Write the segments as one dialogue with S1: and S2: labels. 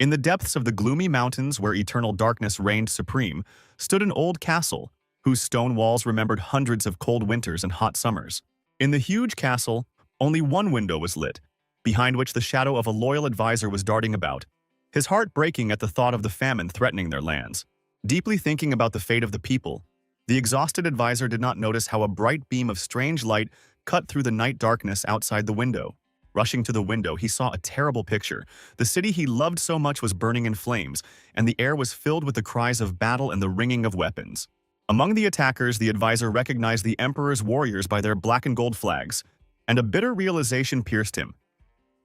S1: In the depths of the gloomy mountains where eternal darkness reigned supreme, stood an old castle, whose stone walls remembered hundreds of cold winters and hot summers. In the huge castle, only one window was lit, behind which the shadow of a loyal advisor was darting about, his heart breaking at the thought of the famine threatening their lands. Deeply thinking about the fate of the people, the exhausted advisor did not notice how a bright beam of strange light cut through the night darkness outside the window. Rushing to the window, he saw a terrible picture. The city he loved so much was burning in flames, and the air was filled with the cries of battle and the ringing of weapons. Among the attackers, the advisor recognized the emperor's warriors by their black and gold flags, and a bitter realization pierced him.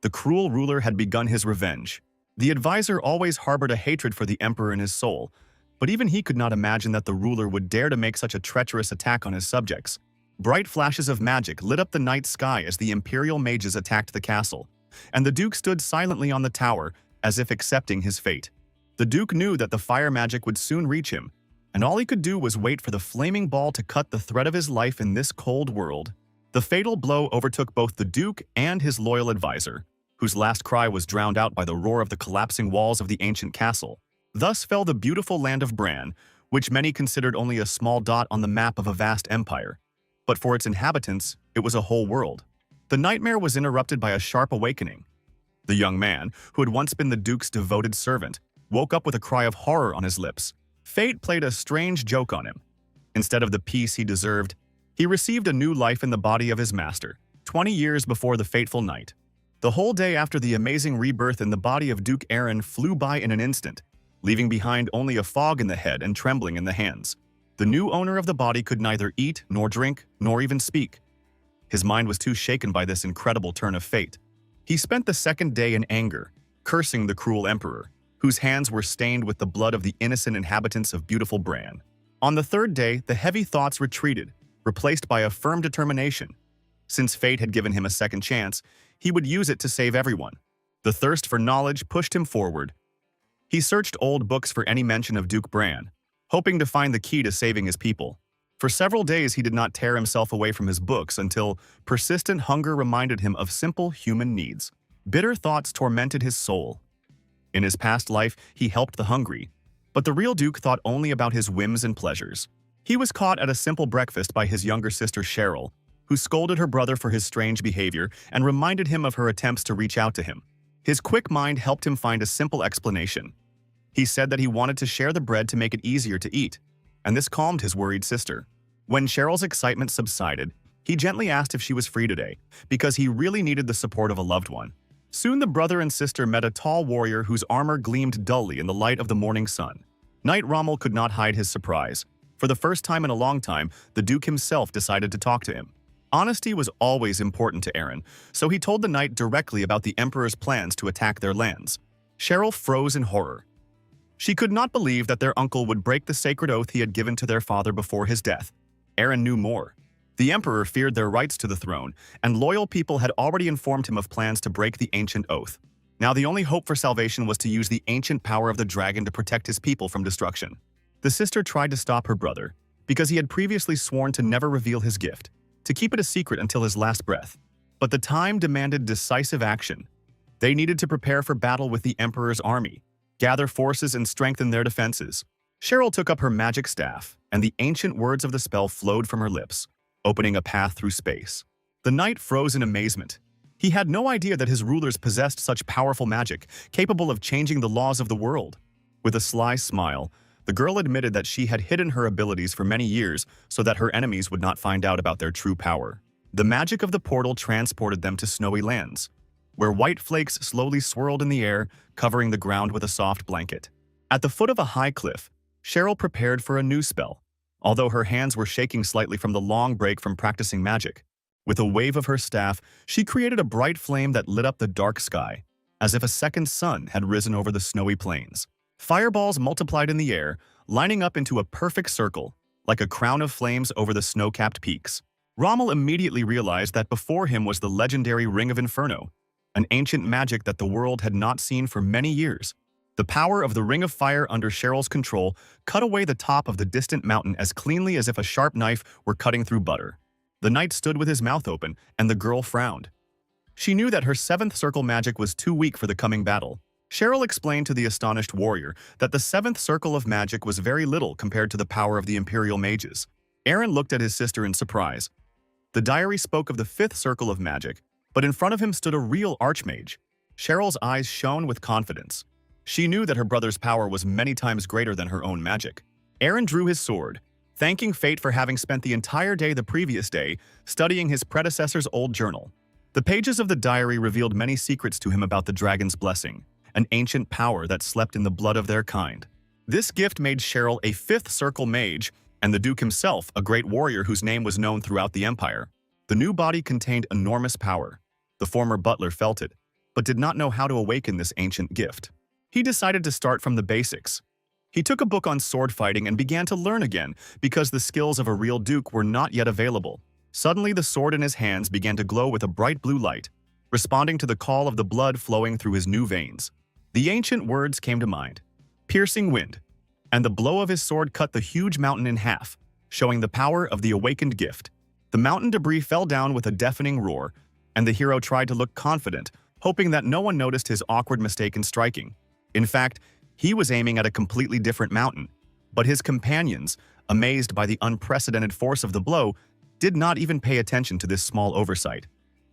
S1: The cruel ruler had begun his revenge. The advisor always harbored a hatred for the emperor in his soul, but even he could not imagine that the ruler would dare to make such a treacherous attack on his subjects. Bright flashes of magic lit up the night sky as the imperial mages attacked the castle, and the duke stood silently on the tower, as if accepting his fate. The duke knew that the fire magic would soon reach him, and all he could do was wait for the flaming ball to cut the thread of his life in this cold world. The fatal blow overtook both the duke and his loyal advisor, whose last cry was drowned out by the roar of the collapsing walls of the ancient castle. Thus fell the beautiful land of Bran, which many considered only a small dot on the map of a vast empire. But for its inhabitants, it was a whole world. The nightmare was interrupted by a sharp awakening. The young man, who had once been the duke's devoted servant, woke up with a cry of horror on his lips. Fate played a strange joke on him. Instead of the peace he deserved, he received a new life in the body of his master, 20 years before the fateful night. The whole day after the amazing rebirth in the body of Duke Aaron flew by in an instant, leaving behind only a fog in the head and trembling in the hands. The new owner of the body could neither eat, nor drink, nor even speak. His mind was too shaken by this incredible turn of fate. He spent the second day in anger, cursing the cruel emperor, whose hands were stained with the blood of the innocent inhabitants of beautiful Bran. On the third day, the heavy thoughts retreated, replaced by a firm determination. Since fate had given him a second chance, he would use it to save everyone. The thirst for knowledge pushed him forward. He searched old books for any mention of Duke Bran, hoping to find the key to saving his people. For several days he did not tear himself away from his books until persistent hunger reminded him of simple human needs. Bitter thoughts tormented his soul. In his past life, he helped the hungry, but the real Duke thought only about his whims and pleasures. He was caught at a simple breakfast by his younger sister Cheryl, who scolded her brother for his strange behavior and reminded him of her attempts to reach out to him. His quick mind helped him find a simple explanation. He said that he wanted to share the bread to make it easier to eat, and this calmed his worried sister. When Cheryl's excitement subsided, he gently asked if she was free today, because he really needed the support of a loved one. Soon the brother and sister met a tall warrior whose armor gleamed dully in the light of the morning sun. Knight Rommel could not hide his surprise. For the first time in a long time, the Duke himself decided to talk to him. Honesty was always important to Aaron, so he told the knight directly about the Emperor's plans to attack their lands. Cheryl froze in horror. She could not believe that their uncle would break the sacred oath he had given to their father before his death. Aaron knew more. The Emperor feared their rights to the throne, and loyal people had already informed him of plans to break the ancient oath. Now the only hope for salvation was to use the ancient power of the dragon to protect his people from destruction. The sister tried to stop her brother, because he had previously sworn to never reveal his gift, to keep it a secret until his last breath. But the time demanded decisive action. They needed to prepare for battle with the Emperor's army, gather forces and strengthen their defenses. Cheryl took up her magic staff, and the ancient words of the spell flowed from her lips, opening a path through space. The knight froze in amazement. He had no idea that his rulers possessed such powerful magic, capable of changing the laws of the world. With a sly smile, the girl admitted that she had hidden her abilities for many years so that her enemies would not find out about their true power. The magic of the portal transported them to snowy lands, where white flakes slowly swirled in the air, covering the ground with a soft blanket. At the foot of a high cliff, Cheryl prepared for a new spell, although her hands were shaking slightly from the long break from practicing magic. With a wave of her staff, she created a bright flame that lit up the dark sky, as if a second sun had risen over the snowy plains. Fireballs multiplied in the air, lining up into a perfect circle, like a crown of flames over the snow-capped peaks. Rommel immediately realized that before him was the legendary Ring of Inferno, an ancient magic that the world had not seen for many years. The power of the Ring of Fire under Cheryl's control cut away the top of the distant mountain as cleanly as if a sharp knife were cutting through butter. The knight stood with his mouth open, and the girl frowned. She knew that her seventh circle magic was too weak for the coming battle. Cheryl explained to the astonished warrior that the seventh circle of magic was very little compared to the power of the Imperial mages. Eren looked at his sister in surprise. The diary spoke of the fifth circle of magic, but in front of him stood a real archmage. Cheryl's eyes shone with confidence. She knew that her brother's power was many times greater than her own magic. Eren drew his sword, thanking fate for having spent the entire day the previous day studying his predecessor's old journal. The pages of the diary revealed many secrets to him about the dragon's blessing, an ancient power that slept in the blood of their kind. This gift made Cheryl a fifth circle mage, and the Duke himself a great warrior whose name was known throughout the Empire. The new body contained enormous power. The former butler felt it, but did not know how to awaken this ancient gift. He decided to start from the basics. He took a book on sword fighting and began to learn again because the skills of a real duke were not yet available. Suddenly, the sword in his hands began to glow with a bright blue light, responding to the call of the blood flowing through his new veins. The ancient words came to mind. Piercing wind. And the blow of his sword cut the huge mountain in half, showing the power of the awakened gift. The mountain debris fell down with a deafening roar, and the hero tried to look confident, hoping that no one noticed his awkward mistake in striking. In fact, he was aiming at a completely different mountain, but his companions, amazed by the unprecedented force of the blow, did not even pay attention to this small oversight.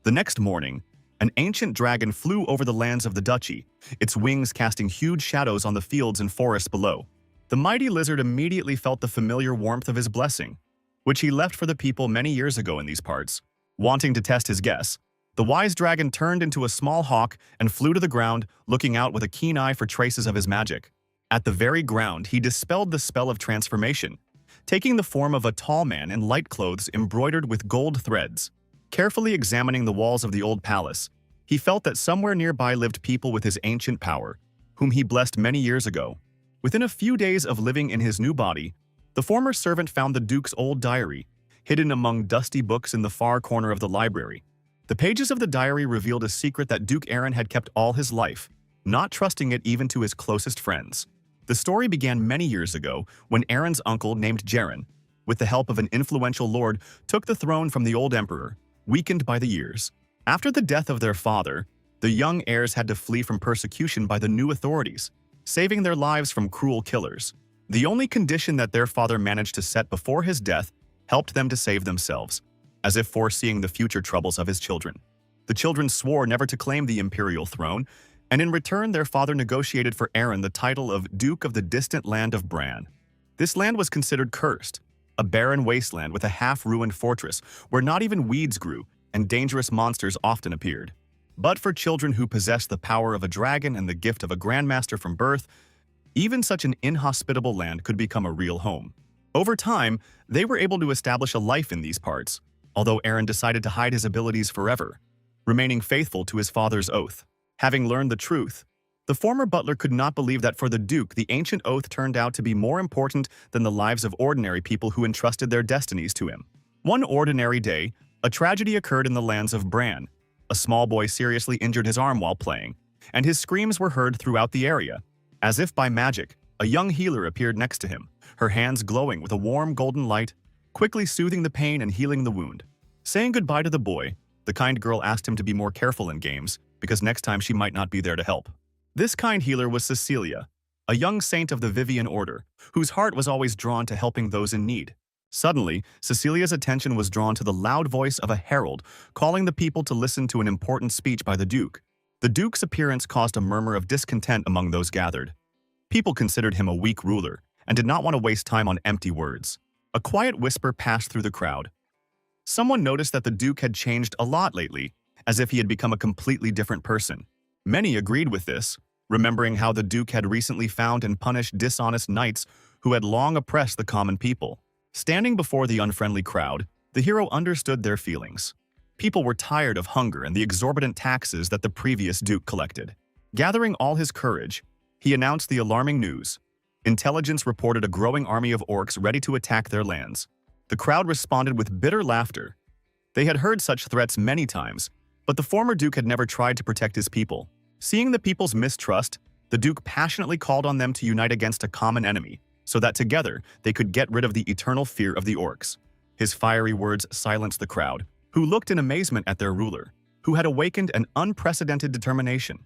S1: The next morning, an ancient dragon flew over the lands of the duchy, its wings casting huge shadows on the fields and forests below. The mighty lizard immediately felt the familiar warmth of his blessing, which he left for the people many years ago in these parts. Wanting to test his guess, the wise dragon turned into a small hawk and flew to the ground, looking out with a keen eye for traces of his magic. At the very ground, he dispelled the spell of transformation, taking the form of a tall man in light clothes embroidered with gold threads. Carefully examining the walls of the old palace, he felt that somewhere nearby lived people with his ancient power, whom he blessed many years ago. Within a few days of living in his new body, the former servant found the Duke's old diary, hidden among dusty books in the far corner of the library. The pages of the diary revealed a secret that Duke Eren had kept all his life, not trusting it even to his closest friends. The story began many years ago when Eren's uncle named Jaren, with the help of an influential lord, took the throne from the old emperor, weakened by the years. After the death of their father, the young heirs had to flee from persecution by the new authorities, saving their lives from cruel killers. The only condition that their father managed to set before his death helped them to save themselves, as if foreseeing the future troubles of his children. The children swore never to claim the imperial throne, and in return their father negotiated for Eren the title of Duke of the distant land of Bran. This land was considered cursed, a barren wasteland with a half-ruined fortress where not even weeds grew and dangerous monsters often appeared. But for children who possessed the power of a dragon and the gift of a grandmaster from birth, even such an inhospitable land could become a real home. Over time, they were able to establish a life in these parts, although Eren decided to hide his abilities forever, remaining faithful to his father's oath. Having learned the truth, the former butler could not believe that for the Duke, the ancient oath turned out to be more important than the lives of ordinary people who entrusted their destinies to him. One ordinary day, a tragedy occurred in the lands of Bran. A small boy seriously injured his arm while playing, and his screams were heard throughout the area. As if by magic, a young healer appeared next to him, her hands glowing with a warm golden light, quickly soothing the pain and healing the wound. Saying goodbye to the boy, the kind girl asked him to be more careful in games, because next time she might not be there to help. This kind healer was Cecilia, a young saint of the Vivian Order, whose heart was always drawn to helping those in need. Suddenly, Cecilia's attention was drawn to the loud voice of a herald, calling the people to listen to an important speech by the Duke. The Duke's appearance caused a murmur of discontent among those gathered. People considered him a weak ruler and did not want to waste time on empty words. A quiet whisper passed through the crowd. Someone noticed that the Duke had changed a lot lately, as if he had become a completely different person. Many agreed with this, remembering how the Duke had recently found and punished dishonest knights who had long oppressed the common people. Standing before the unfriendly crowd, the hero understood their feelings. People were tired of hunger and the exorbitant taxes that the previous Duke collected. Gathering all his courage, he announced the alarming news. Intelligence reported a growing army of orcs ready to attack their lands. The crowd responded with bitter laughter. They had heard such threats many times, but the former Duke had never tried to protect his people. Seeing the people's mistrust, the Duke passionately called on them to unite against a common enemy, so that together they could get rid of the eternal fear of the orcs. His fiery words silenced the crowd, who looked in amazement at their ruler, who had awakened an unprecedented determination.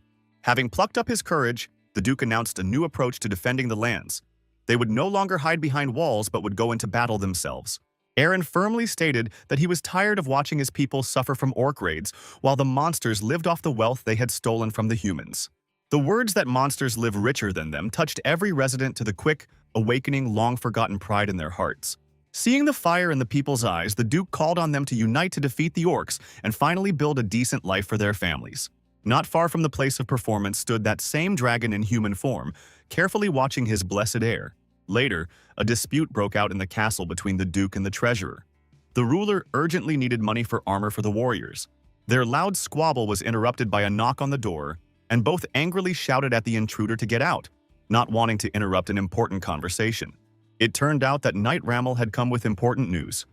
S1: Having plucked up his courage, the Duke announced a new approach to defending the lands. They would no longer hide behind walls but would go into battle themselves. Aaron firmly stated that he was tired of watching his people suffer from orc raids while the monsters lived off the wealth they had stolen from the humans. The words that monsters live richer than them touched every resident to the quick, awakening long-forgotten pride in their hearts. Seeing the fire in the people's eyes, the Duke called on them to unite to defeat the orcs and finally build a decent life for their families. Not far from the place of performance stood that same dragon in human form, carefully watching his blessed heir. Later, a dispute broke out in the castle between the Duke and the treasurer. The ruler urgently needed money for armor for the warriors. Their loud squabble was interrupted by a knock on the door, and both angrily shouted at the intruder to get out, not wanting to interrupt an important conversation. It turned out that Knight Rammel had come with important news.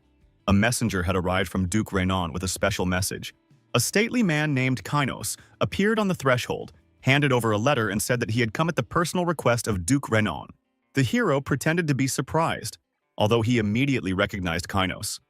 S1: A messenger had arrived from Duke Rainon with a special message. A stately man named Kainos appeared on the threshold, handed over a letter and said that he had come at the personal request of Duke Rainon. The hero pretended to be surprised, although he immediately recognized Kainos.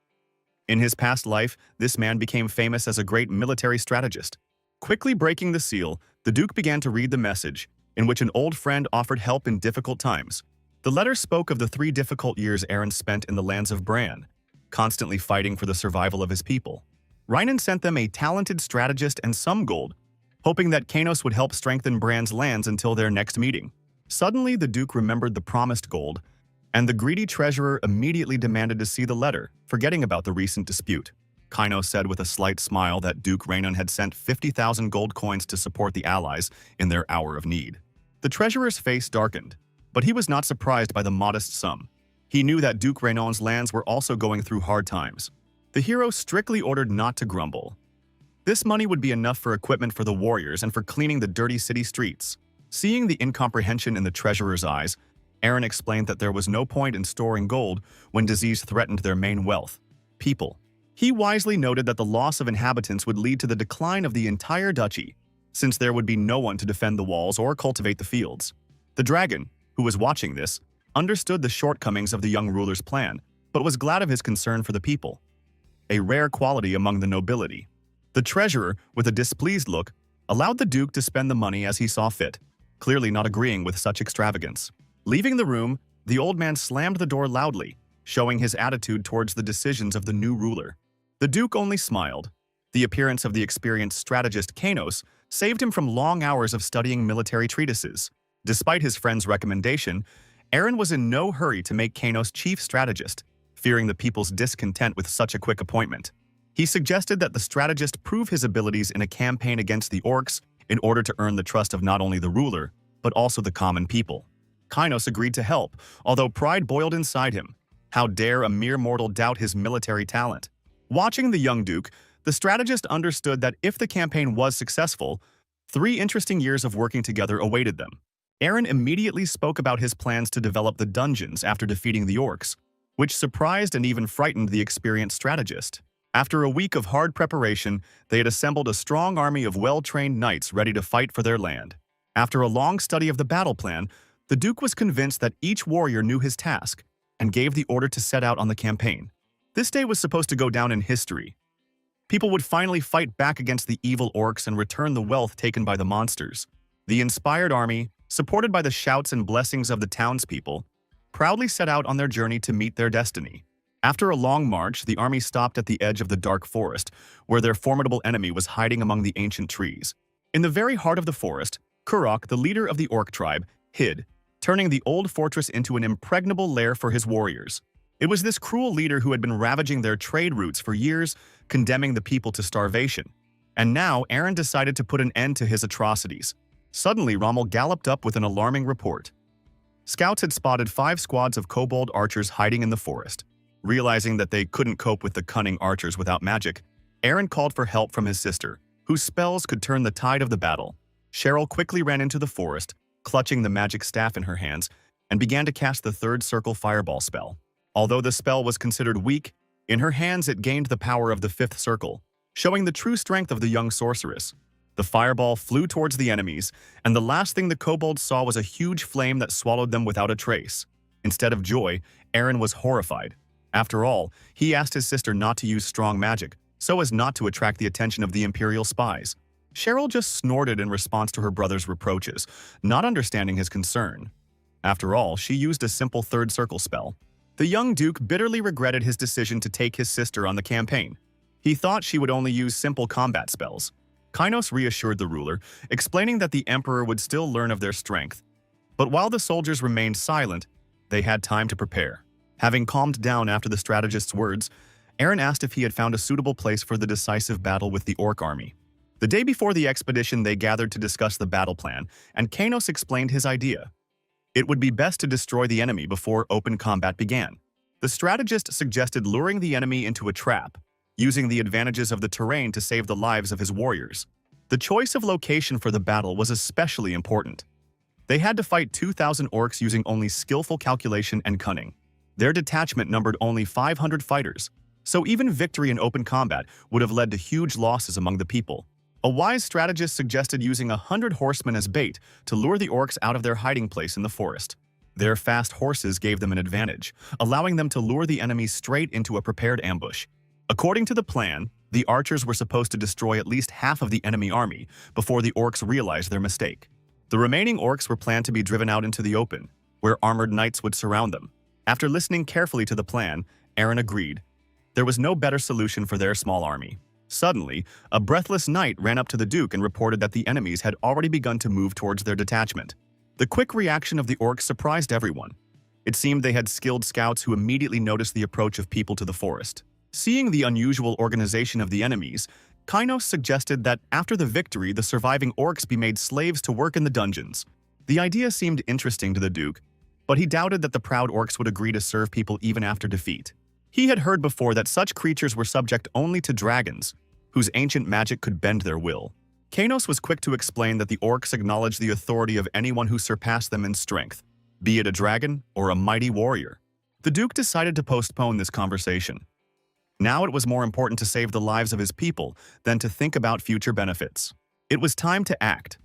S1: In his past life, this man became famous as a great military strategist. Quickly breaking the seal, the Duke began to read the message, in which an old friend offered help in difficult times. The letter spoke of the 3 difficult years Aaron spent in the lands of Bran, constantly fighting for the survival of his people. Rainon sent them a talented strategist and some gold, hoping that Kainos would help strengthen Bran's lands until their next meeting. Suddenly, the Duke remembered the promised gold, and the greedy treasurer immediately demanded to see the letter, forgetting about the recent dispute. Kainos said with a slight smile that Duke Rainon had sent 50,000 gold coins to support the allies in their hour of need. The treasurer's face darkened, but he was not surprised by the modest sum. He knew that Duke Rainon's lands were also going through hard times. The hero strictly ordered not to grumble. This money would be enough for equipment for the warriors and for cleaning the dirty city streets. Seeing the incomprehension in the treasurer's eyes, Aaron explained that there was no point in storing gold when disease threatened their main wealth, people. He wisely noted that the loss of inhabitants would lead to the decline of the entire duchy, since there would be no one to defend the walls or cultivate the fields. The dragon, who was watching this, understood the shortcomings of the young ruler's plan, but was glad of his concern for the people, a rare quality among the nobility. The treasurer, with a displeased look, allowed the Duke to spend the money as he saw fit, clearly not agreeing with such extravagance. Leaving the room, the old man slammed the door loudly, showing his attitude towards the decisions of the new ruler. The Duke only smiled. The appearance of the experienced strategist Kainos saved him from long hours of studying military treatises. Despite his friend's recommendation, Aaron was in no hurry to make Kainos chief strategist, fearing the people's discontent with such a quick appointment. He suggested that the strategist prove his abilities in a campaign against the orcs in order to earn the trust of not only the ruler, but also the common people. Kainos agreed to help, although pride boiled inside him. How dare a mere mortal doubt his military talent? Watching the young Duke, the strategist understood that if the campaign was successful, 3 interesting years of working together awaited them. Aaron immediately spoke about his plans to develop the dungeons after defeating the orcs, which surprised and even frightened the experienced strategist. After a week of hard preparation, they had assembled a strong army of well-trained knights ready to fight for their land. After a long study of the battle plan, the Duke was convinced that each warrior knew his task and gave the order to set out on the campaign. This day was supposed to go down in history. People would finally fight back against the evil orcs and return the wealth taken by the monsters. The inspired army, supported by the shouts and blessings of the townspeople, proudly set out on their journey to meet their destiny. After a long march, the army stopped at the edge of the dark forest, where their formidable enemy was hiding among the ancient trees. In the very heart of the forest, Kurok, the leader of the orc tribe, hid, turning the old fortress into an impregnable lair for his warriors. It was this cruel leader who had been ravaging their trade routes for years, condemning the people to starvation. And now Aaron decided to put an end to his atrocities. Suddenly, Rommel galloped up with an alarming report. Scouts had spotted 5 squads of kobold archers hiding in the forest. Realizing that they couldn't cope with the cunning archers without magic, Aaron called for help from his sister, whose spells could turn the tide of the battle. Cheryl quickly ran into the forest, clutching the magic staff in her hands, and began to cast the 3rd circle fireball spell. Although the spell was considered weak, in her hands it gained the power of the 5th circle, showing the true strength of the young sorceress. The fireball flew towards the enemies, and the last thing the kobolds saw was a huge flame that swallowed them without a trace. Instead of joy, Aaron was horrified. After all, he asked his sister not to use strong magic, so as not to attract the attention of the Imperial spies. Cheryl just snorted in response to her brother's reproaches, not understanding his concern. After all, she used a simple third circle spell. The young duke bitterly regretted his decision to take his sister on the campaign. He thought she would only use simple combat spells. Kainos reassured the ruler, explaining that the emperor would still learn of their strength. But while the soldiers remained silent, they had time to prepare. Having calmed down after the strategist's words, Eren asked if he had found a suitable place for the decisive battle with the orc army. The day before the expedition, they gathered to discuss the battle plan, and Kainos explained his idea. It would be best to destroy the enemy before open combat began. The strategist suggested luring the enemy into a trap, using the advantages of the terrain to save the lives of his warriors. The choice of location for the battle was especially important. They had to fight 2,000 orcs using only skillful calculation and cunning. Their detachment numbered only 500 fighters, so even victory in open combat would have led to huge losses among the people. A wise strategist suggested using 100 horsemen as bait to lure the orcs out of their hiding place in the forest. Their fast horses gave them an advantage, allowing them to lure the enemy straight into a prepared ambush. According to the plan, the archers were supposed to destroy at least half of the enemy army before the orcs realized their mistake. The remaining orcs were planned to be driven out into the open, where armored knights would surround them. After listening carefully to the plan, Eren agreed. There was no better solution for their small army. Suddenly, a breathless knight ran up to the Duke and reported that the enemies had already begun to move towards their detachment. The quick reaction of the orcs surprised everyone. It seemed they had skilled scouts who immediately noticed the approach of people to the forest. Seeing the unusual organization of the enemies, Kainos suggested that after the victory, the surviving orcs be made slaves to work in the dungeons. The idea seemed interesting to the Duke, but he doubted that the proud orcs would agree to serve people even after defeat. He had heard before that such creatures were subject only to dragons, whose ancient magic could bend their will. Kainos was quick to explain that the orcs acknowledged the authority of anyone who surpassed them in strength, be it a dragon or a mighty warrior. The Duke decided to postpone this conversation. Now it was more important to save the lives of his people than to think about future benefits. It was time to act.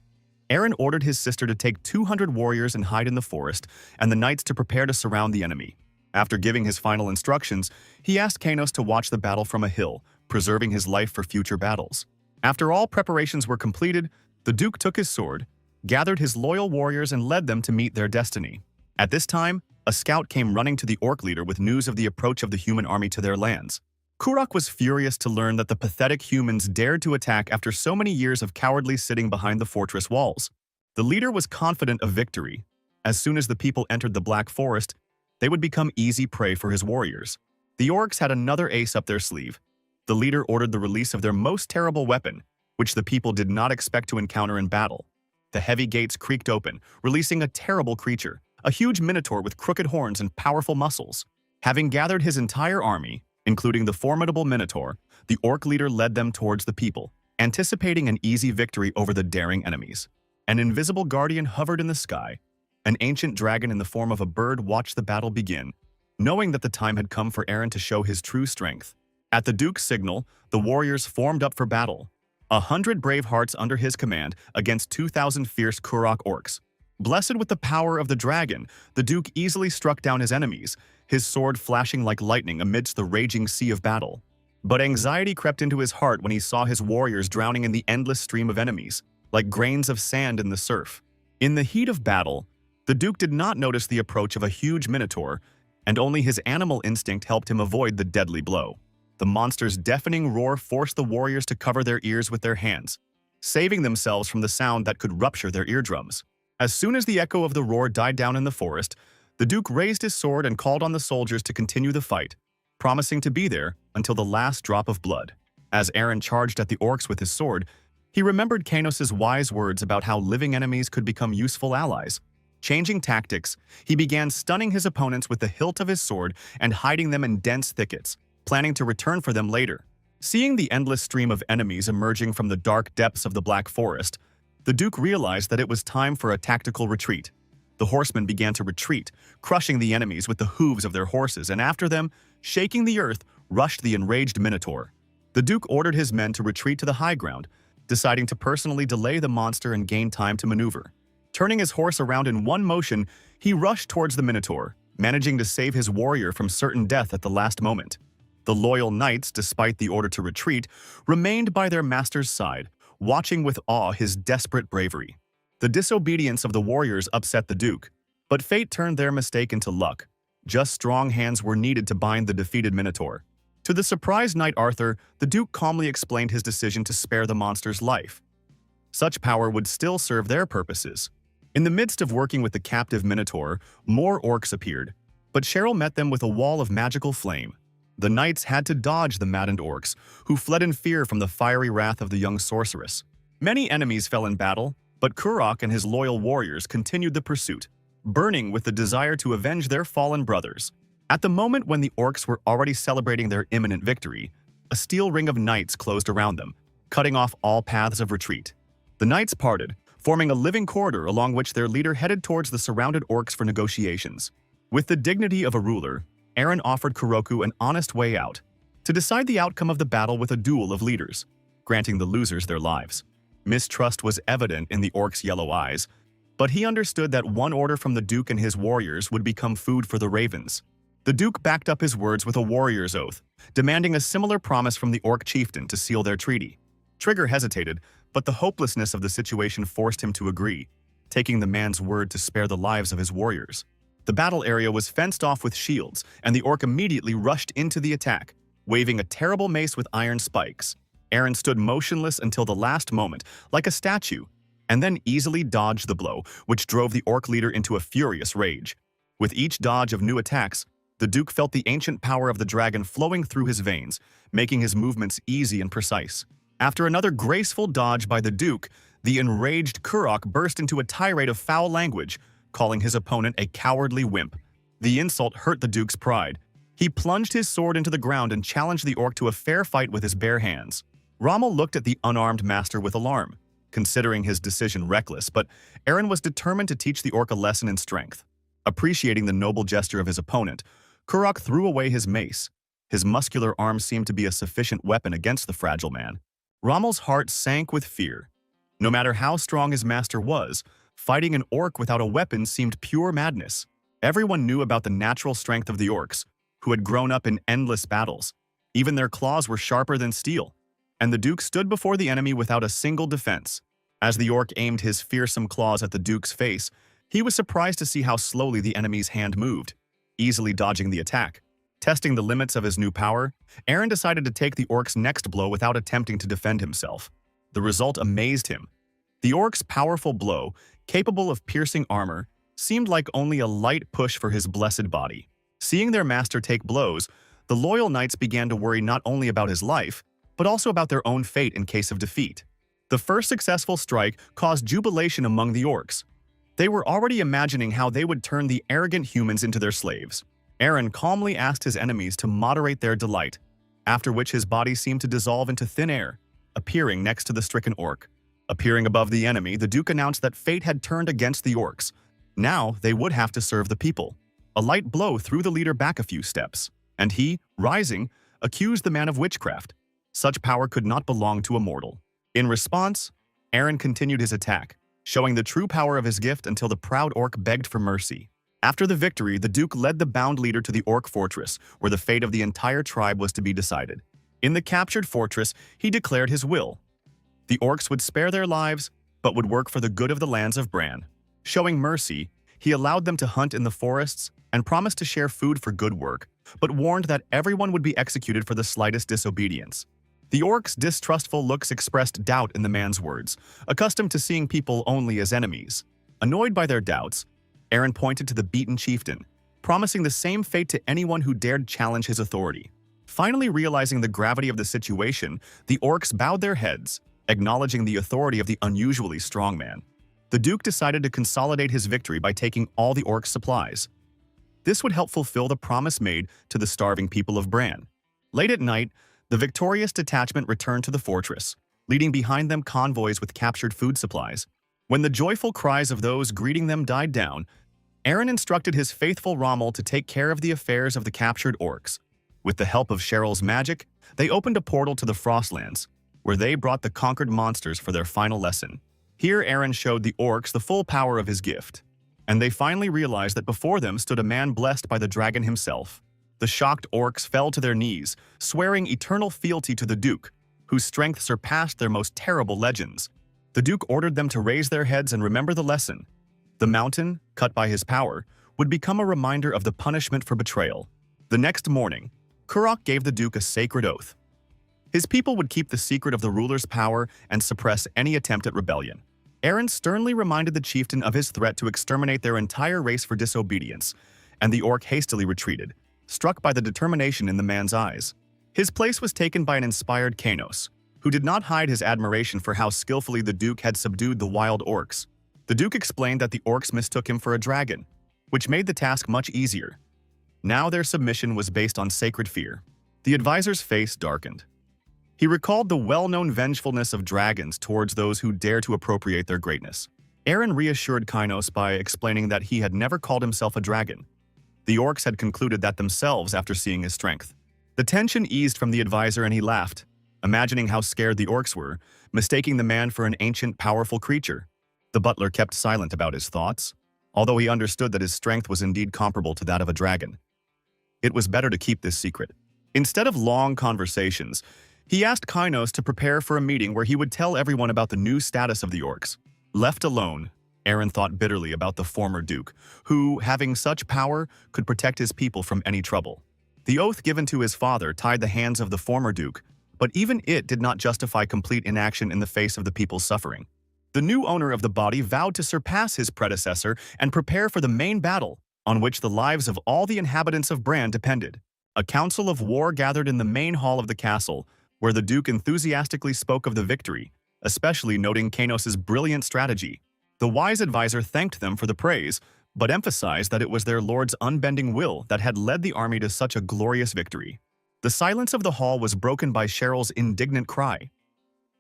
S1: Eren ordered his sister to take 200 warriors and hide in the forest, and the knights to prepare to surround the enemy. After giving his final instructions, he asked Kainos to watch the battle from a hill, preserving his life for future battles. After all preparations were completed, the Duke took his sword, gathered his loyal warriors, and led them to meet their destiny. At this time, a scout came running to the orc leader with news of the approach of the human army to their lands. Kurok was furious to learn that the pathetic humans dared to attack after so many years of cowardly sitting behind the fortress walls. The leader was confident of victory. As soon as the people entered the Black Forest, they would become easy prey for his warriors. The orcs had another ace up their sleeve. The leader ordered the release of their most terrible weapon, which the people did not expect to encounter in battle. The heavy gates creaked open, releasing a terrible creature, a huge minotaur with crooked horns and powerful muscles. Having gathered his entire army, including the formidable minotaur, the orc leader led them towards the people, anticipating an easy victory over the daring enemies. An invisible guardian hovered in the sky. An ancient dragon in the form of a bird watched the battle begin, knowing that the time had come for Eren to show his true strength. At the Duke's signal, the warriors formed up for battle. 100 brave hearts under his command against 2,000 fierce Kurok orcs. Blessed with the power of the dragon, the Duke easily struck down his enemies, his sword flashing like lightning amidst the raging sea of battle. But anxiety crept into his heart when he saw his warriors drowning in the endless stream of enemies, like grains of sand in the surf. In the heat of battle, the Duke did not notice the approach of a huge minotaur, and only his animal instinct helped him avoid the deadly blow. The monster's deafening roar forced the warriors to cover their ears with their hands, saving themselves from the sound that could rupture their eardrums. As soon as the echo of the roar died down in the forest, the Duke raised his sword and called on the soldiers to continue the fight, promising to be there until the last drop of blood. As Eren charged at the orcs with his sword, he remembered Kainos' wise words about how living enemies could become useful allies. Changing tactics, he began stunning his opponents with the hilt of his sword and hiding them in dense thickets, planning to return for them later. Seeing the endless stream of enemies emerging from the dark depths of the Black Forest, the Duke realized that it was time for a tactical retreat. The horsemen began to retreat, crushing the enemies with the hooves of their horses, and after them, shaking the earth, rushed the enraged minotaur. The Duke ordered his men to retreat to the high ground, deciding to personally delay the monster and gain time to maneuver. Turning his horse around in one motion, he rushed towards the minotaur, managing to save his warrior from certain death at the last moment. The loyal knights, despite the order to retreat, remained by their master's side, watching with awe his desperate bravery. The disobedience of the warriors upset the Duke, but fate turned their mistake into luck. Just strong hands were needed to bind the defeated Minotaur. To the surprised Knight Arthur, the Duke calmly explained his decision to spare the monster's life. Such power would still serve their purposes. In the midst of working with the captive Minotaur, more orcs appeared, but Cheryl met them with a wall of magical flame. The knights had to dodge the maddened orcs, who fled in fear from the fiery wrath of the young sorceress. Many enemies fell in battle, but Kurok and his loyal warriors continued the pursuit, burning with the desire to avenge their fallen brothers. At the moment when the orcs were already celebrating their imminent victory, a steel ring of knights closed around them, cutting off all paths of retreat. The knights parted, forming a living corridor along which their leader headed towards the surrounded orcs for negotiations. With the dignity of a ruler, Eren offered Kuroku an honest way out, to decide the outcome of the battle with a duel of leaders, granting the losers their lives. Mistrust was evident in the orcs' yellow eyes, but he understood that one order from the Duke and his warriors would become food for the ravens. The Duke backed up his words with a warrior's oath, demanding a similar promise from the orc chieftain to seal their treaty. Trigger hesitated, but the hopelessness of the situation forced him to agree, taking the man's word to spare the lives of his warriors. The battle area was fenced off with shields, and the orc immediately rushed into the attack, waving a terrible mace with iron spikes. Eren stood motionless until the last moment, like a statue, and then easily dodged the blow, which drove the orc leader into a furious rage. With each dodge of new attacks, the Duke felt the ancient power of the dragon flowing through his veins, making his movements easy and precise. After another graceful dodge by the Duke, the enraged Kurok burst into a tirade of foul language, calling his opponent a cowardly wimp. The insult hurt the Duke's pride. He plunged his sword into the ground and challenged the orc to a fair fight with his bare hands. Rommel looked at the unarmed master with alarm, considering his decision reckless, but Eren was determined to teach the orc a lesson in strength. Appreciating the noble gesture of his opponent, Kurok threw away his mace. His muscular arm seemed to be a sufficient weapon against the fragile man. Rommel's heart sank with fear. No matter how strong his master was, fighting an orc without a weapon seemed pure madness. Everyone knew about the natural strength of the orcs, who had grown up in endless battles. Even their claws were sharper than steel, and the Duke stood before the enemy without a single defense. As the orc aimed his fearsome claws at the Duke's face, he was surprised to see how slowly the enemy's hand moved, easily dodging the attack. Testing the limits of his new power, Eren decided to take the orc's next blow without attempting to defend himself. The result amazed him. The orc's powerful blow, capable of piercing armor, seemed like only a light push for his blessed body. Seeing their master take blows, the loyal knights began to worry not only about his life, but also about their own fate in case of defeat. The first successful strike caused jubilation among the orcs. They were already imagining how they would turn the arrogant humans into their slaves. Eren calmly asked his enemies to moderate their delight, after which his body seemed to dissolve into thin air, appearing next to the stricken orc. Appearing above the enemy, the Duke announced that fate had turned against the orcs. Now they would have to serve the people. A light blow threw the leader back a few steps, and he, rising, accused the man of witchcraft. Such power could not belong to a mortal. In response, Eren continued his attack, showing the true power of his gift until the proud orc begged for mercy. After the victory, the Duke led the bound leader to the orc fortress, where the fate of the entire tribe was to be decided. In the captured fortress, he declared his will. The orcs would spare their lives, but would work for the good of the lands of Bran. Showing mercy, he allowed them to hunt in the forests and promised to share food for good work, but warned that everyone would be executed for the slightest disobedience. The orcs' distrustful looks expressed doubt in the man's words, accustomed to seeing people only as enemies. Annoyed by their doubts, Eren pointed to the beaten chieftain, promising the same fate to anyone who dared challenge his authority. Finally realizing the gravity of the situation, the orcs bowed their heads, acknowledging the authority of the unusually strong man. The Duke decided to consolidate his victory by taking all the orcs' supplies. This would help fulfill the promise made to the starving people of Bran. Late at night, the victorious detachment returned to the fortress, leading behind them convoys with captured food supplies. When the joyful cries of those greeting them died down, Eren instructed his faithful Rommel to take care of the affairs of the captured orcs. With the help of Cheryl's magic, they opened a portal to the Frostlands, where they brought the conquered monsters for their final lesson. Here Eren showed the orcs the full power of his gift, and they finally realized that before them stood a man blessed by the dragon himself. The shocked orcs fell to their knees, swearing eternal fealty to the Duke, whose strength surpassed their most terrible legends. The Duke ordered them to raise their heads and remember the lesson. The mountain, cut by his power, would become a reminder of the punishment for betrayal. The next morning, Kurok gave the Duke a sacred oath. His people would keep the secret of the ruler's power and suppress any attempt at rebellion. Eren sternly reminded the chieftain of his threat to exterminate their entire race for disobedience, and the orc hastily retreated, struck by the determination in the man's eyes. His place was taken by an inspired Kainos, who did not hide his admiration for how skillfully the Duke had subdued the wild orcs. The Duke explained that the orcs mistook him for a dragon, which made the task much easier. Now their submission was based on sacred fear. The advisor's face darkened. He recalled the well-known vengefulness of dragons towards those who dare to appropriate their greatness. Eren reassured Kainos by explaining that he had never called himself a dragon. The orcs had concluded that themselves after seeing his strength. The tension eased from the advisor and he laughed, imagining how scared the orcs were, mistaking the man for an ancient, powerful creature. The butler kept silent about his thoughts, although he understood that his strength was indeed comparable to that of a dragon. It was better to keep this secret. Instead of long conversations, he asked Kainos to prepare for a meeting where he would tell everyone about the new status of the orcs. Left alone, Eren thought bitterly about the former Duke, who, having such power, could protect his people from any trouble. The oath given to his father tied the hands of the former Duke, but even it did not justify complete inaction in the face of the people's suffering. The new owner of the body vowed to surpass his predecessor and prepare for the main battle, on which the lives of all the inhabitants of Bran depended. A council of war gathered in the main hall of the castle, where the Duke enthusiastically spoke of the victory, especially noting Kainos' brilliant strategy. The wise advisor thanked them for the praise, but emphasized that it was their lord's unbending will that had led the army to such a glorious victory. The silence of the hall was broken by Cheryl's indignant cry.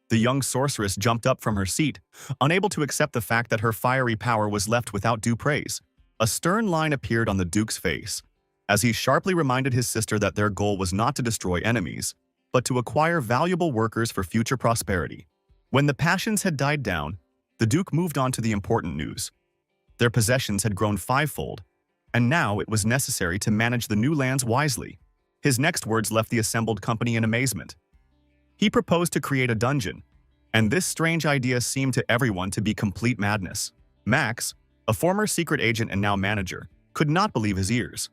S1: The young sorceress jumped up from her seat, unable to accept the fact that her fiery power was left without due praise. A stern line appeared on the Duke's face, as he sharply reminded his sister that their goal was not to destroy enemies, but to acquire valuable workers for future prosperity. When the passions had died down, the Duke moved on to the important news. Their possessions had grown fivefold, and now it was necessary to manage the new lands wisely. His next words left the assembled company in amazement. He proposed to create a dungeon, and this strange idea seemed to everyone to be complete madness. Max, a former secret agent and now manager, could not believe his ears.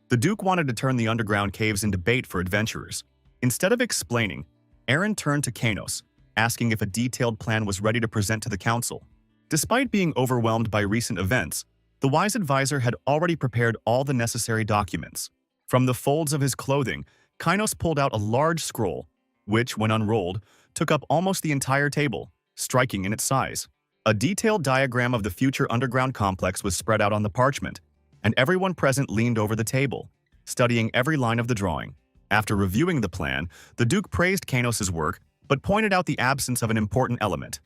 S1: The Duke wanted to turn the underground caves into bait for adventurers. Instead of explaining, Eren turned to Kainos, asking if a detailed plan was ready to present to the council. Despite being overwhelmed by recent events, the wise advisor had already prepared all the necessary documents. From the folds of his clothing, Kainos pulled out a large scroll, which, when unrolled, took up almost the entire table, striking in its size. A detailed diagram of the future underground complex was spread out on the parchment, and everyone present leaned over the table, studying every line of the drawing. After reviewing the plan, the Duke praised Kainos' work, but pointed out the absence of an important element: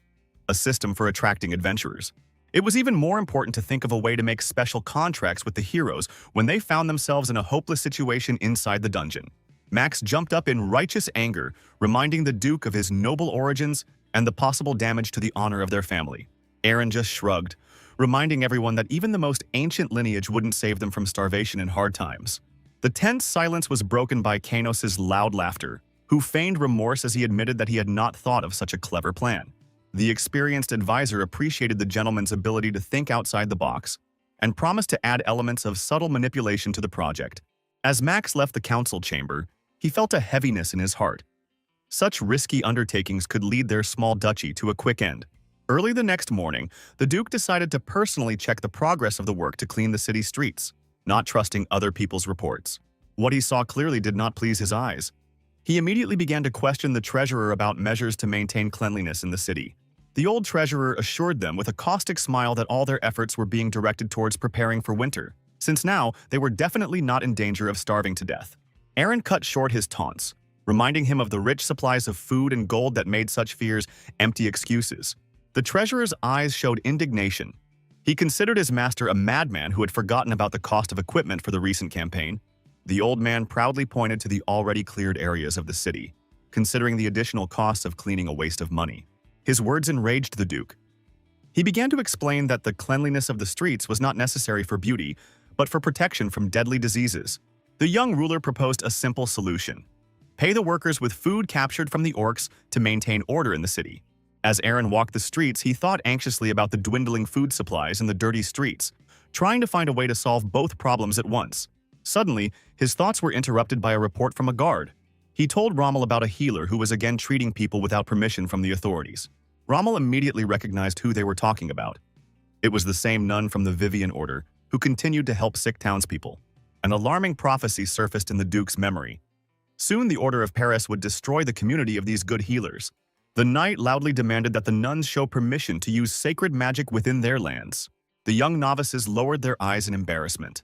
S1: a system for attracting adventurers. It was even more important to think of a way to make special contracts with the heroes when they found themselves in a hopeless situation inside the dungeon. Max jumped up in righteous anger, reminding the Duke of his noble origins and the possible damage to the honor of their family. Eren just shrugged, reminding everyone that even the most ancient lineage wouldn't save them from starvation in hard times. The tense silence was broken by Kainos' loud laughter, who feigned remorse as he admitted that he had not thought of such a clever plan. The experienced advisor appreciated the gentleman's ability to think outside the box and promised to add elements of subtle manipulation to the project. As Max left the council chamber, he felt a heaviness in his heart. Such risky undertakings could lead their small duchy to a quick end. Early the next morning, the Duke decided to personally check the progress of the work to clean the city streets, not trusting other people's reports. What he saw clearly did not please his eyes. He immediately began to question the treasurer about measures to maintain cleanliness in the city. The old treasurer assured them with a caustic smile that all their efforts were being directed towards preparing for winter, since now they were definitely not in danger of starving to death. Eren cut short his taunts, reminding him of the rich supplies of food and gold that made such fears empty excuses. The treasurer's eyes showed indignation. He considered his master a madman who had forgotten about the cost of equipment for the recent campaign. The old man proudly pointed to the already cleared areas of the city, considering the additional costs of cleaning a waste of money. His words enraged the Duke. He began to explain that the cleanliness of the streets was not necessary for beauty, but for protection from deadly diseases. The young ruler proposed a simple solution: Pay the workers with food captured from the orcs to maintain order in the city. As Aaron walked the streets, he thought anxiously about the dwindling food supplies and the dirty streets, trying to find a way to solve both problems at once. Suddenly, his thoughts were interrupted by a report from a guard. He told Rommel about a healer who was again treating people without permission from the authorities. Rommel immediately recognized who they were talking about. It was the same nun from the Vivian Order who continued to help sick townspeople. An alarming prophecy surfaced in the Duke's memory. Soon the Order of Paris would destroy the community of these good healers. The knight loudly demanded that the nuns show permission to use sacred magic within their lands. The young novices lowered their eyes in embarrassment.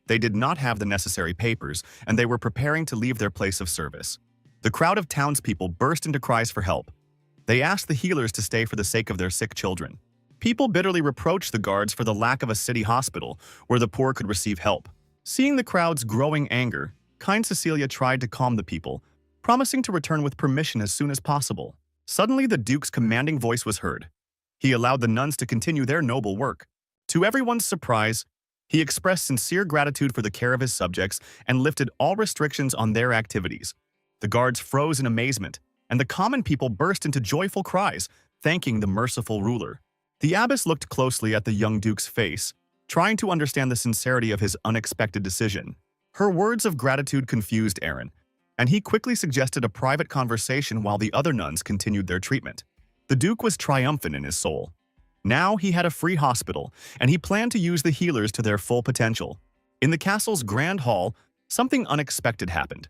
S1: They did not have the necessary papers, and they were preparing to leave their place of service. The crowd of townspeople burst into cries for help. They asked the healers to stay for the sake of their sick children. People bitterly reproached the guards for the lack of a city hospital where the poor could receive help. Seeing the crowd's growing anger, kind Cecilia tried to calm the people, promising to return with permission as soon as possible. Suddenly, the Duke's commanding voice was heard. He allowed the nuns to continue their noble work. To everyone's surprise, he expressed sincere gratitude for the care of his subjects and lifted all restrictions on their activities. The guards froze in amazement, and the common people burst into joyful cries, thanking the merciful ruler. The abbess looked closely at the young Duke's face, trying to understand the sincerity of his unexpected decision. Her words of gratitude confused Aaron, and he quickly suggested a private conversation while the other nuns continued their treatment. The Duke was triumphant in his soul. Now he had a free hospital, and he planned to use the healers to their full potential. In the castle's grand hall, something unexpected happened.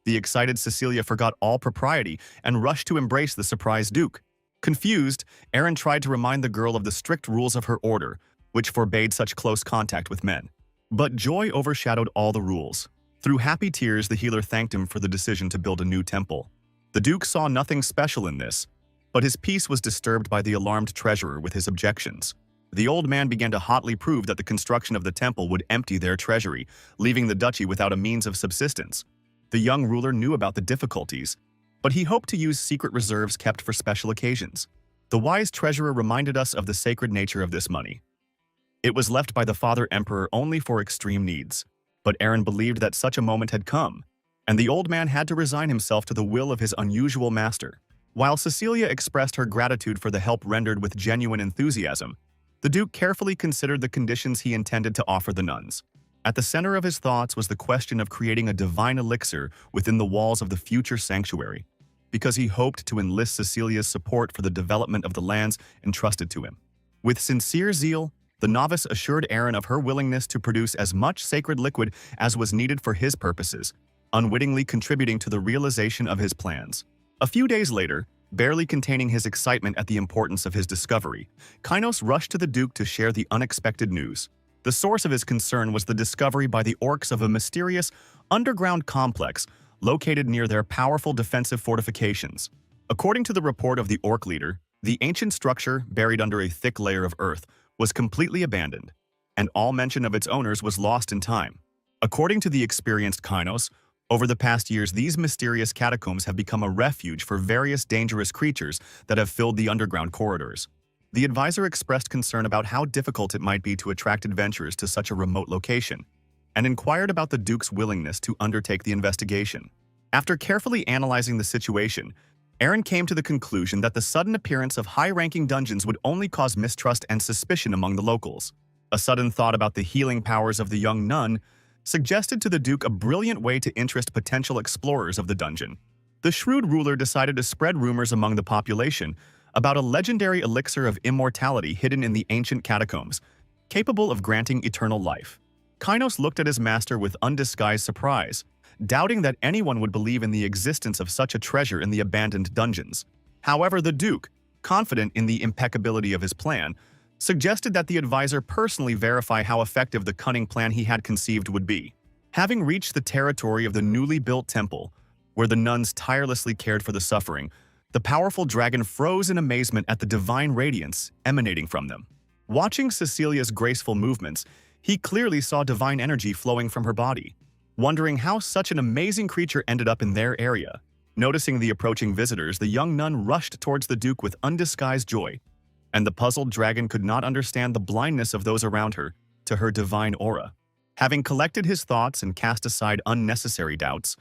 S1: The excited Cecilia forgot all propriety and rushed to embrace the surprised Duke. Confused, Aaron tried to remind the girl of the strict rules of her order, which forbade such close contact with men. But joy overshadowed all the rules. Through happy tears, the healer thanked him for the decision to build a new temple. The Duke saw nothing special in this, but his peace was disturbed by the alarmed treasurer with his objections. The old man began to hotly prove that the construction of the temple would empty their treasury, leaving the duchy without a means of subsistence. The young ruler knew about the difficulties, but he hoped to use secret reserves kept for special occasions. The wise treasurer reminded us of the sacred nature of this money. It was left by the father emperor only for extreme needs, but Aaron believed that such a moment had come, and the old man had to resign himself to the will of his unusual master. While Cecilia expressed her gratitude for the help rendered with genuine enthusiasm, the Duke carefully considered the conditions he intended to offer the nuns. At the center of his thoughts was the question of creating a divine elixir within the walls of the future sanctuary, because he hoped to enlist Cecilia's support for the development of the lands entrusted to him. With sincere zeal, the novice assured Aaron of her willingness to produce as much sacred liquid as was needed for his purposes, unwittingly contributing to the realization of his plans. A few days later, barely containing his excitement at the importance of his discovery, Kynos rushed to the Duke to share the unexpected news. The source of his concern was the discovery by the orcs of a mysterious, underground complex located near their powerful defensive fortifications. According to the report of the orc leader, the ancient structure, buried under a thick layer of earth, was completely abandoned, and all mention of its owners was lost in time. According to the experienced Kynos, over the past years, these mysterious catacombs have become a refuge for various dangerous creatures that have filled the underground corridors. The advisor expressed concern about how difficult it might be to attract adventurers to such a remote location, and inquired about the Duke's willingness to undertake the investigation. After carefully analyzing the situation, Aaron came to the conclusion that the sudden appearance of high-ranking dungeons would only cause mistrust and suspicion among the locals. A sudden thought about the healing powers of the young nun suggested to the Duke a brilliant way to interest potential explorers of the dungeon. The shrewd ruler decided to spread rumors among the population about a legendary elixir of immortality hidden in the ancient catacombs, capable of granting eternal life. Kynos looked at his master with undisguised surprise, doubting that anyone would believe in the existence of such a treasure in the abandoned dungeons. However, the Duke, confident in the impeccability of his plan, suggested that the advisor personally verify how effective the cunning plan he had conceived would be. Having reached the territory of the newly built temple, where the nuns tirelessly cared for the suffering, the powerful dragon froze in amazement at the divine radiance emanating from them. Watching Cecilia's graceful movements, he clearly saw divine energy flowing from her body. Wondering how such an amazing creature ended up in their area. Noticing the approaching visitors, the young nun rushed towards the Duke with undisguised joy, and the puzzled dragon could not understand the blindness of those around her to her divine aura. Having collected his thoughts and cast aside unnecessary doubts,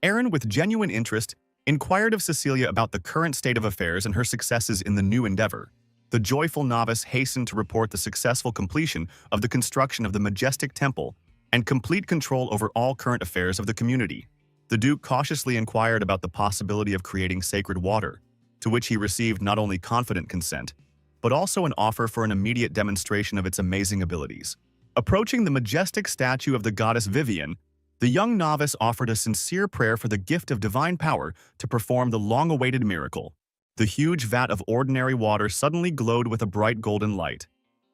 S1: Aaron, with genuine interest, inquired of Cecilia about the current state of affairs and her successes in the new endeavor. The joyful novice hastened to report the successful completion of the construction of the majestic temple and complete control over all current affairs of the community. The Duke cautiously inquired about the possibility of creating sacred water, to which he received not only confident consent, but also an offer for an immediate demonstration of its amazing abilities. Approaching the majestic statue of the goddess Vivian, the young novice offered a sincere prayer for the gift of divine power to perform the long-awaited miracle. The huge vat of ordinary water suddenly glowed with a bright golden light,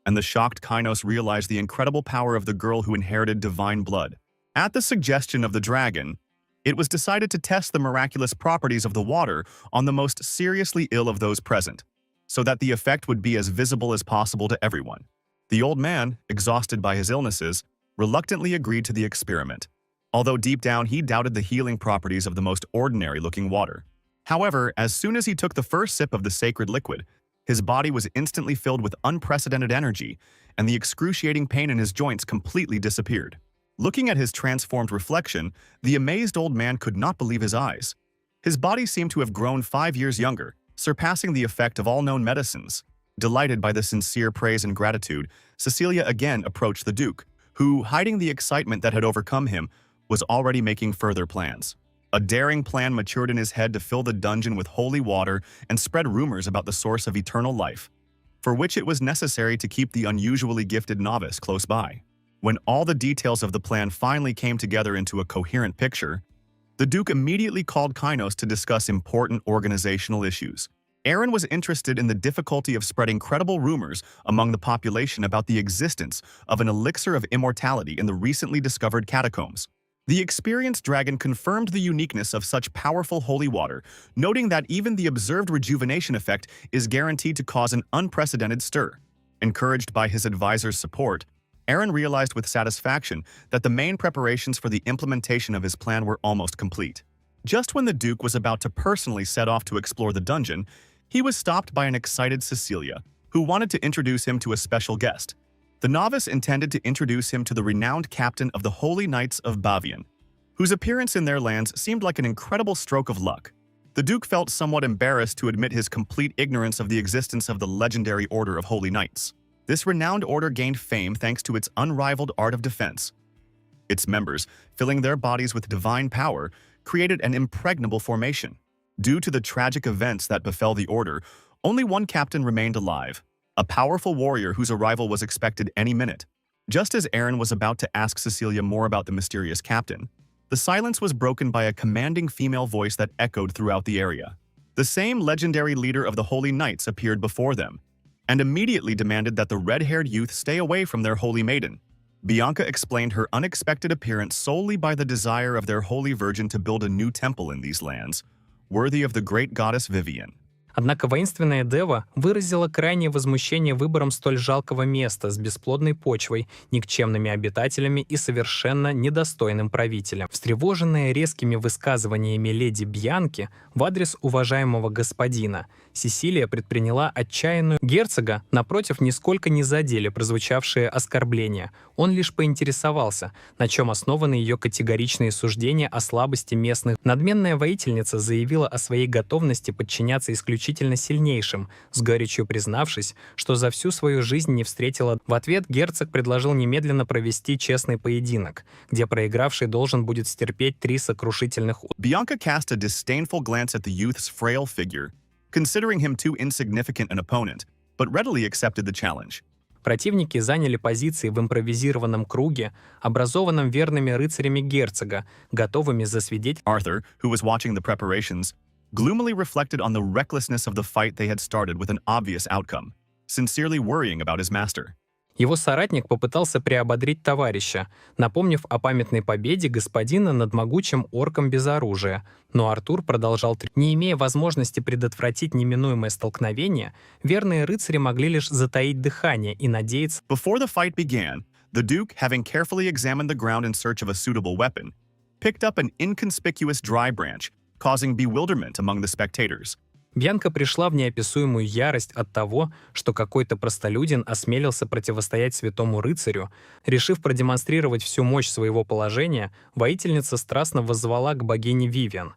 S1: and the shocked Kainos realized the incredible power of the girl who inherited divine blood. At the suggestion of the dragon, it was decided to test the miraculous properties of the water on the most seriously ill of those present, so that the effect would be as visible as possible to everyone. The old man, exhausted by his illnesses, reluctantly agreed to the experiment, although deep down he doubted the healing properties of the most ordinary-looking water. However, as soon as he took the first sip of the sacred liquid, his body was instantly filled with unprecedented energy, and the excruciating pain in his joints completely disappeared. Looking at his transformed reflection, the amazed old man could not believe his eyes. His body seemed to have grown 5 years younger, surpassing the effect of all known medicines. Delighted by the sincere praise and gratitude, Cecilia again approached the Duke, who, hiding the excitement that had overcome him, was already making further plans. A daring plan matured in his head to fill the dungeon with holy water and spread rumors about the source of eternal life, for which it was necessary to keep the unusually gifted novice close by. When all the details of the plan finally came together into a coherent picture, the Duke immediately called Kainos to discuss important organizational issues. Aaron was interested in the difficulty of spreading credible rumors among the population about the existence of an elixir of immortality in the recently discovered catacombs. The experienced dragon confirmed the uniqueness of such powerful holy water, noting that even the observed rejuvenation effect is guaranteed to cause an unprecedented stir. Encouraged by his advisor's support, Aaron realized with satisfaction that the main preparations for the implementation of his plan were almost complete. Just when the Duke was about to personally set off to explore the dungeon, he was stopped by an excited Cecilia, who wanted to introduce him to a special guest. The novice intended to introduce him to the renowned captain of the Holy Knights of Bavian, whose appearance in their lands seemed like an incredible stroke of luck. The Duke felt somewhat embarrassed to admit his complete ignorance of the existence of the legendary Order of Holy Knights. This renowned order gained fame thanks to its unrivaled art of defense. Its members, filling their bodies with divine power, created an impregnable formation. Due to the tragic events that befell the order, only one captain remained alive, a powerful warrior whose arrival was expected any minute. Just as Aaron was about to ask Cecilia more about the mysterious captain, the silence was broken by a commanding female voice that echoed throughout the area. The same legendary leader of the Holy Knights appeared before them, and immediately demanded that the red-haired youth stay away from their holy maiden. Bianca explained her unexpected appearance solely by the desire of their holy virgin to build a new temple in these lands, worthy of the great goddess Vivian.
S2: Однако воинственная дева выразила крайнее возмущение выбором столь жалкого места с бесплодной почвой, никчемными обитателями и совершенно недостойным правителем. Встревоженная резкими высказываниями леди Бьянки в адрес уважаемого господина, Сесилия предприняла отчаянную. Герцога, напротив, нисколько не задели прозвучавшие оскорбления. Он лишь поинтересовался, на чем основаны ее категоричные суждения о слабости местных. Надменная воительница заявила о своей готовности подчиняться исключительно сильнейшим, с горечью признавшись, что за всю свою жизнь не встретила. В ответ герцог предложил немедленно провести честный поединок, где проигравший должен будет стерпеть 3 сокрушительных удара.
S1: Bianca cast a disdainful glance at the youth's frail figure, considering him too insignificant an opponent, but readily accepted the challenge.
S2: Противники заняли позиции в импровизированном круге, образованном верными рыцарями герцога, готовыми засвидетельствовать.
S1: Arthur, who was watching the preparations, gloomily reflected on the recklessness of the fight they had started with an obvious outcome, sincerely worrying about his master.
S2: Его соратник попытался приободрить товарища, напомнив о памятной победе господина над могучим орком без оружия, но Артур продолжал. Не имея возможности предотвратить неминуемое столкновение, верные рыцари могли лишь затаить дыхание и надеяться.
S1: Before the fight began, the Duke, having carefully examined the ground in search of a suitable weapon, picked up an inconspicuous dry branch, causing bewilderment among the spectators.
S2: Бьянка пришла в неописуемую ярость от того, что какой-то простолюдин осмелился противостоять святому рыцарю. Решив продемонстрировать всю мощь своего положения, воительница страстно воззвала к богине Вивиан,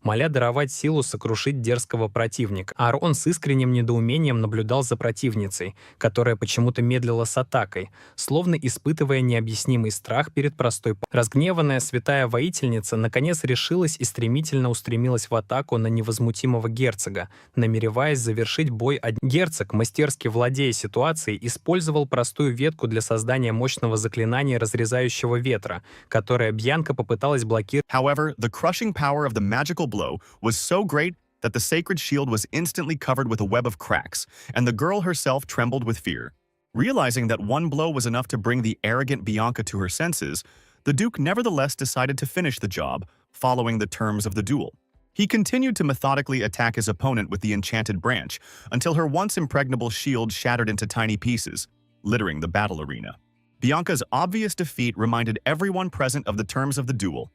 S2: моля даровать силу сокрушить дерзкого противника. Аарон с искренним недоумением наблюдал за противницей, которая почему-то медлила с атакой, словно испытывая необъяснимый страх перед простой. Разгневанная святая воительница наконец решилась и стремительно устремилась в атаку на невозмутимого герцога, намереваясь завершить бой. Герцог, мастерски владея ситуацией, использовал простую ветку для создания мощного заклинания разрезающего ветра, которое Бьянка попыталась блокировать.
S1: However, the crushing power of the magical blow was so great that the sacred shield was instantly covered with a web of cracks, and the girl herself trembled with fear. Realizing that one blow was enough to bring the arrogant Bianca to her senses, the Duke nevertheless decided to finish the job, following the terms of the duel. He continued to methodically attack his opponent with the enchanted branch until her once impregnable shield shattered into tiny pieces, littering the battle arena. Bianca's obvious defeat reminded everyone present of the terms of the duel.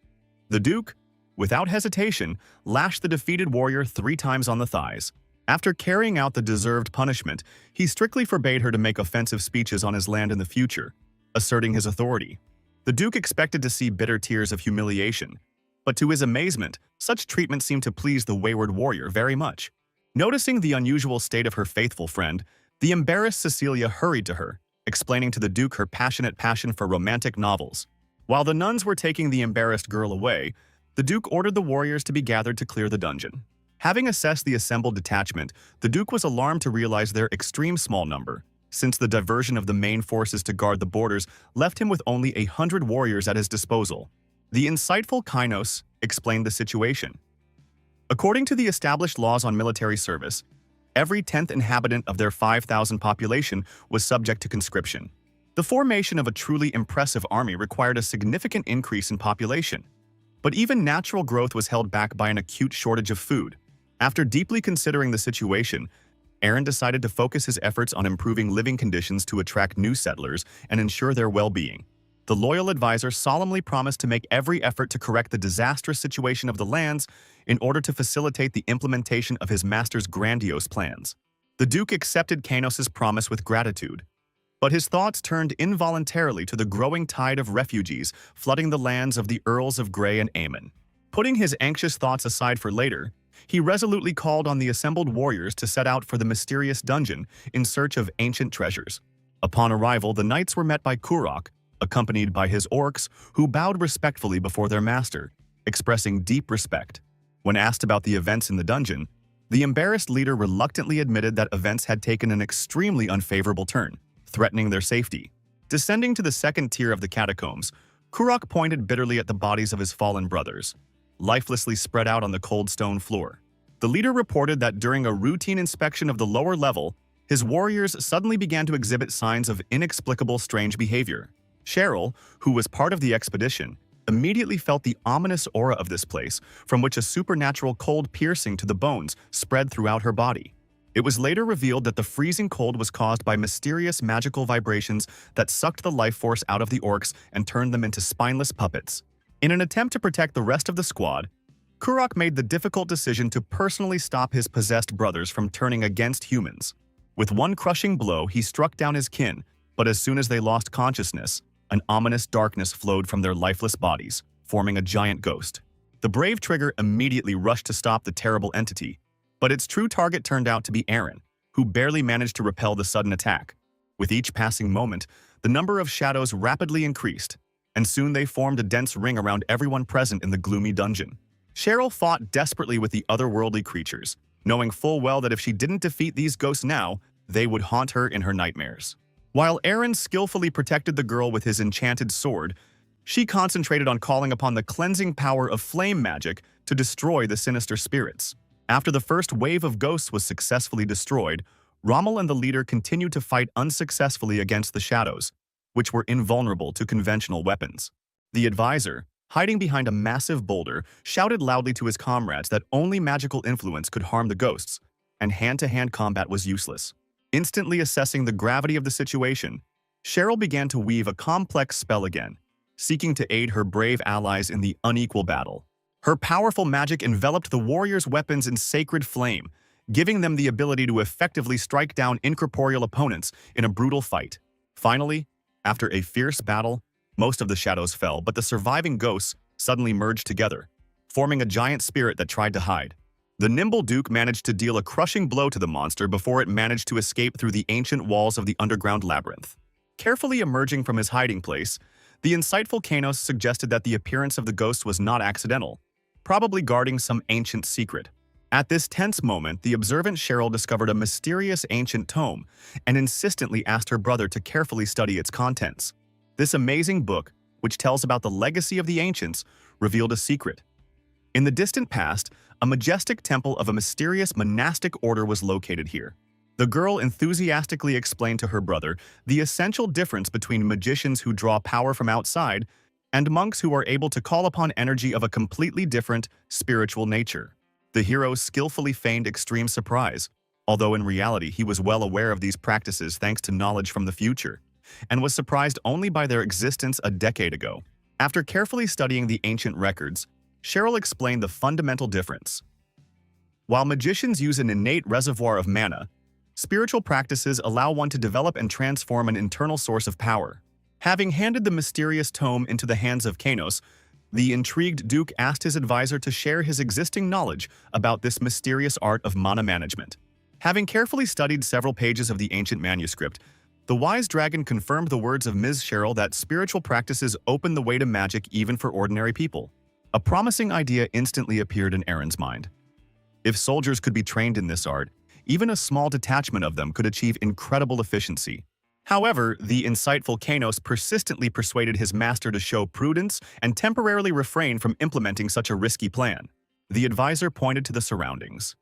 S1: The Duke, without hesitation, lashed the defeated warrior 3 times on the thighs. After carrying out the deserved punishment, he strictly forbade her to make offensive speeches on his land in the future, asserting his authority. The Duke expected to see bitter tears of humiliation, but to his amazement, such treatment seemed to please the wayward warrior very much. Noticing the unusual state of her faithful friend, the embarrassed Cecilia hurried to her, explaining to the Duke her passionate passion for romantic novels. While the nuns were taking the embarrassed girl away, the Duke ordered the warriors to be gathered to clear the dungeon. Having assessed the assembled detachment, the Duke was alarmed to realize their extreme small number, since the diversion of the main forces to guard the borders left him with only 100 warriors at his disposal. The insightful Kainos explained the situation. According to the established laws on military service, every 10th inhabitant of their 5,000 population was subject to conscription. The formation of a truly impressive army required a significant increase in population. But even natural growth was held back by an acute shortage of food. After deeply considering the situation, Aaron decided to focus his efforts on improving living conditions to attract new settlers and ensure their well-being. The loyal advisor solemnly promised to make every effort to correct the disastrous situation of the lands in order to facilitate the implementation of his master's grandiose plans. The Duke accepted Kainos' promise with gratitude, but his thoughts turned involuntarily to the growing tide of refugees flooding the lands of the Earls of Grey and Aemon. Putting his anxious thoughts aside for later, he resolutely called on the assembled warriors to set out for the mysterious dungeon in search of ancient treasures. Upon arrival, the knights were met by Kurok, accompanied by his orcs, who bowed respectfully before their master, expressing deep respect. When asked about the events in the dungeon, the embarrassed leader reluctantly admitted that events had taken an extremely unfavorable turn, threatening their safety. Descending to the second tier of the catacombs, Kurok pointed bitterly at the bodies of his fallen brothers, lifelessly spread out on the cold stone floor. The leader reported that during a routine inspection of the lower level, his warriors suddenly began to exhibit signs of inexplicable strange behavior. Cheryl, who was part of the expedition, immediately felt the ominous aura of this place, from which a supernatural cold piercing to the bones spread throughout her body. It was later revealed that the freezing cold was caused by mysterious magical vibrations that sucked the life force out of the orcs and turned them into spineless puppets. In an attempt to protect the rest of the squad, Kurok made the difficult decision to personally stop his possessed brothers from turning against humans. With one crushing blow, he struck down his kin, but as soon as they lost consciousness, an ominous darkness flowed from their lifeless bodies, forming a giant ghost. The brave Trigger immediately rushed to stop the terrible entity, but its true target turned out to be Aaron, who barely managed to repel the sudden attack. With each passing moment, the number of shadows rapidly increased, and soon they formed a dense ring around everyone present in the gloomy dungeon. Cheryl fought desperately with the otherworldly creatures, knowing full well that if she didn't defeat these ghosts now, they would haunt her in her nightmares. While Aaron skillfully protected the girl with his enchanted sword, she concentrated on calling upon the cleansing power of flame magic to destroy the sinister spirits. After the first wave of ghosts was successfully destroyed, Rommel and the leader continued to fight unsuccessfully against the shadows, which were invulnerable to conventional weapons. The advisor, hiding behind a massive boulder, shouted loudly to his comrades that only magical influence could harm the ghosts, and hand-to-hand combat was useless. Instantly assessing the gravity of the situation, Cheryl began to weave a complex spell again, seeking to aid her brave allies in the unequal battle. Her powerful magic enveloped the warriors' weapons in sacred flame, giving them the ability to effectively strike down incorporeal opponents in a brutal fight. Finally, after a fierce battle, most of the shadows fell, but the surviving ghosts suddenly merged together, forming a giant spirit that tried to hide. The nimble Duke managed to deal a crushing blow to the monster before it managed to escape through the ancient walls of the underground labyrinth. Carefully emerging from his hiding place, the insightful Kanos suggested that the appearance of the ghost was not accidental, probably guarding some ancient secret. At this tense moment, the observant Cheryl discovered a mysterious ancient tome and insistently asked her brother to carefully study its contents. This amazing book, which tells about the legacy of the ancients, revealed a secret. In the distant past, a majestic temple of a mysterious monastic order was located here. The girl enthusiastically explained to her brother the essential difference between magicians who draw power from outside and monks who are able to call upon energy of a completely different, spiritual nature. The hero skillfully feigned extreme surprise, although in reality he was well aware of these practices thanks to knowledge from the future, and was surprised only by their existence a decade ago. After carefully studying the ancient records, Cheryl explained the fundamental difference. While magicians use an innate reservoir of mana, spiritual practices allow one to develop and transform an internal source of power. Having handed the mysterious tome into the hands of Kanos, the intrigued Duke asked his advisor to share his existing knowledge about this mysterious art of mana management. Having carefully studied several pages of the ancient manuscript, the wise dragon confirmed the words of Ms. Cheryl that spiritual practices open the way to magic even for ordinary people. A promising idea instantly appeared in Aaron's mind. If soldiers could be trained in this art, even a small detachment of them could achieve incredible efficiency. However, the insightful Kanos persistently persuaded his master to show prudence and temporarily refrain from implementing such a risky plan. The advisor pointed to the surroundings.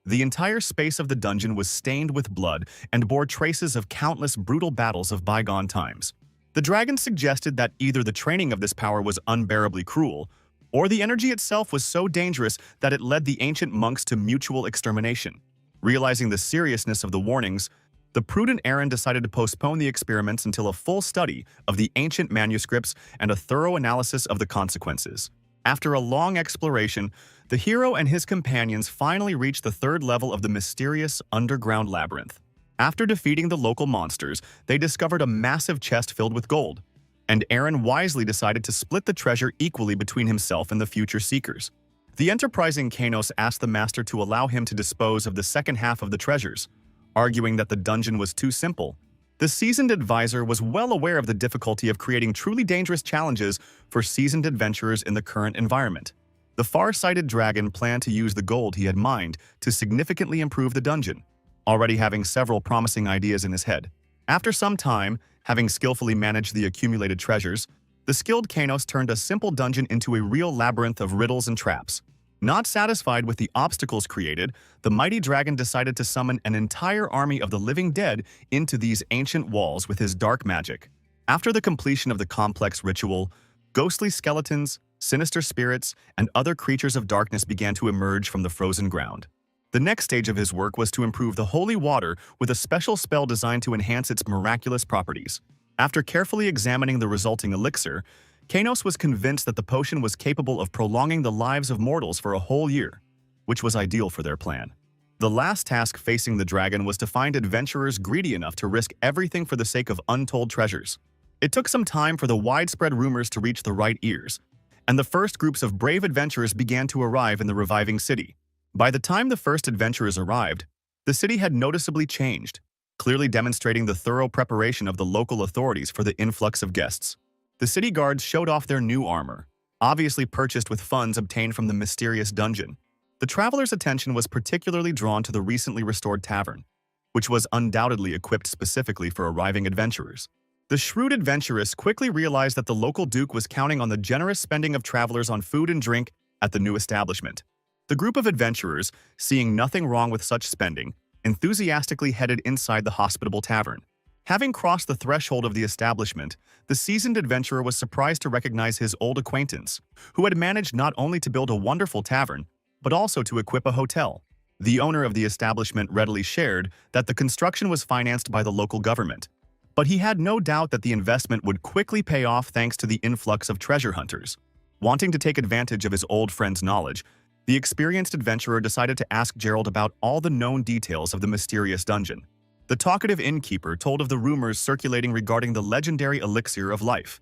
S1: The entire space of the dungeon was stained with blood and bore traces of countless brutal battles of bygone times. The dragon suggested that either the training of this power was unbearably cruel, or the energy itself was so dangerous that it led the ancient monks to mutual extermination. Realizing the seriousness of the warnings, the prudent Aaron decided to postpone the experiments until a full study of the ancient manuscripts and a thorough analysis of the consequences. After a long exploration, the hero and his companions finally reached the third level of the mysterious underground labyrinth. After defeating the local monsters, they discovered a massive chest filled with gold, and Aaron wisely decided to split the treasure equally between himself and the future seekers. The enterprising Kanos asked the master to allow him to dispose of the second half of the treasures, arguing that the dungeon was too simple. The seasoned advisor was well aware of the difficulty of creating truly dangerous challenges for seasoned adventurers in the current environment. The far-sighted dragon planned to use the gold he had mined to significantly improve the dungeon, already having several promising ideas in his head. After some time, having skillfully managed the accumulated treasures, the skilled Kanos turned a simple dungeon into a real labyrinth of riddles and traps. Not satisfied with the obstacles created, the mighty dragon decided to summon an entire army of the living dead into these ancient walls with his dark magic. After the completion of the complex ritual, ghostly skeletons, sinister spirits, and other creatures of darkness began to emerge from the frozen ground. The next stage of his work was to improve the holy water with a special spell designed to enhance its miraculous properties. After carefully examining the resulting elixir, Kanos was convinced that the potion was capable of prolonging the lives of mortals for a whole year, which was ideal for their plan. The last task facing the dragon was to find adventurers greedy enough to risk everything for the sake of untold treasures. It took some time for the widespread rumors to reach the right ears, and the first groups of brave adventurers began to arrive in the reviving city. By the time the first adventurers arrived, the city had noticeably changed, clearly demonstrating the thorough preparation of the local authorities for the influx of guests. The city guards showed off their new armor, obviously purchased with funds obtained from the mysterious dungeon. The travelers' attention was particularly drawn to the recently restored tavern, which was undoubtedly equipped specifically for arriving adventurers. The shrewd adventuress quickly realized that the local duke was counting on the generous spending of travelers on food and drink at the new establishment. The group of adventurers, seeing nothing wrong with such spending, enthusiastically headed inside the hospitable tavern. Having crossed the threshold of the establishment, the seasoned adventurer was surprised to recognize his old acquaintance, who had managed not only to build a wonderful tavern, but also to equip a hotel. The owner of the establishment readily shared that the construction was financed by the local government, but he had no doubt that the investment would quickly pay off thanks to the influx of treasure hunters. Wanting to take advantage of his old friend's knowledge, The experienced adventurer decided to ask Gerald about all the known details of the mysterious dungeon. The talkative innkeeper told of the rumors circulating regarding the legendary elixir of life,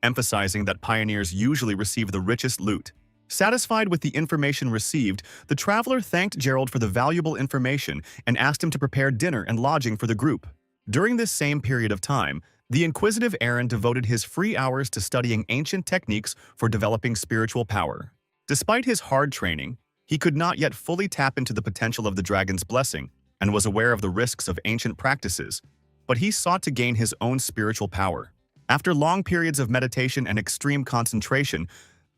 S1: emphasizing that pioneers usually receive the richest loot. Satisfied with the information received, the traveler thanked Gerald for the valuable information and asked him to prepare dinner and lodging for the group. During this same period of time, the inquisitive Aaron devoted his free hours to studying ancient techniques for developing spiritual power. Despite his hard training, he could not yet fully tap into the potential of the dragon's blessing and was aware of the risks of ancient practices, but he sought to gain his own spiritual power. After long periods of meditation and extreme concentration,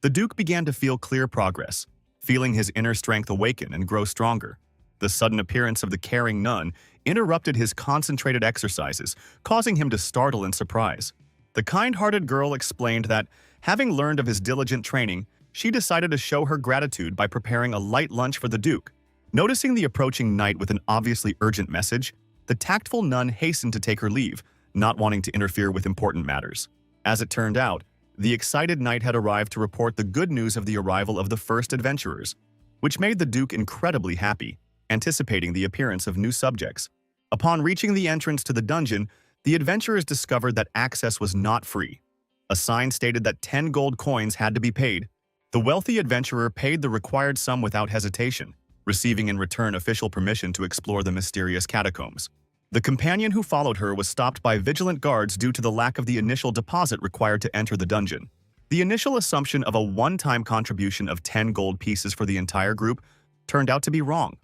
S1: the Duke began to feel clear progress, feeling his inner strength awaken and grow stronger. The sudden appearance of the caring nun interrupted his concentrated exercises, causing him to startle in surprise. The kind-hearted girl explained that, having learned of his diligent training, she decided to show her gratitude by preparing a light lunch for the Duke. Noticing the approaching knight with an obviously urgent message, the tactful nun hastened to take her leave, not wanting to interfere with important matters. As it turned out, the excited knight had arrived to report the good news of the arrival of the first adventurers, which made the Duke incredibly happy, anticipating the appearance of new subjects. Upon reaching the entrance to the dungeon, the adventurers discovered that access was not free. A sign stated that 10 gold coins had to be paid. The wealthy adventurer paid the required sum without hesitation, receiving in return official permission to explore the mysterious catacombs. The companion who followed her was stopped by vigilant guards due to the lack of the initial deposit required to enter the dungeon. The initial assumption of a one-time contribution of 10 gold pieces for the entire group turned out to be wrong.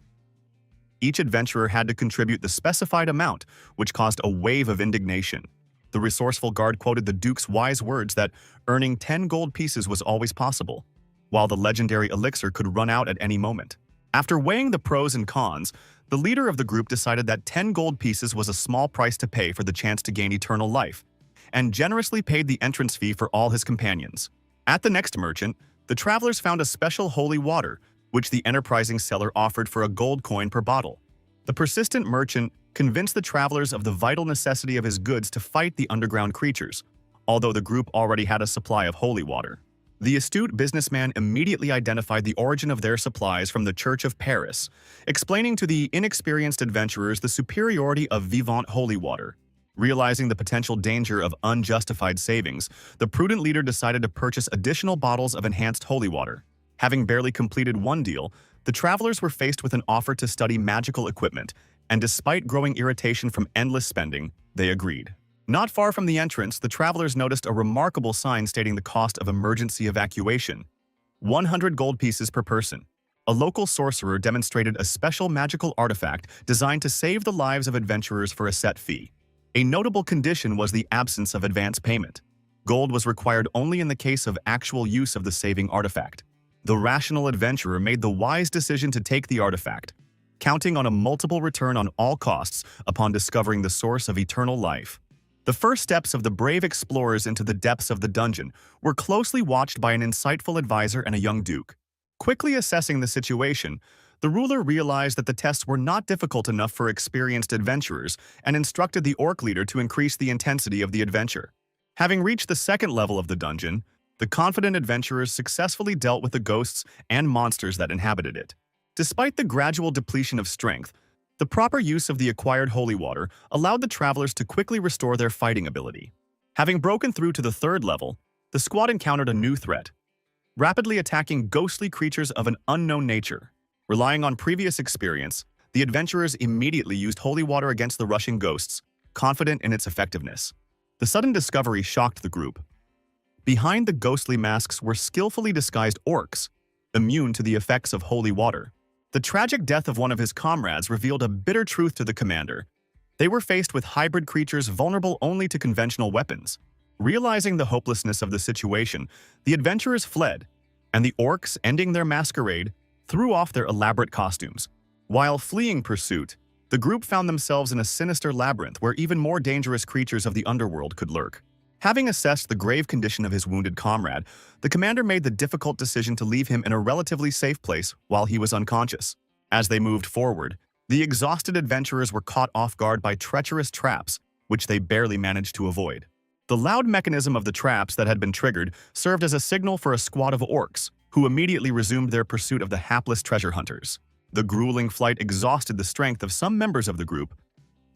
S1: Each adventurer had to contribute the specified amount, which caused a wave of indignation. The resourceful guard quoted the Duke's wise words that earning 10 gold pieces was always possible, while the legendary elixir could run out at any moment. After weighing the pros and cons, the leader of the group decided that 10 gold pieces was a small price to pay for the chance to gain eternal life, and generously paid the entrance fee for all his companions. At the next merchant, the travelers found a special holy water, which the enterprising seller offered for a gold coin per bottle. The persistent merchant convinced the travelers of the vital necessity of his goods to fight the underground creatures, although the group already had a supply of holy water. The astute businessman immediately identified the origin of their supplies from the Church of Paris, explaining to the inexperienced adventurers the superiority of vivant holy water. Realizing the potential danger of unjustified savings, the prudent leader decided to purchase additional bottles of enhanced holy water. Having barely completed one deal, the travelers were faced with an offer to study magical equipment, and despite growing irritation from endless spending, they agreed. Not far from the entrance, the travelers noticed a remarkable sign stating the cost of emergency evacuation: 100 gold pieces per person. A local sorcerer demonstrated a special magical artifact designed to save the lives of adventurers for a set fee. A notable condition was the absence of advance payment. Gold was required only in the case of actual use of the saving artifact. The rational adventurer made the wise decision to take the artifact, counting on a multiple return on all costs upon discovering the source of eternal life. The first steps of the brave explorers into the depths of the dungeon were closely watched by an insightful advisor and a young duke. Quickly assessing the situation, the ruler realized that the tests were not difficult enough for experienced adventurers and instructed the orc leader to increase the intensity of the adventure. Having reached the second level of the dungeon, the confident adventurers successfully dealt with the ghosts and monsters that inhabited it. Despite the gradual depletion of strength, the proper use of the acquired holy water allowed the travelers to quickly restore their fighting ability. Having broken through to the third level, the squad encountered a new threat, rapidly attacking ghostly creatures of an unknown nature. Relying on previous experience, the adventurers immediately used holy water against the rushing ghosts, confident in its effectiveness. The sudden discovery shocked the group. Behind the ghostly masks were skillfully disguised orcs, immune to the effects of holy water. The tragic death of one of his comrades revealed a bitter truth to the commander. They were faced with hybrid creatures vulnerable only to conventional weapons. Realizing the hopelessness of the situation, the adventurers fled, and the orcs, ending their masquerade, threw off their elaborate costumes. While fleeing pursuit, the group found themselves in a sinister labyrinth where even more dangerous creatures of the underworld could lurk. Having assessed the grave condition of his wounded comrade, the commander made the difficult decision to leave him in a relatively safe place while he was unconscious. As they moved forward, the exhausted adventurers were caught off guard by treacherous traps, which they barely managed to avoid. The loud mechanism of the traps that had been triggered served as a signal for a squad of orcs, who immediately resumed their pursuit of the hapless treasure hunters. The grueling flight exhausted the strength of some members of the group,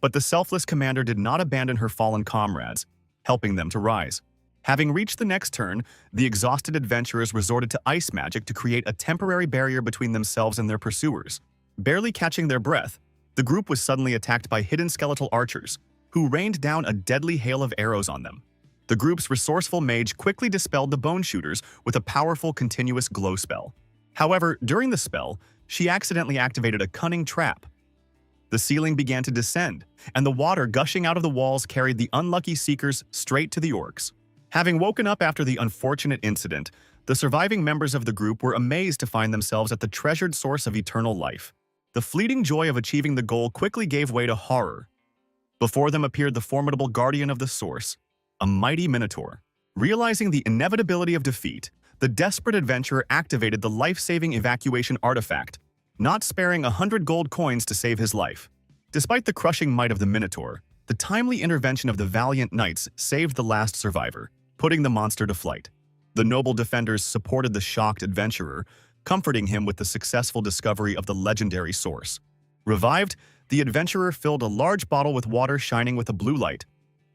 S1: but the selfless commander did not abandon her fallen comrades, helping them to rise. Having reached the next turn, the exhausted adventurers resorted to ice magic to create a temporary barrier between themselves and their pursuers. Barely catching their breath, the group was suddenly attacked by hidden skeletal archers, who rained down a deadly hail of arrows on them. The group's resourceful mage quickly dispelled the bone shooters with a powerful continuous glow spell. However, during the spell, she accidentally activated a cunning trap. The ceiling began to descend, and the water gushing out of the walls carried the unlucky seekers straight to the orcs. Having woken up after the unfortunate incident, the surviving members of the group were amazed to find themselves at the treasured source of eternal life. The fleeting joy of achieving the goal quickly gave way to horror. Before them appeared the formidable guardian of the source, a mighty minotaur. Realizing the inevitability of defeat, the desperate adventurer activated the life-saving evacuation artifact, not sparing 100 gold coins to save his life. Despite the crushing might of the minotaur, the timely intervention of the valiant knights saved the last survivor, putting the monster to flight. The noble defenders supported the shocked adventurer, comforting him with the successful discovery of the legendary source. Revived, the adventurer filled a large bottle with water shining with a blue light,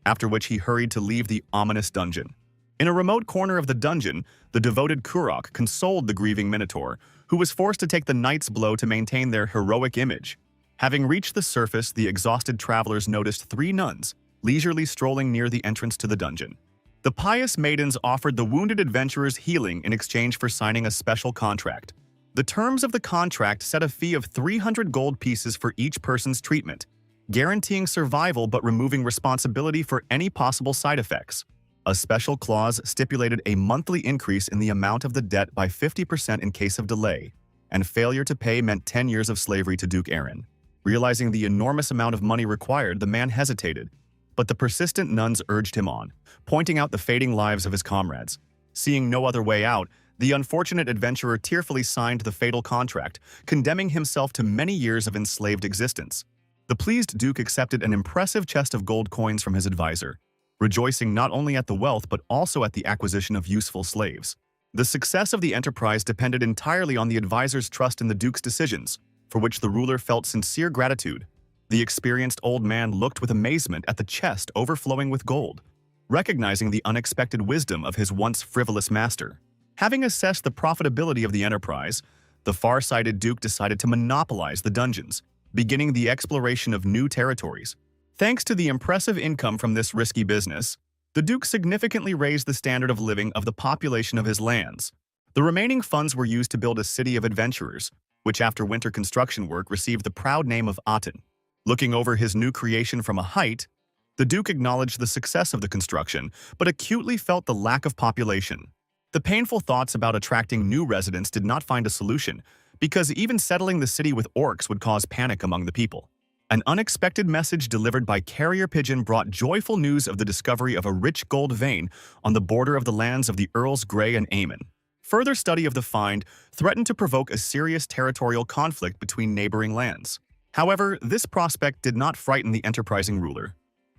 S1: after which he hurried to leave the ominous dungeon. In a remote corner of the dungeon, the devoted Kurok consoled the grieving minotaur, who was forced to take the knight's blow to maintain their heroic image. Having reached the surface, the exhausted travelers noticed 3 nuns, leisurely strolling near the entrance to the dungeon. The pious maidens offered the wounded adventurers healing in exchange for signing a special contract. The terms of the contract set a fee of 300 gold pieces for each person's treatment, guaranteeing survival but removing responsibility for any possible side effects. A special clause stipulated a monthly increase in the amount of the debt by 50% in case of delay, and failure to pay meant 10 years of slavery to Duke Aaron. Realizing the enormous amount of money required, the man hesitated, but the persistent nuns urged him on, pointing out the fading lives of his comrades. Seeing no other way out, the unfortunate adventurer tearfully signed the fatal contract, condemning himself to many years of enslaved existence. The pleased Duke accepted an impressive chest of gold coins from his advisor, rejoicing not only at the wealth but also at the acquisition of useful slaves. The success of the enterprise depended entirely on the advisor's trust in the Duke's decisions, for which the ruler felt sincere gratitude. The experienced old man looked with amazement at the chest overflowing with gold, recognizing the unexpected wisdom of his once frivolous master. Having assessed the profitability of the enterprise, the far-sighted Duke decided to monopolize the dungeons, beginning the exploration of new territories. Thanks to the impressive income from this risky business, the Duke significantly raised the standard of living of the population of his lands. The remaining funds were used to build a city of adventurers, which after winter construction work received the proud name of Aten. Looking over his new creation from a height, the Duke acknowledged the success of the construction, but acutely felt the lack of population. The painful thoughts about attracting new residents did not find a solution, because even settling the city with orcs would cause panic among the people. An unexpected message delivered by carrier pigeon brought joyful news of the discovery of a rich gold vein on the border of the lands of the Earls Grey and Aemon. Further study of the find threatened to provoke a serious territorial conflict between neighboring lands. However, this prospect did not frighten the enterprising ruler.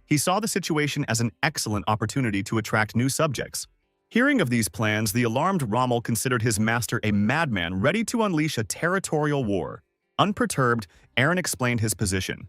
S1: He saw the situation as an excellent opportunity to attract new subjects. Hearing of these plans, the alarmed Rommel considered his master a madman ready to unleash a territorial war. Unperturbed, Aaron explained his position.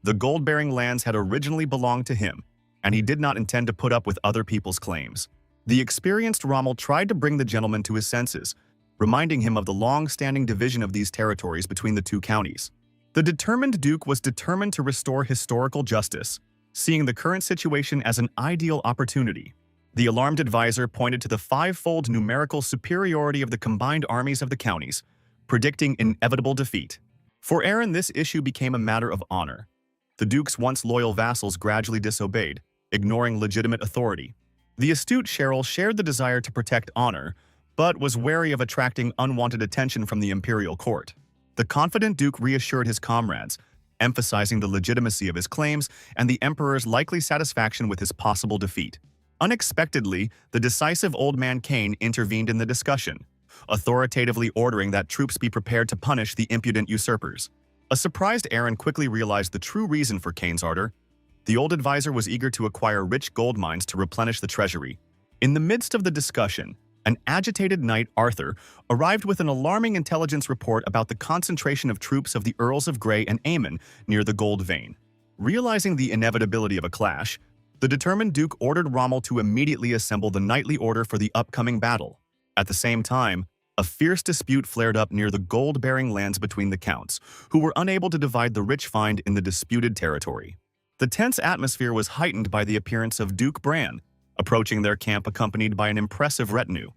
S1: The gold-bearing lands had originally belonged to him, and he did not intend to put up with other people's claims. The experienced Rommel tried to bring the gentleman to his senses, reminding him of the long-standing division of these territories between the 2 counties. The determined Duke was determined to restore historical justice, seeing the current situation as an ideal opportunity. The alarmed advisor pointed to the 5-fold numerical superiority of the combined armies of the counties, predicting inevitable defeat. For Aaron, this issue became a matter of honor. The Duke's once loyal vassals gradually disobeyed, ignoring legitimate authority. The astute Cheryl shared the desire to protect honor, but was wary of attracting unwanted attention from the imperial court. The confident Duke reassured his comrades, emphasizing the legitimacy of his claims and the emperor's likely satisfaction with his possible defeat. Unexpectedly, the decisive old man Kane intervened in the discussion, authoritatively ordering that troops be prepared to punish the impudent usurpers. A surprised Aaron quickly realized the true reason for Kane's ardor. The old advisor was eager to acquire rich gold mines to replenish the treasury. In the midst of the discussion, An agitated knight, Arthur, arrived with an alarming intelligence report about the concentration of troops of the Earls of Grey and Aemon near the Gold Vein. Realizing the inevitability of a clash, the determined Duke ordered Rommel to immediately assemble the knightly order for the upcoming battle. At the same time, a fierce dispute flared up near the gold-bearing lands between the counts, who were unable to divide the rich find in the disputed territory. The tense atmosphere was heightened by the appearance of Duke Bran, approaching their camp accompanied by an impressive retinue.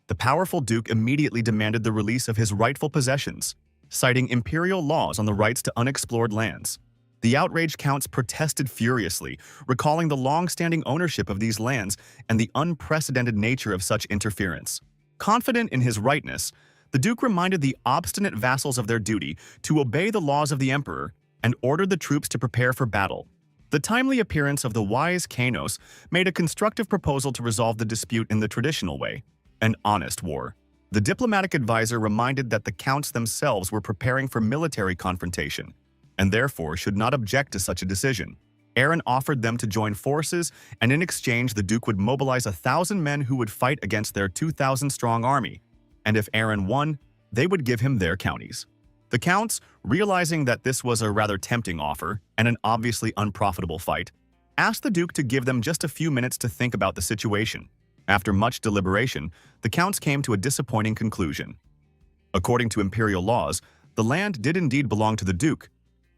S1: The powerful Duke immediately demanded the release of his rightful possessions, citing imperial laws on the rights to unexplored lands. The outraged counts protested furiously, recalling the long-standing ownership of these lands and the unprecedented nature of such interference. Confident in his rightness, the Duke reminded the obstinate vassals of their duty to obey the laws of the Emperor and ordered the troops to prepare for battle. The timely appearance of the wise Kainos made a constructive proposal to resolve the dispute in the traditional way, an honest war. The diplomatic advisor reminded that the counts themselves were preparing for military confrontation, and therefore should not object to such a decision. Aaron offered them to join forces, and in exchange the Duke would mobilize 1,000 men who would fight against their 2,000-strong army, and if Aaron won, they would give him their counties. The counts, realizing that this was a rather tempting offer and an obviously unprofitable fight, asked the Duke to give them just a few minutes to think about the situation. After much deliberation, the counts came to a disappointing conclusion. According to imperial laws, the land did indeed belong to the Duke,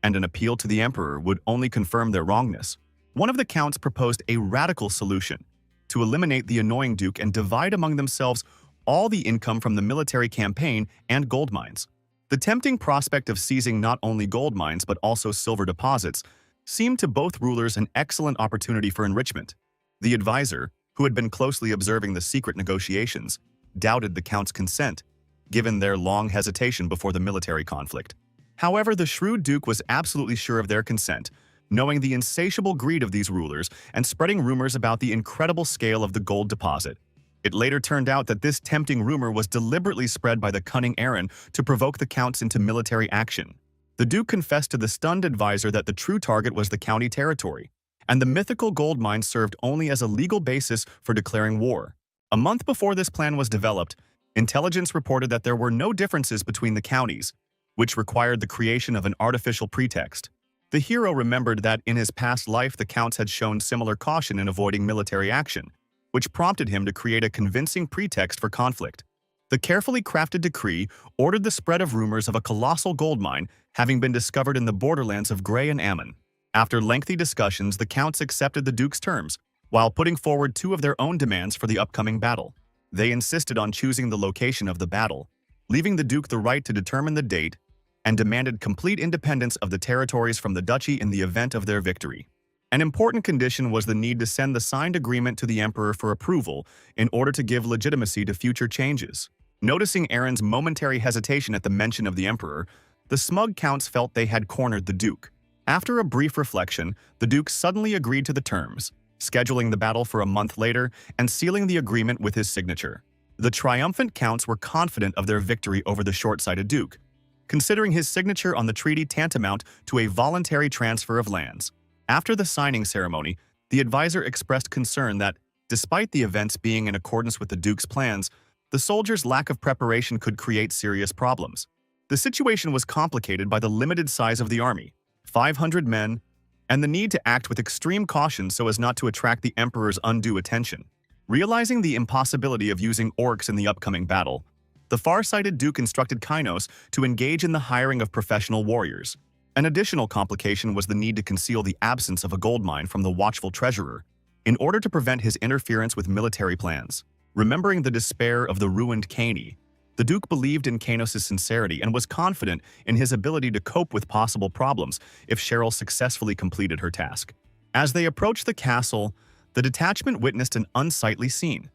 S1: and an appeal to the Emperor would only confirm their wrongness. One of the counts proposed a radical solution to eliminate the annoying Duke and divide among themselves all the income from the military campaign and gold mines. The tempting prospect of seizing not only gold mines but also silver deposits seemed to both rulers an excellent opportunity for enrichment. The advisor, who had been closely observing the secret negotiations, doubted the count's consent, given their long hesitation before the military conflict. However, the shrewd Duke was absolutely sure of their consent, knowing the insatiable greed of these rulers and spreading rumors about the incredible scale of the gold deposit. It later turned out that this tempting rumor was deliberately spread by the cunning Aaron to provoke the counts into military action. The Duke confessed to the stunned advisor that the true target was the county territory, and the mythical gold mine served only as a legal basis for declaring war. A month before this plan was developed, intelligence reported that there were no differences between the counties, which required the creation of an artificial pretext. The hero remembered that in his past life the counts had shown similar caution in avoiding military action, which prompted him to create a convincing pretext for conflict. The carefully crafted decree ordered the spread of rumors of a colossal gold mine having been discovered in the borderlands of Grey and Aemon. After lengthy discussions, the counts accepted the Duke's terms, while putting forward two of their own demands for the upcoming battle. They insisted on choosing the location of the battle, leaving the Duke the right to determine the date, and demanded complete independence of the territories from the duchy in the event of their victory. An important condition was the need to send the signed agreement to the Emperor for approval in order to give legitimacy to future changes. Noticing Aaron's momentary hesitation at the mention of the Emperor, the smug counts felt they had cornered the Duke. After a brief reflection, the Duke suddenly agreed to the terms, scheduling the battle for a month later and sealing the agreement with his signature. The triumphant counts were confident of their victory over the short-sighted Duke, considering his signature on the treaty tantamount to a voluntary transfer of lands. After the signing ceremony, the advisor expressed concern that, despite the events being in accordance with the Duke's plans, the soldiers' lack of preparation could create serious problems. The situation was complicated by the limited size of the army, 500 men, and the need to act with extreme caution so as not to attract the Emperor's undue attention. Realizing the impossibility of using orcs in the upcoming battle, the far-sighted Duke instructed Kainos to engage in the hiring of professional warriors. An additional complication was the need to conceal the absence of a gold mine from the watchful treasurer, in order to prevent his interference with military plans. Remembering the despair of the ruined Caney, the Duke believed in Kainos' sincerity and was confident in his ability to cope with possible problems if Cheryl successfully completed her task. As they approached the castle, the detachment witnessed an unsightly scene.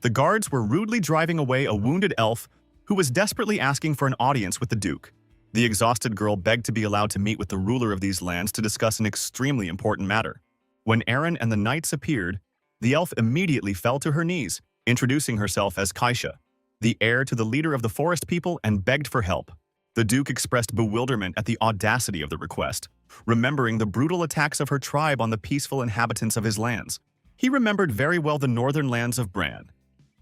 S1: The guards were rudely driving away a wounded elf who was desperately asking for an audience with the Duke. The exhausted girl begged to be allowed to meet with the ruler of these lands to discuss an extremely important matter. When Aaron and the knights appeared, the elf immediately fell to her knees, introducing herself as Kaisha, the heir to the leader of the forest people, and begged for help. The Duke expressed bewilderment at the audacity of the request, remembering the brutal attacks of her tribe on the peaceful inhabitants of his lands. He remembered very well the northern lands of Bran,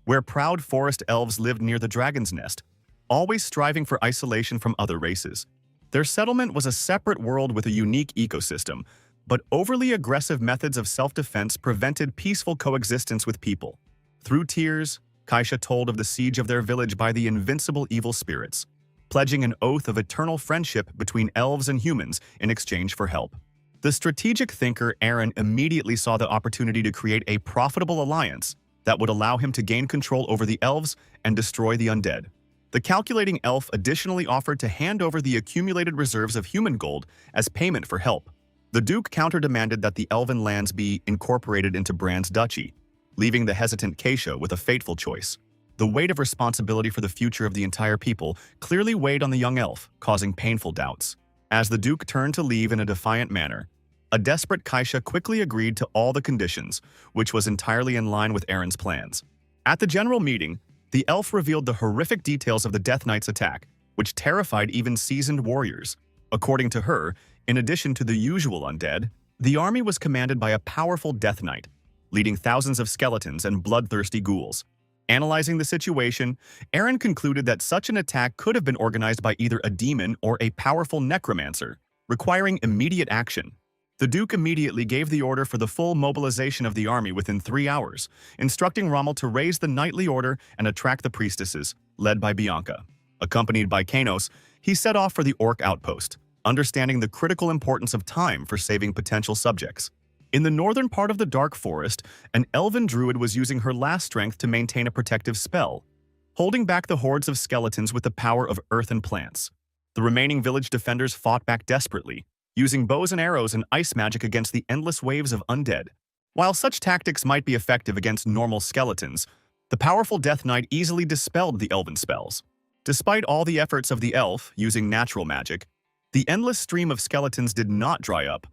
S1: where proud forest elves lived near the dragon's nest, always striving for isolation from other races. Their settlement was a separate world with a unique ecosystem, but overly aggressive methods of self-defense prevented peaceful coexistence with people. Through tears, Kaisha told of the siege of their village by the invincible evil spirits, pledging an oath of eternal friendship between elves and humans in exchange for help. The strategic thinker Eren immediately saw the opportunity to create a profitable alliance that would allow him to gain control over the elves and destroy the undead. The calculating elf additionally offered to hand over the accumulated reserves of human gold as payment for help. The Duke counter-demanded that the elven lands be incorporated into Bran's duchy, leaving the hesitant Kaisha with a fateful choice. The weight of responsibility for the future of the entire people clearly weighed on the young elf, causing painful doubts. As the Duke turned to leave in a defiant manner, a desperate Kaisha quickly agreed to all the conditions, which was entirely in line with Eren's plans. At the general meeting, the elf revealed the horrific details of the Death Knight's attack, which terrified even seasoned warriors. According to her, in addition to the usual undead, the army was commanded by a powerful Death Knight, leading thousands of skeletons and bloodthirsty ghouls. Analyzing the situation, Eren concluded that such an attack could have been organized by either a demon or a powerful necromancer, requiring immediate action. The Duke immediately gave the order for the full mobilization of the army within 3 hours, instructing Rommel to raise the knightly order and attract the priestesses, led by Bianca. Accompanied by Kanos, he set off for the Orc outpost, understanding the critical importance of time for saving potential subjects. In the northern part of the Dark Forest, an elven druid was using her last strength to maintain a protective spell, holding back the hordes of skeletons with the power of earth and plants. The remaining village defenders fought back desperately, using bows and arrows and ice magic against the endless waves of undead. While such tactics might be effective against normal skeletons, the powerful Death Knight easily dispelled the elven spells. Despite all the efforts of the elf using natural magic, the endless stream of skeletons did not dry up,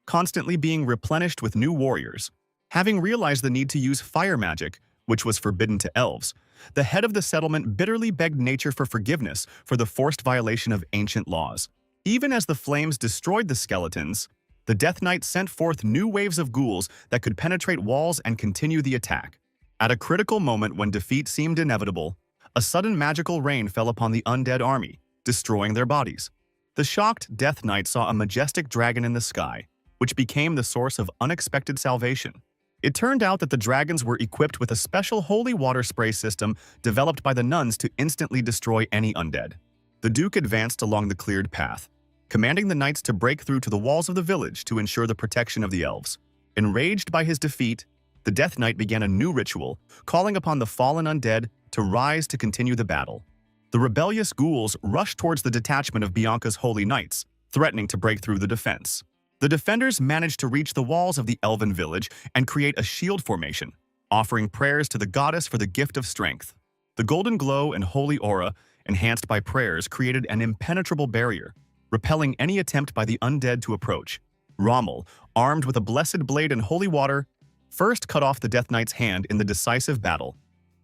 S1: constantly being replenished with new warriors. Having realized the need to use fire magic, which was forbidden to elves, the head of the settlement bitterly begged nature for forgiveness for the forced violation of ancient laws. Even as the flames destroyed the skeletons, the Death Knight sent forth new waves of ghouls that could penetrate walls and continue the attack. At a critical moment when defeat seemed inevitable, a sudden magical rain fell upon the undead army, destroying their bodies. The shocked Death Knight saw a majestic dragon in the sky, which became the source of unexpected salvation. It turned out that the dragons were equipped with a special holy water spray system developed by the nuns to instantly destroy any undead. The Duke advanced along the cleared path, commanding the knights to break through to the walls of the village to ensure the protection of the elves. Enraged by his defeat, the Death Knight began a new ritual, calling upon the fallen undead to rise to continue the battle. The rebellious ghouls rushed towards the detachment of Bianca's holy knights, threatening to break through the defense. The defenders managed to reach the walls of the elven village and create a shield formation, offering prayers to the goddess for the gift of strength. The golden glow and holy aura, enhanced by prayers, created an impenetrable barrier, repelling any attempt by the undead to approach. Rommel, armed with a blessed blade and holy water, first cut off the Death Knight's hand in the decisive battle,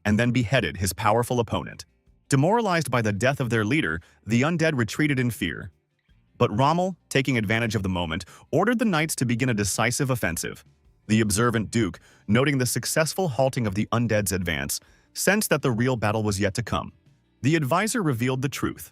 S1: and then beheaded his powerful opponent. Demoralized by the death of their leader, the undead retreated in fear. But Rommel, taking advantage of the moment, ordered the knights to begin a decisive offensive. The observant Duke, noting the successful halting of the undead's advance, sensed that the real battle was yet to come. The advisor revealed the truth.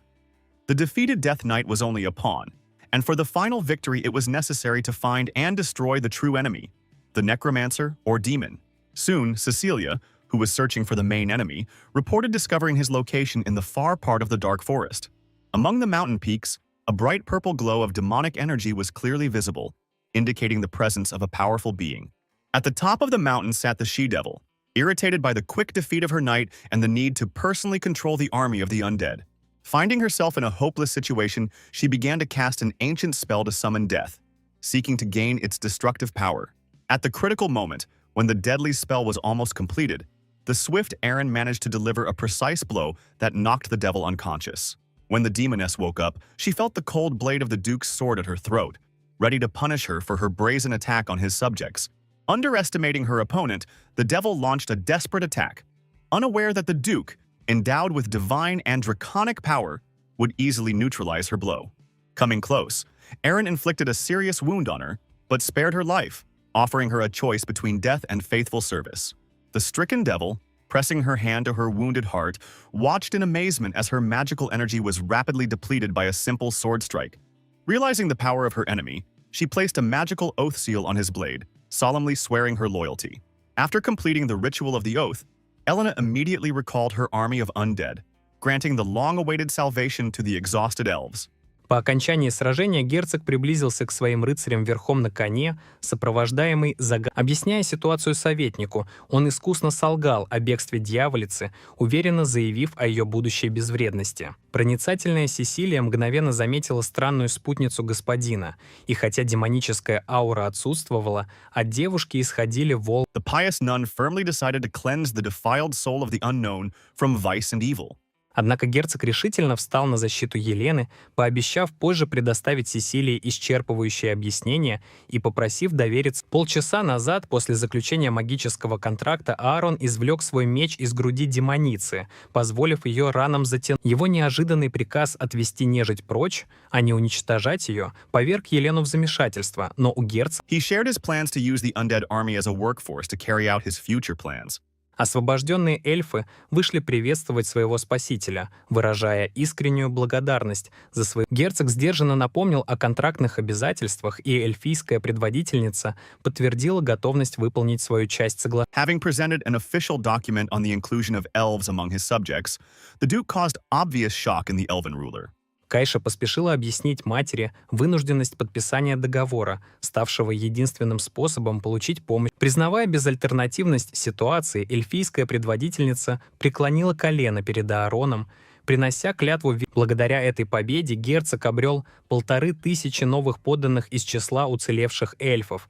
S1: The defeated Death Knight was only a pawn, and for the final victory it was necessary to find and destroy the true enemy, the necromancer or demon. Soon, Cecilia, who was searching for the main enemy, reported discovering his location in the far part of the Dark Forest. Among the mountain peaks, a bright purple glow of demonic energy was clearly visible, indicating the presence of a powerful being. At the top of the mountain sat the she-devil, irritated by the quick defeat of her knight and the need to personally control the army of the undead. Finding herself in a hopeless situation, she began to cast an ancient spell to summon death, seeking to gain its destructive power. At the critical moment, when the deadly spell was almost completed, the swift Eren managed to deliver a precise blow that knocked the devil unconscious. When the demoness woke up, she felt the cold blade of the Duke's sword at her throat, ready to punish her for her brazen attack on his subjects. Underestimating her opponent, the devil launched a desperate attack, unaware that the Duke, endowed with divine and draconic power, would easily neutralize her blow. Coming close, Eren inflicted a serious wound on her, but spared her life, offering her a choice between death and faithful service. The stricken devil, pressing her hand to her wounded heart, watched in amazement as her magical energy was rapidly depleted by a simple sword strike. Realizing the power of her enemy, she placed a magical oath seal on his blade, solemnly swearing her loyalty. After completing the ritual of the oath, Elena immediately recalled her army of undead, granting the long-awaited salvation to the exhausted elves.
S2: По окончании сражения герцог приблизился к своим рыцарям верхом на коне, сопровождаемый Объясняя ситуацию советнику, он искусно солгал о бегстве дьяволицы, уверенно заявив о ее будущей безвредности. Проницательная Сесилия мгновенно заметила странную спутницу господина, и хотя демоническая аура отсутствовала, от девушки исходили волны.
S1: The pious nun firmly decided to cleanse the defiled soul of the unknown from vice and evil.
S2: Однако герцог решительно встал на защиту Елены, пообещав позже предоставить Сесилии исчерпывающее объяснение и попросив довериться. Полчаса назад, после заключения магического контракта, Аарон извлек свой меч из груди демоницы, позволив ее ранам затянуть. Его неожиданный приказ отвести нежить прочь, а не уничтожать ее, поверг Елену в замешательство, но у герцога
S1: He shared his plans to use the undead army as a workforce to carry out his future plans.
S2: освобожденные эльфы вышли приветствовать своего спасителя, выражая искреннюю благодарность за свой. Герцог сдержанно напомнил о контрактных обязательствах, и эльфийская предводительница подтвердила готовность выполнить свою часть соглашения.
S1: Having presented an official document on the inclusion of elves among his subjects, the Duke caused obvious shock in the elven ruler.
S2: Кайша поспешила объяснить матери вынужденность подписания договора, ставшего единственным способом получить помощь. Признавая безальтернативность ситуации, эльфийская предводительница преклонила колено перед Аароном, принося клятву. Благодаря этой победе герцог обрел 1500 новых подданных из числа уцелевших эльфов.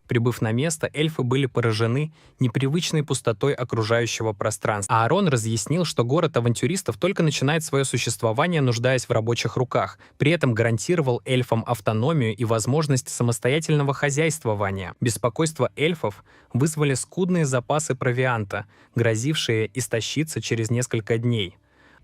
S2: Прибыв на место, эльфы были поражены непривычной пустотой окружающего пространства. Аарон разъяснил, что город авантюристов только начинает свое существование, нуждаясь в рабочих руках. При этом гарантировал эльфам автономию и возможность самостоятельного хозяйствования. Беспокойство эльфов вызвали скудные запасы провианта, грозившие истощиться через несколько дней.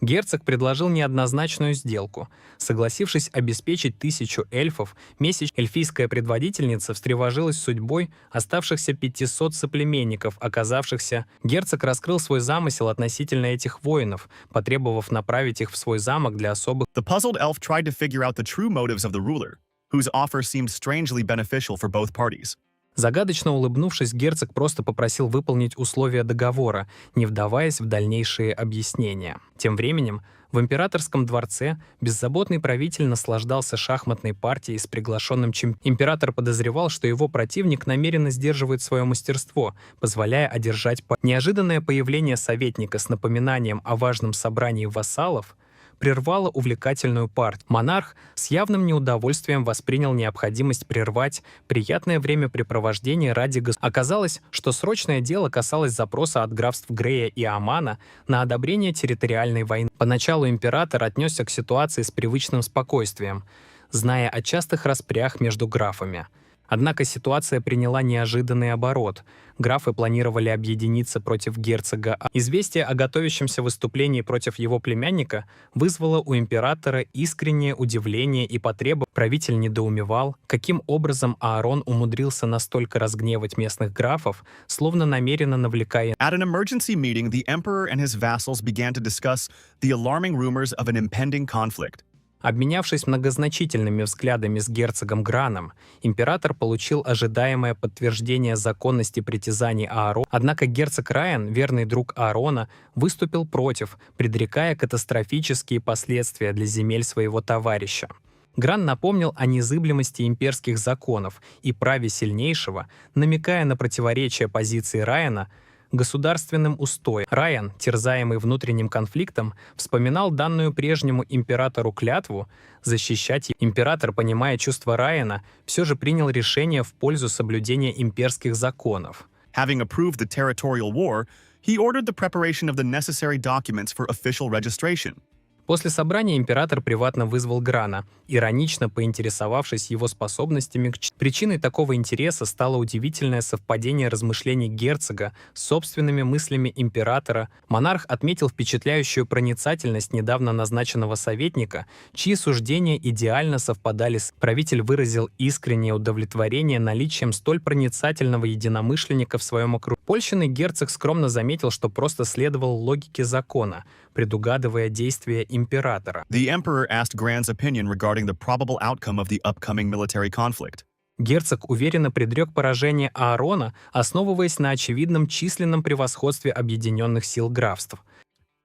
S2: Герцог предложил неоднозначную сделку. Согласившись обеспечить 1000 эльфов, эльфийская предводительница встревожилась судьбой оставшихся 500 соплеменников, оказавшихся. Герцог раскрыл свой замысел относительно этих воинов, потребовав направить их в свой замок для особых.
S1: The puzzled elf tried to figure out the true motives of the ruler, whose offer seemed strangely beneficial for both parties.
S2: Загадочно улыбнувшись, герцог просто попросил выполнить условия договора, не вдаваясь в дальнейшие объяснения. Тем временем, в императорском дворце беззаботный правитель наслаждался шахматной партией с приглашенным чемпионом. Император подозревал, что его противник намеренно сдерживает свое мастерство, позволяя одержать Неожиданное появление советника с напоминанием о важном собрании вассалов прервало увлекательную партию. Монарх с явным неудовольствием воспринял необходимость прервать приятное времяпрепровождение ради Оказалось, что срочное дело касалось запроса от графств Грея и Амана на одобрение территориальной войны. Поначалу император отнесся к ситуации с привычным спокойствием, зная о частых распрях между графами. Однако ситуация приняла неожиданный оборот. Графы планировали объединиться против герцога. Известие о готовящемся выступлении против его племянника вызвало у императора искреннее удивление и потребу. Правитель недоумевал, каким образом Аарон умудрился настолько разгневать местных графов, словно намеренно навлекая.
S1: At an emergency meeting, the emperor and his vassals began to discuss the alarming rumors of an impending conflict.
S2: Обменявшись многозначительными взглядами с герцогом Граном, император получил ожидаемое подтверждение законности притязаний Аарона. Однако герцог Райан, верный друг Аарона, выступил против, предрекая катастрофические последствия для земель своего товарища. Гран напомнил о незыблемости имперских законов и праве сильнейшего, намекая на противоречие позиции Райана государственным устоям. Райан, терзаемый внутренним конфликтом, вспоминал данную прежнему императору клятву защищать его. Император, понимая чувства Райана, все же принял решение в пользу соблюдения имперских законов.
S1: Having approved the territorial war, he ordered the preparation of the necessary documents for official registration.
S2: После собрания император приватно вызвал Грана, иронично поинтересовавшись его способностями Причиной такого интереса стало удивительное совпадение размышлений герцога с собственными мыслями императора. Монарх отметил впечатляющую проницательность недавно назначенного советника, чьи суждения идеально совпадали с... Правитель выразил искреннее удовлетворение наличием столь проницательного единомышленника в своем округе. Польщенный герцог скромно заметил, что просто следовал логике закона, предугадывая действия императора.
S1: The emperor asked Grand's opinion regarding the probable outcome of the upcoming military conflict.
S2: Герцог уверенно предрек поражение Аарона, основываясь на очевидном численном превосходстве объединенных сил графств.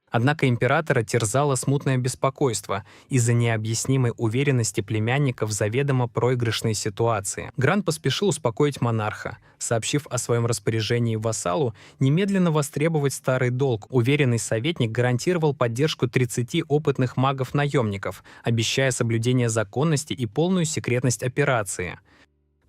S2: Однако императора терзало смутное беспокойство из-за необъяснимой уверенности племянника в заведомо проигрышной ситуации. Гран поспешил успокоить монарха, сообщив о своем распоряжении вассалу немедленно востребовать старый долг. Уверенный советник гарантировал поддержку 30 опытных магов-наемников, обещая соблюдение законности и полную секретность операции.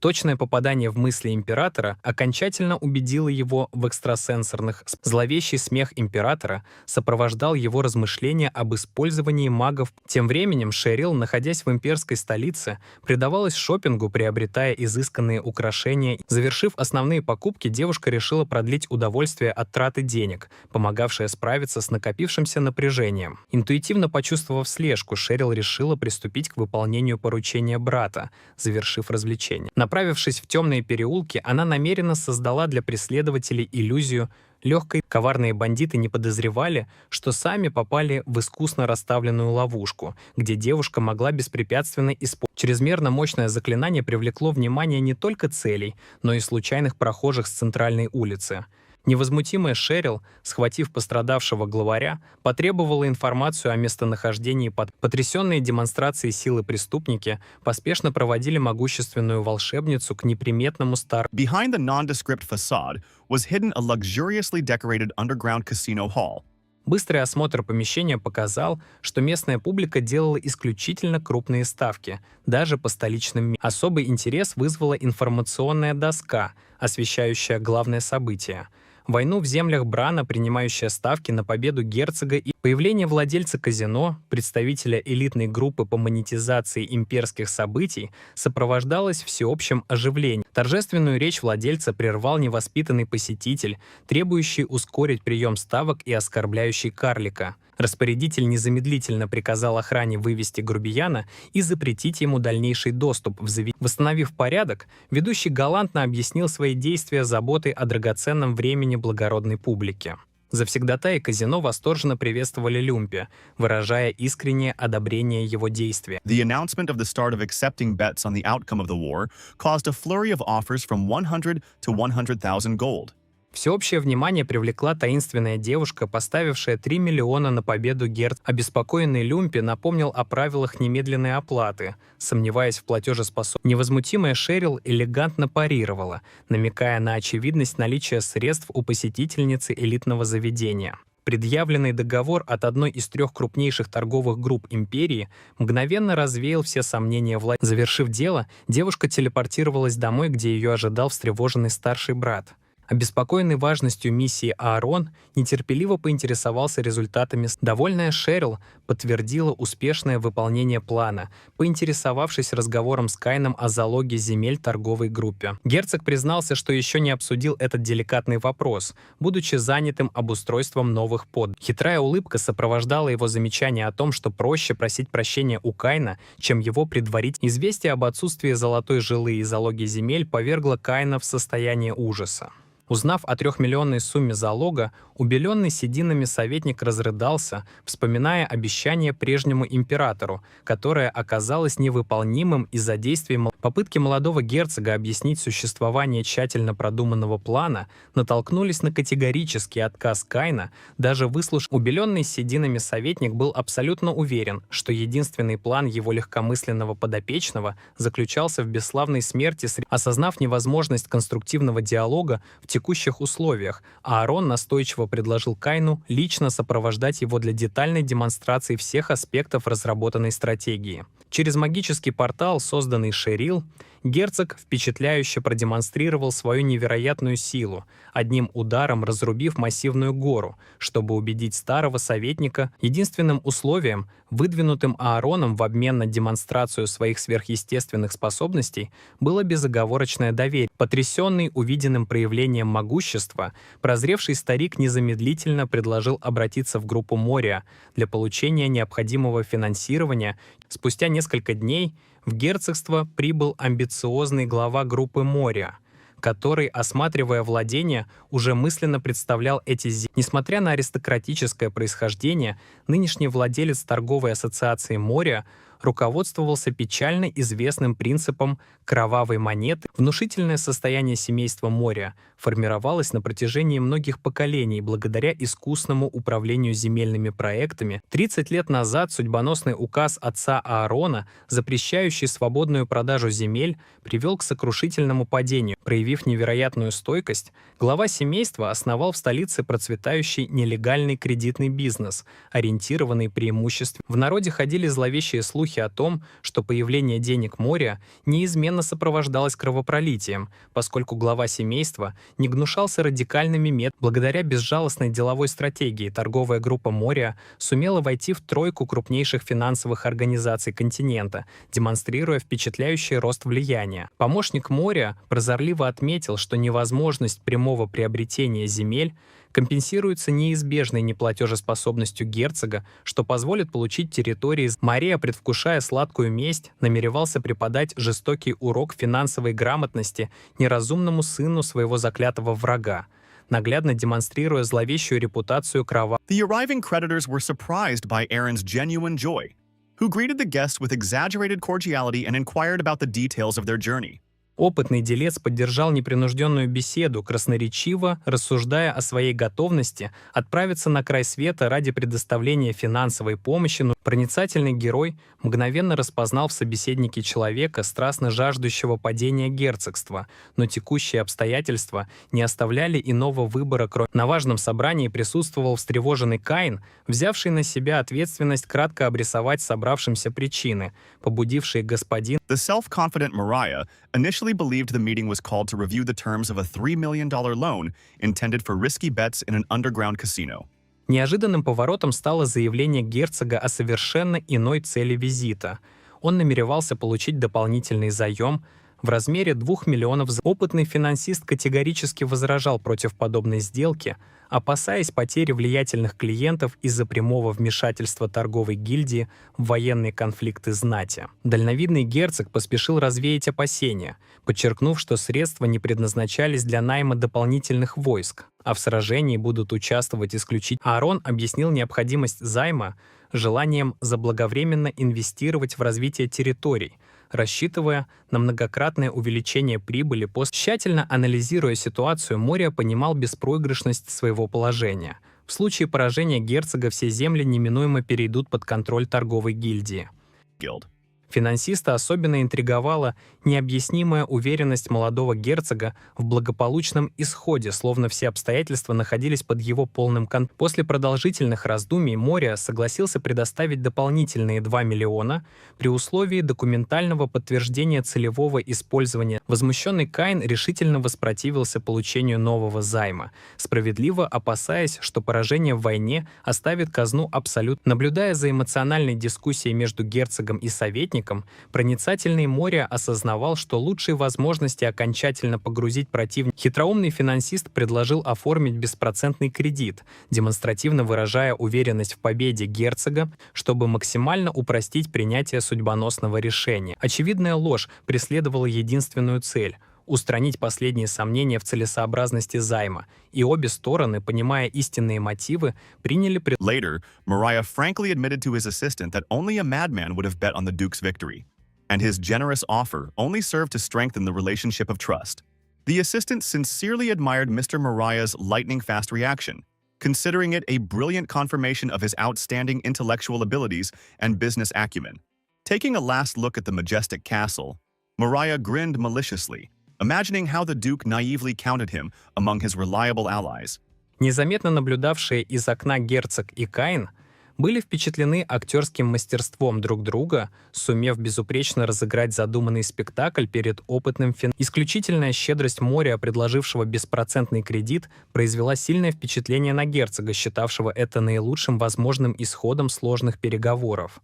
S2: Точное попадание в мысли императора окончательно убедило его в экстрасенсорных. Зловещий смех императора сопровождал его размышления об использовании магов. Тем временем Шерил, находясь в имперской столице, предавалась шопингу, приобретая изысканные украшения. Завершив основные покупки, девушка решила продлить удовольствие от траты денег, помогавшее справиться с накопившимся напряжением. Интуитивно почувствовав слежку, Шерил решила приступить к выполнению поручения брата, завершив развлечение. Направившись в темные переулки, она намеренно создала для преследователей иллюзию легкой. Коварные бандиты не подозревали, что сами попали в искусно расставленную ловушку, где девушка могла беспрепятственно использовать. Чрезмерно мощное заклинание привлекло внимание не только целей, но и случайных прохожих с центральной улицы. Невозмутимая Шерил, схватив пострадавшего главаря, потребовала информацию о местонахождении. Потрясенные демонстрацией силы преступники поспешно проводили могущественную волшебницу к неприметному старому.
S1: Behind the nondescript facade was hidden a luxuriously decorated underground casino hall.
S2: Быстрый осмотр помещения показал, что местная публика делала исключительно крупные ставки, даже по столичным. Особый интерес вызвала информационная доска, освещающая главное событие — войну в землях Брана, принимающая ставки на победу герцога, и появление владельца казино, представителя элитной группы по монетизации имперских событий, сопровождалось всеобщим оживлением. Торжественную речь владельца прервал невоспитанный посетитель, требующий ускорить прием ставок и оскорбляющий карлика. Распорядитель незамедлительно приказал охране вывести грубияна и запретить ему дальнейший доступ в заведение. Восстановив порядок, ведущий галантно объяснил свои действия заботой о драгоценном времени благородной публики. Завсегдатаи казино восторженно приветствовали Люмпи, выражая искреннее одобрение его действия.
S1: The announcement of the start of accepting bets on the outcome of the war caused a flurry of offers from 100 to 100,000 gold.
S2: Всеобщее внимание привлекла таинственная девушка, поставившая 3 миллиона на победу герцога. Обеспокоенный Люмпи напомнил о правилах немедленной оплаты, сомневаясь в платежеспособности. Невозмутимая Шерил элегантно парировала, намекая на очевидность наличия средств у посетительницы элитного заведения. Предъявленный договор от одной из 3 крупнейших торговых групп империи мгновенно развеял все сомнения власти. Завершив дело, девушка телепортировалась домой, где ее ожидал встревоженный старший брат. Обеспокоенный важностью миссии Аарон нетерпеливо поинтересовался результатами. Довольная Шерил подтвердила успешное выполнение плана, поинтересовавшись разговором с Кайном о залоге земель торговой группе. Герцог признался, что еще не обсудил этот деликатный вопрос, будучи занятым обустройством новых под. Хитрая улыбка сопровождала его замечание о том, что проще просить прощения у Кайна, чем его предварить. Известие об отсутствии золотой жилы и залоге земель повергло Кайна в состояние ужаса. Узнав о 3-миллионной сумме залога, убеленный сединами советник разрыдался, вспоминая обещание прежнему императору, которое оказалось невыполнимым из-за действий. Попытки молодого герцога объяснить существование тщательно продуманного плана натолкнулись на категорический отказ Кайна. Даже выслушав, убеленный сединами советник был абсолютно уверен, что единственный план его легкомысленного подопечного заключался в бесславной смерти. Осознав невозможность конструктивного диалога в текущих условиях, Аарон настойчиво предложил Кайну лично сопровождать его для детальной демонстрации всех аспектов разработанной стратегии. Через магический портал, созданный Шерил, Герцог впечатляюще продемонстрировал свою невероятную силу, одним ударом разрубив массивную гору, чтобы убедить старого советника. Единственным условием, выдвинутым Аароном в обмен на демонстрацию своих сверхъестественных способностей, было безоговорочное доверие. Потрясенный увиденным проявлением могущества, прозревший старик незамедлительно предложил обратиться в группу Мория для получения необходимого финансирования. Спустя несколько дней в герцогство прибыл амбициозный глава группы Мория, который, осматривая владения, уже мысленно представлял эти земли. Несмотря на аристократическое происхождение, нынешний владелец торговой ассоциации Мория руководствовался печально известным принципом кровавой монеты. Внушительное состояние семейства Мория формировалось на протяжении многих поколений благодаря искусному управлению земельными проектами. 30 лет назад судьбоносный указ отца Аарона, запрещающий свободную продажу земель, привел к сокрушительному падению. Проявив невероятную стойкость, глава семейства основал в столице процветающий нелегальный кредитный бизнес, ориентированный преимущественно. В народе ходили зловещие слухи о том, что появление денег Мория неизменно сопровождалось кровопролитием, поскольку глава семейства не гнушался радикальными методами. Благодаря безжалостной деловой стратегии торговая группа Мория сумела войти в тройку крупнейших финансовых организаций континента, демонстрируя впечатляющий рост влияния. Помощник Мория прозорливо отметил, что невозможность прямого приобретения земель компенсируется неизбежной неплатежеспособностью герцога, что позволит получить территории. Мария, предвкушая сладкую месть, намеревался преподать жестокий урок финансовой грамотности неразумному сыну своего заклятого врага, наглядно демонстрируя зловещую репутацию кровавого.
S1: The arriving creditors were surprised by Aaron's genuine joy, who greeted the guests with exaggerated cordiality and inquired about the details of their journey.
S2: Опытный делец поддержал непринужденную беседу, красноречиво рассуждая о своей готовности отправиться на край света ради предоставления финансовой помощи. Но проницательный герой мгновенно распознал в собеседнике человека, страстно жаждущего падения герцогства, но текущие обстоятельства не оставляли иного выбора, кроме... На важном собрании присутствовал встревоженный Каин, взявший на себя ответственность кратко обрисовать собравшимся причины, побудившие господин.
S1: The self-confident Mariah initially believed the meeting was called to review the terms of a $3 million loan intended for risky bets in an underground casino.
S2: Неожиданным поворотом стало заявление герцога о совершенно иной цели визита. Он намеревался получить дополнительный заем в размере 2 миллионов. Опытный финансист категорически возражал против подобной сделки, опасаясь потери влиятельных клиентов из-за прямого вмешательства торговой гильдии в военные конфликты знати. Дальновидный герцог поспешил развеять опасения, подчеркнув, что средства не предназначались для найма дополнительных войск, а в сражении будут участвовать исключительно. Аарон объяснил необходимость займа желанием заблаговременно инвестировать в развитие территорий, рассчитывая на многократное увеличение прибыли. Тщательно анализируя ситуацию, Мория понимал беспроигрышность своего положения. В случае поражения герцога все земли неминуемо перейдут под контроль торговой гильдии. Финансиста особенно интриговала необъяснимая уверенность молодого герцога в благополучном исходе, словно все обстоятельства находились под его полным контролем. После продолжительных раздумий Мория согласился предоставить дополнительные 2 миллиона при условии документального подтверждения целевого использования. Возмущенный Каин решительно воспротивился получению нового займа, справедливо опасаясь, что поражение в войне оставит казну абсолютно. Наблюдая за эмоциональной дискуссией между герцогом и советником, проницательный Мория осознавал, что лучшие возможности окончательно погрузить противника. Хитроумный финансист предложил оформить беспроцентный кредит, демонстративно выражая уверенность в победе герцога, чтобы максимально упростить принятие судьбоносного решения. Очевидная ложь преследовала единственную цель — устранить последние сомнения в целесообразности займа, и обе стороны, понимая истинные мотивы, приняли...
S1: Later, Mariah frankly admitted to his assistant that only a madman would have bet on the Duke's victory, and his generous offer only served to strengthen the relationship of trust. The assistant sincerely admired Mr. Mariah's lightning-fast reaction, considering it a brilliant confirmation of his outstanding intellectual abilities and business acumen. Taking a last look at the majestic castle, Mariah grinned maliciously, imagining how the Duke naively counted him among his reliable allies.
S2: Незаметно наблюдавшие из окна герцог и Каин были впечатлены актерским мастерством друг друга, сумев безупречно разыграть задуманный спектакль перед опытным финансистом. Исключительная щедрость Моря, предложившего беспроцентный кредит, произвела сильное впечатление на герцога, считавшего это наилучшим возможным исходом сложных переговоров.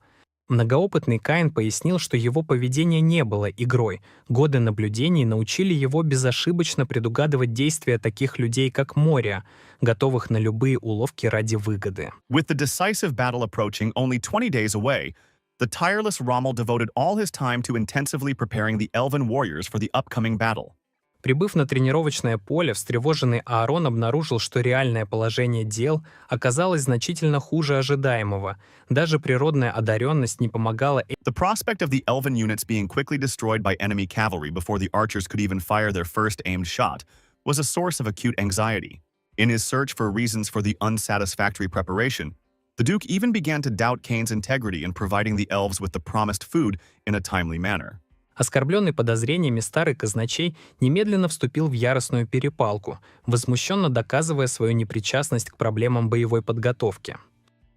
S2: Многоопытный Каин пояснил, что его поведение не было игрой. Годы наблюдений научили его безошибочно предугадывать действия таких людей, как Моря, готовых на любые уловки ради выгоды.
S1: With the decisive battle approaching only 20 days away, the tireless Rommel devoted all his time to intensively preparing the elven warriors for the upcoming battle.
S2: Прибыв на тренировочное поле, встревоженный Аарон обнаружил, что реальное положение дел оказалось значительно хуже ожидаемого. Даже природная одаренность не помогала.
S1: The prospect of the elven units being quickly destroyed by enemy cavalry before the archers could even fire their first aimed shot was a source of acute anxiety. In his search for reasons for the unsatisfactory preparation, the Duke even began to doubt Kane's integrity in providing the elves with the promised food in a timely manner.
S2: Оскорбленный подозрениями старый казначей немедленно вступил в яростную перепалку, возмущенно доказывая свою непричастность к проблемам боевой подготовки.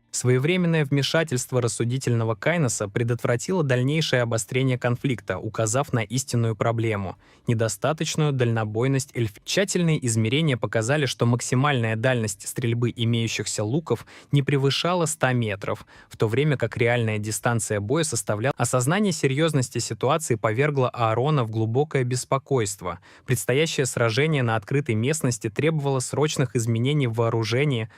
S2: Своевременное вмешательство рассудительного Кайноса предотвратило дальнейшее обострение конфликта, указав на истинную проблему — недостаточную дальнобойность эльфов. Тщательные измерения показали, что максимальная дальность стрельбы имеющихся луков не превышала 100 метров, в то время как реальная дистанция боя составляла. Осознание серьезности ситуации повергло Аарона в глубокое беспокойство. Предстоящее сражение на открытой местности требовало срочных изменений в вооружении.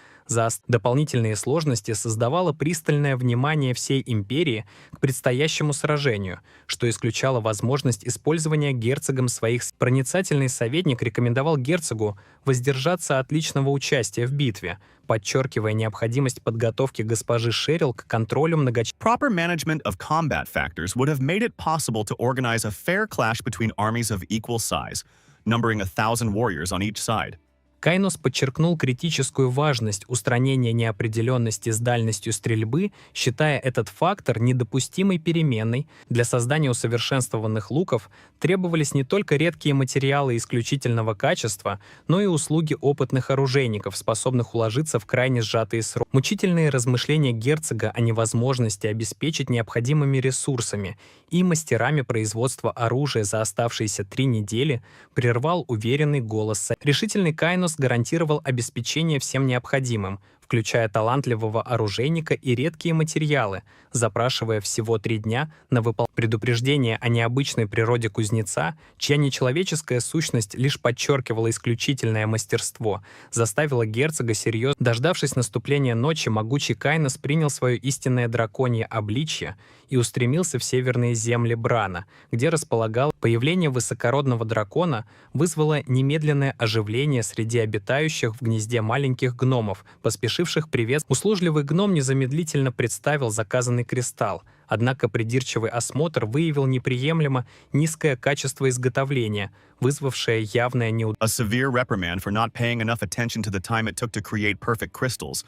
S2: Дополнительные сложности создавало пристальное внимание всей империи к предстоящему сражению, что исключало возможность использования герцогом своих. Проницательный советник рекомендовал герцогу воздержаться от личного участия в битве, подчеркивая необходимость подготовки госпожи Шерил к контролю многочисленных.
S1: Proper management of combat factors would have made it possible to organize a fair clash between armies of equal size, numbering 1,000 warriors on each side.
S2: Кайнос подчеркнул критическую важность устранения неопределенности с дальностью стрельбы, считая этот фактор недопустимой переменной. Для создания усовершенствованных луков требовались не только редкие материалы исключительного качества, но и услуги опытных оружейников, способных уложиться в крайне сжатые сроки. Мучительные размышления герцога о невозможности обеспечить необходимыми ресурсами и мастерами производства оружия за оставшиеся 3 недели прервал уверенный голос. Решительный Кайнос гарантировал обеспечение всем необходимым, включая талантливого оружейника и редкие материалы, запрашивая всего 3 дня на выполнение. Предупреждение о необычной природе кузнеца, чья нечеловеческая сущность лишь подчеркивала исключительное мастерство, заставило герцога серьезно. Дождавшись наступления ночи, могучий Кайнос принял свое истинное драконье обличье и устремился в северные земли Брана, где располагал. Появление высокородного дракона вызвало немедленное оживление среди обитающих в гнезде маленьких гномов, поспешивших приветствовать. Услужливый гном незамедлительно представил заказанный кристалл, однако придирчивый осмотр выявил неприемлемо низкое качество изготовления, вызвавшее явное неудобство.
S1: A severe reprimand for not paying enough attention to the time it took to create perfect crystals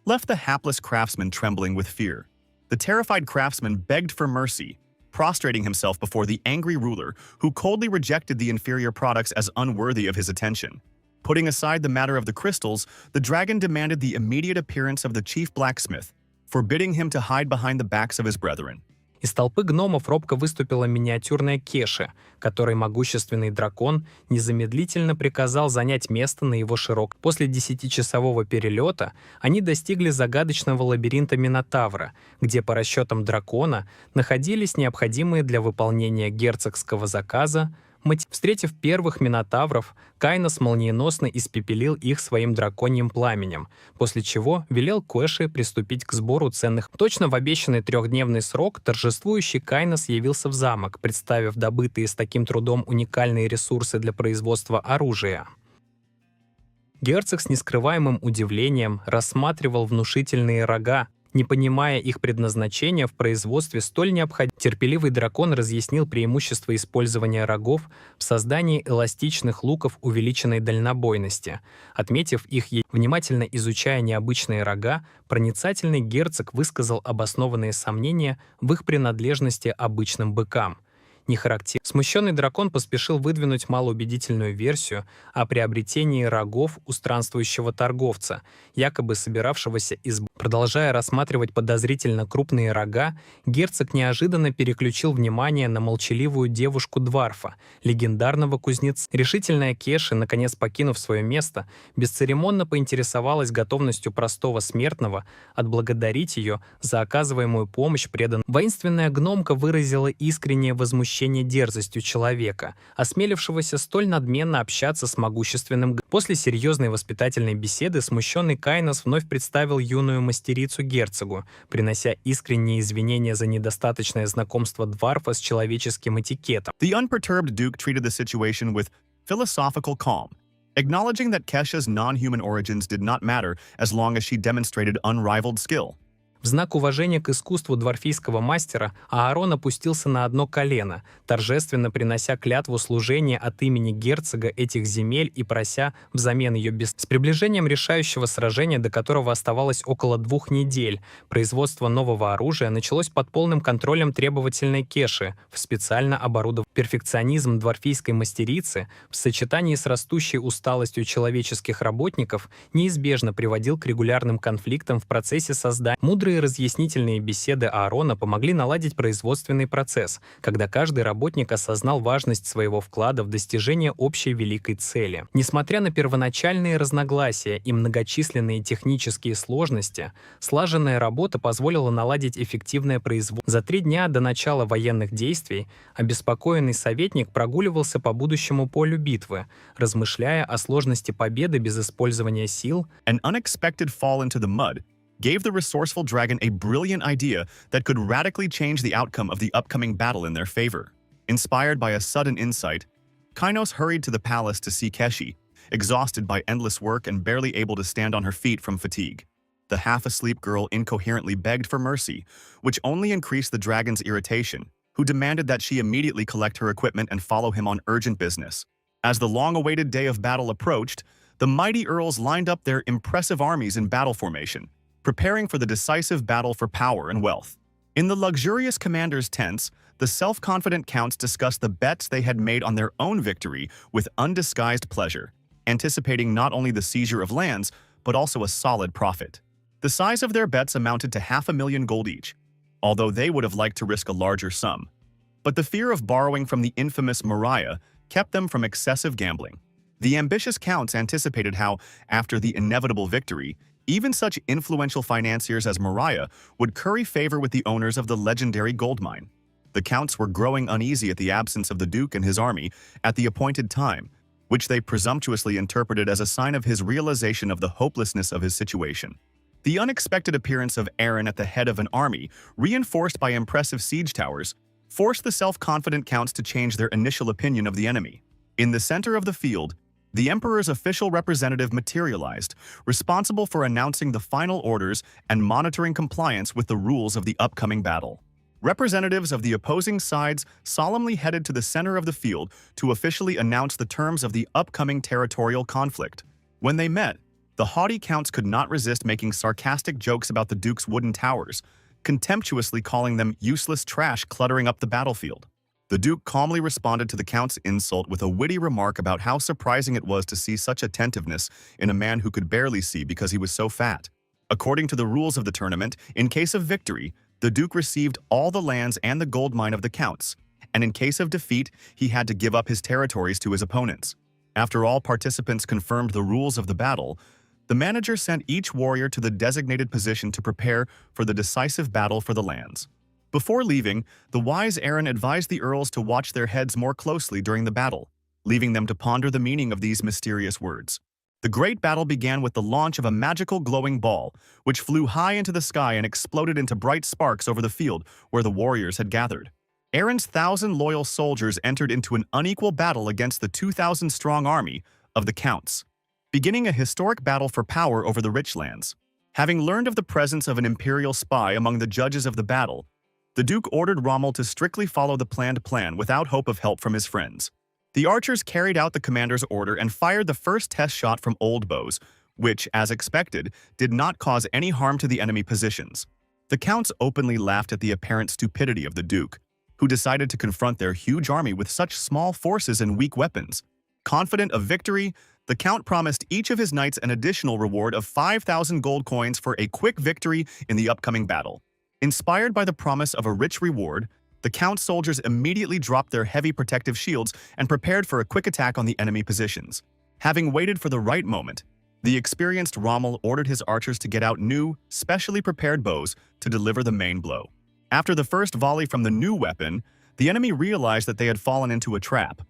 S1: left the hapless craftsman trembling with fear. The terrified craftsman begged for mercy, prostrating himself before the angry ruler, who coldly rejected the inferior products as unworthy of his attention. Putting aside the matter of the crystals, the dragon demanded the immediate appearance of the chief blacksmith, forbidding him to hide behind the backs of his brethren.
S2: Из толпы гномов робко выступила миниатюрная Кеша, которой могущественный дракон незамедлительно приказал занять место на его широком. После 10-часового перелета они достигли загадочного лабиринта Минотавра, где по расчетам дракона находились необходимые для выполнения герцогского заказа. Встретив первых минотавров, Кайнос молниеносно испепелил их своим драконьим пламенем, после чего велел Кэше приступить к сбору ценных. Точно в обещанный 3-дневный срок торжествующий Кайнос явился в замок, представив добытые с таким трудом уникальные ресурсы для производства оружия. Герцог с нескрываемым удивлением рассматривал внушительные рога, не понимая их предназначения в производстве столь необходимого. Терпеливый дракон разъяснил преимущество использования рогов в создании эластичных луков увеличенной дальнобойности. Отметив их, внимательно изучая необычные рога, проницательный герцог высказал обоснованные сомнения в их принадлежности обычным быкам. не характерно. Смущенный дракон поспешил выдвинуть малоубедительную версию о приобретении рогов у странствующего торговца, якобы собиравшегося из... Продолжая рассматривать подозрительно крупные рога, герцог неожиданно переключил внимание на молчаливую девушку-дварфа, легендарного кузнеца. Решительная Кеши, наконец покинув свое место, бесцеремонно поинтересовалась готовностью простого смертного отблагодарить ее за оказываемую помощь преданным. Воинственная гномка выразила искреннее возмущение дерзостью человека, осмелившегося столь надменно общаться с могущественным. После серьезной воспитательной беседы смущенный Кайнос вновь представил юную мастерицу герцогу, принося искренние извинения за недостаточное знакомство дварфа с человеческим этикетом.
S1: The unperturbed Duke treated the situation with philosophical calm, acknowledging that Kesha's non-human origins did not matter as long as she demonstrated unrivaled skill.
S2: В знак уважения к искусству дворфийского мастера Аарон опустился на одно колено, торжественно принося клятву служения от имени герцога этих земель и прося взамен ее без... С приближением решающего сражения, до которого оставалось около 2 недель, производство нового оружия началось под полным контролем требовательной Кеши в специально оборудованном. Перфекционизм дворфийской мастерицы в сочетании с растущей усталостью человеческих работников неизбежно приводил к регулярным конфликтам в процессе создания. Мудрые разъяснительные беседы Аарона помогли наладить производственный процесс, когда каждый работник осознал важность своего вклада в достижение общей великой цели. Несмотря на первоначальные разногласия и многочисленные технические сложности, слаженная работа позволила наладить эффективное производство. За 3 дня до начала военных действий обеспокоенный советник прогуливался по будущему полю битвы, размышляя о сложности победы без использования сил.
S1: An unexpected fall into the mud gave the resourceful dragon a brilliant idea that could radically change the outcome of the upcoming battle in their favor. Inspired by a sudden insight, Kainos hurried to the palace to see Keshi, exhausted by endless work and barely able to stand on her feet from fatigue. The half-asleep girl incoherently begged for mercy, which only increased the dragon's irritation, who demanded that she immediately collect her equipment and follow him on urgent business. As the long-awaited day of battle approached, the mighty earls lined up their impressive armies in battle formation, preparing for the decisive battle for power and wealth. In the luxurious commanders' tents, the self-confident counts discussed the bets they had made on their own victory with undisguised pleasure, anticipating not only the seizure of lands, but also a solid profit. The size of their bets amounted to 500,000 gold each, although they would have liked to risk a larger sum. But the fear of borrowing from the infamous Mariah kept them from excessive gambling. The ambitious counts anticipated how, after the inevitable victory, even such influential financiers as Mariah would curry favor with the owners of the legendary gold mine. The counts were growing uneasy at the absence of the Duke and his army at the appointed time, which they presumptuously interpreted as a sign of his realization of the hopelessness of his situation. The unexpected appearance of Aaron at the head of an army, reinforced by impressive siege towers, forced the self-confident counts to change their initial opinion of the enemy. In the center of the field, the Emperor's official representative materialized, responsible for announcing the final orders and monitoring compliance with the rules of the upcoming battle. Representatives of the opposing sides solemnly headed to the center of the field to officially announce the terms of the upcoming territorial conflict. When they met, the haughty counts could not resist making sarcastic jokes about the Duke's wooden towers, contemptuously calling them useless trash cluttering up the battlefield. The Duke calmly responded to the Count's insult with a witty remark about how surprising it was to see such attentiveness in a man who could barely see because he was so fat. According to the rules of the tournament, in case of victory, the Duke received all the lands and the gold mine of the Counts, and in case of defeat, he had to give up his territories to his opponents. After all participants confirmed the rules of the battle, the manager sent each warrior to the designated position to prepare for the decisive battle for the lands. Before leaving, the wise Aaron advised the earls to watch their heads more closely during the battle, leaving them to ponder the meaning of these mysterious words. The great battle began with the launch of a magical glowing ball, which flew high into the sky and exploded into bright sparks over the field where the warriors had gathered. Aaron's 1,000 loyal soldiers entered into an unequal battle against the 2,000-strong army of the Counts, beginning a historic battle for power over the rich lands. Having learned of the presence of an imperial spy among the judges of the battle, the Duke ordered Rommel to strictly follow the planned plan without hope of help from his friends. The archers carried out the commander's order and fired the first test shot from old bows, which, as expected, did not cause any harm to the enemy positions. The counts openly laughed at the apparent stupidity of the Duke, who decided to confront their huge army with such small forces and weak weapons. Confident of victory, the Count promised each of his knights an additional reward of 5,000 gold coins for a quick victory in the upcoming battle. Inspired by the promise of a rich reward, the Count's soldiers immediately dropped their heavy protective shields and prepared for a quick attack on the enemy positions. Having waited for the right moment, the experienced Rommel ordered his archers to get out new, specially prepared bows to deliver the main blow. After the first volley from the new weapon, the enemy realized that they had fallen into a trap,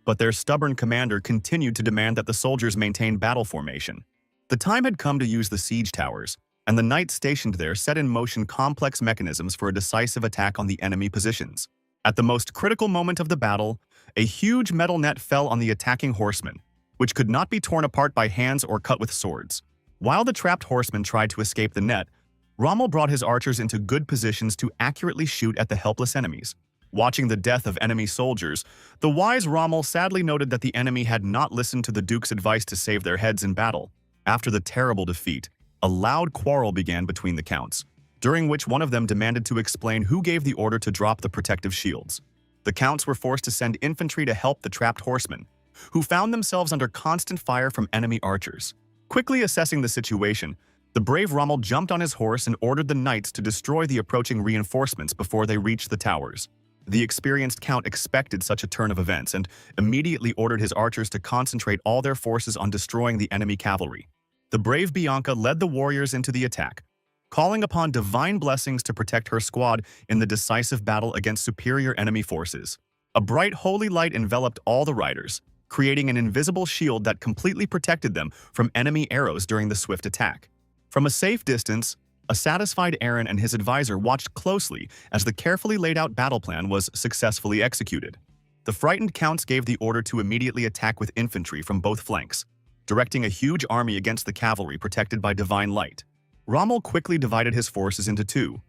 S1: but their stubborn commander continued to demand that the soldiers maintain battle formation. The time had come to use the siege towers, and the knights stationed there set in motion complex mechanisms for a decisive attack on the enemy positions. At the most critical moment of the battle, a huge metal net fell on the attacking horsemen, which could not be torn apart by hands or cut with swords. While the trapped horsemen tried to escape the net, Rommel brought his archers into good positions to accurately shoot at the helpless enemies. Watching the death of enemy soldiers, the wise Rommel sadly noted that the enemy had not listened to the Duke's advice to save their heads in battle. After the terrible defeat, a loud quarrel began between the counts, during which one of them demanded to explain who gave the order to drop the protective shields. The counts were forced to send infantry to help the trapped horsemen, who found themselves under constant fire from enemy archers. Quickly assessing the situation, the brave Rommel jumped on his horse and ordered the knights to destroy the approaching reinforcements before they reached the towers. The experienced count expected such a turn of events and immediately ordered his archers to concentrate all their forces on destroying the enemy cavalry. The brave Bianca led the warriors into the attack, calling upon divine blessings to protect her squad in the decisive battle against superior enemy forces. A bright holy light enveloped all the riders, creating an invisible shield that completely protected them from enemy arrows during the swift attack. From a safe distance, a satisfied Aaron and his advisor watched closely as the carefully laid out battle plan was successfully executed. The frightened counts gave the order to immediately attack with infantry from both flanks, directing a huge army against the cavalry protected by divine light. Rommel quickly divided his forces into two.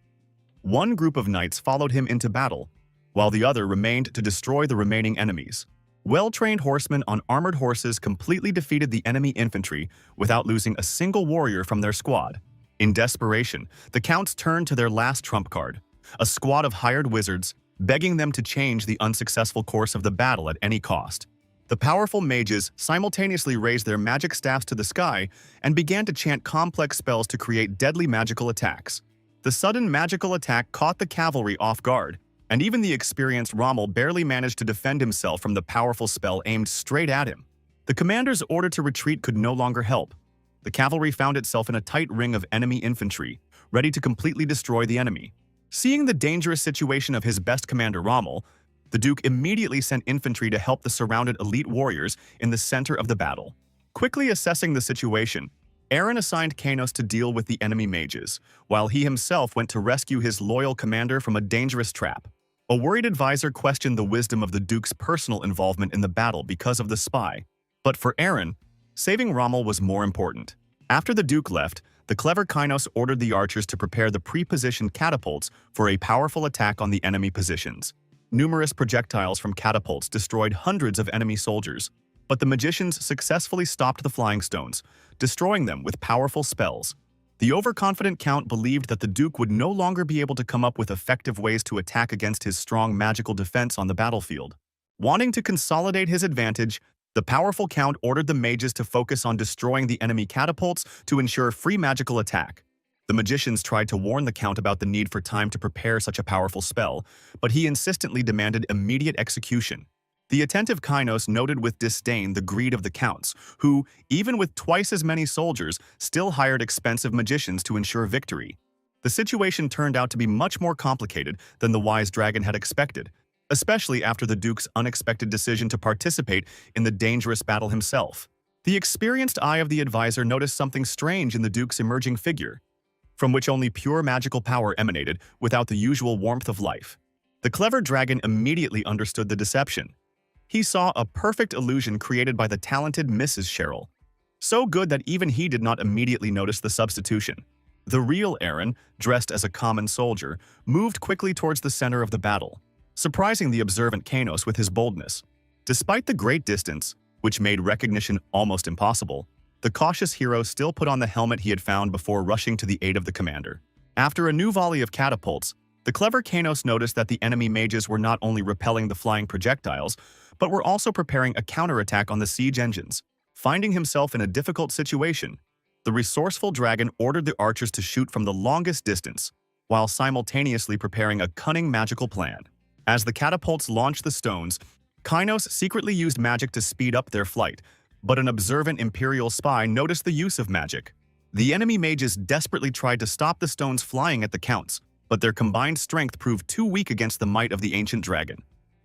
S1: One group of knights followed him into battle, while the other remained to destroy the remaining enemies. Well-trained horsemen on armored horses completely defeated the enemy infantry without losing a single warrior from their squad. In desperation, the counts turned to their last trump card, a squad of hired wizards, begging them to change the unsuccessful course of the battle at any cost. The powerful mages simultaneously raised their magic staffs to the sky and began to chant complex spells to create deadly magical attacks. The sudden magical attack caught the cavalry off guard, and even the experienced Rommel barely managed to defend himself from the powerful spell aimed straight at him. The commander's order to retreat could no longer help. The cavalry found itself in a tight ring of enemy infantry, ready to completely destroy the enemy. Seeing the dangerous situation of his best commander Rommel, the Duke immediately sent infantry to help the surrounded elite warriors in the center of the battle. Quickly assessing the situation, Aaron assigned Kanos to deal with the enemy mages, while he himself went to rescue his loyal commander from a dangerous trap. A worried advisor questioned the wisdom of the Duke's personal involvement in the battle because of the spy. But for Aaron, saving Rommel was more important. After the Duke left, the clever Kynos ordered the archers to prepare the pre-positioned catapults for a powerful attack on the enemy positions. Numerous projectiles from catapults destroyed hundreds of enemy soldiers, but the magicians successfully stopped the flying stones, destroying them with powerful spells. The overconfident Count believed that the Duke would no longer be able to come up with effective ways to attack against his strong magical defense on the battlefield. Wanting to consolidate his advantage, the powerful Count ordered the mages to focus on destroying the enemy catapults to ensure free magical attack. The magicians tried to warn the Count about the need for time to prepare such a powerful spell, but he insistently demanded immediate execution. The attentive Kynos noted with disdain the greed of the counts, who, even with twice as many soldiers, still hired expensive magicians to ensure victory. The situation turned out to be much more complicated than the wise dragon had expected, especially after the Duke's unexpected decision to participate in the dangerous battle himself. The experienced eye of the advisor noticed something strange in the Duke's emerging figure, from which only pure magical power emanated without the usual warmth of life. The clever dragon immediately understood the deception. He saw a perfect illusion created by the talented Mrs. Cheryl, so good that even he did not immediately notice the substitution. The real Aaron, dressed as a common soldier, moved quickly towards the center of the battle, surprising the observant Kanos with his boldness. Despite the great distance, which made recognition almost impossible, the cautious hero still put on the helmet he had found before rushing to the aid of the commander. After a new volley of catapults, The clever Kanos noticed that the enemy mages were not only repelling the flying projectiles, but were also preparing a counterattack on the siege engines. Finding himself in a difficult situation, the resourceful dragon ordered the archers to shoot from the longest distance, while simultaneously preparing a cunning magical plan. As the catapults launched the stones, Kainos secretly used magic to speed up their flight, but an observant Imperial spy noticed the use of magic. The enemy mages desperately tried to stop the stones flying at the counts, but their combined strength proved too weak against the might of the ancient dragon.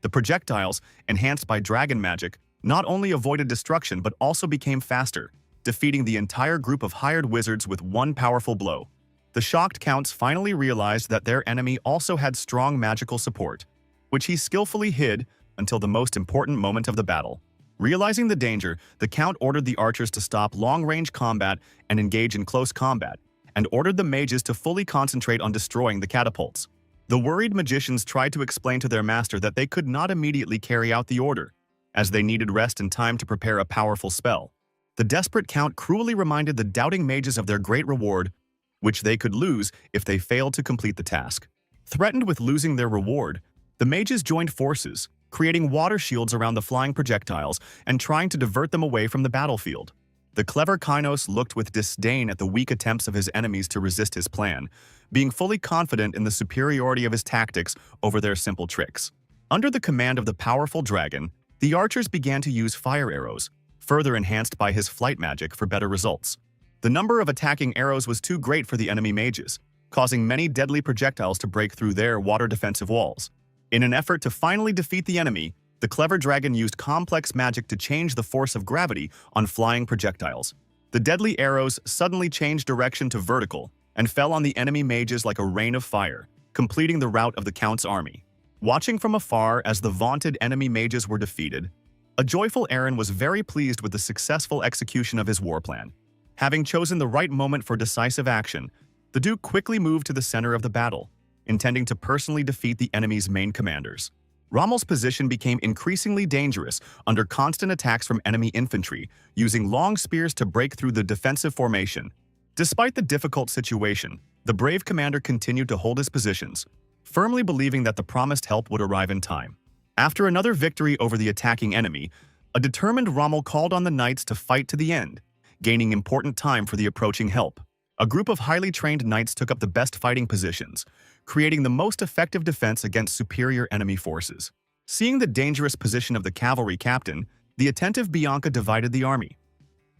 S1: The projectiles, enhanced by dragon magic, not only avoided destruction but also became faster, defeating the entire group of hired wizards with one powerful blow. The shocked counts finally realized that their enemy also had strong magical support, which he skillfully hid until the most important moment of the battle. Realizing the danger, the count ordered the archers to stop long-range combat and engage in close combat, and ordered the mages to fully concentrate on destroying the catapults. The worried magicians tried to explain to their master that they could not immediately carry out the order, as they needed rest and time to prepare a powerful spell. The desperate count cruelly reminded the doubting mages of their great reward, which they could lose if they failed to complete the task. Threatened with losing their reward, the mages joined forces, creating water shields around the flying projectiles and trying to divert them away from the battlefield. The clever Kainos looked with disdain at the weak attempts of his enemies to resist his plan, being fully confident in the superiority of his tactics over their simple tricks. Under the command of the powerful dragon, the archers began to use fire arrows, further enhanced by his flight magic for better results. The number of attacking arrows was too great for the enemy mages, causing many deadly projectiles to break through their water defensive walls. In an effort to finally defeat the enemy, the clever dragon used complex magic to change the force of gravity on flying projectiles. The deadly arrows suddenly changed direction to vertical and fell on the enemy mages like a rain of fire, completing the rout of the Count's army. Watching from afar as the vaunted enemy mages were defeated, a joyful Aaron was very pleased with the successful execution of his war plan. Having chosen the right moment for decisive action, the Duke quickly moved to the center of the battle, intending to personally defeat the enemy's main commanders. Rommel's position became increasingly dangerous under constant attacks from enemy infantry, using long spears to break through the defensive formation. Despite the difficult situation, the brave commander continued to hold his positions, firmly believing that the promised help would arrive in time. After another victory over the attacking enemy, a determined Rommel called on the knights to fight to the end, gaining important time for the approaching help. A group of highly trained knights took up the best fighting positions, creating the most effective defense against superior enemy forces. Seeing the dangerous position of the cavalry captain, the attentive Bianca divided the army.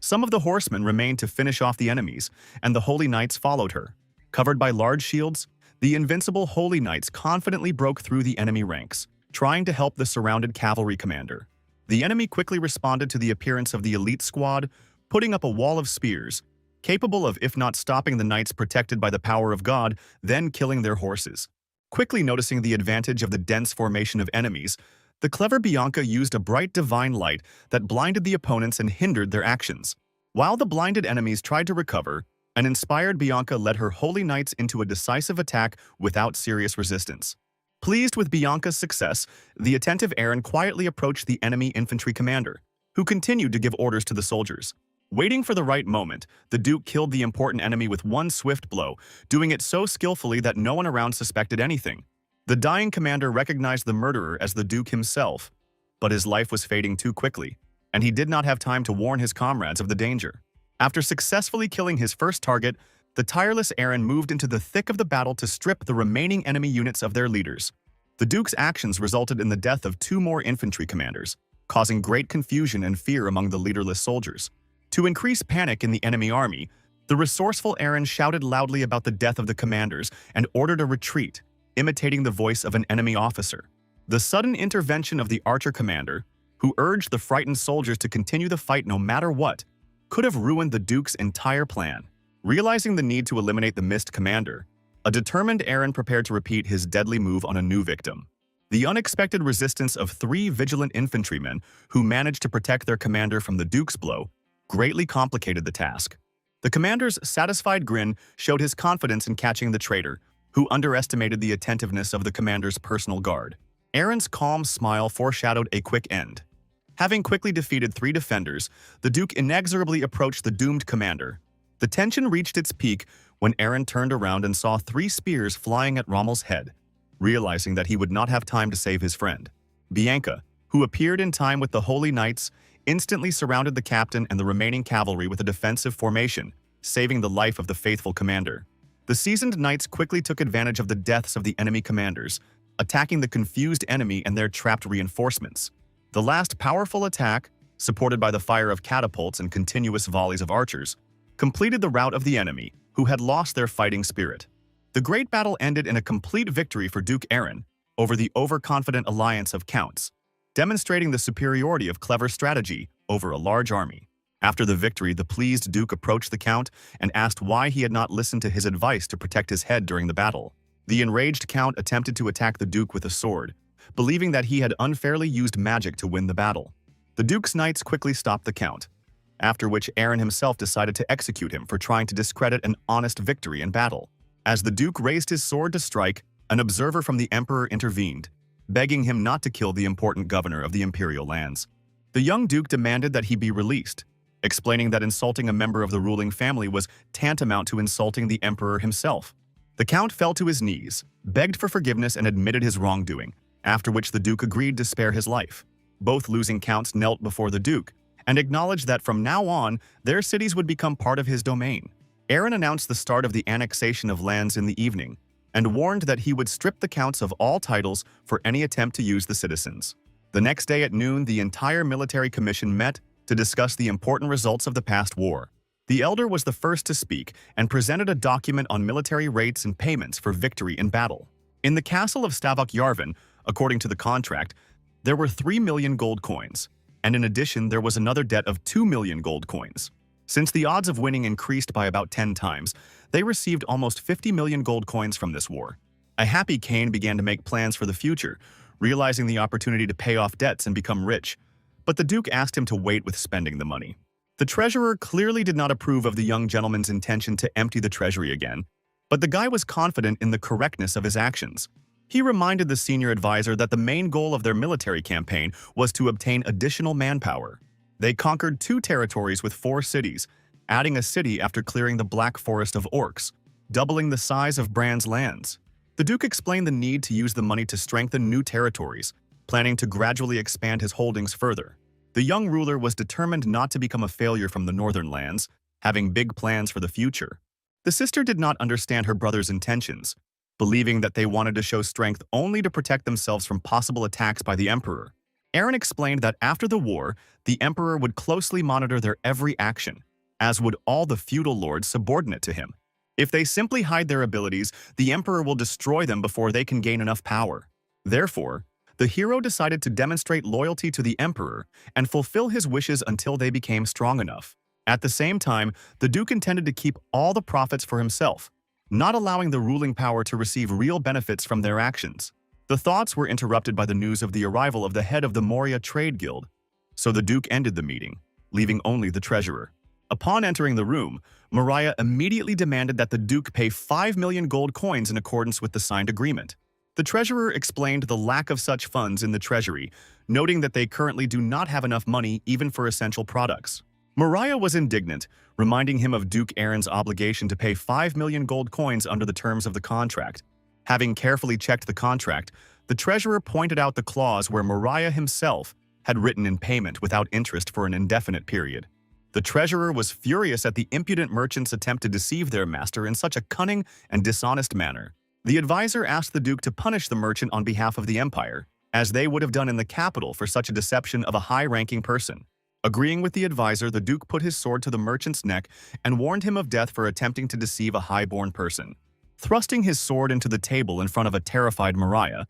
S1: Some of the horsemen remained to finish off the enemies, and the holy knights followed her. Covered by large shields, the invincible holy knights confidently broke through the enemy ranks, trying to help the surrounded cavalry commander. The enemy quickly responded to the appearance of the elite squad, putting up a wall of spears, capable of, if not stopping the knights protected by the power of God, then killing their horses. Quickly noticing the advantage of the dense formation of enemies, the clever Bianca used a bright divine light that blinded the opponents and hindered their actions. While the blinded enemies tried to recover, an inspired Bianca led her holy knights into a decisive attack without serious resistance. Pleased with Bianca's success, the attentive Aaron quietly approached the enemy infantry commander, who continued to give orders to the soldiers. Waiting for the right moment, the Duke killed the important enemy with one swift blow, doing it so skillfully that no one around suspected anything. The dying commander recognized the murderer as the Duke himself, but his life was fading too quickly, and he did not have time to warn his comrades of the danger. After successfully killing his first target, the tireless Aaron moved into the thick of the battle to strip the remaining enemy units of their leaders. The Duke's actions resulted in the death of 2 more infantry commanders, causing great confusion and fear among the leaderless soldiers. To increase panic in the enemy army, the resourceful Aaron shouted loudly about the death of the commanders and ordered a retreat, imitating the voice of an enemy officer. The sudden intervention of the archer commander, who urged the frightened soldiers to continue the fight no matter what, could have ruined the Duke's entire plan. Realizing the need to eliminate the missed commander, a determined Aaron prepared to repeat his deadly move on a new victim. The unexpected resistance of 3 vigilant infantrymen who managed to protect their commander from the Duke's blow greatly complicated the task. The commander's satisfied grin showed his confidence in catching the traitor, who underestimated the attentiveness of the commander's personal guard. Aaron's calm smile foreshadowed a quick end. Having quickly defeated 3 defenders, the Duke inexorably approached the doomed commander. The tension reached its peak when Aaron turned around and saw 3 spears flying at Rommel's head. realizing that he would not have time to save his friend. Bianca, who appeared in time with the Holy Knights, instantly surrounded the captain and the remaining cavalry with a defensive formation, saving the life of the faithful commander. The seasoned knights quickly took advantage of the deaths of the enemy commanders, attacking the confused enemy and their trapped reinforcements. The last powerful attack, supported by the fire of catapults and continuous volleys of archers, completed the rout of the enemy, who had lost their fighting spirit. The great battle ended in a complete victory for Duke Aaron over the overconfident alliance of counts, demonstrating the superiority of clever strategy over a large army. After the victory, the pleased Duke approached the Count and asked why he had not listened to his advice to protect his head during the battle. The enraged Count attempted to attack the Duke with a sword, believing that he had unfairly used magic to win the battle. The Duke's knights quickly stopped the Count, after which Aaron himself decided to execute him for trying to discredit an honest victory in battle. As the Duke raised his sword to strike, an observer from the Emperor intervened, begging him not to kill the important governor of the imperial lands. The young Duke demanded that he be released, explaining that insulting a member of the ruling family was tantamount to insulting the Emperor himself. The Count fell to his knees, begged for forgiveness and admitted his wrongdoing, after which the Duke agreed to spare his life. Both losing Counts knelt before the Duke and acknowledged that from now on, their cities would become part of his domain. Aaron announced the start of the annexation of lands in the evening and warned that he would strip the Counts of all titles for any attempt to use the citizens. The next day at noon, the entire military commission met to discuss the important results of the past war. The elder was the first to speak and presented a document on military rates and payments for victory in battle. In the castle of Stavok Yarvan, according to the contract, there were 3 million gold coins, and in addition there was another debt of 2 million gold coins. Since the odds of winning increased by about 10 times, they received almost 50 million gold coins from this war. A happy Cain began to make plans for the future, realizing the opportunity to pay off debts and become rich. But the Duke asked him to wait with spending the money. The treasurer clearly did not approve of the young gentleman's intention to empty the treasury again, but the guy was confident in the correctness of his actions. He reminded the senior advisor that the main goal of their military campaign was to obtain additional manpower. They conquered 2 territories with 4 cities, adding a city after clearing the Black Forest of orcs, doubling the size of Bran's lands. The Duke explained the need to use the money to strengthen new territories, planning to gradually expand his holdings further. The young ruler was determined not to become a failure from the northern lands, having big plans for the future. The sister did not understand her brother's intentions, believing that they wanted to show strength only to protect themselves from possible attacks by the emperor. Aaron explained that after the war, the emperor would closely monitor their every action, as would all the feudal lords subordinate to him. If they simply hide their abilities, the emperor will destroy them before they can gain enough power. Therefore, the hero decided to demonstrate loyalty to the emperor and fulfill his wishes until they became strong enough. At the same time, the Duke intended to keep all the profits for himself, not allowing the ruling power to receive real benefits from their actions. The thoughts were interrupted by the news of the arrival of the head of the Moria Trade Guild, so the Duke ended the meeting, leaving only the treasurer. Upon entering the room, Mariah immediately demanded that the Duke pay 5 million gold coins in accordance with the signed agreement. The treasurer explained the lack of such funds in the treasury, noting that they currently do not have enough money even for essential products. Mariah was indignant, reminding him of Duke Aaron's obligation to pay 5 million gold coins under the terms of the contract. Having carefully checked the contract, the treasurer pointed out the clause where Mariah himself had written in payment without interest for an indefinite period. The treasurer was furious at the impudent merchant's attempt to deceive their master in such a cunning and dishonest manner. The advisor asked the Duke to punish the merchant on behalf of the empire, as they would have done in the capital for such a deception of a high-ranking person. Agreeing with the advisor, the Duke put his sword to the merchant's neck and warned him of death for attempting to deceive a high-born person. Thrusting his sword into the table in front of a terrified Mariah,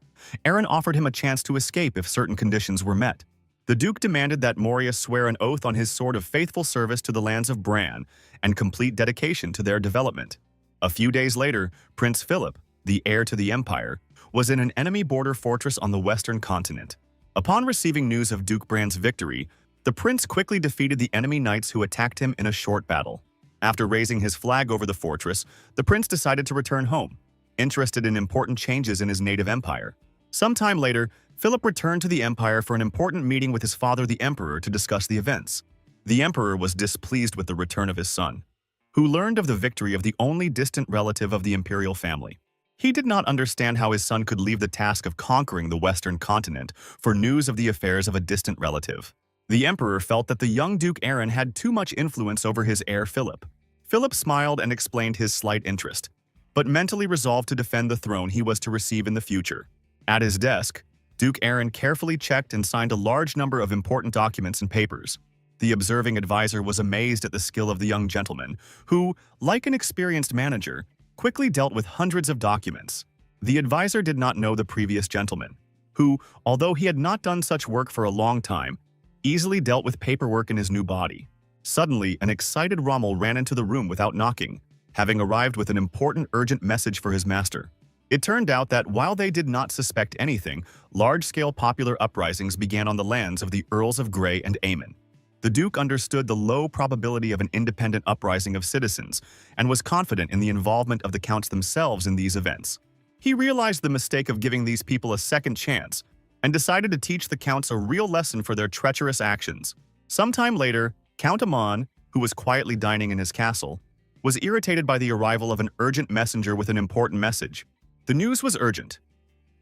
S1: Aaron offered him a chance to escape if certain conditions were met. The Duke demanded that Moria swear an oath on his sword of faithful service to the lands of Bran and complete dedication to their development. A few days later, Prince Philip, the heir to the empire, was in an enemy border fortress on the western continent. Upon receiving news of Duke Bran's victory, the prince quickly defeated the enemy knights who attacked him in a short battle. After raising his flag over the fortress, the prince decided to return home, interested in important changes in his native empire. Sometime later, Philip returned to the empire for an important meeting with his father the emperor to discuss the events. The emperor was displeased with the return of his son, who learned of the victory of the only distant relative of the imperial family. He did not understand how his son could leave the task of conquering the Western continent for news of the affairs of a distant relative. The emperor felt that the young Duke Aaron had too much influence over his heir Philip. Philip smiled and explained his slight interest, but mentally resolved to defend the throne he was to receive in the future. At his desk, Duke Aaron carefully checked and signed a large number of important documents and papers. The observing advisor was amazed at the skill of the young gentleman, who, like an experienced manager, quickly dealt with hundreds of documents. The advisor did not know the previous gentleman, who, although he had not done such work for a long time, easily dealt with paperwork in his new body. Suddenly, an excited Rommel ran into the room without knocking, having arrived with an important urgent message for his master. It turned out that while they did not suspect anything, large-scale popular uprisings began on the lands of the Earls of Grey and Aemon. The Duke understood the low probability of an independent uprising of citizens and was confident in the involvement of the counts themselves in these events. He realized the mistake of giving these people a second chance and decided to teach the counts a real lesson for their treacherous actions. Sometime later, Count Amon, who was quietly dining in his castle, was irritated by the arrival of an urgent messenger with an important message. The news was urgent.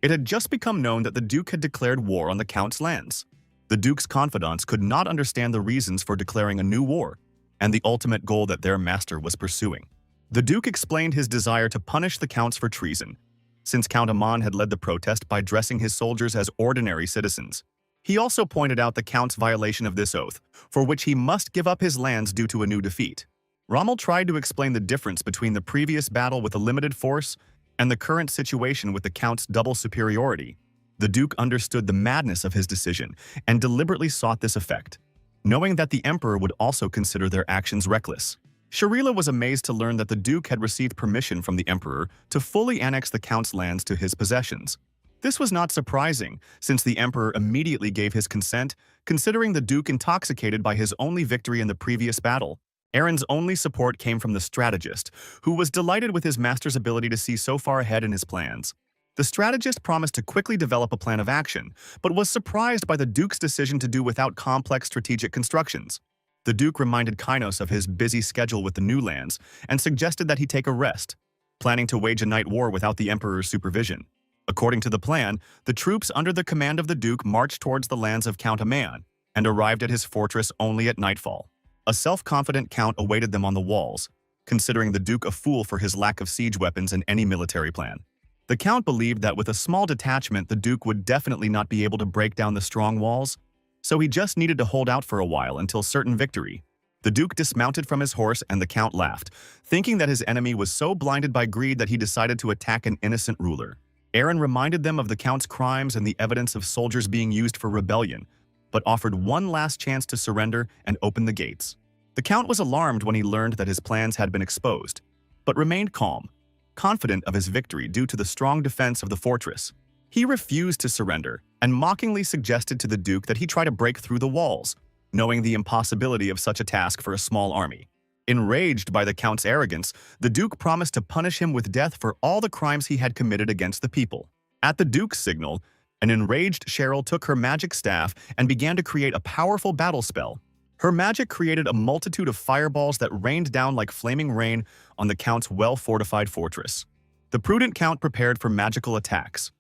S1: It had just become known that the Duke had declared war on the Count's lands. The Duke's confidants could not understand the reasons for declaring a new war and the ultimate goal that their master was pursuing. The Duke explained his desire to punish the Counts for treason, since Count Amon had led the protest by dressing his soldiers as ordinary citizens. He also pointed out the Count's violation of this oath, for which he must give up his lands due to a new defeat. Rommel tried to explain the difference between the previous battle with a limited force and the current situation with the Count's double superiority. The Duke understood the madness of his decision and deliberately sought this effect, knowing that the Emperor would also consider their actions reckless. Sharila was amazed to learn that the Duke had received permission from the Emperor to fully annex the Count's lands to his possessions. This was not surprising, since the Emperor immediately gave his consent, considering the Duke intoxicated by his only victory in the previous battle. Aaron's only support came from the strategist, who was delighted with his master's ability to see so far ahead in his plans. The strategist promised to quickly develop a plan of action, but was surprised by the Duke's decision to do without complex strategic constructions. The Duke reminded Kainos of his busy schedule with the new lands and suggested that he take a rest, planning to wage a night war without the Emperor's supervision. According to the plan, the troops under the command of the Duke marched towards the lands of Count Aman and arrived at his fortress only at nightfall. A self-confident Count awaited them on the walls, considering the Duke a fool for his lack of siege weapons and any military plan. The Count believed that with a small detachment the Duke would definitely not be able to break down the strong walls, so he just needed to hold out for a while until certain victory. The Duke dismounted from his horse and the Count laughed, thinking that his enemy was so blinded by greed that he decided to attack an innocent ruler. Aaron reminded them of the Count's crimes and the evidence of soldiers being used for rebellion, but offered one last chance to surrender and open the gates. The Count was alarmed when he learned that his plans had been exposed, but remained calm, confident of his victory due to the strong defense of the fortress. He refused to surrender and mockingly suggested to the Duke that he try to break through the walls, knowing the impossibility of such a task for a small army. Enraged by the Count's arrogance, the Duke promised to punish him with death for all the crimes he had committed against the people. At the Duke's signal, an enraged Cheryl took her magic staff and began to create a powerful battle spell. Her magic created a multitude of fireballs that rained down like flaming rain on the Count's well-fortified fortress. The prudent Count prepared for magical attacks.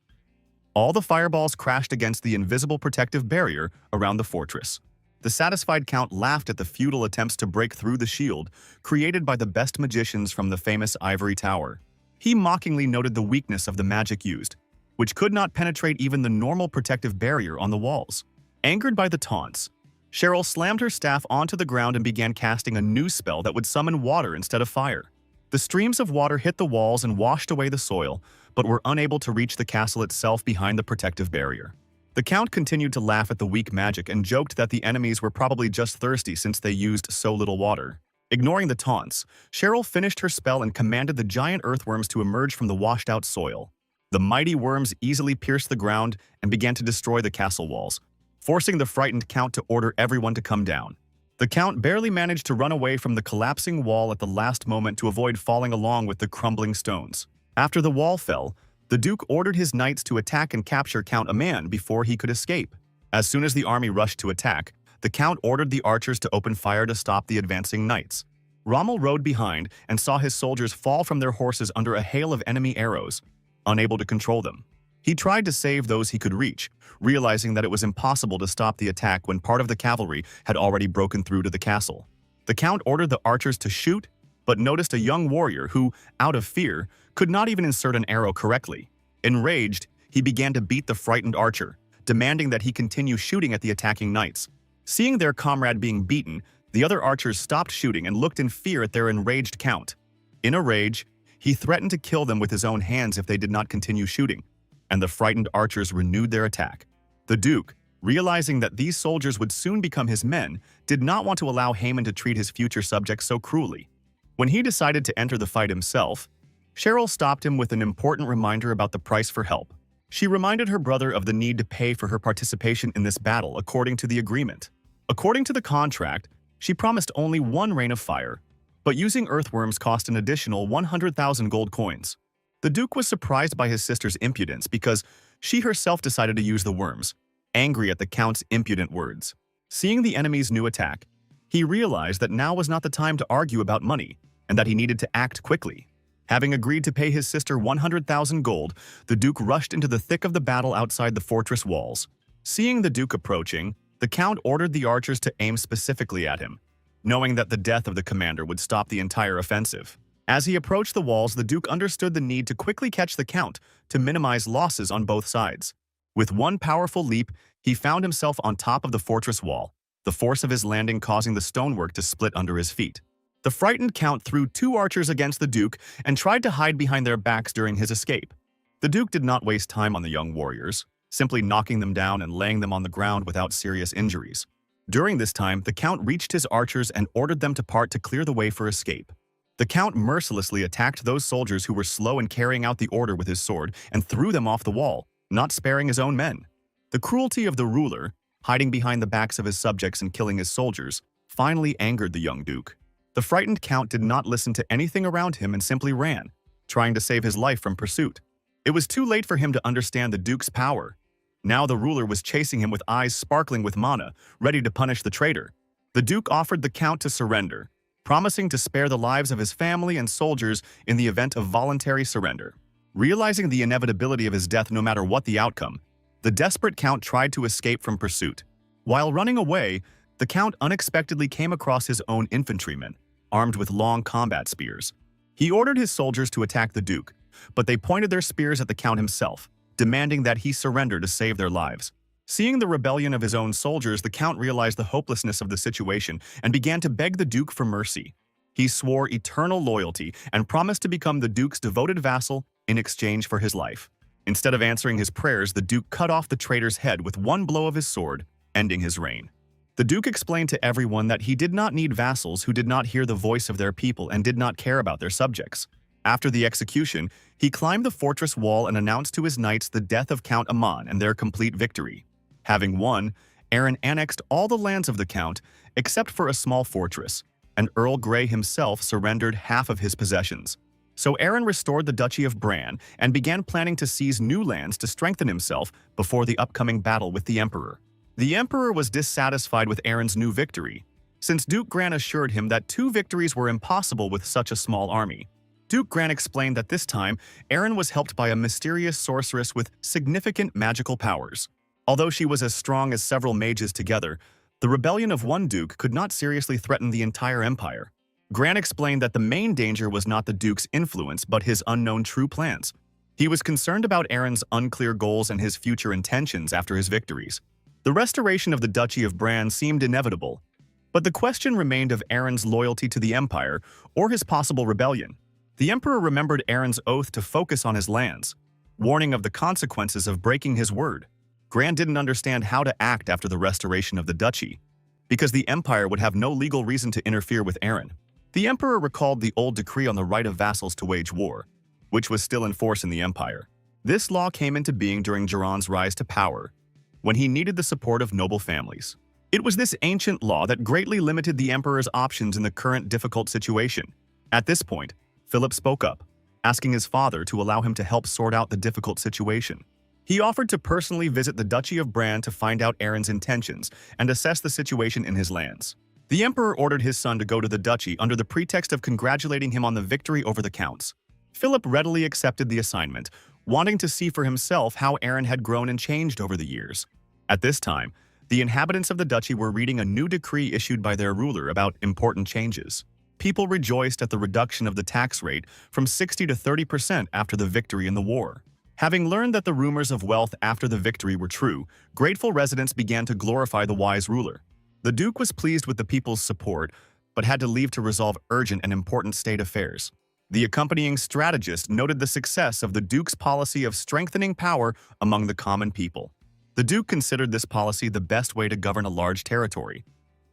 S1: All the fireballs crashed against the invisible protective barrier around the fortress. The satisfied Count laughed at the futile attempts to break through the shield created by the best magicians from the famous Ivory Tower. He mockingly noted the weakness of the magic used, which could not penetrate even the normal protective barrier on the walls. Angered by the taunts, Cheryl slammed her staff onto the ground and began casting a new spell that would summon water instead of fire. The streams of water hit the walls and washed away the soil, but were unable to reach the castle itself behind the protective barrier. The Count continued to laugh at the weak magic and joked that the enemies were probably just thirsty since they used so little water. Ignoring the taunts, Cheryl finished her spell and commanded the giant earthworms to emerge from the washed-out soil. The mighty worms easily pierced the ground and began to destroy the castle walls, forcing the frightened Count to order everyone to come down. The Count barely managed to run away from the collapsing wall at the last moment to avoid falling along with the crumbling stones. After the wall fell, the Duke ordered his knights to attack and capture Count Aman before he could escape. As soon as the army rushed to attack, the Count ordered the archers to open fire to stop the advancing knights. Rommel rode behind and saw his soldiers fall from their horses under a hail of enemy arrows. unable to control them. He tried to save those he could reach, realizing that it was impossible to stop the attack when part of the cavalry had already broken through to the castle. The Count ordered the archers to shoot, but noticed a young warrior who, out of fear, could not even insert an arrow correctly. Enraged, he began to beat the frightened archer, demanding that he continue shooting at the attacking knights. Seeing their comrade being beaten, the other archers stopped shooting and looked in fear at their enraged Count. In a rage, he threatened to kill them with his own hands if they did not continue shooting, and the frightened archers renewed their attack. The Duke, realizing that these soldiers would soon become his men, did not want to allow Haman to treat his future subjects so cruelly. When he decided to enter the fight himself, Cheryl stopped him with an important reminder about the price for help. She reminded her brother of the need to pay for her participation in this battle according to the agreement. According to the contract, she promised only one rain of fire, but using earthworms cost an additional 100,000 gold coins. The Duke was surprised by his sister's impudence because she herself decided to use the worms, angry at the Count's impudent words. Seeing the enemy's new attack, he realized that now was not the time to argue about money and that he needed to act quickly. Having agreed to pay his sister 100,000 gold, the Duke rushed into the thick of the battle outside the fortress walls. Seeing the Duke approaching, the Count ordered the archers to aim specifically at him, knowing that the death of the commander would stop the entire offensive. As he approached the walls, the Duke understood the need to quickly catch the Count to minimize losses on both sides. With one powerful leap, he found himself on top of the fortress wall, the force of his landing causing the stonework to split under his feet. The frightened Count threw 2 archers against the Duke and tried to hide behind their backs during his escape. The Duke did not waste time on the young warriors, simply knocking them down and laying them on the ground without serious injuries. During this time, the Count reached his archers and ordered them to part to clear the way for escape. The Count mercilessly attacked those soldiers who were slow in carrying out the order with his sword and threw them off the wall, not sparing his own men. The cruelty of the ruler, hiding behind the backs of his subjects and killing his soldiers, finally angered the young Duke. The frightened Count did not listen to anything around him and simply ran, trying to save his life from pursuit. It was too late for him to understand the Duke's power. Now the ruler was chasing him with eyes sparkling with mana, ready to punish the traitor. The Duke offered the Count to surrender, promising to spare the lives of his family and soldiers in the event of voluntary surrender. Realizing the inevitability of his death no matter what the outcome, the desperate Count tried to escape from pursuit. While running away, the Count unexpectedly came across his own infantrymen, armed with long combat spears. He ordered his soldiers to attack the Duke, but they pointed their spears at the Count himself, demanding that he surrender to save their lives. Seeing the rebellion of his own soldiers, the Count realized the hopelessness of the situation and began to beg the Duke for mercy. He swore eternal loyalty and promised to become the Duke's devoted vassal in exchange for his life. Instead of answering his prayers, the Duke cut off the traitor's head with one blow of his sword, ending his reign. The Duke explained to everyone that he did not need vassals who did not hear the voice of their people and did not care about their subjects. After the execution, he climbed the fortress wall and announced to his knights the death of Count Amon and their complete victory. Having won, Aaron annexed all the lands of the Count except for a small fortress, and Earl Grey himself surrendered half of his possessions. So Aaron restored the Duchy of Bran and began planning to seize new lands to strengthen himself before the upcoming battle with the Emperor. The Emperor was dissatisfied with Aaron's new victory, since Duke Gran assured him that 2 victories were impossible with such a small army. Duke Gran explained that this time, Aaron was helped by a mysterious sorceress with significant magical powers. Although she was as strong as several mages together, the rebellion of one Duke could not seriously threaten the entire empire. Gran explained that the main danger was not the Duke's influence but his unknown true plans. He was concerned about Aaron's unclear goals and his future intentions after his victories. The restoration of the Duchy of Bran seemed inevitable, but the question remained of Aaron's loyalty to the empire or his possible rebellion. The Emperor remembered Aaron's oath to focus on his lands, warning of the consequences of breaking his word. Gran didn't understand how to act after the restoration of the duchy, because the empire would have no legal reason to interfere with Aaron. The Emperor recalled the old decree on the right of vassals to wage war, which was still in force in the empire. This law came into being during Jiran's rise to power, when he needed the support of noble families. It was this ancient law that greatly limited the Emperor's options in the current difficult situation. At this point, Philip spoke up, asking his father to allow him to help sort out the difficult situation. He offered to personally visit the Duchy of Bran to find out Aaron's intentions and assess the situation in his lands. The Emperor ordered his son to go to the duchy under the pretext of congratulating him on the victory over the Counts. Philip readily accepted the assignment, wanting to see for himself how Aaron had grown and changed over the years. At this time, the inhabitants of the duchy were reading a new decree issued by their ruler about important changes. People rejoiced at the reduction of the tax rate from 60 to 30% after the victory in the war. Having learned that the rumors of wealth after the victory were true, grateful residents began to glorify the wise ruler. The Duke was pleased with the people's support, but had to leave to resolve urgent and important state affairs. The accompanying strategist noted the success of the Duke's policy of strengthening power among the common people. The Duke considered this policy the best way to govern a large territory,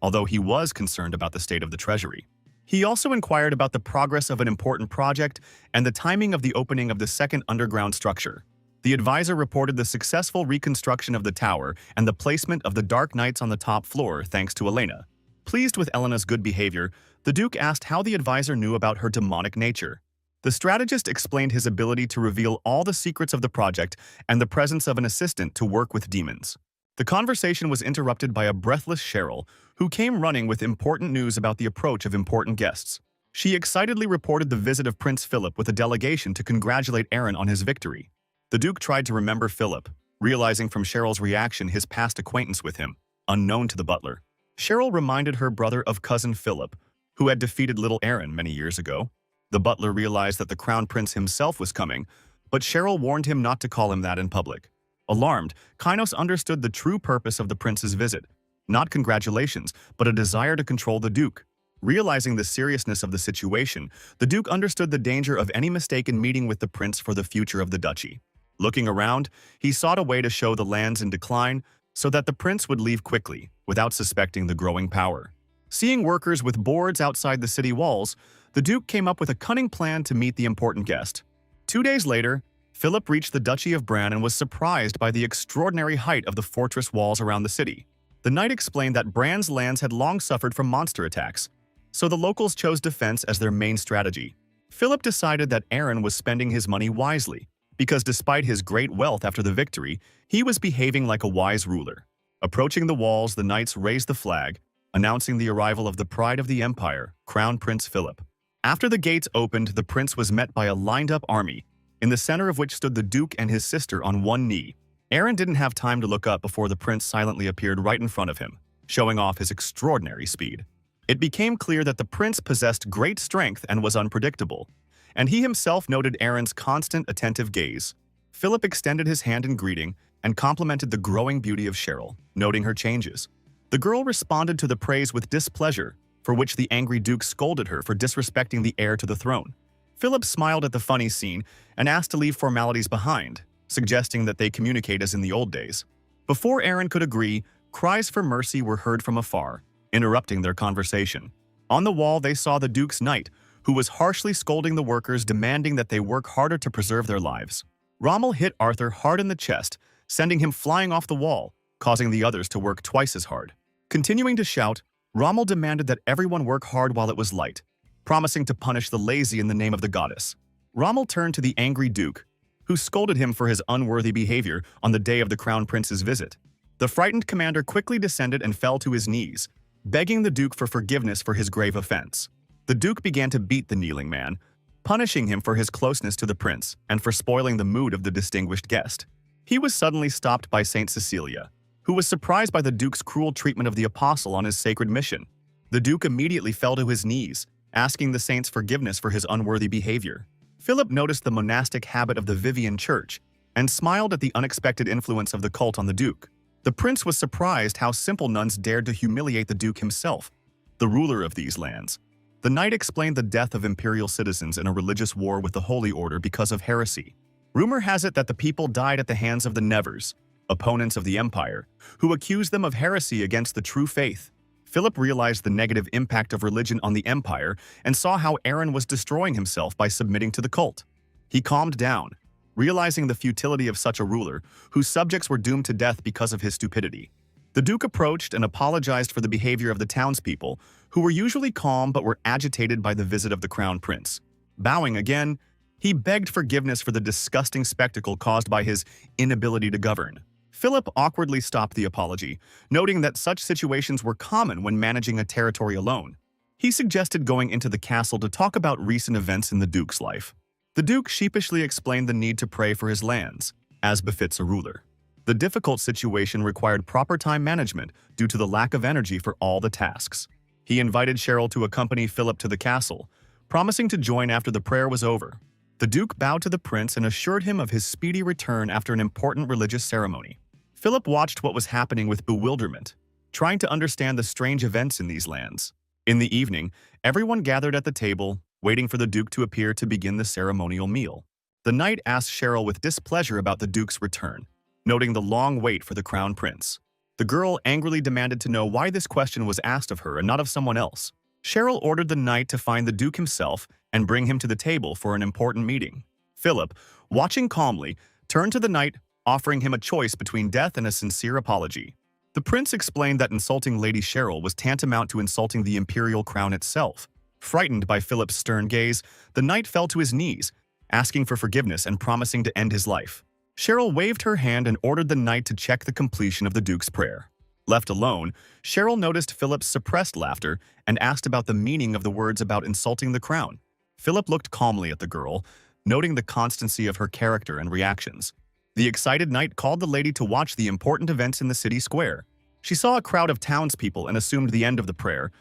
S1: although he was concerned about the state of the treasury. He also inquired about the progress of an important project and the timing of the opening of the second underground structure. The advisor reported the successful reconstruction of the tower and the placement of the Dark Knights on the top floor thanks to Elena. Pleased with Elena's good behavior, the Duke asked how the advisor knew about her demonic nature. The strategist explained his ability to reveal all the secrets of the project and the presence of an assistant to work with demons. The conversation was interrupted by a breathless Cheryl, who came running with important news about the approach of important guests. She excitedly reported the visit of Prince Philip with a delegation to congratulate Aaron on his victory. The Duke tried to remember Philip, realizing from Cheryl's reaction his past acquaintance with him, unknown to the butler. Cheryl reminded her brother of cousin Philip, who had defeated little Aaron many years ago. The butler realized that the crown prince himself was coming, but Cheryl warned him not to call him that in public. Alarmed, Kynos understood the true purpose of the prince's visit. Not congratulations, but a desire to control the Duke. Realizing the seriousness of the situation, the Duke understood the danger of any mistaken meeting with the prince for the future of the duchy. Looking around, he sought a way to show the lands in decline so that the prince would leave quickly, without suspecting the growing power. Seeing workers with boards outside the city walls, the Duke came up with a cunning plan to meet the important guest. 2 days later, Philip reached the Duchy of Bran and was surprised by the extraordinary height of the fortress walls around the city. The knight explained that Bran's lands had long suffered from monster attacks, so the locals chose defense as their main strategy. Philip decided that Aaron was spending his money wisely, because despite his great wealth after the victory, he was behaving like a wise ruler. Approaching the walls, the knights raised the flag, announcing the arrival of the pride of the empire, Crown Prince Philip. After the gates opened, the prince was met by a lined-up army, in the center of which stood the Duke and his sister on one knee. Aaron didn't have time to look up before the prince silently appeared right in front of him, showing off his extraordinary speed. It became clear that the prince possessed great strength and was unpredictable, and he himself noted Aaron's constant, attentive gaze. Philip extended his hand in greeting and complimented the growing beauty of Cheryl, noting her changes. The girl responded to the praise with displeasure, for which the angry Duke scolded her for disrespecting the heir to the throne. Philip smiled at the funny scene and asked to leave formalities behind, suggesting that they communicate as in the old days. Before Aaron could agree, cries for mercy were heard from afar, interrupting their conversation. On the wall, they saw the Duke's knight, who was harshly scolding the workers, demanding that they work harder to preserve their lives. Rommel hit Arthur hard in the chest, sending him flying off the wall, causing the others to work twice as hard. Continuing to shout, Rommel demanded that everyone work hard while it was light, promising to punish the lazy in the name of the goddess. Rommel turned to the angry Duke, who scolded him for his unworthy behavior on the day of the Crown Prince's visit. The frightened commander quickly descended and fell to his knees, begging the Duke for forgiveness for his grave offense. The Duke began to beat the kneeling man, punishing him for his closeness to the prince and for spoiling the mood of the distinguished guest. He was suddenly stopped by Saint Cecilia, who was surprised by the Duke's cruel treatment of the apostle on his sacred mission. The Duke immediately fell to his knees, asking the saint's forgiveness for his unworthy behavior. Philip noticed the monastic habit of the Vivian Church and smiled at the unexpected influence of the cult on the Duke. The prince was surprised how simple nuns dared to humiliate the Duke himself, the ruler of these lands. The knight explained the death of imperial citizens in a religious war with the Holy Order because of heresy. Rumor has it that the people died at the hands of the Nevers, opponents of the empire, who accused them of heresy against the true faith. Philip realized the negative impact of religion on the empire and saw how Aaron was destroying himself by submitting to the cult. He calmed down, realizing the futility of such a ruler whose subjects were doomed to death because of his stupidity. The Duke approached and apologized for the behavior of the townspeople, who were usually calm but were agitated by the visit of the Crown Prince. Bowing again, he begged forgiveness for the disgusting spectacle caused by his inability to govern. Philip awkwardly stopped the apology, noting that such situations were common when managing a territory alone. He suggested going into the castle to talk about recent events in the Duke's life. The Duke sheepishly explained the need to pray for his lands, as befits a ruler. The difficult situation required proper time management due to the lack of energy for all the tasks. He invited Cheryl to accompany Philip to the castle, promising to join after the prayer was over. The Duke bowed to the prince and assured him of his speedy return after an important religious ceremony. Philip watched what was happening with bewilderment, trying to understand the strange events in these lands. In the evening, everyone gathered at the table, waiting for the Duke to appear to begin the ceremonial meal. The knight asked Cheryl with displeasure about the Duke's return, noting the long wait for the crown prince. The girl angrily demanded to know why this question was asked of her and not of someone else. Cheryl ordered the knight to find the Duke himself and bring him to the table for an important meeting. Philip, watching calmly, turned to the knight, offering him a choice between death and a sincere apology. The prince explained that insulting Lady Cheryl was tantamount to insulting the imperial crown itself. Frightened by Philip's stern gaze, the knight fell to his knees, asking for forgiveness and promising to end his life. Cheryl waved her hand and ordered the knight to check the completion of the Duke's prayer. Left alone, Cheryl noticed Philip's suppressed laughter and asked about the meaning of the words about insulting the crown. Philip looked calmly at the girl, noting the constancy of her character and reactions. The excited knight called the lady to watch the important events in the city square. She saw a crowd of townspeople and assumed the end of the prayer,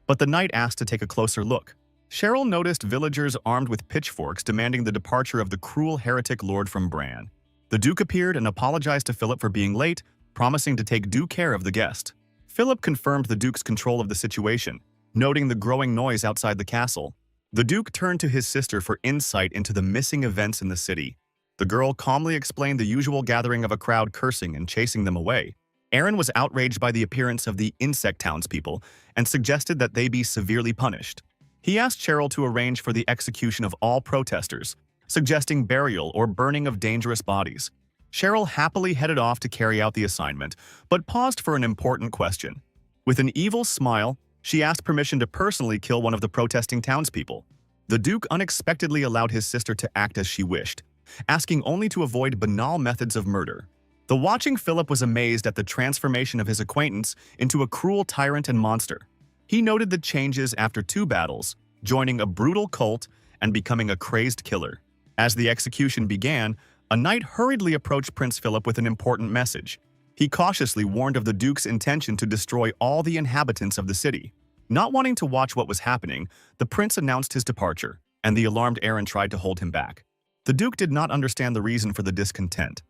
S1: but the knight asked to take a closer look. Cheryl noticed villagers armed with pitchforks demanding the departure of the cruel heretic lord from Bran. The Duke appeared and apologized to Philip for being late, promising to take due care of the guest. Philip confirmed the Duke's control of the situation, noting the growing noise outside the castle. The Duke turned to his sister for insight into the missing events in the city. The girl calmly explained the usual gathering of a crowd cursing and chasing them away. Aaron was outraged by the appearance of the insect townspeople and suggested that they be severely punished. He asked Cheryl to arrange for the execution of all protesters, suggesting burial or burning of dangerous bodies. Cheryl happily headed off to carry out the assignment, but paused for an important question. With an evil smile, she asked permission to personally kill one of the protesting townspeople. The Duke unexpectedly allowed his sister to act as she wished, asking only to avoid banal methods of murder. The watching Philip was amazed at the transformation of his acquaintance into a cruel tyrant and monster. He noted the changes after 2 battles, joining a brutal cult and becoming a crazed killer. As the execution began, a knight hurriedly approached Prince Philip with an important message. He cautiously warned of the Duke's intention to destroy all the inhabitants of the city. Not wanting to watch what was happening, the prince announced his departure, and the alarmed Aaron tried to hold him back. The Duke did not understand the reason for the discontent.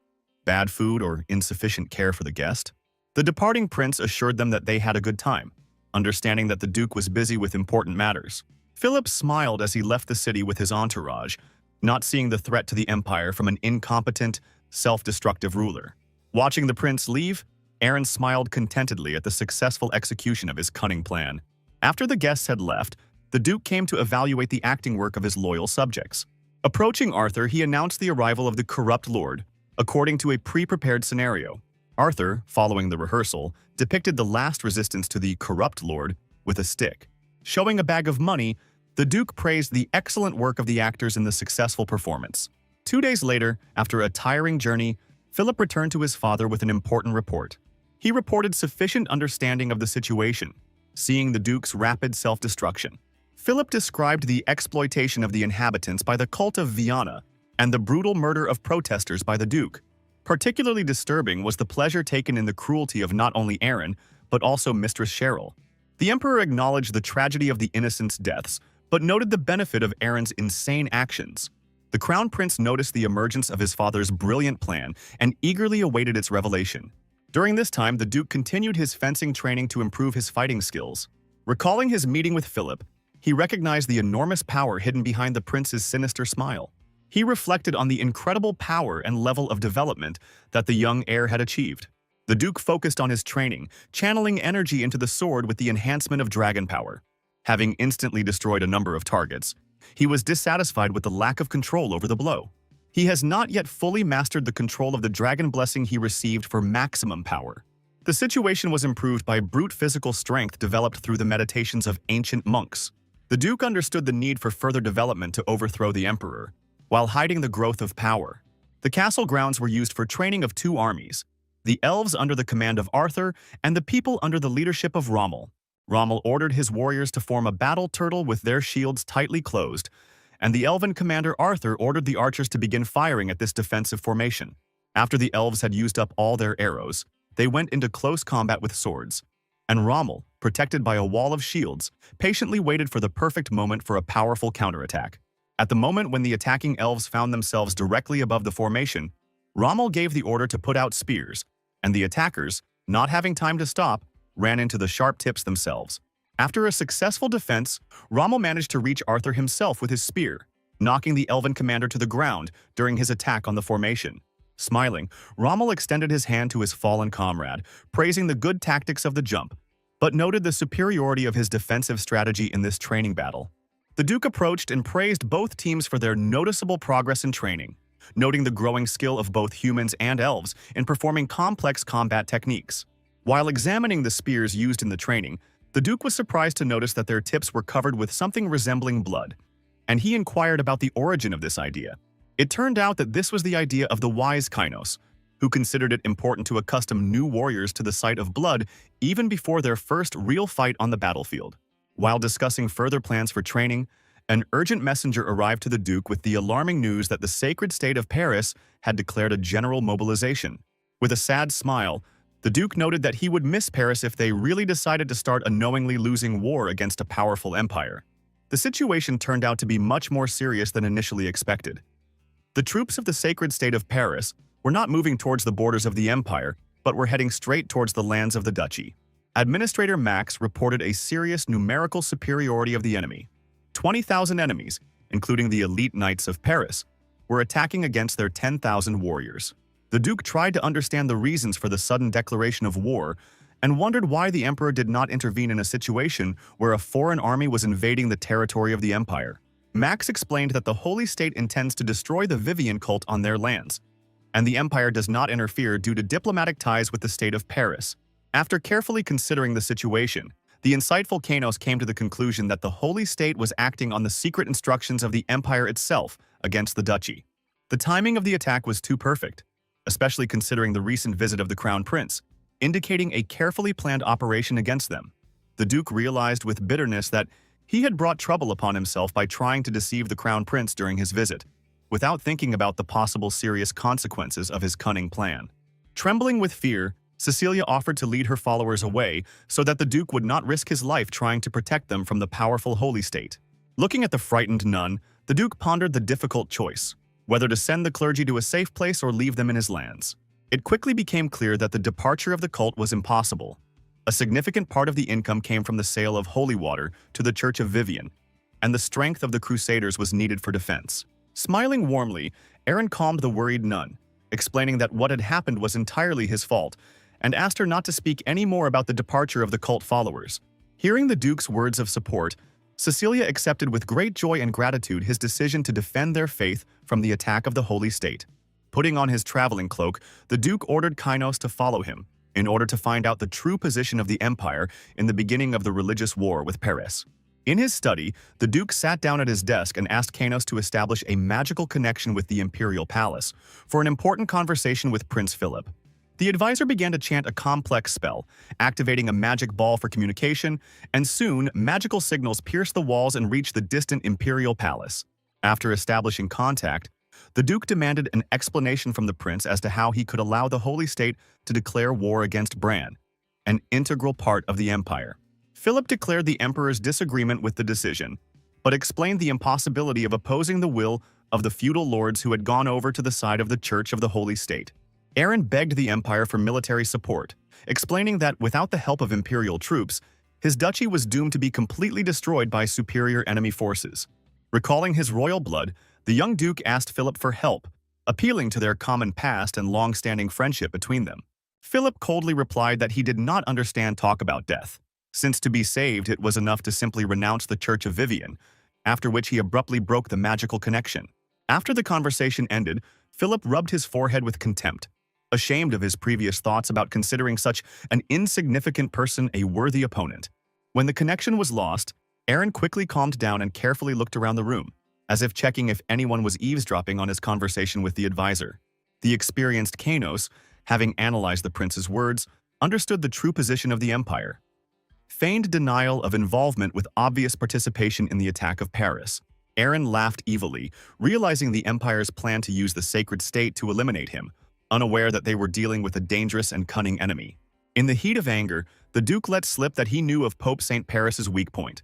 S1: Bad food or insufficient care for the guest? The departing prince assured them that they had a good time, understanding that the Duke was busy with important matters. Philip smiled as he left the city with his entourage, not seeing the threat to the empire from an incompetent, self-destructive ruler. Watching the prince leave, Aaron smiled contentedly at the successful execution of his cunning plan. After the guests had left, the Duke came to evaluate the acting work of his loyal subjects. Approaching Arthur, he announced the arrival of the corrupt lord, according to a pre-prepared scenario. Arthur, following the rehearsal, depicted the last resistance to the corrupt lord with a stick. Showing a bag of money, the Duke praised the excellent work of the actors in the successful performance. 2 days later, after a tiring journey, Philip returned to his father with an important report. He reported sufficient understanding of the situation, seeing the Duke's rapid self-destruction. Philip described the exploitation of the inhabitants by the cult of Viana and the brutal murder of protesters by the Duke. Particularly disturbing was the pleasure taken in the cruelty of not only Aaron, but also Mistress Cheryl. The Emperor acknowledged the tragedy of the innocents' deaths, but noted the benefit of Aaron's insane actions. The Crown Prince noticed the emergence of his father's brilliant plan and eagerly awaited its revelation. During this time, the Duke continued his fencing training to improve his fighting skills. Recalling his meeting with Philip, he recognized the enormous power hidden behind the prince's sinister smile. He reflected on the incredible power and level of development that the young heir had achieved. The Duke focused on his training, channeling energy into the sword with the enhancement of dragon power. Having instantly destroyed a number of targets, he was dissatisfied with the lack of control over the blow. He has not yet fully mastered the control of the dragon blessing he received for maximum power. The situation was improved by brute physical strength developed through the meditations of ancient monks. The Duke understood the need for further development to overthrow the Emperor, while hiding the growth of power. The castle grounds were used for training of 2 armies, the elves under the command of Arthur and the people under the leadership of Rommel. Rommel ordered his warriors to form a battle turtle with their shields tightly closed, and the elven commander Arthur ordered the archers to begin firing at this defensive formation. After the elves had used up all their arrows, they went into close combat with swords, and Rommel, protected by a wall of shields, patiently waited for the perfect moment for a powerful counterattack. At the moment when the attacking elves found themselves directly above the formation, Rommel gave the order to put out spears, and the attackers, not having time to stop, ran into the sharp tips themselves. After a successful defense, Rommel managed to reach Arthur himself with his spear, knocking the elven commander to the ground during his attack on the formation. Smiling, Rommel extended his hand to his fallen comrade, praising the good tactics of the jump, but noted the superiority of his defensive strategy in this training battle. The Duke approached and praised both teams for their noticeable progress in training, noting the growing skill of both humans and elves in performing complex combat techniques. While examining the spears used in the training, the Duke was surprised to notice that their tips were covered with something resembling blood, and he inquired about the origin of this idea. It turned out that this was the idea of the wise Kainos, who considered it important to accustom new warriors to the sight of blood even before their first real fight on the battlefield. While discussing further plans for training, an urgent messenger arrived to the Duke with the alarming news that the sacred state of Paris had declared a general mobilization. With a sad smile, the Duke noted that he would miss Paris if they really decided to start a knowingly losing war against a powerful empire. The situation turned out to be much more serious than initially expected. The troops of the sacred state of Paris were not moving towards the borders of the empire, but were heading straight towards the lands of the duchy. Administrator Max reported a serious numerical superiority of the enemy. 20,000 enemies, including the elite knights of Paris, were attacking against their 10,000 warriors. The Duke tried to understand the reasons for the sudden declaration of war and wondered why the emperor did not intervene in a situation where a foreign army was invading the territory of the empire. Max explained that the Holy State intends to destroy the Vivian cult on their lands, and the empire does not interfere due to diplomatic ties with the state of Paris. After carefully considering the situation, the insightful Kainos came to the conclusion that the Holy State was acting on the secret instructions of the empire itself against the duchy. The timing of the attack was too perfect, especially considering the recent visit of the Crown Prince, indicating a carefully planned operation against them. The Duke realized with bitterness that he had brought trouble upon himself by trying to deceive the Crown Prince during his visit, without thinking about the possible serious consequences of his cunning plan. Trembling with fear, Cecilia offered to lead her followers away so that the Duke would not risk his life trying to protect them from the powerful Holy State. Looking at the frightened nun, the Duke pondered the difficult choice, whether to send the clergy to a safe place or leave them in his lands. It quickly became clear that the departure of the cult was impossible. A significant part of the income came from the sale of holy water to the Church of Vivian, and the strength of the Crusaders was needed for defense. Smiling warmly, Aaron calmed the worried nun, explaining that what had happened was entirely his fault, and asked her not to speak any more about the departure of the cult followers. Hearing the Duke's words of support, Cecilia accepted with great joy and gratitude his decision to defend their faith from the attack of the Holy State. Putting on his traveling cloak, the Duke ordered Kainos to follow him, in order to find out the true position of the empire in the beginning of the religious war with Paris. In his study, the Duke sat down at his desk and asked Kainos to establish a magical connection with the imperial palace for an important conversation with Prince Philip. The advisor began to chant a complex spell, activating a magic ball for communication, and soon magical signals pierced the walls and reached the distant imperial palace. After establishing contact, the Duke demanded an explanation from the prince as to how he could allow the Holy State to declare war against Bran, an integral part of the empire. Philip declared the emperor's disagreement with the decision, but explained the impossibility of opposing the will of the feudal lords who had gone over to the side of the Church of the Holy State. Aaron begged the empire for military support, explaining that without the help of imperial troops, his duchy was doomed to be completely destroyed by superior enemy forces. Recalling his royal blood, the young duke asked Philip for help, appealing to their common past and long-standing friendship between them. Philip coldly replied that he did not understand talk about death, since to be saved it was enough to simply renounce the Church of Vivian, after which he abruptly broke the magical connection. After the conversation ended, Philip rubbed his forehead with contempt, ashamed of his previous thoughts about considering such an insignificant person a worthy opponent. When the connection was lost, Aaron quickly calmed down and carefully looked around the room, as if checking if anyone was eavesdropping on his conversation with the advisor. The experienced Kainos, having analyzed the prince's words, understood the true position of the empire. Feigned denial of involvement with obvious participation in the attack of Paris. Aaron laughed evilly, realizing the Empire's plan to use the sacred state to eliminate him, unaware that they were dealing with a dangerous and cunning enemy. In the heat of anger, the Duke let slip that he knew of Pope St. Paris's weak point,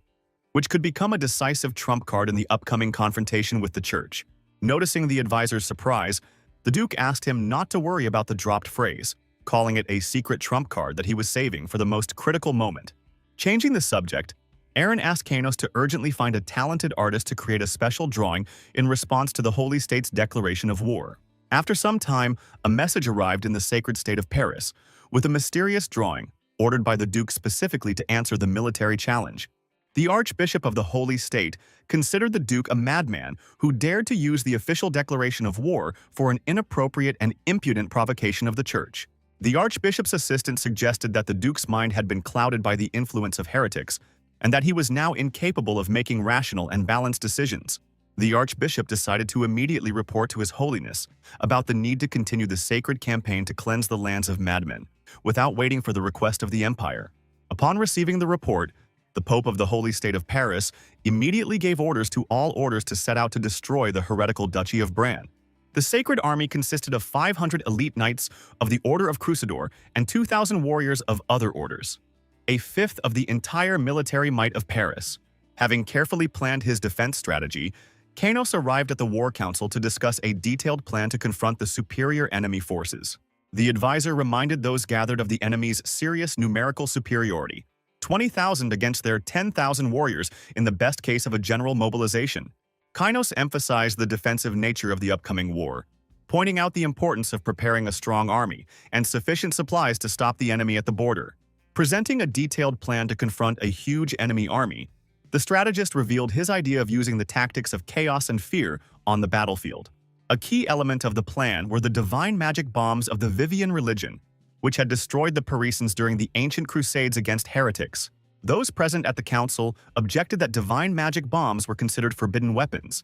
S1: which could become a decisive trump card in the upcoming confrontation with the Church. Noticing the advisor's surprise, the Duke asked him not to worry about the dropped phrase, calling it a secret trump card that he was saving for the most critical moment. Changing the subject, Aaron asked Kanos to urgently find a talented artist to create a special drawing in response to the Holy State's declaration of war. After some time, a message arrived in the sacred state of Paris, with a mysterious drawing, ordered by the Duke specifically to answer the military challenge. The Archbishop of the Holy State considered the Duke a madman who dared to use the official declaration of war for an inappropriate and impudent provocation of the Church. The Archbishop's assistant suggested that the Duke's mind had been clouded by the influence of heretics, and that he was now incapable of making rational and balanced decisions. The Archbishop decided to immediately report to His Holiness about the need to continue the sacred campaign to cleanse the lands of madmen, without waiting for the request of the Empire. Upon receiving the report, the Pope of the Holy State of Paris immediately gave orders to all orders to set out to destroy the heretical Duchy of Bran. The Sacred Army consisted of 500 elite knights of the Order of Crusador and 2,000 warriors of other orders, a fifth of the entire military might of Paris. Having carefully planned his defense strategy, Kanos arrived at the War Council to discuss a detailed plan to confront the superior enemy forces. The advisor reminded those gathered of the enemy's serious numerical superiority, 20,000 against their 10,000 warriors in the best case of a general mobilization. Kanos emphasized the defensive nature of the upcoming war, pointing out the importance of preparing a strong army and sufficient supplies to stop the enemy at the border. Presenting a detailed plan to confront a huge enemy army, the strategist revealed his idea of using the tactics of chaos and fear on the battlefield. A key element of the plan were the divine magic bombs of the Vivian religion, which had destroyed the Parisians during the ancient crusades against heretics. Those present at the council objected that divine magic bombs were considered forbidden weapons,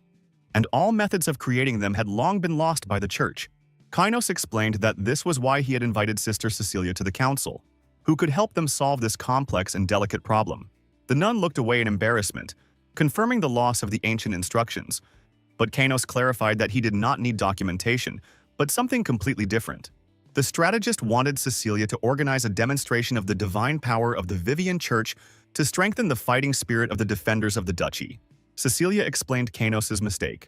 S1: and all methods of creating them had long been lost by the Church. Kynos explained that this was why he had invited Sister Cecilia to the council, who could help them solve this complex and delicate problem. The nun looked away in embarrassment, confirming the loss of the ancient instructions, but Kanos clarified that he did not need documentation, but something completely different. The strategist wanted Cecilia to organize a demonstration of the divine power of the Vivian Church to strengthen the fighting spirit of the defenders of the duchy. Cecilia explained Kanos' mistake.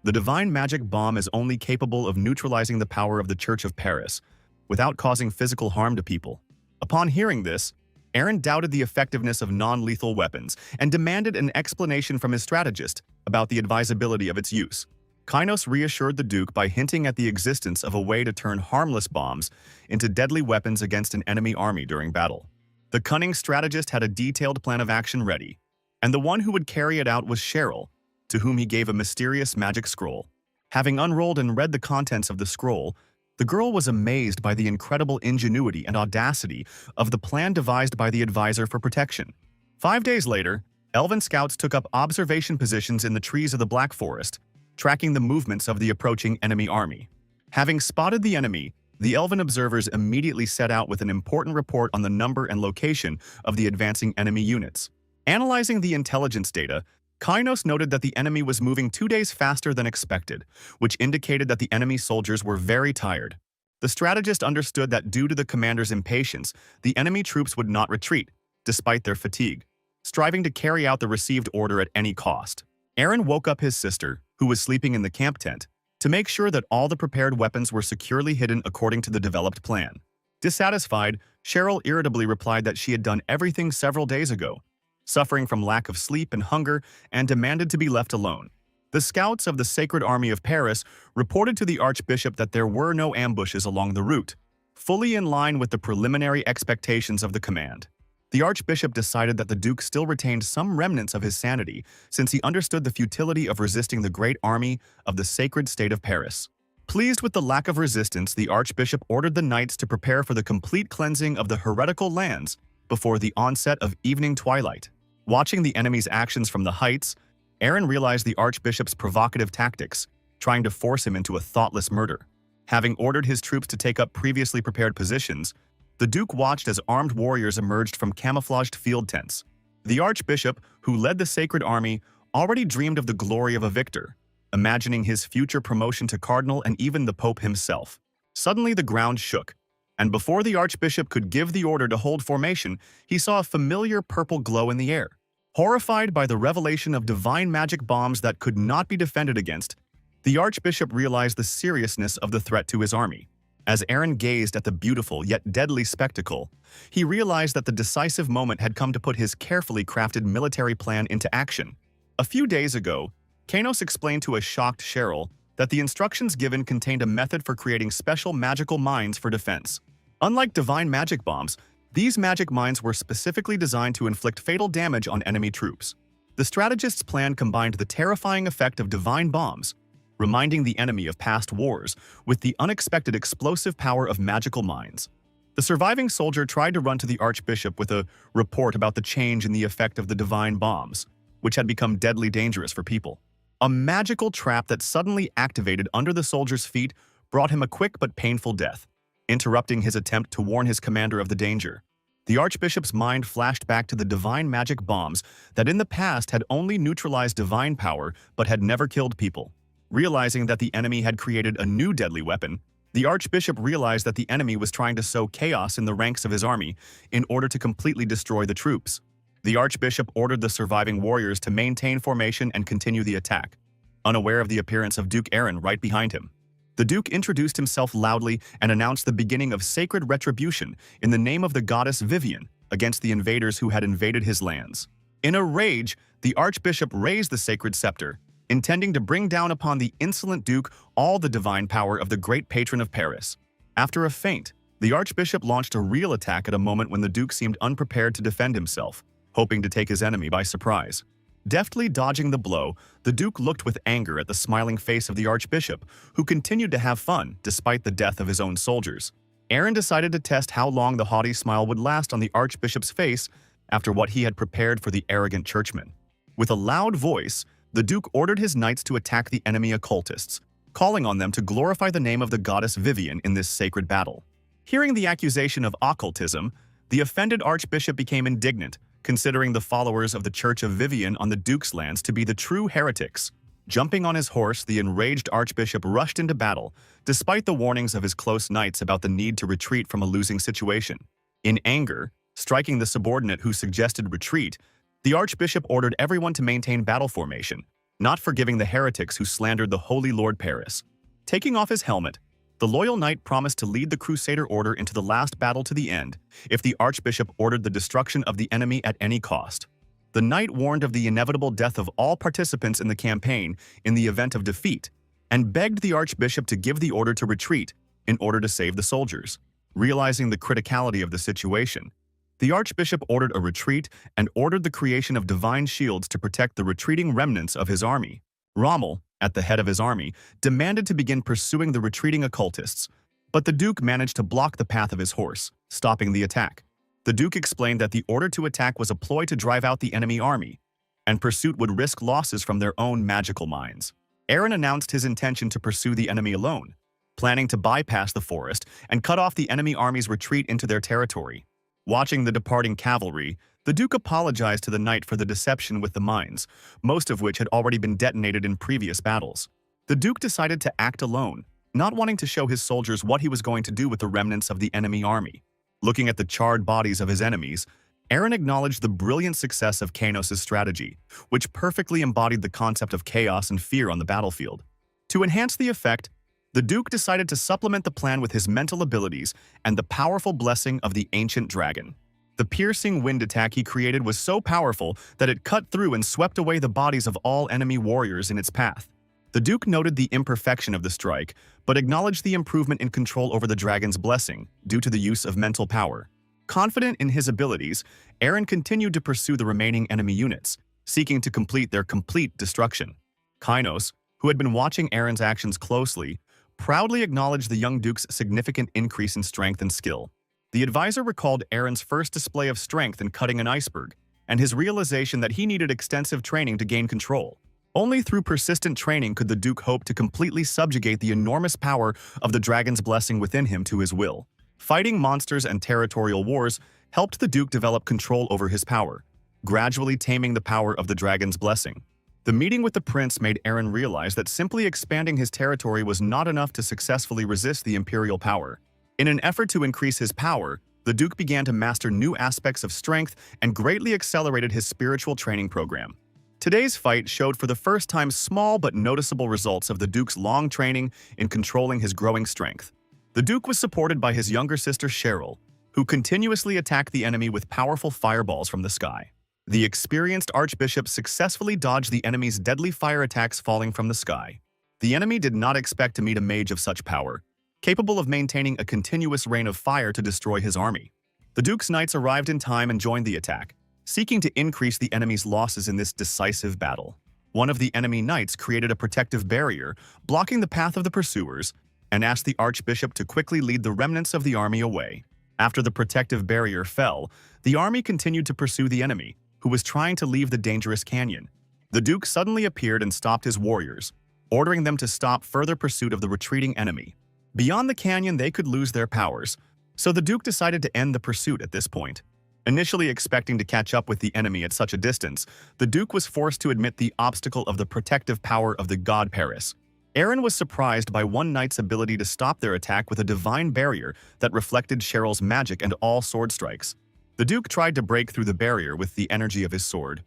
S1: The divine magic bomb is only capable of neutralizing the power of the Church of Paris, without causing physical harm to people. Upon hearing this, Aaron doubted the effectiveness of non-lethal weapons and demanded an explanation from his strategist about the advisability of its use. Kynos reassured the Duke by hinting at the existence of a way to turn harmless bombs into deadly weapons against an enemy army during battle. The cunning strategist had a detailed plan of action ready, and the one who would carry it out was Cheryl, to whom he gave a mysterious magic scroll. Having unrolled and read the contents of the scroll, the girl was amazed by the incredible ingenuity and audacity of the plan devised by the advisor for protection. 5 days later, Elven scouts took up observation positions in the trees of the Black Forest, tracking the movements of the approaching enemy army. Having spotted the enemy, the Elven observers immediately set out with an important report on the number and location of the advancing enemy units. Analyzing the intelligence data, Kynos noted that the enemy was moving 2 days faster than expected, which indicated that the enemy soldiers were very tired. The strategist understood that due to the commander's impatience, the enemy troops would not retreat, despite their fatigue, striving to carry out the received order at any cost. Aaron woke up his sister, who was sleeping in the camp tent, to make sure that all the prepared weapons were securely hidden according to the developed plan. Dissatisfied, Cheryl irritably replied that she had done everything several days ago, suffering from lack of sleep and hunger, and demanded to be left alone. The scouts of the Sacred Army of Paris reported to the Archbishop that there were no ambushes along the route, fully in line with the preliminary expectations of the command. The Archbishop decided that the Duke still retained some remnants of his sanity, since he understood the futility of resisting the great army of the Sacred State of Paris. Pleased with the lack of resistance, the Archbishop ordered the knights to prepare for the complete cleansing of the heretical lands before the onset of evening twilight. Watching the enemy's actions from the heights, Aaron realized the Archbishop's provocative tactics, trying to force him into a thoughtless murder. Having ordered his troops to take up previously prepared positions, the Duke watched as armed warriors emerged from camouflaged field tents. The Archbishop, who led the Sacred Army, already dreamed of the glory of a victor, imagining his future promotion to cardinal and even the Pope himself. Suddenly the ground shook, and before the archbishop could give the order to hold formation, he saw a familiar purple glow in the air. Horrified by the revelation of divine magic bombs that could not be defended against, the archbishop realized the seriousness of the threat to his army. As Aaron gazed at the beautiful yet deadly spectacle, he realized that the decisive moment had come to put his carefully crafted military plan into action. A few days ago, Kanos explained to a shocked Cheryl that the instructions given contained a method for creating special magical mines for defense. Unlike divine magic bombs, these magic mines were specifically designed to inflict fatal damage on enemy troops. The strategist's plan combined the terrifying effect of divine bombs, reminding the enemy of past wars, with the unexpected explosive power of magical mines. The surviving soldier tried to run to the archbishop with a report about the change in the effect of the divine bombs, which had become deadly dangerous for people. A magical trap that suddenly activated under the soldier's feet brought him a quick but painful death, interrupting his attempt to warn his commander of the danger. The archbishop's mind flashed back to the divine magic bombs that in the past had only neutralized divine power but had never killed people. Realizing that the enemy had created a new deadly weapon, the archbishop realized that the enemy was trying to sow chaos in the ranks of his army in order to completely destroy the troops. The archbishop ordered the surviving warriors to maintain formation and continue the attack, unaware of the appearance of Duke Aaron right behind him. The Duke introduced himself loudly and announced the beginning of sacred retribution in the name of the goddess Vivian against the invaders who had invaded his lands. In a rage, the archbishop raised the sacred scepter, intending to bring down upon the insolent Duke all the divine power of the great patron of Paris. After a feint, the archbishop launched a real attack at a moment when the Duke seemed unprepared to defend himself, hoping to take his enemy by surprise. Deftly dodging the blow, the Duke looked with anger at the smiling face of the archbishop, who continued to have fun despite the death of his own soldiers. Aaron decided to test how long the haughty smile would last on the archbishop's face after what he had prepared for the arrogant churchman. With a loud voice, the Duke ordered his knights to attack the enemy occultists, calling on them to glorify the name of the goddess Vivian in this sacred battle. Hearing the accusation of occultism, the offended archbishop became indignant, considering the followers of the Church of Vivian on the Duke's lands to be the true heretics. Jumping on his horse, the enraged archbishop rushed into battle, despite the warnings of his close knights about the need to retreat from a losing situation. In anger, striking the subordinate who suggested retreat, the archbishop ordered everyone to maintain battle formation, not forgiving the heretics who slandered the Holy Lord Paris. Taking off his helmet, the loyal knight promised to lead the Crusader order into the last battle to the end if the archbishop ordered the destruction of the enemy at any cost. The knight warned of the inevitable death of all participants in the campaign in the event of defeat, and begged the archbishop to give the order to retreat in order to save the soldiers. Realizing the criticality of the situation, the archbishop ordered a retreat and ordered the creation of divine shields to protect the retreating remnants of his army. Rommel, at the head of his army, demanded to begin pursuing the retreating occultists, but the Duke managed to block the path of his horse, stopping the attack. The Duke explained that the order to attack was a ploy to drive out the enemy army, and pursuit would risk losses from their own magical mines. Aaron announced his intention to pursue the enemy alone, planning to bypass the forest and cut off the enemy army's retreat into their territory. Watching the departing cavalry, the Duke apologized to the knight for the deception with the mines, most of which had already been detonated in previous battles. The Duke decided to act alone, not wanting to show his soldiers what he was going to do with the remnants of the enemy army. Looking at the charred bodies of his enemies, Aaron acknowledged the brilliant success of Kanos' strategy, which perfectly embodied the concept of chaos and fear on the battlefield. To enhance the effect, the Duke decided to supplement the plan with his mental abilities and the powerful blessing of the ancient dragon. The piercing wind attack he created was so powerful that it cut through and swept away the bodies of all enemy warriors in its path. The Duke noted the imperfection of the strike, but acknowledged the improvement in control over the dragon's blessing due to the use of mental power. Confident in his abilities, Aaron continued to pursue the remaining enemy units, seeking to complete their complete destruction. Kynos, who had been watching Aaron's actions closely, proudly acknowledged the young Duke's significant increase in strength and skill. The advisor recalled Aaron's first display of strength in cutting an iceberg, and his realization that he needed extensive training to gain control. Only through persistent training could the Duke hope to completely subjugate the enormous power of the dragon's blessing within him to his will. Fighting monsters and territorial wars helped the Duke develop control over his power, gradually taming the power of the dragon's blessing. The meeting with the prince made Eren realize that simply expanding his territory was not enough to successfully resist the imperial power. In an effort to increase his power, the Duke began to master new aspects of strength and greatly accelerated his spiritual training program. Today's fight showed for the first time small but noticeable results of the Duke's long training in controlling his growing strength. The Duke was supported by his younger sister Cheryl, who continuously attacked the enemy with powerful fireballs from the sky. The experienced Archbishop successfully dodged the enemy's deadly fire attacks falling from the sky. The enemy did not expect to meet a mage of such power, capable of maintaining a continuous rain of fire to destroy his army. The Duke's knights arrived in time and joined the attack, seeking to increase the enemy's losses in this decisive battle. One of the enemy knights created a protective barrier, blocking the path of the pursuers, and asked the Archbishop to quickly lead the remnants of the army away. After the protective barrier fell, the army continued to pursue the enemy, who was trying to leave the dangerous canyon. The Duke suddenly appeared and stopped his warriors, ordering them to stop further pursuit of the retreating enemy. Beyond the canyon, they could lose their powers, so the Duke decided to end the pursuit at this point. Initially expecting to catch up with the enemy at such a distance, the Duke was forced to admit the obstacle of the protective power of the god Paris. Eren was surprised by one knight's ability to stop their attack with a divine barrier that reflected Cheryl's magic and all sword strikes. The Duke tried to break through the barrier with the energy of his sword,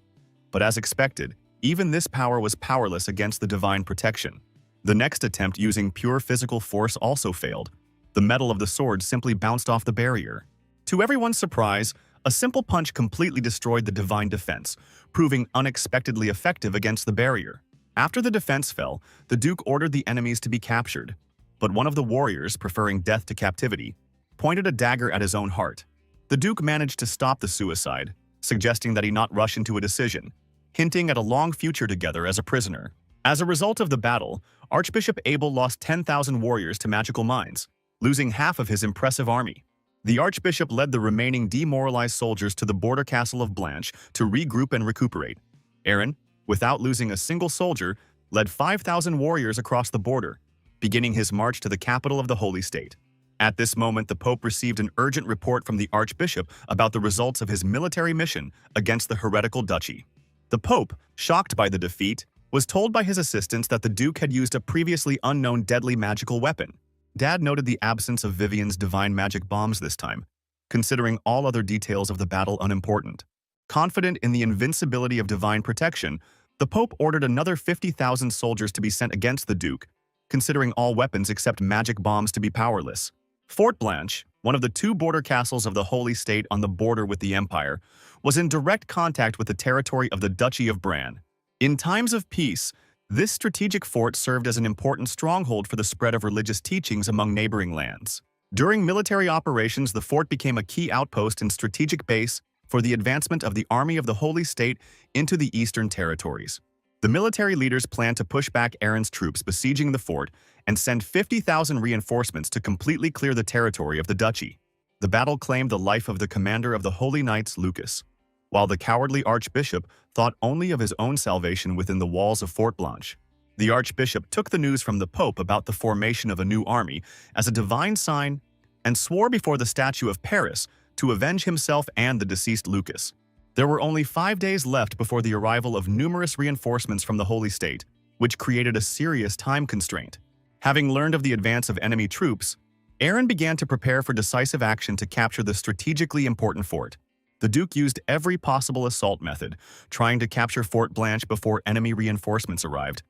S1: but as expected, even this power was powerless against the divine protection. The next attempt using pure physical force also failed. The metal of the sword simply bounced off the barrier. To everyone's surprise, a simple punch completely destroyed the divine defense, proving unexpectedly effective against the barrier. After the defense fell, the Duke ordered the enemies to be captured, but one of the warriors, preferring death to captivity, pointed a dagger at his own heart. The Duke managed to stop the suicide, suggesting that he not rush into a decision, hinting at a long future together as a prisoner. As a result of the battle, Archbishop Abel lost 10,000 warriors to magical mines, losing half of his impressive army. The Archbishop led the remaining demoralized soldiers to the border castle of Blanche to regroup and recuperate. Eren, without losing a single soldier, led 5,000 warriors across the border, beginning his march to the capital of the Holy State. At this moment, the Pope received an urgent report from the Archbishop about the results of his military mission against the heretical duchy. The Pope, shocked by the defeat, was told by his assistants that the Duke had used a previously unknown deadly magical weapon. Dad noted the absence of Vivian's divine magic bombs this time, considering all other details of the battle unimportant. Confident in the invincibility of divine protection, the Pope ordered another 50,000 soldiers to be sent against the Duke, considering all weapons except magic bombs to be powerless. Fort Blanche, one of the two border castles of the Holy State on the border with the Empire, was in direct contact with the territory of the Duchy of Bran. In times of peace, this strategic fort served as an important stronghold for the spread of religious teachings among neighboring lands. During military operations, the fort became a key outpost and strategic base for the advancement of the army of the Holy State into the eastern territories. The military leaders planned to push back Eren's troops besieging the fort and send 50,000 reinforcements to completely clear the territory of the duchy. The battle claimed the life of the commander of the Holy Knights, Lucas, while the cowardly archbishop thought only of his own salvation within the walls of Fort Blanche. The archbishop took the news from the Pope about the formation of a new army as a divine sign and swore before the statue of Paris to avenge himself and the deceased Lucas. There were only 5 days left before the arrival of numerous reinforcements from the Holy State, which created a serious time constraint. Having learned of the advance of enemy troops, Eren began to prepare for decisive action to capture the strategically important fort. The Duke used every possible assault method, trying to capture Fort Blanche before enemy reinforcements arrived,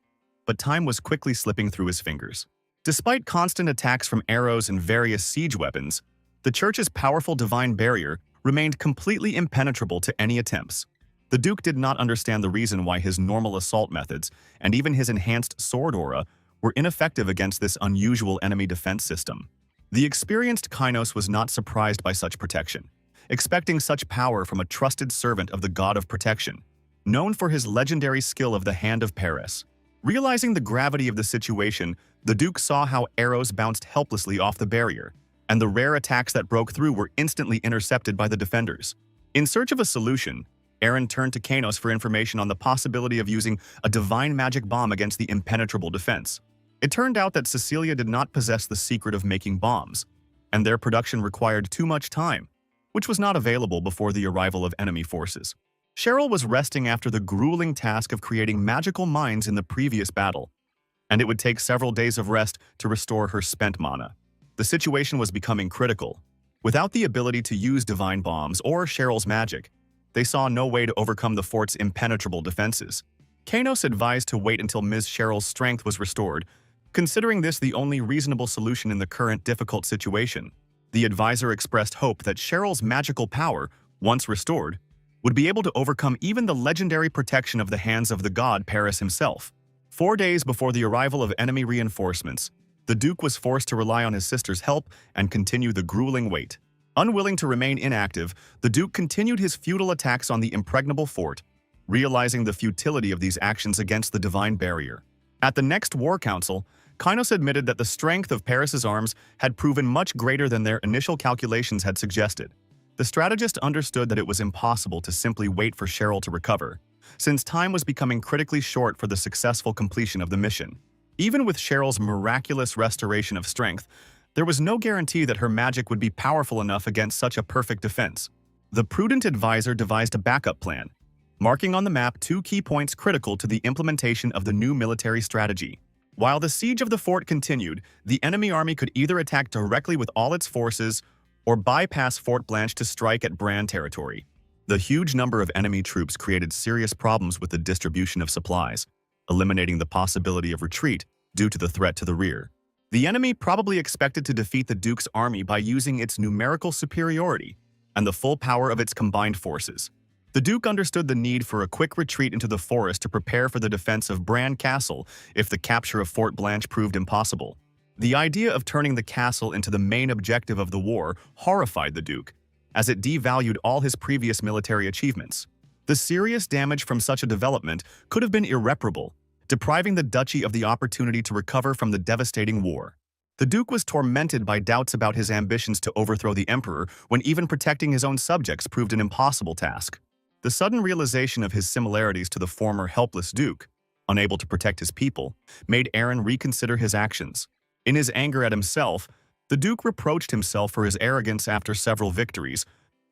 S1: but time was quickly slipping through his fingers. Despite constant attacks from arrows and various siege weapons, the Church's powerful divine barrier remained completely impenetrable to any attempts. The Duke did not understand the reason why his normal assault methods and even his enhanced sword aura were ineffective against this unusual enemy defense system. The experienced Kainos was not surprised by such protection, expecting such power from a trusted servant of the god of protection, known for his legendary skill of the Hand of Paris. Realizing the gravity of the situation, the Duke saw how arrows bounced helplessly off the barrier, and the rare attacks that broke through were instantly intercepted by the defenders. In search of a solution, Eren turned to Kainos for information on the possibility of using a divine magic bomb against the impenetrable defense. It turned out that Cecilia did not possess the secret of making bombs, and their production required too much time, which was not available before the arrival of enemy forces. Cheryl was resting after the grueling task of creating magical mines in the previous battle, and it would take several days of rest to restore her spent mana. The situation was becoming critical. Without the ability to use divine bombs or Cheryl's magic, they saw no way to overcome the fort's impenetrable defenses. Kanos advised to wait until Ms. Cheryl's strength was restored, considering this the only reasonable solution in the current difficult situation. The advisor expressed hope that Cheryl's magical power, once restored, would be able to overcome even the legendary protection of the hands of the god Paris himself. 4 days before the arrival of enemy reinforcements, the Duke was forced to rely on his sister's help and continue the grueling wait. Unwilling to remain inactive, the Duke continued his futile attacks on the impregnable fort, realizing the futility of these actions against the divine barrier. At the next war council, Kynos admitted that the strength of Paris's arms had proven much greater than their initial calculations had suggested. The strategist understood that it was impossible to simply wait for Cheryl to recover, since time was becoming critically short for the successful completion of the mission. Even with Cheryl's miraculous restoration of strength, there was no guarantee that her magic would be powerful enough against such a perfect defense. The prudent advisor devised a backup plan, marking on the map 2 key points critical to the implementation of the new military strategy. While the siege of the fort continued, the enemy army could either attack directly with all its forces or bypass Fort Blanche to strike at Bran territory. The huge number of enemy troops created serious problems with the distribution of supplies, eliminating the possibility of retreat due to the threat to the rear. The enemy probably expected to defeat the Duke's army by using its numerical superiority and the full power of its combined forces. The Duke understood the need for a quick retreat into the forest to prepare for the defense of Bran Castle if the capture of Fort Blanche proved impossible. The idea of turning the castle into the main objective of the war horrified the Duke, as it devalued all his previous military achievements. The serious damage from such a development could have been irreparable, depriving the duchy of the opportunity to recover from the devastating war. The Duke was tormented by doubts about his ambitions to overthrow the Emperor when even protecting his own subjects proved an impossible task. The sudden realization of his similarities to the former helpless Duke, unable to protect his people, made Aaron reconsider his actions. In his anger at himself, the Duke reproached himself for his arrogance after several victories,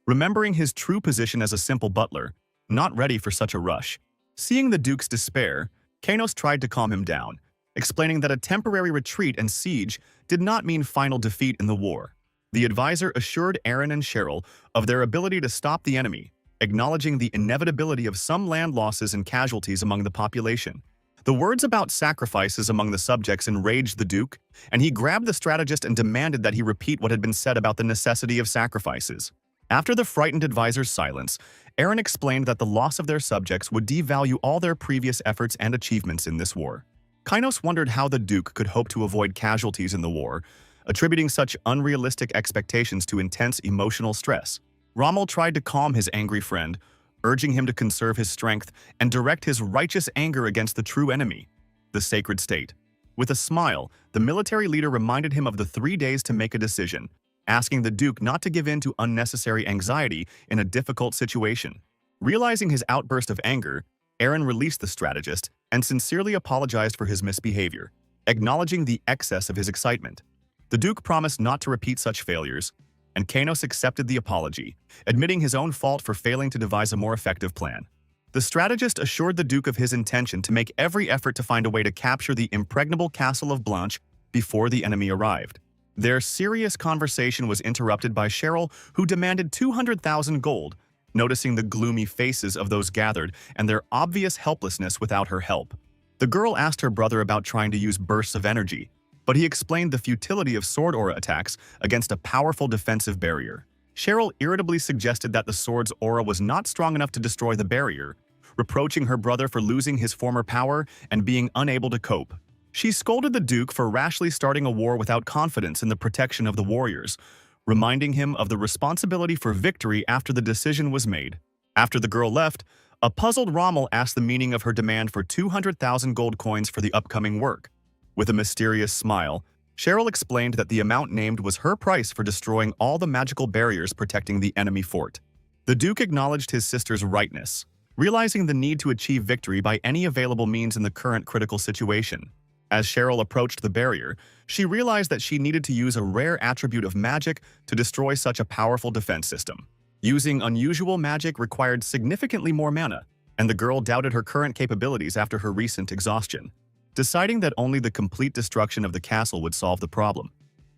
S1: remembering his true position as a simple butler, not ready for such a rush. Seeing the Duke's despair, Kanos tried to calm him down, explaining that a temporary retreat and siege did not mean final defeat in the war. The advisor assured Aaron and Cheryl of their ability to stop the enemy, acknowledging the inevitability of some land losses and casualties among the population. The words about sacrifices among the subjects enraged the Duke, and he grabbed the strategist and demanded that he repeat what had been said about the necessity of sacrifices. After the frightened advisor's silence, Aaron explained that the loss of their subjects would devalue all their previous efforts and achievements in this war. Kynos wondered how the Duke could hope to avoid casualties in the war, attributing such unrealistic expectations to intense emotional stress. Rommel tried to calm his angry friend, urging him to conserve his strength and direct his righteous anger against the true enemy, the sacred state. With a smile, the military leader reminded him of the 3 days to make a decision, asking the Duke not to give in to unnecessary anxiety in a difficult situation. Realizing his outburst of anger, Aaron released the strategist and sincerely apologized for his misbehavior, acknowledging the excess of his excitement. The Duke promised not to repeat such failures, and Kanos accepted the apology, admitting his own fault for failing to devise a more effective plan. The strategist assured the Duke of his intention to make every effort to find a way to capture the impregnable castle of Blanche before the enemy arrived. Their serious conversation was interrupted by Cheryl, who demanded 200,000 gold, noticing the gloomy faces of those gathered and their obvious helplessness without her help. The girl asked her brother about trying to use bursts of energy, but he explained the futility of sword aura attacks against a powerful defensive barrier. Cheryl irritably suggested that the sword's aura was not strong enough to destroy the barrier, reproaching her brother for losing his former power and being unable to cope. She scolded the Duke for rashly starting a war without confidence in the protection of the warriors, reminding him of the responsibility for victory after the decision was made. After the girl left, a puzzled Rommel asked the meaning of her demand for 200,000 gold coins for the upcoming work. With a mysterious smile, Cheryl explained that the amount named was her price for destroying all the magical barriers protecting the enemy fort. The Duke acknowledged his sister's rightness, realizing the need to achieve victory by any available means in the current critical situation. As Cheryl approached the barrier, she realized that she needed to use a rare attribute of magic to destroy such a powerful defense system. Using unusual magic required significantly more mana, and the girl doubted her current capabilities after her recent exhaustion. Deciding that only the complete destruction of the castle would solve the problem,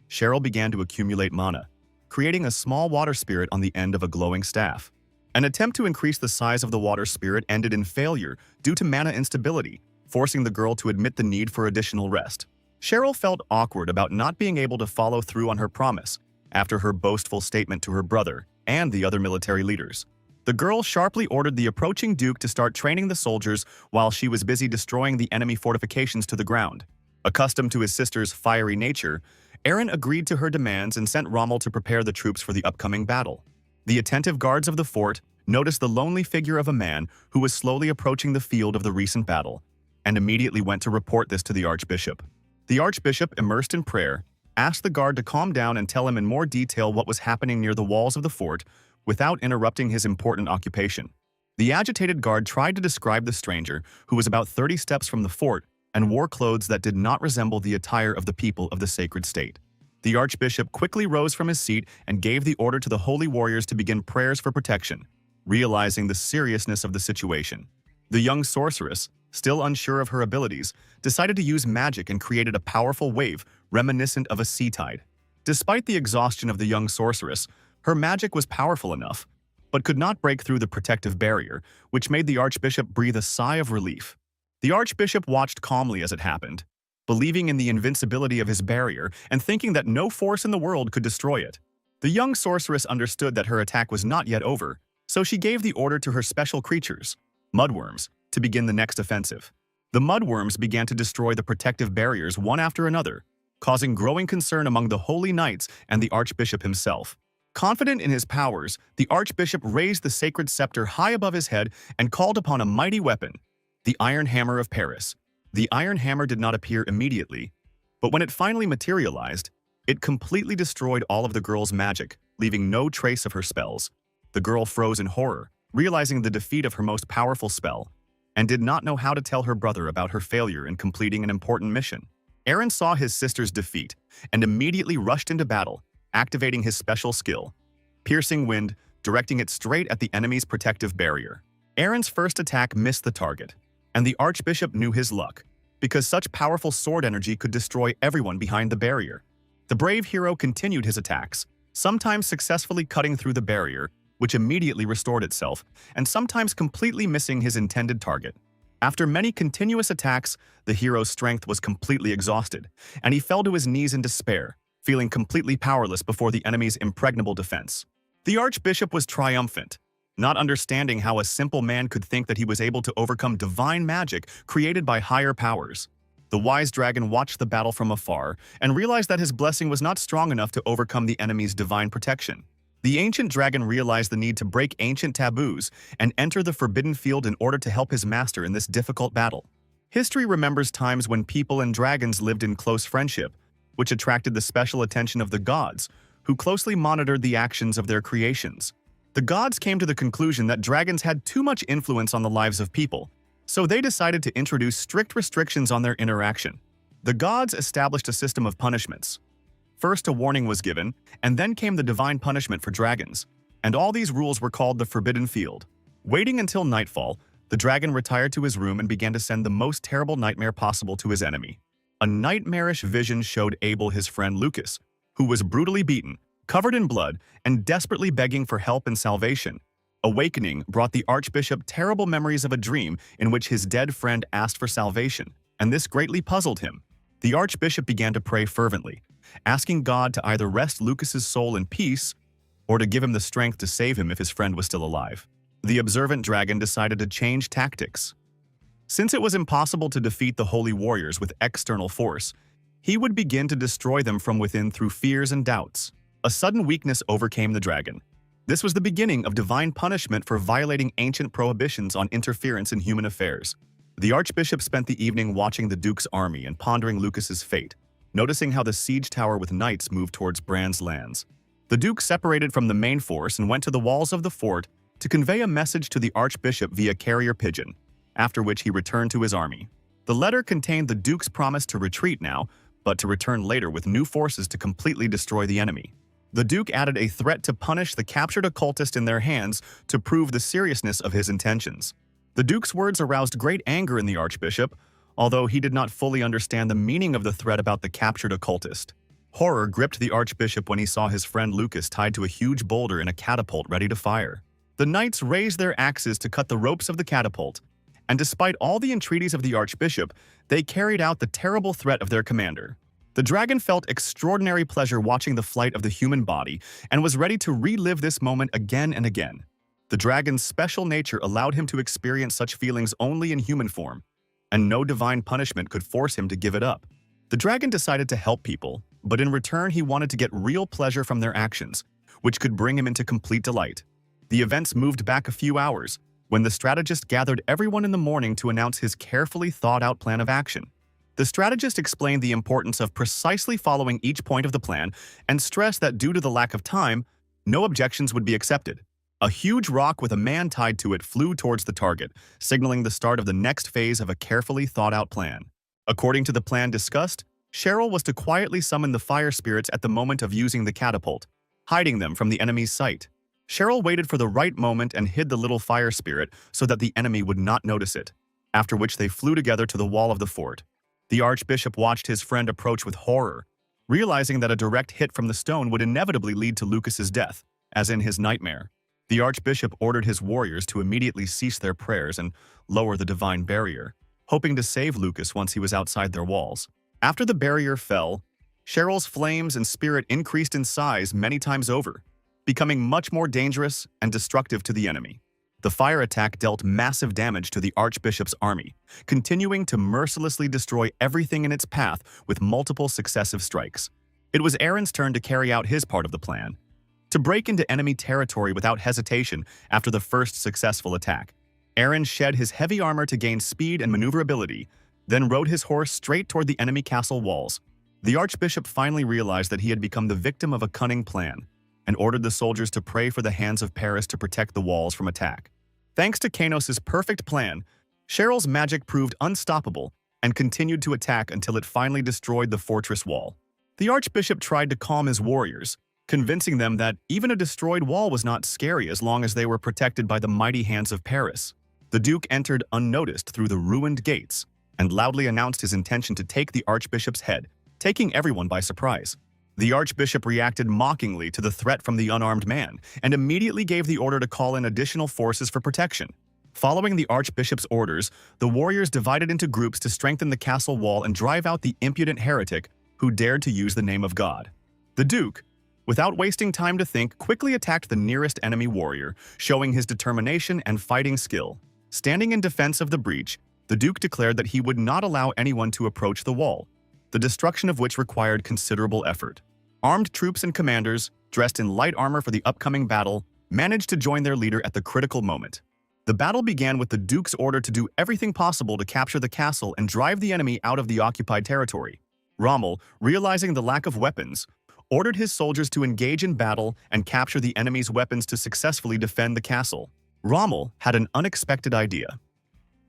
S1: Cheryl began to accumulate mana, creating a small water spirit on the end of a glowing staff. An attempt to increase the size of the water spirit ended in failure due to mana instability, forcing the girl to admit the need for additional rest. Cheryl felt awkward about not being able to follow through on her promise after her boastful statement to her brother and the other military leaders. The girl sharply ordered the approaching duke to start training the soldiers while she was busy destroying the enemy fortifications to the ground. Accustomed to his sister's fiery nature, Eren agreed to her demands and sent Rommel to prepare the troops for the upcoming battle. The attentive guards of the fort noticed the lonely figure of a man who was slowly approaching the field of the recent battle, and immediately went to report this to the archbishop. The archbishop, immersed in prayer, asked the guard to calm down and tell him in more detail what was happening near the walls of the fort without interrupting his important occupation. The agitated guard tried to describe the stranger, who was about 30 steps from the fort and wore clothes that did not resemble the attire of the people of the sacred state. The archbishop quickly rose from his seat and gave the order to the holy warriors to begin prayers for protection, realizing the seriousness of the situation. The young sorceress, still unsure of her abilities, decided to use magic and created a powerful wave reminiscent of a sea tide. Despite the exhaustion of the young sorceress, her magic was powerful enough, but could not break through the protective barrier, which made the archbishop breathe a sigh of relief. The archbishop watched calmly as it happened, believing in the invincibility of his barrier and thinking that no force in the world could destroy it. The young sorceress understood that her attack was not yet over, so she gave the order to her special creatures, mudworms, to begin the next offensive. The mudworms began to destroy the protective barriers one after another, causing growing concern among the holy knights and the archbishop himself. Confident in his powers, the archbishop raised the sacred scepter high above his head and called upon a mighty weapon, the Iron Hammer of Paris. The Iron Hammer did not appear immediately, but when it finally materialized, it completely destroyed all of the girl's magic, leaving no trace of her spells. The girl froze in horror, realizing the defeat of her most powerful spell, and did not know how to tell her brother about her failure in completing an important mission. Eren saw his sister's defeat and immediately rushed into battle, activating his special skill, Piercing Wind, directing it straight at the enemy's protective barrier. Eren's first attack missed the target, and the archbishop knew his luck, because such powerful sword energy could destroy everyone behind the barrier. The brave hero continued his attacks, sometimes successfully cutting through the barrier, which immediately restored itself, and sometimes completely missing his intended target. After many continuous attacks, the hero's strength was completely exhausted, and he fell to his knees in despair, feeling completely powerless before the enemy's impregnable defense. The archbishop was triumphant, not understanding how a simple man could think that he was able to overcome divine magic created by higher powers. The wise dragon watched the battle from afar and realized that his blessing was not strong enough to overcome the enemy's divine protection. The ancient dragon realized the need to break ancient taboos and enter the forbidden field in order to help his master in this difficult battle. History remembers times when people and dragons lived in close friendship, which attracted the special attention of the gods, who closely monitored the actions of their creations. The gods came to the conclusion that dragons had too much influence on the lives of people, so they decided to introduce strict restrictions on their interaction. The gods established a system of punishments. First, a warning was given, and then came the divine punishment for dragons, and all these rules were called the Forbidden Field. Waiting until nightfall, the dragon retired to his room and began to send the most terrible nightmare possible to his enemy. A nightmarish vision showed Abel his friend Lucas, who was brutally beaten, covered in blood, and desperately begging for help and salvation. Awakening brought the archbishop terrible memories of a dream in which his dead friend asked for salvation, and this greatly puzzled him. The archbishop began to pray fervently, asking God to either rest Lucas's soul in peace or to give him the strength to save him if his friend was still alive. The observant dragon decided to change tactics. Since it was impossible to defeat the holy warriors with external force, he would begin to destroy them from within through fears and doubts. A sudden weakness overcame the dragon. This was the beginning of divine punishment for violating ancient prohibitions on interference in human affairs. The archbishop spent the evening watching the duke's army and pondering Lucas's fate, noticing how the siege tower with knights moved towards Bran's lands. The duke separated from the main force and went to the walls of the fort to convey a message to the archbishop via carrier pigeon, after which he returned to his army. The letter contained the duke's promise to retreat now, but to return later with new forces to completely destroy the enemy. The Duke added a threat to punish the captured occultist in their hands to prove the seriousness of his intentions. The Duke's words aroused great anger in the Archbishop, although he did not fully understand the meaning of the threat about the captured occultist. Horror gripped the Archbishop when he saw his friend Lucas tied to a huge boulder in a catapult ready to fire. The knights raised their axes to cut the ropes of the catapult, and despite all the entreaties of the Archbishop, they carried out the terrible threat of their commander. The dragon felt extraordinary pleasure watching the flight of the human body and was ready to relive this moment again and again. The dragon's special nature allowed him to experience such feelings only in human form, and no divine punishment could force him to give it up. The dragon decided to help people, but in return he wanted to get real pleasure from their actions, which could bring him into complete delight. The events moved back a few hours, when the strategist gathered everyone in the morning to announce his carefully thought-out plan of action. The strategist explained the importance of precisely following each point of the plan and stressed that due to the lack of time, no objections would be accepted. A huge rock with a man tied to it flew towards the target, signaling the start of the next phase of a carefully thought-out plan. According to the plan discussed, Cheryl was to quietly summon the fire spirits at the moment of using the catapult, hiding them from the enemy's sight. Cheryl waited for the right moment and hid the little fire spirit so that the enemy would not notice it, after which they flew together to the wall of the fort. The Archbishop watched his friend approach with horror, realizing that a direct hit from the stone would inevitably lead to Lucas's death, as in his nightmare. The Archbishop ordered his warriors to immediately cease their prayers and lower the divine barrier, hoping to save Lucas once he was outside their walls. After the barrier fell, Cheryl's flames and spirit increased in size many times over, becoming much more dangerous and destructive to the enemy. The fire attack dealt massive damage to the Archbishop's army, continuing to mercilessly destroy everything in its path with multiple successive strikes. It was Aaron's turn to carry out his part of the plan, to break into enemy territory without hesitation after the first successful attack. Aaron shed his heavy armor to gain speed and maneuverability, then rode his horse straight toward the enemy castle walls. The Archbishop finally realized that he had become the victim of a cunning plan, and ordered the soldiers to pray for the hands of Paris to protect the walls from attack. Thanks to Kanos' perfect plan, Cheryl's magic proved unstoppable and continued to attack until it finally destroyed the fortress wall. The Archbishop tried to calm his warriors, convincing them that even a destroyed wall was not scary as long as they were protected by the mighty hands of Paris. The Duke entered unnoticed through the ruined gates and loudly announced his intention to take the Archbishop's head, taking everyone by surprise. The Archbishop reacted mockingly to the threat from the unarmed man and immediately gave the order to call in additional forces for protection. Following the Archbishop's orders, the warriors divided into groups to strengthen the castle wall and drive out the impudent heretic who dared to use the name of God. The Duke, without wasting time to think, quickly attacked the nearest enemy warrior, showing his determination and fighting skill. Standing in defense of the breach, the Duke declared that he would not allow anyone to approach the wall, the destruction of which required considerable effort. Armed troops and commanders, dressed in light armor for the upcoming battle, managed to join their leader at the critical moment. The battle began with the Duke's order to do everything possible to capture the castle and drive the enemy out of the occupied territory. Rommel, realizing the lack of weapons, ordered his soldiers to engage in battle and capture the enemy's weapons to successfully defend the castle. Rommel had an unexpected idea.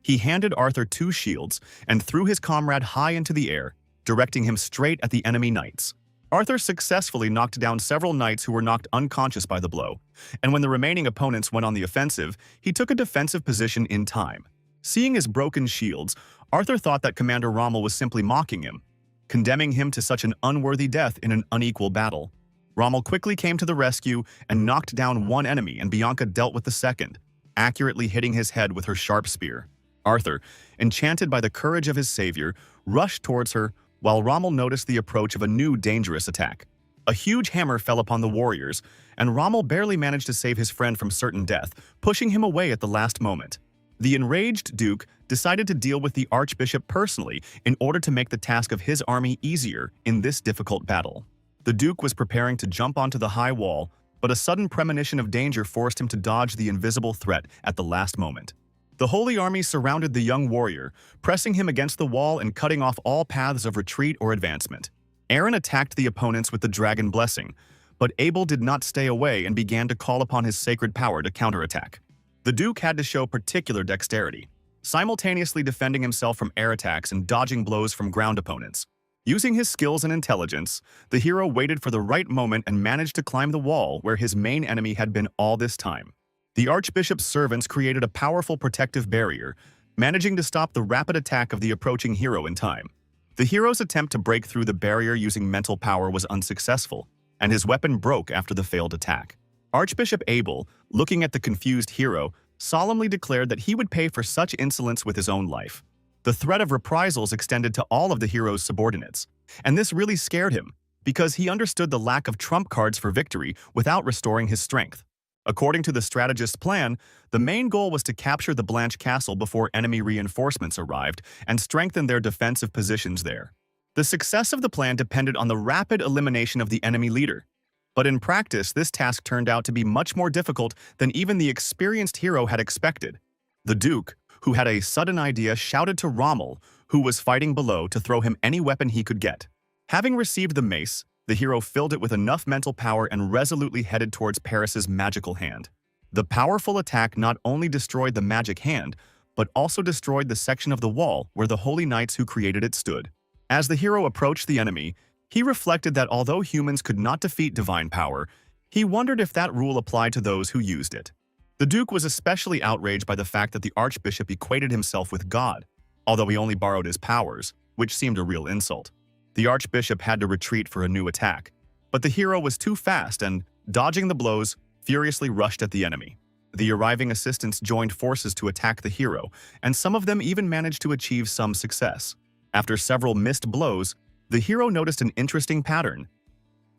S1: He handed Arthur 2 shields and threw his comrade high into the air, directing him straight at the enemy knights. Arthur successfully knocked down several knights who were knocked unconscious by the blow, and when the remaining opponents went on the offensive, he took a defensive position in time. Seeing his broken shields, Arthur thought that Commander Rommel was simply mocking him, condemning him to such an unworthy death in an unequal battle. Rommel quickly came to the rescue and knocked down one enemy, and Bianca dealt with the second, accurately hitting his head with her sharp spear. Arthur, enchanted by the courage of his savior, rushed towards her, while Rommel noticed the approach of a new dangerous attack. A huge hammer fell upon the warriors, and Rommel barely managed to save his friend from certain death, pushing him away at the last moment. The enraged Duke decided to deal with the Archbishop personally in order to make the task of his army easier in this difficult battle. The Duke was preparing to jump onto the high wall, but a sudden premonition of danger forced him to dodge the invisible threat at the last moment. The Holy Army surrounded the young warrior, pressing him against the wall and cutting off all paths of retreat or advancement. Aaron attacked the opponents with the Dragon Blessing, but Abel did not stay away and began to call upon his sacred power to counterattack. The Duke had to show particular dexterity, simultaneously defending himself from air attacks and dodging blows from ground opponents. Using his skills and intelligence, the hero waited for the right moment and managed to climb the wall where his main enemy had been all this time. The Archbishop's servants created a powerful protective barrier, managing to stop the rapid attack of the approaching hero in time. The hero's attempt to break through the barrier using mental power was unsuccessful, and his weapon broke after the failed attack. Archbishop Abel, looking at the confused hero, solemnly declared that he would pay for such insolence with his own life. The threat of reprisals extended to all of the hero's subordinates, and this really scared him, because he understood the lack of trump cards for victory without restoring his strength. According to the strategist's plan, the main goal was to capture the Blanche Castle before enemy reinforcements arrived and strengthen their defensive positions there. The success of the plan depended on the rapid elimination of the enemy leader. But in practice, this task turned out to be much more difficult than even the experienced hero had expected. The Duke, who had a sudden idea, shouted to Rommel, who was fighting below, to throw him any weapon he could get. Having received the mace, the hero filled it with enough mental power and resolutely headed towards Paris's magical hand. The powerful attack not only destroyed the magic hand, but also destroyed the section of the wall where the holy knights who created it stood. As the hero approached the enemy, he reflected that although humans could not defeat divine power, he wondered if that rule applied to those who used it. The Duke was especially outraged by the fact that the Archbishop equated himself with God, although he only borrowed his powers, which seemed a real insult. The Archbishop had to retreat for a new attack, but the hero was too fast and, dodging the blows, furiously rushed at the enemy. The arriving assistants joined forces to attack the hero, and some of them even managed to achieve some success. After several missed blows, the hero noticed an interesting pattern.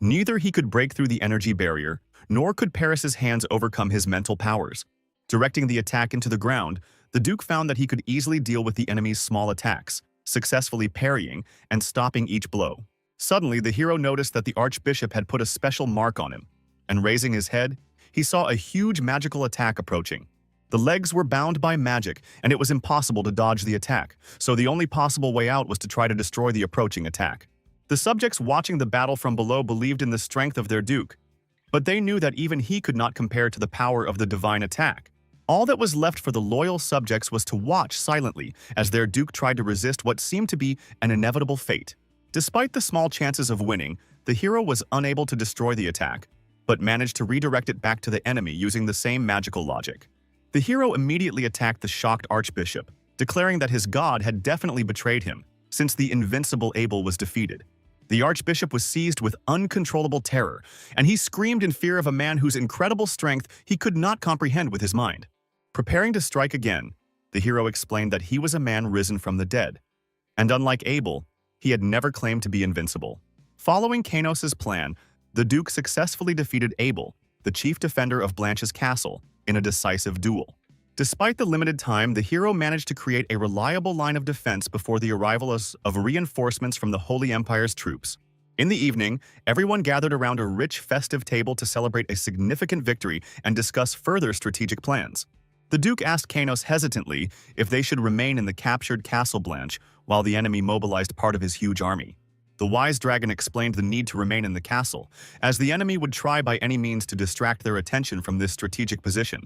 S1: Neither he could break through the energy barrier, nor could Paris's hands overcome his mental powers. Directing the attack into the ground, the Duke found that he could easily deal with the enemy's small attacks, successfully parrying and stopping each blow. Suddenly, the hero noticed that the Archbishop had put a special mark on him, and raising his head, he saw a huge magical attack approaching. The legs were bound by magic, and it was impossible to dodge the attack, so the only possible way out was to try to destroy the approaching attack. The subjects watching the battle from below believed in the strength of their Duke, but they knew that even he could not compare to the power of the divine attack. All that was left for the loyal subjects was to watch silently as their Duke tried to resist what seemed to be an inevitable fate. Despite the small chances of winning, the hero was unable to destroy the attack, but managed to redirect it back to the enemy using the same magical logic. The hero immediately attacked the shocked Archbishop, declaring that his god had definitely betrayed him, since the invincible Abel was defeated. The Archbishop was seized with uncontrollable terror, and he screamed in fear of a man whose incredible strength he could not comprehend with his mind. Preparing to strike again, the hero explained that he was a man risen from the dead, and unlike Abel, he had never claimed to be invincible. Following Kainos's plan, the Duke successfully defeated Abel, the chief defender of Blanche's castle, in a decisive duel. Despite the limited time, the hero managed to create a reliable line of defense before the arrival of reinforcements from the Holy Empire's troops. In the evening, everyone gathered around a rich, festive table to celebrate a significant victory and discuss further strategic plans. The Duke asked Kainos hesitantly if they should remain in the captured Castle Blanche while the enemy mobilized part of his huge army. The wise dragon explained the need to remain in the castle, as the enemy would try by any means to distract their attention from this strategic position.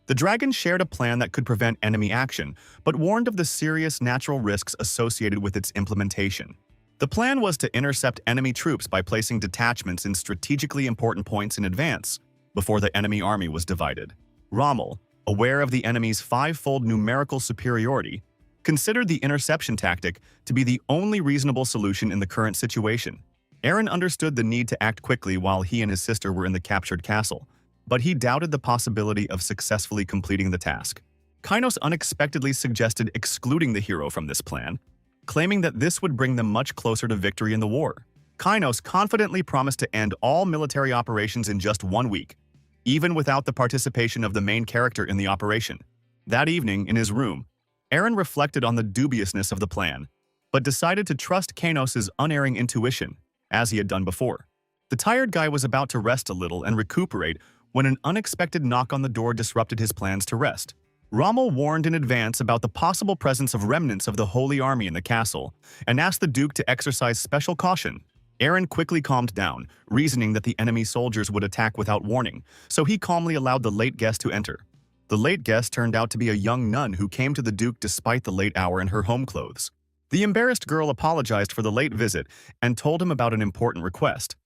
S1: The dragon shared a plan that could prevent enemy action, but warned of the serious natural risks associated with its implementation. The plan was to intercept enemy troops by placing detachments in strategically important points in advance, before the enemy army was divided. Rommel, aware of the enemy's five-fold numerical superiority, considered the interception tactic to be the only reasonable solution in the current situation. Aaron understood the need to act quickly while he and his sister were in the captured castle, but he doubted the possibility of successfully completing the task. Kainos unexpectedly suggested excluding the hero from this plan, claiming that this would bring them much closer to victory in the war. Kainos confidently promised to end all military operations in just 1 week, even without the participation of the main character in the operation. That evening, in his room, Aaron reflected on the dubiousness of the plan, but decided to trust Kainos' unerring intuition, as he had done before. The tired guy was about to rest a little and recuperate when an unexpected knock on the door disrupted his plans to rest. Rommel warned in advance about the possible presence of remnants of the Holy Army in the castle, and asked the Duke to exercise special caution. Aaron quickly calmed down, reasoning that the enemy soldiers would attack without warning, so he calmly allowed the late guest to enter. The late guest turned out to be a young nun who came to the Duke despite the late hour in her home clothes. The embarrassed girl apologized for the late visit and told him about an important request.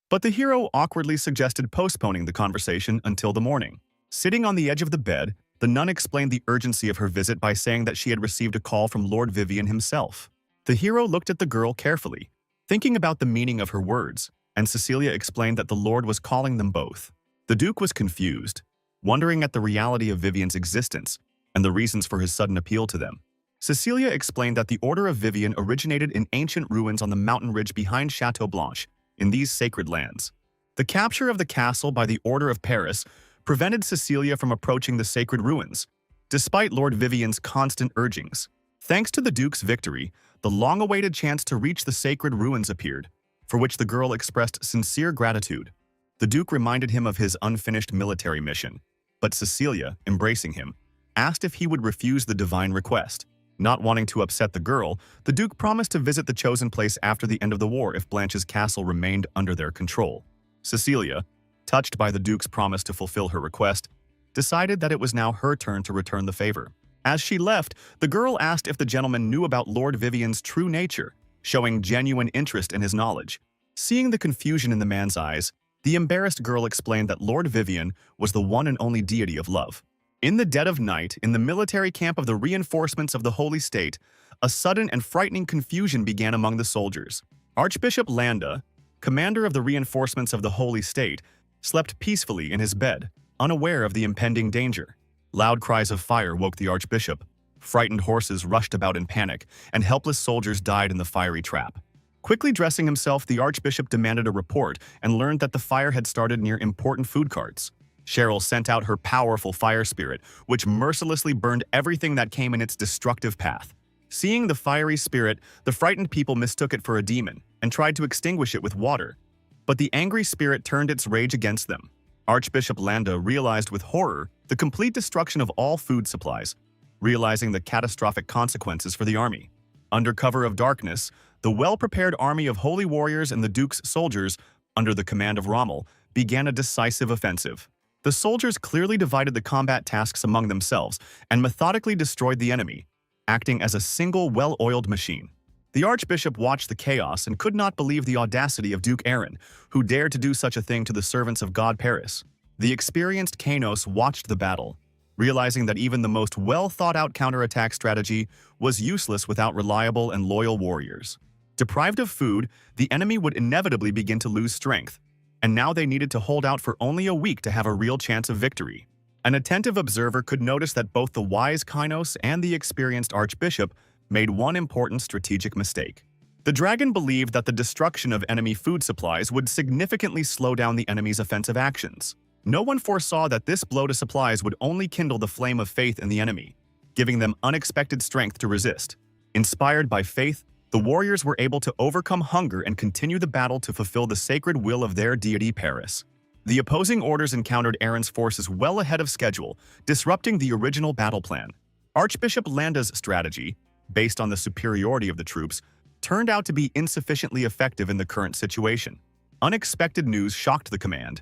S1: But the hero awkwardly suggested postponing the conversation until the morning. Sitting on the edge of the bed, the nun explained the urgency of her visit by saying that she had received a call from Lord Vivian himself. The hero looked at the girl carefully, thinking about the meaning of her words, and Cecilia explained that the Lord was calling them both. The Duke was confused, wondering at the reality of Vivian's existence and the reasons for his sudden appeal to them. Cecilia explained that the Order of Vivian originated in ancient ruins on the mountain ridge behind Chateau Blanche, in these sacred lands. The capture of the castle by the Order of Paris prevented Cecilia from approaching the sacred ruins, despite Lord Vivian's constant urgings. Thanks to the Duke's victory, the long-awaited chance to reach the sacred ruins appeared, for which the girl expressed sincere gratitude. The Duke reminded him of his unfinished military mission, but Cecilia, embracing him, asked if he would refuse the divine request. Not wanting to upset the girl, the Duke promised to visit the chosen place after the end of the war if Blanche's castle remained under their control. Cecilia, touched by the Duke's promise to fulfill her request, decided that it was now her turn to return the favor. As she left, the girl asked if the gentleman knew about Lord Vivian's true nature, showing genuine interest in his knowledge. Seeing the confusion in the man's eyes, the embarrassed girl explained that Lord Vivian was the one and only deity of love. In the dead of night, in the military camp of the reinforcements of the Holy State, a sudden and frightening confusion began among the soldiers. Archbishop Landa, commander of the reinforcements of the Holy State, slept peacefully in his bed, unaware of the impending danger. Loud cries of fire woke the archbishop. Frightened horses rushed about in panic, and helpless soldiers died in the fiery trap. Quickly dressing himself, the archbishop demanded a report and learned that the fire had started near important food carts. Cheryl sent out her powerful fire spirit, which mercilessly burned everything that came in its destructive path. Seeing the fiery spirit, the frightened people mistook it for a demon and tried to extinguish it with water. But the angry spirit turned its rage against them. Archbishop Landa realized with horror the complete destruction of all food supplies, realizing the catastrophic consequences for the army. Under cover of darkness, the well-prepared army of holy warriors and the Duke's soldiers, under the command of Rommel, began a decisive offensive. The soldiers clearly divided the combat tasks among themselves and methodically destroyed the enemy, acting as a single well-oiled machine. The archbishop watched the chaos and could not believe the audacity of Duke Aaron, who dared to do such a thing to the servants of God Paris. The experienced Kanos watched the battle, realizing that even the most well-thought-out counterattack strategy was useless without reliable and loyal warriors. Deprived of food, the enemy would inevitably begin to lose strength, and now they needed to hold out for only a week to have a real chance of victory. An attentive observer could notice that both the wise Kynos and the experienced archbishop made one important strategic mistake. The dragon believed that the destruction of enemy food supplies would significantly slow down the enemy's offensive actions. No one foresaw that this blow to supplies would only kindle the flame of faith in the enemy, giving them unexpected strength to resist. Inspired by faith, the warriors were able to overcome hunger and continue the battle to fulfill the sacred will of their deity Paris. The opposing orders encountered Aaron's forces well ahead of schedule, disrupting the original battle plan. Archbishop Landa's strategy, based on the superiority of the troops, turned out to be insufficiently effective in the current situation. Unexpected news shocked the command.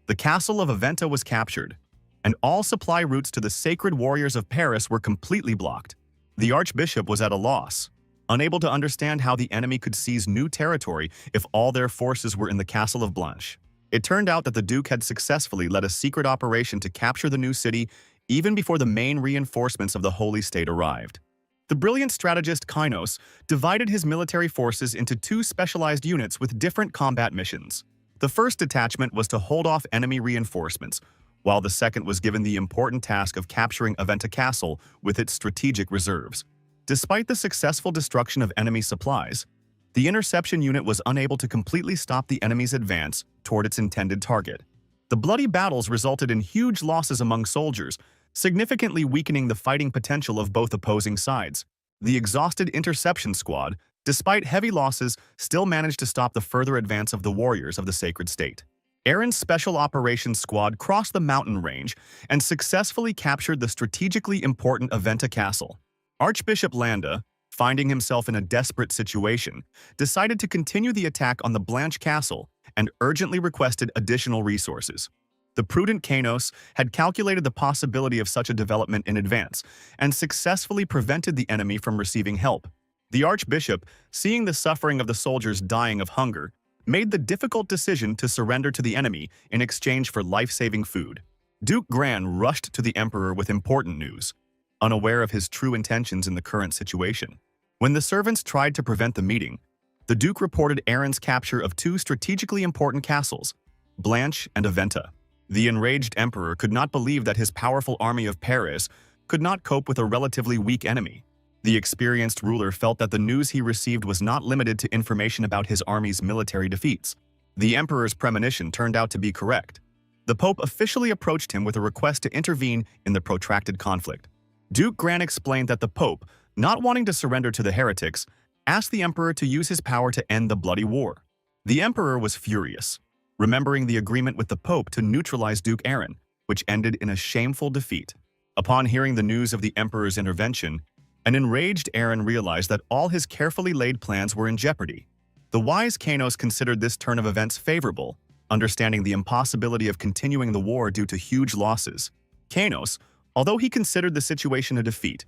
S1: The castle of Aventa was captured, and all supply routes to the sacred warriors of Paris were completely blocked. The archbishop was at a loss, unable to understand how the enemy could seize new territory if all their forces were in the castle of Blanche. It turned out that the Duke had successfully led a secret operation to capture the new city even before the main reinforcements of the Holy State arrived. The brilliant strategist Kynos divided his military forces into two specialized units with different combat missions. The first detachment was to hold off enemy reinforcements, while the second was given the important task of capturing Aventa Castle with its strategic reserves. Despite the successful destruction of enemy supplies, the interception unit was unable to completely stop the enemy's advance toward its intended target. The bloody battles resulted in huge losses among soldiers, significantly weakening the fighting potential of both opposing sides. The exhausted interception squad, despite heavy losses, still managed to stop the further advance of the warriors of the sacred state. Aaron's Special Operations Squad crossed the mountain range and successfully captured the strategically important Aventa Castle. Archbishop Landa, finding himself in a desperate situation, decided to continue the attack on the Blanche Castle and urgently requested additional resources. The prudent Kanos had calculated the possibility of such a development in advance and successfully prevented the enemy from receiving help. The archbishop, seeing the suffering of the soldiers dying of hunger, made the difficult decision to surrender to the enemy in exchange for life-saving food. Duke Gran rushed to the emperor with important news, unaware of his true intentions in the current situation. When the servants tried to prevent the meeting, the duke reported Aaron's capture of two strategically important castles, Blanche and Aventa. The enraged emperor could not believe that his powerful army of Paris could not cope with a relatively weak enemy. The experienced ruler felt that the news he received was not limited to information about his army's military defeats. The emperor's premonition turned out to be correct. The Pope officially approached him with a request to intervene in the protracted conflict. Duke Gran explained that the Pope, not wanting to surrender to the heretics, asked the emperor to use his power to end the bloody war. The emperor was furious, remembering the agreement with the Pope to neutralize Duke Aaron, which ended in a shameful defeat. Upon hearing the news of the emperor's intervention, an enraged Aaron realized that all his carefully laid plans were in jeopardy. The wise Kanos considered this turn of events favorable, understanding the impossibility of continuing the war due to huge losses. Kanos, although he considered the situation a defeat,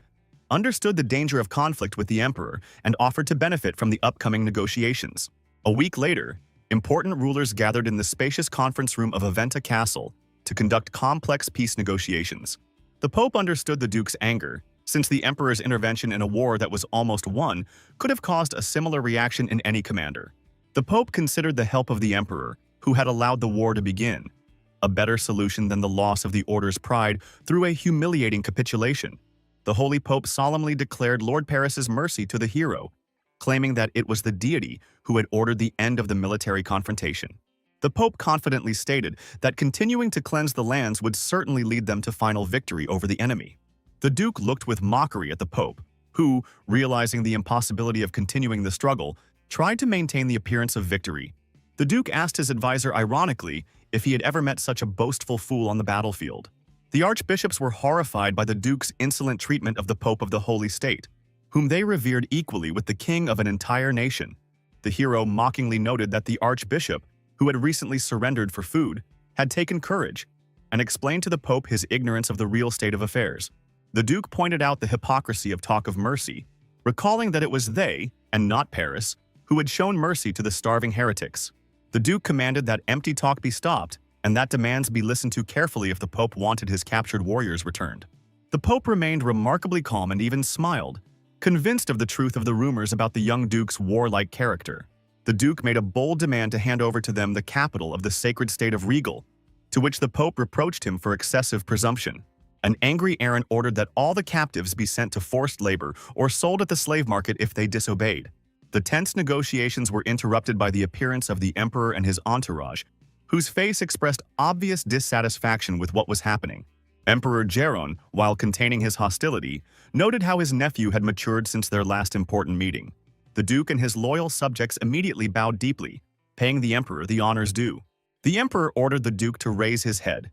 S1: understood the danger of conflict with the emperor and offered to benefit from the upcoming negotiations. A week later, important rulers gathered in the spacious conference room of Aventa Castle to conduct complex peace negotiations. The Pope understood the Duke's anger, since the emperor's intervention in a war that was almost won could have caused a similar reaction in any commander. The Pope considered the help of the emperor, who had allowed the war to begin, a better solution than the loss of the order's pride through a humiliating capitulation. The Holy Pope solemnly declared Lord Paris's mercy to the hero, claiming that it was the deity who had ordered the end of the military confrontation. The Pope confidently stated that continuing to cleanse the lands would certainly lead them to final victory over the enemy. The Duke looked with mockery at the Pope, who, realizing the impossibility of continuing the struggle, tried to maintain the appearance of victory. The Duke asked his advisor ironically if he had ever met such a boastful fool on the battlefield. The archbishops were horrified by the Duke's insolent treatment of the Pope of the Holy State, whom they revered equally with the king of an entire nation. The hero mockingly noted that the archbishop, who had recently surrendered for food, had taken courage, and explained to the Pope his ignorance of the real state of affairs. The Duke pointed out the hypocrisy of talk of mercy, recalling that it was they, and not Paris, who had shown mercy to the starving heretics. The Duke commanded that empty talk be stopped, and that demands be listened to carefully if the Pope wanted his captured warriors returned. The Pope remained remarkably calm and even smiled, convinced of the truth of the rumors about the young Duke's warlike character. The Duke made a bold demand to hand over to them the capital of the sacred state of Regal, to which the Pope reproached him for excessive presumption. An angry Aaron ordered that all the captives be sent to forced labor or sold at the slave market if they disobeyed. The tense negotiations were interrupted by the appearance of the emperor and his entourage, whose face expressed obvious dissatisfaction with what was happening. Emperor Jeron, while containing his hostility, noted how his nephew had matured since their last important meeting. The Duke and his loyal subjects immediately bowed deeply, paying the emperor the honors due. The emperor ordered the Duke to raise his head,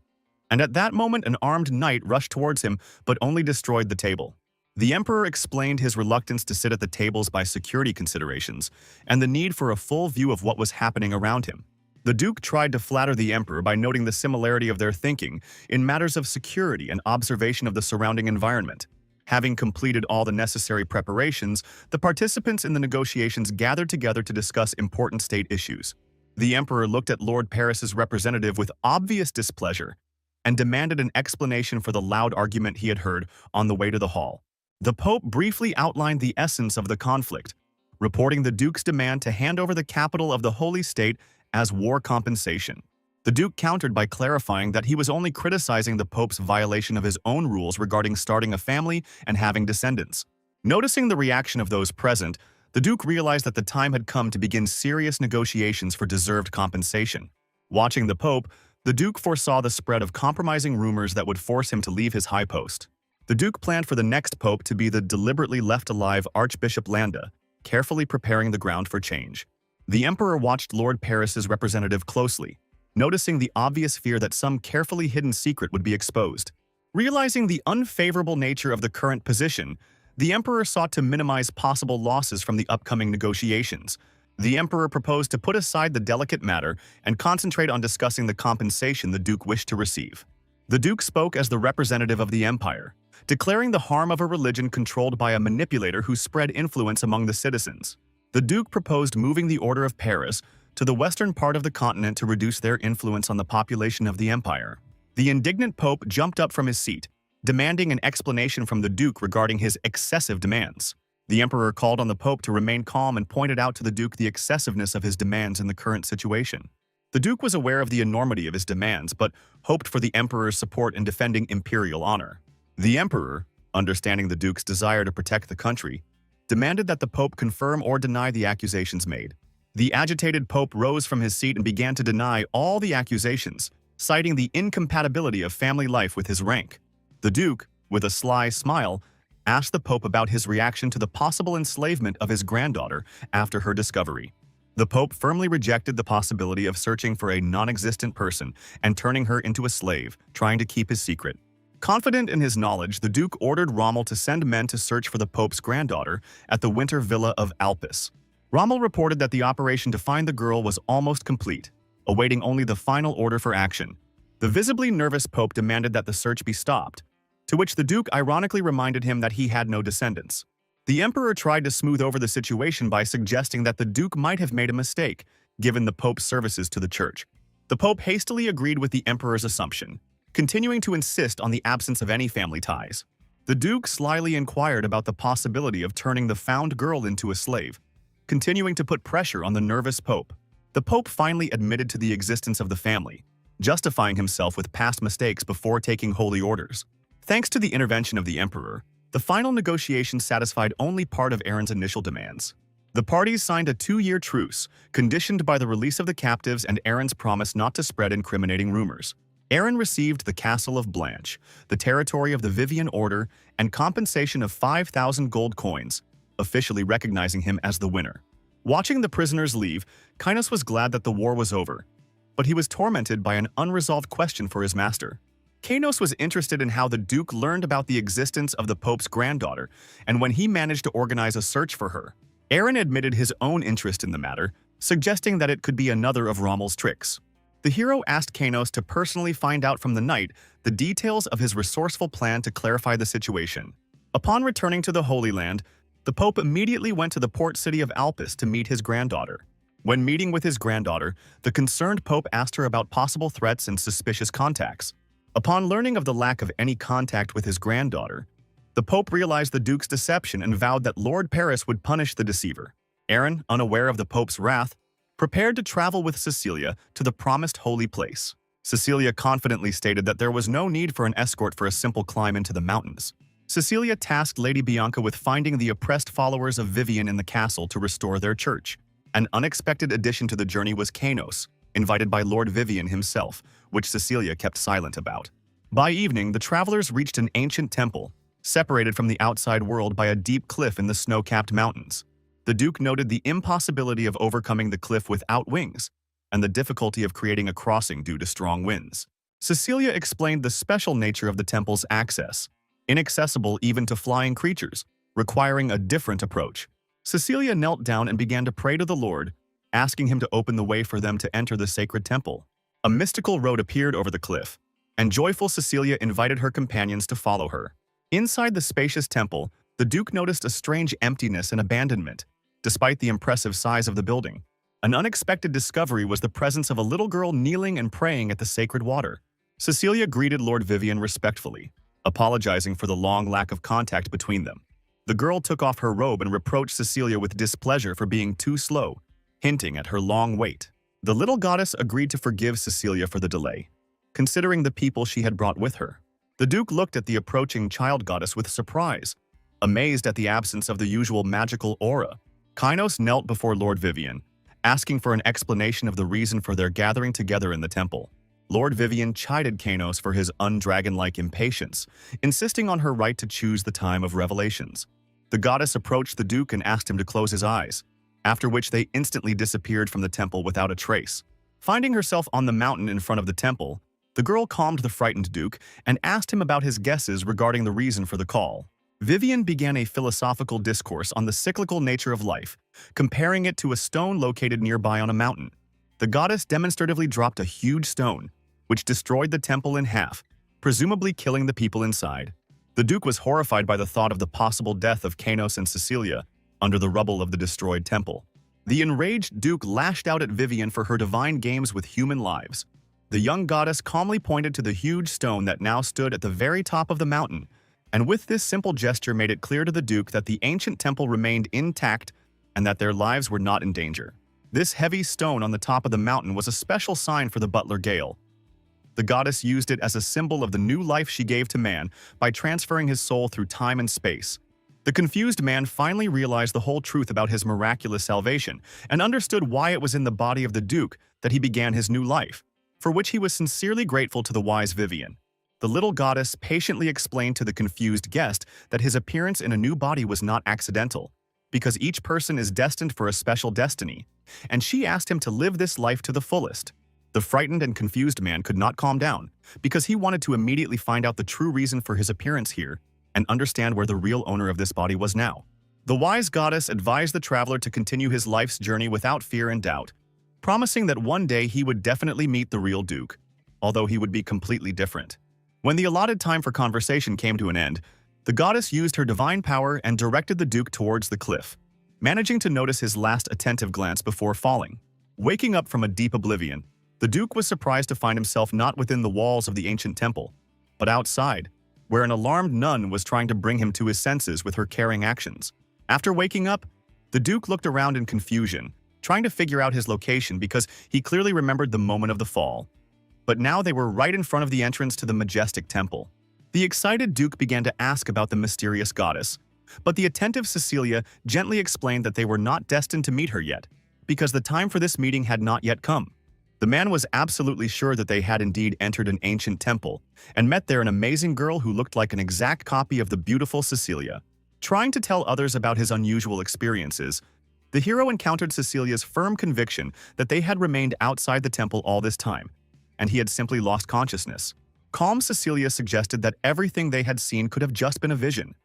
S1: and at that moment an armed knight rushed towards him but only destroyed the table. The emperor explained his reluctance to sit at the tables by security considerations and the need for a full view of what was happening around him. The Duke tried to flatter the emperor by noting the similarity of their thinking in matters of security and observation of the surrounding environment. Having completed all the necessary preparations, the participants in the negotiations gathered together to discuss important state issues. The emperor looked at Lord Paris's representative with obvious displeasure and demanded an explanation for the loud argument he had heard on the way to the hall. The Pope briefly outlined the essence of the conflict, reporting the Duke's demand to hand over the capital of the Holy State as war compensation. The Duke countered by clarifying that he was only criticizing the Pope's violation of his own rules regarding starting a family and having descendants. Noticing the reaction of those present, the Duke realized that the time had come to begin serious negotiations for deserved compensation. Watching the Pope, the Duke foresaw the spread of compromising rumors that would force him to leave his high post. The Duke planned for the next Pope to be the deliberately left alive Archbishop Landa, carefully preparing the ground for change. The Emperor watched Lord Paris's representative closely, noticing the obvious fear that some carefully hidden secret would be exposed. Realizing the unfavorable nature of the current position, the Emperor sought to minimize possible losses from the upcoming negotiations. The Emperor proposed to put aside the delicate matter and concentrate on discussing the compensation the Duke wished to receive. The Duke spoke as the representative of the empire, declaring the harm of a religion controlled by a manipulator who spread influence among the citizens. The Duke proposed moving the Order of Paris to the western part of the continent to reduce their influence on the population of the empire. The indignant Pope jumped up from his seat, demanding an explanation from the Duke regarding his excessive demands. The Emperor called on the Pope to remain calm and pointed out to the Duke the excessiveness of his demands in the current situation. The Duke was aware of the enormity of his demands, but hoped for the Emperor's support in defending imperial honor. The Emperor, understanding the Duke's desire to protect the country, demanded that the Pope confirm or deny the accusations made. The agitated Pope rose from his seat and began to deny all the accusations, citing the incompatibility of family life with his rank. The Duke, with a sly smile, asked the Pope about his reaction to the possible enslavement of his granddaughter after her discovery. The Pope firmly rejected the possibility of searching for a non-existent person and turning her into a slave, trying to keep his secret. Confident in his knowledge, the Duke ordered Rommel to send men to search for the Pope's granddaughter at the winter villa of Alpes. Rommel reported that the operation to find the girl was almost complete, awaiting only the final order for action. The visibly nervous Pope demanded that the search be stopped, to which the Duke ironically reminded him that he had no descendants. The Emperor tried to smooth over the situation by suggesting that the Duke might have made a mistake, given the Pope's services to the Church. The Pope hastily agreed with the Emperor's assumption, continuing to insist on the absence of any family ties. The Duke slyly inquired about the possibility of turning the found girl into a slave, continuing to put pressure on the nervous Pope. The Pope finally admitted to the existence of the family, justifying himself with past mistakes before taking holy orders. Thanks to the intervention of the Emperor, the final negotiation satisfied only part of Aaron's initial demands. The parties signed a 2-year truce, conditioned by the release of the captives and Aaron's promise not to spread incriminating rumors. Aaron received the Castle of Blanche, the territory of the Vivian Order, and compensation of 5,000 gold coins, officially recognizing him as the winner. Watching the prisoners leave, Kynos was glad that the war was over, but he was tormented by an unresolved question for his master. Kynos was interested in how the Duke learned about the existence of the Pope's granddaughter and when he managed to organize a search for her. Aaron admitted his own interest in the matter, suggesting that it could be another of Rommel's tricks. The hero asked Kynos to personally find out from the knight the details of his resourceful plan to clarify the situation. Upon returning to the Holy Land, the Pope immediately went to the port city of Alpes to meet his granddaughter. When meeting with his granddaughter, the concerned Pope asked her about possible threats and suspicious contacts. Upon learning of the lack of any contact with his granddaughter, the Pope realized the Duke's deception and vowed that Lord Paris would punish the deceiver. Aaron, unaware of the Pope's wrath, prepared to travel with Cecilia to the promised holy place. Cecilia confidently stated that there was no need for an escort for a simple climb into the mountains. Cecilia tasked Lady Bianca with finding the oppressed followers of Vivian in the castle to restore their church. An unexpected addition to the journey was Kynos, invited by Lord Vivian himself, which Cecilia kept silent about. By evening, the travelers reached an ancient temple, separated from the outside world by a deep cliff in the snow-capped mountains. The Duke noted the impossibility of overcoming the cliff without wings, and the difficulty of creating a crossing due to strong winds. Cecilia explained the special nature of the temple's access, inaccessible even to flying creatures, requiring a different approach. Cecilia knelt down and began to pray to the Lord, asking him to open the way for them to enter the sacred temple. A mystical road appeared over the cliff, and joyful Cecilia invited her companions to follow her. Inside the spacious temple, the Duke noticed a strange emptiness and abandonment, despite the impressive size of the building. An unexpected discovery was the presence of a little girl kneeling and praying at the sacred water. Cecilia greeted Lord Vivian respectfully, apologizing for the long lack of contact between them. The girl took off her robe and reproached Cecilia with displeasure for being too slow, hinting at her long wait. The little goddess agreed to forgive Cecilia for the delay, considering the people she had brought with her. The Duke looked at the approaching child goddess with surprise, amazed at the absence of the usual magical aura. Kynos knelt before Lord Vivian, asking for an explanation of the reason for their gathering together in the temple. Lord Vivian chided Kynos for his undragon-like impatience, insisting on her right to choose the time of revelations. The goddess approached the Duke and asked him to close his eyes, after which they instantly disappeared from the temple without a trace. Finding herself on the mountain in front of the temple, the girl calmed the frightened Duke and asked him about his guesses regarding the reason for the call. Vivian began a philosophical discourse on the cyclical nature of life, comparing it to a stone located nearby on a mountain. The goddess demonstratively dropped a huge stone, which destroyed the temple in half, presumably killing the people inside. The Duke was horrified by the thought of the possible death of Kanos and Cecilia under the rubble of the destroyed temple. The enraged Duke lashed out at Vivian for her divine games with human lives. The young goddess calmly pointed to the huge stone that now stood at the very top of the mountain, and with this simple gesture made it clear to the Duke that the ancient temple remained intact and that their lives were not in danger. This heavy stone on the top of the mountain was a special sign for the butler Gale. The goddess used it as a symbol of the new life she gave to man by transferring his soul through time and space. The confused man finally realized the whole truth about his miraculous salvation and understood why it was in the body of the Duke that he began his new life, for which he was sincerely grateful to the wise Vivian. The little goddess patiently explained to the confused guest that his appearance in a new body was not accidental, because each person is destined for a special destiny, and she asked him to live this life to the fullest. The frightened and confused man could not calm down, because he wanted to immediately find out the true reason for his appearance here and understand where the real owner of this body was now. The wise goddess advised the traveler to continue his life's journey without fear and doubt, promising that one day he would definitely meet the real Duke, although he would be completely different. When the allotted time for conversation came to an end, the goddess used her divine power and directed the Duke towards the cliff, managing to notice his last attentive glance before falling. Waking up from a deep oblivion, the Duke was surprised to find himself not within the walls of the ancient temple, but outside, where an alarmed nun was trying to bring him to his senses with her caring actions. After waking up, the Duke looked around in confusion, trying to figure out his location because he clearly remembered the moment of the fall. But now they were right in front of the entrance to the majestic temple. The excited Duke began to ask about the mysterious goddess, but the attentive Cecilia gently explained that they were not destined to meet her yet, because the time for this meeting had not yet come. The man was absolutely sure that they had indeed entered an ancient temple and met there an amazing girl who looked like an exact copy of the beautiful Cecilia. Trying to tell others about his unusual experiences, the hero encountered Cecilia's firm conviction that they had remained outside the temple all this time, and he had simply lost consciousness. Calm Cecilia suggested that everything they had seen could have just been a vision,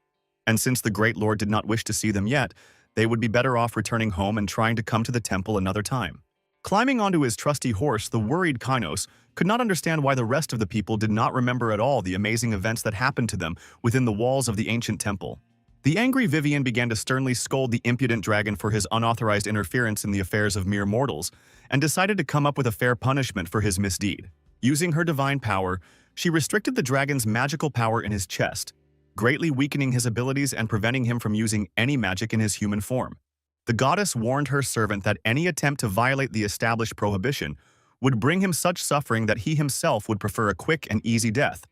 S1: and since the Great Lord did not wish to see them yet, they would be better off returning home and trying to come to the temple another time. Climbing onto his trusty horse, the worried Kynos could not understand why the rest of the people did not remember at all the amazing events that happened to them within the walls of the ancient temple. The angry Vivian began to sternly scold the impudent dragon for his unauthorized interference in the affairs of mere mortals, and decided to come up with a fair punishment for his misdeed. Using her divine power, she restricted the dragon's magical power in his chest, greatly weakening his abilities and preventing him from using any magic in his human form. The goddess warned her servant that any attempt to violate the established prohibition would bring him such suffering that he himself would prefer a quick and easy death.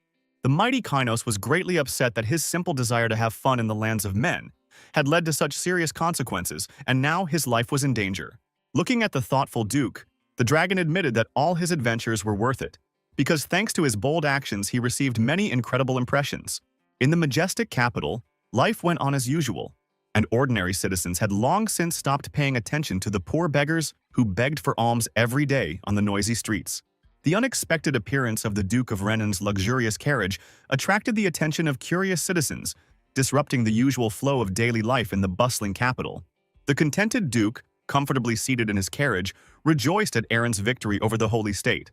S1: The mighty Kynos was greatly upset that his simple desire to have fun in the lands of men had led to such serious consequences, and now his life was in danger. Looking at the thoughtful Duke, the dragon admitted that all his adventures were worth it, because thanks to his bold actions he received many incredible impressions. In the majestic capital, life went on as usual, and ordinary citizens had long since stopped paying attention to the poor beggars who begged for alms every day on the noisy streets. The unexpected appearance of the Duke of Renan's luxurious carriage attracted the attention of curious citizens, disrupting the usual flow of daily life in the bustling capital. The contented Duke, comfortably seated in his carriage, rejoiced at Aaron's victory over the Holy State,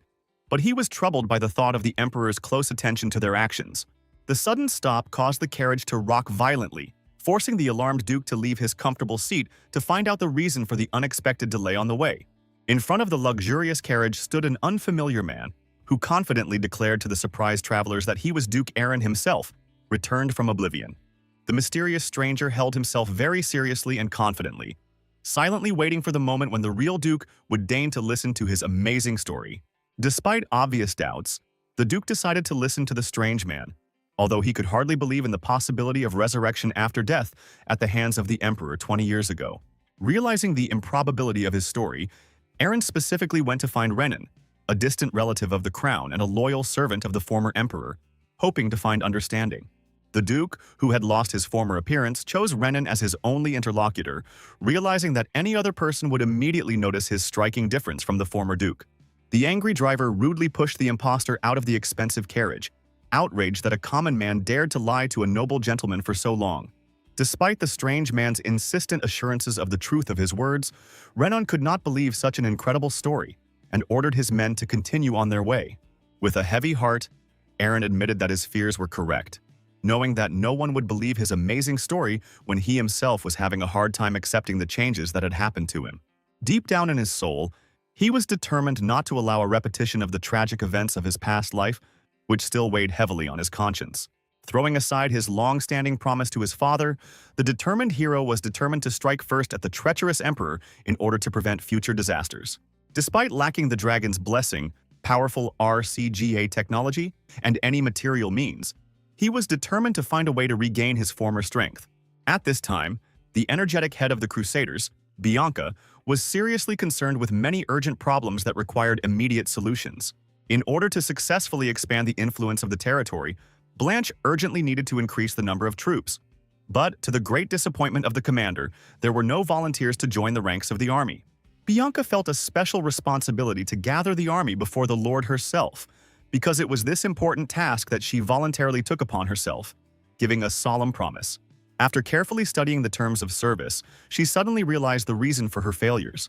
S1: but he was troubled by the thought of the Emperor's close attention to their actions. The sudden stop caused the carriage to rock violently, forcing the alarmed Duke to leave his comfortable seat to find out the reason for the unexpected delay on the way. In front of the luxurious carriage stood an unfamiliar man, who confidently declared to the surprised travelers that he was Duke Aaron himself, returned from oblivion. The mysterious stranger held himself very seriously and confidently, silently waiting for the moment when the real Duke would deign to listen to his amazing story. Despite obvious doubts, the Duke decided to listen to the strange man, although he could hardly believe in the possibility of resurrection after death at the hands of the Emperor 20 years ago. Realizing the improbability of his story, Aaron specifically went to find Renan, a distant relative of the crown and a loyal servant of the former emperor, hoping to find understanding. The Duke, who had lost his former appearance, chose Renan as his only interlocutor, realizing that any other person would immediately notice his striking difference from the former Duke. The angry driver rudely pushed the impostor out of the expensive carriage, outraged that a common man dared to lie to a noble gentleman for so long. Despite the strange man's insistent assurances of the truth of his words, Renan could not believe such an incredible story and ordered his men to continue on their way. With a heavy heart, Aaron admitted that his fears were correct, knowing that no one would believe his amazing story when he himself was having a hard time accepting the changes that had happened to him. Deep down in his soul, he was determined not to allow a repetition of the tragic events of his past life, which still weighed heavily on his conscience. Throwing aside his long-standing promise to his father, the determined hero was determined to strike first at the treacherous emperor in order to prevent future disasters. Despite lacking the dragon's blessing, powerful RCGA technology, and any material means, he was determined to find a way to regain his former strength. At this time, the energetic head of the Crusaders, Bianca, was seriously concerned with many urgent problems that required immediate solutions. In order to successfully expand the influence of the territory, Blanche urgently needed to increase the number of troops. But, to the great disappointment of the commander, there were no volunteers to join the ranks of the army. Bianca felt a special responsibility to gather the army before the Lord herself, because it was this important task that she voluntarily took upon herself, giving a solemn promise. After carefully studying the terms of service, she suddenly realized the reason for her failures.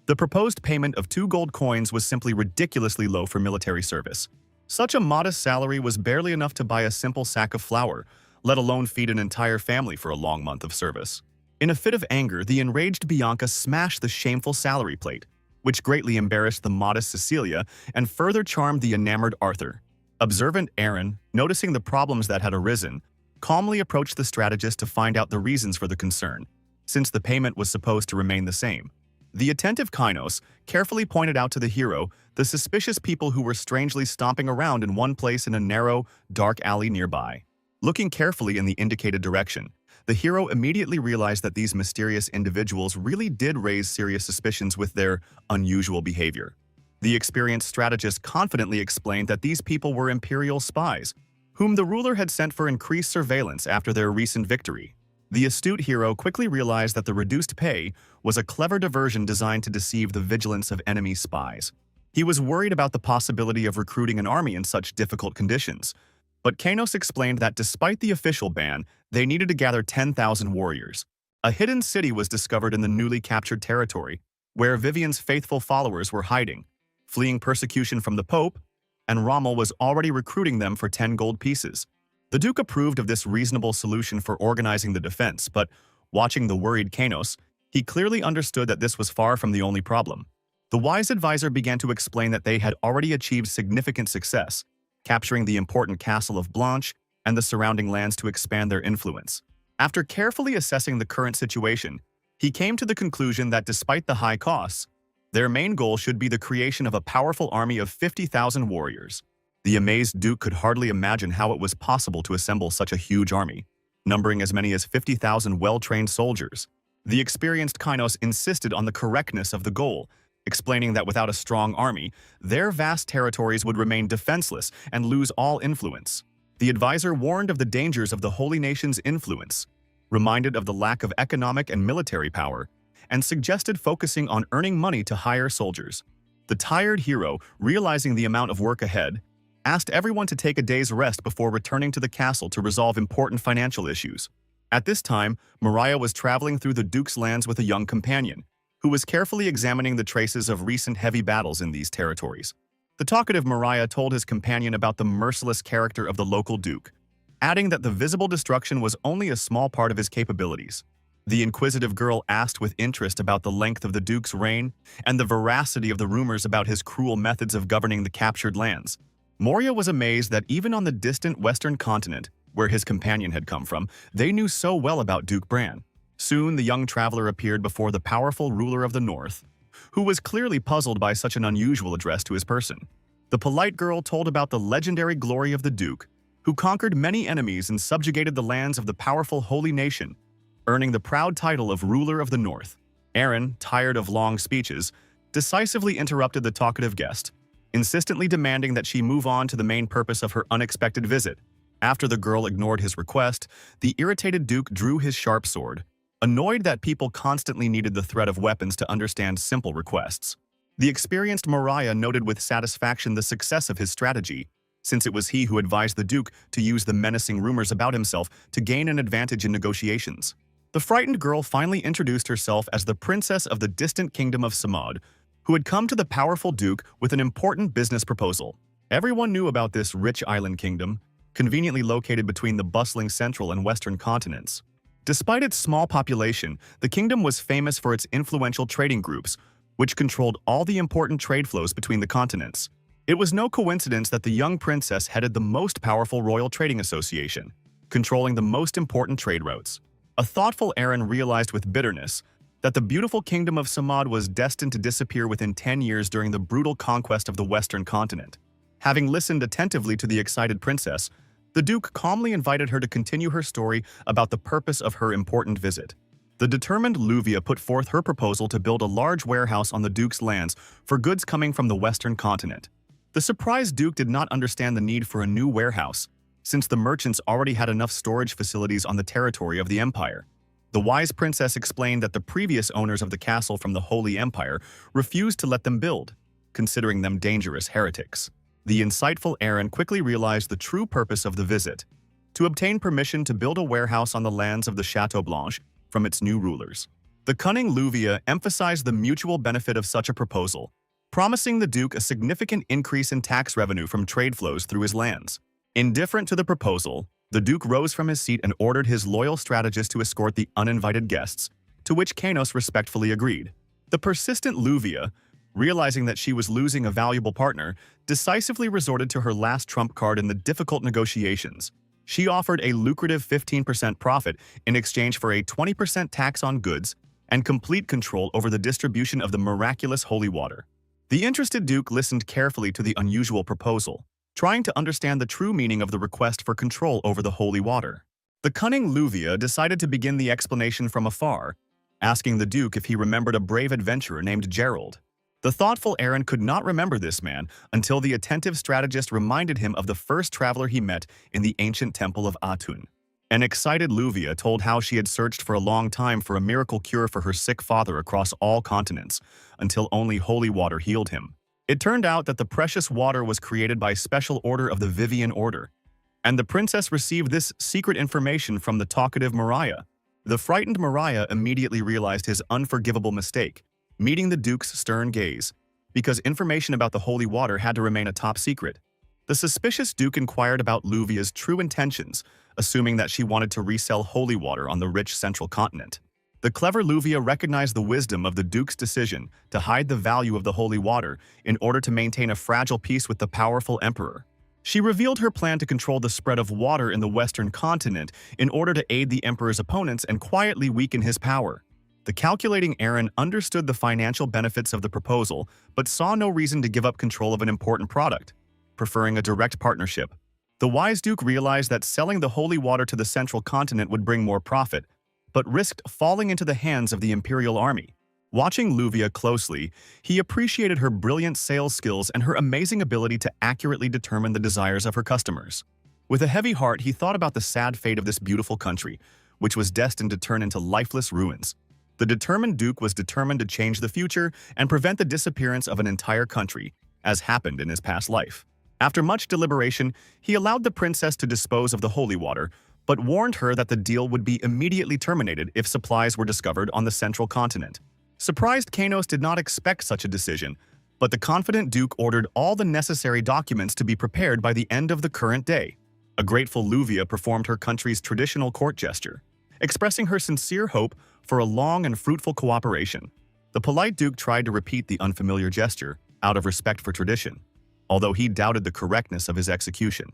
S1: The proposed payment of 2 gold coins was simply ridiculously low for military service. Such a modest salary was barely enough to buy a simple sack of flour, let alone feed an entire family for a long month of service. In a fit of anger, the enraged Bianca smashed the shameful salary plate, which greatly embarrassed the modest Cecilia and further charmed the enamored Arthur. Observant Aaron, noticing the problems that had arisen, calmly approached the strategist to find out the reasons for the concern, since the payment was supposed to remain the same. The attentive Kainos carefully pointed out to the hero the suspicious people who were strangely stomping around in one place in a narrow, dark alley nearby. Looking carefully in the indicated direction, the hero immediately realized that these mysterious individuals really did raise serious suspicions with their unusual behavior. The experienced strategist confidently explained that these people were imperial spies, whom the ruler had sent for increased surveillance after their recent victory. The astute hero quickly realized that the reduced pay was a clever diversion designed to deceive the vigilance of enemy spies. He was worried about the possibility of recruiting an army in such difficult conditions, but Kainos explained that despite the official ban, they needed to gather 10,000 warriors. A hidden city was discovered in the newly captured territory, where Vivian's faithful followers were hiding, fleeing persecution from the Pope, and Rommel was already recruiting them for 10 gold pieces. The Duke approved of this reasonable solution for organizing the defense, but watching the worried Kainos, he clearly understood that this was far from the only problem. The wise advisor began to explain that they had already achieved significant success, capturing the important castle of Blanche and the surrounding lands to expand their influence. After carefully assessing the current situation, he came to the conclusion that despite the high costs, their main goal should be the creation of a powerful army of 50,000 warriors. The amazed Duke could hardly imagine how it was possible to assemble such a huge army, numbering as many as 50,000 well-trained soldiers. The experienced Kainos insisted on the correctness of the goal, explaining that without a strong army, their vast territories would remain defenseless and lose all influence. The advisor warned of the dangers of the holy nation's influence, reminded of the lack of economic and military power, and suggested focusing on earning money to hire soldiers. The tired hero, realizing the amount of work ahead, asked everyone to take a day's rest before returning to the castle to resolve important financial issues. At this time, Mariah was traveling through the Duke's lands with a young companion, who was carefully examining the traces of recent heavy battles in these territories. The talkative Mariah told his companion about the merciless character of the local Duke, adding that the visible destruction was only a small part of his capabilities. The inquisitive girl asked with interest about the length of the Duke's reign and the veracity of the rumors about his cruel methods of governing the captured lands. Moria was amazed that even on the distant western continent, where his companion had come from, they knew so well about Duke Bran. Soon, the young traveler appeared before the powerful ruler of the north, who was clearly puzzled by such an unusual address to his person. The polite girl told about the legendary glory of the Duke, who conquered many enemies and subjugated the lands of the powerful holy nation, earning the proud title of ruler of the north. Aaron, tired of long speeches, decisively interrupted the talkative guest, insistently demanding that she move on to the main purpose of her unexpected visit. After the girl ignored his request, the irritated Duke drew his sharp sword, annoyed that people constantly needed the threat of weapons to understand simple requests. The experienced Mariah noted with satisfaction the success of his strategy, since it was he who advised the Duke to use the menacing rumors about himself to gain an advantage in negotiations. The frightened girl finally introduced herself as the princess of the distant kingdom of Samad, who had come to the powerful Duke with an important business proposal. Everyone knew about this rich island kingdom, conveniently located between the bustling central and western continents. Despite its small population, the kingdom was famous for its influential trading groups, which controlled all the important trade flows between the continents. It was no coincidence that the young princess headed the most powerful royal trading association, controlling the most important trade routes. A thoughtful Aaron realized with bitterness that the beautiful kingdom of Samad was destined to disappear within 10 years during the brutal conquest of the western continent. Having listened attentively to the excited princess, the Duke calmly invited her to continue her story about the purpose of her important visit. The determined Luvia put forth her proposal to build a large warehouse on the Duke's lands for goods coming from the western continent. The surprised Duke did not understand the need for a new warehouse, since the merchants already had enough storage facilities on the territory of the empire. The wise princess explained that the previous owners of the castle from the Holy Empire refused to let them build, considering them dangerous heretics. The insightful Aaron quickly realized the true purpose of the visit: to obtain permission to build a warehouse on the lands of the Chateau Blanche from its new rulers. The cunning Luvia emphasized the mutual benefit of such a proposal, promising the Duke a significant increase in tax revenue from trade flows through his lands. Indifferent to the proposal, the Duke rose from his seat and ordered his loyal strategist to escort the uninvited guests, to which Kanos respectfully agreed. The persistent Luvia, realizing that she was losing a valuable partner, decisively resorted to her last trump card in the difficult negotiations. She offered a lucrative 15% profit in exchange for a 20% tax on goods and complete control over the distribution of the miraculous holy water. The interested Duke listened carefully to the unusual proposal, trying to understand the true meaning of the request for control over the holy water. The cunning Luvia decided to begin the explanation from afar, asking the Duke if he remembered a brave adventurer named Gerald. The thoughtful Aaron could not remember this man until the attentive strategist reminded him of the first traveler he met in the ancient temple of Atun. An excited Luvia told how she had searched for a long time for a miracle cure for her sick father across all continents, until only holy water healed him. It turned out that the precious water was created by special order of the Vivian Order, and the princess received this secret information from the talkative Mariah. The frightened Mariah immediately realized his unforgivable mistake, meeting the Duke's stern gaze, because information about the holy water had to remain a top secret. The suspicious Duke inquired about Luvia's true intentions, assuming that she wanted to resell holy water on the rich central continent. The clever Luvia recognized the wisdom of the Duke's decision to hide the value of the holy water in order to maintain a fragile peace with the powerful emperor. She revealed her plan to control the spread of water in the western continent in order to aid the emperor's opponents and quietly weaken his power. The calculating Aaron understood the financial benefits of the proposal, but saw no reason to give up control of an important product, preferring a direct partnership. The wise Duke realized that selling the holy water to the central continent would bring more profit, but risked falling into the hands of the imperial army. Watching Luvia closely, he appreciated her brilliant sales skills and her amazing ability to accurately determine the desires of her customers. With a heavy heart, he thought about the sad fate of this beautiful country, which was destined to turn into lifeless ruins. The determined Duke was determined to change the future and prevent the disappearance of an entire country, as happened in his past life. After much deliberation, he allowed the princess to dispose of the holy water, but warned her that the deal would be immediately terminated if supplies were discovered on the central continent. Surprised Kanos did not expect such a decision, but the confident Duke ordered all the necessary documents to be prepared by the end of the current day. A grateful Luvia performed her country's traditional court gesture, expressing her sincere hope for a long and fruitful cooperation. The polite Duke tried to repeat the unfamiliar gesture out of respect for tradition, although he doubted the correctness of his execution.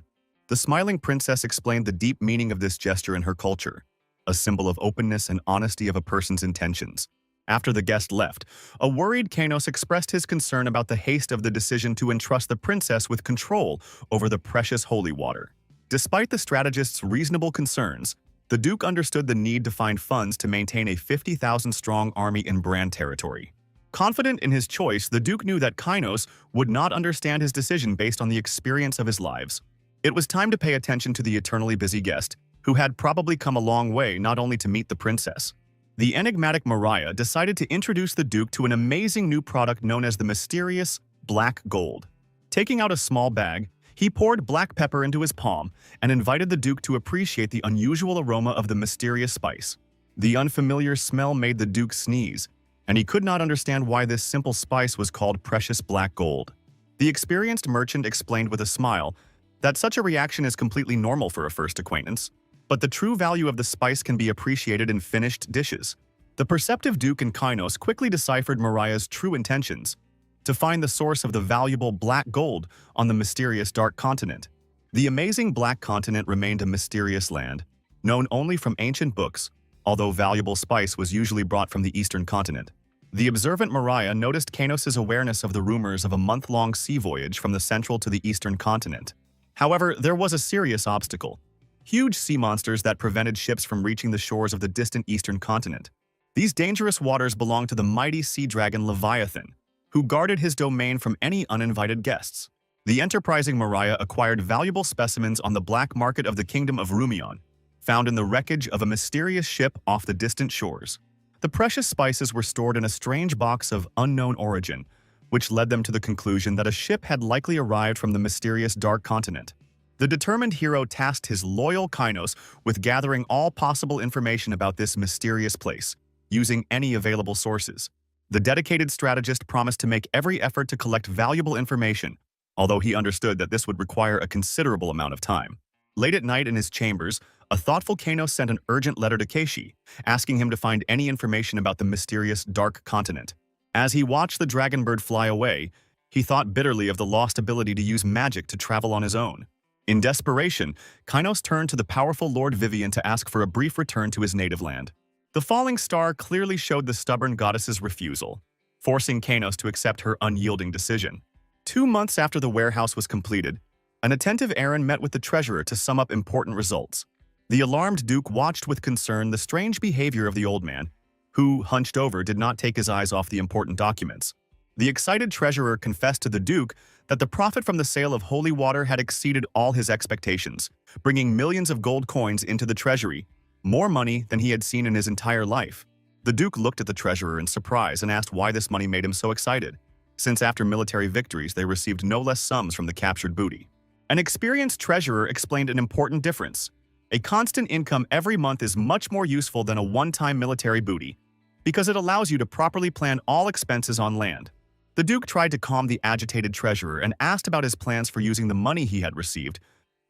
S1: The smiling princess explained the deep meaning of this gesture in her culture, a symbol of openness and honesty of a person's intentions. After the guest left, a worried Kanos expressed his concern about the haste of the decision to entrust the princess with control over the precious holy water. Despite the strategist's reasonable concerns, the Duke understood the need to find funds to maintain a 50,000-strong army in Bran territory. Confident in his choice, the Duke knew that Kanos would not understand his decision based on the experience of his lives. It was time to pay attention to the eternally busy guest, who had probably come a long way not only to meet the princess. The enigmatic Mariah decided to introduce the Duke to an amazing new product known as the mysterious black gold. Taking out a small bag, he poured black pepper into his palm and invited the Duke to appreciate the unusual aroma of the mysterious spice. The unfamiliar smell made the Duke sneeze, and he could not understand why this simple spice was called precious black gold. The experienced merchant explained with a smile that such a reaction is completely normal for a first acquaintance, but the true value of the spice can be appreciated in finished dishes. The perceptive Duke and Kainos quickly deciphered Mariah's true intentions to find the source of the valuable black gold on the mysterious Dark Continent. The amazing Black Continent remained a mysterious land, known only from ancient books, although valuable spice was usually brought from the Eastern Continent. The observant Mariah noticed Kainos' awareness of the rumors of a month-long sea voyage from the Central to the Eastern Continent. However, there was a serious obstacle: huge sea monsters that prevented ships from reaching the shores of the distant Eastern Continent. These dangerous waters belonged to the mighty sea dragon Leviathan, who guarded his domain from any uninvited guests. The enterprising Mariah acquired valuable specimens on the black market of the Kingdom of Rumion, found in the wreckage of a mysterious ship off the distant shores. The precious spices were stored in a strange box of unknown origin, which led them to the conclusion that a ship had likely arrived from the mysterious Dark Continent. The determined hero tasked his loyal Kainos with gathering all possible information about this mysterious place, using any available sources. The dedicated strategist promised to make every effort to collect valuable information, although he understood that this would require a considerable amount of time. Late at night in his chambers, a thoughtful Kainos sent an urgent letter to Keishi, asking him to find any information about the mysterious Dark Continent. As he watched the dragonbird fly away, he thought bitterly of the lost ability to use magic to travel on his own. In desperation, Kainos turned to the powerful Lord Vivian to ask for a brief return to his native land. The falling star clearly showed the stubborn goddess's refusal, forcing Kainos to accept her unyielding decision. 2 months after the warehouse was completed, an attentive Aaron met with the treasurer to sum up important results. The alarmed Duke watched with concern the strange behavior of the old man, who, hunched over, did not take his eyes off the important documents. The excited treasurer confessed to the Duke that the profit from the sale of holy water had exceeded all his expectations, bringing millions of gold coins into the treasury, more money than he had seen in his entire life. The Duke looked at the treasurer in surprise and asked why this money made him so excited, since after military victories they received no less sums from the captured booty. An experienced treasurer explained an important difference. A constant income every month is much more useful than a one-time military booty, because it allows you to properly plan all expenses on land. The Duke tried to calm the agitated treasurer and asked about his plans for using the money he had received,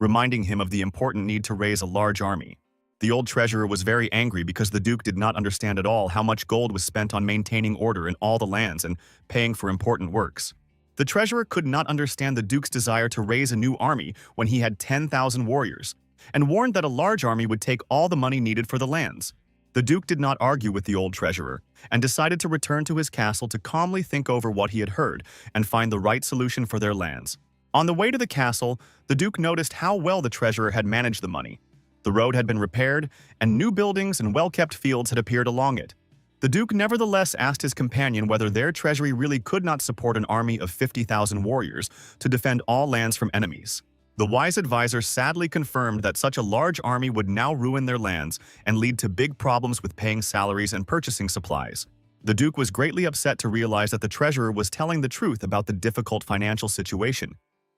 S1: reminding him of the important need to raise a large army. The old treasurer was very angry because the Duke did not understand at all how much gold was spent on maintaining order in all the lands and paying for important works. The treasurer could not understand the Duke's desire to raise a new army when he had 10,000 warriors, and warned that a large army would take all the money needed for the lands. The Duke did not argue with the old treasurer, and decided to return to his castle to calmly think over what he had heard and find the right solution for their lands. On the way to the castle, the Duke noticed how well the treasurer had managed the money. The road had been repaired, and new buildings and well-kept fields had appeared along it. The Duke nevertheless asked his companion whether their treasury really could not support an army of 50,000 warriors to defend all lands from enemies. The wise advisor sadly confirmed that such a large army would now ruin their lands and lead to big problems with paying salaries and purchasing supplies. The Duke was greatly upset to realize that the treasurer was telling the truth about the difficult financial situation,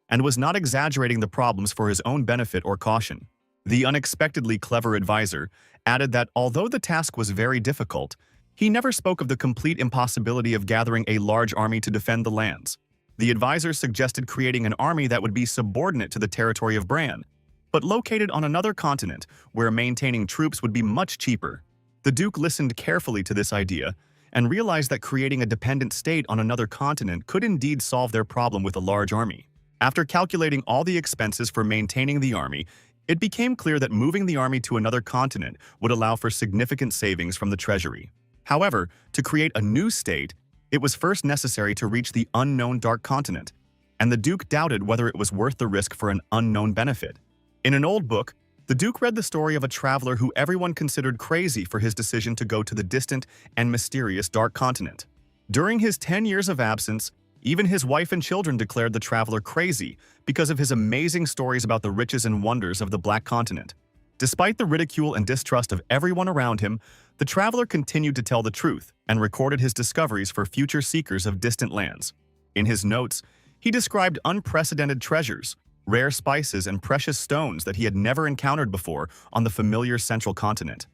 S1: and was not exaggerating the problems for his own benefit or caution. The unexpectedly clever advisor added that although the task was very difficult, he never spoke of the complete impossibility of gathering a large army to defend the lands. The advisor suggested creating an army that would be subordinate to the territory of Bran, but located on another continent where maintaining troops would be much cheaper. The Duke listened carefully to this idea and realized that creating a dependent state on another continent could indeed solve their problem with a large army. After calculating all the expenses for maintaining the army, it became clear that moving the army to another continent would allow for significant savings from the treasury. However, to create a new state, it was first necessary to reach the unknown Dark Continent, and the Duke doubted whether it was worth the risk for an unknown benefit. In an old book, the Duke read the story of a traveler who everyone considered crazy for his decision to go to the distant and mysterious Dark Continent. During his 10 years of absence, even his wife and children declared the traveler crazy because of his amazing stories about the riches and wonders of the Black Continent. Despite the ridicule and distrust of everyone around him, the traveler continued to tell the truth and recorded his discoveries for future seekers of distant lands. In his notes, he described unprecedented treasures, rare spices, and precious stones that he had never encountered before on the familiar Central Continent.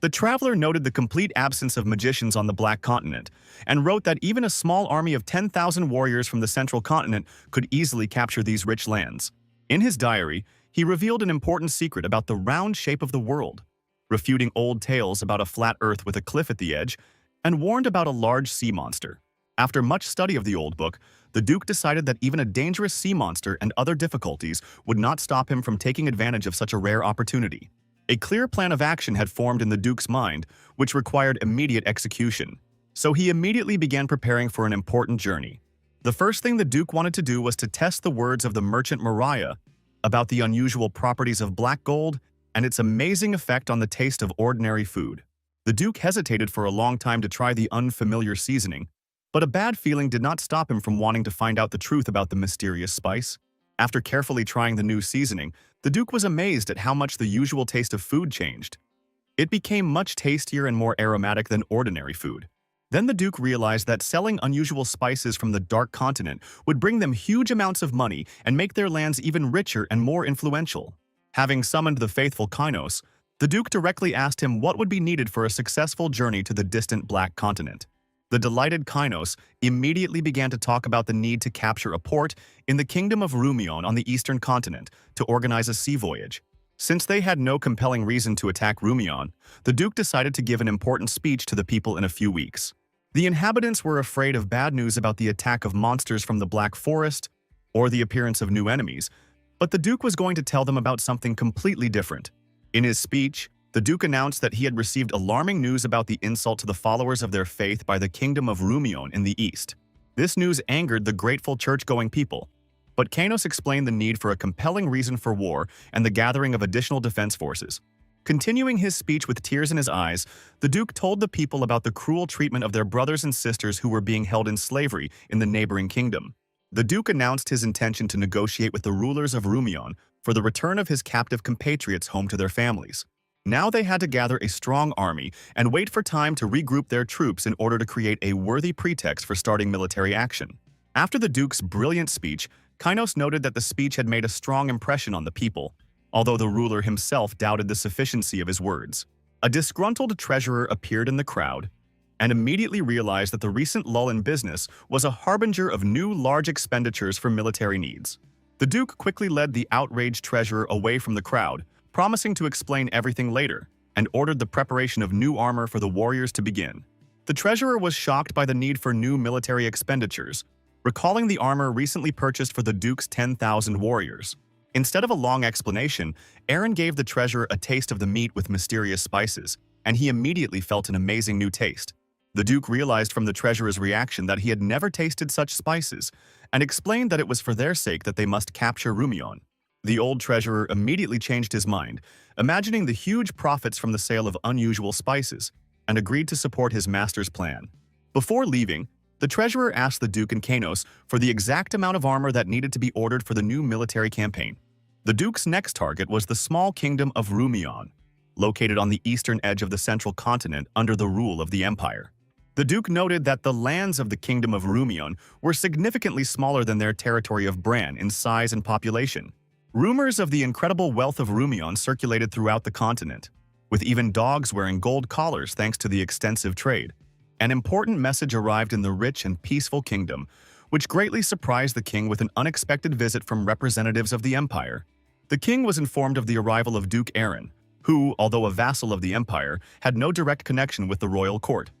S1: The traveler noted the complete absence of magicians on the Black Continent and wrote that even a small army of 10,000 warriors from the central continent could easily capture these rich lands. In his diary, he revealed an important secret about the round shape of the world, refuting old tales about a flat earth with a cliff at the edge, and warned about a large sea monster. After much study of the old book, the Duke decided that even a dangerous sea monster and other difficulties would not stop him from taking advantage of such a rare opportunity. A clear plan of action had formed in the Duke's mind, which required immediate execution. So he immediately began preparing for an important journey. The first thing the Duke wanted to do was to test the words of the merchant Mariah about the unusual properties of black gold and its amazing effect on the taste of ordinary food. The Duke hesitated for a long time to try the unfamiliar seasoning, but a bad feeling did not stop him from wanting to find out the truth about the mysterious spice. After carefully trying the new seasoning, the Duke was amazed at how much the usual taste of food changed. It became much tastier and more aromatic than ordinary food. Then the Duke realized that selling unusual spices from the Dark Continent would bring them huge amounts of money and make their lands even richer and more influential. Having summoned the faithful Kainos, the Duke directly asked him what would be needed for a successful journey to the distant Black Continent. The delighted Kainos immediately began to talk about the need to capture a port in the kingdom of Rumion on the eastern continent to organize a sea voyage. Since they had no compelling reason to attack Rumion, the Duke decided to give an important speech to the people in a few weeks. The inhabitants were afraid of bad news about the attack of monsters from the Black Forest or the appearance of new enemies, but the Duke was going to tell them about something completely different. In his speech, the Duke announced that he had received alarming news about the insult to the followers of their faith by the kingdom of Rumion in the east. This news angered the grateful church-going people, but Kainos explained the need for a compelling reason for war and the gathering of additional defense forces. Continuing his speech with tears in his eyes, the Duke told the people about the cruel treatment of their brothers and sisters who were being held in slavery in the neighboring kingdom. The Duke announced his intention to negotiate with the rulers of Rumion for the return of his captive compatriots home to their families. Now they had to gather a strong army and wait for time to regroup their troops in order to create a worthy pretext for starting military action. After the Duke's brilliant speech, Kainos noted that the speech had made a strong impression on the people, although the ruler himself doubted the sufficiency of his words. A disgruntled treasurer appeared in the crowd and immediately realized that the recent lull in business was a harbinger of new large expenditures for military needs. The Duke quickly led the outraged treasurer away from the crowd, promising to explain everything later, and ordered the preparation of new armor for the warriors to begin. The treasurer was shocked by the need for new military expenditures, recalling the armor recently purchased for the Duke's 10,000 warriors. Instead of a long explanation, Aaron gave the treasurer a taste of the meat with mysterious spices, and he immediately felt an amazing new taste. The Duke realized from the treasurer's reaction that he had never tasted such spices, and explained that it was for their sake that they must capture Rumion. The old treasurer immediately changed his mind, imagining the huge profits from the sale of unusual spices, and agreed to support his master's plan. Before leaving, the treasurer asked the Duke and Kainos for the exact amount of armor that needed to be ordered for the new military campaign. The Duke's next target was the small kingdom of Rumion, located on the eastern edge of the central continent under the rule of the empire. The Duke noted that the lands of the kingdom of Rumion were significantly smaller than their territory of Bran in size and population. Rumors of the incredible wealth of Rumion circulated throughout the continent, with even dogs wearing gold collars thanks to the extensive trade. An important message arrived in the rich and peaceful kingdom, which greatly surprised the king with an unexpected visit from representatives of the empire. The king was informed of the arrival of Duke Aaron, who, although a vassal of the empire, had no direct connection with the royal court.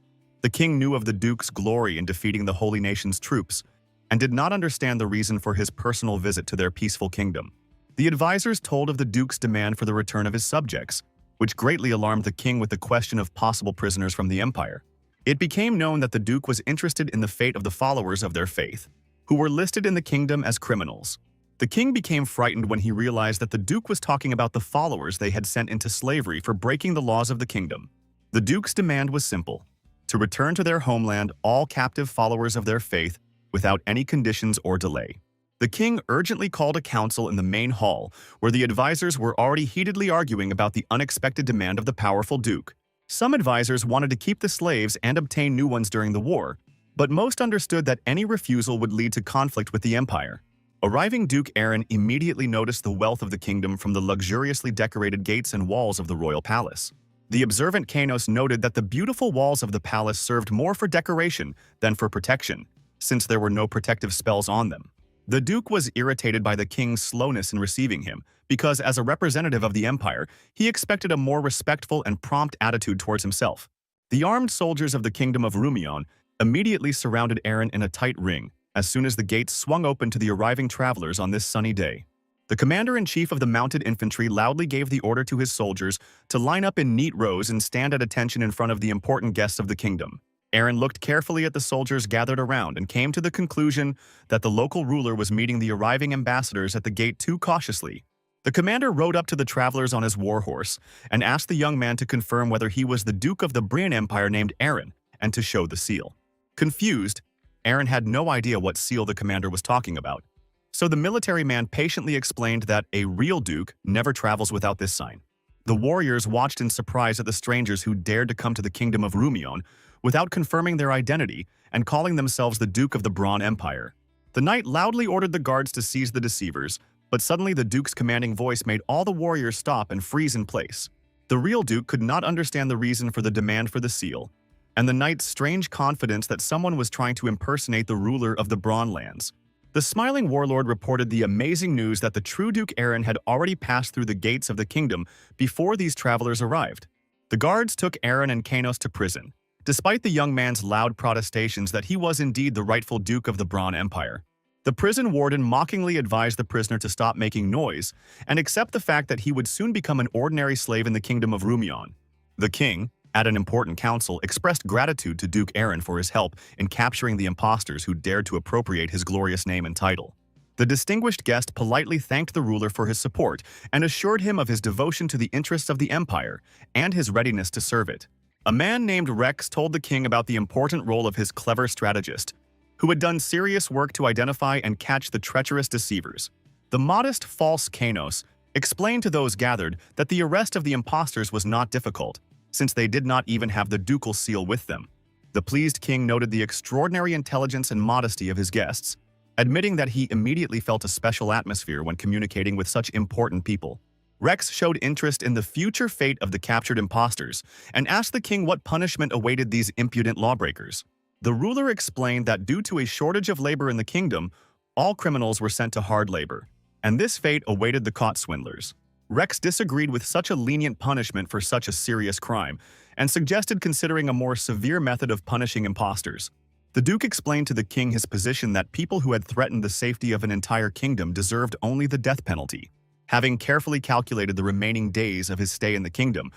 S1: The king knew of the Duke's glory in defeating the Holy Nation's troops, and did not understand the reason for his personal visit to their peaceful kingdom. The advisors told of the Duke's demand for the return of his subjects, which greatly alarmed the king with the question of possible prisoners from the empire. It became known that the Duke was interested in the fate of the followers of their faith, who were listed in the kingdom as criminals. The king became frightened when he realized that the Duke was talking about the followers they had sent into slavery for breaking the laws of the kingdom. The Duke's demand was simple: to return to their homeland all captive followers of their faith without any conditions or delay. The king urgently called a council in the main hall, where the advisors were already heatedly arguing about the unexpected demand of the powerful Duke. Some advisors wanted to keep the slaves and obtain new ones during the war, but most understood that any refusal would lead to conflict with the empire. Arriving Duke Aaron immediately noticed the wealth of the kingdom from the luxuriously decorated gates and walls of the royal palace. The observant Kanos noted that the beautiful walls of the palace served more for decoration than for protection, since there were no protective spells on them. The Duke was irritated by the king's slowness in receiving him, because as a representative of the empire, he expected a more respectful and prompt attitude towards himself. The armed soldiers of the kingdom of Rumion immediately surrounded Aaron in a tight ring as soon as the gates swung open to the arriving travelers on this sunny day. The commander-in-chief of the mounted infantry loudly gave the order to his soldiers to line up in neat rows and stand at attention in front of the important guests of the kingdom. Aaron looked carefully at the soldiers gathered around and came to the conclusion that the local ruler was meeting the arriving ambassadors at the gate too cautiously. The commander rode up to the travelers on his warhorse and asked the young man to confirm whether he was the Duke of the Brian Empire named Aaron and to show the seal. Confused, Aaron had no idea what seal the commander was talking about. So the military man patiently explained that a real duke never travels without this sign. The warriors watched in surprise at the strangers who dared to come to the kingdom of Rumion without confirming their identity and calling themselves the Duke of the Braun Empire. The knight loudly ordered the guards to seize the deceivers, but suddenly the duke's commanding voice made all the warriors stop and freeze in place. The real duke could not understand the reason for the demand for the seal, and the knight's strange confidence that someone was trying to impersonate the ruler of the Braun lands. The smiling warlord reported the amazing news that the true Duke Aaron had already passed through the gates of the kingdom before these travelers arrived. The guards took Aaron and Kanos to prison, despite the young man's loud protestations that he was indeed the rightful Duke of the Braun Empire. The prison warden mockingly advised the prisoner to stop making noise and accept the fact that he would soon become an ordinary slave in the kingdom of Rumion. The king, at an important council, expressed gratitude to Duke Aaron for his help in capturing the impostors who dared to appropriate his glorious name and title. The distinguished guest politely thanked the ruler for his support and assured him of his devotion to the interests of the empire and his readiness to serve it. A man named Rex told the king about the important role of his clever strategist, who had done serious work to identify and catch the treacherous deceivers. The modest false Kanos explained to those gathered that the arrest of the impostors was not difficult, since they did not even have the ducal seal with them. The pleased king noted the extraordinary intelligence and modesty of his guests, admitting that he immediately felt a special atmosphere when communicating with such important people. Rex showed interest in the future fate of the captured impostors and asked the king what punishment awaited these impudent lawbreakers. The ruler explained that due to a shortage of labor in the kingdom, all criminals were sent to hard labor, and this fate awaited the caught swindlers. Rex disagreed with such a lenient punishment for such a serious crime and suggested considering a more severe method of punishing impostors. The Duke explained to the king his position that people who had threatened the safety of an entire kingdom deserved only the death penalty. Having carefully calculated the remaining days of his stay in the kingdom,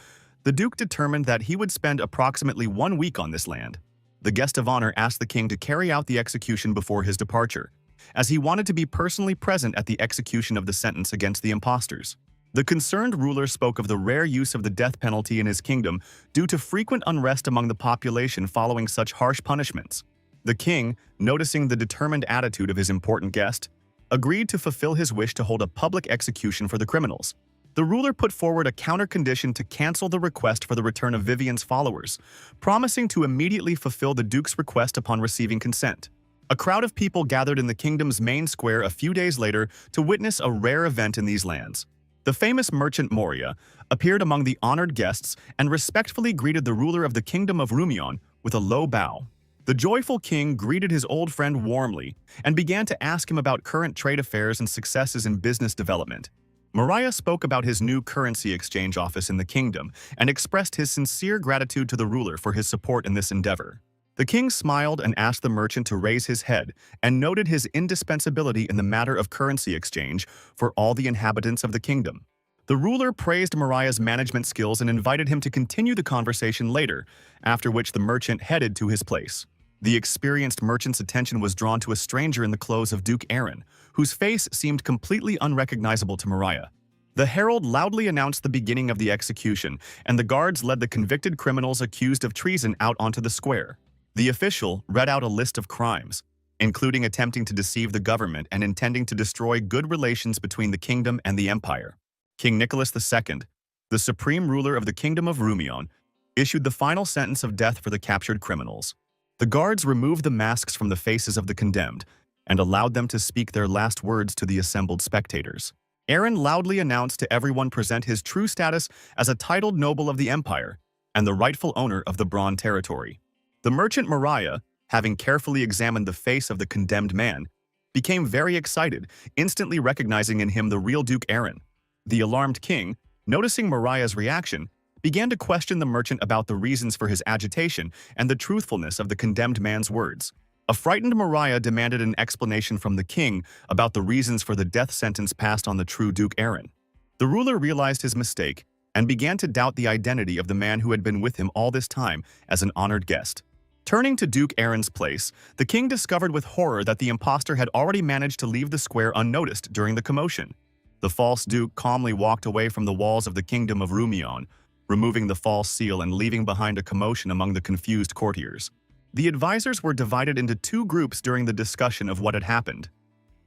S1: the Duke determined that he would spend approximately 1 week on this land. The guest of honor asked the king to carry out the execution before his departure, as he wanted to be personally present at the execution of the sentence against the impostors. The concerned ruler spoke of the rare use of the death penalty in his kingdom due to frequent unrest among the population following such harsh punishments. The king, noticing the determined attitude of his important guest, agreed to fulfill his wish to hold a public execution for the criminals. The ruler put forward a counter-condition to cancel the request for the return of Vivian's followers, promising to immediately fulfill the duke's request upon receiving consent. A crowd of people gathered in the kingdom's main square a few days later to witness a rare event in these lands. The famous merchant Moria appeared among the honored guests and respectfully greeted the ruler of the kingdom of Rumion with a low bow. The joyful king greeted his old friend warmly and began to ask him about current trade affairs and successes in business development. Moria spoke about his new currency exchange office in the kingdom and expressed his sincere gratitude to the ruler for his support in this endeavor. The king smiled and asked the merchant to raise his head and noted his indispensability in the matter of currency exchange for all the inhabitants of the kingdom. The ruler praised Mariah's management skills and invited him to continue the conversation later, after which the merchant headed to his place. The experienced merchant's attention was drawn to a stranger in the clothes of Duke Aaron, whose face seemed completely unrecognizable to Mariah. The herald loudly announced the beginning of the execution, and the guards led the convicted criminals accused of treason out onto the square. The official read out a list of crimes, including attempting to deceive the government and intending to destroy good relations between the kingdom and the empire. King Nicholas II, the supreme ruler of the kingdom of Rumion, issued the final sentence of death for the captured criminals. The guards removed the masks from the faces of the condemned and allowed them to speak their last words to the assembled spectators. Aaron loudly announced to everyone present his true status as a titled noble of the empire and the rightful owner of the Braun territory. The merchant Mariah, having carefully examined the face of the condemned man, became very excited, instantly recognizing in him the real Duke Aaron. The alarmed king, noticing Mariah's reaction, began to question the merchant about the reasons for his agitation and the truthfulness of the condemned man's words. A frightened Mariah demanded an explanation from the king about the reasons for the death sentence passed on the true Duke Aaron. The ruler realized his mistake and began to doubt the identity of the man who had been with him all this time as an honored guest. Turning to Duke Aaron's place, the king discovered with horror that the impostor had already managed to leave the square unnoticed during the commotion. The false duke calmly walked away from the walls of the kingdom of Rumion, removing the false seal and leaving behind a commotion among the confused courtiers. The advisors were divided into two groups during the discussion of what had happened.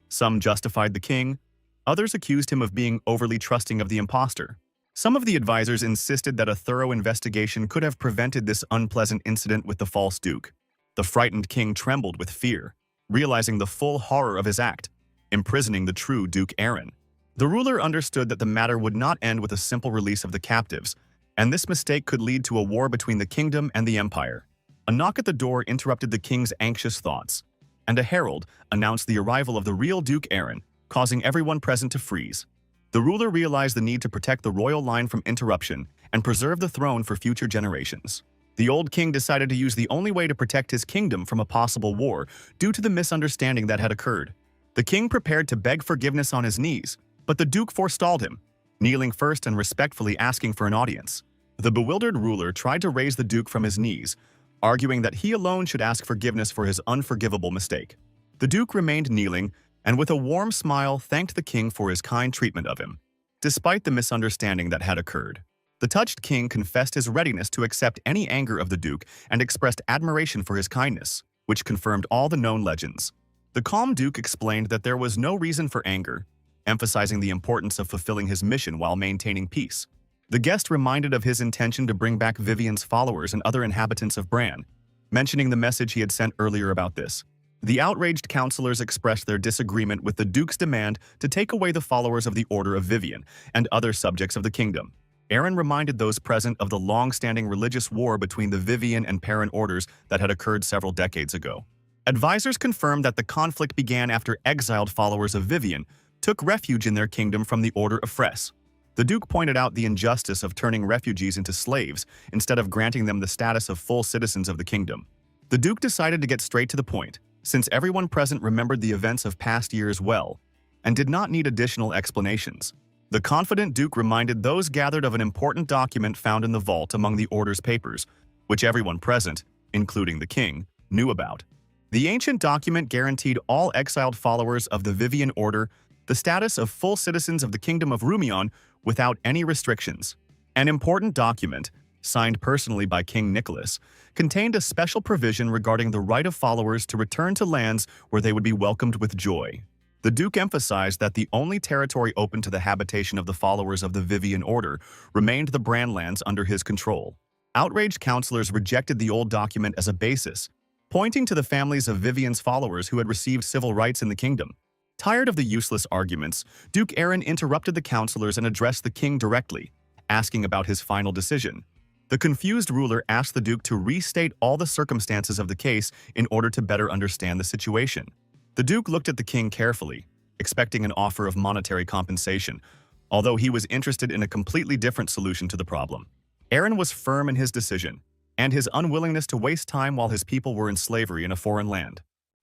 S1: Some justified the king, others accused him of being overly trusting of the impostor. Some of the advisors insisted that a thorough investigation could have prevented this unpleasant incident with the false duke. The frightened king trembled with fear, realizing the full horror of his act, imprisoning the true Duke Aaron. The ruler understood that the matter would not end with a simple release of the captives, and this mistake could lead to a war between the kingdom and the empire. A knock at the door interrupted the king's anxious thoughts, and a herald announced the arrival of the real Duke Aaron, causing everyone present to freeze. The ruler realized the need to protect the royal line from interruption and preserve the throne for future generations. The old king decided to use the only way to protect his kingdom from a possible war due to the misunderstanding that had occurred. The king prepared to beg forgiveness on his knees, but the duke forestalled him, kneeling first and respectfully asking for an audience. The bewildered ruler tried to raise the duke from his knees, arguing that he alone should ask forgiveness for his unforgivable mistake. The duke remained kneeling and with a warm smile thanked the king for his kind treatment of him, despite the misunderstanding that had occurred. The touched king confessed his readiness to accept any anger of the duke and expressed admiration for his kindness, which confirmed all the known legends. The calm duke explained that there was no reason for anger, emphasizing the importance of fulfilling his mission while maintaining peace. The guest reminded of his intention to bring back Vivian's followers and other inhabitants of Bran, mentioning the message he had sent earlier about this. The outraged counselors expressed their disagreement with the duke's demand to take away the followers of the Order of Vivian and other subjects of the kingdom. Aaron reminded those present of the long-standing religious war between the Vivian and Perrin orders that had occurred several decades ago. Advisors confirmed that the conflict began after exiled followers of Vivian took refuge in their kingdom from the Order of Fress. The duke pointed out the injustice of turning refugees into slaves instead of granting them the status of full citizens of the kingdom. The duke decided to get straight to the point, since everyone present remembered the events of past years well and did not need additional explanations. The confident duke reminded those gathered of an important document found in the vault among the order's papers, which everyone present, including the king, knew about. The ancient document guaranteed all exiled followers of the Vivian Order the status of full citizens of the Kingdom of Rumion without any restrictions. An important document, signed personally by King Nicholas, contained a special provision regarding the right of followers to return to lands where they would be welcomed with joy. The Duke emphasized that the only territory open to the habitation of the followers of the Vivian Order remained the Bran lands under his control. Outraged counselors rejected the old document as a basis, pointing to the families of Vivian's followers who had received civil rights in the kingdom. Tired of the useless arguments, Duke Aaron interrupted the counselors and addressed the king directly, asking about his final decision. The confused ruler asked the Duke to restate all the circumstances of the case in order to better understand the situation. The Duke looked at the king carefully, expecting an offer of monetary compensation, although he was interested in a completely different solution to the problem. Aaron was firm in his decision, and his unwillingness to waste time while his people were in slavery in a foreign land.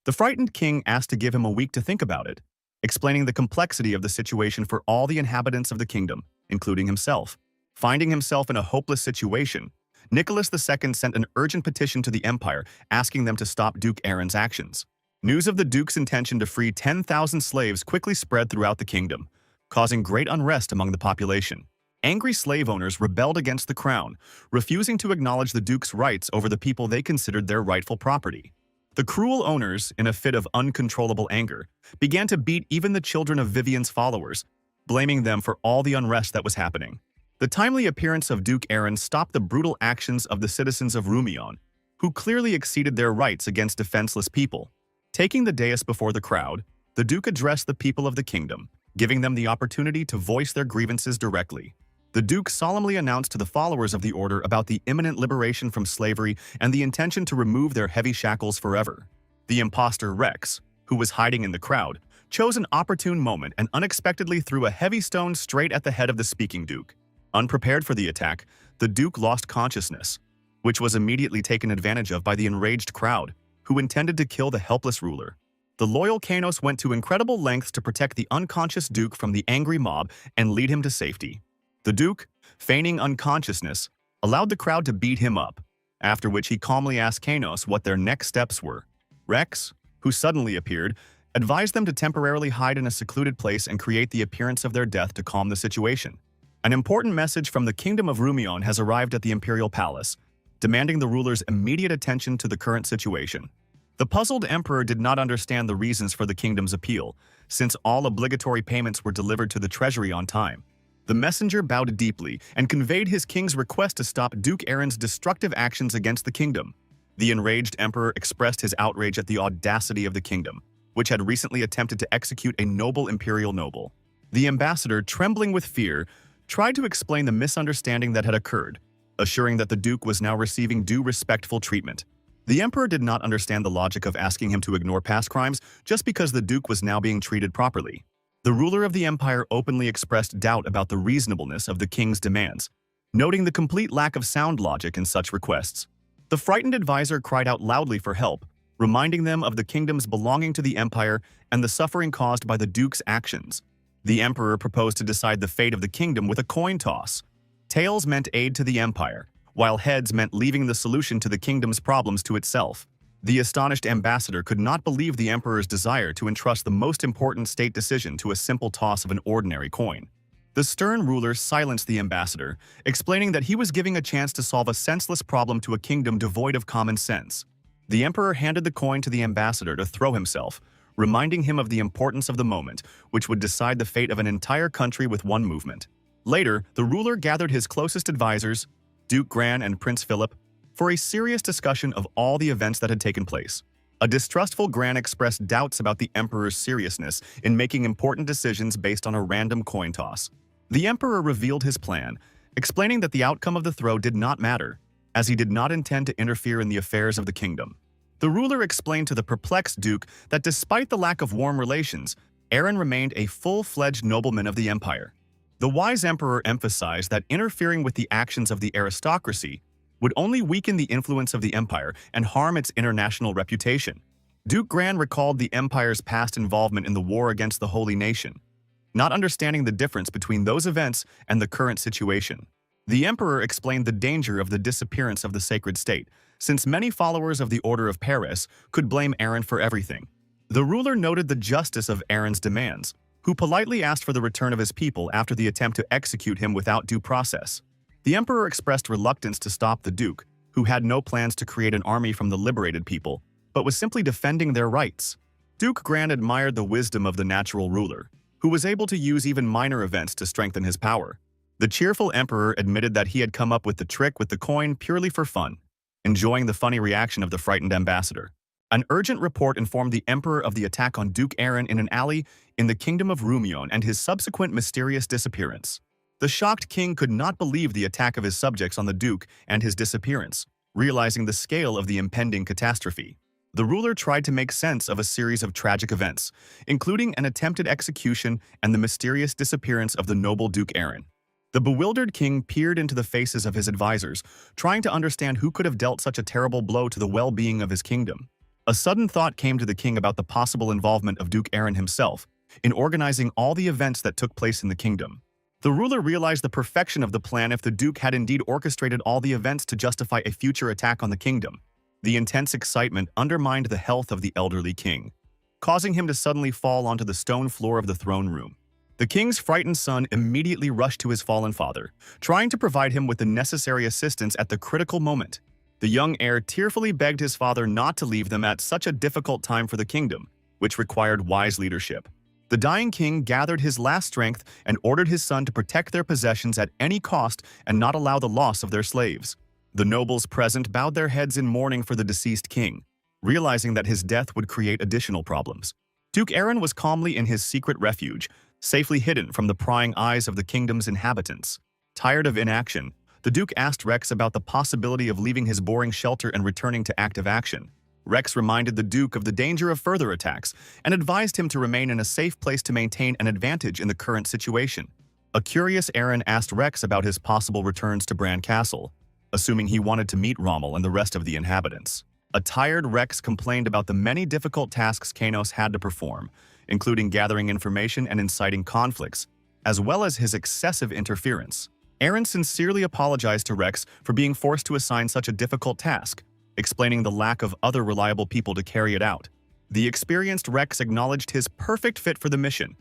S1: The frightened king asked to give him a week to think about it, explaining the complexity of the situation for all the inhabitants of the kingdom, including himself. Finding himself in a hopeless situation, Nicholas II sent an urgent petition to the empire asking them to stop Duke Aaron's actions. News of the Duke's intention to free 10,000 slaves quickly spread throughout the kingdom, causing great unrest among the population. Angry slave owners rebelled against the crown, refusing to acknowledge the Duke's rights over the people they considered their rightful property. The cruel owners, in a fit of uncontrollable anger, began to beat even the children of Vivian's followers, blaming them for all the unrest that was happening. The timely appearance of Duke Aaron stopped the brutal actions of the citizens of Rumion, who clearly exceeded their rights against defenseless people. Taking the dais before the crowd, the Duke addressed the people of the kingdom, giving them the opportunity to voice their grievances directly. The Duke solemnly announced to the followers of the order about the imminent liberation from slavery and the intention to remove their heavy shackles forever. The impostor Rex, who was hiding in the crowd, chose an opportune moment and unexpectedly threw a heavy stone straight at the head of the speaking Duke. Unprepared for the attack, the Duke lost consciousness, which was immediately taken advantage of by the enraged crowd, who intended to kill the helpless ruler. The loyal Kanos went to incredible lengths to protect the unconscious Duke from the angry mob and lead him to safety. The Duke, feigning unconsciousness, allowed the crowd to beat him up, after which he calmly asked Kanos what their next steps were. Rex, who suddenly appeared, advised them to temporarily hide in a secluded place and create the appearance of their death to calm the situation. An important message from the Kingdom of Rumion has arrived at the Imperial Palace, demanding the ruler's immediate attention to the current situation. The puzzled emperor did not understand the reasons for the kingdom's appeal, since all obligatory payments were delivered to the treasury on time. The messenger bowed deeply and conveyed his king's request to stop Duke Aaron's destructive actions against the kingdom. The enraged emperor expressed his outrage at the audacity of the kingdom, which had recently attempted to execute a noble imperial noble. The ambassador, trembling with fear, tried to explain the misunderstanding that had occurred, assuring that the Duke was now receiving due respectful treatment. The emperor did not understand the logic of asking him to ignore past crimes just because the Duke was now being treated properly. The ruler of the empire openly expressed doubt about the reasonableness of the king's demands, noting the complete lack of sound logic in such requests. The frightened advisor cried out loudly for help, reminding them of the kingdom's belonging to the empire and the suffering caused by the Duke's actions. The emperor proposed to decide the fate of the kingdom with a coin toss. Tails meant aid to the empire, while heads meant leaving the solution to the kingdom's problems to itself. The astonished ambassador could not believe the emperor's desire to entrust the most important state decision to a simple toss of an ordinary coin. The stern ruler silenced the ambassador, explaining that he was giving a chance to solve a senseless problem to a kingdom devoid of common sense. The emperor handed the coin to the ambassador to throw himself, reminding him of the importance of the moment, which would decide the fate of an entire country with one movement. Later, the ruler gathered his closest advisors, Duke Gran and Prince Philip, for a serious discussion of all the events that had taken place. A distrustful Gran expressed doubts about the emperor's seriousness in making important decisions based on a random coin toss. The emperor revealed his plan, explaining that the outcome of the throw did not matter, as he did not intend to interfere in the affairs of the kingdom. The ruler explained to the perplexed Duke that despite the lack of warm relations, Aaron remained a full-fledged nobleman of the empire. The wise emperor emphasized that interfering with the actions of the aristocracy would only weaken the influence of the empire and harm its international reputation. Duke Gran recalled the empire's past involvement in the war against the Holy Nation, not understanding the difference between those events and the current situation. The emperor explained the danger of the disappearance of the sacred state, since many followers of the Order of Paris could blame Aaron for everything. The ruler noted the justice of Aaron's demands, who politely asked for the return of his people after the attempt to execute him without due process. The emperor expressed reluctance to stop the Duke, who had no plans to create an army from the liberated people, but was simply defending their rights. Duke Gran admired the wisdom of the natural ruler, who was able to use even minor events to strengthen his power. The cheerful emperor admitted that he had come up with the trick with the coin purely for fun, enjoying the funny reaction of the frightened ambassador. An urgent report informed the emperor of the attack on Duke Aaron in an alley in the Kingdom of Rumion and his subsequent mysterious disappearance. The shocked king could not believe the attack of his subjects on the Duke and his disappearance, realizing the scale of the impending catastrophe. The ruler tried to make sense of a series of tragic events, including an attempted execution and the mysterious disappearance of the noble Duke Aaron. The bewildered king peered into the faces of his advisors, trying to understand who could have dealt such a terrible blow to the well-being of his kingdom. A sudden thought came to the king about the possible involvement of Duke Aaron himself in organizing all the events that took place in the kingdom. The ruler realized the perfection of the plan if the Duke had indeed orchestrated all the events to justify a future attack on the kingdom. The intense excitement undermined the health of the elderly king, causing him to suddenly fall onto the stone floor of the throne room. The king's frightened son immediately rushed to his fallen father, trying to provide him with the necessary assistance at the critical moment. The young heir tearfully begged his father not to leave them at such a difficult time for the kingdom, which required wise leadership. The dying king gathered his last strength and ordered his son to protect their possessions at any cost and not allow the loss of their slaves. The nobles present bowed their heads in mourning for the deceased king, realizing that his death would create additional problems. Duke Aaron was calmly in his secret refuge, safely hidden from the prying eyes of the kingdom's inhabitants. Tired of inaction, the Duke asked Rex about the possibility of leaving his boring shelter and returning to active action. Rex reminded the Duke of the danger of further attacks and advised him to remain in a safe place to maintain an advantage in the current situation. A curious Aaron asked Rex about his possible returns to Bran Castle, assuming he wanted to meet Rommel and the rest of the inhabitants. A tired Rex complained about the many difficult tasks Kanos had to perform, including gathering information and inciting conflicts, as well as his excessive interference. Aaron sincerely apologized to Rex for being forced to assign such a difficult task, explaining the lack of other reliable people to carry it out. The experienced Rex acknowledged his perfect fit for the mission,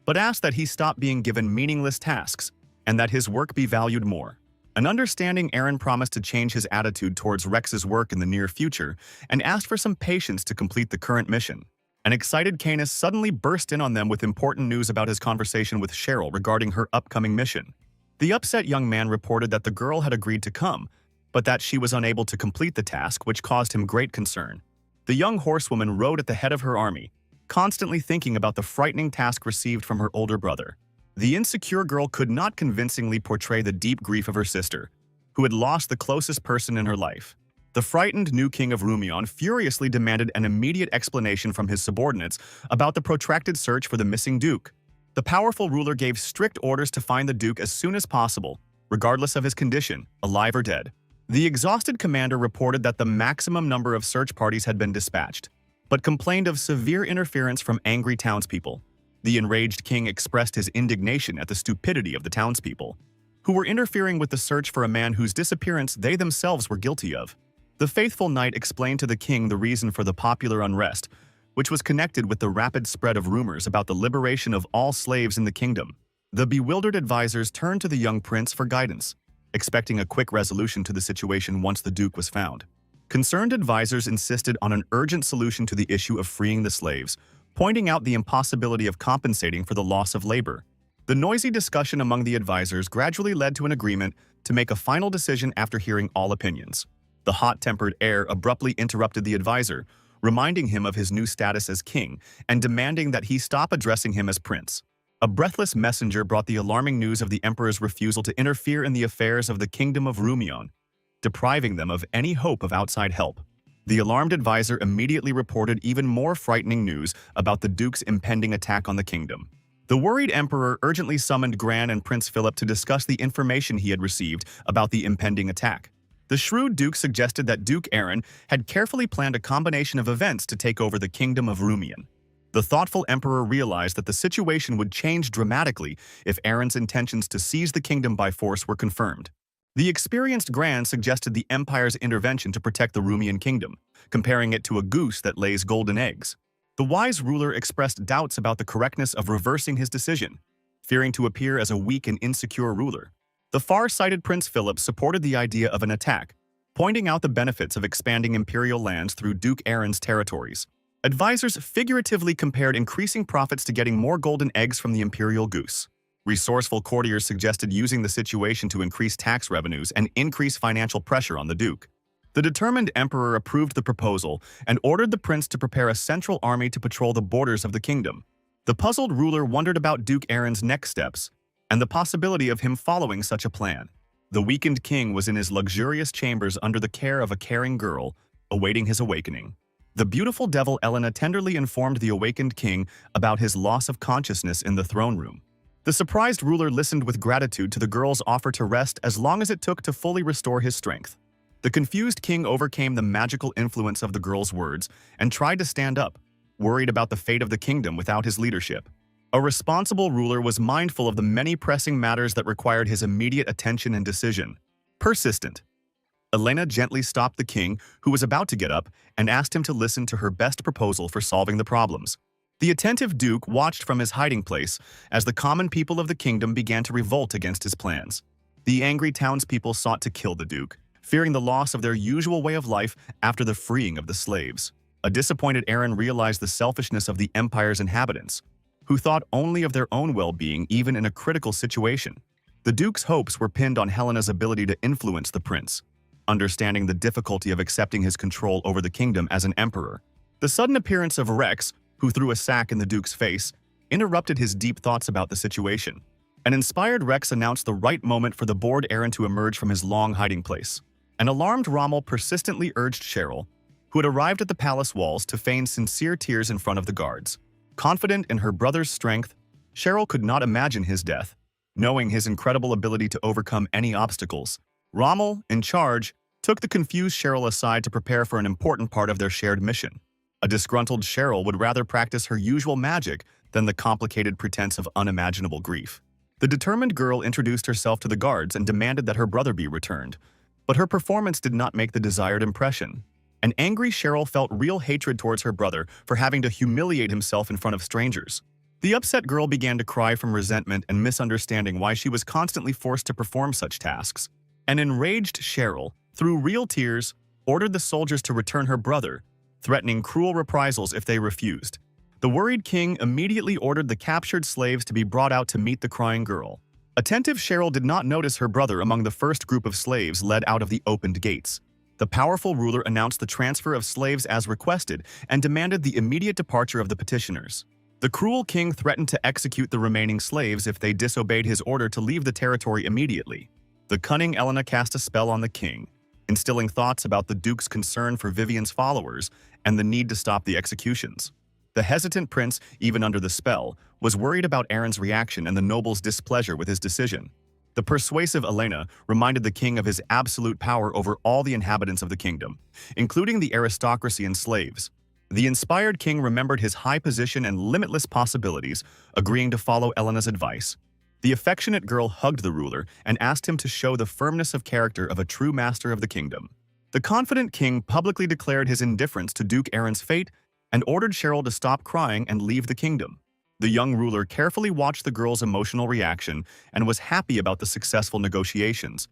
S1: but asked that he stop being given meaningless tasks and that his work be valued more. An understanding Aaron promised to change his attitude towards Rex's work in the near future and asked for some patience to complete the current mission. An excited Canis suddenly burst in on them with important news about his conversation with Cheryl regarding her upcoming mission. The upset young man reported that the girl had agreed to come, but that she was unable to complete the task, which caused him great concern. The young horsewoman rode at the head of her army, constantly thinking about the frightening task received from her older brother. The insecure girl could not convincingly portray the deep grief of her sister, who had lost the closest person in her life. The frightened new king of Rumion furiously demanded an immediate explanation from his subordinates about the protracted search for the missing duke. The powerful ruler gave strict orders to find the duke as soon as possible, regardless of his condition, alive or dead. The exhausted commander reported that the maximum number of search parties had been dispatched, but complained of severe interference from angry townspeople. The enraged king expressed his indignation at the stupidity of the townspeople, who were interfering with the search for a man whose disappearance they themselves were guilty of. The faithful knight explained to the king the reason for the popular unrest, which was connected with the rapid spread of rumors about the liberation of all slaves in the kingdom. The bewildered advisors turned to the young prince for guidance, expecting a quick resolution to the situation once the duke was found. Concerned advisors insisted on an urgent solution to the issue of freeing the slaves, pointing out the impossibility of compensating for the loss of labor. The noisy discussion among the advisors gradually led to an agreement to make a final decision after hearing all opinions. The hot-tempered heir abruptly interrupted the advisor, reminding him of his new status as king and demanding that he stop addressing him as prince. A breathless messenger brought the alarming news of the emperor's refusal to interfere in the affairs of the kingdom of Rumion, depriving them of any hope of outside help. The alarmed advisor immediately reported even more frightening news about the duke's impending attack on the kingdom. The worried emperor urgently summoned Gran and Prince Philip to discuss the information he had received about the impending attack. The shrewd duke suggested that Duke Aaron had carefully planned a combination of events to take over the kingdom of Rumion. The thoughtful emperor realized that the situation would change dramatically if Aaron's intentions to seize the kingdom by force were confirmed. The experienced Gran suggested the empire's intervention to protect the Rumian kingdom, comparing it to a goose that lays golden eggs. The wise ruler expressed doubts about the correctness of reversing his decision, fearing to appear as a weak and insecure ruler. The far-sighted Prince Philip supported the idea of an attack, pointing out the benefits of expanding imperial lands through Duke Aaron's territories. Advisors figuratively compared increasing profits to getting more golden eggs from the imperial goose. Resourceful courtiers suggested using the situation to increase tax revenues and increase financial pressure on the duke. The determined emperor approved the proposal and ordered the prince to prepare a central army to patrol the borders of the kingdom. The puzzled ruler wondered about Duke Aaron's next steps and the possibility of him following such a plan. The weakened king was in his luxurious chambers under the care of a caring girl, awaiting his awakening. The beautiful devil Elena tenderly informed the awakened king about his loss of consciousness in the throne room. The surprised ruler listened with gratitude to the girl's offer to rest as long as it took to fully restore his strength. The confused king overcame the magical influence of the girl's words and tried to stand up, worried about the fate of the kingdom without his leadership. A responsible ruler was mindful of the many pressing matters that required his immediate attention and decision. Persistent, Elena gently stopped the king, who was about to get up, and asked him to listen to her best proposal for solving the problems. The attentive duke watched from his hiding place as the common people of the kingdom began to revolt against his plans. The angry townspeople sought to kill the duke, fearing the loss of their usual way of life after the freeing of the slaves. A disappointed Aaron realized the selfishness of the empire's inhabitants, who thought only of their own well-being even in a critical situation. The duke's hopes were pinned on Helena's ability to influence the prince, understanding the difficulty of accepting his control over the kingdom as an emperor. The sudden appearance of Rex, who threw a sack in the duke's face, interrupted his deep thoughts about the situation. An inspired Rex announced the right moment for the bored Aaron to emerge from his long hiding place. An alarmed Rommel persistently urged Cheryl, who had arrived at the palace walls, to feign sincere tears in front of the guards. Confident in her brother's strength, Cheryl could not imagine his death. Knowing his incredible ability to overcome any obstacles, Rommel, in charge, took the confused Cheryl aside to prepare for an important part of their shared mission. A disgruntled Cheryl would rather practice her usual magic than the complicated pretense of unimaginable grief. The determined girl introduced herself to the guards and demanded that her brother be returned. But her performance did not make the desired impression. An angry Cheryl felt real hatred towards her brother for having to humiliate himself in front of strangers. The upset girl began to cry from resentment and misunderstanding why she was constantly forced to perform such tasks. An enraged Cheryl, through real tears, ordered the soldiers to return her brother, threatening cruel reprisals if they refused. The worried king immediately ordered the captured slaves to be brought out to meet the crying girl. Attentive Cheryl did not notice her brother among the first group of slaves led out of the opened gates. The powerful ruler announced the transfer of slaves as requested and demanded the immediate departure of the petitioners. The cruel king threatened to execute the remaining slaves if they disobeyed his order to leave the territory immediately. The cunning Elena cast a spell on the king, instilling thoughts about the duke's concern for Vivian's followers and the need to stop the executions. The hesitant prince, even under the spell, was worried about Aaron's reaction and the noble's displeasure with his decision. The persuasive Elena reminded the king of his absolute power over all the inhabitants of the kingdom, including the aristocracy and slaves. The inspired king remembered his high position and limitless possibilities, agreeing to follow Elena's advice. The affectionate girl hugged the ruler and asked him to show the firmness of character of a true master of the kingdom. The confident king publicly declared his indifference to Duke Aaron's fate and ordered Cheryl to stop crying and leave the kingdom. The young ruler carefully watched the girl's emotional reaction and was happy about the successful negotiations.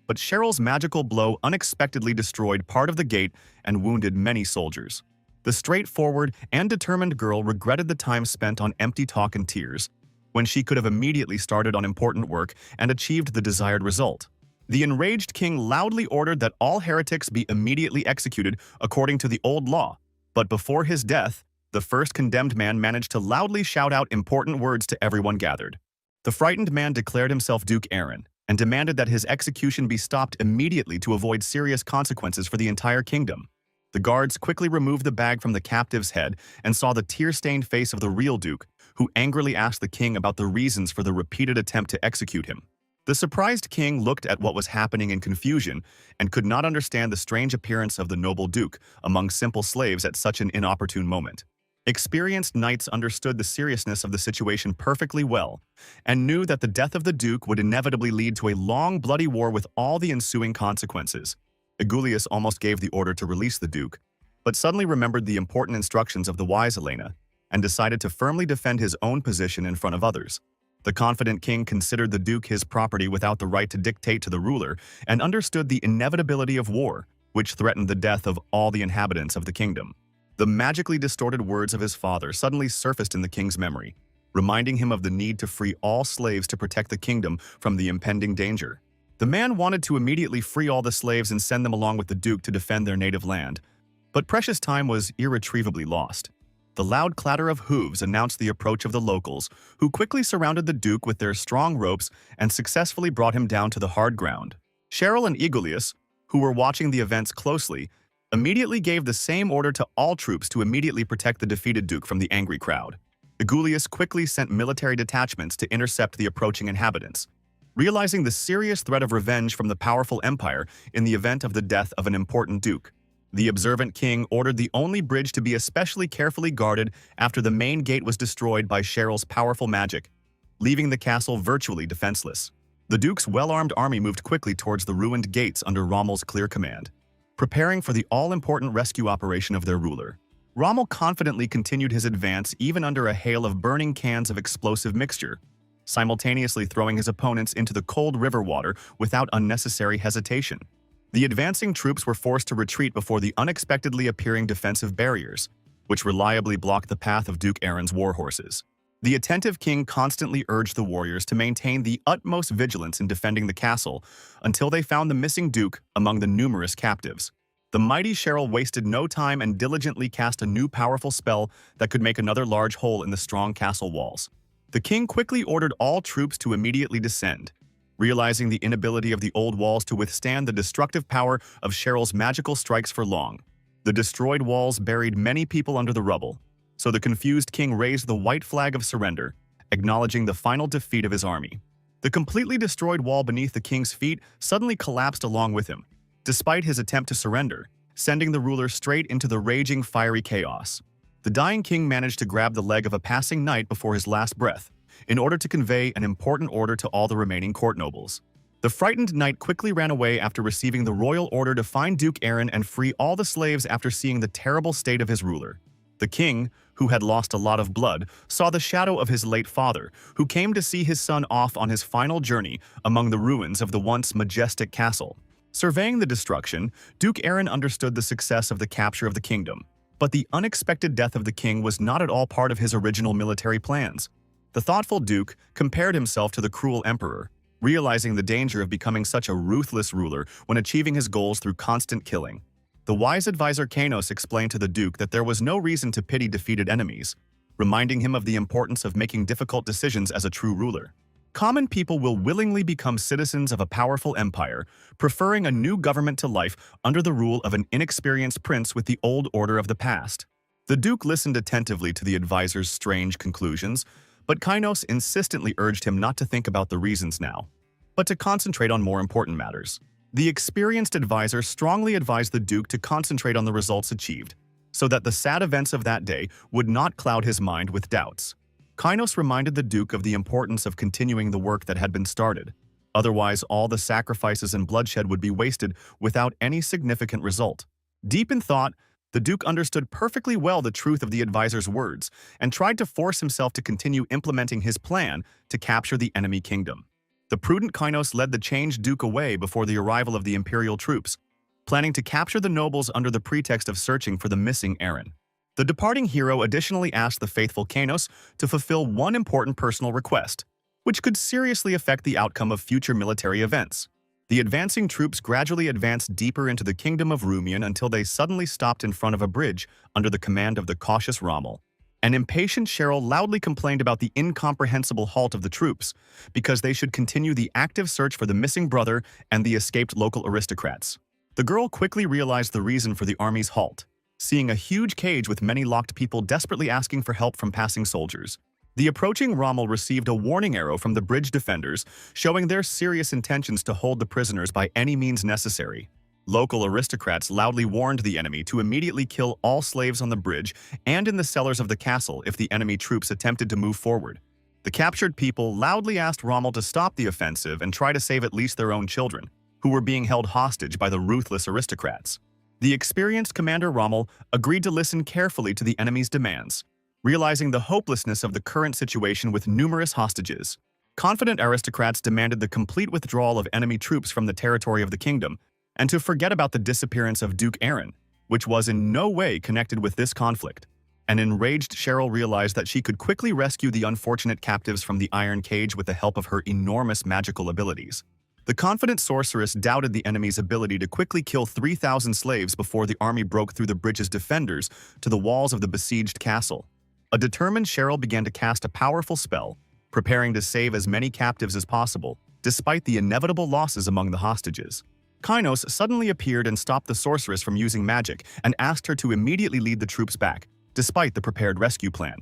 S1: But Cheryl's magical blow unexpectedly destroyed part of the gate and wounded many soldiers. The straightforward and determined girl regretted the time spent on empty talk and tears, when she could have immediately started on important work and achieved the desired result. The enraged king loudly ordered that all heretics be immediately executed according to the old law, but before his death, the first condemned man managed to loudly shout out important words to everyone gathered. The frightened man declared himself Duke Aaron and demanded that his execution be stopped immediately to avoid serious consequences for the entire kingdom. The guards quickly removed the bag from the captive's head and saw the tear-stained face of the real duke, who angrily asked the king about the reasons for the repeated attempt to execute him. The surprised king looked at what was happening in confusion and could not understand the strange appearance of the noble duke among simple slaves at such an inopportune moment. Experienced knights understood the seriousness of the situation perfectly well and knew that the death of the duke would inevitably lead to a long, bloody war with all the ensuing consequences. Egulius almost gave the order to release the duke, but suddenly remembered the important instructions of the wise Elena and decided to firmly defend his own position in front of others. The confident king considered the duke his property without the right to dictate to the ruler and understood the inevitability of war, which threatened the death of all the inhabitants of the kingdom. The magically distorted words of his father suddenly surfaced in the king's memory, reminding him of the need to free all slaves to protect the kingdom from the impending danger. The man wanted to immediately free all the slaves and send them along with the duke to defend their native land, but precious time was irretrievably lost. The loud clatter of hooves announced the approach of the locals, who quickly surrounded the duke with their strong ropes and successfully brought him down to the hard ground. Cheryl and Egulius, who were watching the events closely, immediately gave the same order to all troops to immediately protect the defeated duke from the angry crowd. Egulius quickly sent military detachments to intercept the approaching inhabitants, realizing the serious threat of revenge from the powerful empire in the event of the death of an important duke. The observant king ordered the only bridge to be especially carefully guarded after the main gate was destroyed by Cheryl's powerful magic, leaving the castle virtually defenseless. The duke's well-armed army moved quickly towards the ruined gates under Rommel's clear command, preparing for the all-important rescue operation of their ruler. Rommel confidently continued his advance even under a hail of burning cans of explosive mixture, simultaneously throwing his opponents into the cold river water without unnecessary hesitation. The advancing troops were forced to retreat before the unexpectedly appearing defensive barriers, which reliably blocked the path of Duke Aaron's war horses. The attentive king constantly urged the warriors to maintain the utmost vigilance in defending the castle until they found the missing duke among the numerous captives. The mighty Cheryl wasted no time and diligently cast a new powerful spell that could make another large hole in the strong castle walls. The king quickly ordered all troops to immediately descend. Realizing the inability of the old walls to withstand the destructive power of Cheryl's magical strikes for long, the destroyed walls buried many people under the rubble. So the confused king raised the white flag of surrender, acknowledging the final defeat of his army. The completely destroyed wall beneath the king's feet suddenly collapsed along with him, despite his attempt to surrender, sending the ruler straight into the raging fiery chaos. The dying king managed to grab the leg of a passing knight before his last breath, in order to convey an important order to all the remaining court nobles. The frightened knight quickly ran away after receiving the royal order to find Duke Aaron and free all the slaves after seeing the terrible state of his ruler. The king, who had lost a lot of blood, saw the shadow of his late father, who came to see his son off on his final journey among the ruins of the once majestic castle. Surveying the destruction, Duke Aaron understood the success of the capture of the kingdom. But the unexpected death of the king was not at all part of his original military plans. The thoughtful duke compared himself to the cruel emperor, realizing the danger of becoming such a ruthless ruler when achieving his goals through constant killing. The wise advisor Kanos explained to the duke that there was no reason to pity defeated enemies, reminding him of the importance of making difficult decisions as a true ruler. Common people will willingly become citizens of a powerful empire, preferring a new government to life under the rule of an inexperienced prince with the old order of the past. The duke listened attentively to the advisor's strange conclusions, but Kainos insistently urged him not to think about the reasons now, but to concentrate on more important matters. The experienced advisor strongly advised the duke to concentrate on the results achieved, so that the sad events of that day would not cloud his mind with doubts. Kainos reminded the duke of the importance of continuing the work that had been started. Otherwise, all the sacrifices and bloodshed would be wasted without any significant result. Deep in thought, the duke understood perfectly well the truth of the advisor's words and tried to force himself to continue implementing his plan to capture the enemy kingdom. The prudent Kainos led the changed duke away before the arrival of the imperial troops, planning to capture the nobles under the pretext of searching for the missing Aaron. The departing hero additionally asked the faithful Kainos to fulfill one important personal request, which could seriously affect the outcome of future military events. The advancing troops gradually advanced deeper into the kingdom of Rumian until they suddenly stopped in front of a bridge under the command of the cautious Rommel. An impatient Cheryl loudly complained about the incomprehensible halt of the troops, because they should continue the active search for the missing brother and the escaped local aristocrats. The girl quickly realized the reason for the army's halt, seeing a huge cage with many locked people desperately asking for help from passing soldiers. The approaching Rommel received a warning arrow from the bridge defenders, showing their serious intentions to hold the prisoners by any means necessary. Local aristocrats loudly warned the enemy to immediately kill all slaves on the bridge and in the cellars of the castle if the enemy troops attempted to move forward. The captured people loudly asked Rommel to stop the offensive and try to save at least their own children, who were being held hostage by the ruthless aristocrats. The experienced Commander Rommel agreed to listen carefully to the enemy's demands, realizing the hopelessness of the current situation with numerous hostages. Confident aristocrats demanded the complete withdrawal of enemy troops from the territory of the kingdom, and to forget about the disappearance of Duke Aaron, which was in no way connected with this conflict. An enraged Cheryl realized that she could quickly rescue the unfortunate captives from the iron cage with the help of her enormous magical abilities. The confident sorceress doubted the enemy's ability to quickly kill 3,000 slaves before the army broke through the bridge's defenders to the walls of the besieged castle. A determined Cheryl began to cast a powerful spell, preparing to save as many captives as possible, despite the inevitable losses among the hostages. Kainos suddenly appeared and stopped the sorceress from using magic and asked her to immediately lead the troops back, despite the prepared rescue plan.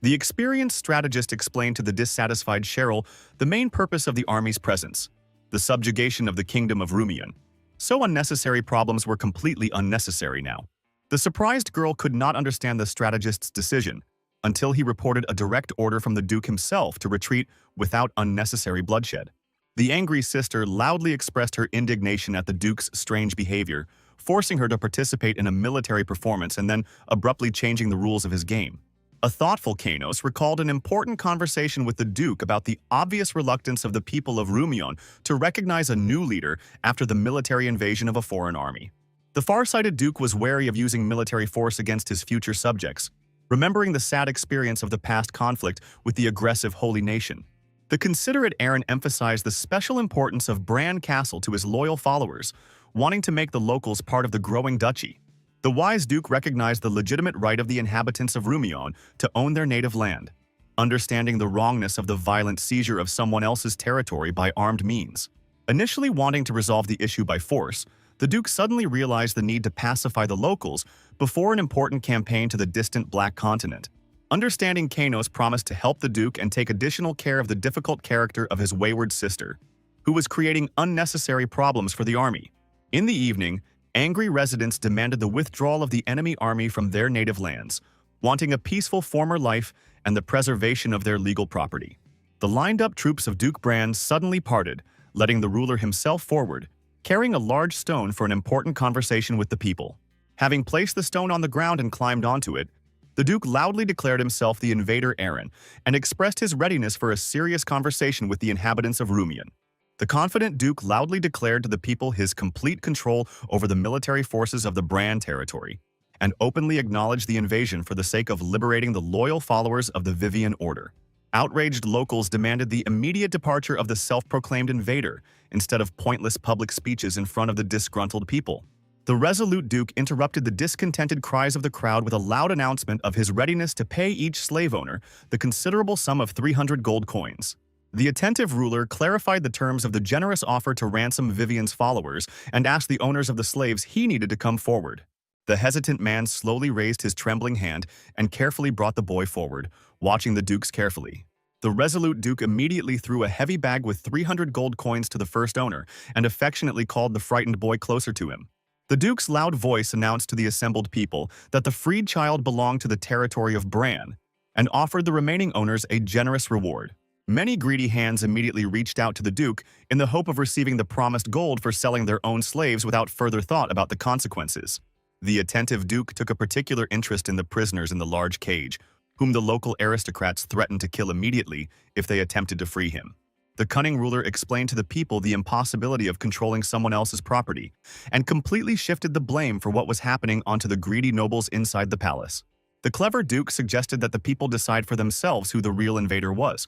S1: The experienced strategist explained to the dissatisfied Cheryl the main purpose of the army's presence: the subjugation of the kingdom of Rumian. So unnecessary problems were completely unnecessary now. The surprised girl could not understand the strategist's decision until he reported a direct order from the Duke himself to retreat without unnecessary bloodshed. The angry sister loudly expressed her indignation at the Duke's strange behavior, forcing her to participate in a military performance and then abruptly changing the rules of his game. A thoughtful Kainos recalled an important conversation with the Duke about the obvious reluctance of the people of Rumion to recognize a new leader after the military invasion of a foreign army. The far-sighted Duke was wary of using military force against his future subjects, remembering the sad experience of the past conflict with the aggressive Holy Nation. The considerate Aaron emphasized the special importance of Bran Castle to his loyal followers, wanting to make the locals part of the growing duchy. The wise Duke recognized the legitimate right of the inhabitants of Rumion to own their native land, understanding the wrongness of the violent seizure of someone else's territory by armed means. Initially wanting to resolve the issue by force, the Duke suddenly realized the need to pacify the locals before an important campaign to the distant Black Continent. Understanding Kainos promised to help the Duke and take additional care of the difficult character of his wayward sister, who was creating unnecessary problems for the army. In the evening, angry residents demanded the withdrawal of the enemy army from their native lands, wanting a peaceful former life and the preservation of their legal property. The lined-up troops of Duke Bran suddenly parted, letting the ruler himself forward, carrying a large stone for an important conversation with the people. Having placed the stone on the ground and climbed onto it, the Duke loudly declared himself the invader Aaron and expressed his readiness for a serious conversation with the inhabitants of Rumion. The confident Duke loudly declared to the people his complete control over the military forces of the Bran territory, and openly acknowledged the invasion for the sake of liberating the loyal followers of the Vivian Order. Outraged locals demanded the immediate departure of the self-proclaimed invader instead of pointless public speeches in front of the disgruntled people. The resolute Duke interrupted the discontented cries of the crowd with a loud announcement of his readiness to pay each slave owner the considerable sum of 300 gold coins. The attentive ruler clarified the terms of the generous offer to ransom Vivian's followers and asked the owners of the slaves he needed to come forward. The hesitant man slowly raised his trembling hand and carefully brought the boy forward, watching the Dukes carefully. The resolute Duke immediately threw a heavy bag with 300 gold coins to the first owner and affectionately called the frightened boy closer to him. The Duke's loud voice announced to the assembled people that the freed child belonged to the territory of Bran and offered the remaining owners a generous reward. Many greedy hands immediately reached out to the Duke in the hope of receiving the promised gold for selling their own slaves without further thought about the consequences. The attentive Duke took a particular interest in the prisoners in the large cage, whom the local aristocrats threatened to kill immediately if they attempted to free him. The cunning ruler explained to the people the impossibility of controlling someone else's property, and completely shifted the blame for what was happening onto the greedy nobles inside the palace. The clever Duke suggested that the people decide for themselves who the real invader was,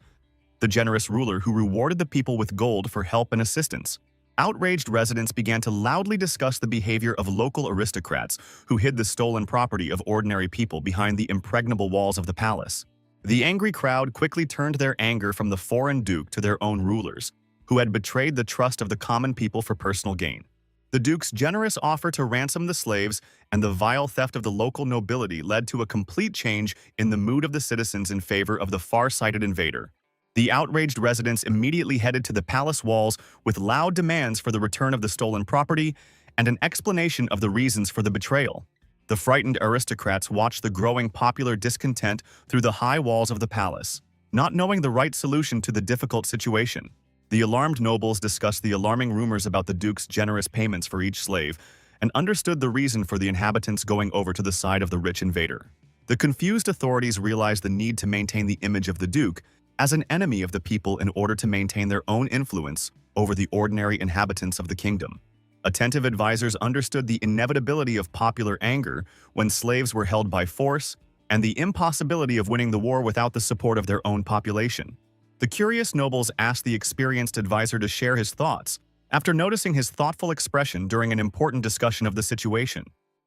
S1: the generous ruler who rewarded the people with gold for help and assistance. Outraged residents began to loudly discuss the behavior of local aristocrats who hid the stolen property of ordinary people behind the impregnable walls of the palace. The angry crowd quickly turned their anger from the foreign Duke to their own rulers, who had betrayed the trust of the common people for personal gain. The Duke's generous offer to ransom the slaves and the vile theft of the local nobility led to a complete change in the mood of the citizens in favor of the far-sighted invader. The outraged residents immediately headed to the palace walls with loud demands for the return of the stolen property and an explanation of the reasons for the betrayal. The frightened aristocrats watched the growing popular discontent through the high walls of the palace, not knowing the right solution to the difficult situation. The alarmed nobles discussed the alarming rumors about the Duke's generous payments for each slave and understood the reason for the inhabitants going over to the side of the rich invader. The confused authorities realized the need to maintain the image of the Duke as an enemy of the people in order to maintain their own influence over the ordinary inhabitants of the kingdom. Attentive advisors understood the inevitability of popular anger when slaves were held by force and the impossibility of winning the war without the support of their own population. The curious nobles asked the experienced advisor to share his thoughts after noticing his thoughtful expression during an important discussion of the situation.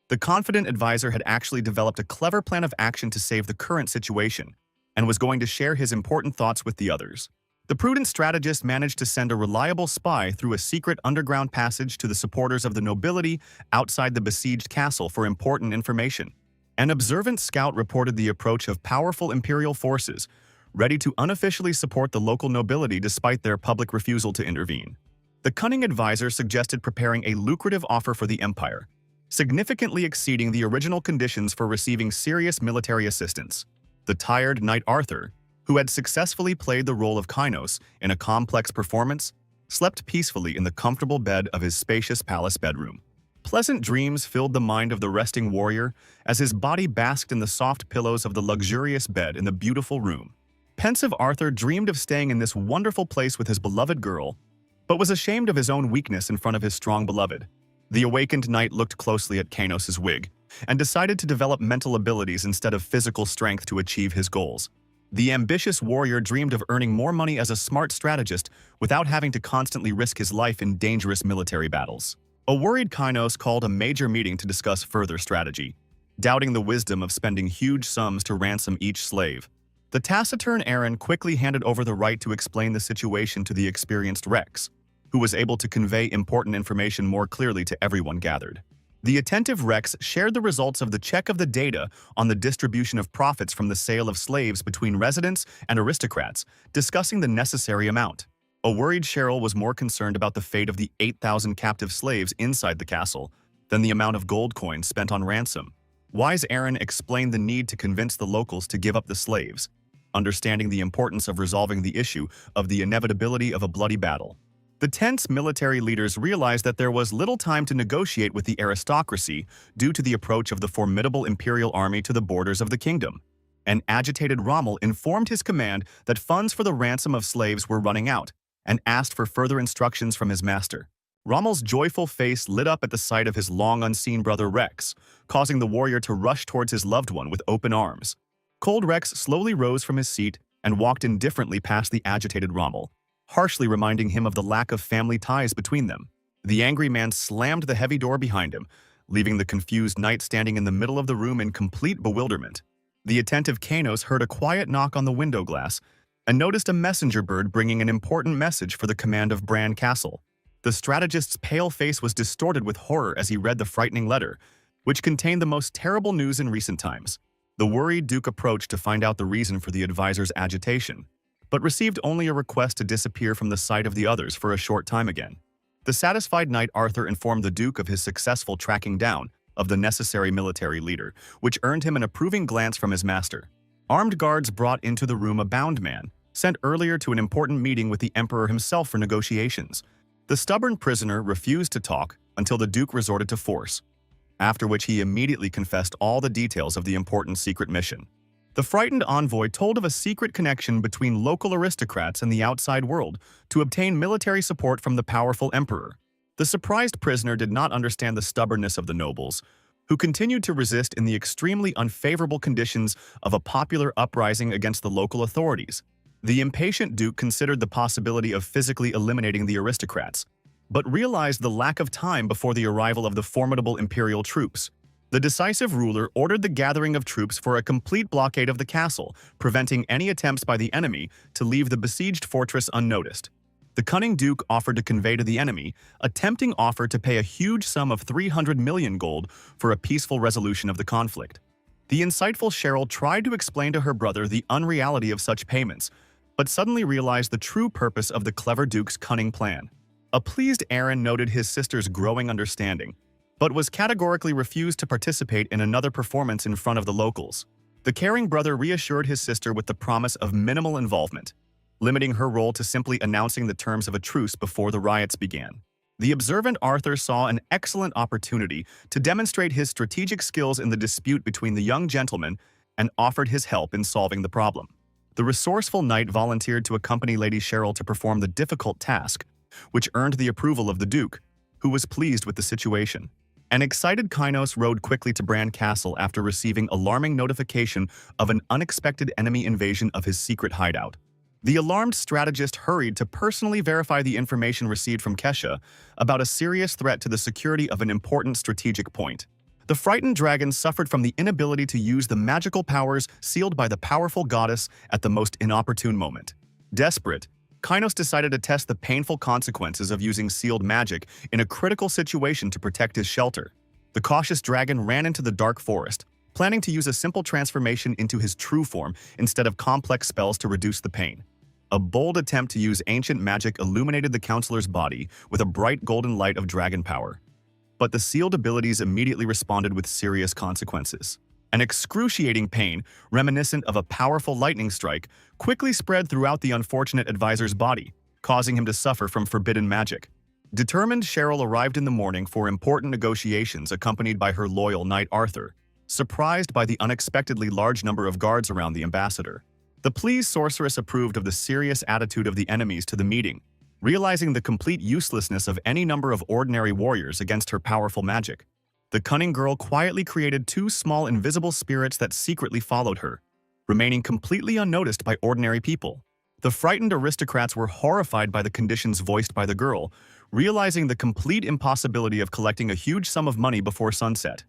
S1: The confident advisor had actually developed a clever plan of action to save the current situation and was going to share his important thoughts with the others. The prudent strategist managed to send a reliable spy through a secret underground passage to the supporters of the nobility outside the besieged castle for important information. An observant scout reported the approach of powerful imperial forces, ready to unofficially support the local nobility despite their public refusal to intervene. The cunning advisor suggested preparing a lucrative offer for the empire, significantly exceeding the original conditions for receiving serious military assistance. The tired knight Arthur, who had successfully played the role of Kainos in a complex performance, slept peacefully in the comfortable bed of his spacious palace bedroom. Pleasant dreams filled the mind of the resting warrior as his body basked in the soft pillows of the luxurious bed in the beautiful room. Pensive Arthur dreamed of staying in this wonderful place with his beloved girl, but was ashamed of his own weakness in front of his strong beloved. The awakened knight looked closely at Kainos' wig and decided to develop mental abilities instead of physical strength to achieve his goals. The ambitious warrior dreamed of earning more money as a smart strategist without having to constantly risk his life in dangerous military battles. A worried Kainos called a major meeting to discuss further strategy, doubting the wisdom of spending huge sums to ransom each slave. The taciturn Aaron quickly handed over the right to explain the situation to the experienced Rex, who was able to convey important information more clearly to everyone gathered. The attentive Rex shared the results of the check of the data on the distribution of profits from the sale of slaves between residents and aristocrats, discussing the necessary amount. A worried Cheryl was more concerned about the fate of the 8,000 captive slaves inside the castle than the amount of gold coins spent on ransom. Wise Aaron explained the need to convince the locals to give up the slaves, understanding the importance of resolving the issue of the inevitability of a bloody battle. The tense military leaders realized that there was little time to negotiate with the aristocracy due to the approach of the formidable imperial army to the borders of the kingdom. An agitated Rommel informed his command that funds for the ransom of slaves were running out and asked for further instructions from his master. Rommel's joyful face lit up at the sight of his long-unseen brother Rex, causing the warrior to rush towards his loved one with open arms. Cold Rex slowly rose from his seat and walked indifferently past the agitated Rommel, harshly reminding him of the lack of family ties between them. The angry man slammed the heavy door behind him, leaving the confused knight standing in the middle of the room in complete bewilderment. The attentive Kainos heard a quiet knock on the window glass and noticed a messenger bird bringing an important message for the command of Bran Castle. The strategist's pale face was distorted with horror as he read the frightening letter, which contained the most terrible news in recent times. The worried Duke approached to find out the reason for the advisor's agitation, but received only a request to disappear from the sight of the others for a short time again. The satisfied knight Arthur informed the Duke of his successful tracking down of the necessary military leader, which earned him an approving glance from his master. Armed guards brought into the room a bound man, sent earlier to an important meeting with the Emperor himself for negotiations. The stubborn prisoner refused to talk until the Duke resorted to force, after which he immediately confessed all the details of the important secret mission. The frightened envoy told of a secret connection between local aristocrats and the outside world to obtain military support from the powerful emperor. The surprised prisoner did not understand the stubbornness of the nobles, who continued to resist in the extremely unfavorable conditions of a popular uprising against the local authorities. The impatient Duke considered the possibility of physically eliminating the aristocrats, but realized the lack of time before the arrival of the formidable imperial troops. The decisive ruler ordered the gathering of troops for a complete blockade of the castle, preventing any attempts by the enemy to leave the besieged fortress unnoticed. The cunning Duke offered to convey to the enemy a tempting offer to pay a huge sum of 300 million gold for a peaceful resolution of the conflict. The insightful Cheryl tried to explain to her brother the unreality of such payments, but suddenly realized the true purpose of the clever Duke's cunning plan. A pleased Aaron noted his sister's growing understanding, but was categorically refused to participate in another performance in front of the locals. The caring brother reassured his sister with the promise of minimal involvement, limiting her role to simply announcing the terms of a truce before the riots began. The observant Arthur saw an excellent opportunity to demonstrate his strategic skills in the dispute between the young gentlemen and offered his help in solving the problem. The resourceful knight volunteered to accompany Lady Cheryl to perform the difficult task, which earned the approval of the Duke, who was pleased with the situation. An excited Kainos rode quickly to Bran Castle after receiving alarming notification of an unexpected enemy invasion of his secret hideout. The alarmed strategist hurried to personally verify the information received from Kesha about a serious threat to the security of an important strategic point. The frightened dragon suffered from the inability to use the magical powers sealed by the powerful goddess at the most inopportune moment. Desperate, Kainos decided to test the painful consequences of using sealed magic in a critical situation to protect his shelter. The cautious dragon ran into the dark forest, planning to use a simple transformation into his true form instead of complex spells to reduce the pain. A bold attempt to use ancient magic illuminated the counselor's body with a bright golden light of dragon power. But the sealed abilities immediately responded with serious consequences. An excruciating pain, reminiscent of a powerful lightning strike, quickly spread throughout the unfortunate advisor's body, causing him to suffer from forbidden magic. Determined, Cheryl arrived in the morning for important negotiations accompanied by her loyal knight Arthur, surprised by the unexpectedly large number of guards around the ambassador. The pleased sorceress approved of the serious attitude of the enemies to the meeting, realizing the complete uselessness of any number of ordinary warriors against her powerful magic. The cunning girl quietly created two small invisible spirits that secretly followed her, remaining completely unnoticed by ordinary people. The frightened aristocrats were horrified by the conditions voiced by the girl, realizing the complete impossibility of collecting a huge sum of money before sunset.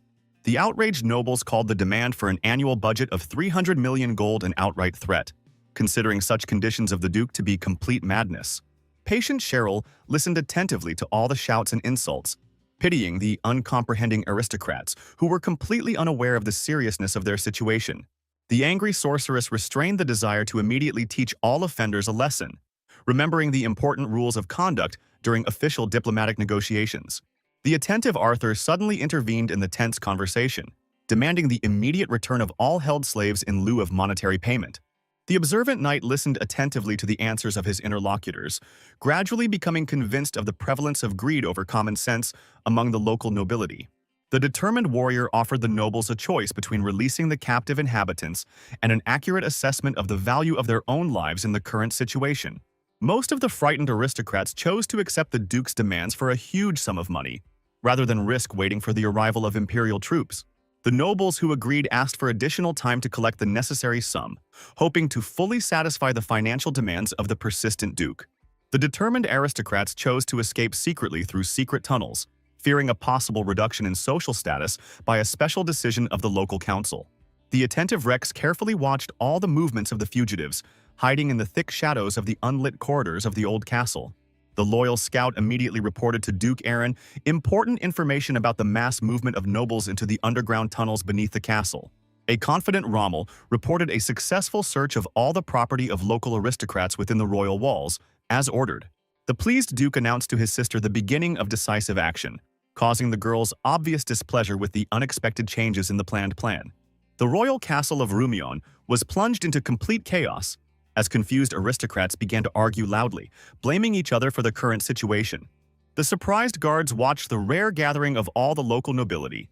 S1: The outraged nobles called the demand for an annual budget of 300 million gold an outright threat, considering such conditions of the Duke to be complete madness. Patient Cheryl listened attentively to all the shouts and insults, pitying the uncomprehending aristocrats who were completely unaware of the seriousness of their situation. The angry sorceress restrained the desire to immediately teach all offenders a lesson, remembering the important rules of conduct during official diplomatic negotiations. The attentive Arthur suddenly intervened in the tense conversation, demanding the immediate return of all held slaves in lieu of monetary payment. The observant knight listened attentively to the answers of his interlocutors, gradually becoming convinced of the prevalence of greed over common sense among the local nobility. The determined warrior offered the nobles a choice between releasing the captive inhabitants and an accurate assessment of the value of their own lives in the current situation. Most of the frightened aristocrats chose to accept the Duke's demands for a huge sum of money, rather than risk waiting for the arrival of imperial troops. The nobles who agreed asked for additional time to collect the necessary sum, hoping to fully satisfy the financial demands of the persistent Duke. The determined aristocrats chose to escape secretly through secret tunnels, fearing a possible reduction in social status by a special decision of the local council. The attentive Rex carefully watched all the movements of the fugitives, hiding in the thick shadows of the unlit corridors of the old castle. The loyal scout immediately reported to Duke Aaron important information about the mass movement of nobles into the underground tunnels beneath the castle. A confident Rommel reported a successful search of all the property of local aristocrats within the royal walls, as ordered. The pleased Duke announced to his sister the beginning of decisive action, causing the girl's obvious displeasure with the unexpected changes in the planned plan. The royal castle of Rumion was plunged into complete chaos, as confused aristocrats began to argue loudly, blaming each other for the current situation. The surprised guards watched the rare gathering of all the local nobility,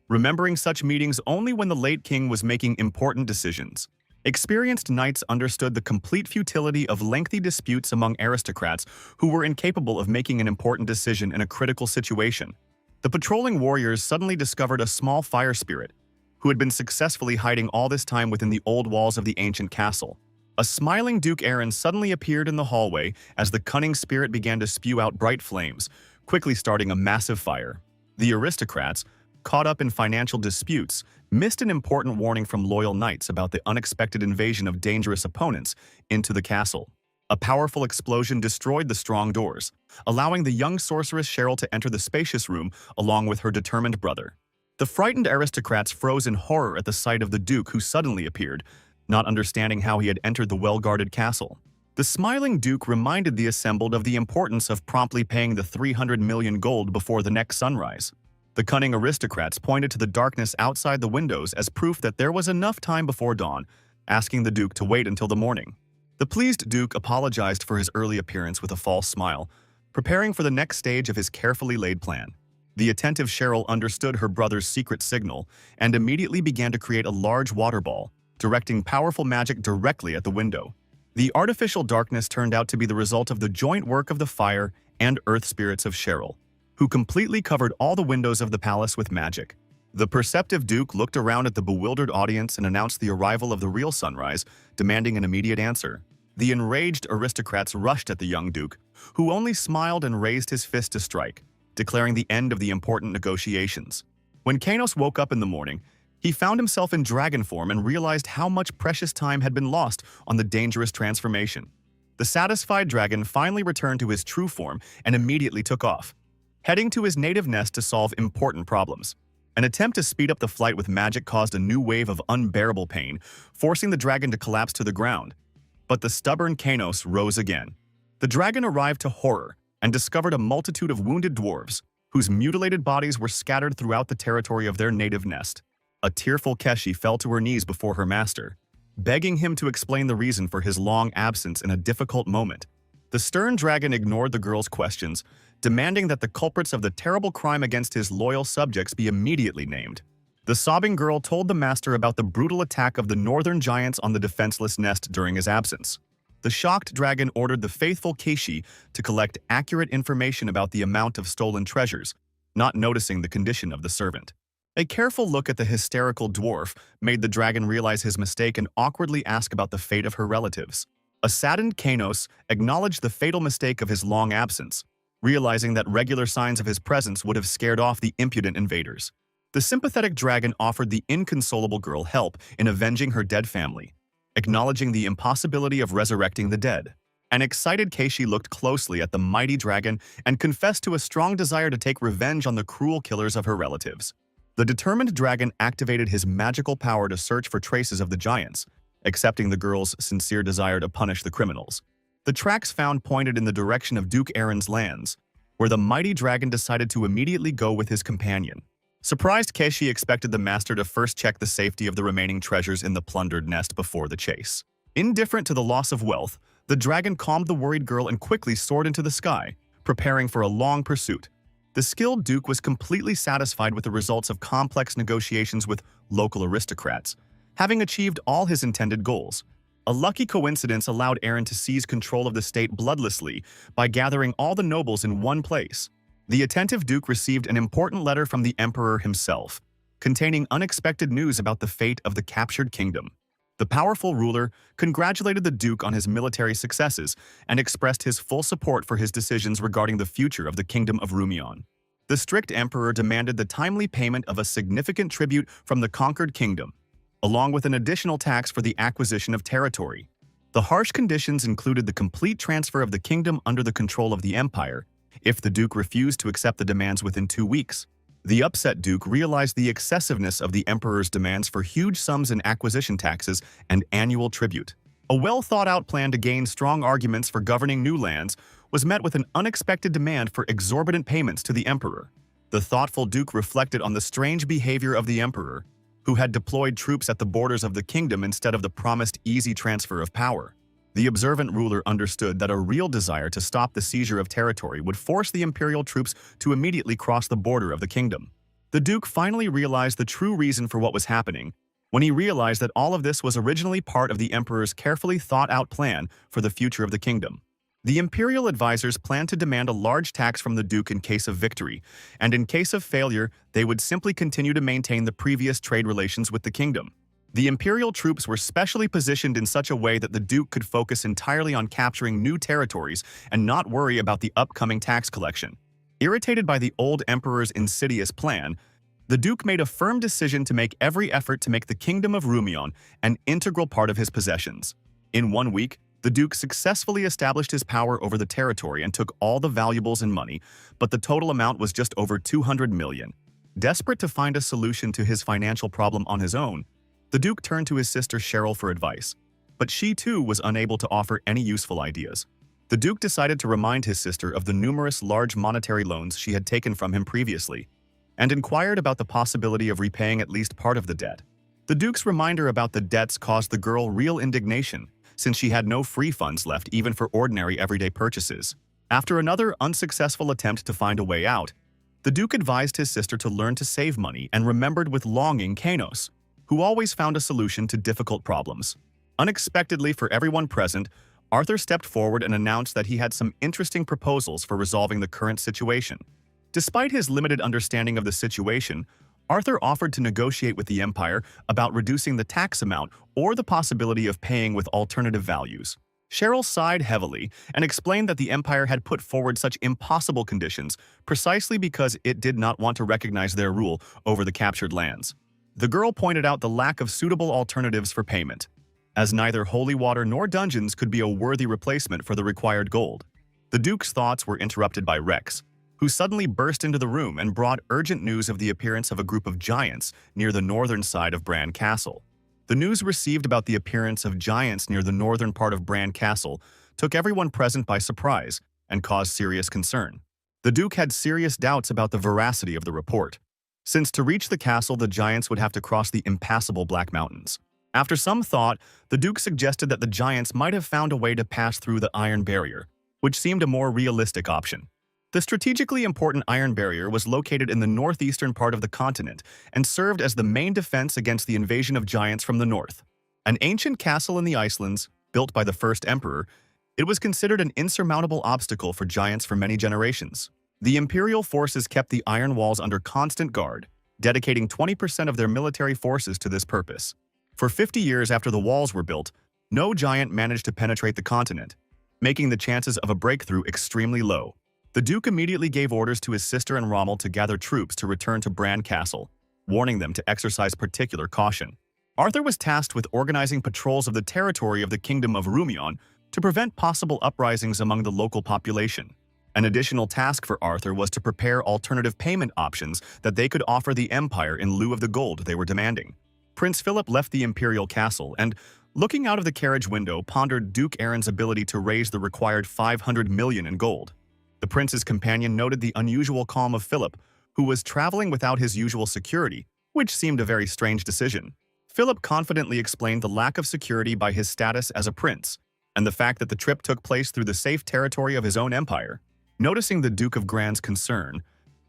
S1: remembering such meetings only when the late king was making important decisions. Experienced knights understood the complete futility of lengthy disputes among aristocrats who were incapable of making an important decision in a critical situation. The patrolling warriors suddenly discovered a small fire spirit, who had been successfully hiding all this time within the old walls of the ancient castle. A smiling Duke Aaron suddenly appeared in the hallway as the cunning spirit began to spew out bright flames, quickly starting a massive fire. The aristocrats, caught up in financial disputes, missed an important warning from loyal knights about the unexpected invasion of dangerous opponents into the castle. A powerful explosion destroyed the strong doors, allowing the young sorceress Cheryl to enter the spacious room along with her determined brother. The frightened aristocrats froze in horror at the sight of the Duke who suddenly appeared, not understanding how he had entered the well-guarded castle. The smiling Duke reminded the assembled of the importance of promptly paying the 300 million gold before the next sunrise. The cunning aristocrats pointed to the darkness outside the windows as proof that there was enough time before dawn, asking the Duke to wait until the morning. The pleased Duke apologized for his early appearance with a false smile, preparing for the next stage of his carefully laid plan. The attentive Cheryl understood her brother's secret signal and immediately began to create a large water ball, directing powerful magic directly at the window. The artificial darkness turned out to be the result of the joint work of the fire and earth spirits of Cheryl, who completely covered all the windows of the palace with magic. The perceptive Duke looked around at the bewildered audience and announced the arrival of the real sunrise, demanding an immediate answer. The enraged aristocrats rushed at the young Duke, who only smiled and raised his fist to strike, declaring the end of the important negotiations. When Kanos woke up in the morning, he found himself in dragon form and realized how much precious time had been lost on the dangerous transformation. The satisfied dragon finally returned to his true form and immediately took off, heading to his native nest to solve important problems. An attempt to speed up the flight with magic caused a new wave of unbearable pain, forcing the dragon to collapse to the ground. But the stubborn Kanos rose again. The dragon arrived to horror and discovered a multitude of wounded dwarves, whose mutilated bodies were scattered throughout the territory of their native nest. A tearful Keshi fell to her knees before her master, begging him to explain the reason for his long absence in a difficult moment. The stern dragon ignored the girl's questions, demanding that the culprits of the terrible crime against his loyal subjects be immediately named. The sobbing girl told the master about the brutal attack of the northern giants on the defenseless nest during his absence. The shocked dragon ordered the faithful Keishi to collect accurate information about the amount of stolen treasures, not noticing the condition of the servant. A careful look at the hysterical dwarf made the dragon realize his mistake and awkwardly ask about the fate of her relatives. A saddened Kanos acknowledged the fatal mistake of his long absence, realizing that regular signs of his presence would have scared off the impudent invaders. The sympathetic dragon offered the inconsolable girl help in avenging her dead family, acknowledging the impossibility of resurrecting the dead. An excited Keishi looked closely at the mighty dragon and confessed to a strong desire to take revenge on the cruel killers of her relatives. The determined dragon activated his magical power to search for traces of the giants, accepting the girl's sincere desire to punish the criminals. The tracks found pointed in the direction of Duke Aaron's lands, where the mighty dragon decided to immediately go with his companion. Surprised, Keishi expected the master to first check the safety of the remaining treasures in the plundered nest before the chase. Indifferent to the loss of wealth, the dragon calmed the worried girl and quickly soared into the sky, preparing for a long pursuit. The skilled Duke was completely satisfied with the results of complex negotiations with local aristocrats, having achieved all his intended goals. A lucky coincidence allowed Aaron to seize control of the state bloodlessly by gathering all the nobles in one place. The attentive Duke received an important letter from the Emperor himself, containing unexpected news about the fate of the captured kingdom. The powerful ruler congratulated the Duke on his military successes and expressed his full support for his decisions regarding the future of the Kingdom of Rumion. The strict emperor demanded the timely payment of a significant tribute from the conquered kingdom, along with an additional tax for the acquisition of territory. The harsh conditions included the complete transfer of the kingdom under the control of the empire, if the Duke refused to accept the demands within 2 weeks. The upset Duke realized the excessiveness of the emperor's demands for huge sums in acquisition taxes and annual tribute. A well-thought-out plan to gain strong arguments for governing new lands was met with an unexpected demand for exorbitant payments to the emperor. The thoughtful Duke reflected on the strange behavior of the emperor, who had deployed troops at the borders of the kingdom instead of the promised easy transfer of power. The observant ruler understood that a real desire to stop the seizure of territory would force the imperial troops to immediately cross the border of the kingdom. The Duke finally realized the true reason for what was happening when he realized that all of this was originally part of the emperor's carefully thought-out plan for the future of the kingdom. The imperial advisors planned to demand a large tax from the Duke in case of victory, and in case of failure, they would simply continue to maintain the previous trade relations with the kingdom. The imperial troops were specially positioned in such a way that the Duke could focus entirely on capturing new territories and not worry about the upcoming tax collection. Irritated by the old emperor's insidious plan, the Duke made a firm decision to make every effort to make the Kingdom of Rumion an integral part of his possessions. In 1 week, the Duke successfully established his power over the territory and took all the valuables and money, but the total amount was just over 200 million. Desperate to find a solution to his financial problem on his own, the Duke turned to his sister Cheryl for advice, but she too was unable to offer any useful ideas. The Duke decided to remind his sister of the numerous large monetary loans she had taken from him previously, and inquired about the possibility of repaying at least part of the debt. The Duke's reminder about the debts caused the girl real indignation, since she had no free funds left even for ordinary everyday purchases. After another unsuccessful attempt to find a way out, the Duke advised his sister to learn to save money and remembered with longing Kanos, who always found a solution to difficult problems. Unexpectedly for everyone present, Arthur stepped forward and announced that he had some interesting proposals for resolving the current situation. Despite his limited understanding of the situation, Arthur offered to negotiate with the Empire about reducing the tax amount or the possibility of paying with alternative values. Cheryl sighed heavily and explained that the Empire had put forward such impossible conditions precisely because it did not want to recognize their rule over the captured lands. The girl pointed out the lack of suitable alternatives for payment, as neither holy water nor dungeons could be a worthy replacement for the required gold. The Duke's thoughts were interrupted by Rex, who suddenly burst into the room and brought urgent news of the appearance of a group of giants near the northern side of Bran Castle. The news received about the appearance of giants near the northern part of Bran Castle took everyone present by surprise and caused serious concern. The Duke had serious doubts about the veracity of the report, since to reach the castle the giants would have to cross the impassable Black Mountains. After some thought, the Duke suggested that the giants might have found a way to pass through the Iron Barrier, which seemed a more realistic option. The strategically important Iron Barrier was located in the northeastern part of the continent and served as the main defense against the invasion of giants from the north. An ancient castle in the Icelands, built by the first emperor, it was considered an insurmountable obstacle for giants for many generations. The imperial forces kept the iron walls under constant guard, dedicating 20% of their military forces to this purpose. For 50 years after the walls were built, no giant managed to penetrate the continent, making the chances of a breakthrough extremely low. The Duke immediately gave orders to his sister and Rommel to gather troops to return to Bran Castle, warning them to exercise particular caution. Arthur was tasked with organizing patrols of the territory of the Kingdom of Rumion to prevent possible uprisings among the local population. An additional task for Arthur was to prepare alternative payment options that they could offer the Empire in lieu of the gold they were demanding. Prince Philip left the imperial castle and, looking out of the carriage window, pondered Duke Aaron's ability to raise the required 500 million in gold. The prince's companion noted the unusual calm of Philip, who was traveling without his usual security, which seemed a very strange decision. Philip confidently explained the lack of security by his status as a prince, and the fact that the trip took place through the safe territory of his own empire. Noticing the Duke of Grand's concern,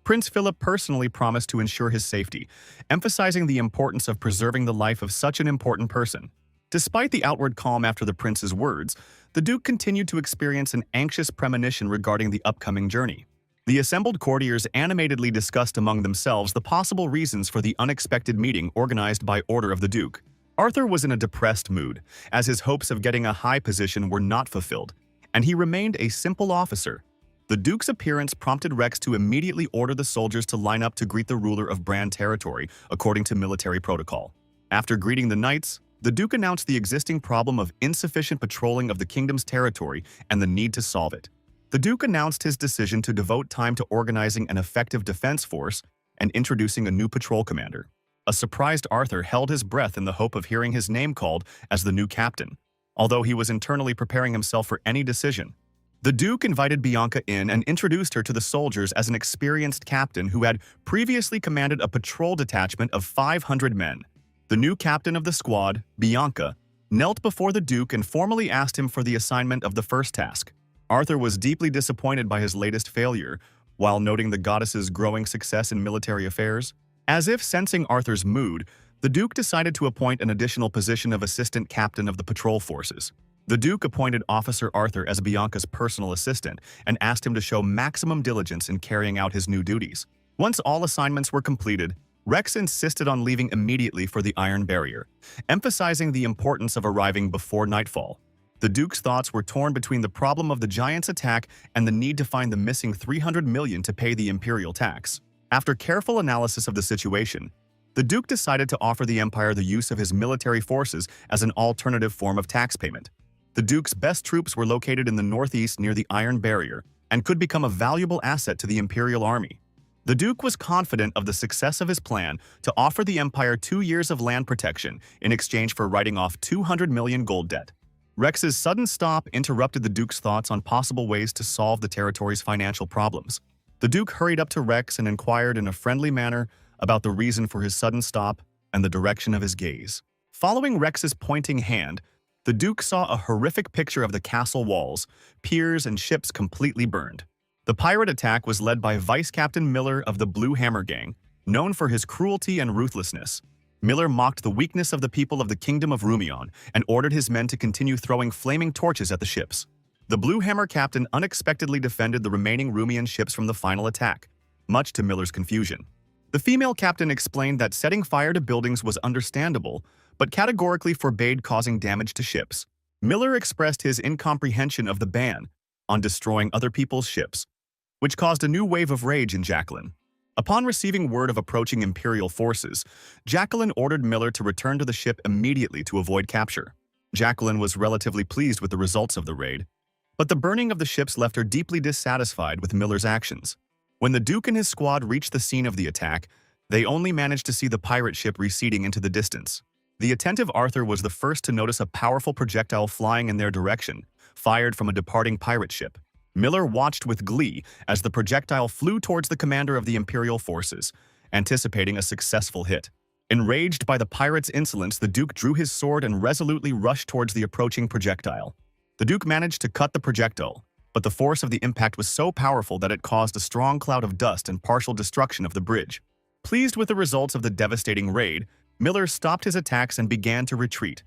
S1: Prince Philip personally promised to ensure his safety, emphasizing the importance of preserving the life of such an important person. Despite the outward calm after the prince's words, the Duke continued to experience an anxious premonition regarding the upcoming journey. The assembled courtiers animatedly discussed among themselves the possible reasons for the unexpected meeting organized by order of the Duke. Arthur was in a depressed mood, as his hopes of getting a high position were not fulfilled, and he remained a simple officer. The Duke's appearance prompted Rex to immediately order the soldiers to line up to greet the ruler of Bran territory, according to military protocol. After greeting the knights, the Duke announced the existing problem of insufficient patrolling of the kingdom's territory and the need to solve it. The Duke announced his decision to devote time to organizing an effective defense force and introducing a new patrol commander. A surprised Arthur held his breath in the hope of hearing his name called as the new captain, although he was internally preparing himself for any decision. The Duke invited Bianca in and introduced her to the soldiers as an experienced captain who had previously commanded a patrol detachment of 500 men. The new captain of the squad, Bianca, knelt before the Duke and formally asked him for the assignment of the first task. Arthur was deeply disappointed by his latest failure, while noting the goddess's growing success in military affairs. As if sensing Arthur's mood, the Duke decided to appoint an additional position of assistant captain of the patrol forces. The Duke appointed Officer Arthur as Bianca's personal assistant and asked him to show maximum diligence in carrying out his new duties. Once all assignments were completed, Rex insisted on leaving immediately for the Iron Barrier, emphasizing the importance of arriving before nightfall. The Duke's thoughts were torn between the problem of the Giants' attack and the need to find the missing 300 million to pay the imperial tax. After careful analysis of the situation, the Duke decided to offer the Empire the use of his military forces as an alternative form of tax payment. The Duke's best troops were located in the northeast near the Iron Barrier and could become a valuable asset to the Imperial Army. The Duke was confident of the success of his plan to offer the Empire 2 years of land protection in exchange for writing off 200 million gold debt. Rex's sudden stop interrupted the Duke's thoughts on possible ways to solve the territory's financial problems. The Duke hurried up to Rex and inquired in a friendly manner about the reason for his sudden stop and the direction of his gaze. Following Rex's pointing hand, the Duke saw a horrific picture of the castle walls, piers, and ships completely burned. The pirate attack was led by Vice Captain Miller of the Blue Hammer Gang, known for his cruelty and ruthlessness. Miller mocked the weakness of the people of the Kingdom of Rumion and ordered his men to continue throwing flaming torches at the ships. The Blue Hammer captain unexpectedly defended the remaining Rumian ships from the final attack, much to Miller's confusion. The female captain explained that setting fire to buildings was understandable, but categorically forbade causing damage to ships. Miller expressed his incomprehension of the ban on destroying other people's ships, which caused a new wave of rage in Jacqueline. Upon receiving word of approaching Imperial forces, Jacqueline ordered Miller to return to the ship immediately to avoid capture. Jacqueline was relatively pleased with the results of the raid, but the burning of the ships left her deeply dissatisfied with Miller's actions. When the Duke and his squad reached the scene of the attack, they only managed to see the pirate ship receding into the distance. The attentive Arthur was the first to notice a powerful projectile flying in their direction, fired from a departing pirate ship. Miller watched with glee as the projectile flew towards the commander of the Imperial forces, anticipating a successful hit. Enraged by the pirate's insolence, the Duke drew his sword and resolutely rushed towards the approaching projectile. The Duke managed to cut the projectile, but the force of the impact was so powerful that it caused a strong cloud of dust and partial destruction of the bridge. Pleased with the results of the devastating raid, Miller stopped his attacks and began to retreat,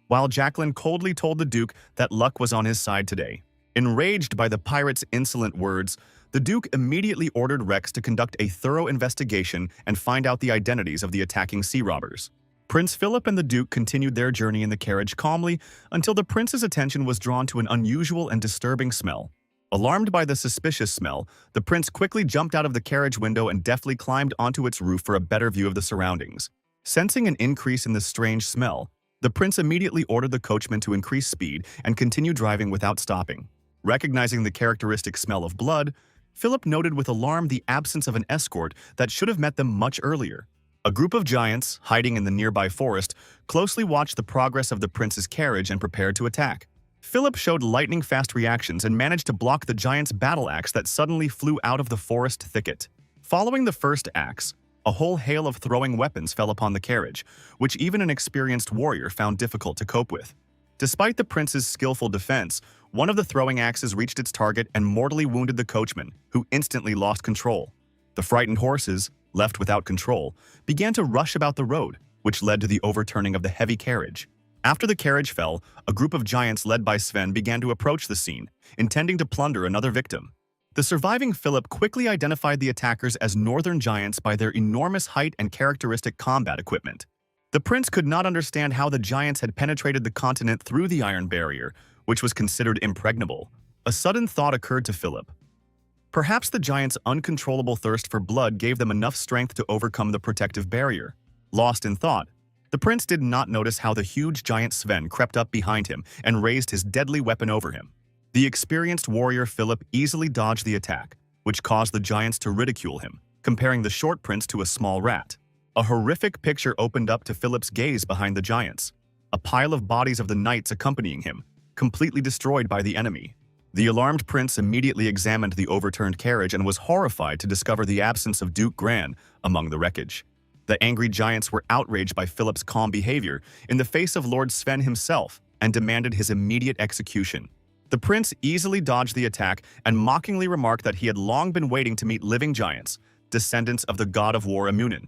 S1: while Jacqueline coldly told the Duke that luck was on his side today. Enraged by the pirate's insolent words, The Duke immediately ordered Rex to conduct a thorough investigation and find out the identities of the attacking sea robbers. Prince Philip and the Duke continued their journey in the carriage calmly until the prince's attention was drawn to an unusual and disturbing smell. Alarmed by the suspicious smell, the prince quickly jumped out of the carriage window and deftly climbed onto its roof for a better view of the surroundings. Sensing an increase in the strange smell, the prince immediately ordered the coachman to increase speed and continue driving without stopping. Recognizing the characteristic smell of blood, Philip noted with alarm the absence of an escort that should have met them much earlier. A group of giants, hiding in the nearby forest, closely watched the progress of the prince's carriage and prepared to attack. Philip showed lightning-fast reactions and managed to block the giant's battle axe that suddenly flew out of the forest thicket. Following the first axe, a whole hail of throwing weapons fell upon the carriage, which even an experienced warrior found difficult to cope with. Despite the prince's skillful defense, one of the throwing axes reached its target and mortally wounded the coachman, who instantly lost control. The frightened horses, left without control, began to rush about the road, which led to the overturning of the heavy carriage. After the carriage fell, a group of giants led by Sven began to approach the scene, intending to plunder another victim. The surviving Philip quickly identified the attackers as northern giants by their enormous height and characteristic combat equipment. The prince could not understand how the giants had penetrated the continent through the iron barrier, which was considered impregnable. A sudden thought occurred to Philip. Perhaps the giants' uncontrollable thirst for blood gave them enough strength to overcome the protective barrier. Lost in thought, the prince did not notice how the huge giant Sven crept up behind him and raised his deadly weapon over him. The experienced warrior Philip easily dodged the attack, which caused the giants to ridicule him, comparing the short prince to a small rat. A horrific picture opened up to Philip's gaze behind the giants, a pile of bodies of the knights accompanying him, completely destroyed by the enemy. The alarmed prince immediately examined the overturned carriage and was horrified to discover the absence of Duke Gran among the wreckage. The angry giants were outraged by Philip's calm behavior in the face of Lord Sven himself and demanded his immediate execution. The prince easily dodged the attack and mockingly remarked that he had long been waiting to meet living giants, descendants of the god of war Emunin.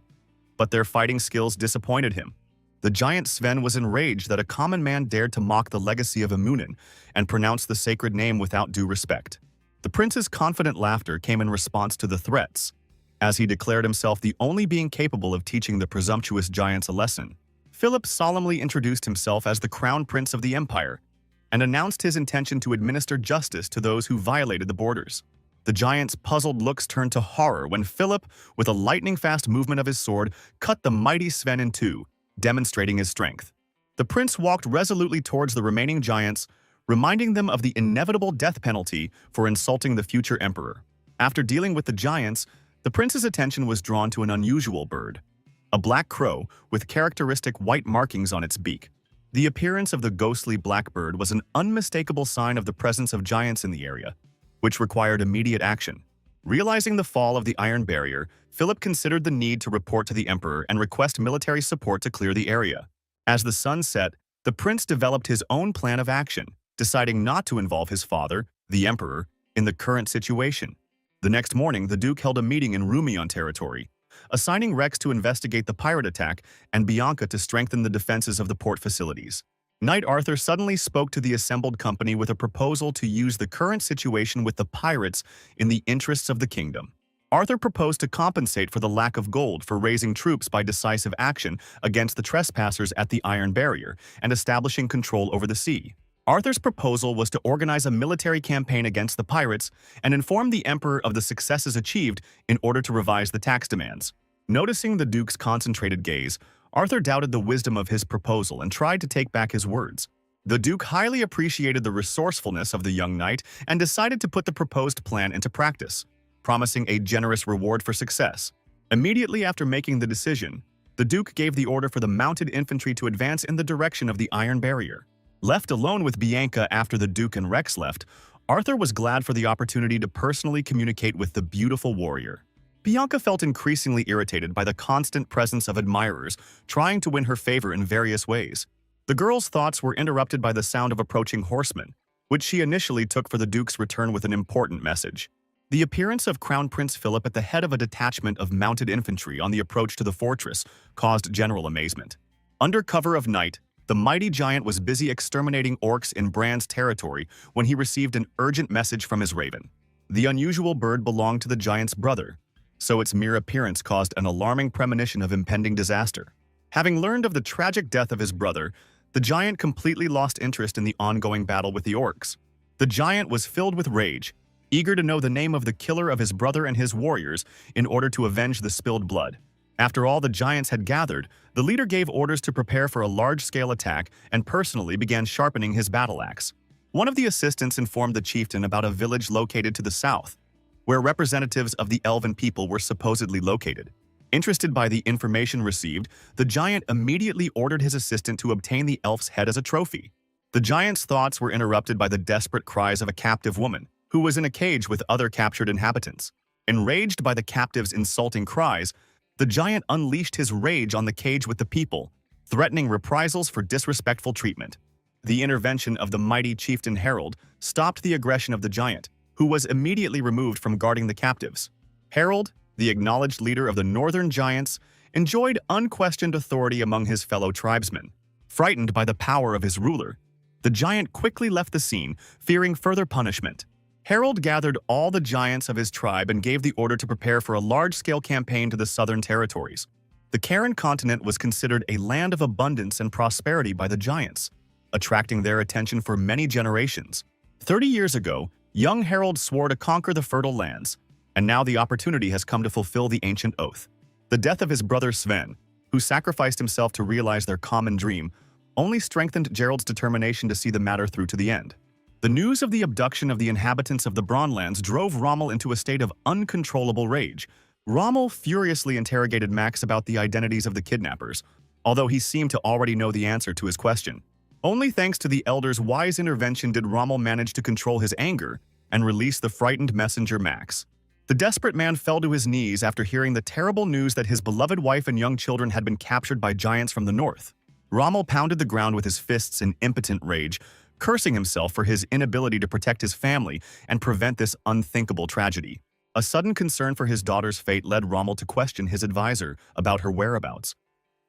S1: But their fighting skills disappointed him. The giant Sven was enraged that a common man dared to mock the legacy of Emunin and pronounce the sacred name without due respect. The prince's confident laughter came in response to the threats, as he declared himself the only being capable of teaching the presumptuous giants a lesson. Philip solemnly introduced himself as the crown prince of the empire and announced his intention to administer justice to those who violated the borders. The giant's puzzled looks turned to horror when Philip, with a lightning-fast movement of his sword, cut the mighty Sven in two, demonstrating his strength. The prince walked resolutely towards the remaining giants, reminding them of the inevitable death penalty for insulting the future emperor. After dealing with the giants, the prince's attention was drawn to an unusual bird, a black crow with characteristic white markings on its beak. The appearance of the ghostly blackbird was an unmistakable sign of the presence of giants in the area, which required immediate action. Realizing the fall of the iron barrier, Philip considered the need to report to the emperor and request military support to clear the area. As the sun set, the prince developed his own plan of action, deciding not to involve his father, the emperor, in the current situation. The next morning, the duke held a meeting in Rumion territory, assigning Rex to investigate the pirate attack and Bianca to strengthen the defenses of the port facilities. Knight Arthur suddenly spoke to the assembled company with a proposal to use the current situation with the pirates in the interests of the kingdom. Arthur proposed to compensate for the lack of gold for raising troops by decisive action against the trespassers at the Iron Barrier and establishing control over the sea. Arthur's proposal was to organize a military campaign against the pirates and inform the emperor of the successes achieved in order to revise the tax demands. Noticing the duke's concentrated gaze, Arthur doubted the wisdom of his proposal and tried to take back his words. The duke highly appreciated the resourcefulness of the young knight and decided to put the proposed plan into practice, promising a generous reward for success. Immediately after making the decision, the duke gave the order for the mounted infantry to advance in the direction of the Iron Barrier. Left alone with Bianca after the duke and Rex left, Arthur was glad for the opportunity to personally communicate with the beautiful warrior. Bianca felt increasingly irritated by the constant presence of admirers trying to win her favor in various ways. The girl's thoughts were interrupted by the sound of approaching horsemen, which she initially took for the duke's return with an important message. The appearance of Crown Prince Philip at the head of a detachment of mounted infantry on the approach to the fortress caused general amazement. Under cover of night, the mighty giant was busy exterminating orcs in Bran's territory when he received an urgent message from his raven. The unusual bird belonged to the giant's brother, so its mere appearance caused an alarming premonition of impending disaster. Having learned of the tragic death of his brother, the giant completely lost interest in the ongoing battle with the orcs. The giant was filled with rage, eager to know the name of the killer of his brother and his warriors in order to avenge the spilled blood. After all the giants had gathered, the leader gave orders to prepare for a large-scale attack and personally began sharpening his battle axe. One of the assistants informed the chieftain about a village located to the south, where representatives of the elven people were supposedly located. Interested by the information received, the giant immediately ordered his assistant to obtain the elf's head as a trophy. The giant's thoughts were interrupted by the desperate cries of a captive woman, who was in a cage with other captured inhabitants. Enraged by the captive's insulting cries, the giant unleashed his rage on the cage with the people, threatening reprisals for disrespectful treatment. The intervention of the mighty chieftain Harold stopped the aggression of the giant, who was immediately removed from guarding the captives. Harold, the acknowledged leader of the northern giants, enjoyed unquestioned authority among his fellow tribesmen. Frightened by the power of his ruler, the giant quickly left the scene, fearing further punishment. Harold gathered all the giants of his tribe and gave the order to prepare for a large-scale campaign to the southern territories. The Karen continent was considered a land of abundance and prosperity by the giants, attracting their attention for many generations. 30 years ago, young Harold swore to conquer the fertile lands, and now the opportunity has come to fulfill the ancient oath. The death of his brother Sven, who sacrificed himself to realize their common dream, only strengthened Gerald's determination to see the matter through to the end. The news of the abduction of the inhabitants of the Braunlands drove Rommel into a state of uncontrollable rage. Rommel furiously interrogated Max about the identities of the kidnappers, although he seemed to already know the answer to his question. Only thanks to the Elder's wise intervention did Rommel manage to control his anger and release the frightened messenger Max. The desperate man fell to his knees after hearing the terrible news that his beloved wife and young children had been captured by giants from the north. Rommel pounded the ground with his fists in impotent rage, cursing himself for his inability to protect his family and prevent this unthinkable tragedy. A sudden concern for his daughter's fate led Rommel to question his advisor about her whereabouts,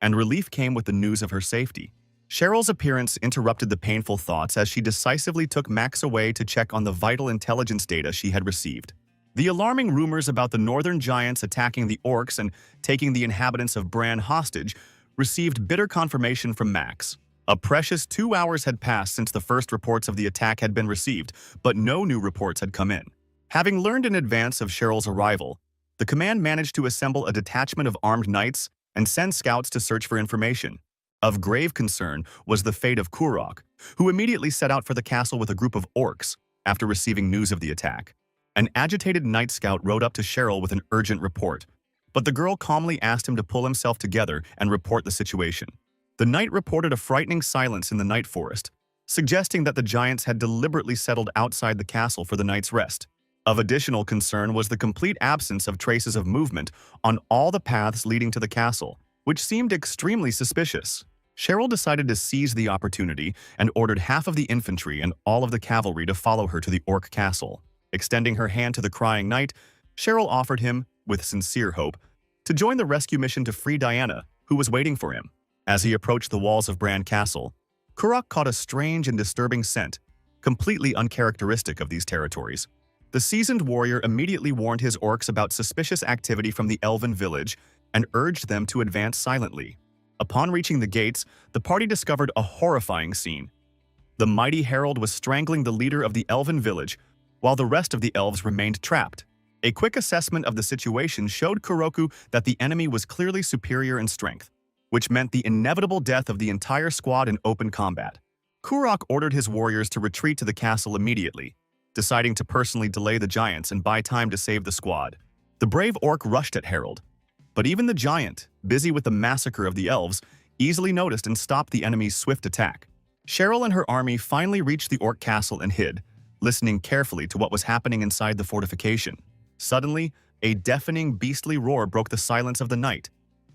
S1: and relief came with the news of her safety. Cheryl's appearance interrupted the painful thoughts as she decisively took Max away to check on the vital intelligence data she had received. The alarming rumors about the northern giants attacking the orcs and taking the inhabitants of Bran hostage received bitter confirmation from Max. A precious 2 hours had passed since the first reports of the attack had been received, but no new reports had come in. Having learned in advance of Cheryl's arrival, the command managed to assemble a detachment of armed knights and send scouts to search for information. Of grave concern was the fate of Kurok, who immediately set out for the castle with a group of orcs after receiving news of the attack. An agitated night scout rode up to Cheryl with an urgent report, but the girl calmly asked him to pull himself together and report the situation. The knight reported a frightening silence in the night forest, suggesting that the giants had deliberately settled outside the castle for the night's rest. Of additional concern was the complete absence of traces of movement on all the paths leading to the castle, which seemed extremely suspicious. Cheryl decided to seize the opportunity and ordered half of the infantry and all of the cavalry to follow her to the orc castle. Extending her hand to the crying knight, Cheryl offered him, with sincere hope, to join the rescue mission to free Diana, who was waiting for him. As he approached the walls of Bran Castle, Kurok caught a strange and disturbing scent, completely uncharacteristic of these territories. The seasoned warrior immediately warned his orcs about suspicious activity from the elven village and urged them to advance silently. Upon reaching the gates, the party discovered a horrifying scene. The mighty Harold was strangling the leader of the elven village, while the rest of the elves remained trapped. A quick assessment of the situation showed Kuroku that the enemy was clearly superior in strength, which meant the inevitable death of the entire squad in open combat. Kurok ordered his warriors to retreat to the castle immediately, deciding to personally delay the giants and buy time to save the squad. The brave orc rushed at Harold, but even the giant, busy with the massacre of the elves, easily noticed and stopped the enemy's swift attack. Cheryl and her army finally reached the orc castle and hid, listening carefully to what was happening inside the fortification. Suddenly, a deafening, beastly roar broke the silence of the night,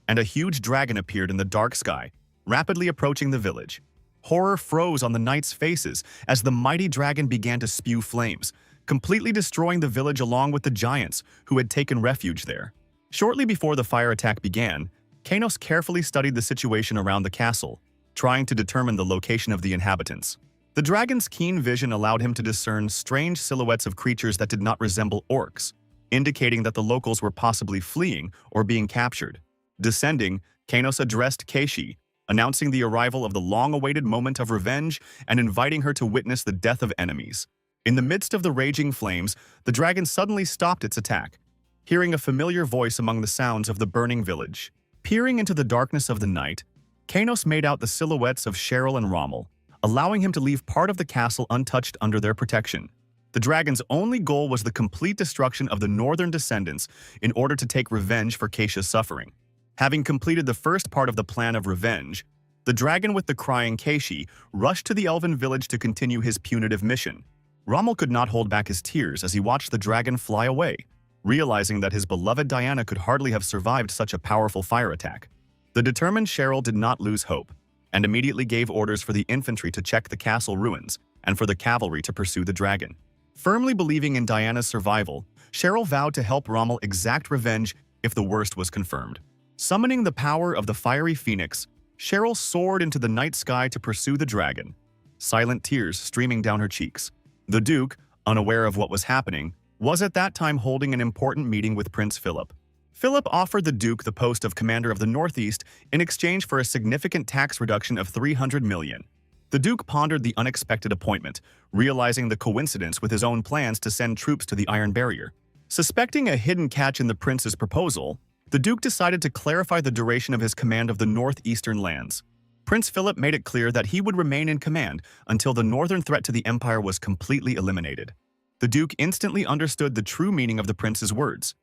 S1: and a huge dragon appeared in the dark sky, rapidly approaching the village. Horror froze on the knights' faces as the mighty dragon began to spew flames, completely destroying the village along with the giants who had taken refuge there. Shortly before the fire attack began, Kanos carefully studied the situation around the castle, trying to determine the location of the inhabitants. The dragon's keen vision allowed him to discern strange silhouettes of creatures that did not resemble orcs, indicating that the locals were possibly fleeing or being captured. Descending, Kanos addressed Keishi, announcing the arrival of the long-awaited moment of revenge and inviting her to witness the death of enemies. In the midst of the raging flames, the dragon suddenly stopped its attack, hearing a familiar voice among the sounds of the burning village. Peering into the darkness of the night, Kanos made out the silhouettes of Cheryl and Rommel, allowing him to leave part of the castle untouched under their protection. The dragon's only goal was the complete destruction of the northern descendants in order to take revenge for Keisha's suffering. Having completed the first part of the plan of revenge, the dragon with the crying Keishi rushed to the elven village to continue his punitive mission. Rommel could not hold back his tears as he watched the dragon fly away, realizing that his beloved Diana could hardly have survived such a powerful fire attack. The determined Cheryl did not lose hope, and immediately gave orders for the infantry to check the castle ruins and for the cavalry to pursue the dragon. Firmly believing in Diana's survival, Cheryl vowed to help Rommel exact revenge if the worst was confirmed. Summoning the power of the fiery phoenix, Cheryl soared into the night sky to pursue the dragon, silent tears streaming down her cheeks. The Duke, unaware of what was happening, was at that time holding an important meeting with Prince Philip. Philip offered the Duke the post of commander of the Northeast in exchange for a significant tax reduction of 300 million. The Duke pondered the unexpected appointment, realizing the coincidence with his own plans to send troops to the Iron Barrier. Suspecting a hidden catch in the prince's proposal, the Duke decided to clarify the duration of his command of the northeastern lands. Prince Philip made it clear that he would remain in command until the northern threat to the empire was completely eliminated. The Duke instantly understood the true meaning of the prince's words.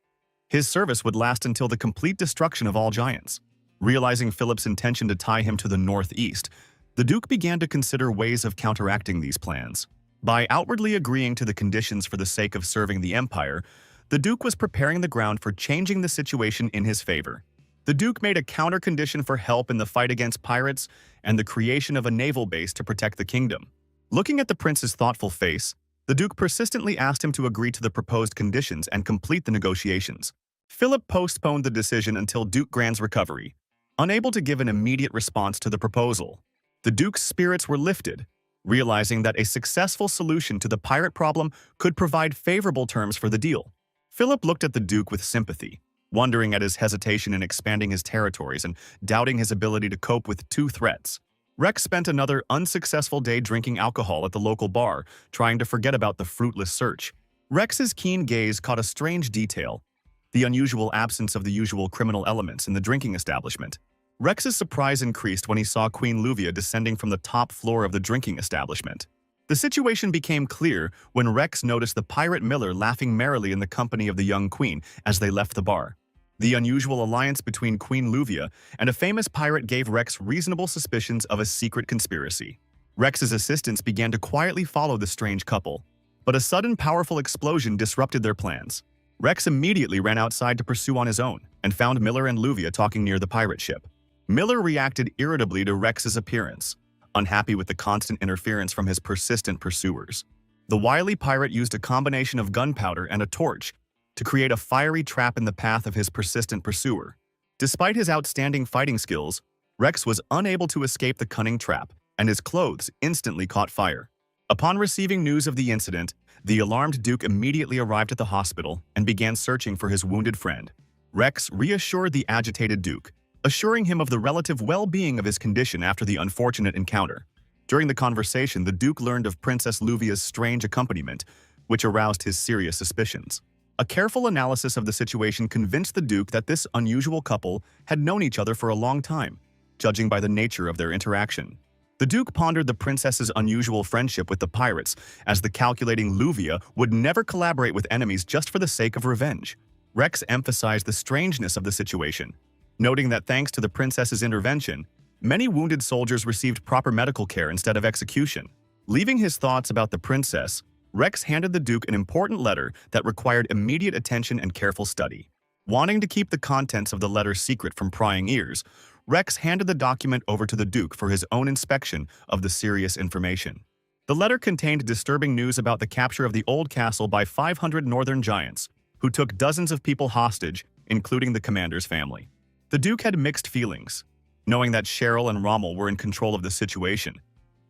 S1: His service would last until the complete destruction of all giants. Realizing Philip's intention to tie him to the northeast, the Duke began to consider ways of counteracting these plans. By outwardly agreeing to the conditions for the sake of serving the empire, the Duke was preparing the ground for changing the situation in his favor. The Duke made a counter-condition for help in the fight against pirates and the creation of a naval base to protect the kingdom. Looking at the prince's thoughtful face, the Duke persistently asked him to agree to the proposed conditions and complete the negotiations. Philip postponed the decision until Duke Grand's recovery, unable to give an immediate response to the proposal. The Duke's spirits were lifted, realizing that a successful solution to the pirate problem could provide favorable terms for the deal. Philip looked at the Duke with sympathy, wondering at his hesitation in expanding his territories and doubting his ability to cope with two threats. Rex spent another unsuccessful day drinking alcohol at the local bar, trying to forget about the fruitless search. Rex's keen gaze caught a strange detail: the unusual absence of the usual criminal elements in the drinking establishment. Rex's surprise increased when he saw Queen Luvia descending from the top floor of the drinking establishment. The situation became clear when Rex noticed the pirate Miller laughing merrily in the company of the young queen as they left the bar. The unusual alliance between Queen Luvia and a famous pirate gave Rex reasonable suspicions of a secret conspiracy. Rex's assistants began to quietly follow the strange couple, but a sudden powerful explosion disrupted their plans. Rex immediately ran outside to pursue on his own and found Miller and Luvia talking near the pirate ship. Miller reacted irritably to Rex's appearance, unhappy with the constant interference from his persistent pursuers. The wily pirate used a combination of gunpowder and a torch to create a fiery trap in the path of his persistent pursuer. Despite his outstanding fighting skills, Rex was unable to escape the cunning trap, and his clothes instantly caught fire. Upon receiving news of the incident, the alarmed Duke immediately arrived at the hospital and began searching for his wounded friend. Rex reassured the agitated Duke, assuring him of the relative well-being of his condition after the unfortunate encounter. During the conversation, the Duke learned of Princess Luvia's strange accompaniment, which aroused his serious suspicions. A careful analysis of the situation convinced the Duke that this unusual couple had known each other for a long time, judging by the nature of their interaction. The Duke pondered the princess's unusual friendship with the pirates, as the calculating Luvia would never collaborate with enemies just for the sake of revenge. Rex emphasized the strangeness of the situation, noting that thanks to the princess's intervention, many wounded soldiers received proper medical care instead of execution. Leaving his thoughts about the princess, Rex handed the Duke an important letter that required immediate attention and careful study. Wanting to keep the contents of the letter secret from prying ears, Rex handed the document over to the Duke for his own inspection of the serious information. The letter contained disturbing news about the capture of the old castle by 500 northern giants, who took dozens of people hostage, including the commander's family. The Duke had mixed feelings, knowing that Cheryl and Rommel were in control of the situation.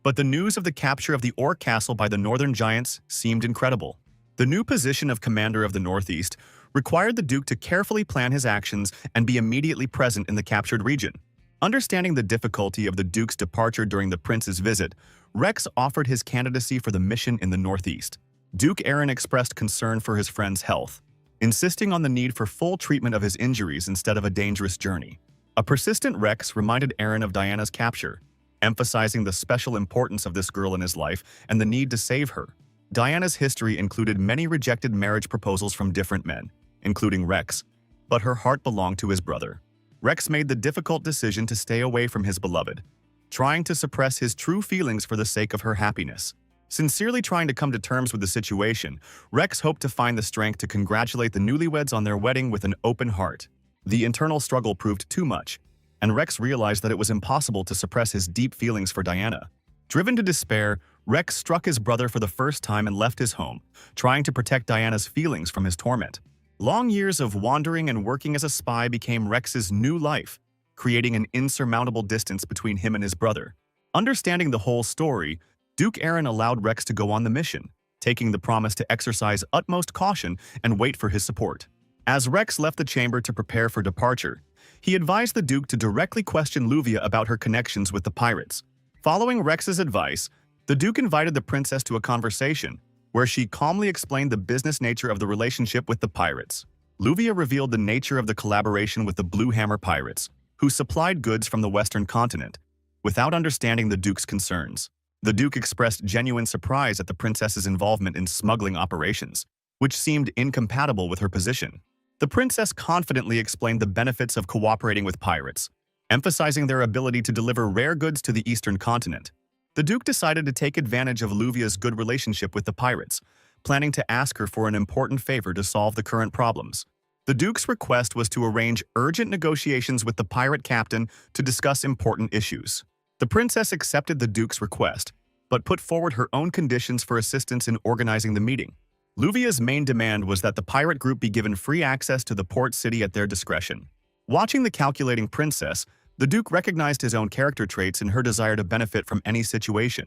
S1: But the news of the capture of the Orc Castle by the northern giants seemed incredible. The new position of commander of the Northeast required the Duke to carefully plan his actions and be immediately present in the captured region. Understanding the difficulty of the Duke's departure during the prince's visit, Rex offered his candidacy for the mission in the Northeast. Duke Aaron expressed concern for his friend's health, insisting on the need for full treatment of his injuries instead of a dangerous journey. A persistent Rex reminded Aaron of Diana's capture, emphasizing the special importance of this girl in his life and the need to save her. Diana's history included many rejected marriage proposals from different men, including Rex, but her heart belonged to his brother. Rex made the difficult decision to stay away from his beloved, trying to suppress his true feelings for the sake of her happiness. Sincerely trying to come to terms with the situation, Rex hoped to find the strength to congratulate the newlyweds on their wedding with an open heart. The internal struggle proved too much, and Rex realized that it was impossible to suppress his deep feelings for Diana. Driven to despair, Rex struck his brother for the first time and left his home, trying to protect Diana's feelings from his torment. Long years of wandering and working as a spy became Rex's new life, creating an insurmountable distance between him and his brother. Understanding the whole story, Duke Aaron allowed Rex to go on the mission, taking the promise to exercise utmost caution and wait for his support. As Rex left the chamber to prepare for departure, he advised the Duke to directly question Luvia about her connections with the pirates. Following Rex's advice, the Duke invited the princess to a conversation, where she calmly explained the business nature of the relationship with the pirates. Luvia revealed the nature of the collaboration with the Blue Hammer pirates, who supplied goods from the western continent, without understanding the Duke's concerns. The Duke expressed genuine surprise at the princess's involvement in smuggling operations, which seemed incompatible with her position. The princess confidently explained the benefits of cooperating with pirates, emphasizing their ability to deliver rare goods to the eastern continent. The Duke decided to take advantage of Luvia's good relationship with the pirates, planning to ask her for an important favor to solve the current problems. The Duke's request was to arrange urgent negotiations with the pirate captain to discuss important issues. The princess accepted the Duke's request, but put forward her own conditions for assistance in organizing the meeting. Luvia's main demand was that the pirate group be given free access to the port city at their discretion. Watching the calculating princess, the Duke recognized his own character traits and her desire to benefit from any situation.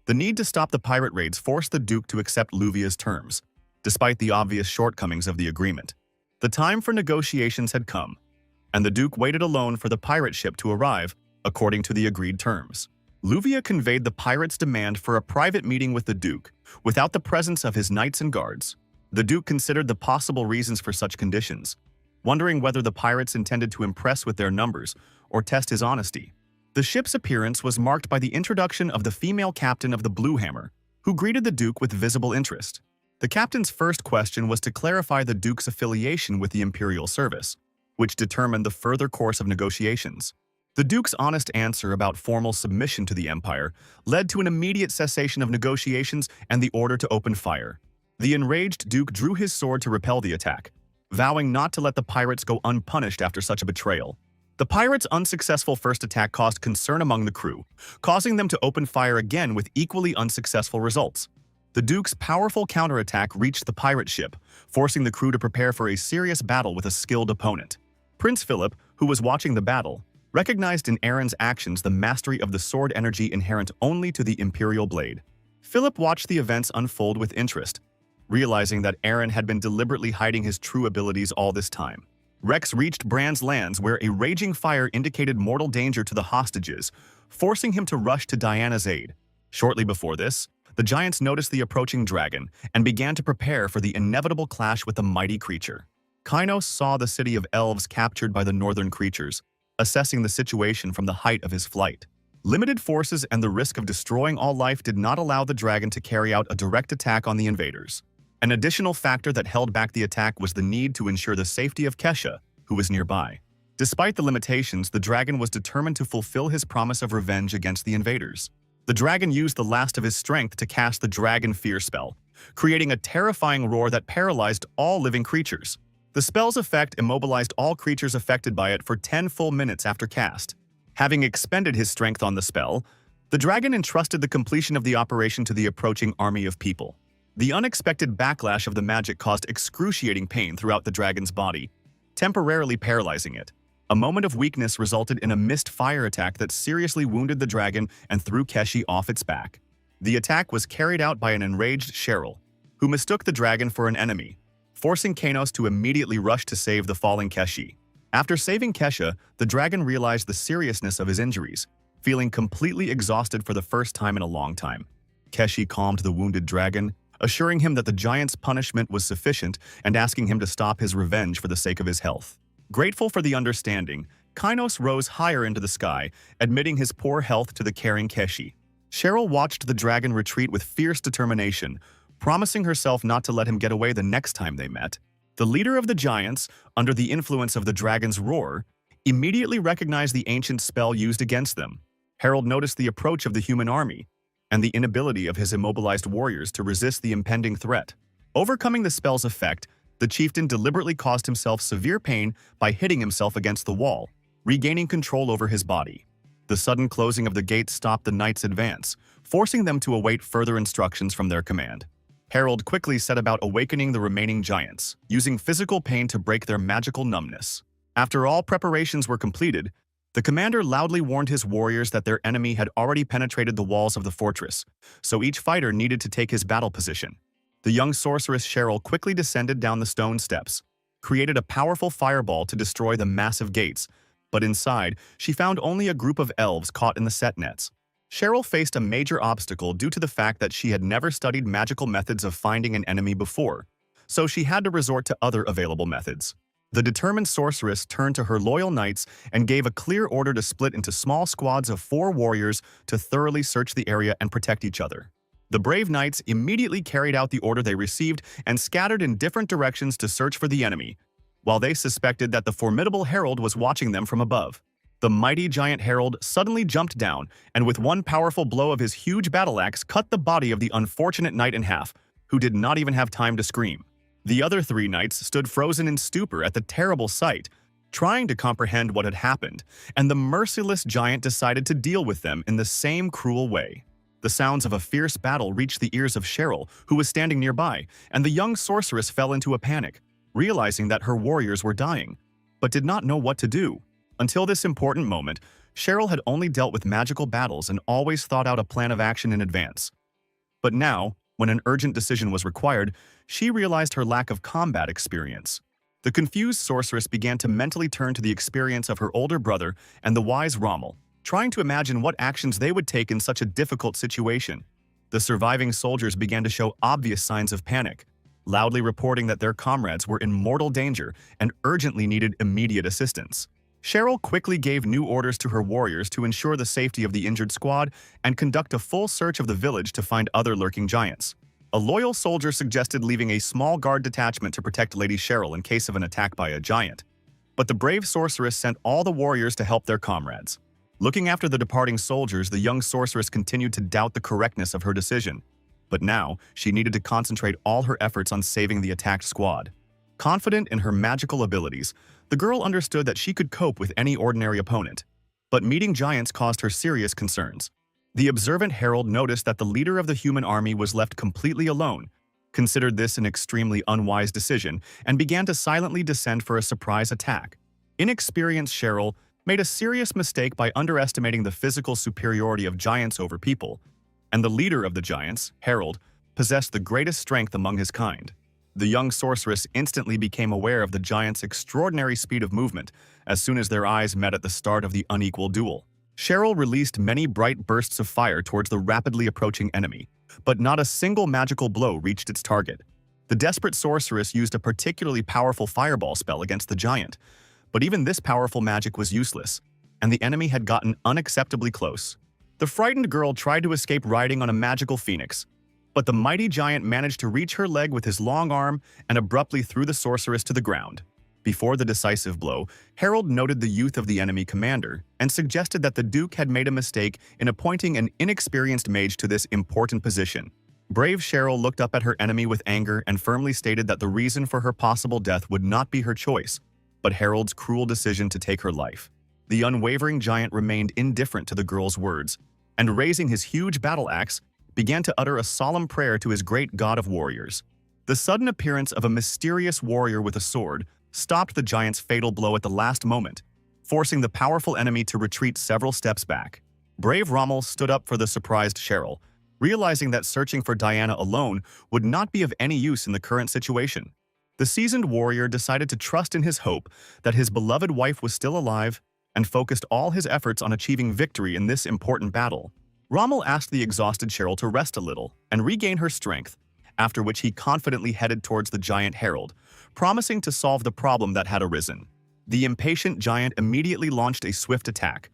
S1: The need to stop the pirate raids forced the Duke to accept Luvia's terms, despite the obvious shortcomings of the agreement. The time for negotiations had come, and the Duke waited alone for the pirate ship to arrive, according to the agreed terms. Luvia conveyed the pirates' demand for a private meeting with the Duke, without the presence of his knights and guards. The Duke considered the possible reasons for such conditions, wondering whether the pirates intended to impress with their numbers or test his honesty. The ship's appearance was marked by the introduction of the female captain of the Blue Hammer, who greeted the Duke with visible interest. The captain's first question was to clarify the Duke's affiliation with the Imperial Service, which determined the further course of negotiations. The Duke's honest answer about formal submission to the Empire led to an immediate cessation of negotiations and the order to open fire. The enraged Duke drew his sword to repel the attack, vowing not to let the pirates go unpunished after such a betrayal. The pirates' unsuccessful first attack caused concern among the crew, causing them to open fire again with equally unsuccessful results. The Duke's powerful counterattack reached the pirate ship, forcing the crew to prepare for a serious battle with a skilled opponent. Prince Philip, who was watching the battle, recognized in Aaron's actions the mastery of the sword energy inherent only to the Imperial blade. Philip watched the events unfold with interest, realizing that Aaron had been deliberately hiding his true abilities all this time. Rex reached Bran's lands where a raging fire indicated mortal danger to the hostages, forcing him to rush to Diana's aid. Shortly before this, the giants noticed the approaching dragon and began to prepare for the inevitable clash with the mighty creature. Kainos saw the city of elves captured by the northern creatures, assessing the situation from the height of his flight. Limited forces and the risk of destroying all life did not allow the dragon to carry out a direct attack on the invaders. An additional factor that held back the attack was the need to ensure the safety of Kesha, who was nearby. Despite the limitations, the dragon was determined to fulfill his promise of revenge against the invaders. The dragon used the last of his strength to cast the Dragon Fear spell, creating a terrifying roar that paralyzed all living creatures. The spell's effect immobilized all creatures affected by it for 10 full minutes after cast. Having expended his strength on the spell, the dragon entrusted the completion of the operation to the approaching army of people. The unexpected backlash of the magic caused excruciating pain throughout the dragon's body, temporarily paralyzing it. A moment of weakness resulted in a missed fire attack that seriously wounded the dragon and threw Keshi off its back. The attack was carried out by an enraged Cheryl, who mistook the dragon for an enemy, forcing Kanos to immediately rush to save the falling Keshi. After saving Kesha, the dragon realized the seriousness of his injuries, feeling completely exhausted for the first time in a long time. Keshi calmed the wounded dragon, assuring him that the giant's punishment was sufficient and asking him to stop his revenge for the sake of his health. Grateful for the understanding, Kainos rose higher into the sky, admitting his poor health to the caring Keshi. Cheryl watched the dragon retreat with fierce determination, promising herself not to let him get away the next time they met. The leader of the giants, under the influence of the dragon's roar, immediately recognized the ancient spell used against them. Harold noticed the approach of the human army and the inability of his immobilized warriors to resist the impending threat. Overcoming the spell's effect, the chieftain deliberately caused himself severe pain by hitting himself against the wall, regaining control over his body. The sudden closing of the gate stopped the knights' advance, forcing them to await further instructions from their command. Harold quickly set about awakening the remaining giants, using physical pain to break their magical numbness. After all preparations were completed, the commander loudly warned his warriors that their enemy had already penetrated the walls of the fortress, so each fighter needed to take his battle position. The young sorceress Cheryl quickly descended down the stone steps, created a powerful fireball to destroy the massive gates, but inside, she found only a group of elves caught in the set nets. Cheryl faced a major obstacle due to the fact that she had never studied magical methods of finding an enemy before, so she had to resort to other available methods. The determined sorceress turned to her loyal knights and gave a clear order to split into small squads of 4 warriors to thoroughly search the area and protect each other. The brave knights immediately carried out the order they received and scattered in different directions to search for the enemy, while they suspected that the formidable herald was watching them from above. The mighty giant herald suddenly jumped down and with one powerful blow of his huge battle axe cut the body of the unfortunate knight in half, who did not even have time to scream. The other 3 knights stood frozen in stupor at the terrible sight, trying to comprehend what had happened, and the merciless giant decided to deal with them in the same cruel way. The sounds of a fierce battle reached the ears of Cheryl, who was standing nearby, and the young sorceress fell into a panic, realizing that her warriors were dying, but did not know what to do. Until this important moment, Cheryl had only dealt with magical battles and always thought out a plan of action in advance. But now, when an urgent decision was required, she realized her lack of combat experience. The confused sorceress began to mentally turn to the experience of her older brother and the wise Rommel, trying to imagine what actions they would take in such a difficult situation. The surviving soldiers began to show obvious signs of panic, loudly reporting that their comrades were in mortal danger and urgently needed immediate assistance. Cheryl quickly gave new orders to her warriors to ensure the safety of the injured squad and conduct a full search of the village to find other lurking giants. A loyal soldier suggested leaving a small guard detachment to protect Lady Cheryl in case of an attack by a giant. But the brave sorceress sent all the warriors to help their comrades. Looking after the departing soldiers, the young sorceress continued to doubt the correctness of her decision. But now, she needed to concentrate all her efforts on saving the attacked squad. Confident in her magical abilities, the girl understood that she could cope with any ordinary opponent. But meeting giants caused her serious concerns. The observant herald noticed that the leader of the human army was left completely alone, considered this an extremely unwise decision, and began to silently descend for a surprise attack. Inexperienced Cheryl made a serious mistake by underestimating the physical superiority of giants over people, and the leader of the giants, Harold, possessed the greatest strength among his kind. The young sorceress instantly became aware of the giant's extraordinary speed of movement as soon as their eyes met at the start of the unequal duel. Cheryl released many bright bursts of fire towards the rapidly approaching enemy, but not a single magical blow reached its target. The desperate sorceress used a particularly powerful fireball spell against the giant, but even this powerful magic was useless, and the enemy had gotten unacceptably close. The frightened girl tried to escape riding on a magical phoenix, but the mighty giant managed to reach her leg with his long arm and abruptly threw the sorceress to the ground. Before the decisive blow, Harold noted the youth of the enemy commander and suggested that the Duke had made a mistake in appointing an inexperienced mage to this important position. Brave Cheryl looked up at her enemy with anger and firmly stated that the reason for her possible death would not be her choice, but Harold's cruel decision to take her life. The unwavering giant remained indifferent to the girl's words, and raising his huge battle axe, began to utter a solemn prayer to his great god of warriors. The sudden appearance of a mysterious warrior with a sword stopped the giant's fatal blow at the last moment, forcing the powerful enemy to retreat several steps back. Brave Rommel stood up for the surprised Cheryl, realizing that searching for Diana alone would not be of any use in the current situation. The seasoned warrior decided to trust in his hope that his beloved wife was still alive and focused all his efforts on achieving victory in this important battle. Rommel asked the exhausted Cheryl to rest a little and regain her strength, after which he confidently headed towards the giant herald, promising to solve the problem that had arisen. The impatient giant immediately launched a swift attack,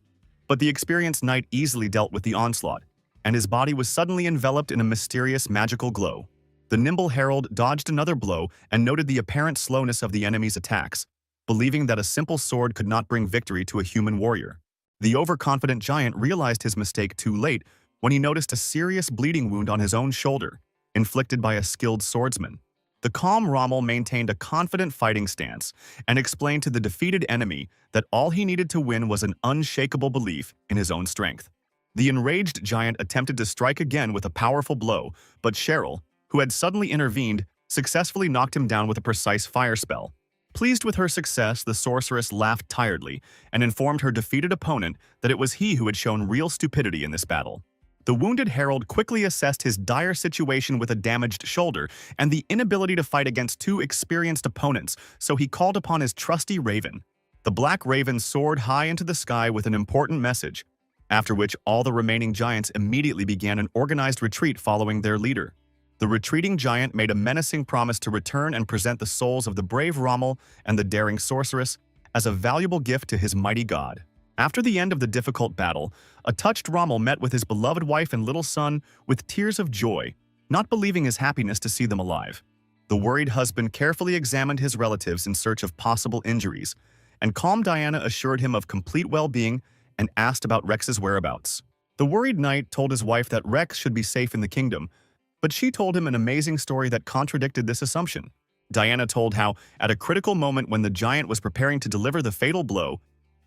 S1: but the experienced knight easily dealt with the onslaught, and his body was suddenly enveloped in a mysterious magical glow. The nimble herald dodged another blow and noted the apparent slowness of the enemy's attacks, believing that a simple sword could not bring victory to a human warrior. The overconfident giant realized his mistake too late when he noticed a serious bleeding wound on his own shoulder, inflicted by a skilled swordsman. The calm Rommel maintained a confident fighting stance and explained to the defeated enemy that all he needed to win was an unshakable belief in his own strength. The enraged giant attempted to strike again with a powerful blow, but Cheryl, who had suddenly intervened, successfully knocked him down with a precise fire spell. Pleased with her success, the sorceress laughed tiredly and informed her defeated opponent that it was he who had shown real stupidity in this battle. The wounded herald quickly assessed his dire situation with a damaged shoulder and the inability to fight against two experienced opponents, so he called upon his trusty raven. The black raven soared high into the sky with an important message, after which all the remaining giants immediately began an organized retreat following their leader. The retreating giant made a menacing promise to return and present the souls of the brave Rommel and the daring sorceress as a valuable gift to his mighty god. After the end of the difficult battle, a touched Rommel met with his beloved wife and little son with tears of joy, not believing his happiness to see them alive. The worried husband carefully examined his relatives in search of possible injuries, and calm Diana assured him of complete well-being and asked about Rex's whereabouts. The worried knight told his wife that Rex should be safe in the kingdom, but she told him an amazing story that contradicted this assumption. Diana told how, at a critical moment when the giant was preparing to deliver the fatal blow,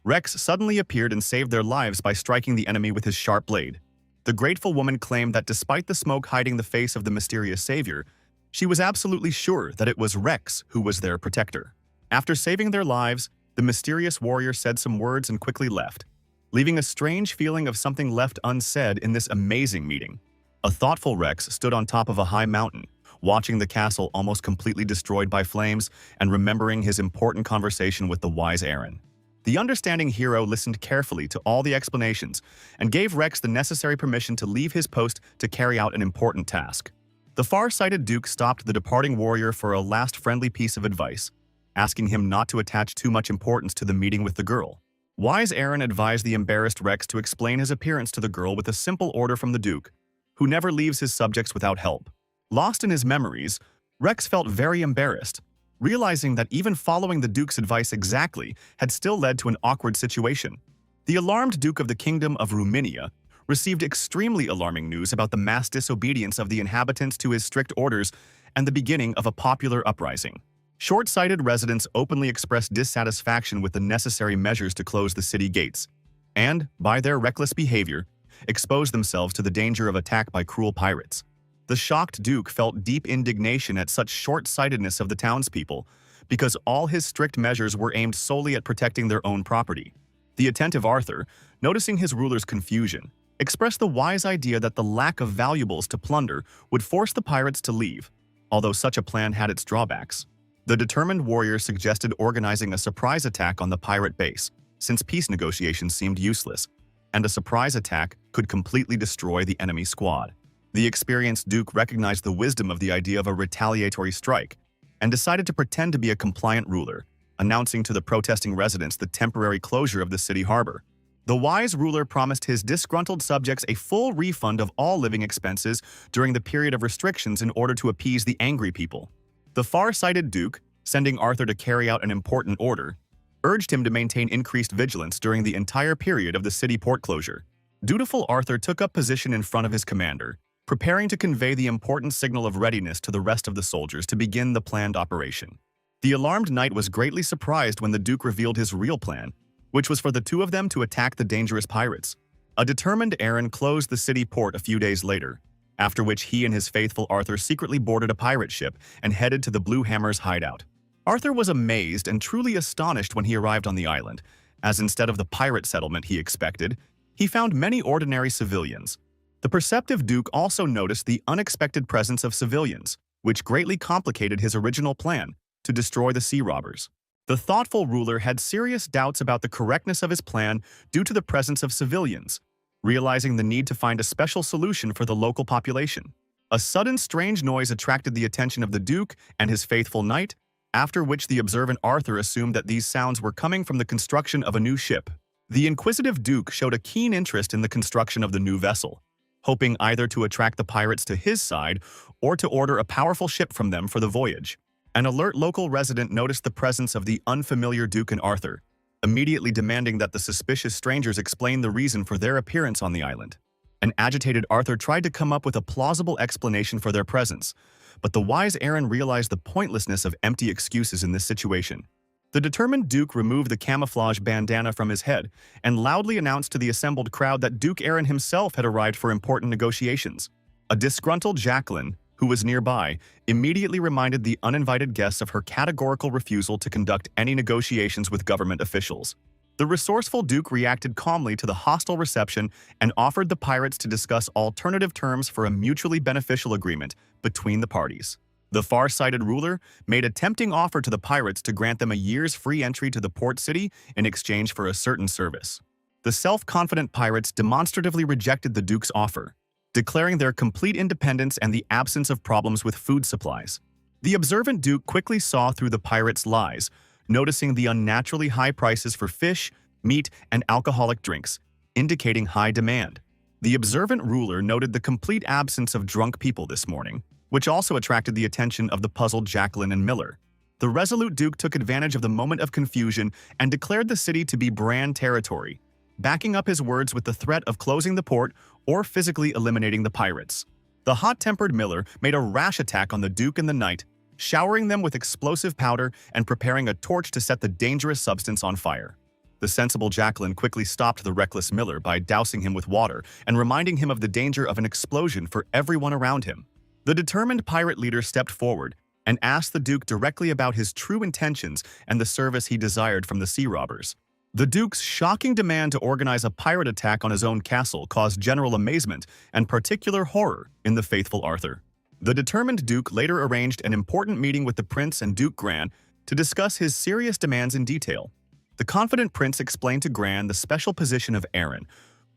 S1: Rex suddenly appeared and saved their lives by striking the enemy with his sharp blade. The grateful woman claimed that despite the smoke hiding the face of the mysterious savior, she was absolutely sure that it was Rex who was their protector. After saving their lives, the mysterious warrior said some words and quickly left, leaving a strange feeling of something left unsaid in this amazing meeting. A thoughtful Rex stood on top of a high mountain, watching the castle almost completely destroyed by flames and remembering his important conversation with the wise Aaron. The understanding hero listened carefully to all the explanations and gave Rex the necessary permission to leave his post to carry out an important task. The far-sighted Duke stopped the departing warrior for a last friendly piece of advice, asking him not to attach too much importance to the meeting with the girl. Wise Aaron advised the embarrassed Rex to explain his appearance to the girl with a simple order from the Duke, who never leaves his subjects without help. Lost in his memories, Rex felt very embarrassed, realizing that even following the Duke's advice exactly had still led to an awkward situation. The alarmed Duke of the Kingdom of Ruminia received extremely alarming news about the mass disobedience of the inhabitants to his strict orders and the beginning of a popular uprising. Short-sighted residents openly expressed dissatisfaction with the necessary measures to close the city gates, and, by their reckless behavior, exposed themselves to the danger of attack by cruel pirates. The shocked Duke felt deep indignation at such short-sightedness of the townspeople, because all his strict measures were aimed solely at protecting their own property. The attentive Arthur, noticing his ruler's confusion, expressed the wise idea that the lack of valuables to plunder would force the pirates to leave, although such a plan had its drawbacks. The determined warrior suggested organizing a surprise attack on the pirate base, since peace negotiations seemed useless, and a surprise attack could completely destroy the enemy squad. The experienced Duke recognized the wisdom of the idea of a retaliatory strike and decided to pretend to be a compliant ruler, announcing to the protesting residents the temporary closure of the city harbor. The wise ruler promised his disgruntled subjects a full refund of all living expenses during the period of restrictions in order to appease the angry people. The far-sighted Duke, sending Arthur to carry out an important order, urged him to maintain increased vigilance during the entire period of the city port closure. Dutiful Arthur took up position in front of his commander, preparing to convey the important signal of readiness to the rest of the soldiers to begin the planned operation. The alarmed knight was greatly surprised when the Duke revealed his real plan, which was for the two of them to attack the dangerous pirates. A determined Aaron closed the city port a few days later, after which he and his faithful Arthur secretly boarded a pirate ship and headed to the Blue Hammer's hideout. Arthur was amazed and truly astonished when he arrived on the island, as instead of the pirate settlement he expected, he found many ordinary civilians. The perceptive Duke also noticed the unexpected presence of civilians, which greatly complicated his original plan to destroy the sea robbers. The thoughtful ruler had serious doubts about the correctness of his plan due to the presence of civilians, realizing the need to find a special solution for the local population. A sudden strange noise attracted the attention of the Duke and his faithful knight, after which the observant Arthur assumed that these sounds were coming from the construction of a new ship. The inquisitive Duke showed a keen interest in the construction of the new vessel, hoping either to attract the pirates to his side or to order a powerful ship from them for the voyage. An alert local resident noticed the presence of the unfamiliar Duke and Arthur, immediately demanding that the suspicious strangers explain the reason for their appearance on the island. An agitated Arthur tried to come up with a plausible explanation for their presence, but the wise Aaron realized the pointlessness of empty excuses in this situation. The determined Duke removed the camouflage bandana from his head and loudly announced to the assembled crowd that Duke Aaron himself had arrived for important negotiations. A disgruntled Jacqueline, who was nearby, immediately reminded the uninvited guests of her categorical refusal to conduct any negotiations with government officials. The resourceful Duke reacted calmly to the hostile reception and offered the pirates to discuss alternative terms for a mutually beneficial agreement between the parties. The far-sighted ruler made a tempting offer to the pirates to grant them a year's free entry to the port city in exchange for a certain service. The self-confident pirates demonstratively rejected the Duke's offer, declaring their complete independence and the absence of problems with food supplies. The observant Duke quickly saw through the pirates' lies, noticing the unnaturally high prices for fish, meat, and alcoholic drinks, indicating high demand. The observant ruler noted the complete absence of drunk people this morning, which also attracted the attention of the puzzled Jacqueline and Miller. The resolute Duke took advantage of the moment of confusion and declared the city to be Brand territory, backing up his words with the threat of closing the port or physically eliminating the pirates. The hot-tempered Miller made a rash attack on the Duke and the Knight, showering them with explosive powder and preparing a torch to set the dangerous substance on fire. The sensible Jacqueline quickly stopped the reckless Miller by dousing him with water and reminding him of the danger of an explosion for everyone around him. The determined pirate leader stepped forward and asked the Duke directly about his true intentions and the service he desired from the sea robbers. The Duke's shocking demand to organize a pirate attack on his own castle caused general amazement and particular horror in the faithful Arthur. The determined Duke later arranged an important meeting with the Prince and Duke Gran to discuss his serious demands in detail. The confident Prince explained to Gran the special position of Aaron,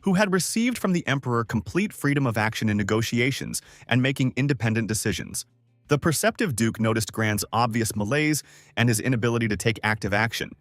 S1: who had received from the Emperor complete freedom of action in negotiations and making independent decisions. The perceptive Duke noticed Gran's obvious malaise and his inability to take active action,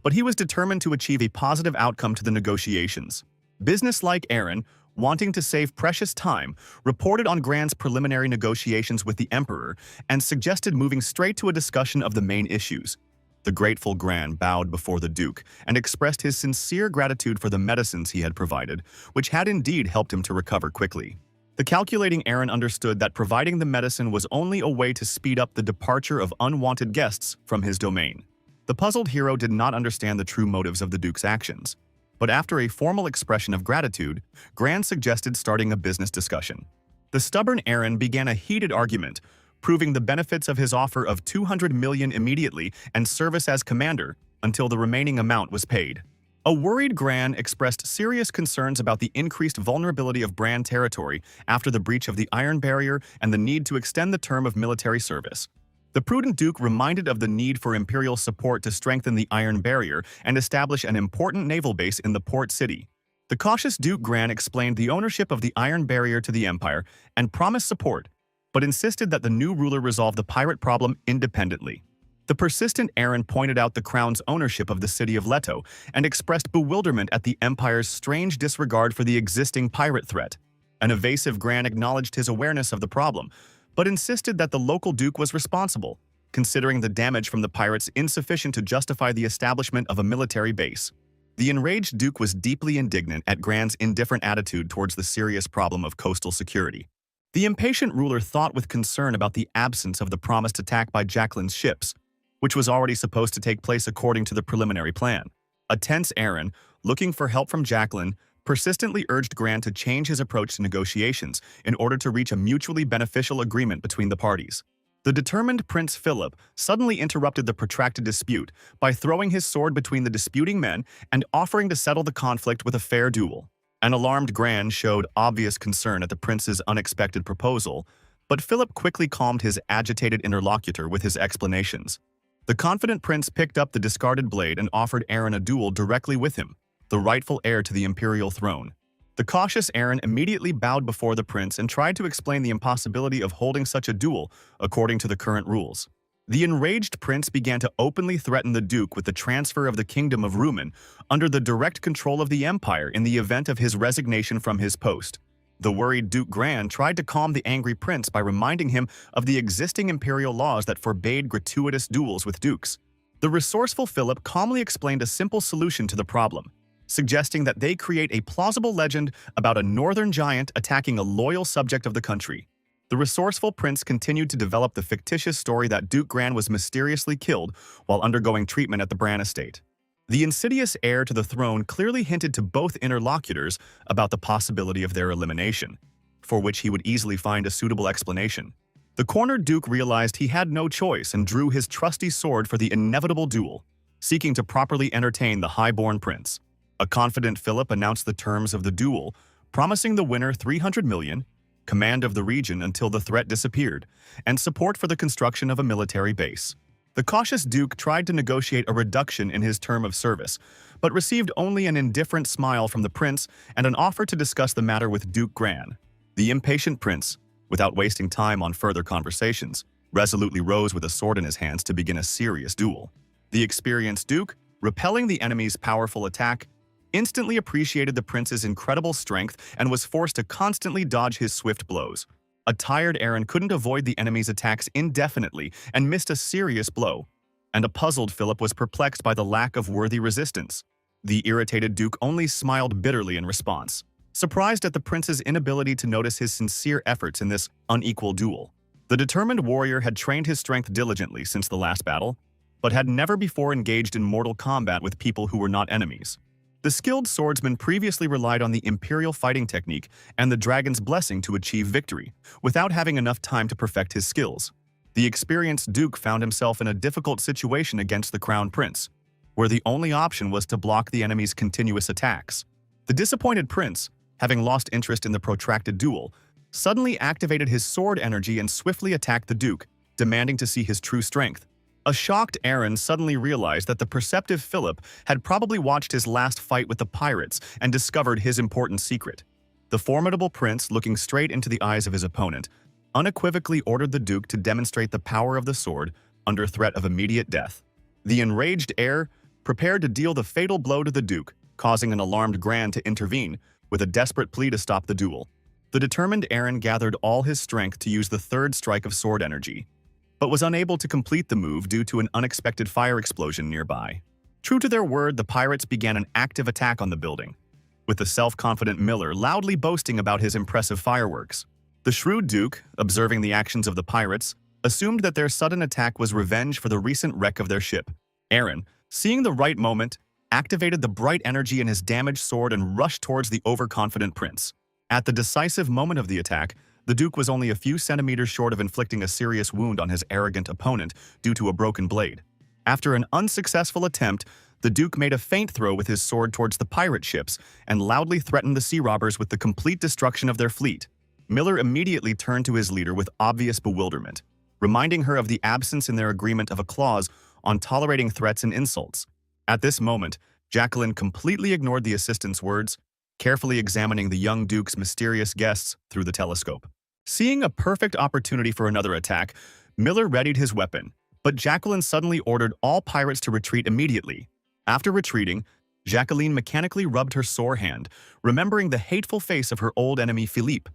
S1: but he was determined to achieve a positive outcome to the negotiations. Businesslike Aaron, wanting to save precious time, reported on Gran's preliminary negotiations with the Emperor and suggested moving straight to a discussion of the main issues. The grateful Gran bowed before the Duke and expressed his sincere gratitude for the medicines he had provided, which had indeed helped him to recover quickly. The calculating Aaron understood that providing the medicine was only a way to speed up the departure of unwanted guests from his domain. The puzzled hero did not understand the true motives of the Duke's actions, but after a formal expression of gratitude, Gran suggested starting a business discussion. The stubborn Aaron began a heated argument, proving the benefits of his offer of 200 million immediately and service as commander until the remaining amount was paid. A worried Gran expressed serious concerns about the increased vulnerability of Brand territory after the breach of the Iron Barrier and the need to extend the term of military service. The prudent Duke reminded of the need for imperial support to strengthen the Iron Barrier and establish an important naval base in the port city. The cautious Duke Gran explained the ownership of the Iron Barrier to the Empire and promised support, but insisted that the new ruler resolve the pirate problem independently. The persistent Aaron pointed out the crown's ownership of the city of Leto and expressed bewilderment at the Empire's strange disregard for the existing pirate threat. An evasive Gran acknowledged his awareness of the problem, but insisted that the local Duke was responsible, considering the damage from the pirates insufficient to justify the establishment of a military base. The enraged Duke was deeply indignant at Gran's indifferent attitude towards the serious problem of coastal security. The impatient ruler thought with concern about the absence of the promised attack by Jacqueline's ships, which was already supposed to take place according to the preliminary plan. A tense Aaron, looking for help from Jacqueline, persistently urged Gran to change his approach to negotiations in order to reach a mutually beneficial agreement between the parties. The determined Prince Philip suddenly interrupted the protracted dispute by throwing his sword between the disputing men and offering to settle the conflict with a fair duel. An alarmed Gran showed obvious concern at the prince's unexpected proposal, but Philip quickly calmed his agitated interlocutor with his explanations. The confident prince picked up the discarded blade and offered Aaron a duel directly with him, the rightful heir to the imperial throne. The cautious Aaron immediately bowed before the prince and tried to explain the impossibility of holding such a duel according to the current rules. The enraged prince began to openly threaten the duke with the transfer of the kingdom of Rumen under the direct control of the empire in the event of his resignation from his post. The worried Duke Gran tried to calm the angry prince by reminding him of the existing imperial laws that forbade gratuitous duels with dukes. The resourceful Philip calmly explained a simple solution to the problem, suggesting that they create a plausible legend about a northern giant attacking a loyal subject of the country. The resourceful prince continued to develop the fictitious story that Duke Gran was mysteriously killed while undergoing treatment at the Bran estate. The insidious heir to the throne clearly hinted to both interlocutors about the possibility of their elimination, for which he would easily find a suitable explanation. The cornered duke realized he had no choice and drew his trusty sword for the inevitable duel, seeking to properly entertain the high-born prince. A confident Philip announced the terms of the duel, promising the winner 300 million, command of the region until the threat disappeared, and support for the construction of a military base. The cautious duke tried to negotiate a reduction in his term of service, but received only an indifferent smile from the prince and an offer to discuss the matter with Duke Gran. The impatient prince, without wasting time on further conversations, resolutely rose with a sword in his hands to begin a serious duel. The experienced duke, repelling the enemy's powerful attack, instantly appreciated the prince's incredible strength and was forced to constantly dodge his swift blows. A tired Aaron couldn't avoid the enemy's attacks indefinitely and missed a serious blow, and a puzzled Philip was perplexed by the lack of worthy resistance. The irritated duke only smiled bitterly in response, surprised at the prince's inability to notice his sincere efforts in this unequal duel. The determined warrior had trained his strength diligently since the last battle, but had never before engaged in mortal combat with people who were not enemies. The skilled swordsman previously relied on the imperial fighting technique and the dragon's blessing to achieve victory, without having enough time to perfect his skills. The experienced duke found himself in a difficult situation against the crown prince, where the only option was to block the enemy's continuous attacks. The disappointed prince, having lost interest in the protracted duel, suddenly activated his sword energy and swiftly attacked the duke, demanding to see his true strength. A shocked Aaron suddenly realized that the perceptive Philip had probably watched his last fight with the pirates and discovered his important secret. The formidable prince, looking straight into the eyes of his opponent, unequivocally ordered the duke to demonstrate the power of the sword under threat of immediate death. The enraged heir prepared to deal the fatal blow to the duke, causing an alarmed Gran to intervene with a desperate plea to stop the duel. The determined Aaron gathered all his strength to use the third strike of sword energy, but was unable to complete the move due to an unexpected fire explosion nearby. True to their word, the pirates began an active attack on the building, with the self-confident Miller loudly boasting about his impressive fireworks. The shrewd duke, observing the actions of the pirates, assumed that their sudden attack was revenge for the recent wreck of their ship. Aaron, seeing the right moment, activated the bright energy in his damaged sword and rushed towards the overconfident prince. At the decisive moment of the attack, the duke was only a few centimeters short of inflicting a serious wound on his arrogant opponent due to a broken blade. After an unsuccessful attempt, the duke made a feint throw with his sword towards the pirate ships and loudly threatened the sea robbers with the complete destruction of their fleet. Miller immediately turned to his leader with obvious bewilderment, reminding her of the absence in their agreement of a clause on tolerating threats and insults. At this moment, Jacqueline completely ignored the assistant's words, carefully examining the young duke's mysterious guests through the telescope. Seeing a perfect opportunity for another attack, Miller readied his weapon, but Jacqueline suddenly ordered all pirates to retreat immediately. After retreating, Jacqueline mechanically rubbed her sore hand, remembering the hateful face of her old enemy Philippe,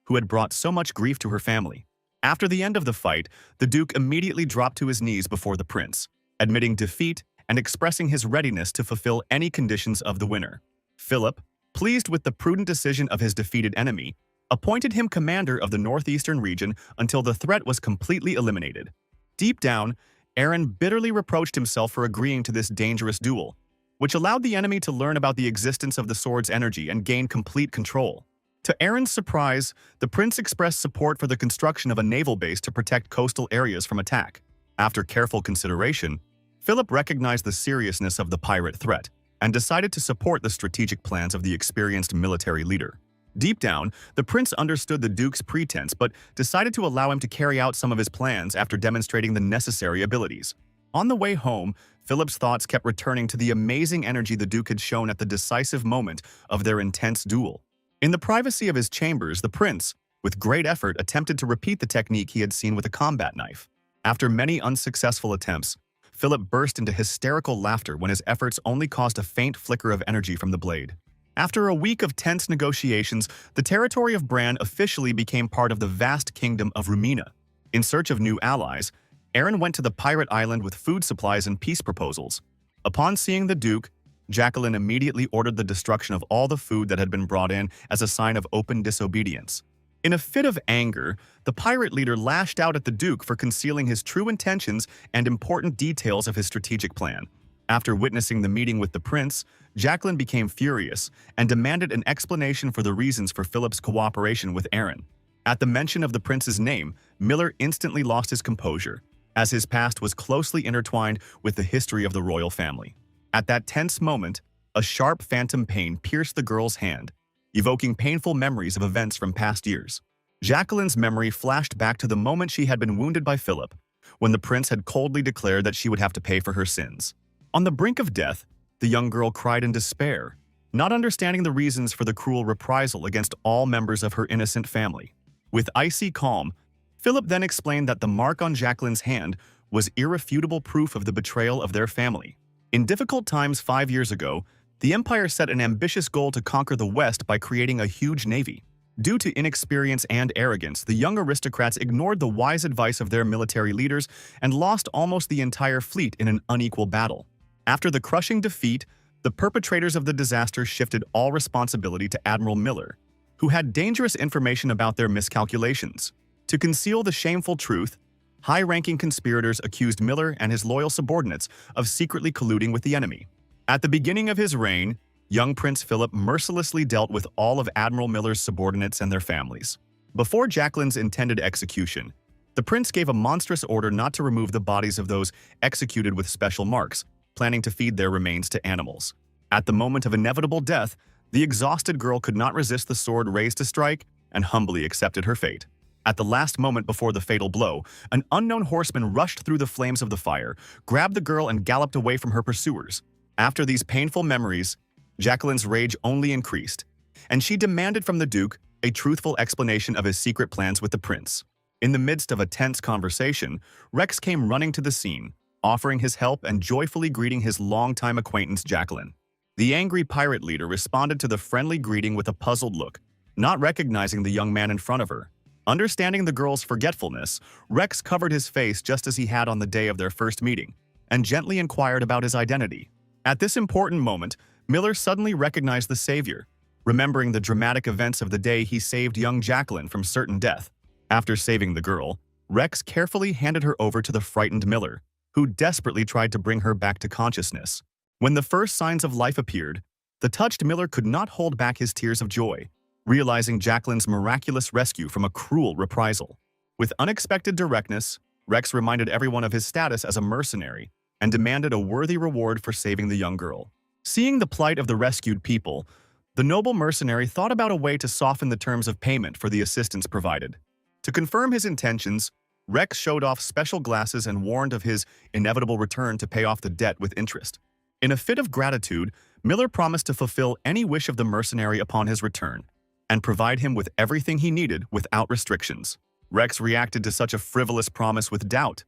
S1: who had brought so much grief to her family. After the end of the fight, the duke immediately dropped to his knees before the prince, admitting defeat and expressing his readiness to fulfill any conditions of the winner. Philip, pleased with the prudent decision of his defeated enemy, appointed him commander of the northeastern region until the threat was completely eliminated. Deep down, Aaron bitterly reproached himself for agreeing to this dangerous duel, which allowed the enemy to learn about the existence of the sword's energy and gain complete control. To Aaron's surprise, the prince expressed support for the construction of a naval base to protect coastal areas from attack. After careful consideration, Philip recognized the seriousness of the pirate threat and decided to support the strategic plans of the experienced military leader. Deep down, the prince understood the Duke's pretense but decided to allow him to carry out some of his plans after demonstrating the necessary abilities. On the way home, Philip's thoughts kept returning to the amazing energy the Duke had shown at the decisive moment of their intense duel. In the privacy of his chambers, the prince, with great effort, attempted to repeat the technique he had seen with a combat knife. After many unsuccessful attempts, Philip burst into hysterical laughter when his efforts only caused a faint flicker of energy from the blade. After a week of tense negotiations, the territory of Bran officially became part of the vast kingdom of Rumina. In search of new allies, Aaron went to the pirate island with food supplies and peace proposals. Upon seeing the Duke, Jacqueline immediately ordered the destruction of all the food that had been brought in as a sign of open disobedience. In a fit of anger, the pirate leader lashed out at the Duke for concealing his true intentions and important details of his strategic plan. After witnessing the meeting with the prince, Jacqueline became furious and demanded an explanation for the reasons for Philip's cooperation with Aaron. At the mention of the prince's name, Miller instantly lost his composure, as his past was closely intertwined with the history of the royal family. At that tense moment, a sharp phantom pain pierced the girl's hand, evoking painful memories of events from past years. Jacqueline's memory flashed back to the moment she had been wounded by Philip, when the prince had coldly declared that she would have to pay for her sins. On the brink of death, the young girl cried in despair, not understanding the reasons for the cruel reprisal against all members of her innocent family. With icy calm, Philip then explained that the mark on Jacqueline's hand was irrefutable proof of the betrayal of their family. In difficult times 5 years ago, the Empire set an ambitious goal to conquer the West by creating a huge navy. Due to inexperience and arrogance, the young aristocrats ignored the wise advice of their military leaders and lost almost the entire fleet in an unequal battle. After the crushing defeat, the perpetrators of the disaster shifted all responsibility to Admiral Miller, who had dangerous information about their miscalculations. To conceal the shameful truth, high-ranking conspirators accused Miller and his loyal subordinates of secretly colluding with the enemy. At the beginning of his reign, young Prince Philip mercilessly dealt with all of Admiral Miller's subordinates and their families. Before Jacqueline's intended execution, the prince gave a monstrous order not to remove the bodies of those executed with special marks, planning to feed their remains to animals. At the moment of inevitable death, the exhausted girl could not resist the sword raised to strike and humbly accepted her fate. At the last moment before the fatal blow, an unknown horseman rushed through the flames of the fire, grabbed the girl, and galloped away from her pursuers. After these painful memories, Jacqueline's rage only increased, and she demanded from the Duke a truthful explanation of his secret plans with the prince. In the midst of a tense conversation, Rex came running to the scene, offering his help and joyfully greeting his longtime acquaintance Jacqueline. The angry pirate leader responded to the friendly greeting with a puzzled look, not recognizing the young man in front of her. Understanding the girl's forgetfulness, Rex covered his face just as he had on the day of their first meeting, and gently inquired about his identity. At this important moment, Miller suddenly recognized the savior, remembering the dramatic events of the day he saved young Jacqueline from certain death. After saving the girl, Rex carefully handed her over to the frightened Miller, who desperately tried to bring her back to consciousness. When the first signs of life appeared, the touched Miller could not hold back his tears of joy, realizing Jacqueline's miraculous rescue from a cruel reprisal. With unexpected directness, Rex reminded everyone of his status as a mercenary and demanded a worthy reward for saving the young girl. Seeing the plight of the rescued people, the noble mercenary thought about a way to soften the terms of payment for the assistance provided. To confirm his intentions, Rex showed off special glasses and warned of his inevitable return to pay off the debt with interest. In a fit of gratitude, Miller promised to fulfill any wish of the mercenary upon his return, and provide him with everything he needed without restrictions. Rex reacted to such a frivolous promise with doubt,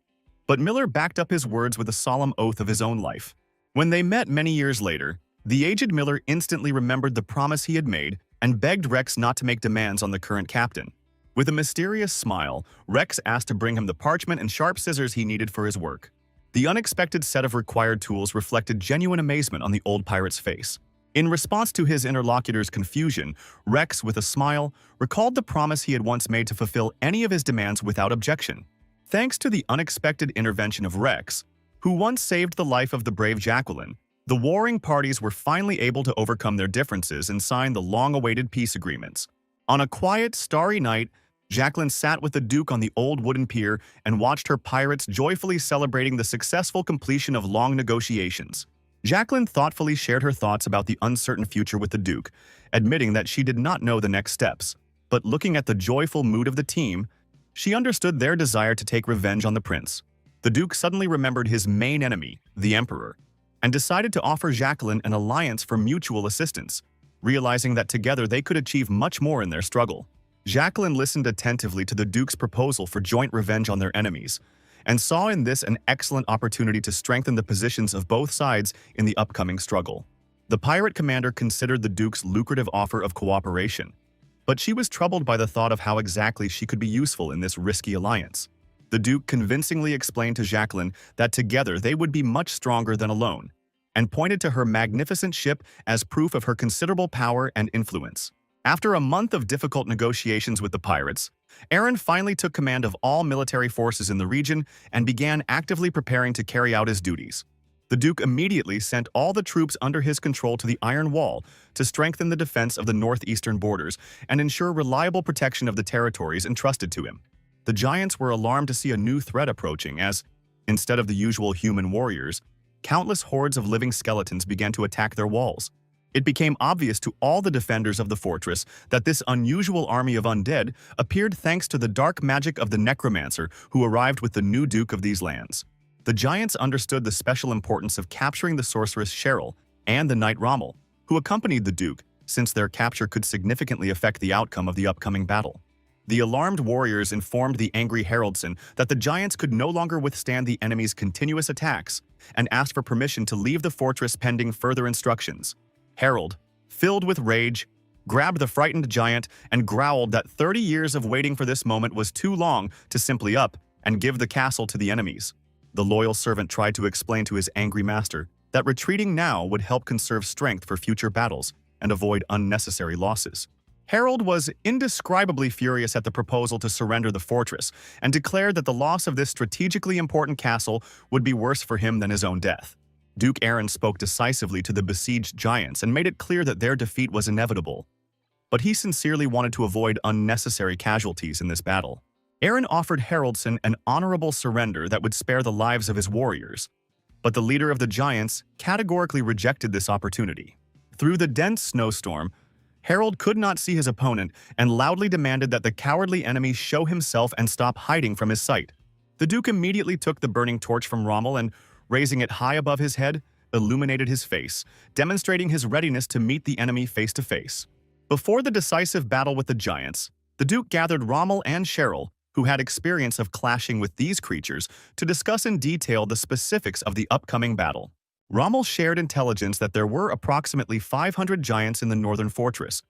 S1: but Miller backed up his words with a solemn oath of his own life. When they met many years later, the aged Miller instantly remembered the promise he had made and begged Rex not to make demands on the current captain. With a mysterious smile, Rex asked to bring him the parchment and sharp scissors he needed for his work. The unexpected set of required tools reflected genuine amazement on the old pirate's face. In response to his interlocutor's confusion, Rex, with a smile, recalled the promise he had once made to fulfill any of his demands without objection. Thanks to the unexpected intervention of Rex, who once saved the life of the brave Jacqueline, the warring parties were finally able to overcome their differences and sign the long-awaited peace agreements. On a quiet, starry night, Jacqueline sat with the Duke on the old wooden pier and watched her pirates joyfully celebrating the successful completion of long negotiations. Jacqueline thoughtfully shared her thoughts about the uncertain future with the Duke, admitting that she did not know the next steps. But looking at the joyful mood of the team, she understood their desire to take revenge on the prince. The Duke suddenly remembered his main enemy, the Emperor, and decided to offer Jacqueline an alliance for mutual assistance, realizing that together they could achieve much more in their struggle. Jacqueline listened attentively to the Duke's proposal for joint revenge on their enemies, and saw in this an excellent opportunity to strengthen the positions of both sides in the upcoming struggle. The pirate commander considered the Duke's lucrative offer of cooperation, but she was troubled by the thought of how exactly she could be useful in this risky alliance. The Duke convincingly explained to Jacqueline that together they would be much stronger than alone, and pointed to her magnificent ship as proof of her considerable power and influence. After a month of difficult negotiations with the pirates, Aaron finally took command of all military forces in the region and began actively preparing to carry out his duties. The Duke immediately sent all the troops under his control to the Iron Wall to strengthen the defense of the northeastern borders and ensure reliable protection of the territories entrusted to him. The giants were alarmed to see a new threat approaching as, instead of the usual human warriors, countless hordes of living skeletons began to attack their walls. It became obvious to all the defenders of the fortress that this unusual army of undead appeared thanks to the dark magic of the necromancer who arrived with the new Duke of these lands. The giants understood the special importance of capturing the sorceress Cheryl and the knight Rommel, who accompanied the Duke, since their capture could significantly affect the outcome of the upcoming battle. The alarmed warriors informed the angry Haroldson that the giants could no longer withstand the enemy's continuous attacks and asked for permission to leave the fortress pending further instructions. Harold, filled with rage, grabbed the frightened giant and growled that 30 years of waiting for this moment was too long to simply up and give the castle to the enemies. The loyal servant tried to explain to his angry master that retreating now would help conserve strength for future battles and avoid unnecessary losses. Harold was indescribably furious at the proposal to surrender the fortress and declared that the loss of this strategically important castle would be worse for him than his own death. Duke Aaron spoke decisively to the besieged giants and made it clear that their defeat was inevitable. But he sincerely wanted to avoid unnecessary casualties in this battle. Aaron offered Haroldson an honorable surrender that would spare the lives of his warriors, but the leader of the giants categorically rejected this opportunity. Through the dense snowstorm, Harold could not see his opponent and loudly demanded that the cowardly enemy show himself and stop hiding from his sight. The Duke immediately took the burning torch from Rommel and, raising it high above his head, illuminated his face, demonstrating his readiness to meet the enemy face to face. Before the decisive battle with the giants, the Duke gathered Rommel and Cheryl, who had experience of clashing with these creatures, to discuss in detail the specifics of the upcoming battle. Rommel shared intelligence that there were approximately 500 giants in the northern fortress,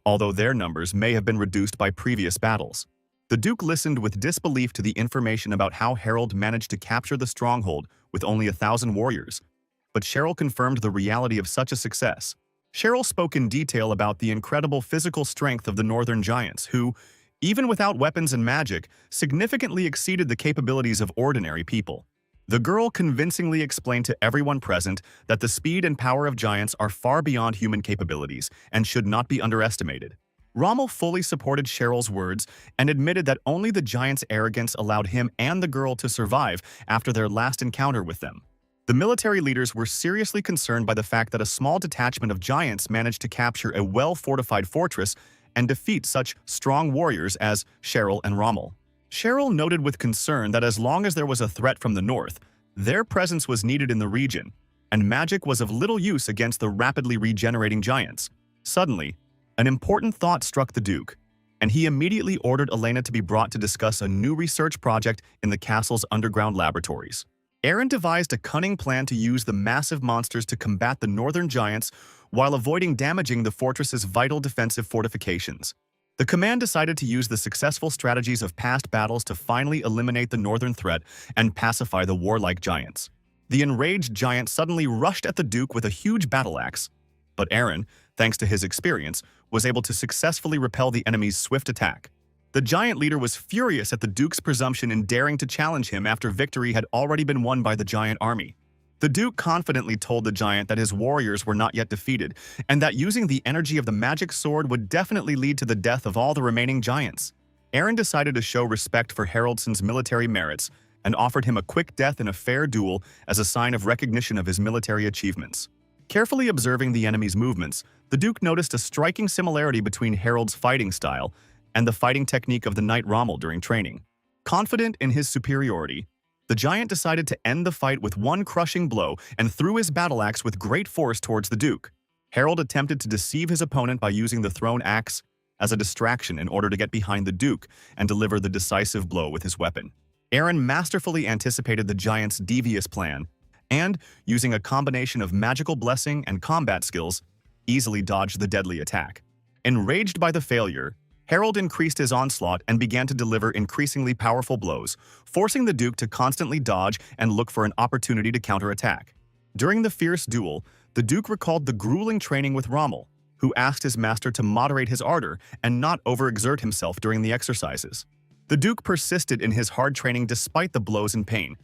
S1: although their numbers may have been reduced by previous battles. The Duke listened with disbelief to the information about how Harold managed to capture the stronghold with only 1,000 warriors, but Cheryl confirmed the reality of such a success. Cheryl spoke in detail about the incredible physical strength of the northern giants who, even without weapons and magic, significantly exceeded the capabilities of ordinary people. The girl convincingly explained to everyone present that the speed and power of giants are far beyond human capabilities and should not be underestimated. Rommel fully supported Cheryl's words and admitted that only the giants' arrogance allowed him and the girl to survive after their last encounter with them. The military leaders were seriously concerned by the fact that a small detachment of giants managed to capture a well-fortified fortress and defeat such strong warriors as Cheryl and Rommel. Cheryl noted with concern that as long as there was a threat from the north, their presence was needed in the region, and magic was of little use against the rapidly regenerating giants. Suddenly, an important thought struck the Duke, and he immediately ordered Elena to be brought to discuss a new research project in the castle's underground laboratories. Aaron devised a cunning plan to use the massive monsters to combat the northern giants while avoiding damaging the fortress's vital defensive fortifications. The command decided to use the successful strategies of past battles to finally eliminate the northern threat and pacify the warlike giants. The enraged giant suddenly rushed at the Duke with a huge battle axe, but Aaron, thanks to his experience, was able to successfully repel the enemy's swift attack. The giant leader was furious at the Duke's presumption in daring to challenge him after victory had already been won by the giant army. The Duke confidently told the giant that his warriors were not yet defeated, and that using the energy of the magic sword would definitely lead to the death of all the remaining giants. Eren decided to show respect for Haraldson's military merits and offered him a quick death in a fair duel as a sign of recognition of his military achievements. Carefully observing the enemy's movements, the Duke noticed a striking similarity between Harold's fighting style and the fighting technique of the knight Rommel during training. Confident in his superiority, the giant decided to end the fight with one crushing blow and threw his battle axe with great force towards the Duke. Harold attempted to deceive his opponent by using the thrown axe as a distraction in order to get behind the Duke and deliver the decisive blow with his weapon. Eren masterfully anticipated the giant's devious plan and, using a combination of magical blessing and combat skills, easily dodged the deadly attack. Enraged by the failure, Harold increased his onslaught and began to deliver increasingly powerful blows, forcing the Duke to constantly dodge and look for an opportunity to counterattack. During the fierce duel, the Duke recalled the grueling training with Rommel, who asked his master to moderate his ardor and not overexert himself during the exercises. The Duke persisted in his hard training despite the blows and pain,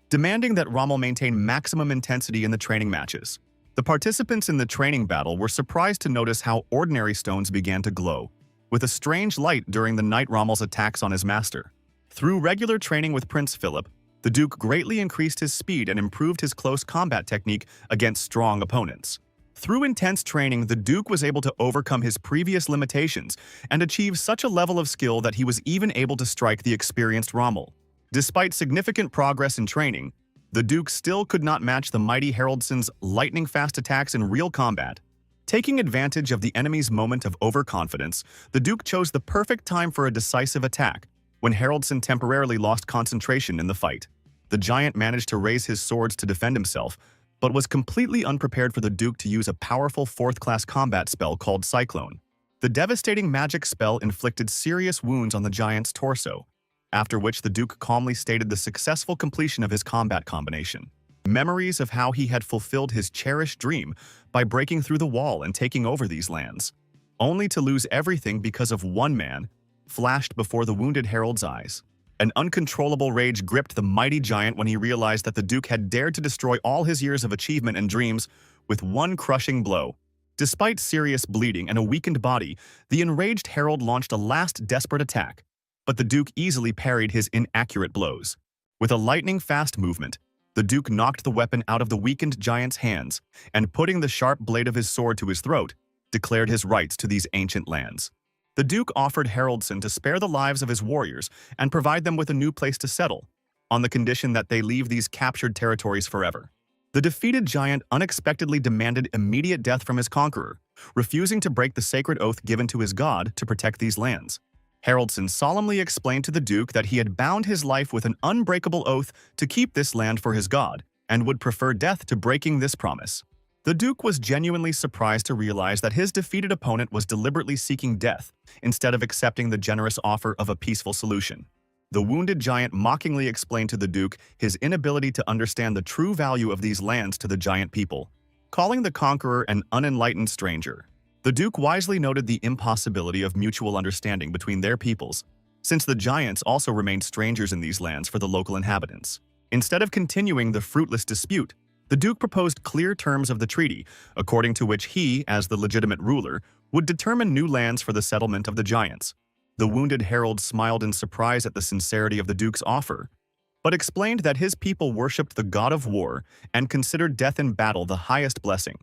S1: demanding that Rommel maintain maximum intensity in the training matches. The participants in the training battle were surprised to notice how ordinary stones began to glow, with a strange light during the knight Rommel's attacks on his master. Through regular training with Prince Philip, the Duke greatly increased his speed and improved his close combat technique against strong opponents. Through intense training, the Duke was able to overcome his previous limitations and achieve such a level of skill that he was even able to strike the experienced Rommel. Despite significant progress in training, the Duke still could not match the mighty Haraldson's lightning-fast attacks in real combat. Taking advantage of the enemy's moment of overconfidence, the Duke chose the perfect time for a decisive attack, when Haraldson temporarily lost concentration in the fight. The giant managed to raise his swords to defend himself, but was completely unprepared for the Duke to use a powerful fourth-class combat spell called Cyclone. The devastating magic spell inflicted serious wounds on the giant's torso, after which the Duke calmly stated the successful completion of his combat combination. Memories of how he had fulfilled his cherished dream by breaking through the wall and taking over these lands, only to lose everything because of one man, flashed before the wounded Harold's eyes. An uncontrollable rage gripped the mighty giant when he realized that the Duke had dared to destroy all his years of achievement and dreams with one crushing blow. Despite serious bleeding and a weakened body, the enraged Harold launched a last desperate attack, but the Duke easily parried his inaccurate blows. With a lightning-fast movement, the Duke knocked the weapon out of the weakened giant's hands and, putting the sharp blade of his sword to his throat, declared his rights to these ancient lands. The Duke offered Haraldson to spare the lives of his warriors and provide them with a new place to settle, on the condition that they leave these captured territories forever. The defeated giant unexpectedly demanded immediate death from his conqueror, refusing to break the sacred oath given to his god to protect these lands. Haraldson solemnly explained to the Duke that he had bound his life with an unbreakable oath to keep this land for his god, and would prefer death to breaking this promise. The Duke was genuinely surprised to realize that his defeated opponent was deliberately seeking death instead of accepting the generous offer of a peaceful solution. The wounded giant mockingly explained to the Duke his inability to understand the true value of these lands to the giant people, calling the conqueror an unenlightened stranger. The Duke wisely noted the impossibility of mutual understanding between their peoples, since the giants also remained strangers in these lands for the local inhabitants. Instead of continuing the fruitless dispute, the Duke proposed clear terms of the treaty, according to which he, as the legitimate ruler, would determine new lands for the settlement of the giants. The wounded Harold smiled in surprise at the sincerity of the Duke's offer, but explained that his people worshipped the god of war and considered death in battle the highest blessing.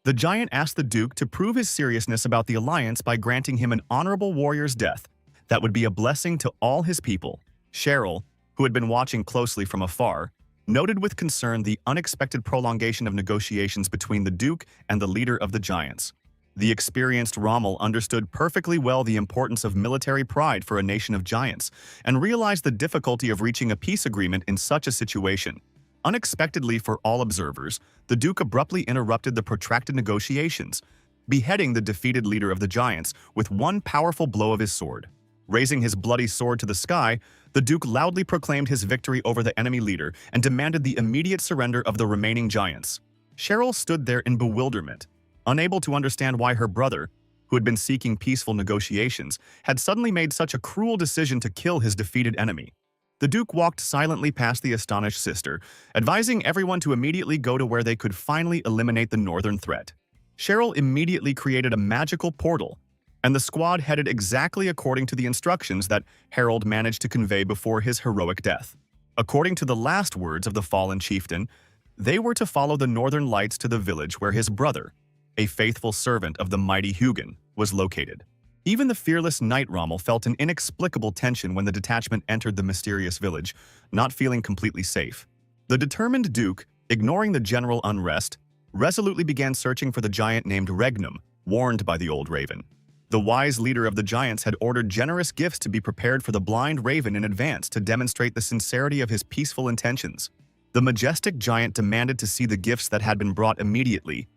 S1: The giant asked the Duke to prove his seriousness about the alliance by granting him an honorable warrior's death that would be a blessing to all his people. Cheryl, who had been watching closely from afar, noted with concern the unexpected prolongation of negotiations between the Duke and the leader of the giants. The experienced Rommel understood perfectly well the importance of military pride for a nation of giants and realized the difficulty of reaching a peace agreement in such a situation. Unexpectedly for all observers, the Duke abruptly interrupted the protracted negotiations, beheading the defeated leader of the giants with one powerful blow of his sword. Raising his bloody sword to the sky, the Duke loudly proclaimed his victory over the enemy leader and demanded the immediate surrender of the remaining giants. Cheryl stood there in bewilderment, unable to understand why her brother, who had been seeking peaceful negotiations, had suddenly made such a cruel decision to kill his defeated enemy. The Duke walked silently past the astonished sister, advising everyone to immediately go to where they could finally eliminate the northern threat. Cheryl immediately created a magical portal, and the squad headed exactly according to the instructions that Harold managed to convey before his heroic death. According to the last words of the fallen chieftain, they were to follow the northern lights to the village where his brother, a faithful servant of the mighty Hugin, was located. Even the fearless Knight Rommel felt an inexplicable tension when the detachment entered the mysterious village, not feeling completely safe. The determined Duke, ignoring the general unrest, resolutely began searching for the giant named Regnum, warned by the old raven. The wise leader of the giants had ordered generous gifts to be prepared for the blind raven in advance to demonstrate the sincerity of his peaceful intentions. The majestic giant demanded to see the gifts that had been brought immediately,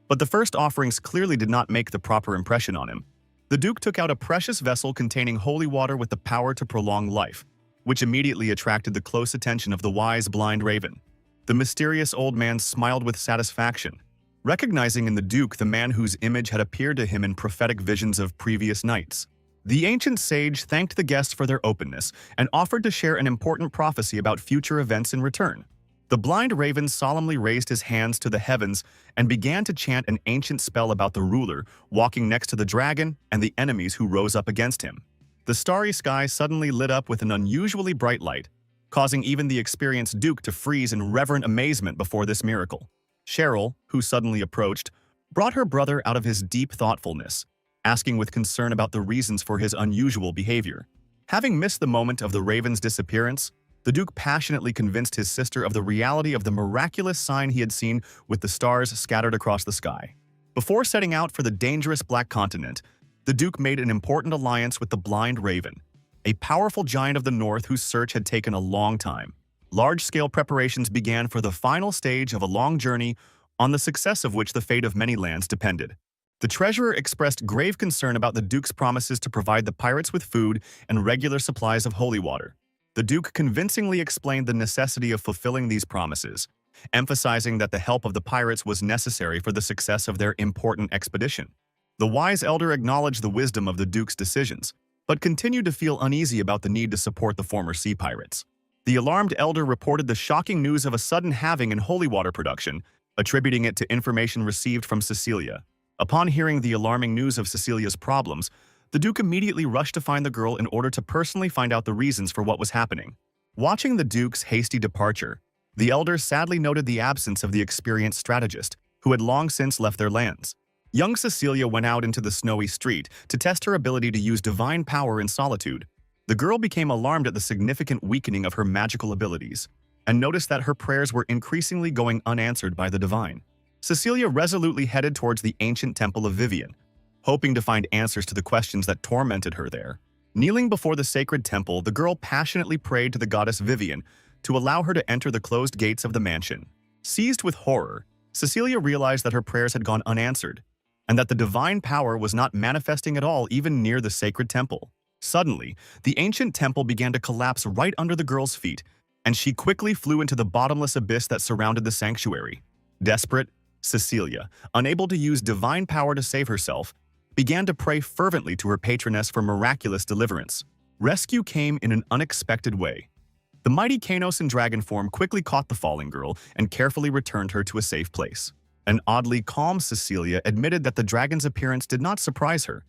S1: but the first offerings clearly did not make the proper impression on him. The Duke took out a precious vessel containing holy water with the power to prolong life, which immediately attracted the close attention of the wise blind raven. The mysterious old man smiled with satisfaction, recognizing in the Duke the man whose image had appeared to him in prophetic visions of previous nights. The ancient sage thanked the guests for their openness and offered to share an important prophecy about future events in return. The blind raven solemnly raised his hands to the heavens and began to chant an ancient spell about the ruler walking next to the dragon and the enemies who rose up against him. The starry sky suddenly lit up with an unusually bright light, causing even the experienced Duke to freeze in reverent amazement before this miracle. Cheryl, who suddenly approached, brought her brother out of his deep thoughtfulness, asking with concern about the reasons for his unusual behavior. Having missed the moment of the raven's disappearance, the Duke passionately convinced his sister of the reality of the miraculous sign he had seen with the stars scattered across the sky. Before setting out for the dangerous Black Continent, the Duke made an important alliance with the blind raven, a powerful giant of the north whose search had taken a long time. Large-scale preparations began for the final stage of a long journey on the success of which the fate of many lands depended. The treasurer expressed grave concern about the Duke's promises to provide the pirates with food and regular supplies of holy water. The Duke convincingly explained the necessity of fulfilling these promises, emphasizing that the help of the pirates was necessary for the success of their important expedition. The wise elder acknowledged the wisdom of the Duke's decisions, but continued to feel uneasy about the need to support the former sea pirates. The alarmed elder reported the shocking news of a sudden halving in holy water production, attributing it to information received from Cecilia. Upon hearing the alarming news of Cecilia's problems, the Duke immediately rushed to find the girl in order to personally find out the reasons for what was happening. Watching the Duke's hasty departure, the elder sadly noted the absence of the experienced strategist, who had long since left their lands. Young Cecilia went out into the snowy street to test her ability to use divine power in solitude. The girl became alarmed at the significant weakening of her magical abilities, and noticed that her prayers were increasingly going unanswered by the divine. Cecilia resolutely headed towards the ancient temple of Vivian, hoping to find answers to the questions that tormented her there. Kneeling before the sacred temple, the girl passionately prayed to the goddess Vivian to allow her to enter the closed gates of the mansion. Seized with horror, Cecilia realized that her prayers had gone unanswered, and that the divine power was not manifesting at all even near the sacred temple. Suddenly, the ancient temple began to collapse right under the girl's feet, and she quickly flew into the bottomless abyss that surrounded the sanctuary. Desperate, Cecilia, unable to use divine power to save herself, began to pray fervently to her patroness for miraculous deliverance. Rescue came in an unexpected way. The mighty Kanos in dragon form quickly caught the falling girl and carefully returned her to a safe place. An oddly calm Cecilia admitted that the dragon's appearance did not surprise her,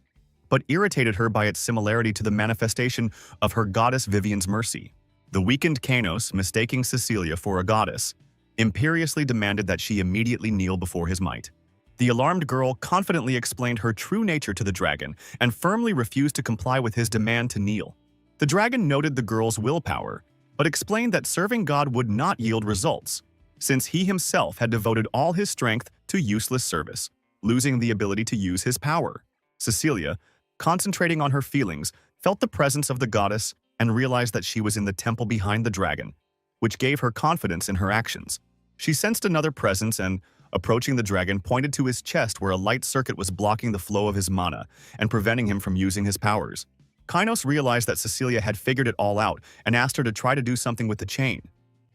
S1: but irritated her by its similarity to the manifestation of her goddess Vivian's mercy. The weakened Kanos, mistaking Cecilia for a goddess, imperiously demanded that she immediately kneel before his might. The alarmed girl confidently explained her true nature to the dragon and firmly refused to comply with his demand to kneel. The dragon noted the girl's willpower, but explained that serving God would not yield results, since he himself had devoted all his strength to useless service, losing the ability to use his power. Cecilia, concentrating on her feelings, felt the presence of the goddess and realized that she was in the temple behind the dragon, which gave her confidence in her actions. She sensed another presence and, approaching the dragon, pointed to his chest where a light circuit was blocking the flow of his mana and preventing him from using his powers. Kainos realized that Cecilia had figured it all out and asked her to try to do something with the chain.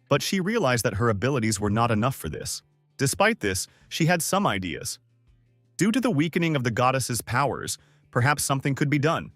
S1: But she realized that her abilities were not enough for this. Despite this, she had some ideas. Due to the weakening of the goddess's powers, perhaps something could be done.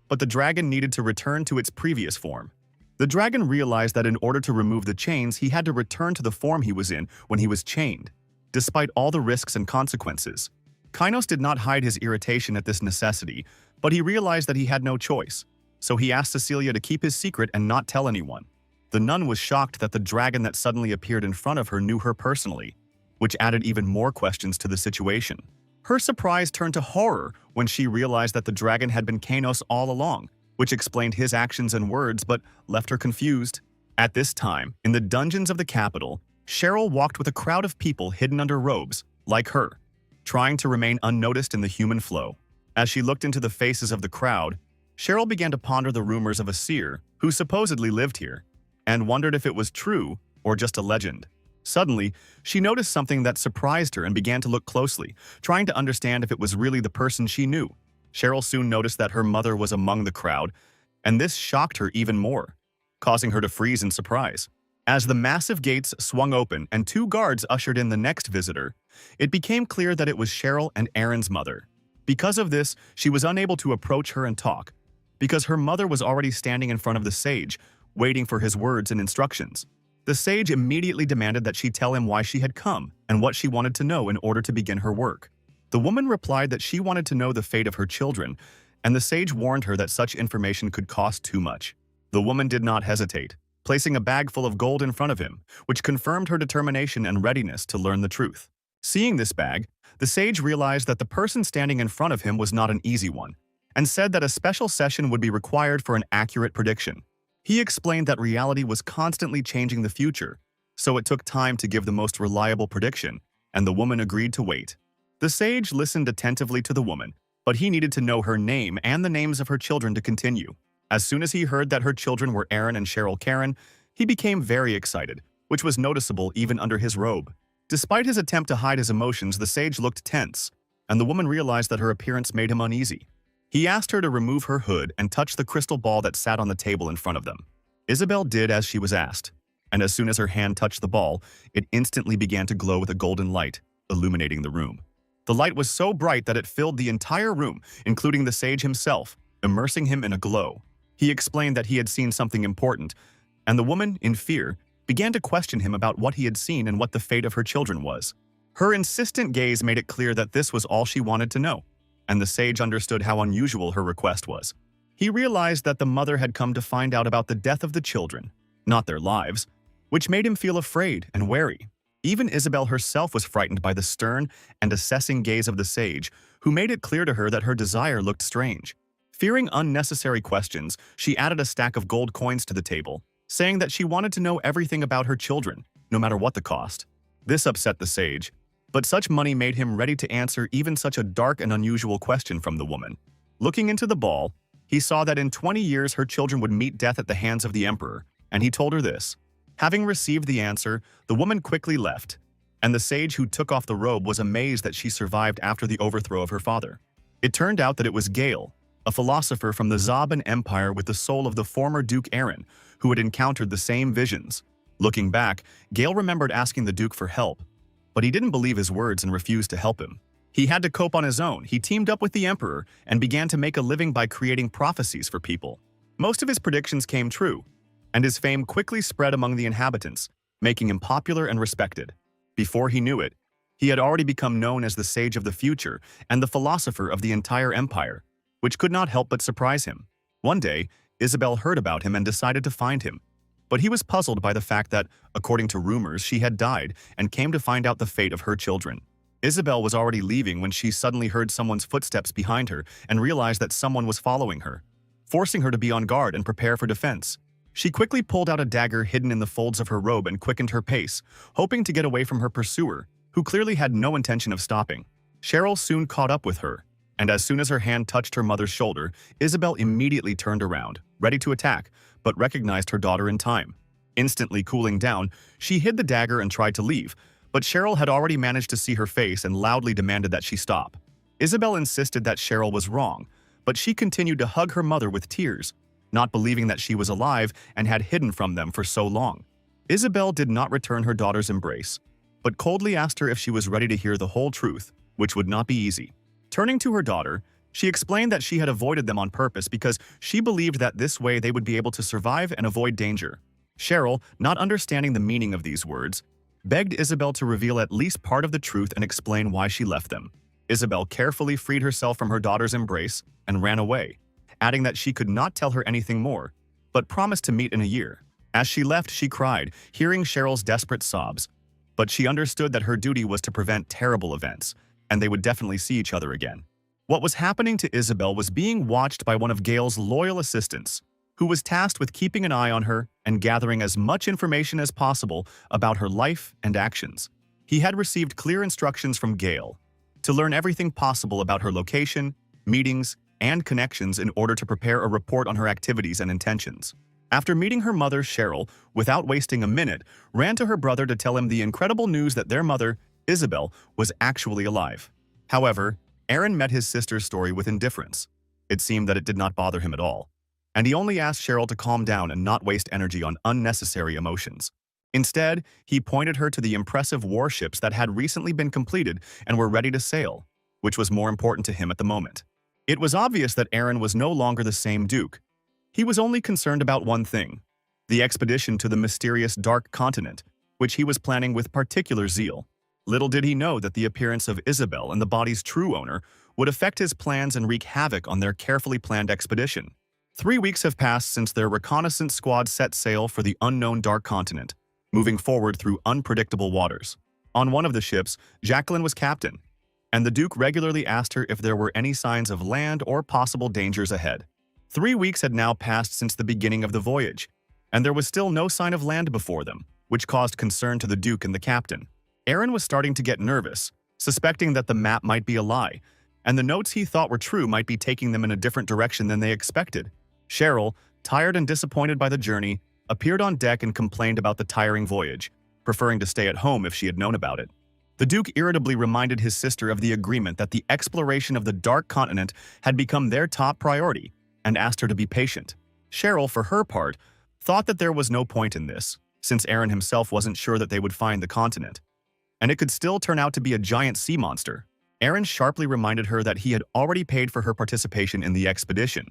S1: But the dragon needed to return to its previous form. The dragon realized that in order to remove the chains, he had to return to the form he was in when he was chained, despite all the risks and consequences. Kainos did not hide his irritation at this necessity, but he realized that he had no choice, so he asked Cecilia to keep his secret and not tell anyone. The nun was shocked that the dragon that suddenly appeared in front of her knew her personally, which added even more questions to the situation. Her surprise turned to horror when she realized that the dragon had been Kainos all along, which explained his actions and words but left her confused. At this time, in the dungeons of the capital, Cheryl walked with a crowd of people hidden under robes, like her, trying to remain unnoticed in the human flow. As she looked into the faces of the crowd, Cheryl began to ponder the rumors of a seer who supposedly lived here, and wondered if it was true or just a legend. Suddenly, she noticed something that surprised her and began to look closely, trying to understand if it was really the person she knew. Cheryl soon noticed that her mother was among the crowd, and this shocked her even more, causing her to freeze in surprise. As the massive gates swung open and 2 guards ushered in the next visitor, it became clear that it was Cheryl and Aaron's mother. Because of this, she was unable to approach her and talk, because her mother was already standing in front of the sage, waiting for his words and instructions. The sage immediately demanded that she tell him why she had come and what she wanted to know in order to begin her work. The woman replied that she wanted to know the fate of her children, and the sage warned her that such information could cost too much. The woman did not hesitate, placing a bag full of gold in front of him, which confirmed her determination and readiness to learn the truth. Seeing this bag, the sage realized that the person standing in front of him was not an easy one, and said that a special session would be required for an accurate prediction. He explained that reality was constantly changing the future, so it took time to give the most reliable prediction, and the woman agreed to wait. The sage listened attentively to the woman, but he needed to know her name and the names of her children to continue. As soon as he heard that her children were Aaron and Cheryl Karen, he became very excited, which was noticeable even under his robe. Despite his attempt to hide his emotions, the sage looked tense, and the woman realized that her appearance made him uneasy. He asked her to remove her hood and touch the crystal ball that sat on the table in front of them. Isabel did as she was asked, and as soon as her hand touched the ball, it instantly began to glow with a golden light, illuminating the room. The light was so bright that it filled the entire room, including the sage himself, immersing him in a glow. He explained that he had seen something important, and the woman, in fear, began to question him about what he had seen and what the fate of her children was. Her insistent gaze made it clear that this was all she wanted to know, and the sage understood how unusual her request was. He realized that the mother had come to find out about the death of the children, not their lives, which made him feel afraid and wary. Even Isabel herself was frightened by the stern and assessing gaze of the sage, who made it clear to her that her desire looked strange. Fearing unnecessary questions, she added a stack of gold coins to the table, saying that she wanted to know everything about her children, no matter what the cost. This upset the sage, but such money made him ready to answer even such a dark and unusual question from the woman. Looking into the ball, he saw that in 20 years her children would meet death at the hands of the emperor, and he told her this. Having received the answer, the woman quickly left, and the sage who took off the robe was amazed that she survived after the overthrow of her father. It turned out that it was Gale, a philosopher from the Zaban Empire with the soul of the former Duke Aaron, who had encountered the same visions. Looking back, Gale remembered asking the Duke for help, but he didn't believe his words and refused to help him. He had to cope on his own. He teamed up with the Emperor and began to make a living by creating prophecies for people. Most of his predictions came true, and his fame quickly spread among the inhabitants, making him popular and respected. Before he knew it, he had already become known as the Sage of the Future and the philosopher of the entire empire, which could not help but surprise him. One day, Isabel heard about him and decided to find him, but he was puzzled by the fact that, according to rumors, she had died and came to find out the fate of her children. Isabel was already leaving when she suddenly heard someone's footsteps behind her and realized that someone was following her, forcing her to be on guard and prepare for defense. She quickly pulled out a dagger hidden in the folds of her robe and quickened her pace, hoping to get away from her pursuer, who clearly had no intention of stopping. Cheryl soon caught up with her, and as soon as her hand touched her mother's shoulder, Isabel immediately turned around, ready to attack, but recognized her daughter in time. Instantly cooling down, she hid the dagger and tried to leave, but Cheryl had already managed to see her face and loudly demanded that she stop. Isabel insisted that Cheryl was wrong, but she continued to hug her mother with tears, not believing that she was alive and had hidden from them for so long. Isabel did not return her daughter's embrace, but coldly asked her if she was ready to hear the whole truth, which would not be easy. Turning to her daughter, She explained that she had avoided them on purpose because she believed that this way they would be able to survive and avoid danger. Cheryl, not understanding the meaning of these words, begged Isabel to reveal at least part of the truth and explain why she left them. Isabel carefully freed herself from her daughter's embrace and ran away, adding that she could not tell her anything more, but promised to meet in a year. As she left, she cried, hearing Cheryl's desperate sobs. But she understood that her duty was to prevent terrible events, and they would definitely see each other again. What was happening to Isabel was being watched by one of Gail's loyal assistants, who was tasked with keeping an eye on her and gathering as much information as possible about her life and actions. He had received clear instructions from Gail to learn everything possible about her location, meetings, and connections in order to prepare a report on her activities and intentions. After meeting her mother, Cheryl, without wasting a minute, ran to her brother to tell him the incredible news that their mother, Isabel, was actually alive. However, Aaron met his sister's story with indifference. It seemed that it did not bother him at all, and he only asked Cheryl to calm down and not waste energy on unnecessary emotions. Instead, he pointed her to the impressive warships that had recently been completed and were ready to sail, which was more important to him at the moment. It was obvious that Aaron was no longer the same Duke. He was only concerned about one thing: the expedition to the mysterious Dark Continent, which he was planning with particular zeal. Little did he know that the appearance of Isabel and the body's true owner would affect his plans and wreak havoc on their carefully planned expedition. 3 weeks have passed since their reconnaissance squad set sail for the unknown Dark Continent, moving forward through unpredictable waters. On one of the ships, Jacqueline was captain, and the Duke regularly asked her if there were any signs of land or possible dangers ahead. 3 weeks had now passed since the beginning of the voyage, and there was still no sign of land before them, which caused concern to the Duke and the captain. Aaron was starting to get nervous, suspecting that the map might be a lie, and the notes he thought were true might be taking them in a different direction than they expected. Cheryl, tired and disappointed by the journey, appeared on deck and complained about the tiring voyage, preferring to stay at home if she had known about it. The Duke irritably reminded his sister of the agreement that the exploration of the Dark Continent had become their top priority, and asked her to be patient. Cheryl, for her part, thought that there was no point in this, since Aaron himself wasn't sure that they would find the continent, and it could still turn out to be a giant sea monster. Aaron sharply reminded her that he had already paid for her participation in the expedition,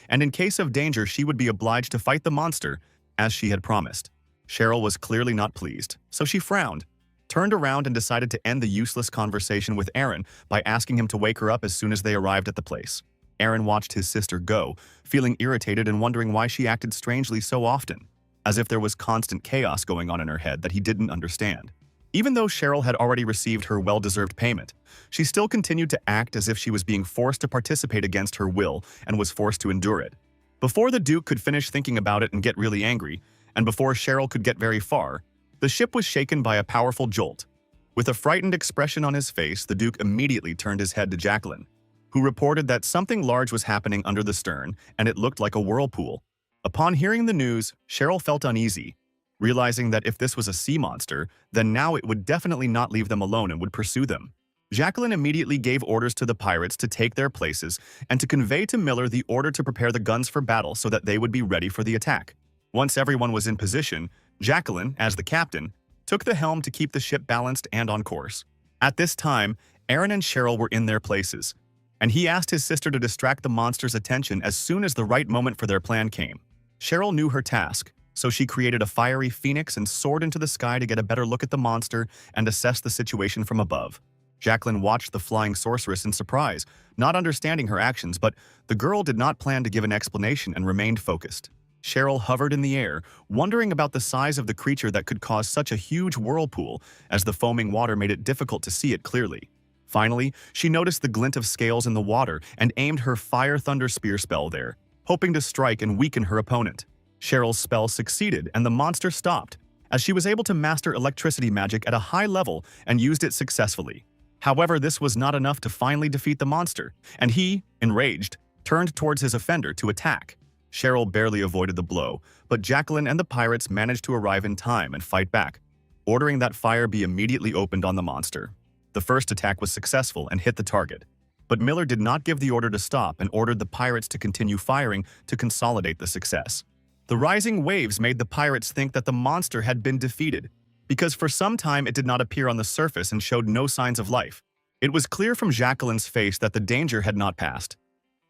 S1: and in case of danger she would be obliged to fight the monster, as she had promised. Cheryl was clearly not pleased, so she frowned, turned around and decided to end the useless conversation with Aaron by asking him to wake her up as soon as they arrived at the place. Aaron watched his sister go, feeling irritated and wondering why she acted strangely so often, as if there was constant chaos going on in her head that he didn't understand. Even though Cheryl had already received her well-deserved payment, she still continued to act as if she was being forced to participate against her will and was forced to endure it. Before the Duke could finish thinking about it and get really angry, and before Cheryl could get very far, the ship was shaken by a powerful jolt. With a frightened expression on his face, the Duke immediately turned his head to Jacqueline, who reported that something large was happening under the stern, and it looked like a whirlpool. Upon hearing the news, Cheryl felt uneasy, realizing that if this was a sea monster, then now it would definitely not leave them alone and would pursue them. Jacqueline immediately gave orders to the pirates to take their places and to convey to Miller the order to prepare the guns for battle so that they would be ready for the attack. Once everyone was in position, Jacqueline, as the captain, took the helm to keep the ship balanced and on course. At this time, Aaron and Cheryl were in their places, and he asked his sister to distract the monster's attention as soon as the right moment for their plan came. Cheryl knew her task, so she created a fiery phoenix and soared into the sky to get a better look at the monster and assess the situation from above. Jacqueline watched the flying sorceress in surprise, not understanding her actions, but the girl did not plan to give an explanation and remained focused. Cheryl hovered in the air, wondering about the size of the creature that could cause such a huge whirlpool, as the foaming water made it difficult to see it clearly. Finally, she noticed the glint of scales in the water and aimed her Fire Thunder Spear spell there, hoping to strike and weaken her opponent. Cheryl's spell succeeded and the monster stopped, as she was able to master electricity magic at a high level and used it successfully. However, this was not enough to finally defeat the monster, and he, enraged, turned towards his offender to attack. Cheryl barely avoided the blow, but Jacqueline and the pirates managed to arrive in time and fight back, ordering that fire be immediately opened on the monster. The first attack was successful and hit the target, but Miller did not give the order to stop and ordered the pirates to continue firing to consolidate the success. The rising waves made the pirates think that the monster had been defeated, because for some time it did not appear on the surface and showed no signs of life. It was clear from Jacqueline's face that the danger had not passed,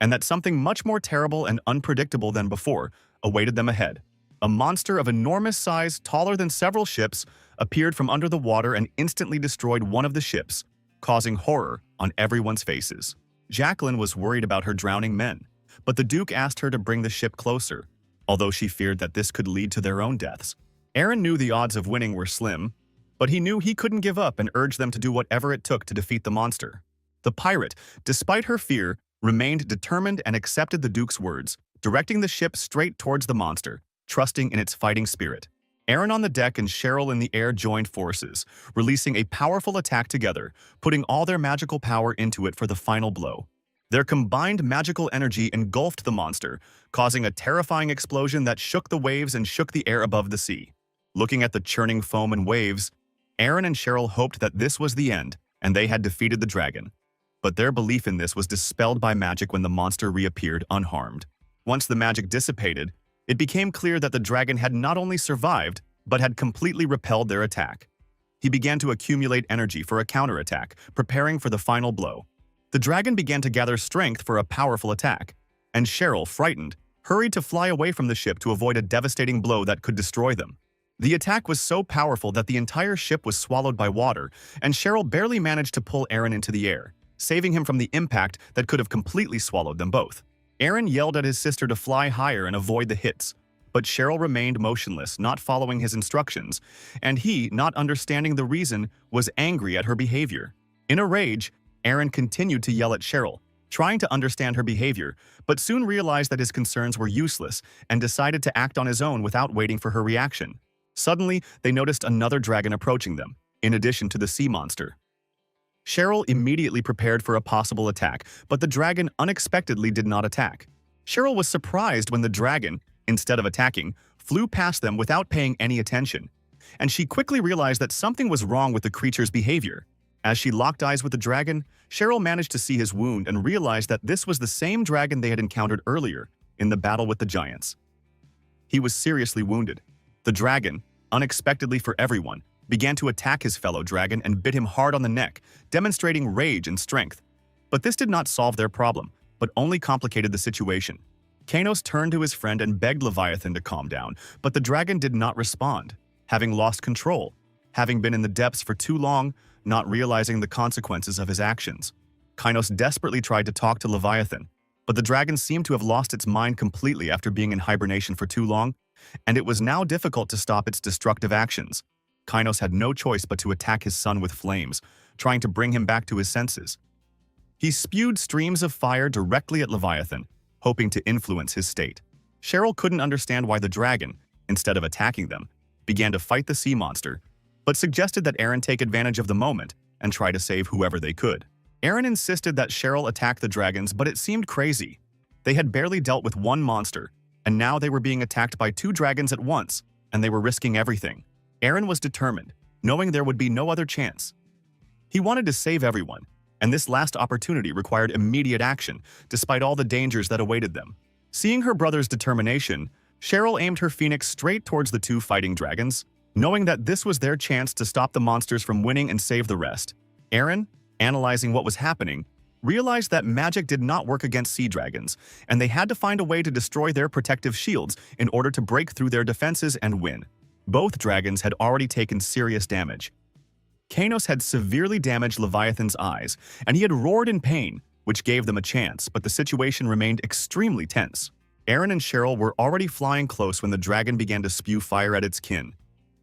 S1: and that something much more terrible and unpredictable than before awaited them ahead. A monster of enormous size, taller than several ships, appeared from under the water and instantly destroyed one of the ships, causing horror on everyone's faces. Jacqueline was worried about her drowning men, but the Duke asked her to bring the ship closer, although she feared that this could lead to their own deaths. Aaron knew the odds of winning were slim, but he knew he couldn't give up and urged them to do whatever it took to defeat the monster. The pirate, despite her fear, remained determined and accepted the Duke's words, directing the ship straight towards the monster, trusting in its fighting spirit. Aaron on the deck and Cheryl in the air joined forces, releasing a powerful attack together, putting all their magical power into it for the final blow. Their combined magical energy engulfed the monster, causing a terrifying explosion that shook the waves and shook the air above the sea. Looking at the churning foam and waves, Aaron and Cheryl hoped that this was the end, and they had defeated the dragon. But their belief in this was dispelled by magic when the monster reappeared unharmed. Once the magic dissipated, it became clear that the dragon had not only survived, but had completely repelled their attack. He began to accumulate energy for a counterattack, preparing for the final blow. The dragon began to gather strength for a powerful attack, and Cheryl, frightened, hurried to fly away from the ship to avoid a devastating blow that could destroy them. The attack was so powerful that the entire ship was swallowed by water, and Cheryl barely managed to pull Aaron into the air, saving him from the impact that could have completely swallowed them both. Aaron yelled at his sister to fly higher and avoid the hits, but Cheryl remained motionless, not following his instructions, and he, not understanding the reason, was angry at her behavior. In a rage, Aaron continued to yell at Cheryl, trying to understand her behavior, but soon realized that his concerns were useless and decided to act on his own without waiting for her reaction. Suddenly, they noticed another dragon approaching them, in addition to the sea monster. Cheryl immediately prepared for a possible attack, but the dragon unexpectedly did not attack. Cheryl was surprised when the dragon, instead of attacking, flew past them without paying any attention, and she quickly realized that something was wrong with the creature's behavior. As she locked eyes with the dragon, Cheryl managed to see his wound and realized that this was the same dragon they had encountered earlier in the battle with the giants. He was seriously wounded. The dragon, unexpectedly for everyone, began to attack his fellow dragon and bit him hard on the neck, demonstrating rage and strength. But this did not solve their problem, but only complicated the situation. Kanos turned to his friend and begged Leviathan to calm down, but the dragon did not respond, having lost control, having been in the depths for too long, not realizing the consequences of his actions. Kanos desperately tried to talk to Leviathan, but the dragon seemed to have lost its mind completely after being in hibernation for too long, and it was now difficult to stop its destructive actions. Kanos had no choice but to attack his son with flames, trying to bring him back to his senses. He spewed streams of fire directly at Leviathan, hoping to influence his state. Cheryl couldn't understand why the dragon, instead of attacking them, began to fight the sea monster, but suggested that Aaron take advantage of the moment and try to save whoever they could. Aaron insisted that Cheryl attack the dragons, but it seemed crazy. They had barely dealt with one monster, and now they were being attacked by two dragons at once, and they were risking everything. Aaron was determined, knowing there would be no other chance. He wanted to save everyone, and this last opportunity required immediate action, despite all the dangers that awaited them. Seeing her brother's determination, Cheryl aimed her phoenix straight towards the two fighting dragons, knowing that this was their chance to stop the monsters from winning and save the rest. Aaron, analyzing what was happening, realized that magic did not work against sea dragons, and they had to find a way to destroy their protective shields in order to break through their defenses and win. Both dragons had already taken serious damage. Kanos had severely damaged Leviathan's eyes, and he had roared in pain, which gave them a chance, but the situation remained extremely tense. Aaron and Cheryl were already flying close when the dragon began to spew fire at its kin.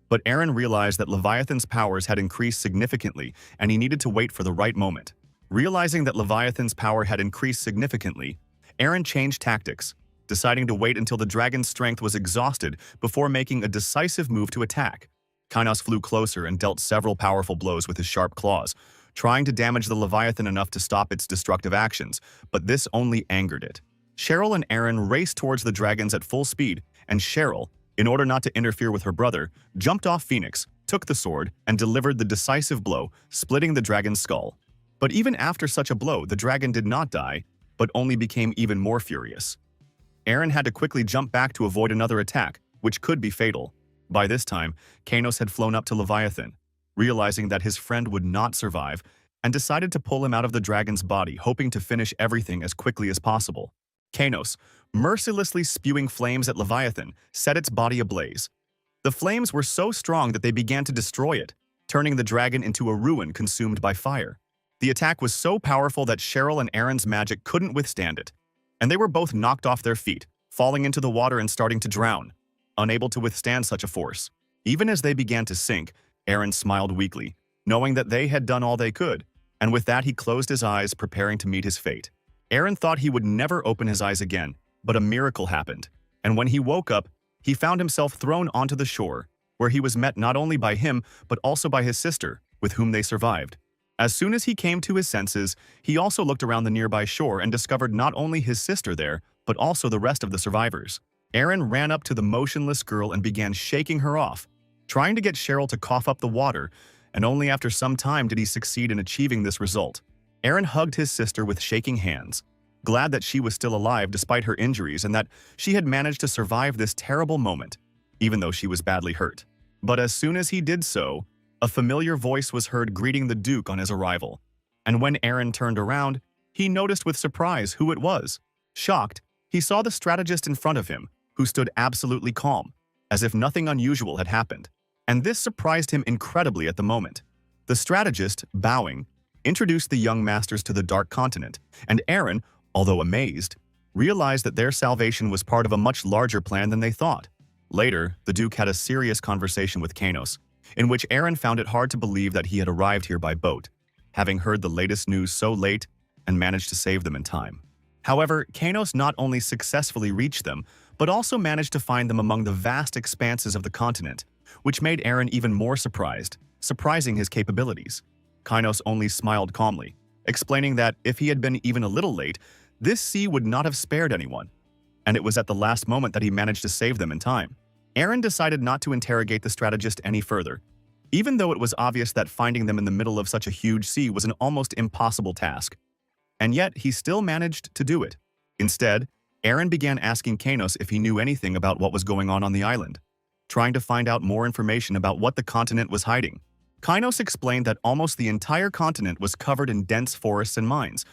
S1: But Aaron realized that Leviathan's powers had increased significantly, and he needed to wait for the right moment. Realizing that Leviathan's power had increased significantly, Aaron changed tactics, deciding to wait until the dragon's strength was exhausted before making a decisive move to attack. Kanos flew closer and dealt several powerful blows with his sharp claws, trying to damage the Leviathan enough to stop its destructive actions, but this only angered it. Cheryl and Aaron raced towards the dragons at full speed, and Cheryl, in order not to interfere with her brother, jumped off Phoenix, took the sword, and delivered the decisive blow, splitting the dragon's skull. But even after such a blow, the dragon did not die, but only became even more furious. Aaron had to quickly jump back to avoid another attack, which could be fatal. By this time, Kanos had flown up to Leviathan, realizing that his friend would not survive, and decided to pull him out of the dragon's body, hoping to finish everything as quickly as possible. Kanos, mercilessly spewing flames at Leviathan, set its body ablaze. The flames were so strong that they began to destroy it, turning the dragon into a ruin consumed by fire. The attack was so powerful that Cheryl and Aaron's magic couldn't withstand it, and they were both knocked off their feet, falling into the water and starting to drown, unable to withstand such a force. Even as they began to sink, Aaron smiled weakly, knowing that they had done all they could, and with that he closed his eyes, preparing to meet his fate. Aaron thought he would never open his eyes again, but a miracle happened, and when he woke up, he found himself thrown onto the shore, where he was met not only by him, but also by his sister, with whom they survived. As soon as he came to his senses, he also looked around the nearby shore and discovered not only his sister there, but also the rest of the survivors. Aaron ran up to the motionless girl and began shaking her off, trying to get Cheryl to cough up the water, and only after some time did he succeed in achieving this result. Aaron hugged his sister with shaking hands, glad that she was still alive despite her injuries and that she had managed to survive this terrible moment, even though she was badly hurt. But as soon as he did so, a familiar voice was heard greeting the Duke on his arrival, and when Aaron turned around, he noticed with surprise who it was. Shocked, he saw the strategist in front of him, who stood absolutely calm, as if nothing unusual had happened, and this surprised him incredibly at the moment. The strategist, bowing, introduced the young masters to the Dark Continent, and Aaron, although amazed, realized that their salvation was part of a much larger plan than they thought. Later, the Duke had a serious conversation with Kanos, in which Aaron found it hard to believe that he had arrived here by boat, having heard the latest news so late and managed to save them in time. However, Kanos not only successfully reached them, but also managed to find them among the vast expanses of the continent, which made Aaron even more surprised, surprising his capabilities. Kanos only smiled calmly, explaining that if he had been even a little late, this sea would not have spared anyone, and it was at the last moment that he managed to save them in time. Aaron decided not to interrogate the strategist any further, even though it was obvious that finding them in the middle of such a huge sea was an almost impossible task. And yet, he still managed to do it. Instead, Aaron began asking Kanos if he knew anything about what was going on the island, trying to find out more information about what the continent was hiding. Kanos explained that almost the entire continent was covered in dense forests and mines,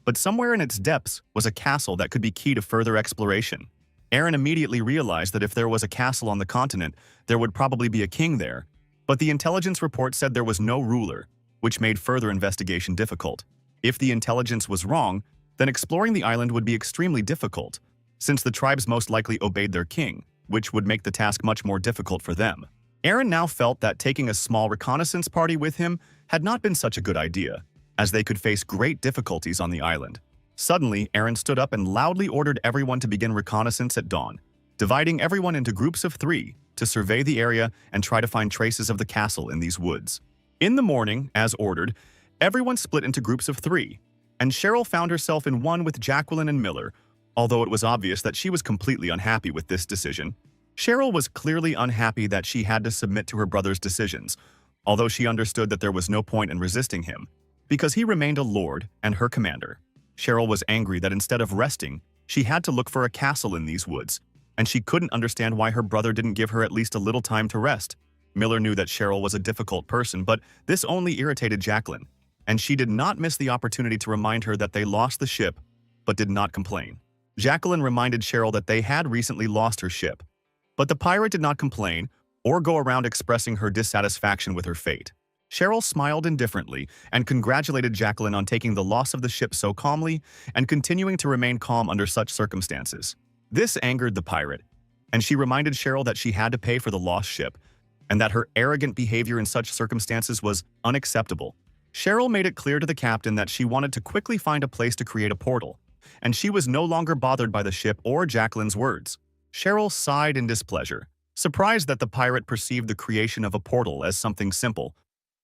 S1: but somewhere in its depths was a castle that could be key to further exploration. Aaron immediately realized that if there was a castle on the continent, there would probably be a king there, but the intelligence report said there was no ruler, which made further investigation difficult. If the intelligence was wrong, then exploring the island would be extremely difficult, since the tribes most likely obeyed their king, which would make the task much more difficult for them. Aaron now felt that taking a small reconnaissance party with him had not been such a good idea, as they could face great difficulties on the island. Suddenly, Aaron stood up and loudly ordered everyone to begin reconnaissance at dawn, dividing everyone into groups of 3 to survey the area and try to find traces of the castle in these woods. In the morning, as ordered, everyone split into groups of 3, and Cheryl found herself in one with Jacqueline and Miller, although it was obvious that she was completely unhappy with this decision. Cheryl was clearly unhappy that she had to submit to her brother's decisions, although she understood that there was no point in resisting him, because he remained a lord and her commander. Cheryl was angry that instead of resting, she had to look for a castle in these woods, and she couldn't understand why her brother didn't give her at least a little time to rest. Miller knew that Cheryl was a difficult person, but this only irritated Jacqueline, and she did not miss the opportunity to remind her that they lost the ship, but did not complain. Jacqueline reminded Cheryl that they had recently lost her ship, but the pirate did not complain or go around expressing her dissatisfaction with her fate. Cheryl smiled indifferently and congratulated Jacqueline on taking the loss of the ship so calmly and continuing to remain calm under such circumstances. This angered the pirate, and she reminded Cheryl that she had to pay for the lost ship and that her arrogant behavior in such circumstances was unacceptable. Cheryl made it clear to the captain that she wanted to quickly find a place to create a portal, and she was no longer bothered by the ship or Jacqueline's words. Cheryl sighed in displeasure, surprised that the pirate perceived the creation of a portal as something simple,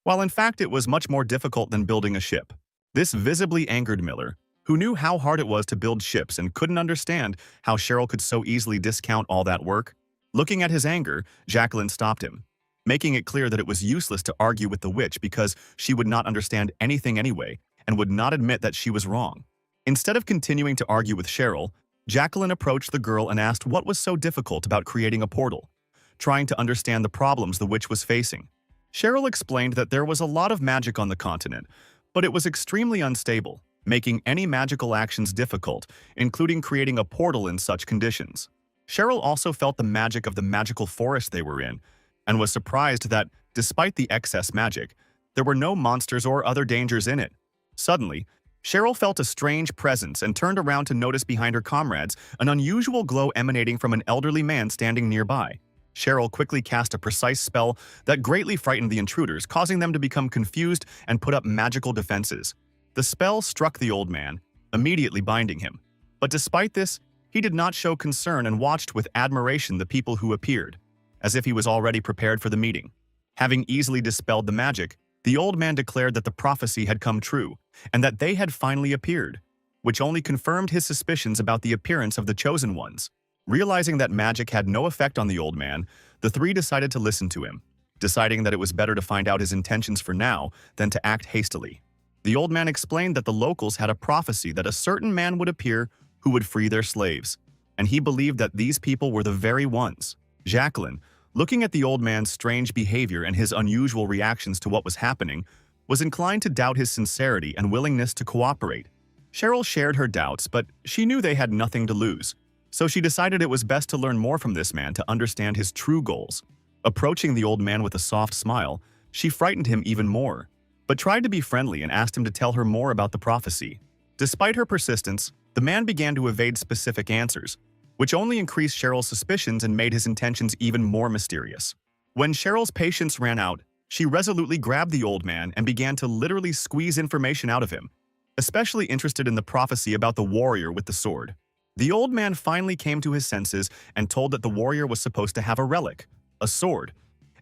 S1: while in fact it was much more difficult than building a ship. This visibly angered Miller, who knew how hard it was to build ships and couldn't understand how Cheryl could so easily discount all that work. Looking at his anger, Jacqueline stopped him, making it clear that it was useless to argue with the witch because she would not understand anything anyway and would not admit that she was wrong. Instead of continuing to argue with Cheryl, Jacqueline approached the girl and asked what was so difficult about creating a portal, trying to understand the problems the witch was facing. Cheryl explained that there was a lot of magic on the continent, but it was extremely unstable, making any magical actions difficult, including creating a portal in such conditions. Cheryl also felt the magic of the magical forest they were in, and was surprised that, despite the excess magic, there were no monsters or other dangers in it. Suddenly, Cheryl felt a strange presence and turned around to notice behind her comrades an unusual glow emanating from an elderly man standing nearby. Cheryl quickly cast a precise spell that greatly frightened the intruders, causing them to become confused and put up magical defenses. The spell struck the old man, immediately binding him. But despite this, he did not show concern and watched with admiration the people who appeared, as if he was already prepared for the meeting. Having easily dispelled the magic, the old man declared that the prophecy had come true, and that they had finally appeared, which only confirmed his suspicions about the appearance of the chosen ones. Realizing that magic had no effect on the old man, the three decided to listen to him, deciding that it was better to find out his intentions for now than to act hastily. The old man explained that the locals had a prophecy that a certain man would appear who would free their slaves, and he believed that these people were the very ones. Jacqueline, looking at the old man's strange behavior and his unusual reactions to what was happening, was inclined to doubt his sincerity and willingness to cooperate. Cheryl shared her doubts, but she knew they had nothing to lose, so she decided it was best to learn more from this man to understand his true goals. Approaching the old man with a soft smile, she frightened him even more, but tried to be friendly and asked him to tell her more about the prophecy. Despite her persistence, the man began to evade specific answers, which only increased Cheryl's suspicions and made his intentions even more mysterious. When Cheryl's patience ran out, she resolutely grabbed the old man and began to literally squeeze information out of him, especially interested in the prophecy about the warrior with the sword. The old man finally came to his senses and told that the warrior was supposed to have a relic, a sword,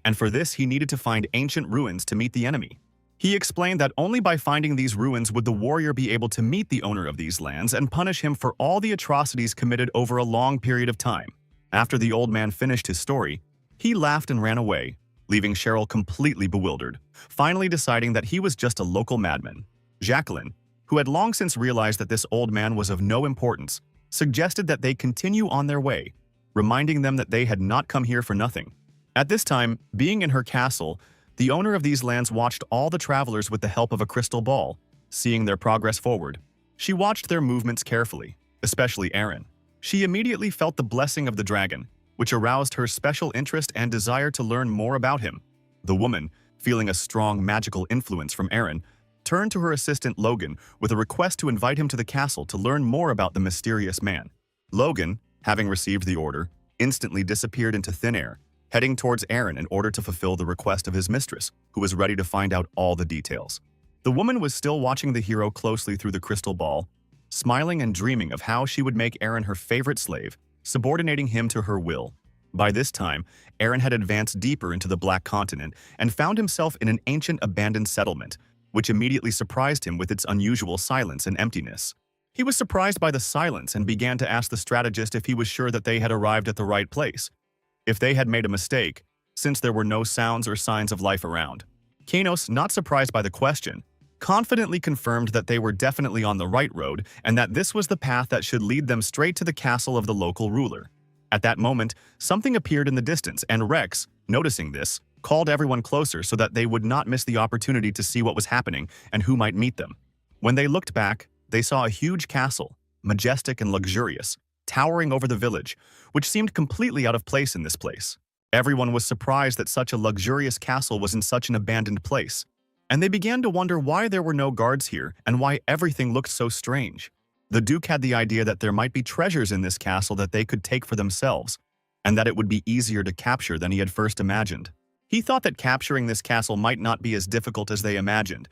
S1: and for this he needed to find ancient ruins to meet the enemy. He explained that only by finding these ruins would the warrior be able to meet the owner of these lands and punish him for all the atrocities committed over a long period of time. After the old man finished his story, he laughed and ran away, leaving Cheryl completely bewildered, finally deciding that he was just a local madman. Jacqueline, who had long since realized that this old man was of no importance, suggested that they continue on their way, reminding them that they had not come here for nothing. At this time, being in her castle, the owner of these lands watched all the travelers with the help of a crystal ball, seeing their progress forward. She watched their movements carefully, especially Aaron. She immediately felt the blessing of the dragon, which aroused her special interest and desire to learn more about him. The woman, feeling a strong magical influence from Aaron, turned to her assistant Logan with a request to invite him to the castle to learn more about the mysterious man. Logan, having received the order, instantly disappeared into thin air, heading towards Aaron in order to fulfill the request of his mistress, who was ready to find out all the details. The woman was still watching the hero closely through the crystal ball, smiling and dreaming of how she would make Aaron her favorite slave, subordinating him to her will. By this time, Aaron had advanced deeper into the Black Continent and found himself in an ancient abandoned settlement, which immediately surprised him with its unusual silence and emptiness. He was surprised by the silence and began to ask the strategist if he was sure that they had arrived at the right place, if they had made a mistake, since there were no sounds or signs of life around. Kanos, not surprised by the question, confidently confirmed that they were definitely on the right road and that this was the path that should lead them straight to the castle of the local ruler. At that moment, something appeared in the distance, and Rex, noticing this, called everyone closer so that they would not miss the opportunity to see what was happening and who might meet them. When they looked back, they saw a huge castle, majestic and luxurious, towering over the village, which seemed completely out of place in this place. Everyone was surprised that such a luxurious castle was in such an abandoned place, and they began to wonder why there were no guards here and why everything looked so strange. The Duke had the idea that there might be treasures in this castle that they could take for themselves, and that it would be easier to capture than he had first imagined. He thought that capturing this castle might not be as difficult as they imagined,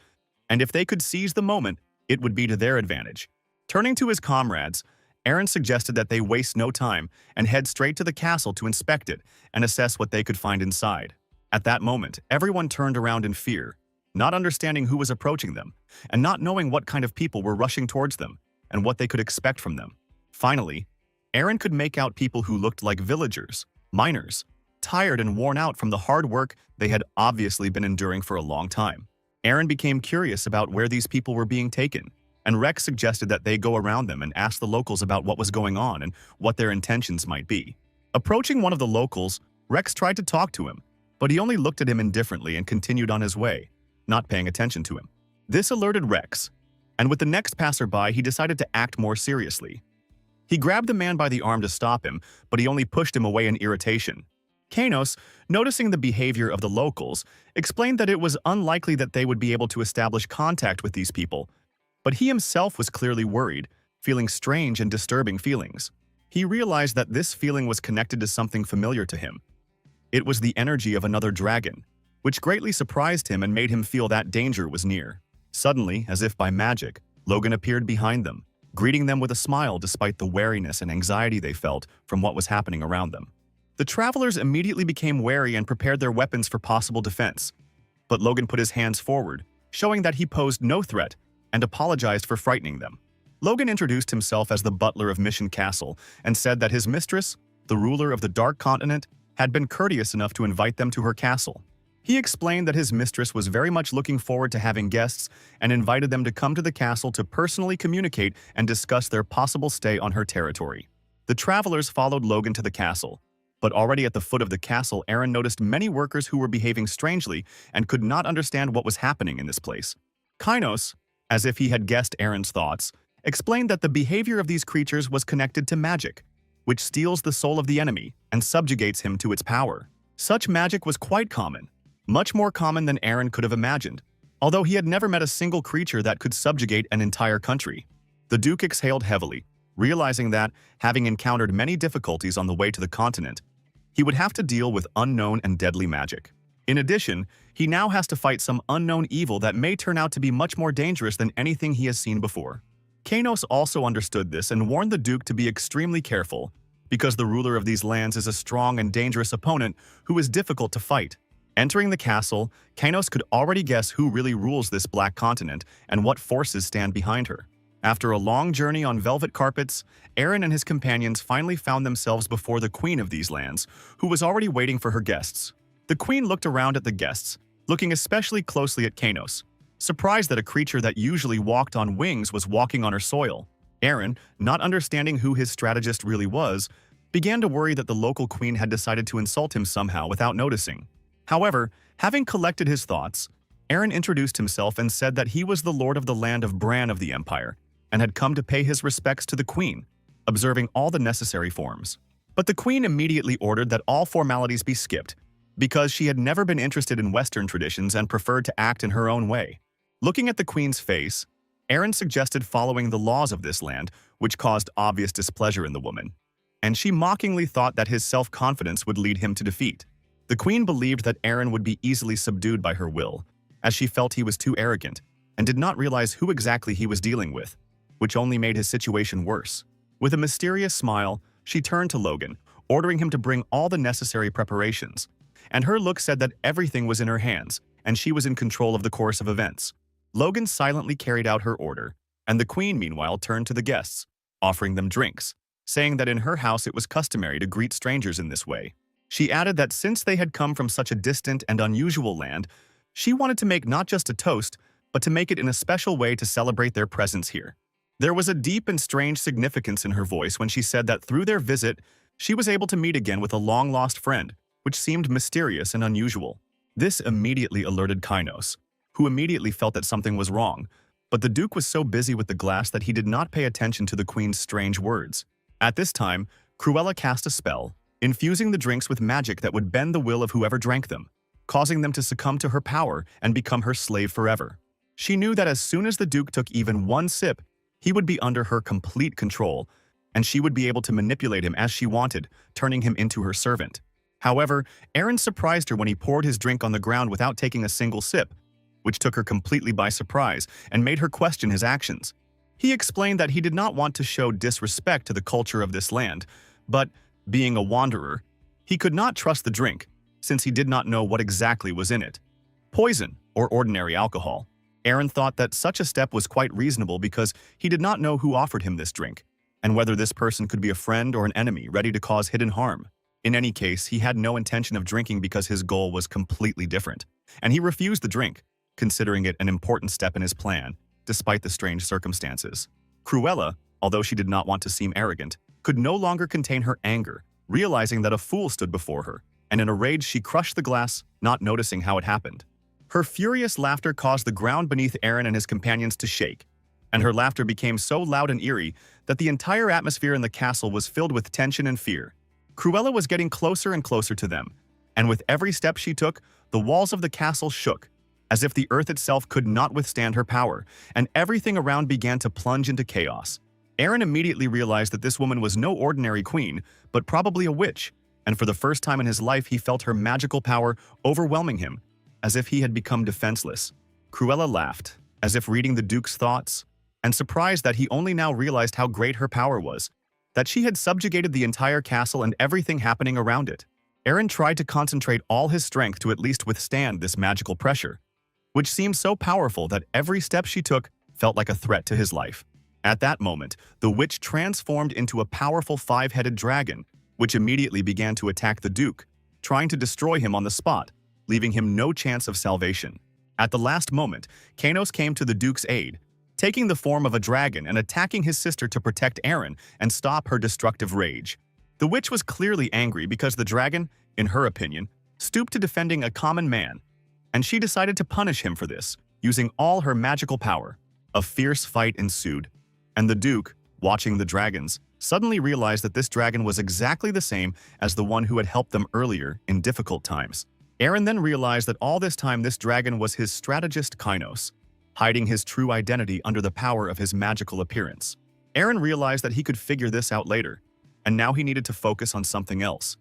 S1: and if they could seize the moment, it would be to their advantage. Turning to his comrades, Aaron suggested that they waste no time and head straight to the castle to inspect it and assess what they could find inside. At that moment, everyone turned around in fear, not understanding who was approaching them, and not knowing what kind of people were rushing towards them and what they could expect from them. Finally, Aaron could make out people who looked like villagers, miners, tired and worn out from the hard work they had obviously been enduring for a long time. Aaron became curious about where these people were being taken, and Rex suggested that they go around them and ask the locals about what was going on and what their intentions might be. Approaching one of the locals, Rex tried to talk to him, but he only looked at him indifferently and continued on his way, not paying attention to him. This alerted Rex, and with the next passerby, he decided to act more seriously. He grabbed the man by the arm to stop him, but he only pushed him away in irritation. Kanos, noticing the behavior of the locals, explained that it was unlikely that they would be able to establish contact with these people, but he himself was clearly worried, feeling strange and disturbing feelings. He realized that this feeling was connected to something familiar to him. It was the energy of another dragon, which greatly surprised him and made him feel that danger was near. Suddenly, as if by magic, Logan appeared behind them, greeting them with a smile despite the wariness and anxiety they felt from what was happening around them. The travelers immediately became wary and prepared their weapons for possible defense. But Logan put his hands forward, showing that he posed no threat, and apologized for frightening them. Logan introduced himself as the butler of Mission Castle and said that his mistress, the ruler of the Dark Continent, had been courteous enough to invite them to her castle. He explained that his mistress was very much looking forward to having guests and invited them to come to the castle to personally communicate and discuss their possible stay on her territory. The travelers followed Logan to the castle, but already at the foot of the castle, Aaron noticed many workers who were behaving strangely and could not understand what was happening in this place. Kynos, as if he had guessed Aaron's thoughts, explained that the behavior of these creatures was connected to magic, which steals the soul of the enemy and subjugates him to its power. Such magic was quite common, much more common than Aaron could have imagined, although he had never met a single creature that could subjugate an entire country. The Duke exhaled heavily, realizing that, having encountered many difficulties on the way to the continent, he would have to deal with unknown and deadly magic. In addition, he now has to fight some unknown evil that may turn out to be much more dangerous than anything he has seen before. Kanos also understood this and warned the Duke to be extremely careful, because the ruler of these lands is a strong and dangerous opponent who is difficult to fight. Entering the castle, Kanos could already guess who really rules this black continent and what forces stand behind her. After a long journey on velvet carpets, Aaron and his companions finally found themselves before the queen of these lands, who was already waiting for her guests. The queen looked around at the guests, looking especially closely at Kanos, surprised that a creature that usually walked on wings was walking on her soil. Aaron, not understanding who his strategist really was, began to worry that the local queen had decided to insult him somehow without noticing. However, having collected his thoughts, Aaron introduced himself and said that he was the lord of the land of Bran of the Empire and had come to pay his respects to the queen, observing all the necessary forms. But the queen immediately ordered that all formalities be skipped, because she had never been interested in Western traditions and preferred to act in her own way. Looking at the queen's face, Aaron suggested following the laws of this land, which caused obvious displeasure in the woman, and she mockingly thought that his self-confidence would lead him to defeat. The queen believed that Aaron would be easily subdued by her will, as she felt he was too arrogant and did not realize who exactly he was dealing with, which only made his situation worse. With a mysterious smile, she turned to Logan, ordering him to bring all the necessary preparations, and her look said that everything was in her hands and she was in control of the course of events. Logan silently carried out her order, and the queen meanwhile turned to the guests, offering them drinks, saying that in her house it was customary to greet strangers in this way. She added that since they had come from such a distant and unusual land, she wanted to make not just a toast, but to make it in a special way to celebrate their presence here. There was a deep and strange significance in her voice when she said that through their visit, she was able to meet again with a long-lost friend, which seemed mysterious and unusual. This immediately alerted Kynos, who immediately felt that something was wrong, but the Duke was so busy with the glass that he did not pay attention to the queen's strange words. At this time, Cruella cast a spell, infusing the drinks with magic that would bend the will of whoever drank them, causing them to succumb to her power and become her slave forever. She knew that as soon as the Duke took even one sip, he would be under her complete control, and she would be able to manipulate him as she wanted, turning him into her servant. However, Aaron surprised her when he poured his drink on the ground without taking a single sip, which took her completely by surprise and made her question his actions. He explained that he did not want to show disrespect to the culture of this land, but, being a wanderer, he could not trust the drink, since he did not know what exactly was in it. Poison, or ordinary alcohol. Aaron thought that such a step was quite reasonable because he did not know who offered him this drink, and whether this person could be a friend or an enemy ready to cause hidden harm. In any case, he had no intention of drinking because his goal was completely different, and he refused the drink, considering it an important step in his plan, despite the strange circumstances. Cruella, although she did not want to seem arrogant, could no longer contain her anger, realizing that a fool stood before her, and in a rage she crushed the glass, not noticing how it happened. Her furious laughter caused the ground beneath Eren and his companions to shake, and her laughter became so loud and eerie that the entire atmosphere in the castle was filled with tension and fear. Cruella was getting closer and closer to them, and with every step she took, the walls of the castle shook, as if the earth itself could not withstand her power, and everything around began to plunge into chaos. Eren immediately realized that this woman was no ordinary queen, but probably a witch, and for the first time in his life he felt her magical power overwhelming him, as if he had become defenseless. Cruella laughed, as if reading the Duke's thoughts, and surprised that he only now realized how great her power was, that she had subjugated the entire castle and everything happening around it. Eren tried to concentrate all his strength to at least withstand this magical pressure, which seemed so powerful that every step she took felt like a threat to his life. At that moment, the witch transformed into a powerful five-headed dragon, which immediately began to attack the Duke, trying to destroy him on the spot, leaving him no chance of salvation. At the last moment, Kainos came to the Duke's aid, taking the form of a dragon and attacking his sister to protect Eren and stop her destructive rage. The witch was clearly angry because the dragon, in her opinion, stooped to defending a common man, and she decided to punish him for this, using all her magical power. A fierce fight ensued, and the Duke, watching the dragons, suddenly realized that this dragon was exactly the same as the one who had helped them earlier in difficult times. Eren then realized that all this time this dragon was his strategist Kainos, hiding his true identity under the power of his magical appearance. Eren realized that he could figure this out later, and now he needed to focus on something else.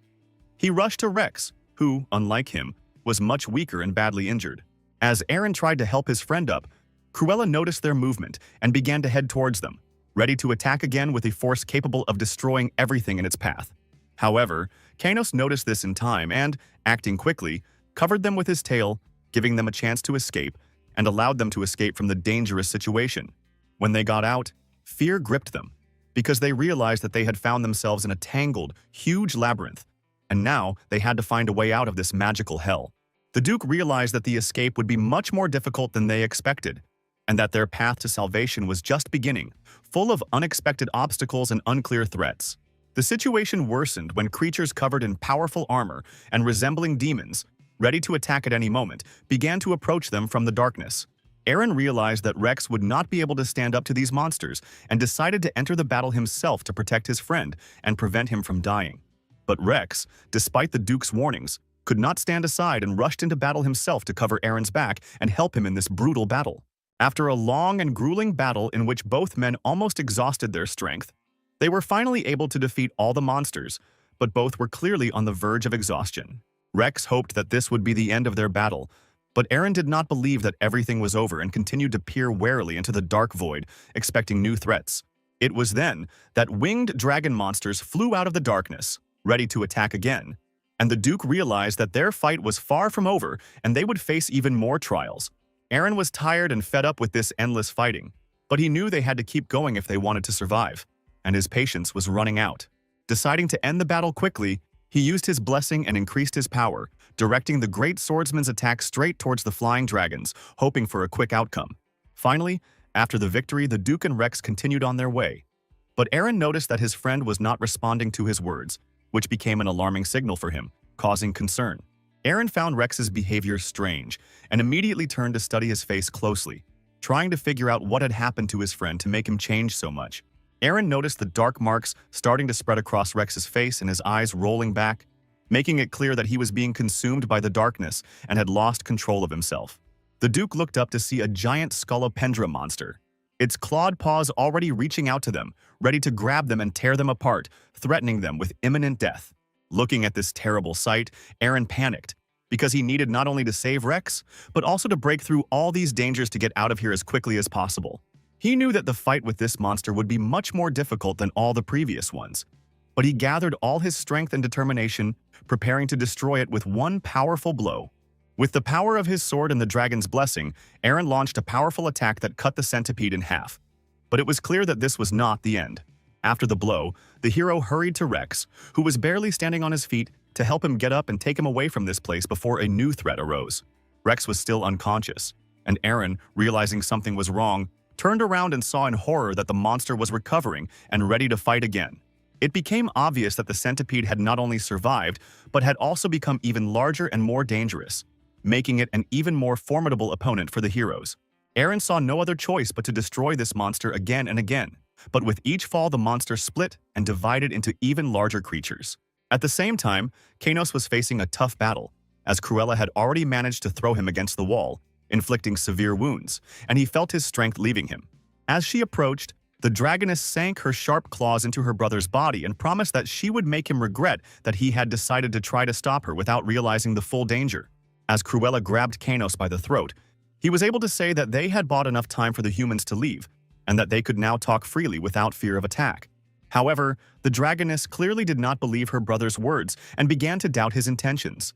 S1: He rushed to Rex, who, unlike him, was much weaker and badly injured. As Eren tried to help his friend up, Cruella noticed their movement and began to head towards them, ready to attack again with a force capable of destroying everything in its path. However, Kainos noticed this in time and, acting quickly, covered them with his tail, giving them a chance to escape, and allowed them to escape from the dangerous situation. When they got out, fear gripped them, because they realized that they had found themselves in a tangled, huge labyrinth, and now they had to find a way out of this magical hell. The Duke realized that the escape would be much more difficult than they expected, and that their path to salvation was just beginning, full of unexpected obstacles and unclear threats. The situation worsened when creatures covered in powerful armor and resembling demons, ready to attack at any moment, began to approach them from the darkness. Eren realized that Rex would not be able to stand up to these monsters and decided to enter the battle himself to protect his friend and prevent him from dying. But Rex, despite the Duke's warnings, could not stand aside and rushed into battle himself to cover Eren's back and help him in this brutal battle. After a long and grueling battle in which both men almost exhausted their strength, they were finally able to defeat all the monsters, but both were clearly on the verge of exhaustion. Rex hoped that this would be the end of their battle, but Eren did not believe that everything was over and continued to peer warily into the dark void, expecting new threats. It was then that winged dragon monsters flew out of the darkness, ready to attack again, and the Duke realized that their fight was far from over and they would face even more trials. Eren was tired and fed up with this endless fighting, but he knew they had to keep going if they wanted to survive, and his patience was running out. Deciding to end the battle quickly, he used his blessing and increased his power, directing the great swordsman's attack straight towards the flying dragons, hoping for a quick outcome. Finally, after the victory, the Duke and Rex continued on their way. But Eren noticed that his friend was not responding to his words, which became an alarming signal for him, causing concern. Eren found Rex's behavior strange and immediately turned to study his face closely, trying to figure out what had happened to his friend to make him change so much. Eren noticed the dark marks starting to spread across Rex's face and his eyes rolling back, making it clear that he was being consumed by the darkness and had lost control of himself. The Duke looked up to see a giant scolopendra monster, its clawed paws already reaching out to them, ready to grab them and tear them apart, threatening them with imminent death. Looking at this terrible sight, Eren panicked, because he needed not only to save Rex, but also to break through all these dangers to get out of here as quickly as possible. He knew that the fight with this monster would be much more difficult than all the previous ones, but he gathered all his strength and determination, preparing to destroy it with one powerful blow. With the power of his sword and the dragon's blessing, Eren launched a powerful attack that cut the centipede in half. But it was clear that this was not the end. After the blow, the hero hurried to Rex, who was barely standing on his feet, to help him get up and take him away from this place before a new threat arose. Rex was still unconscious, and Eren, realizing something was wrong, turned around and saw in horror that the monster was recovering and ready to fight again. It became obvious that the centipede had not only survived, but had also become even larger and more dangerous. making it an even more formidable opponent for the heroes. Eren saw no other choice but to destroy this monster again and again, but with each fall the monster split and divided into even larger creatures. At the same time, Kainos was facing a tough battle, as Cruella had already managed to throw him against the wall, inflicting severe wounds, and he felt his strength leaving him. As she approached, the dragoness sank her sharp claws into her brother's body and promised that she would make him regret that he had decided to try to stop her without realizing the full danger. As Cruella grabbed Kainos by the throat, he was able to say that they had bought enough time for the humans to leave, and that they could now talk freely without fear of attack. However, the dragoness clearly did not believe her brother's words and began to doubt his intentions.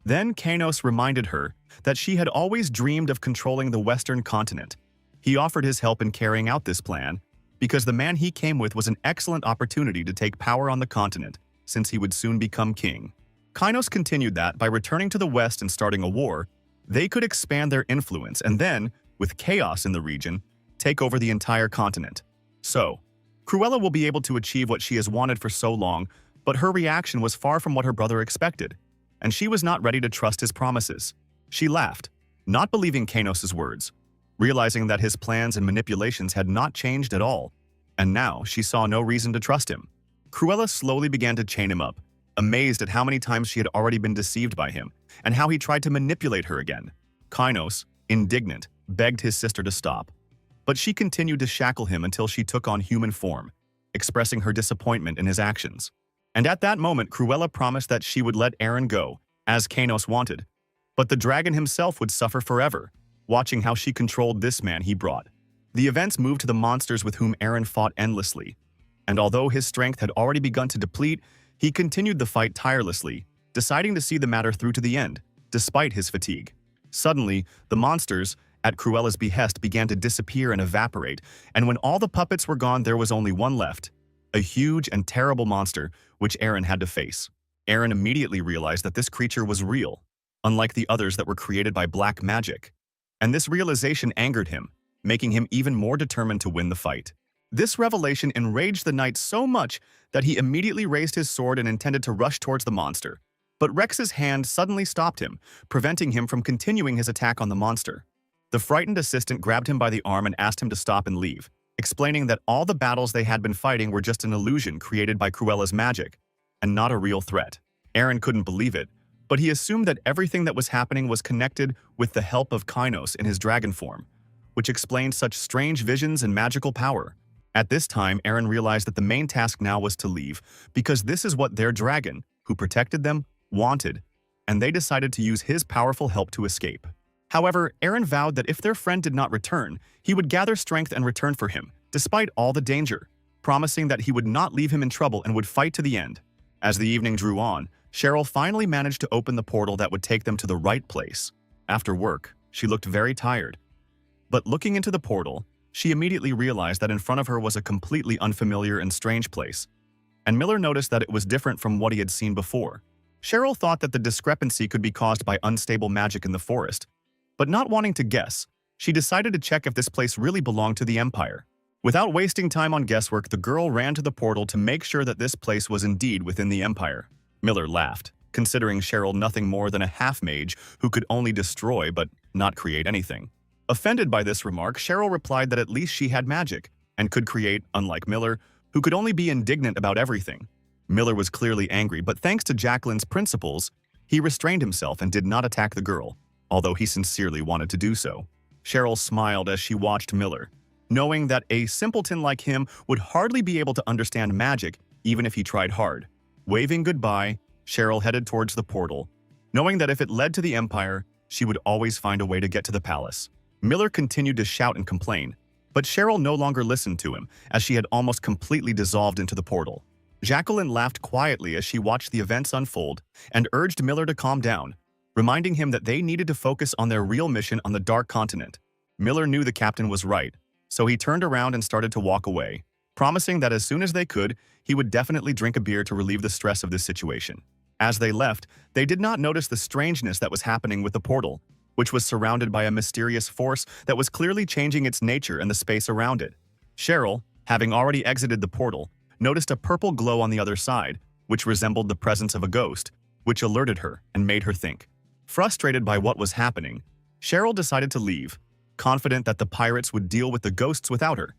S1: Then Kainos reminded her that she had always dreamed of controlling the Western continent. He offered his help in carrying out this plan, because the man he came with was an excellent opportunity to take power on the continent, since he would soon become king. Kainos continued that by returning to the West and starting a war, they could expand their influence and then, with chaos in the region, take over the entire continent. So, Cruella will be able to achieve what she has wanted for so long, but her reaction was far from what her brother expected, and she was not ready to trust his promises. She laughed, not believing Kainos' words, realizing that his plans and manipulations had not changed at all, and now she saw no reason to trust him. Cruella slowly began to chain him up, amazed at how many times she had already been deceived by him, and how he tried to manipulate her again. Kainos, indignant, begged his sister to stop, but she continued to shackle him until she took on human form, expressing her disappointment in his actions. And at that moment, Cruella promised that she would let Eren go, as Kainos wanted, but the dragon himself would suffer forever, watching how she controlled this man he brought. The events moved to the monsters with whom Eren fought endlessly, and although his strength had already begun to deplete, he continued the fight tirelessly, deciding to see the matter through to the end, despite his fatigue. Suddenly, the monsters, at Cruella's behest, began to disappear and evaporate, and when all the puppets were gone, there was only one left, a huge and terrible monster which Eren had to face. Eren immediately realized that this creature was real, unlike the others that were created by black magic. And this realization angered him, making him even more determined to win the fight. This revelation enraged the knight so much that he immediately raised his sword and intended to rush towards the monster. But Rex's hand suddenly stopped him, preventing him from continuing his attack on the monster. The frightened assistant grabbed him by the arm and asked him to stop and leave, explaining that all the battles they had been fighting were just an illusion created by Cruella's magic, and not a real threat. Eren couldn't believe it, but he assumed that everything that was happening was connected with the help of Kainos in his dragon form, which explained such strange visions and magical power. At this time, Eren realized that the main task now was to leave, because this is what their dragon, who protected them, wanted, and they decided to use his powerful help to escape. However, Eren vowed that if their friend did not return, he would gather strength and return for him, despite all the danger, promising that he would not leave him in trouble and would fight to the end. As the evening drew on, Cheryl finally managed to open the portal that would take them to the right place. After work, she looked very tired. But looking into the portal, she immediately realized that in front of her was a completely unfamiliar and strange place, and Miller noticed that it was different from what he had seen before. Cheryl thought that the discrepancy could be caused by unstable magic in the forest, but not wanting to guess, she decided to check if this place really belonged to the Empire. Without wasting time on guesswork, the girl ran to the portal to make sure that this place was indeed within the Empire. Miller laughed, considering Cheryl nothing more than a half-mage who could only destroy but not create anything. Offended by this remark, Cheryl replied that at least she had magic and could create, unlike Miller, who could only be indignant about everything. Miller was clearly angry, but thanks to Jacqueline's principles, he restrained himself and did not attack the girl, although he sincerely wanted to do so. Cheryl smiled as she watched Miller, knowing that a simpleton like him would hardly be able to understand magic even if he tried hard. Waving goodbye, Cheryl headed towards the portal, knowing that if it led to the Empire, she would always find a way to get to the palace. Miller continued to shout and complain, but Cheryl no longer listened to him, as she had almost completely dissolved into the portal. Jacqueline laughed quietly as she watched the events unfold and urged Miller to calm down, reminding him that they needed to focus on their real mission on the Dark Continent. Miller knew the captain was right, so he turned around and started to walk away, promising that as soon as they could, he would definitely drink a beer to relieve the stress of this situation. As they left, they did not notice the strangeness that was happening with the portal, which was surrounded by a mysterious force that was clearly changing its nature and the space around it. Cheryl, having already exited the portal, noticed a purple glow on the other side, which resembled the presence of a ghost, which alerted her and made her think. Frustrated by what was happening, Cheryl decided to leave, confident that the pirates would deal with the ghosts without her,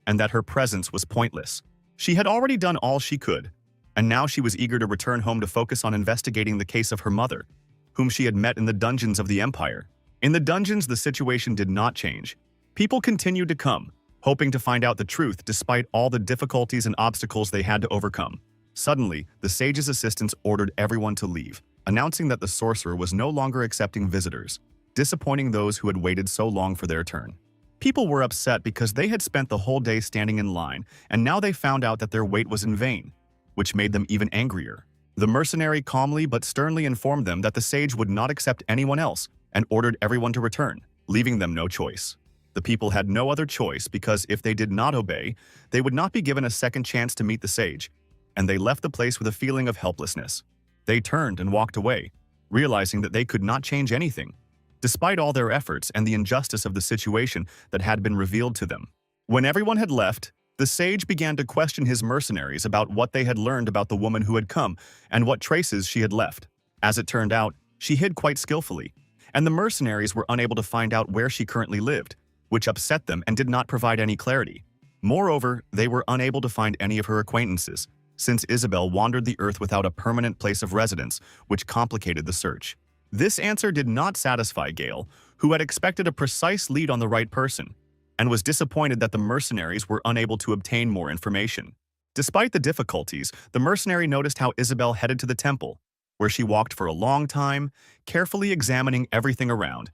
S1: and that her presence was pointless. She had already done all she could, and now she was eager to return home to focus on investigating the case of her mother, whom she had met in the dungeons of the Empire. In the dungeons, the situation did not change. People continued to come, hoping to find out the truth despite all the difficulties and obstacles they had to overcome. Suddenly, the sage's assistants ordered everyone to leave, announcing that the sorcerer was no longer accepting visitors, disappointing those who had waited so long for their turn. People were upset because they had spent the whole day standing in line, and now they found out that their wait was in vain, which made them even angrier. The mercenary calmly but sternly informed them that the sage would not accept anyone else and ordered everyone to return, leaving them no choice. The people had no other choice because if they did not obey, they would not be given a second chance to meet the sage, and they left the place with a feeling of helplessness. They turned and walked away, realizing that they could not change anything, despite all their efforts and the injustice of the situation that had been revealed to them. When everyone had left, the sage began to question his mercenaries about what they had learned about the woman who had come and what traces she had left. As it turned out, she hid quite skillfully, and the mercenaries were unable to find out where she currently lived, which upset them and did not provide any clarity. Moreover, they were unable to find any of her acquaintances, since Isabel wandered the earth without a permanent place of residence, which complicated the search. This answer did not satisfy Gale, who had expected a precise lead on the right person, and was disappointed that the mercenaries were unable to obtain more information. Despite the difficulties, the mercenary noticed how Isabel headed to the temple, where she walked for a long time, carefully examining everything around,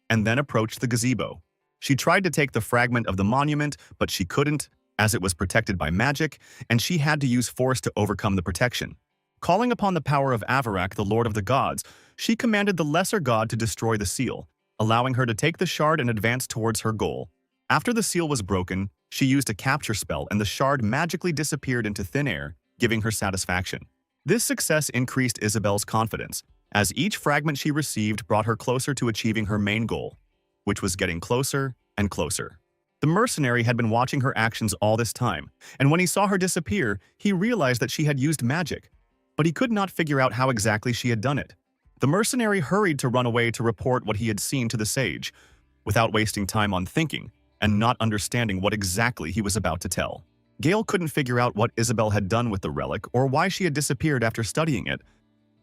S1: and then approached the gazebo. She tried to take the fragment of the monument, but she couldn't, as it was protected by magic, and she had to use force to overcome the protection. Calling upon the power of Avarak, the Lord of the Gods, she commanded the lesser god to destroy the seal, allowing her to take the shard and advance towards her goal. After the seal was broken, she used a capture spell and the shard magically disappeared into thin air, giving her satisfaction. This success increased Isabel's confidence, as each fragment she received brought her closer to achieving her main goal, which was getting closer and closer. The mercenary had been watching her actions all this time, and when he saw her disappear, he realized that she had used magic, but he could not figure out how exactly she had done it. The mercenary hurried to run away to report what he had seen to the sage, without wasting time on thinking and not understanding what exactly he was about to tell. Gale couldn't figure out what Isabel had done with the relic or why she had disappeared after studying it,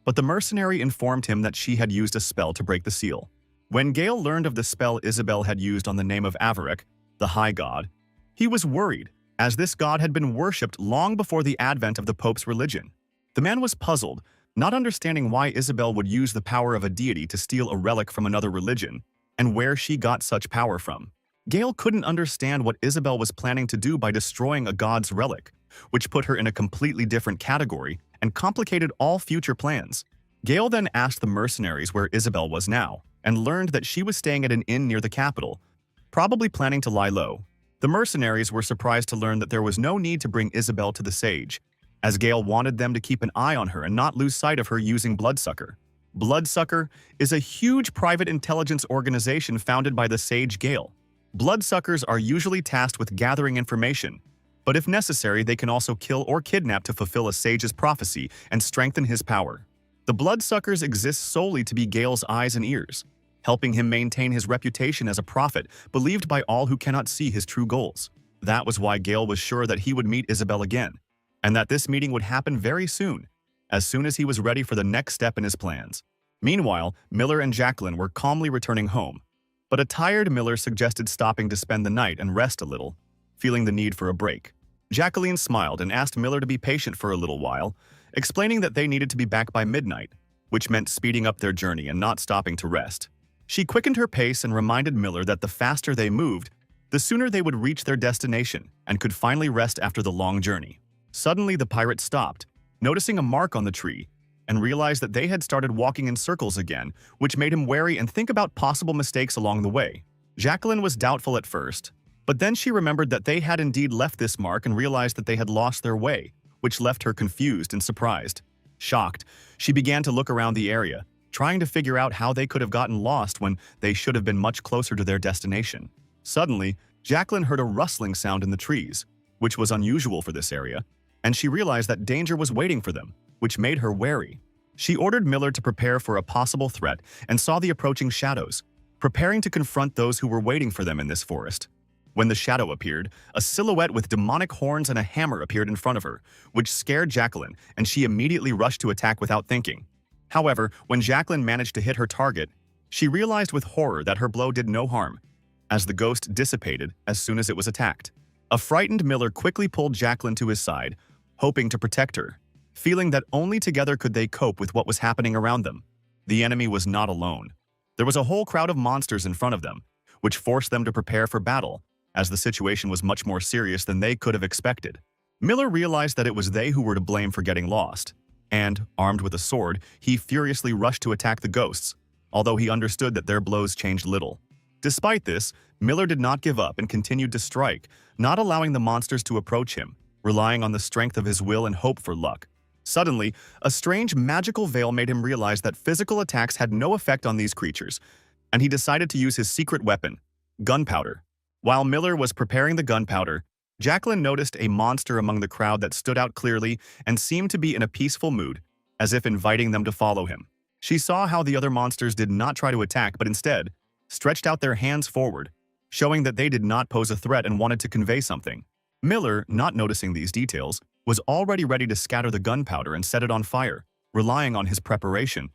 S1: but the mercenary informed him that she had used a spell to break the seal. When Gale learned of the spell Isabel had used on the name of Avarak, the High God, he was worried, as this god had been worshipped long before the advent of the Pope's religion. The man was puzzled, not understanding why Isabel would use the power of a deity to steal a relic from another religion, and where she got such power from. Gale couldn't understand what Isabel was planning to do by destroying a god's relic, which put her in a completely different category and complicated all future plans. Gale then asked the mercenaries where Isabel was now, and learned that she was staying at an inn near the capital, probably planning to lie low. The mercenaries were surprised to learn that there was no need to bring Isabel to the sage, as Gale wanted them to keep an eye on her and not lose sight of her using Bloodsucker. Bloodsucker is a huge private intelligence organization founded by the sage Gale. Bloodsuckers are usually tasked with gathering information, but if necessary, they can also kill or kidnap to fulfill a sage's prophecy and strengthen his power. The Bloodsuckers exist solely to be Gale's eyes and ears, helping him maintain his reputation as a prophet believed by all who cannot see his true goals. That was why Gale was sure that he would meet Isabel again, and that this meeting would happen very soon as he was ready for the next step in his plans. Meanwhile, Miller and Jacqueline were calmly returning home, but a tired Miller suggested stopping to spend the night and rest a little, feeling the need for a break. Jacqueline smiled and asked Miller to be patient for a little while, explaining that they needed to be back by midnight, which meant speeding up their journey and not stopping to rest. She quickened her pace and reminded Miller that the faster they moved, the sooner they would reach their destination and could finally rest after the long journey. Suddenly, the pirate stopped, noticing a mark on the tree, and realized that they had started walking in circles again, which made him wary and think about possible mistakes along the way. Jacqueline was doubtful at first, but then she remembered that they had indeed left this mark and realized that they had lost their way, which left her confused and surprised. Shocked, she began to look around the area, trying to figure out how they could have gotten lost when they should have been much closer to their destination. Suddenly, Jacqueline heard a rustling sound in the trees, which was unusual for this area, and she realized that danger was waiting for them, which made her wary. She ordered Miller to prepare for a possible threat and saw the approaching shadows, preparing to confront those who were waiting for them in this forest. When the shadow appeared, a silhouette with demonic horns and a hammer appeared in front of her, which scared Jacqueline, and she immediately rushed to attack without thinking. However, when Jacqueline managed to hit her target, she realized with horror that her blow did no harm, as the ghost dissipated as soon as it was attacked. A frightened Miller quickly pulled Jacqueline to his side, hoping to protect her, feeling that only together could they cope with what was happening around them. The enemy was not alone. There was a whole crowd of monsters in front of them, which forced them to prepare for battle, as the situation was much more serious than they could have expected. Miller realized that it was they who were to blame for getting lost, and, armed with a sword, he furiously rushed to attack the ghosts, although he understood that their blows changed little. Despite this, Miller did not give up and continued to strike, not allowing the monsters to approach him, relying on the strength of his will and hope for luck. Suddenly, a strange magical veil made him realize that physical attacks had no effect on these creatures, and he decided to use his secret weapon, gunpowder. While Miller was preparing the gunpowder, Jacqueline noticed a monster among the crowd that stood out clearly and seemed to be in a peaceful mood, as if inviting them to follow him. She saw how the other monsters did not try to attack but instead stretched out their hands forward, showing that they did not pose a threat and wanted to convey something. Miller, not noticing these details, was already ready to scatter the gunpowder and set it on fire, relying on his preparation.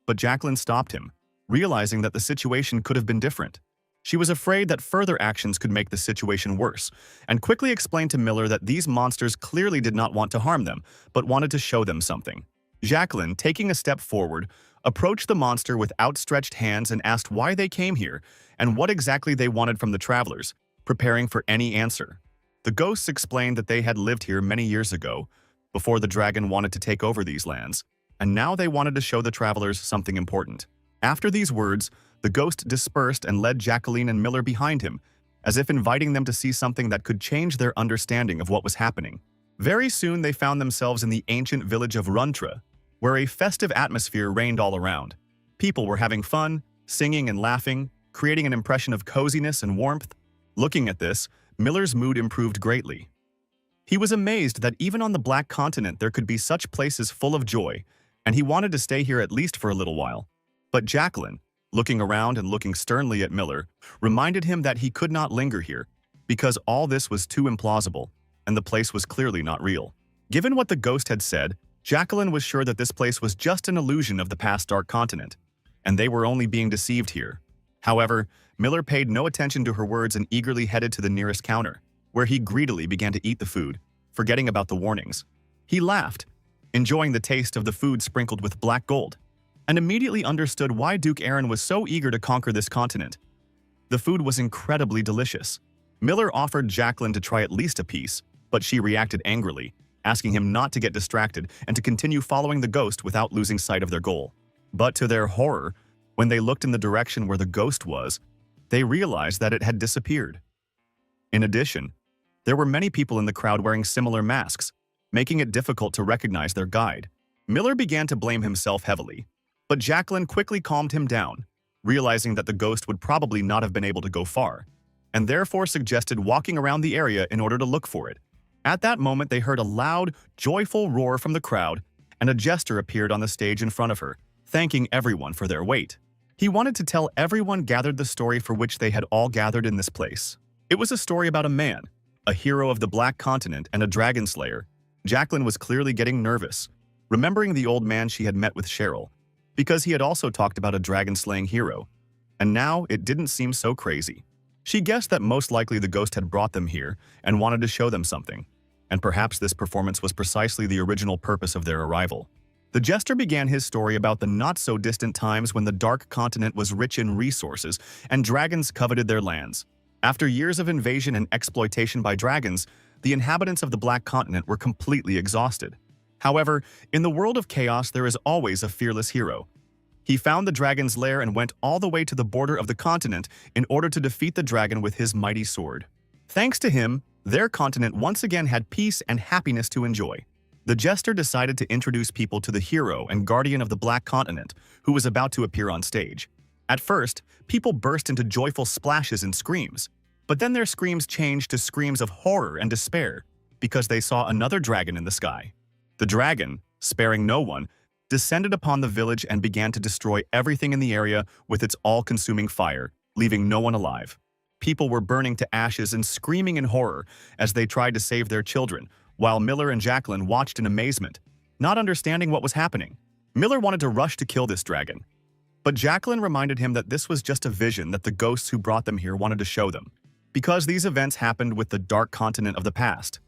S1: But Jacqueline stopped him, realizing that the situation could have been different. She was afraid that further actions could make the situation worse, and quickly explained to Miller that these monsters clearly did not want to harm them, but wanted to show them something. Jacqueline, taking a step forward, approached the monster with outstretched hands and asked why they came here and what exactly they wanted from the travelers, preparing for any answer. The ghosts explained that they had lived here many years ago, before the dragon wanted to take over these lands, and now they wanted to show the travelers something important. After these words, the ghost dispersed and led Jacqueline and Miller behind him, as if inviting them to see something that could change their understanding of what was happening. Very soon they found themselves in the ancient village of Runtra, where a festive atmosphere reigned all around. People were having fun, singing and laughing, creating an impression of coziness and warmth. Looking at this, Miller's mood improved greatly. He was amazed that even on the Black Continent there could be such places full of joy, and he wanted to stay here at least for a little while. But Jacqueline, looking around and looking sternly at Miller, reminded him that he could not linger here, because all this was too implausible, and the place was clearly not real. Given what the ghost had said, Jacqueline was sure that this place was just an illusion of the past Dark Continent, and they were only being deceived here. However, Miller paid no attention to her words and eagerly headed to the nearest counter, where he greedily began to eat the food, forgetting about the warnings. He laughed, enjoying the taste of the food sprinkled with black gold, and immediately understood why Duke Aaron was so eager to conquer this continent. The food was incredibly delicious. Miller offered Jacqueline to try at least a piece, but she reacted angrily, asking him not to get distracted and to continue following the ghost without losing sight of their goal. But to their horror, when they looked in the direction where the ghost was, they realized that it had disappeared. In addition, there were many people in the crowd wearing similar masks, making it difficult to recognize their guide. Miller began to blame himself heavily, but Jacqueline quickly calmed him down, realizing that the ghost would probably not have been able to go far, and therefore suggested walking around the area in order to look for it. At that moment, they heard a loud, joyful roar from the crowd, and a jester appeared on the stage in front of her, thanking everyone for their wait. He wanted to tell everyone gathered the story for which they had all gathered in this place. It was a story about a man, a hero of the Black Continent and a dragon slayer. Jacqueline was clearly getting nervous, remembering the old man she had met with Cheryl, because he had also talked about a dragon-slaying hero, and now it didn't seem so crazy. She guessed that most likely the ghost had brought them here and wanted to show them something, and perhaps this performance was precisely the original purpose of their arrival. The jester began his story about the not-so-distant times when the Dark Continent was rich in resources and dragons coveted their lands. After years of invasion and exploitation by dragons, the inhabitants of the Black Continent were completely exhausted. However, in the world of chaos there is always a fearless hero. He found the dragon's lair and went all the way to the border of the continent in order to defeat the dragon with his mighty sword. Thanks to him, their continent once again had peace and happiness to enjoy. The jester decided to introduce people to the hero and guardian of the Black Continent, who was about to appear on stage. At first, people burst into joyful splashes and screams, but then their screams changed to screams of horror and despair because they saw another dragon in the sky. The dragon, sparing no one, descended upon the village and began to destroy everything in the area with its all-consuming fire, leaving no one alive. People were burning to ashes and screaming in horror as they tried to save their children, while Miller and Jacqueline watched in amazement, not understanding what was happening. Miller wanted to rush to kill this dragon, but Jacqueline reminded him that this was just a vision that the ghosts who brought them here wanted to show them, because these events happened with the dark continent of the past.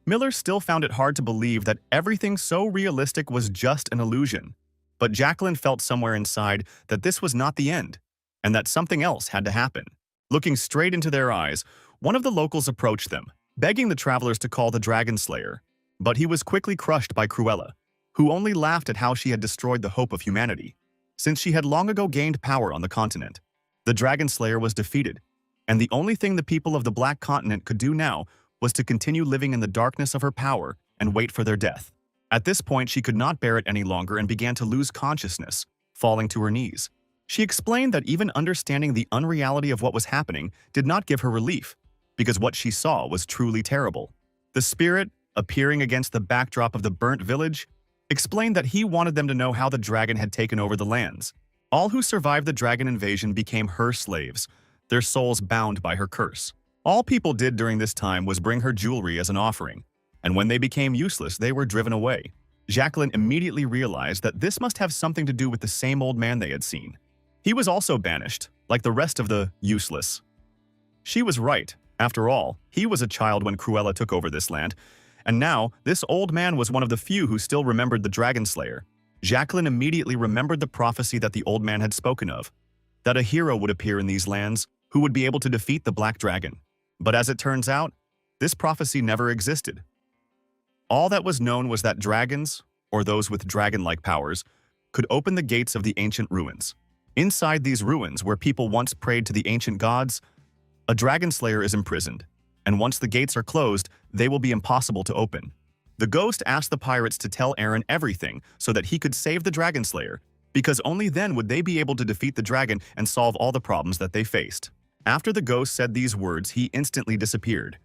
S1: Miller still found it hard to believe that everything so realistic was just an illusion, but Jacqueline felt somewhere inside that this was not the end, and that something else had to happen. Looking straight into their eyes, one of the locals approached them, begging the travelers to call the Dragon Slayer, but he was quickly crushed by Cruella, who only laughed at how she had destroyed the hope of humanity, since she had long ago gained power on the continent. The Dragon Slayer was defeated, and the only thing the people of the Black Continent could do now was to continue living in the darkness of her power and wait for their death. At this point, she could not bear it any longer and began to lose consciousness, falling to her knees. She explained that even understanding the unreality of what was happening did not give her relief, because what she saw was truly terrible. The spirit, appearing against the backdrop of the burnt village, explained that he wanted them to know how the dragon had taken over the lands. All who survived the dragon invasion became her slaves, their souls bound by her curse. All people did during this time was bring her jewelry as an offering, and when they became useless, they were driven away. Jacqueline immediately realized that this must have something to do with the same old man they had seen. He was also banished, like the rest of the useless. She was right. After all, he was a child when Cruella took over this land, and now this old man was one of the few who still remembered the Dragon Slayer. Jacqueline immediately remembered the prophecy that the old man had spoken of, that a hero would appear in these lands who would be able to defeat the Black Dragon. But as it turns out, this prophecy never existed. All that was known was that dragons, or those with dragon-like powers, could open the gates of the ancient ruins. Inside these ruins, where people once prayed to the ancient gods, a dragon slayer is imprisoned, and once the gates are closed, they will be impossible to open. The ghost asked the pirates to tell Aaron everything so that he could save the dragon slayer, because only then would they be able to defeat the dragon and solve all the problems that they faced. After the ghost said these words, he instantly disappeared,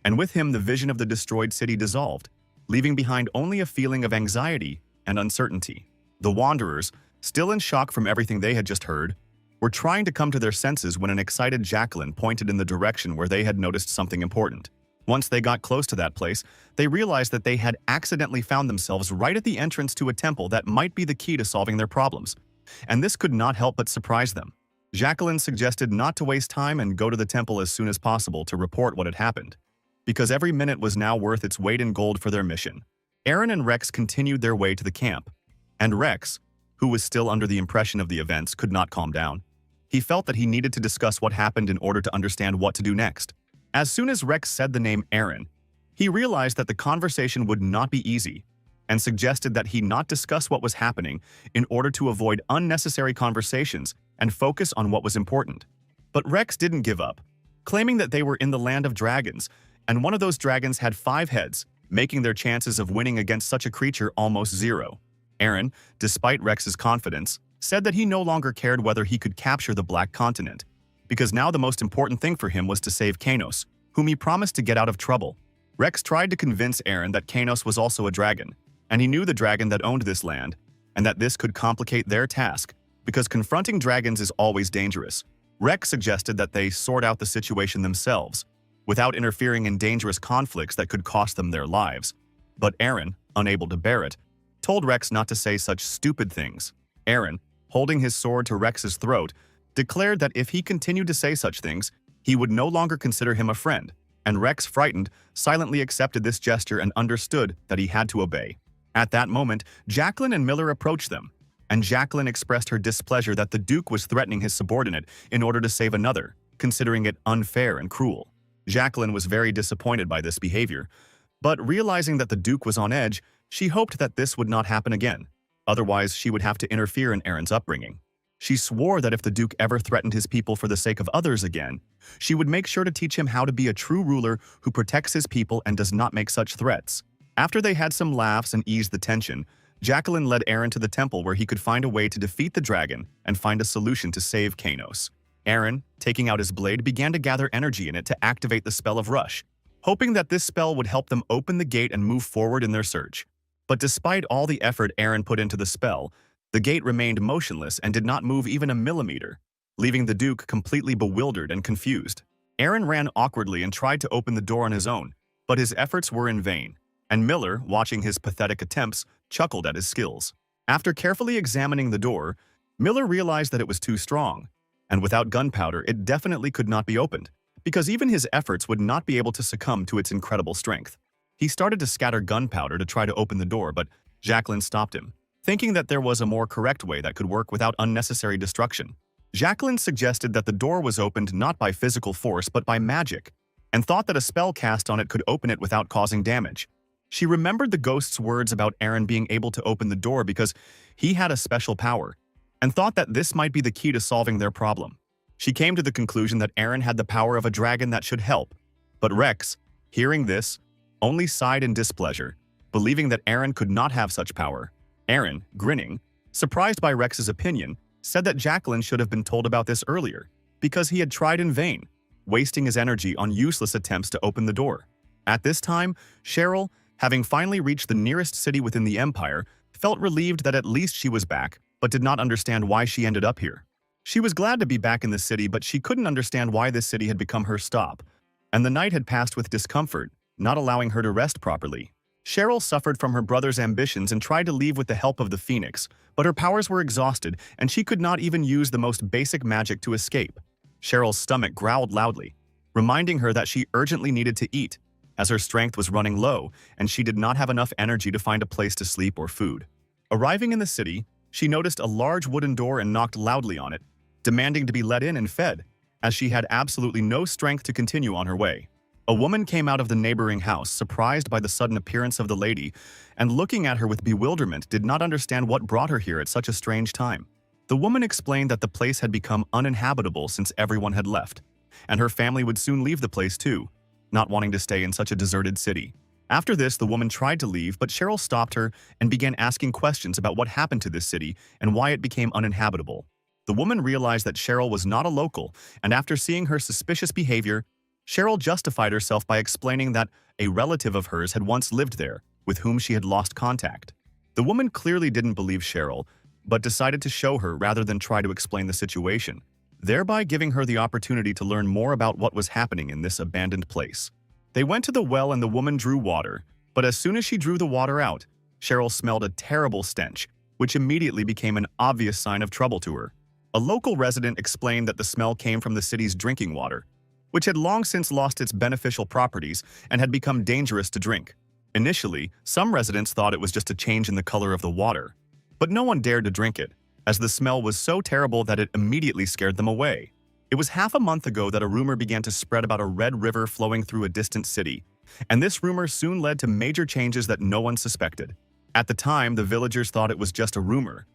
S1: and with him the vision of the destroyed city dissolved, leaving behind only a feeling of anxiety and uncertainty. The wanderers, still in shock from everything they had just heard, were trying to come to their senses when an excited Jacqueline pointed in the direction where they had noticed something important. Once they got close to that place, they realized that they had accidentally found themselves right at the entrance to a temple that might be the key to solving their problems, and this could not help but surprise them. Jacqueline suggested not to waste time and go to the temple as soon as possible to report what had happened, because every minute was now worth its weight in gold for their mission. Aaron and Rex continued their way to the camp, and Rex, who was still under the impression of the events, could not calm down. He felt that he needed to discuss what happened in order to understand what to do next. As soon as Rex said the name Aaron, he realized that the conversation would not be easy, and suggested that he not discuss what was happening in order to avoid unnecessary conversations and focus on what was important. But Rex didn't give up, claiming that they were in the land of dragons, and one of those dragons had 5 heads, making their chances of winning against such a creature almost zero. Aaron, despite Rex's confidence, said that he no longer cared whether he could capture the Black Continent, because now the most important thing for him was to save Kanos, whom he promised to get out of trouble. Rex tried to convince Aaron that Kanos was also a dragon, and he knew the dragon that owned this land, and that this could complicate their task, because confronting dragons is always dangerous. Rex suggested that they sort out the situation themselves, without interfering in dangerous conflicts that could cost them their lives. But Aaron, unable to bear it, told Rex not to say such stupid things. Aaron, holding his sword to Rex's throat, declared that if he continued to say such things, he would no longer consider him a friend, and Rex, frightened, silently accepted this gesture and understood that he had to obey. At that moment, Jacqueline and Miller approached them, and Jacqueline expressed her displeasure that the Duke was threatening his subordinate in order to save another, considering it unfair and cruel. Jacqueline was very disappointed by this behavior, but realizing that the Duke was on edge, she hoped that this would not happen again. Otherwise, she would have to interfere in Aaron's upbringing. She swore that if the Duke ever threatened his people for the sake of others again, she would make sure to teach him how to be a true ruler who protects his people and does not make such threats. After they had some laughs and eased the tension, Jacqueline led Aaron to the temple where he could find a way to defeat the dragon and find a solution to save Kanos. Aaron, taking out his blade, began to gather energy in it to activate the spell of Rush, hoping that this spell would help them open the gate and move forward in their search. But despite all the effort Aaron put into the spell, the gate remained motionless and did not move even a millimeter, leaving the Duke completely bewildered and confused. Aaron ran awkwardly and tried to open the door on his own, but his efforts were in vain, and Miller, watching his pathetic attempts, chuckled at his skills. After carefully examining the door, Miller realized that it was too strong, and without gunpowder it definitely could not be opened, because even his efforts would not be able to succumb to its incredible strength. He started to scatter gunpowder to try to open the door, but Jacqueline stopped him, thinking that there was a more correct way that could work without unnecessary destruction. Jacqueline suggested that the door was opened not by physical force but by magic, and thought that a spell cast on it could open it without causing damage. She remembered the ghost's words about Aaron being able to open the door because he had a special power, and thought that this might be the key to solving their problem. She came to the conclusion that Aaron had the power of a dragon that should help, but Rex, hearing this, only sighed in displeasure, believing that Aaron could not have such power. Aaron, grinning, surprised by Rex's opinion, said that Jacqueline should have been told about this earlier, because he had tried in vain, wasting his energy on useless attempts to open the door. At this time, Cheryl, having finally reached the nearest city within the Empire, felt relieved that at least she was back, but did not understand why she ended up here. She was glad to be back in the city, but she couldn't understand why this city had become her stop, and the night had passed with discomfort, not allowing her to rest properly. Cheryl suffered from her brother's ambitions and tried to leave with the help of the Phoenix, but her powers were exhausted and she could not even use the most basic magic to escape. Cheryl's stomach growled loudly, reminding her that she urgently needed to eat, as her strength was running low and she did not have enough energy to find a place to sleep or food. Arriving in the city, she noticed a large wooden door and knocked loudly on it, demanding to be let in and fed, as she had absolutely no strength to continue on her way. A woman came out of the neighboring house, surprised by the sudden appearance of the lady, and looking at her with bewilderment, did not understand what brought her here at such a strange time. The woman explained that the place had become uninhabitable since everyone had left, and her family would soon leave the place too, not wanting to stay in such a deserted city. After this, the woman tried to leave, but Cheryl stopped her and began asking questions about what happened to this city and why it became uninhabitable. The woman realized that Cheryl was not a local, and after seeing her suspicious behavior, Cheryl justified herself by explaining that a relative of hers had once lived there, with whom she had lost contact. The woman clearly didn't believe Cheryl, but decided to show her rather than try to explain the situation, thereby giving her the opportunity to learn more about what was happening in this abandoned place. They went to the well and the woman drew water, but as soon as she drew the water out, Cheryl smelled a terrible stench, which immediately became an obvious sign of trouble to her. A local resident explained that the smell came from the city's drinking water, which had long since lost its beneficial properties and had become dangerous to drink. Initially, some residents thought it was just a change in the color of the water, but no one dared to drink it, as the smell was so terrible that it immediately scared them away. It was half a month ago that a rumor began to spread about a red river flowing through a distant city, and this rumor soon led to major changes that no one suspected. At the time, the villagers thought it was just a rumor,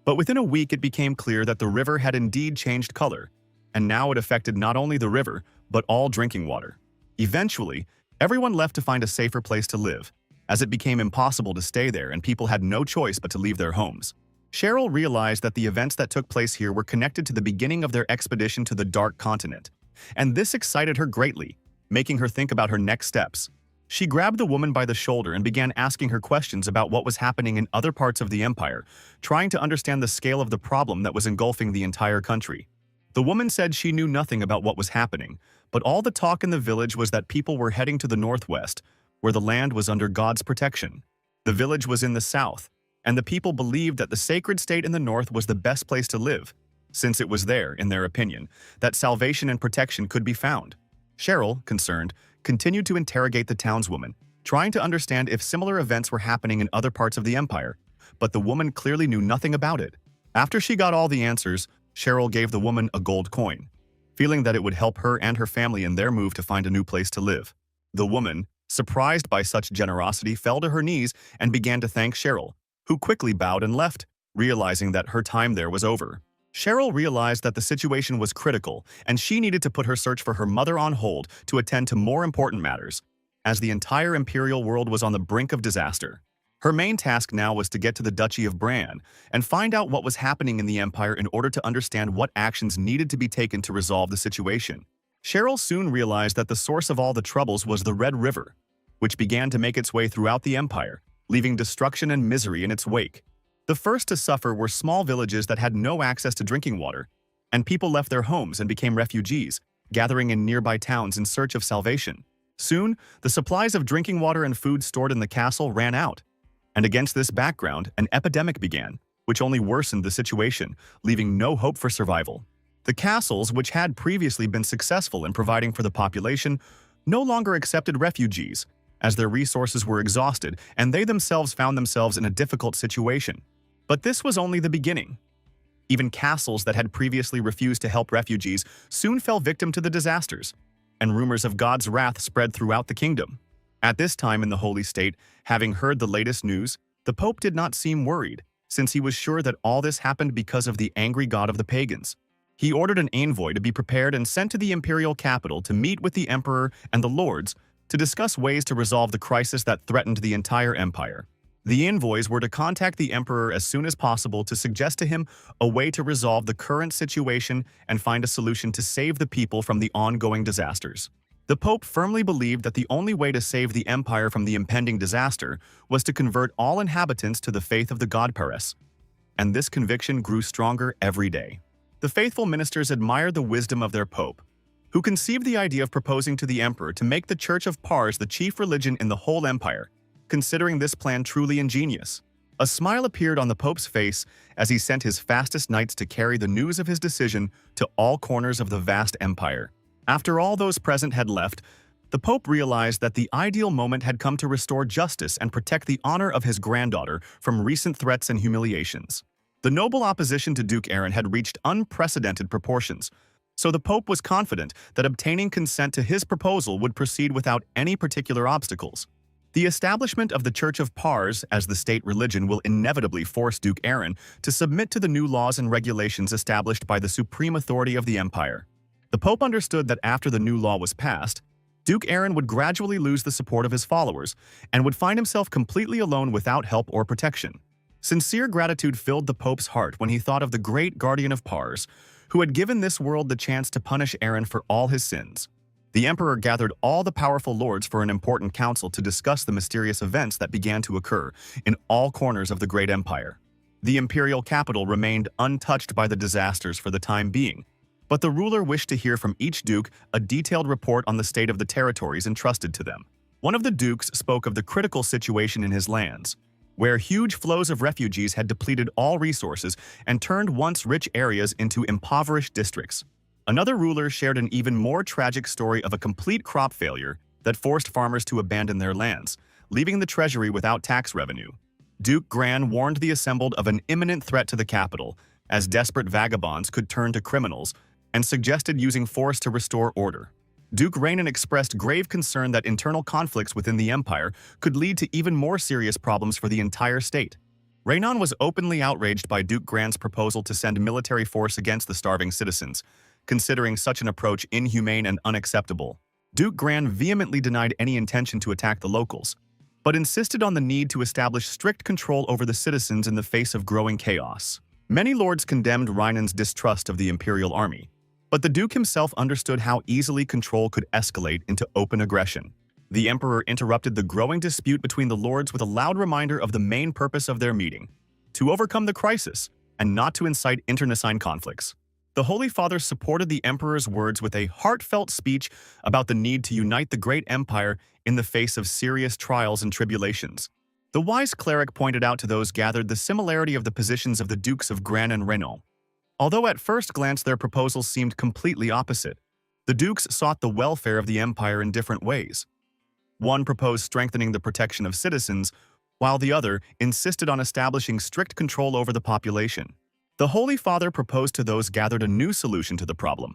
S1: but within a week it became clear that the river had indeed changed color, and now it affected not only the river, but all drinking water. Eventually, everyone left to find a safer place to live, as it became impossible to stay there and people had no choice but to leave their homes. Cheryl realized that the events that took place here were connected to the beginning of their expedition to the Dark Continent, and this excited her greatly, making her think about her next steps. She grabbed the woman by the shoulder and began asking her questions about what was happening in other parts of the empire, trying to understand the scale of the problem that was engulfing the entire country. The woman said she knew nothing about what was happening, but all the talk in the village was that people were heading to the northwest, where the land was under God's protection. The village was in the south, and the people believed that the sacred state in the north was the best place to live, since it was there, in their opinion, that salvation and protection could be found. Cheryl, concerned, continued to interrogate the townswoman, trying to understand if similar events were happening in other parts of the empire, but the woman clearly knew nothing about it. After she got all the answers, Cheryl gave the woman a gold coin, feeling that it would help her and her family in their move to find a new place to live. The woman, surprised by such generosity, fell to her knees and began to thank Cheryl, who quickly bowed and left, realizing that her time there was over. Cheryl realized that the situation was critical and she needed to put her search for her mother on hold to attend to more important matters, as the entire imperial world was on the brink of disaster. Her main task now was to get to the Duchy of Bran and find out what was happening in the Empire in order to understand what actions needed to be taken to resolve the situation. Cheryl soon realized that the source of all the troubles was the Red River, which began to make its way throughout the Empire, leaving destruction and misery in its wake. The first to suffer were small villages that had no access to drinking water, and people left their homes and became refugees, gathering in nearby towns in search of salvation. Soon, the supplies of drinking water and food stored in the castle ran out, and against this background, an epidemic began, which only worsened the situation, leaving no hope for survival. The castles, which had previously been successful in providing for the population, no longer accepted refugees, as their resources were exhausted and they themselves found themselves in a difficult situation. But this was only the beginning. Even castles that had previously refused to help refugees soon fell victim to the disasters, and rumors of God's wrath spread throughout the kingdom. At this time in the Holy State, having heard the latest news, the Pope did not seem worried, since he was sure that all this happened because of the angry god of the pagans. He ordered an envoy to be prepared and sent to the imperial capital to meet with the emperor and the lords to discuss ways to resolve the crisis that threatened the entire empire. The envoys were to contact the emperor as soon as possible to suggest to him a way to resolve the current situation and find a solution to save the people from the ongoing disasters. The Pope firmly believed that the only way to save the empire from the impending disaster was to convert all inhabitants to the faith of the god Paris, and this conviction grew stronger every day. The faithful ministers admired the wisdom of their Pope, who conceived the idea of proposing to the emperor to make the Church of Pars the chief religion in the whole empire, considering this plan truly ingenious. A smile appeared on the Pope's face as he sent his fastest knights to carry the news of his decision to all corners of the vast empire. After all those present had left, the Pope realized that the ideal moment had come to restore justice and protect the honor of his granddaughter from recent threats and humiliations. The noble opposition to Duke Aaron had reached unprecedented proportions, so the Pope was confident that obtaining consent to his proposal would proceed without any particular obstacles. The establishment of the Church of Pars as the state religion will inevitably force Duke Aaron to submit to the new laws and regulations established by the supreme authority of the empire. The Pope understood that after the new law was passed, Duke Aaron would gradually lose the support of his followers and would find himself completely alone without help or protection. Sincere gratitude filled the Pope's heart when he thought of the great guardian of Pars, who had given this world the chance to punish Aaron for all his sins. The emperor gathered all the powerful lords for an important council to discuss the mysterious events that began to occur in all corners of the great empire. The imperial capital remained untouched by the disasters for the time being, but the ruler wished to hear from each duke a detailed report on the state of the territories entrusted to them. One of the dukes spoke of the critical situation in his lands, where huge flows of refugees had depleted all resources and turned once rich areas into impoverished districts. Another ruler shared an even more tragic story of a complete crop failure that forced farmers to abandon their lands, leaving the treasury without tax revenue. Duke Gran warned the assembled of an imminent threat to the capital, as desperate vagabonds could turn to criminals, and suggested using force to restore order. Duke Rainan expressed grave concern that internal conflicts within the empire could lead to even more serious problems for the entire state. Rainan was openly outraged by Duke Gran's proposal to send military force against the starving citizens, considering such an approach inhumane and unacceptable. Duke Gran vehemently denied any intention to attack the locals, but insisted on the need to establish strict control over the citizens in the face of growing chaos. Many lords condemned Rainan's distrust of the imperial army, but the Duke himself understood how easily control could escalate into open aggression. The emperor interrupted the growing dispute between the lords with a loud reminder of the main purpose of their meeting: to overcome the crisis and not to incite internecine conflicts. The Holy Father supported the emperor's words with a heartfelt speech about the need to unite the great empire in the face of serious trials and tribulations. The wise cleric pointed out to those gathered the similarity of the positions of the Dukes of Gran and Renault. Although at first glance their proposals seemed completely opposite, the dukes sought the welfare of the empire in different ways. One proposed strengthening the protection of citizens, while the other insisted on establishing strict control over the population. The Holy Father proposed to those gathered a new solution to the problem: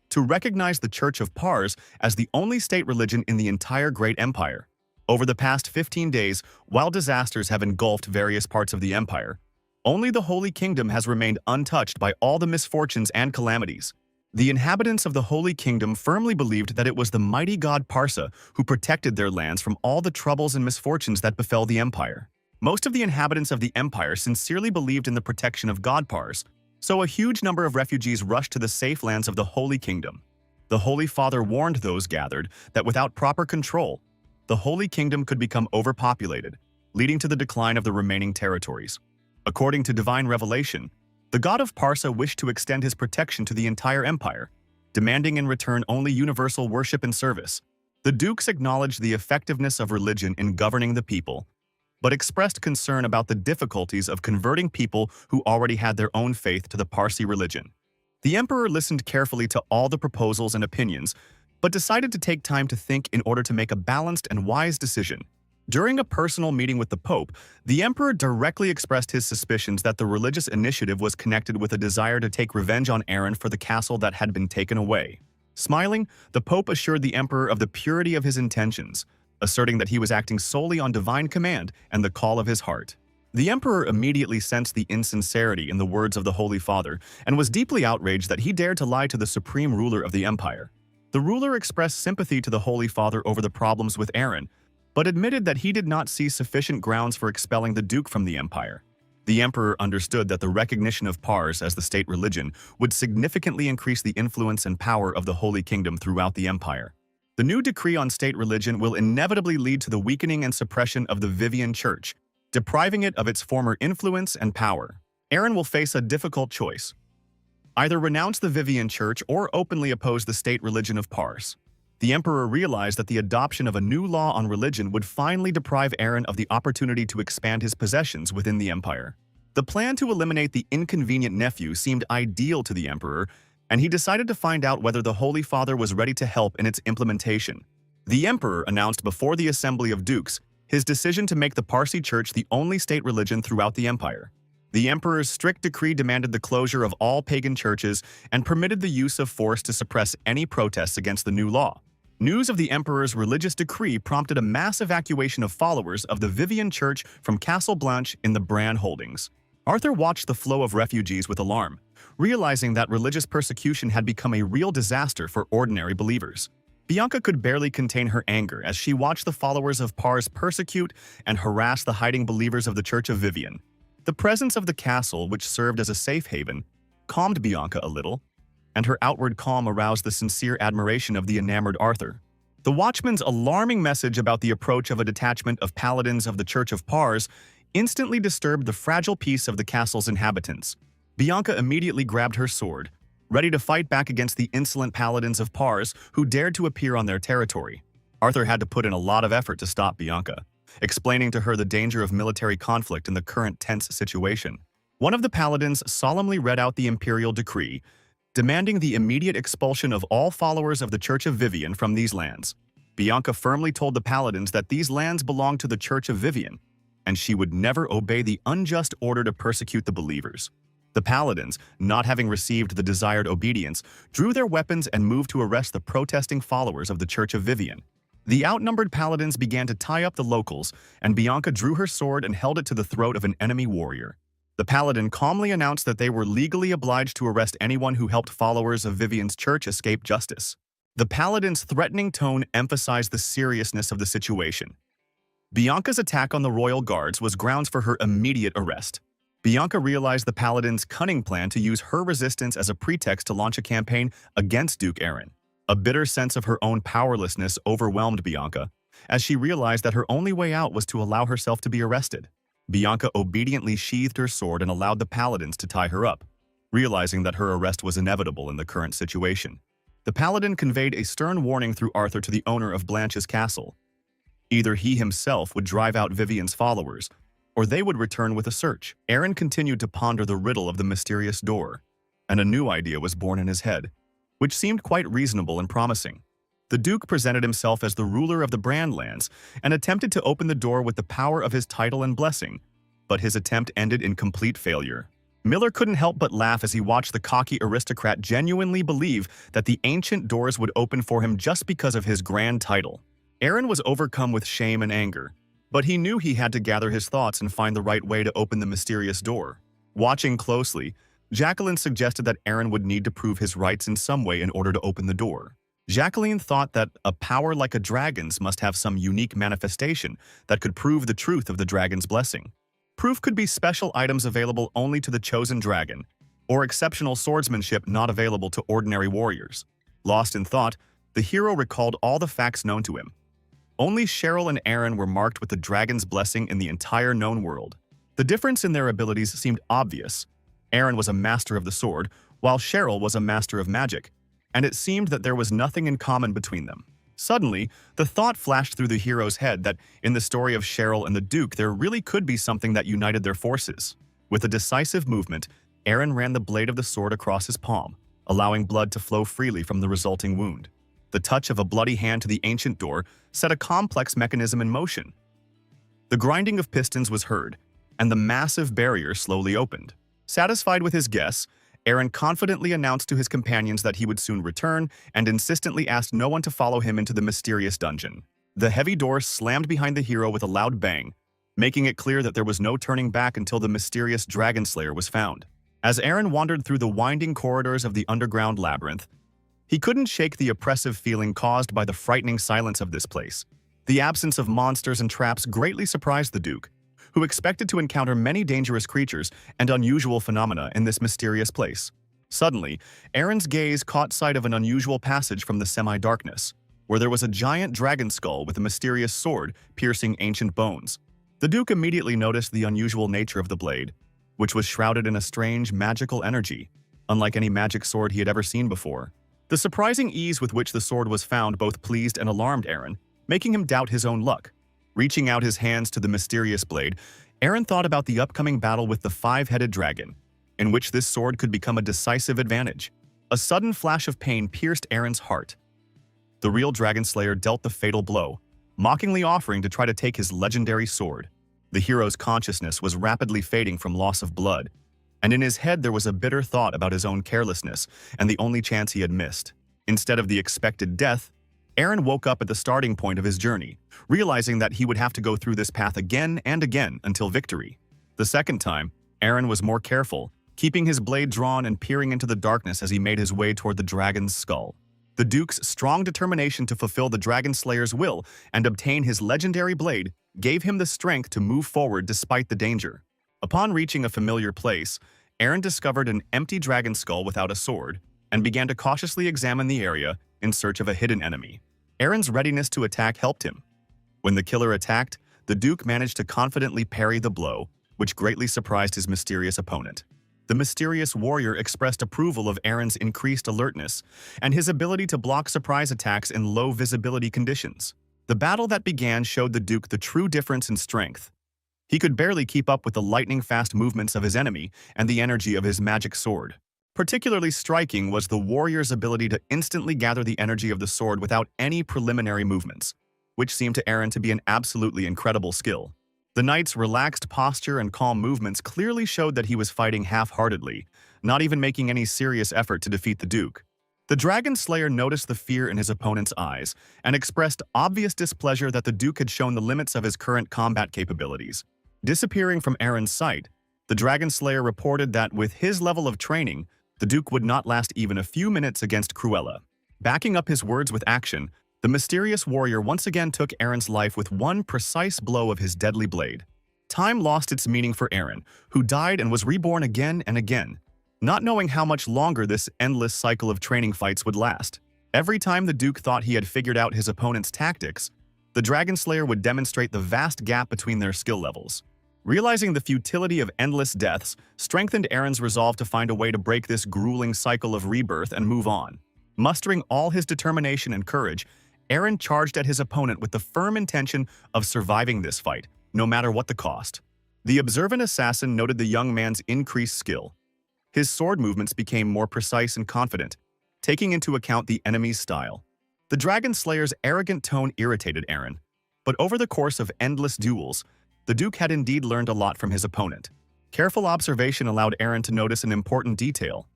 S1: to recognize the Church of Pars as the only state religion in the entire great empire. Over the past 15 days, while disasters have engulfed various parts of the empire, only the Holy Kingdom has remained untouched by all the misfortunes and calamities. The inhabitants of the Holy Kingdom firmly believed that it was the mighty god Parsa who protected their lands from all the troubles and misfortunes that befell the empire. Most of the inhabitants of the empire sincerely believed in the protection of God Pars, so a huge number of refugees rushed to the safe lands of the Holy Kingdom. The Holy Father warned those gathered that without proper control, the Holy Kingdom could become overpopulated, leading to the decline of the remaining territories. According to divine revelation, the god of Parsa wished to extend his protection to the entire empire, demanding in return only universal worship and service. The dukes acknowledged the effectiveness of religion in governing the people, but expressed concern about the difficulties of converting people who already had their own faith to the Parsi religion. The emperor listened carefully to all the proposals and opinions, but decided to take time to think in order to make a balanced and wise decision. During a personal meeting with the Pope, the emperor directly expressed his suspicions that the religious initiative was connected with a desire to take revenge on Aaron for the castle that had been taken away. Smiling, the Pope assured the emperor of the purity of his intentions, asserting that he was acting solely on divine command and the call of his heart. The emperor immediately sensed the insincerity in the words of the Holy Father and was deeply outraged that he dared to lie to the supreme ruler of the empire. The ruler expressed sympathy to the Holy Father over the problems with Aaron, but admitted that he did not see sufficient grounds for expelling the duke from the empire. The emperor understood that the recognition of Pars as the state religion would significantly increase the influence and power of the Holy Kingdom throughout the empire. The new decree on state religion will inevitably lead to the weakening and suppression of the Vivian Church, depriving it of its former influence and power. Aaron will face a difficult choice: either renounce the Vivian Church or openly oppose the state religion of Pars. The emperor realized that the adoption of a new law on religion would finally deprive Aaron of the opportunity to expand his possessions within the empire. The plan to eliminate the inconvenient nephew seemed ideal to the emperor, and he decided to find out whether the Holy Father was ready to help in its implementation. The emperor announced before the assembly of dukes his decision to make the Parsi Church the only state religion throughout the empire. The emperor's strict decree demanded the closure of all pagan churches and permitted the use of force to suppress any protests against the new law. News of the emperor's religious decree prompted a mass evacuation of followers of the Vivian Church from Castle Blanche in the Bran holdings. Arthur watched the flow of refugees with alarm, realizing that religious persecution had become a real disaster for ordinary believers. Bianca could barely contain her anger as she watched the followers of Pars persecute and harass the hiding believers of the Church of Vivian. The presence of the castle, which served as a safe haven, calmed Bianca a little, and her outward calm aroused the sincere admiration of the enamored Arthur. The watchman's alarming message about the approach of a detachment of paladins of the Church of Pars instantly disturbed the fragile peace of the castle's inhabitants. Bianca immediately grabbed her sword, ready to fight back against the insolent paladins of Pars who dared to appear on their territory. Arthur had to put in a lot of effort to stop Bianca, explaining to her the danger of military conflict in the current tense situation. One of the paladins solemnly read out the imperial decree, demanding the immediate expulsion of all followers of the Church of Vivian from these lands. Bianca firmly told the paladins that these lands belonged to the Church of Vivian, and she would never obey the unjust order to persecute the believers. The paladins, not having received the desired obedience, drew their weapons and moved to arrest the protesting followers of the Church of Vivian. The outnumbered paladins began to tie up the locals, and Bianca drew her sword and held it to the throat of an enemy warrior. The paladin calmly announced that they were legally obliged to arrest anyone who helped followers of Vivian's church escape justice. The paladin's threatening tone emphasized the seriousness of the situation. Bianca's attack on the royal guards was grounds for her immediate arrest. Bianca realized the paladin's cunning plan to use her resistance as a pretext to launch a campaign against Duke Aaron. A bitter sense of her own powerlessness overwhelmed Bianca, as she realized that her only way out was to allow herself to be arrested. Bianca obediently sheathed her sword and allowed the paladins to tie her up, realizing that her arrest was inevitable in the current situation. The paladin conveyed a stern warning through Arthur to the owner of Blanche's castle. Either he himself would drive out Vivian's followers, or they would return with a search. Aaron continued to ponder the riddle of the mysterious door, and a new idea was born in his head, which seemed quite reasonable and promising. The Duke presented himself as the ruler of the Brand lands and attempted to open the door with the power of his title and blessing, but his attempt ended in complete failure. Miller couldn't help but laugh as he watched the cocky aristocrat genuinely believe that the ancient doors would open for him just because of his grand title. Aaron was overcome with shame and anger, but he knew he had to gather his thoughts and find the right way to open the mysterious door. Watching closely, Jacqueline suggested that Aaron would need to prove his rights in some way in order to open the door. Jacqueline thought that a power like a dragon's must have some unique manifestation that could prove the truth of the dragon's blessing. Proof could be special items available only to the chosen dragon, or exceptional swordsmanship not available to ordinary warriors. Lost in thought, the hero recalled all the facts known to him. Only Cheryl and Aaron were marked with the dragon's blessing in the entire known world. The difference in their abilities seemed obvious. Aaron was a master of the sword, while Cheryl was a master of magic, and it seemed that there was nothing in common between them. Suddenly, the thought flashed through the hero's head that in the story of Cheryl and the Duke there really could be something that united their forces. With a decisive movement, Aaron ran the blade of the sword across his palm, allowing blood to flow freely from the resulting wound. The touch of a bloody hand to the ancient door set a complex mechanism in motion. The grinding of pistons was heard, and the massive barrier slowly opened. Satisfied with his guess, Aaron confidently announced to his companions that he would soon return and insistently asked no one to follow him into the mysterious dungeon. The heavy door slammed behind the hero with a loud bang, making it clear that there was no turning back until the mysterious dragon slayer was found. As Aaron wandered through the winding corridors of the underground labyrinth, he couldn't shake the oppressive feeling caused by the frightening silence of this place. The absence of monsters and traps greatly surprised the Duke, who expected to encounter many dangerous creatures and unusual phenomena in this mysterious place. Suddenly, Aaron's gaze caught sight of an unusual passage from the semi-darkness, where there was a giant dragon skull with a mysterious sword piercing ancient bones. The Duke immediately noticed the unusual nature of the blade, which was shrouded in a strange magical energy, unlike any magic sword he had ever seen before. The surprising ease with which the sword was found both pleased and alarmed Aaron, making him doubt his own luck. Reaching out his hands to the mysterious blade, Aaron thought about the upcoming battle with the five-headed dragon, in which this sword could become a decisive advantage. A sudden flash of pain pierced Aaron's heart. The real dragon slayer dealt the fatal blow, mockingly offering to try to take his legendary sword. The hero's consciousness was rapidly fading from loss of blood, and in his head there was a bitter thought about his own carelessness and the only chance he had missed. Instead of the expected death, Aaron woke up at the starting point of his journey, realizing that he would have to go through this path again and again until victory. The second time, Aaron was more careful, keeping his blade drawn and peering into the darkness as he made his way toward the dragon's skull. The Duke's strong determination to fulfill the Dragon Slayer's will and obtain his legendary blade gave him the strength to move forward despite the danger. Upon reaching a familiar place, Aaron discovered an empty dragon skull without a sword and began to cautiously examine the area in search of a hidden enemy. Aaron's readiness to attack helped him. When the killer attacked, the Duke managed to confidently parry the blow, which greatly surprised his mysterious opponent. The mysterious warrior expressed approval of Aaron's increased alertness and his ability to block surprise attacks in low-visibility conditions. The battle that began showed the Duke the true difference in strength. He could barely keep up with the lightning-fast movements of his enemy and the energy of his magic sword. Particularly striking was the warrior's ability to instantly gather the energy of the sword without any preliminary movements, which seemed to Aaron to be an absolutely incredible skill. The knight's relaxed posture and calm movements clearly showed that he was fighting half-heartedly, not even making any serious effort to defeat the Duke. The Dragon Slayer noticed the fear in his opponent's eyes and expressed obvious displeasure that the Duke had shown the limits of his current combat capabilities. Disappearing from Aaron's sight, the Dragon Slayer reported that with his level of training, the Duke would not last even a few minutes against Cruella. Backing up his words with action, the mysterious warrior once again took Aaron's life with one precise blow of his deadly blade. Time lost its meaning for Aaron, who died and was reborn again and again, not knowing how much longer this endless cycle of training fights would last. Every time the Duke thought he had figured out his opponent's tactics, the Dragon Slayer would demonstrate the vast gap between their skill levels. Realizing the futility of endless deaths strengthened Aaron's resolve to find a way to break this grueling cycle of rebirth and move on. Mustering all his determination and courage, Aaron charged at his opponent with the firm intention of surviving this fight, no matter what the cost. The observant assassin noted the young man's increased skill. His sword movements became more precise and confident, taking into account the enemy's style. The Dragon Slayer's arrogant tone irritated Aaron, but over the course of endless duels, the Duke had indeed learned a lot from his opponent. Careful observation allowed Aaron to notice an important detail.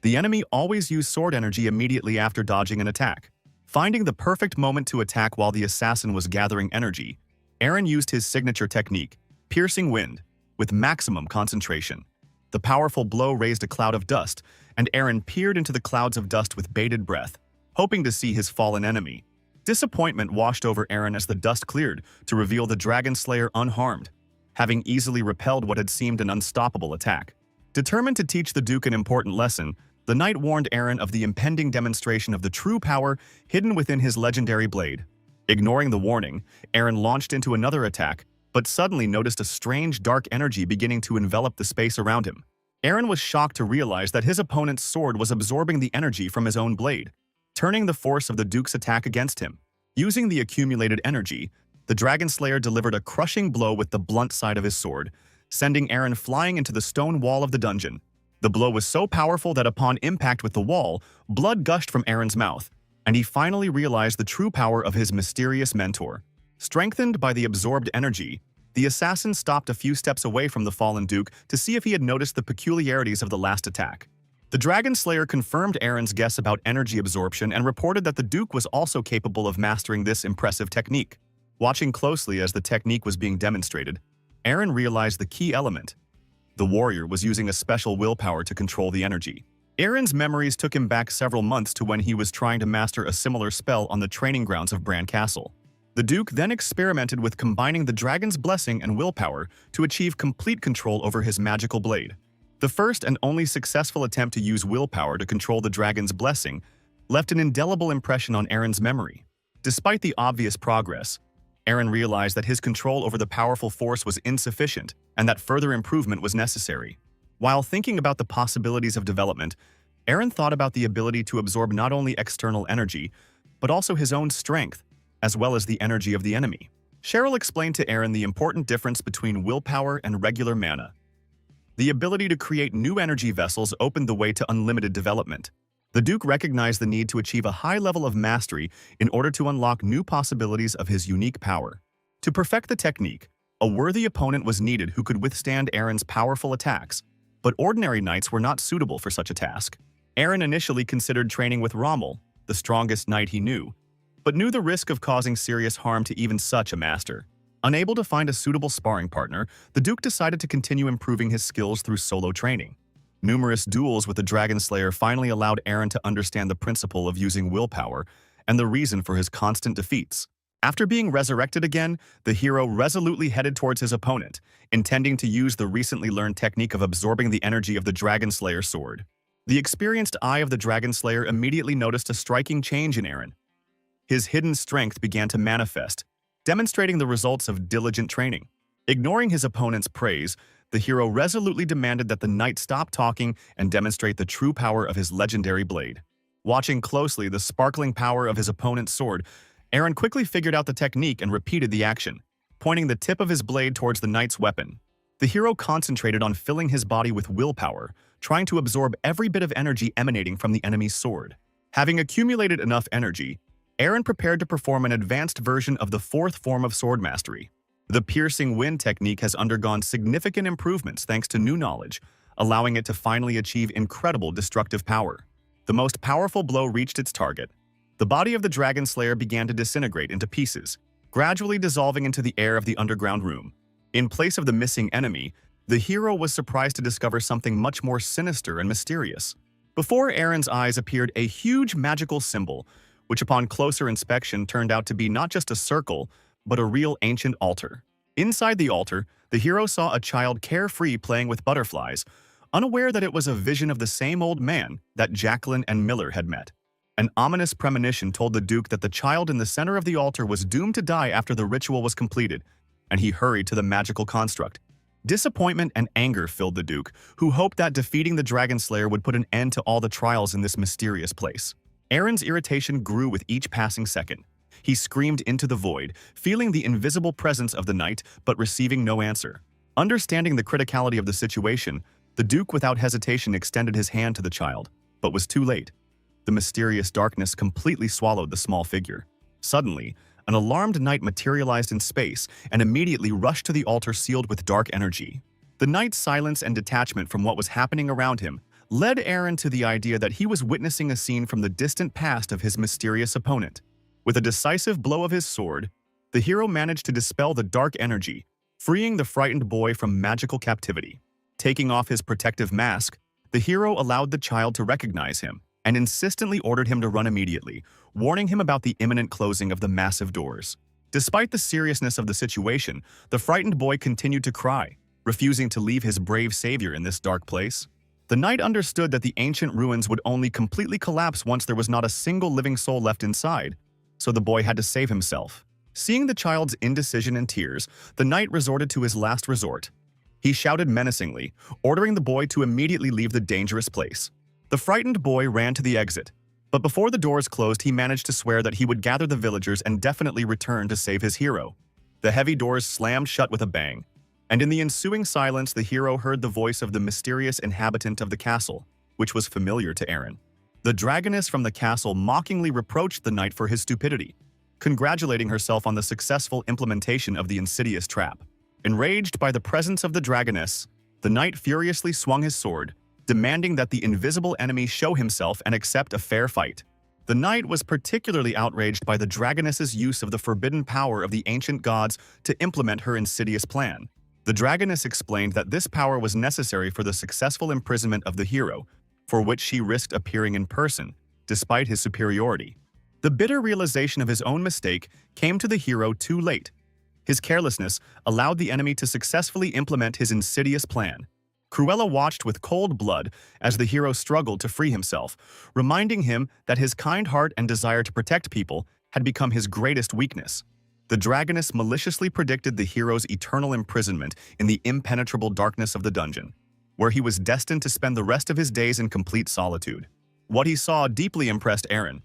S1: The enemy always used sword energy immediately after dodging an attack. Finding the perfect moment to attack while the assassin was gathering energy, Aaron used his signature technique, piercing wind, with maximum concentration. The powerful blow raised a cloud of dust, and Aaron peered into the clouds of dust with bated breath, hoping to see his fallen enemy. Disappointment washed over Aaron as the dust cleared to reveal the Dragon Slayer unharmed, having easily repelled what had seemed an unstoppable attack. Determined to teach the Duke an important lesson, the knight warned Aaron of the impending demonstration of the true power hidden within his legendary blade. Ignoring the warning, Eren launched into another attack, but suddenly noticed a strange dark energy beginning to envelop the space around him. Eren was shocked to realize that his opponent's sword was absorbing the energy from his own blade, turning the force of the Duke's attack against him. Using the accumulated energy, the Dragon Slayer delivered a crushing blow with the blunt side of his sword, sending Eren flying into the stone wall of the dungeon. The blow was so powerful that upon impact with the wall, blood gushed from Eren's mouth, and he finally realized the true power of his mysterious mentor. Strengthened by the absorbed energy, the assassin stopped a few steps away from the fallen Duke to see if he had noticed the peculiarities of the last attack. The Dragon Slayer confirmed Eren's guess about energy absorption and reported that the Duke was also capable of mastering this impressive technique. Watching closely as the technique was being demonstrated, Eren realized the key element. The warrior was using a special willpower to control the energy. Eren's memories took him back several months to when he was trying to master a similar spell on the training grounds of Bran Castle. The Duke then experimented with combining the dragon's blessing and willpower to achieve complete control over his magical blade. The first and only successful attempt to use willpower to control the dragon's blessing left an indelible impression on Eren's memory. Despite the obvious progress, Eren realized that his control over the powerful force was insufficient and that further improvement was necessary. While thinking about the possibilities of development, Eren thought about the ability to absorb not only external energy, but also his own strength, as well as the energy of the enemy. Cheryl explained to Eren the important difference between willpower and regular mana. The ability to create new energy vessels opened the way to unlimited development. The Duke recognized the need to achieve a high level of mastery in order to unlock new possibilities of his unique power. To perfect the technique, a worthy opponent was needed who could withstand Eren's powerful attacks, but ordinary knights were not suitable for such a task. Eren initially considered training with Rommel, the strongest knight he knew, but knew the risk of causing serious harm to even such a master. Unable to find a suitable sparring partner, the Duke decided to continue improving his skills through solo training. Numerous duels with the Dragon Slayer finally allowed Eren to understand the principle of using willpower and the reason for his constant defeats. After being resurrected again, the hero resolutely headed towards his opponent, intending to use the recently learned technique of absorbing the energy of the Dragon Slayer's sword. The experienced eye of the Dragon Slayer immediately noticed a striking change in Eren. His hidden strength began to manifest, demonstrating the results of diligent training. Ignoring his opponent's praise, the hero resolutely demanded that the knight stop talking and demonstrate the true power of his legendary blade. Watching closely the sparkling power of his opponent's sword, Eren quickly figured out the technique and repeated the action, pointing the tip of his blade towards the knight's weapon. The hero concentrated on filling his body with willpower, trying to absorb every bit of energy emanating from the enemy's sword. Having accumulated enough energy, Eren prepared to perform an advanced version of the fourth form of sword mastery. The piercing wind technique has undergone significant improvements thanks to new knowledge, allowing it to finally achieve incredible destructive power. The most powerful blow reached its target. The body of the Dragon Slayer began to disintegrate into pieces, gradually dissolving into the air of the underground room. In place of the missing enemy, the hero was surprised to discover something much more sinister and mysterious. Before Eren's eyes appeared a huge magical symbol, which upon closer inspection turned out to be not just a circle, but a real ancient altar. Inside the altar, the hero saw a child carefree playing with butterflies, unaware that it was a vision of the same old man that Jacqueline and Miller had met. An ominous premonition told the Duke that the child in the center of the altar was doomed to die after the ritual was completed, and he hurried to the magical construct. Disappointment and anger filled the Duke, who hoped that defeating the Dragon Slayer would put an end to all the trials in this mysterious place. Eren's irritation grew with each passing second. He screamed into the void, feeling the invisible presence of the knight, but receiving no answer. Understanding the criticality of the situation, the Duke without hesitation extended his hand to the child, but was too late. The mysterious darkness completely swallowed the small figure. Suddenly, an alarmed knight materialized in space and immediately rushed to the altar sealed with dark energy. The knight's silence and detachment from what was happening around him led Eren to the idea that he was witnessing a scene from the distant past of his mysterious opponent. With a decisive blow of his sword, the hero managed to dispel the dark energy, freeing the frightened boy from magical captivity. Taking off his protective mask, the hero allowed the child to recognize him and insistently ordered him to run immediately, warning him about the imminent closing of the massive doors. Despite the seriousness of the situation, the frightened boy continued to cry, refusing to leave his brave savior in this dark place. The knight understood that the ancient ruins would only completely collapse once there was not a single living soul left inside, so the boy had to save himself. Seeing the child's indecision and tears, the knight resorted to his last resort. He shouted menacingly, ordering the boy to immediately leave the dangerous place. The frightened boy ran to the exit, but before the doors closed, he managed to swear that he would gather the villagers and definitely return to save his hero. The heavy doors slammed shut with a bang, and in the ensuing silence, the hero heard the voice of the mysterious inhabitant of the castle, which was familiar to Eren. The dragoness from the castle mockingly reproached the knight for his stupidity, congratulating herself on the successful implementation of the insidious trap. Enraged by the presence of the dragoness, the knight furiously swung his sword, demanding that the invisible enemy show himself and accept a fair fight. The knight was particularly outraged by the dragoness's use of the forbidden power of the ancient gods to implement her insidious plan. The dragoness explained that this power was necessary for the successful imprisonment of the hero, for which she risked appearing in person, despite his superiority. The bitter realization of his own mistake came to the hero too late. His carelessness allowed the enemy to successfully implement his insidious plan. Cruella watched with cold blood as the hero struggled to free himself, reminding him that his kind heart and desire to protect people had become his greatest weakness. The dragoness maliciously predicted the hero's eternal imprisonment in the impenetrable darkness of the dungeon, where he was destined to spend the rest of his days in complete solitude. What he saw deeply impressed Eren.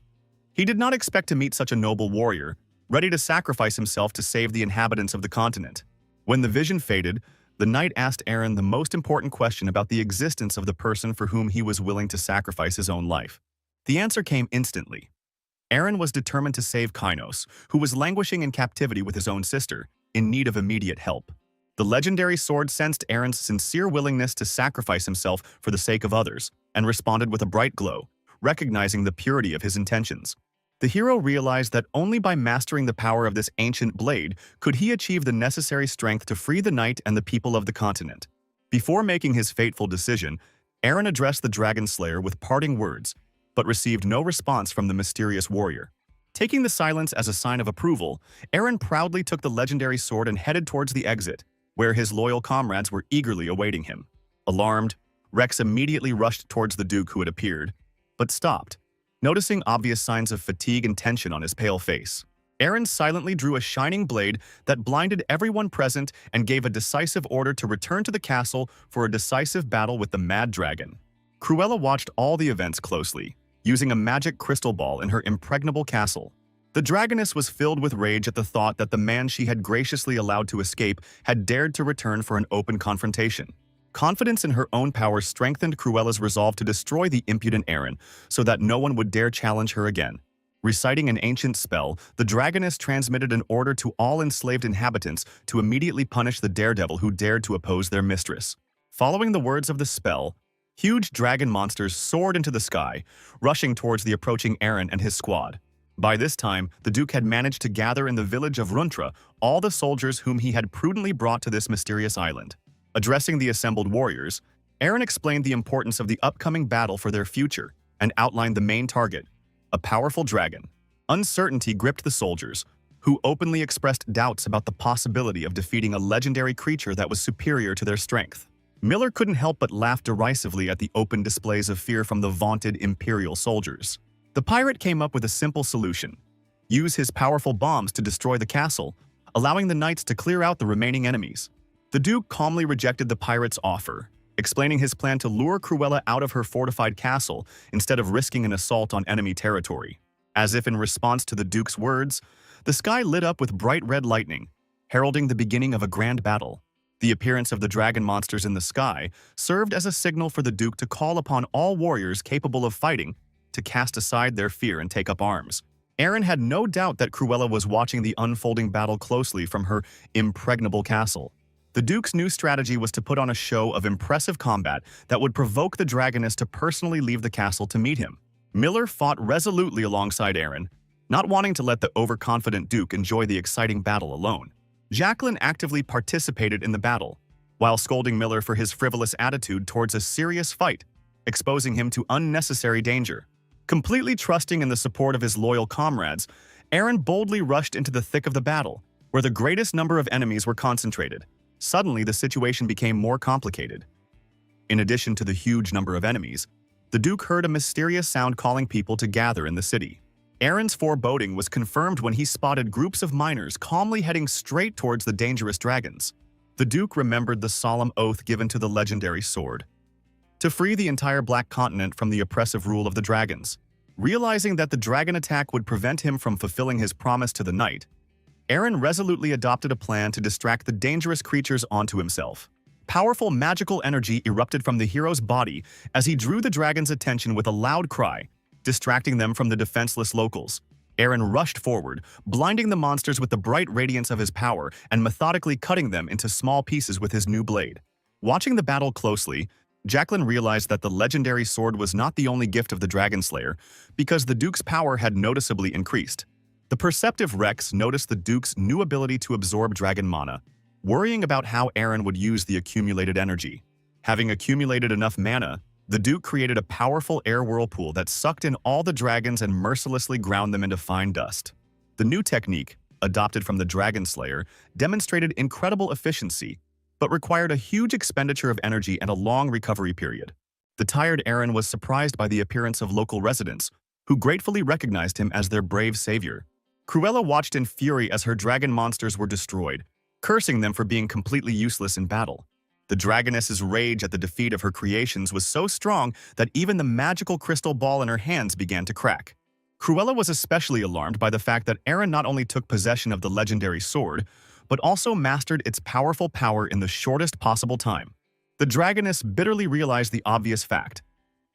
S1: He did not expect to meet such a noble warrior, ready to sacrifice himself to save the inhabitants of the continent. When the vision faded, the knight asked Eren the most important question about the existence of the person for whom he was willing to sacrifice his own life. The answer came instantly. Eren was determined to save Kainos, who was languishing in captivity with his own sister, in need of immediate help. The legendary sword sensed Eren's sincere willingness to sacrifice himself for the sake of others, and responded with a bright glow, recognizing the purity of his intentions. The hero realized that only by mastering the power of this ancient blade could he achieve the necessary strength to free the knight and the people of the continent. Before making his fateful decision, Eren addressed the Dragon Slayer with parting words, but received no response from the mysterious warrior. Taking the silence as a sign of approval, Eren proudly took the legendary sword and headed towards the exit, where his loyal comrades were eagerly awaiting him. Alarmed, Rex immediately rushed towards the Duke who had appeared, but stopped, noticing obvious signs of fatigue and tension on his pale face. Eren silently drew a shining blade that blinded everyone present and gave a decisive order to return to the castle for a decisive battle with the Mad Dragon. Cruella watched all the events closely, using a magic crystal ball in her impregnable castle. The dragoness was filled with rage at the thought that the man she had graciously allowed to escape had dared to return for an open confrontation. Confidence in her own power strengthened Cruella's resolve to destroy the impudent Eren so that no one would dare challenge her again. Reciting an ancient spell, the dragoness transmitted an order to all enslaved inhabitants to immediately punish the daredevil who dared to oppose their mistress. Following the words of the spell, huge dragon monsters soared into the sky, rushing towards the approaching Eren and his squad. By this time, the Duke had managed to gather in the village of Runtra all the soldiers whom he had prudently brought to this mysterious island. Addressing the assembled warriors, Eren explained the importance of the upcoming battle for their future and outlined the main target, a powerful dragon. Uncertainty gripped the soldiers, who openly expressed doubts about the possibility of defeating a legendary creature that was superior to their strength. Miller couldn't help but laugh derisively at the open displays of fear from the vaunted Imperial soldiers. The pirate came up with a simple solution: use his powerful bombs to destroy the castle, allowing the knights to clear out the remaining enemies. The Duke calmly rejected the pirate's offer, explaining his plan to lure Cruella out of her fortified castle instead of risking an assault on enemy territory. As if in response to the Duke's words, the sky lit up with bright red lightning, heralding the beginning of a grand battle. The appearance of the dragon monsters in the sky served as a signal for the Duke to call upon all warriors capable of fighting to cast aside their fear and take up arms. Eren had no doubt that Cruella was watching the unfolding battle closely from her impregnable castle. The Duke's new strategy was to put on a show of impressive combat that would provoke the dragoness to personally leave the castle to meet him. Miller fought resolutely alongside Eren, not wanting to let the overconfident Duke enjoy the exciting battle alone. Jacqueline actively participated in the battle, while scolding Miller for his frivolous attitude towards a serious fight, exposing him to unnecessary danger. Completely trusting in the support of his loyal comrades, Eren boldly rushed into the thick of the battle, where the greatest number of enemies were concentrated. Suddenly, the situation became more complicated. In addition to the huge number of enemies, the Duke heard a mysterious sound calling people to gather in the city. Aaron's foreboding was confirmed when he spotted groups of miners calmly heading straight towards the dangerous dragons. The Duke remembered the solemn oath given to the legendary sword to free the entire Black Continent from the oppressive rule of the dragons. Realizing that the dragon attack would prevent him from fulfilling his promise to the knight, Aaron resolutely adopted a plan to distract the dangerous creatures onto himself. Powerful magical energy erupted from the hero's body as he drew the dragon's attention with a loud cry, distracting them from the defenseless locals. Aaron rushed forward, blinding the monsters with the bright radiance of his power and methodically cutting them into small pieces with his new blade. Watching the battle closely, Jacqueline realized that the legendary sword was not the only gift of the Dragon Slayer, because the Duke's power had noticeably increased. The perceptive Rex noticed the Duke's new ability to absorb dragon mana, worrying about how Aaron would use the accumulated energy. Having accumulated enough mana, the Duke created a powerful air whirlpool that sucked in all the dragons and mercilessly ground them into fine dust. The new technique, adopted from the Dragon Slayer, demonstrated incredible efficiency, but required a huge expenditure of energy and a long recovery period. The tired Aaron was surprised by the appearance of local residents, who gratefully recognized him as their brave savior. Cruella watched in fury as her dragon monsters were destroyed, cursing them for being completely useless in battle. The dragoness's rage at the defeat of her creations was so strong that even the magical crystal ball in her hands began to crack. Cruella was especially alarmed by the fact that Aaron not only took possession of the legendary sword, but also mastered its powerful power in the shortest possible time. The dragoness bitterly realized the obvious fact.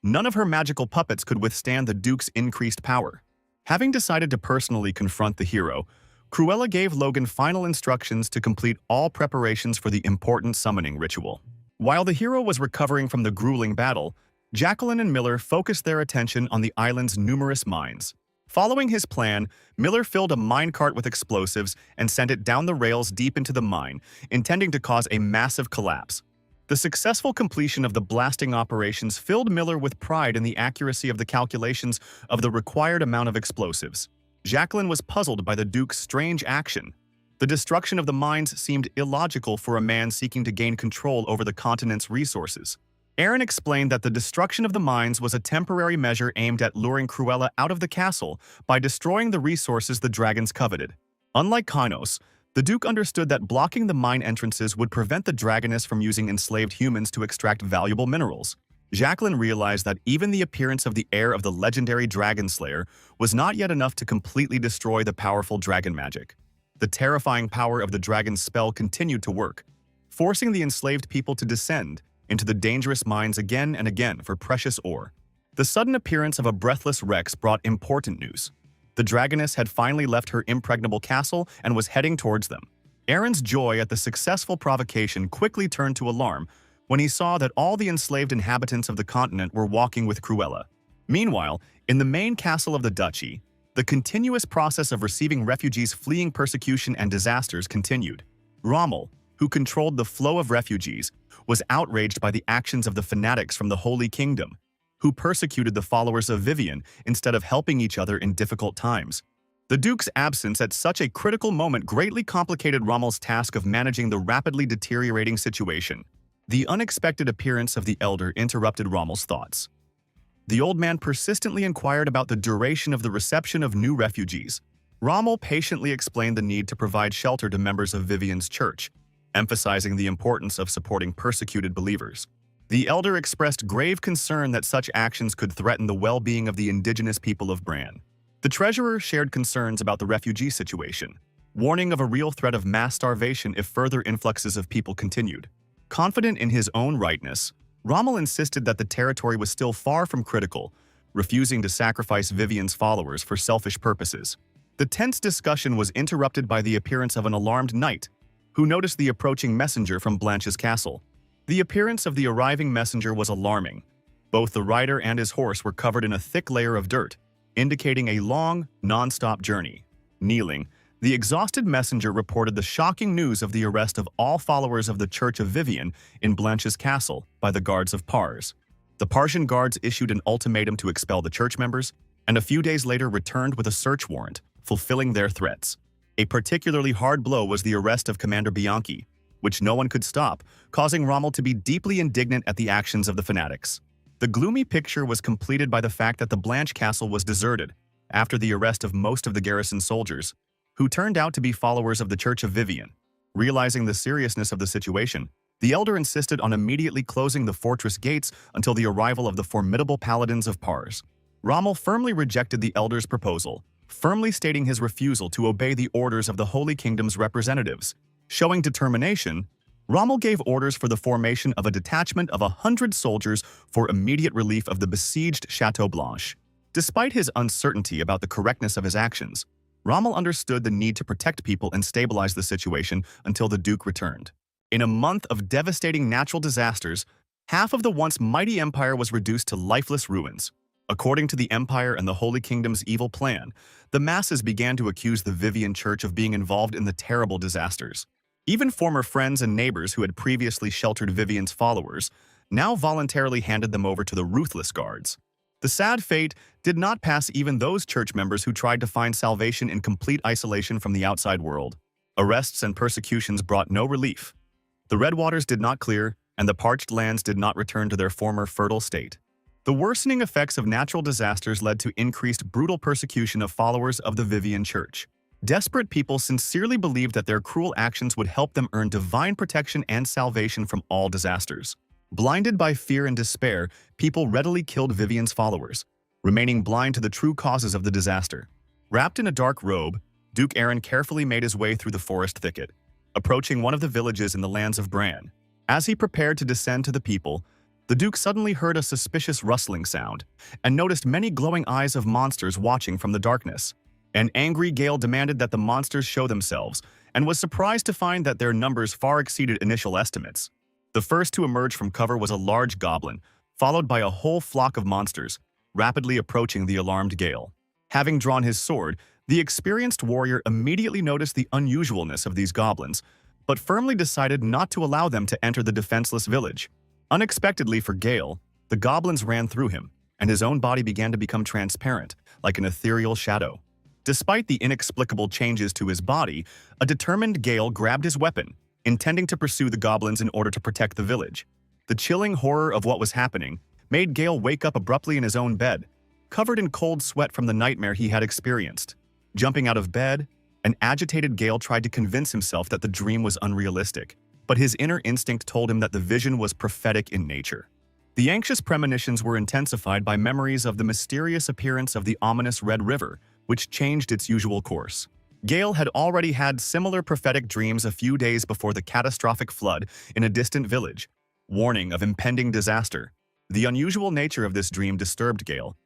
S1: None of her magical puppets could withstand the Duke's increased power. Having decided to personally confront the hero, Cruella gave Logan final instructions to complete all preparations for the important summoning ritual. While the hero was recovering from the grueling battle, Jacqueline and Miller focused their attention on the island's numerous mines. Following his plan, Miller filled a minecart with explosives and sent it down the rails deep into the mine, intending to cause a massive collapse. The successful completion of the blasting operations filled Miller with pride in the accuracy of the calculations of the required amount of explosives. Jacqueline was puzzled by the Duke's strange action. The destruction of the mines seemed illogical for a man seeking to gain control over the continent's resources. Aaron explained that the destruction of the mines was a temporary measure aimed at luring Cruella out of the castle by destroying the resources the dragons coveted. Unlike Kainos, the Duke understood that blocking the mine entrances would prevent the dragoness from using enslaved humans to extract valuable minerals. Jacqueline realized that even the appearance of the heir of the legendary Dragon Slayer was not yet enough to completely destroy the powerful dragon magic. The terrifying power of the dragon's spell continued to work, forcing the enslaved people to descend into the dangerous mines again and again for precious ore. The sudden appearance of a breathless Rex brought important news. The dragoness had finally left her impregnable castle and was heading towards them. Aaron's joy at the successful provocation quickly turned to alarm when he saw that all the enslaved inhabitants of the continent were walking with Cruella. Meanwhile, in the main castle of the duchy, the continuous process of receiving refugees fleeing persecution and disasters continued. Rommel, who controlled the flow of refugees, was outraged by the actions of the fanatics from the Holy Kingdom, who persecuted the followers of Vivian instead of helping each other in difficult times. The Duke's absence at such a critical moment greatly complicated Rommel's task of managing the rapidly deteriorating situation. The unexpected appearance of the elder interrupted Rommel's thoughts. The old man persistently inquired about the duration of the reception of new refugees. Rommel patiently explained the need to provide shelter to members of Vivian's church, emphasizing the importance of supporting persecuted believers. The elder expressed grave concern that such actions could threaten the well-being of the indigenous people of Bran. The treasurer shared concerns about the refugee situation, warning of a real threat of mass starvation if further influxes of people continued. Confident in his own rightness, Rommel insisted that the territory was still far from critical, refusing to sacrifice Vivian's followers for selfish purposes. The tense discussion was interrupted by the appearance of an alarmed knight, who noticed the approaching messenger from Blanche's castle. The appearance of the arriving messenger was alarming. Both the rider and his horse were covered in a thick layer of dirt, indicating a long, non-stop journey. Kneeling, the exhausted messenger reported the shocking news of the arrest of all followers of the Church of Vivian in Blanche's castle by the guards of Pars. The Parsian guards issued an ultimatum to expel the church members, and a few days later returned with a search warrant, fulfilling their threats. A particularly hard blow was the arrest of Commander Bianchi, which no one could stop, causing Rommel to be deeply indignant at the actions of the fanatics. The gloomy picture was completed by the fact that the Blanche castle was deserted, after the arrest of most of the garrison soldiers, who turned out to be followers of the Church of Vivian. Realizing the seriousness of the situation, the elder insisted on immediately closing the fortress gates until the arrival of the formidable paladins of Pars. Rommel firmly rejected the elder's proposal, firmly stating his refusal to obey the orders of the Holy Kingdom's representatives. Showing determination, Rommel gave orders for the formation of a detachment of 100 soldiers for immediate relief of the besieged Chateau Blanche. Despite his uncertainty about the correctness of his actions, Rommel understood the need to protect people and stabilize the situation until the Duke returned. In a month of devastating natural disasters, half of the once mighty empire was reduced to lifeless ruins. According to the Empire and the Holy Kingdom's evil plan, the masses began to accuse the Vivian Church of being involved in the terrible disasters. Even former friends and neighbors who had previously sheltered Vivian's followers now voluntarily handed them over to the ruthless guards. The sad fate did not pass even those church members who tried to find salvation in complete isolation from the outside world. Arrests and persecutions brought no relief. The red waters did not clear, and the parched lands did not return to their former fertile state. The worsening effects of natural disasters led to increased brutal persecution of followers of the Vivian Church. Desperate people sincerely believed that their cruel actions would help them earn divine protection and salvation from all disasters. Blinded by fear and despair, people readily killed Vivian's followers, remaining blind to the true causes of the disaster. Wrapped in a dark robe, Duke Aaron carefully made his way through the forest thicket, approaching one of the villages in the lands of Bran. As he prepared to descend to the people, the Duke suddenly heard a suspicious rustling sound and noticed many glowing eyes of monsters watching from the darkness. An angry Gale demanded that the monsters show themselves and was surprised to find that their numbers far exceeded initial estimates. The first to emerge from cover was a large goblin, followed by a whole flock of monsters, rapidly approaching the alarmed Gale. Having drawn his sword, the experienced warrior immediately noticed the unusualness of these goblins, but firmly decided not to allow them to enter the defenseless village. Unexpectedly for Gale, the goblins ran through him, and his own body began to become transparent, like an ethereal shadow. Despite the inexplicable changes to his body, a determined Gale grabbed his weapon, intending to pursue the goblins in order to protect the village. The chilling horror of what was happening made Gale wake up abruptly in his own bed, covered in cold sweat from the nightmare he had experienced. Jumping out of bed, an agitated Gale tried to convince himself that the dream was unrealistic, but his inner instinct told him that the vision was prophetic in nature. The anxious premonitions were intensified by memories of the mysterious appearance of the ominous Red River, which changed its usual course. Gale had already had similar prophetic dreams a few days before the catastrophic flood in a distant village, warning of impending disaster. The unusual nature of this dream disturbed Gale.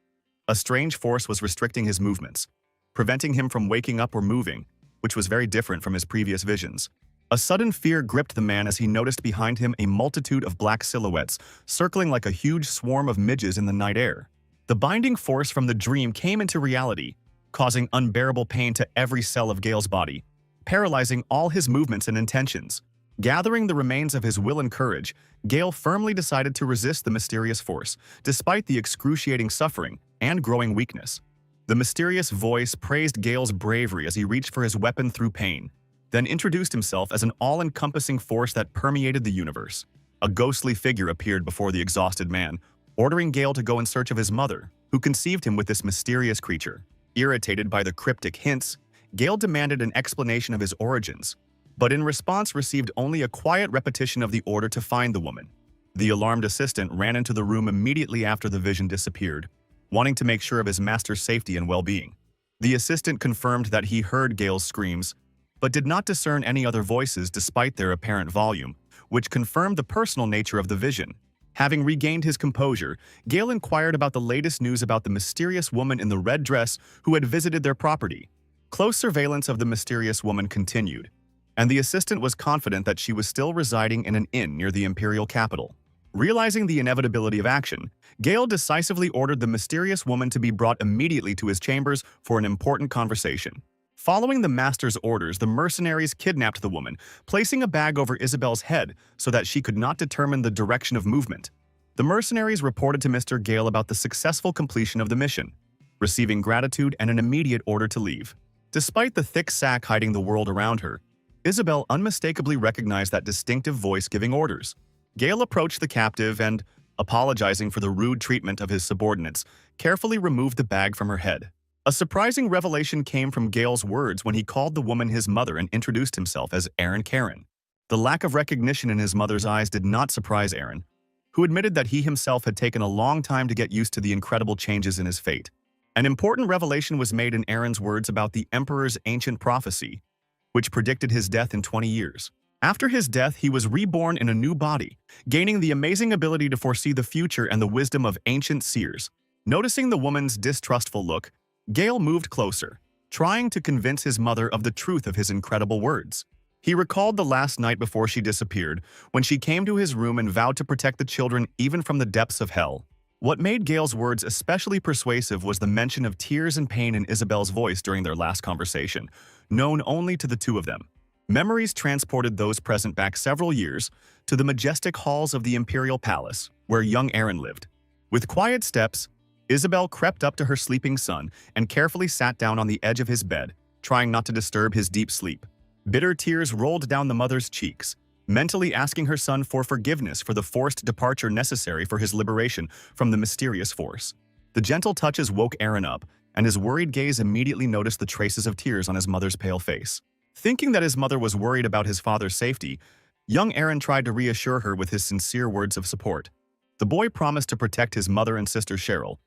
S1: A strange force was restricting his movements, preventing him from waking up or moving, which was very different from his previous visions. A sudden fear gripped the man as he noticed behind him a multitude of black silhouettes, circling like a huge swarm of midges in the night air. The binding force from the dream came into reality, causing unbearable pain to every cell of Gale's body, paralyzing all his movements and intentions. Gathering the remains of his will and courage, Gale firmly decided to resist the mysterious force, despite the excruciating suffering and growing weakness. The mysterious voice praised Gale's bravery as he reached for his weapon through pain, then introduced himself as an all-encompassing force that permeated the universe. A ghostly figure appeared before the exhausted man, ordering Gale to go in search of his mother, who conceived him with this mysterious creature. Irritated by the cryptic hints, Gale demanded an explanation of his origins, but in response received only a quiet repetition of the order to find the woman. The alarmed assistant ran into the room immediately after the vision disappeared, wanting to make sure of his master's safety and well-being. The assistant confirmed that he heard Gale's screams, but did not discern any other voices despite their apparent volume, which confirmed the personal nature of the vision. Having regained his composure, Gale inquired about the latest news about the mysterious woman in the red dress who had visited their property. Close surveillance of the mysterious woman continued, and the assistant was confident that she was still residing in an inn near the imperial capital. Realizing the inevitability of action, Gale decisively ordered the mysterious woman to be brought immediately to his chambers for an important conversation. Following the master's orders, the mercenaries kidnapped the woman, placing a bag over Isabel's head so that she could not determine the direction of movement. The mercenaries reported to Mr. Gale about the successful completion of the mission, receiving gratitude and an immediate order to leave. Despite the thick sack hiding the world around her, Isabel unmistakably recognized that distinctive voice giving orders. Gale approached the captive and, apologizing for the rude treatment of his subordinates, carefully removed the bag from her head. A surprising revelation came from Gale's words when he called the woman his mother and introduced himself as Aaron Karen. The lack of recognition in his mother's eyes did not surprise Aaron, who admitted that he himself had taken a long time to get used to the incredible changes in his fate. An important revelation was made in Aaron's words about the Emperor's ancient prophecy, which predicted his death in 20 years. After his death, he was reborn in a new body, gaining the amazing ability to foresee the future and the wisdom of ancient seers. Noticing the woman's distrustful look, Gale moved closer, trying to convince his mother of the truth of his incredible words. He recalled the last night before she disappeared, when she came to his room and vowed to protect the children even from the depths of hell. What made Gale's words especially persuasive was the mention of tears and pain in Isabel's voice during their last conversation, known only to the two of them. Memories transported those present back several years to the majestic halls of the Imperial Palace, where young Aaron lived. With quiet steps, Isabel crept up to her sleeping son and carefully sat down on the edge of his bed, trying not to disturb his deep sleep. Bitter tears rolled down the mother's cheeks, mentally asking her son for forgiveness for the forced departure necessary for his liberation from the mysterious force. The gentle touches woke Aaron up, and his worried gaze immediately noticed the traces of tears on his mother's pale face. Thinking that his mother was worried about his father's safety, young Aaron tried to reassure her with his sincere words of support. The boy promised to protect his mother and sister Cheryl,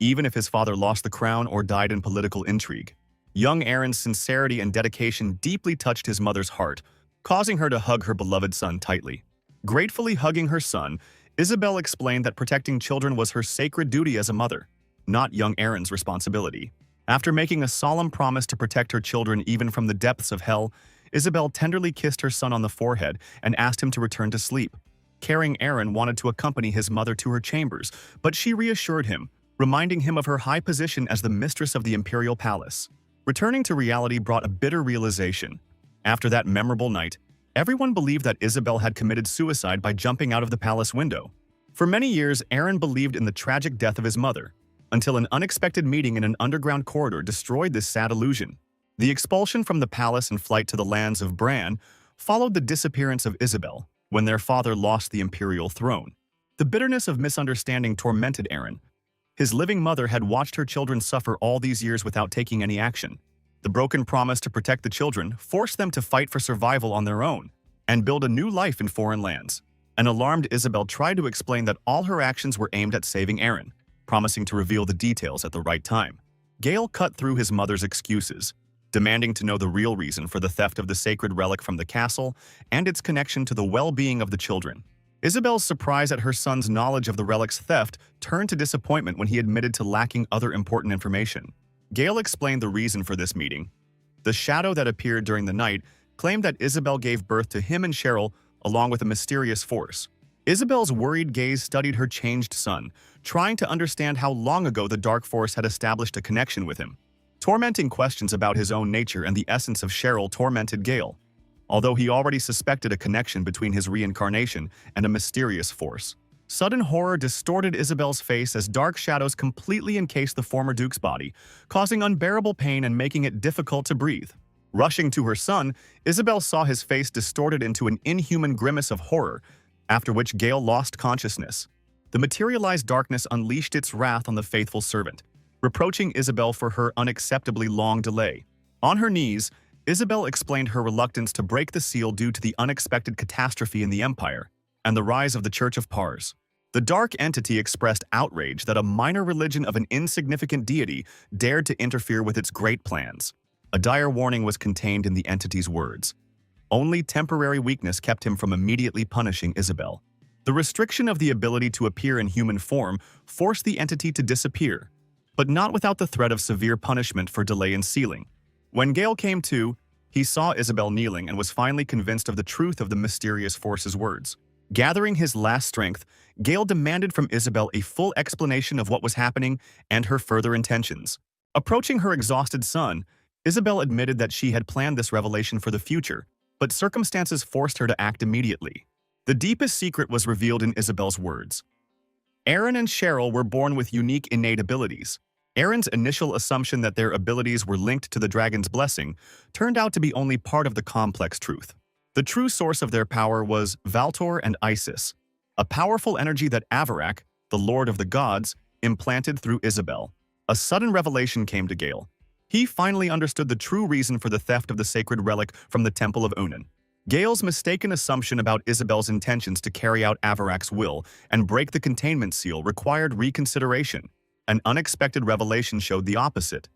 S1: even if his father lost the crown or died in political intrigue. Young Aaron's sincerity and dedication deeply touched his mother's heart, causing her to hug her beloved son tightly. Gratefully hugging her son, Isabel explained that protecting children was her sacred duty as a mother, not young Aaron's responsibility. After making a solemn promise to protect her children even from the depths of hell, Isabel tenderly kissed her son on the forehead and asked him to return to sleep. Caring Aaron wanted to accompany his mother to her chambers, but she reassured him, reminding him of her high position as the mistress of the Imperial Palace. Returning to reality brought a bitter realization. After that memorable night, everyone believed that Isabel had committed suicide by jumping out of the palace window. For many years, Aaron believed in the tragic death of his mother, until an unexpected meeting in an underground corridor destroyed this sad illusion. The expulsion from the palace and flight to the lands of Bran followed the disappearance of Isabel, when their father lost the imperial throne. The bitterness of misunderstanding tormented Aaron. His living mother had watched her children suffer all these years without taking any action. The broken promise to protect the children forced them to fight for survival on their own and build a new life in foreign lands. An alarmed Isabel tried to explain that all her actions were aimed at saving Aaron, promising to reveal the details at the right time. Gale cut through his mother's excuses, demanding to know the real reason for the theft of the sacred relic from the castle and its connection to the well-being of the children. Isabel's surprise at her son's knowledge of the relic's theft turned to disappointment when he admitted to lacking other important information. Gale explained the reason for this meeting. The shadow that appeared during the night claimed that Isabel gave birth to him and Cheryl along with a mysterious force. Isabel's worried gaze studied her changed son, trying to understand how long ago the dark force had established a connection with him. Tormenting questions about his own nature and the essence of Cheryl tormented Gale, although he already suspected a connection between his reincarnation and a mysterious force. Sudden horror distorted Isabel's face as dark shadows completely encased the former Duke's body, causing unbearable pain and making it difficult to breathe. Rushing to her son, Isabel saw his face distorted into an inhuman grimace of horror, after which Gale lost consciousness. The materialized darkness unleashed its wrath on the faithful servant, reproaching Isabel for her unacceptably long delay. On her knees, Isabel explained her reluctance to break the seal due to the unexpected catastrophe in the Empire and the rise of the Church of Pars. The dark entity expressed outrage that a minor religion of an insignificant deity dared to interfere with its great plans. A dire warning was contained in the entity's words. Only temporary weakness kept him from immediately punishing Isabel. The restriction of the ability to appear in human form forced the entity to disappear, but not without the threat of severe punishment for delay in sealing. When Gale came to, he saw Isabel kneeling and was finally convinced of the truth of the mysterious force's words. Gathering his last strength, Gale demanded from Isabel a full explanation of what was happening and her further intentions. Approaching her exhausted son, Isabel admitted that she had planned this revelation for the future, but circumstances forced her to act immediately. The deepest secret was revealed in Isabel's words. Aaron and Cheryl were born with unique innate abilities. Aaron's initial assumption that their abilities were linked to the dragon's blessing turned out to be only part of the complex truth. The true source of their power was Valtor and Isis, a powerful energy that Avarak, the Lord of the Gods, implanted through Isabel. A sudden revelation came to Gale. He finally understood the true reason for the theft of the sacred relic from the Temple of Unan. Gale's mistaken assumption about Isabel's intentions to carry out Avarak's will and break the containment seal required reconsideration. An unexpected revelation showed the opposite.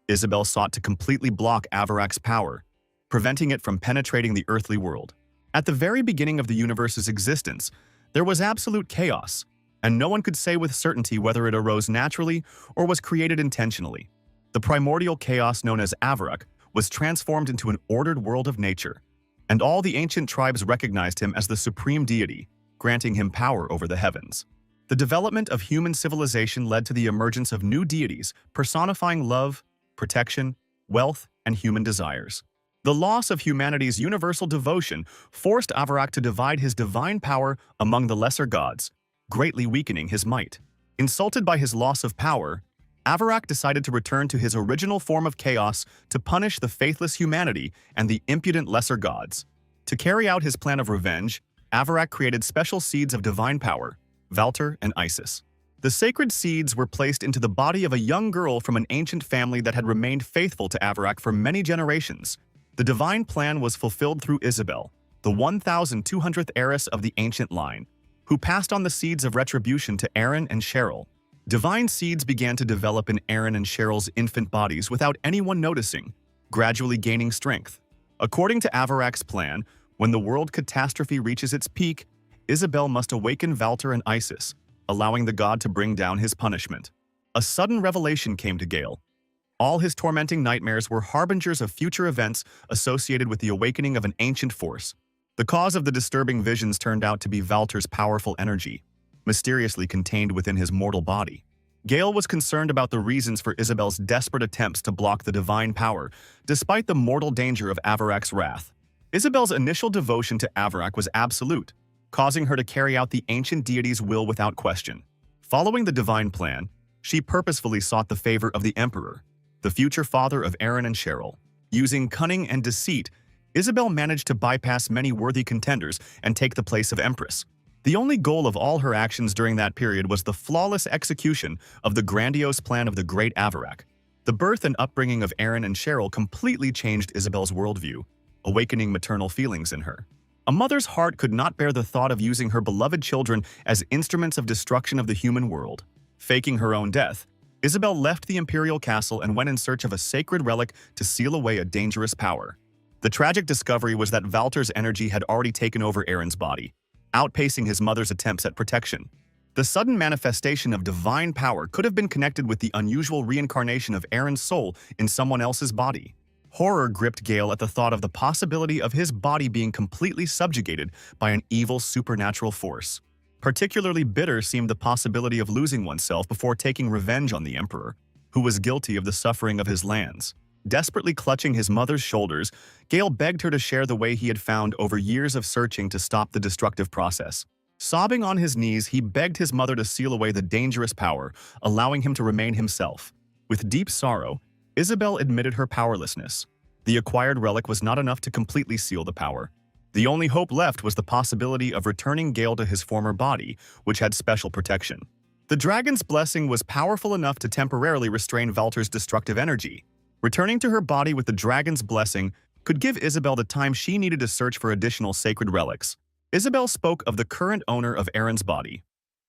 S1: Isabel sought to completely block Avarak's power, preventing it from penetrating the earthly world. At the very beginning of the universe's existence, there was absolute chaos, and no one could say with certainty whether it arose naturally or was created intentionally. The primordial chaos known as Avarak was transformed into an ordered world of nature, and all the ancient tribes recognized him as the supreme deity, granting him power over the heavens. The development of human civilization led to the emergence of new deities personifying love, protection, wealth, and human desires. The loss of humanity's universal devotion forced Avarak to divide his divine power among the lesser gods, greatly weakening his might. Insulted by his loss of power, Avarak decided to return to his original form of chaos to punish the faithless humanity and the impudent lesser gods. To carry out his plan of revenge, Avarak created special seeds of divine power, Valter and Isis. The sacred seeds were placed into the body of a young girl from an ancient family that had remained faithful to Avarak for many generations. The divine plan was fulfilled through Isabel, the 1,200th heiress of the ancient line, who passed on the seeds of retribution to Aaron and Cheryl. Divine seeds began to develop in Aaron and Cheryl's infant bodies without anyone noticing, gradually gaining strength. According to Avarak's plan, when the world catastrophe reaches its peak, Isabel must awaken Valter and Isis, allowing the god to bring down his punishment. A sudden revelation came to Gale. All his tormenting nightmares were harbingers of future events associated with the awakening of an ancient force. The cause of the disturbing visions turned out to be Valter's powerful energy, mysteriously contained within his mortal body. Gale was concerned about the reasons for Isabel's desperate attempts to block the divine power, despite the mortal danger of Avarak's wrath. Isabel's initial devotion to Avarak was absolute, causing her to carry out the ancient deity's will without question. Following the divine plan, she purposefully sought the favor of the Emperor, the future father of Aaron and Cheryl. Using cunning and deceit, Isabel managed to bypass many worthy contenders and take the place of Empress. The only goal of all her actions during that period was the flawless execution of the grandiose plan of the great Avarak. The birth and upbringing of Aaron and Cheryl completely changed Isabel's worldview, awakening maternal feelings in her. A mother's heart could not bear the thought of using her beloved children as instruments of destruction of the human world. Faking her own death, Isabel left the imperial castle and went in search of a sacred relic to seal away a dangerous power. The tragic discovery was that Valter's energy had already taken over Aaron's body, outpacing his mother's attempts at protection. The sudden manifestation of divine power could have been connected with the unusual reincarnation of Aaron's soul in someone else's body. Horror gripped Gale at the thought of the possibility of his body being completely subjugated by an evil supernatural force. Particularly bitter seemed the possibility of losing oneself before taking revenge on the Emperor, who was guilty of the suffering of his lands. Desperately clutching his mother's shoulders, Gale begged her to share the way he had found over years of searching to stop the destructive process. Sobbing on his knees, he begged his mother to seal away the dangerous power, allowing him to remain himself. With deep sorrow, Isabel admitted her powerlessness. The acquired relic was not enough to completely seal the power. The only hope left was the possibility of returning Gale to his former body, which had special protection. The dragon's blessing was powerful enough to temporarily restrain Valter's destructive energy. Returning to her body with the dragon's blessing could give Isabel the time she needed to search for additional sacred relics. Isabel spoke of the current owner of Aaron's body,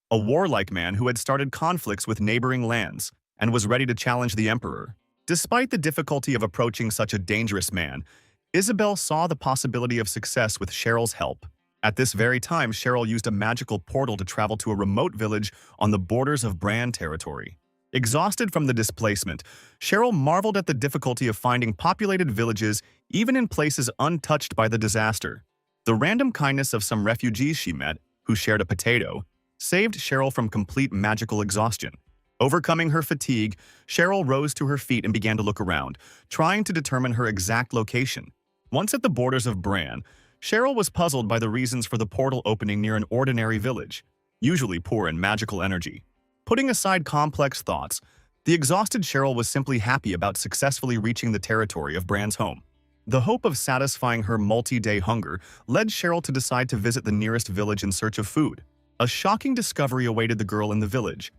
S1: a warlike man who had started conflicts with neighboring lands and was ready to challenge the Emperor. Despite the difficulty of approaching such a dangerous man, Isabel saw the possibility of success with Cheryl's help. At this very time, Cheryl used a magical portal to travel to a remote village on the borders of Bran territory. Exhausted from the displacement, Cheryl marveled at the difficulty of finding populated villages even in places untouched by the disaster. The random kindness of some refugees she met, who shared a potato, saved Cheryl from complete magical exhaustion. Overcoming her fatigue, Cheryl rose to her feet and began to look around, trying to determine her exact location. Once at the borders of Bran, Cheryl was puzzled by the reasons for the portal opening near an ordinary village, usually poor in magical energy. Putting aside complex thoughts, the exhausted Cheryl was simply happy about successfully reaching the territory of Bran's home. The hope of satisfying her multi-day hunger led Cheryl to decide to visit the nearest village in search of food. A shocking discovery awaited the girl in the village.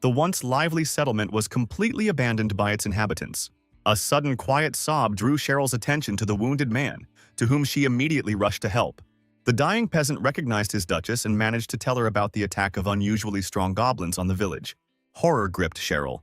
S1: the once lively settlement was completely abandoned by its inhabitants. A sudden quiet sob drew Cheryl's attention to the wounded man, to whom she immediately rushed to help. The dying peasant recognized his duchess and managed to tell her about the attack of unusually strong goblins on the village. Horror gripped Cheryl.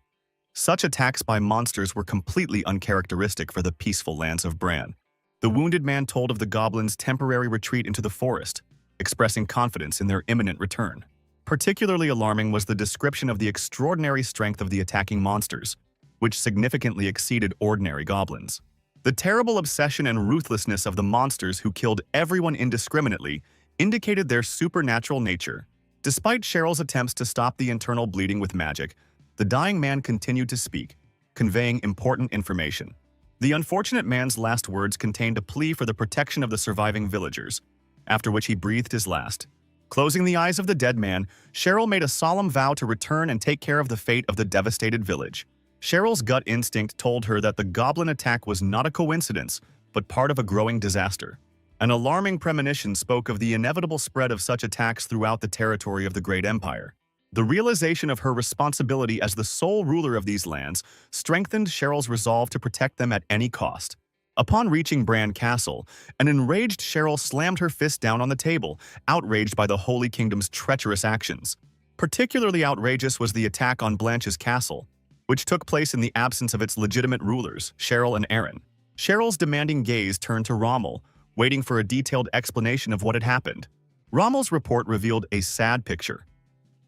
S1: Such attacks by monsters were completely uncharacteristic for the peaceful lands of Bran. The wounded man told of the goblins' temporary retreat into the forest, expressing confidence in their imminent return. Particularly alarming was the description of the extraordinary strength of the attacking monsters, which significantly exceeded ordinary goblins. The terrible obsession and ruthlessness of the monsters who killed everyone indiscriminately indicated their supernatural nature. Despite Cheryl's attempts to stop the internal bleeding with magic, the dying man continued to speak, conveying important information. The unfortunate man's last words contained a plea for the protection of the surviving villagers, after which he breathed his last. Closing the eyes of the dead man, Cheryl made a solemn vow to return and take care of the fate of the devastated village. Cheryl's gut instinct told her that the goblin attack was not a coincidence, but part of a growing disaster. An alarming premonition spoke of the inevitable spread of such attacks throughout the territory of the Great Empire. The realization of her responsibility as the sole ruler of these lands strengthened Cheryl's resolve to protect them at any cost. Upon reaching Bran Castle, an enraged Cheryl slammed her fist down on the table, outraged by the Holy Kingdom's treacherous actions. Particularly outrageous was the attack on Blanche's castle, which took place in the absence of its legitimate rulers, Cheryl and Aaron. Cheryl's demanding gaze turned to Rommel, waiting for a detailed explanation of what had happened. Rommel's report revealed a sad picture.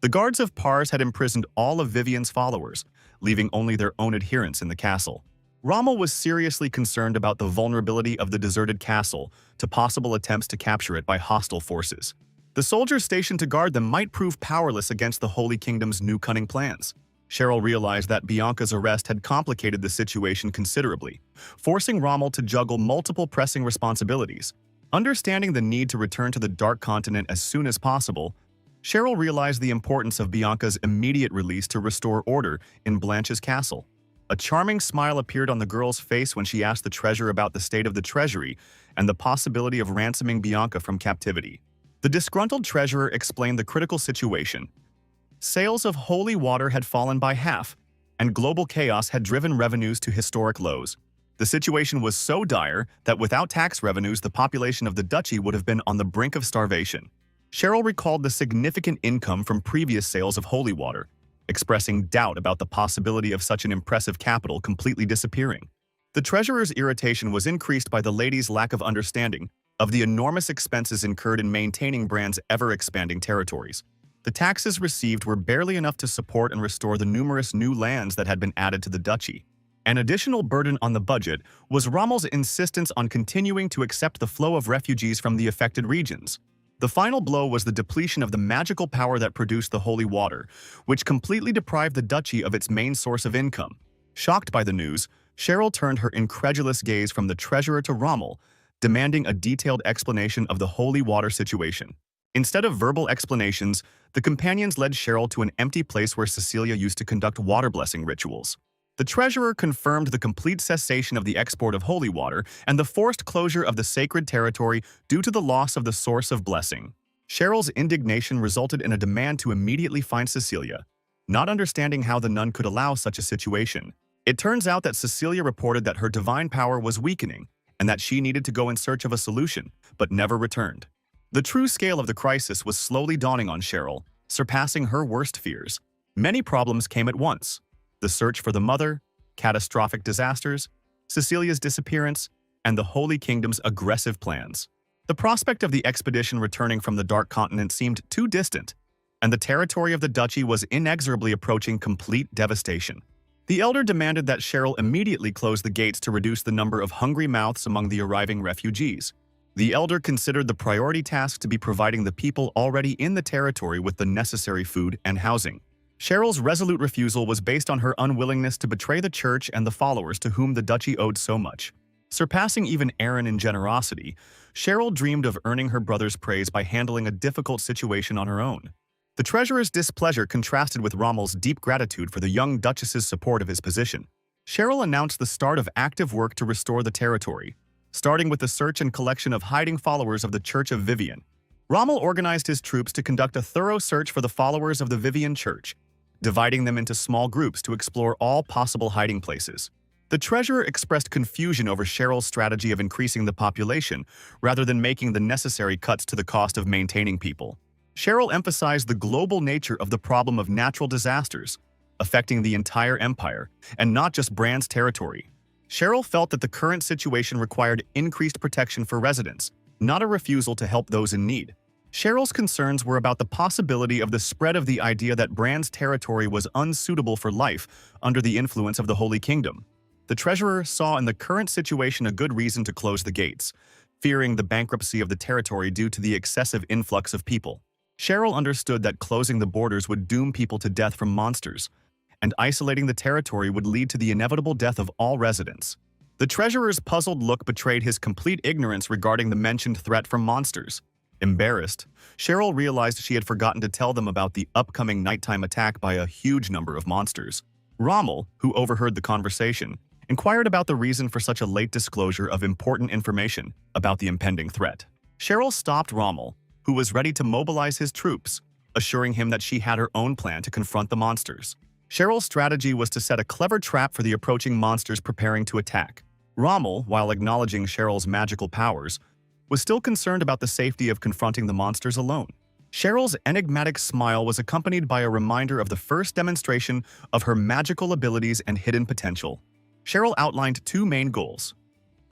S1: The guards of Pars had imprisoned all of Vivian's followers, leaving only their own adherents in the castle. Rommel was seriously concerned about the vulnerability of the deserted castle to possible attempts to capture it by hostile forces. The soldiers stationed to guard them might prove powerless against the Holy Kingdom's new cunning plans. Cheryl realized that Bianca's arrest had complicated the situation considerably, forcing Rommel to juggle multiple pressing responsibilities. Understanding the need to return to the Dark Continent as soon as possible, Cheryl realized the importance of Bianca's immediate release to restore order in Blanche's castle. A charming smile appeared on the girl's face when she asked the treasurer about the state of the treasury and the possibility of ransoming Bianca from captivity. The disgruntled treasurer explained the critical situation. Sales of holy water had fallen by half, and global chaos had driven revenues to historic lows. The situation was so dire that without tax revenues, the population of the duchy would have been on the brink of starvation. Cheryl recalled the significant income from previous sales of holy water, expressing doubt about the possibility of such an impressive capital completely disappearing. The treasurer's irritation was increased by the lady's lack of understanding of the enormous expenses incurred in maintaining Bran's ever-expanding territories. The taxes received were barely enough to support and restore the numerous new lands that had been added to the duchy. An additional burden on the budget was Rommel's insistence on continuing to accept the flow of refugees from the affected regions. The final blow was the depletion of the magical power that produced the holy water, which completely deprived the duchy of its main source of income. Shocked by the news, Cheryl turned her incredulous gaze from the treasurer to Rommel, demanding a detailed explanation of the holy water situation. Instead of verbal explanations, the companions led Cheryl to an empty place where Cecilia used to conduct water blessing rituals. The treasurer confirmed the complete cessation of the export of holy water and the forced closure of the sacred territory due to the loss of the source of blessing. Cheryl's indignation resulted in a demand to immediately find Cecilia, not understanding how the nun could allow such a situation. It turns out that Cecilia reported that her divine power was weakening and that she needed to go in search of a solution, but never returned. The true scale of the crisis was slowly dawning on Cheryl, surpassing her worst fears. Many problems came at once. The search for the mother, catastrophic disasters, Cecilia's disappearance, and the Holy Kingdom's aggressive plans. The prospect of the expedition returning from the Dark Continent seemed too distant, and the territory of the duchy was inexorably approaching complete devastation. The elder demanded that Cheryl immediately close the gates to reduce the number of hungry mouths among the arriving refugees. The elder considered the priority task to be providing the people already in the territory with the necessary food and housing. Cheryl's resolute refusal was based on her unwillingness to betray the church and the followers to whom the duchy owed so much. Surpassing even Aaron in generosity, Cheryl dreamed of earning her brother's praise by handling a difficult situation on her own. The treasurer's displeasure contrasted with Rommel's deep gratitude for the young duchess's support of his position. Cheryl announced the start of active work to restore the territory, starting with the search and collection of hiding followers of the Church of Vivian. Rommel organized his troops to conduct a thorough search for the followers of the Vivian Church, dividing them into small groups to explore all possible hiding places. The treasurer expressed confusion over Cheryl's strategy of increasing the population rather than making the necessary cuts to the cost of maintaining people. Cheryl emphasized the global nature of the problem of natural disasters, affecting the entire empire, and not just Bran's territory. Cheryl felt that the current situation required increased protection for residents, not a refusal to help those in need. Cheryl's concerns were about the possibility of the spread of the idea that Bran's territory was unsuitable for life under the influence of the Holy Kingdom. The treasurer saw in the current situation a good reason to close the gates, fearing the bankruptcy of the territory due to the excessive influx of people. Cheryl understood that closing the borders would doom people to death from monsters, and isolating the territory would lead to the inevitable death of all residents. The treasurer's puzzled look betrayed his complete ignorance regarding the mentioned threat from monsters. Embarrassed, Cheryl realized she had forgotten to tell them about the upcoming nighttime attack by a huge number of monsters. Rommel, who overheard the conversation, inquired about the reason for such a late disclosure of important information about the impending threat. Cheryl stopped Rommel, who was ready to mobilize his troops, assuring him that she had her own plan to confront the monsters. Cheryl's strategy was to set a clever trap for the approaching monsters preparing to attack. Rommel, while acknowledging Cheryl's magical powers, was still concerned about the safety of confronting the monsters alone. Cheryl's enigmatic smile was accompanied by a reminder of the first demonstration of her magical abilities and hidden potential. Cheryl outlined two main goals: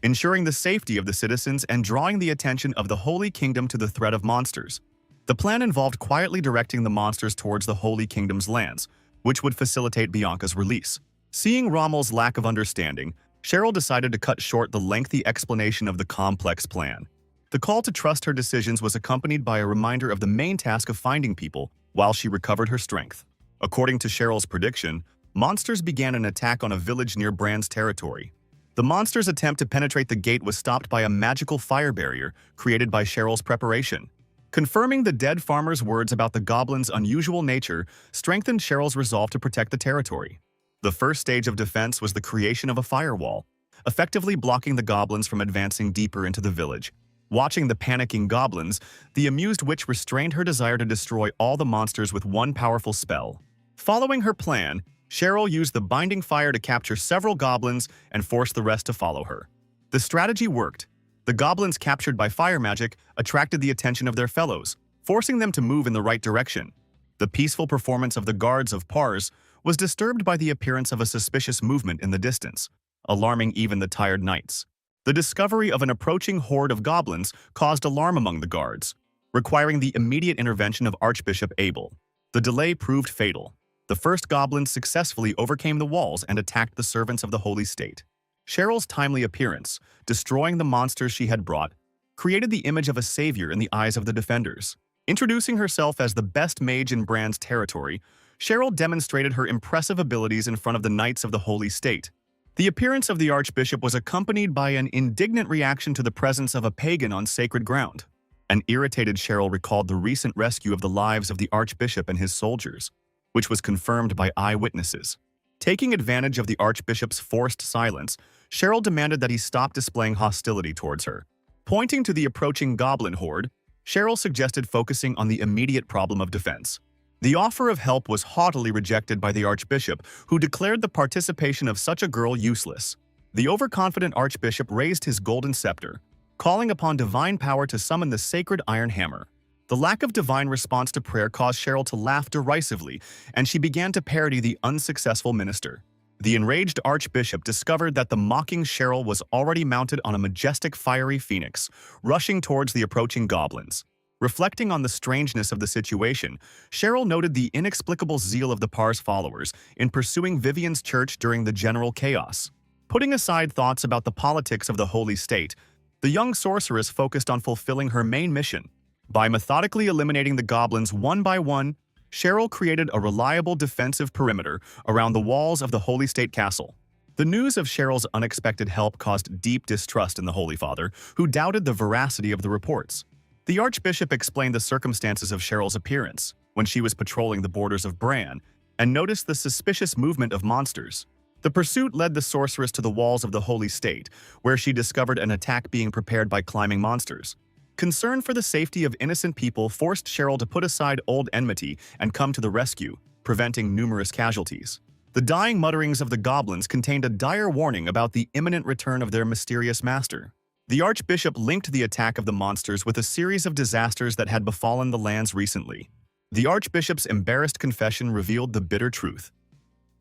S1: ensuring the safety of the citizens and drawing the attention of the Holy Kingdom to the threat of monsters. The plan involved quietly directing the monsters towards the Holy Kingdom's lands, which would facilitate Bianca's release. Seeing Rommel's lack of understanding, Cheryl decided to cut short the lengthy explanation of the complex plan. The call to trust her decisions was accompanied by a reminder of the main task of finding people while she recovered her strength. According to Cheryl's prediction, monsters began an attack on a village near Bran's territory. The monsters' attempt to penetrate the gate was stopped by a magical fire barrier created by Cheryl's preparation. Confirming the dead farmer's words about the goblin's unusual nature strengthened Cheryl's resolve to protect the territory. The first stage of defense was the creation of a firewall, effectively blocking the goblins from advancing deeper into the village. Watching the panicking goblins, the amused witch restrained her desire to destroy all the monsters with one powerful spell. Following her plan, Cheryl used the binding fire to capture several goblins and force the rest to follow her. The strategy worked. The goblins captured by fire magic attracted the attention of their fellows, forcing them to move in the right direction. The peaceful performance of the guards of Pars was disturbed by the appearance of a suspicious movement in the distance, alarming even the tired knights. The discovery of an approaching horde of goblins caused alarm among the guards, requiring the immediate intervention of Archbishop Abel. The delay proved fatal. The first goblins successfully overcame the walls and attacked the servants of the Holy State. Cheryl's timely appearance, destroying the monsters she had brought, created the image of a savior in the eyes of the defenders. Introducing herself as the best mage in Bran's territory, Cheryl demonstrated her impressive abilities in front of the knights of the Holy State. The appearance of the Archbishop was accompanied by an indignant reaction to the presence of a pagan on sacred ground. An irritated Cheryl recalled the recent rescue of the lives of the Archbishop and his soldiers, which was confirmed by eyewitnesses. Taking advantage of the Archbishop's forced silence, Cheryl demanded that he stop displaying hostility towards her. Pointing to the approaching goblin horde, Cheryl suggested focusing on the immediate problem of defense. The offer of help was haughtily rejected by the Archbishop, who declared the participation of such a girl useless. The overconfident Archbishop raised his golden scepter, calling upon divine power to summon the sacred iron hammer. The lack of divine response to prayer caused Cheryl to laugh derisively, and she began to parody the unsuccessful minister. The enraged Archbishop discovered that the mocking Cheryl was already mounted on a majestic fiery phoenix, rushing towards the approaching goblins. Reflecting on the strangeness of the situation, Cheryl noted the inexplicable zeal of the Pars followers in pursuing Vivian's church during the general chaos. Putting aside thoughts about the politics of the Holy State, the young sorceress focused on fulfilling her main mission. By methodically eliminating the goblins one by one, Cheryl created a reliable defensive perimeter around the walls of the Holy State Castle. The news of Cheryl's unexpected help caused deep distrust in the Holy Father, who doubted the veracity of the reports. The Archbishop explained the circumstances of Cheryl's appearance when she was patrolling the borders of Bran and noticed the suspicious movement of monsters. The pursuit led the sorceress to the walls of the Holy State, where she discovered an attack being prepared by climbing monsters. Concern for the safety of innocent people forced Cheryl to put aside old enmity and come to the rescue. preventing numerous casualties. The dying mutterings of the goblins contained a dire warning about the imminent return of their mysterious master. The archbishop linked the attack of the monsters with a series of disasters that had befallen the lands recently. The archbishop's embarrassed confession revealed the bitter truth.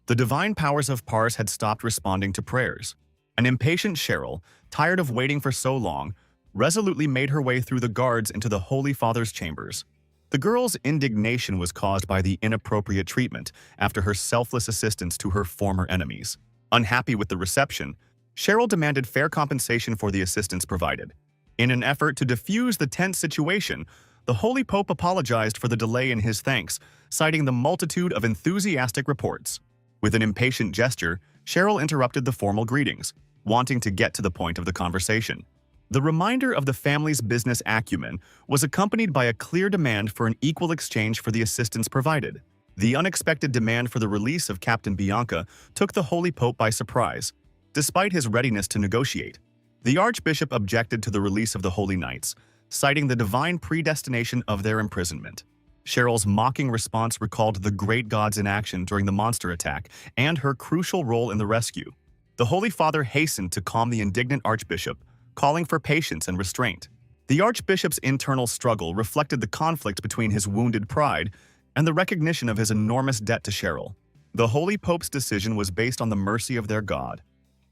S1: The divine powers of Pars had stopped responding to prayers. An impatient Cheryl, tired of waiting for so long, resolutely made her way through the guards into the Holy Father's chambers. The girl's indignation was caused by the inappropriate treatment after her selfless assistance to her former enemies. Unhappy with the reception, Cheryl demanded fair compensation for the assistance provided. In an effort to defuse the tense situation, the Holy Pope apologized for the delay in his thanks, citing the multitude of enthusiastic reports. With an impatient gesture, Cheryl interrupted the formal greetings, wanting to get to the point of the conversation. The reminder of the family's business acumen was accompanied by a clear demand for an equal exchange for the assistance provided. The unexpected demand for the release of Captain Bianca took the Holy Pope by surprise. Despite his readiness to negotiate, the Archbishop objected to the release of the Holy Knights, citing the divine predestination of their imprisonment. Cheryl's mocking response recalled the great gods in action during the monster attack and her crucial role in the rescue. The Holy Father hastened to calm the indignant Archbishop, calling for patience and restraint. The Archbishop's internal struggle reflected the conflict between his wounded pride and the recognition of his enormous debt to Cheryl. The Holy Pope's decision was based on the mercy of their God,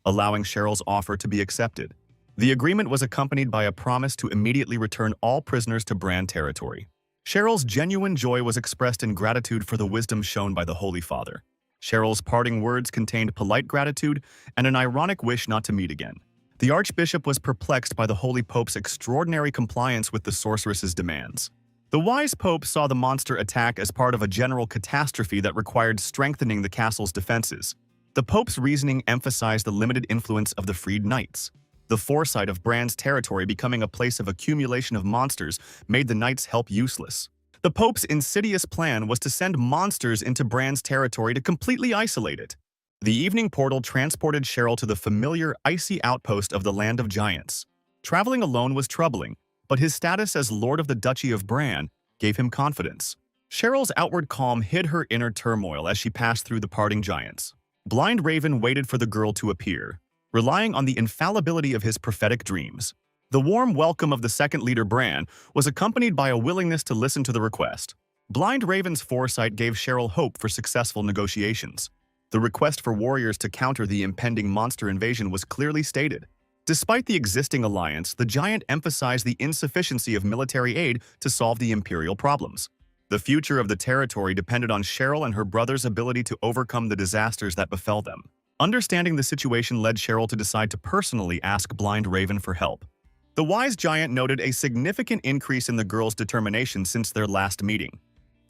S1: allowing Cheryl's offer to be accepted. The agreement was accompanied by a promise to immediately return all prisoners to Bran territory. Cheryl's genuine joy was expressed in gratitude for the wisdom shown by the Holy Father. Cheryl's parting words contained polite gratitude and an ironic wish not to meet again. The Archbishop was perplexed by the Holy Pope's extraordinary compliance with the sorceress's demands. The wise Pope saw the monster attack as part of a general catastrophe that required strengthening the castle's defenses. The Pope's reasoning emphasized the limited influence of the freed knights. The foresight of Bran's territory becoming a place of accumulation of monsters made the knights' help useless. The Pope's insidious plan was to send monsters into Bran's territory to completely isolate it. The evening portal transported Cheryl to the familiar icy outpost of the Land of Giants. Traveling alone was troubling, but his status as Lord of the Duchy of Bran gave him confidence. Cheryl's outward calm hid her inner turmoil as she passed through the parting giants. Blind Raven waited for the girl to appear, relying on the infallibility of his prophetic dreams. The warm welcome of the second leader Bran was accompanied by a willingness to listen to the request. Blind Raven's foresight gave Cheryl hope for successful negotiations. The request for warriors to counter the impending monster invasion was clearly stated. Despite the existing alliance, the giant emphasized the insufficiency of military aid to solve the imperial problems. The future of the territory depended on Cheryl and her brother's ability to overcome the disasters that befell them. Understanding the situation led Cheryl to decide to personally ask Blind Raven for help. The wise giant noted a significant increase in the girl's determination since their last meeting.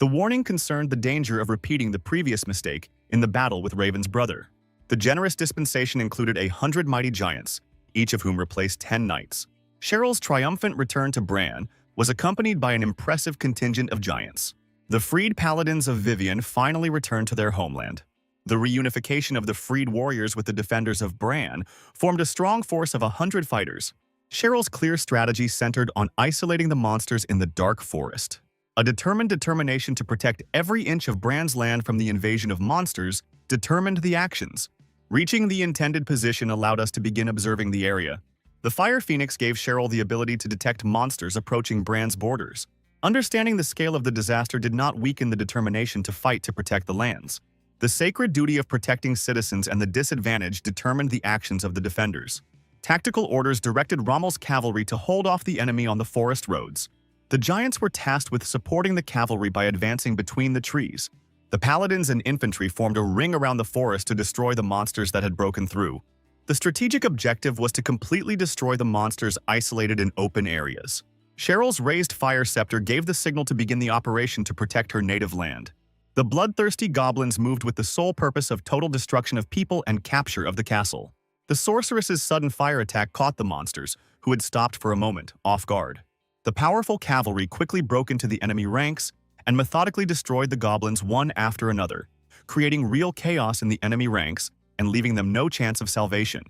S1: The warning concerned the danger of repeating the previous mistake in the battle with Raven's brother. The generous dispensation included 100 mighty giants, each of whom replaced 10 knights. Cheryl's triumphant return to Bran was accompanied by an impressive contingent of giants. The freed paladins of Vivian finally returned to their homeland. The reunification of the freed warriors with the defenders of Bran formed a strong force of 100 fighters. Cheryl's clear strategy centered on isolating the monsters in the dark forest. A determined determination to protect every inch of Bran's land from the invasion of monsters determined the actions. Reaching the intended position allowed us to begin observing the area. The Fire Phoenix gave Cheryl the ability to detect monsters approaching Bran's borders. Understanding the scale of the disaster did not weaken the determination to fight to protect the lands. The sacred duty of protecting citizens and the disadvantaged determined the actions of the defenders. Tactical orders directed Rommel's cavalry to hold off the enemy on the forest roads. The giants were tasked with supporting the cavalry by advancing between the trees. The paladins and infantry formed a ring around the forest to destroy the monsters that had broken through. The strategic objective was to completely destroy the monsters isolated in open areas. Cheryl's raised fire scepter gave the signal to begin the operation to protect her native land. The bloodthirsty goblins moved with the sole purpose of total destruction of people and capture of the castle. The sorceress's sudden fire attack caught the monsters, who had stopped for a moment, off guard. The powerful cavalry quickly broke into the enemy ranks and methodically destroyed the goblins one after another, creating real chaos in the enemy ranks and leaving them no chance of salvation.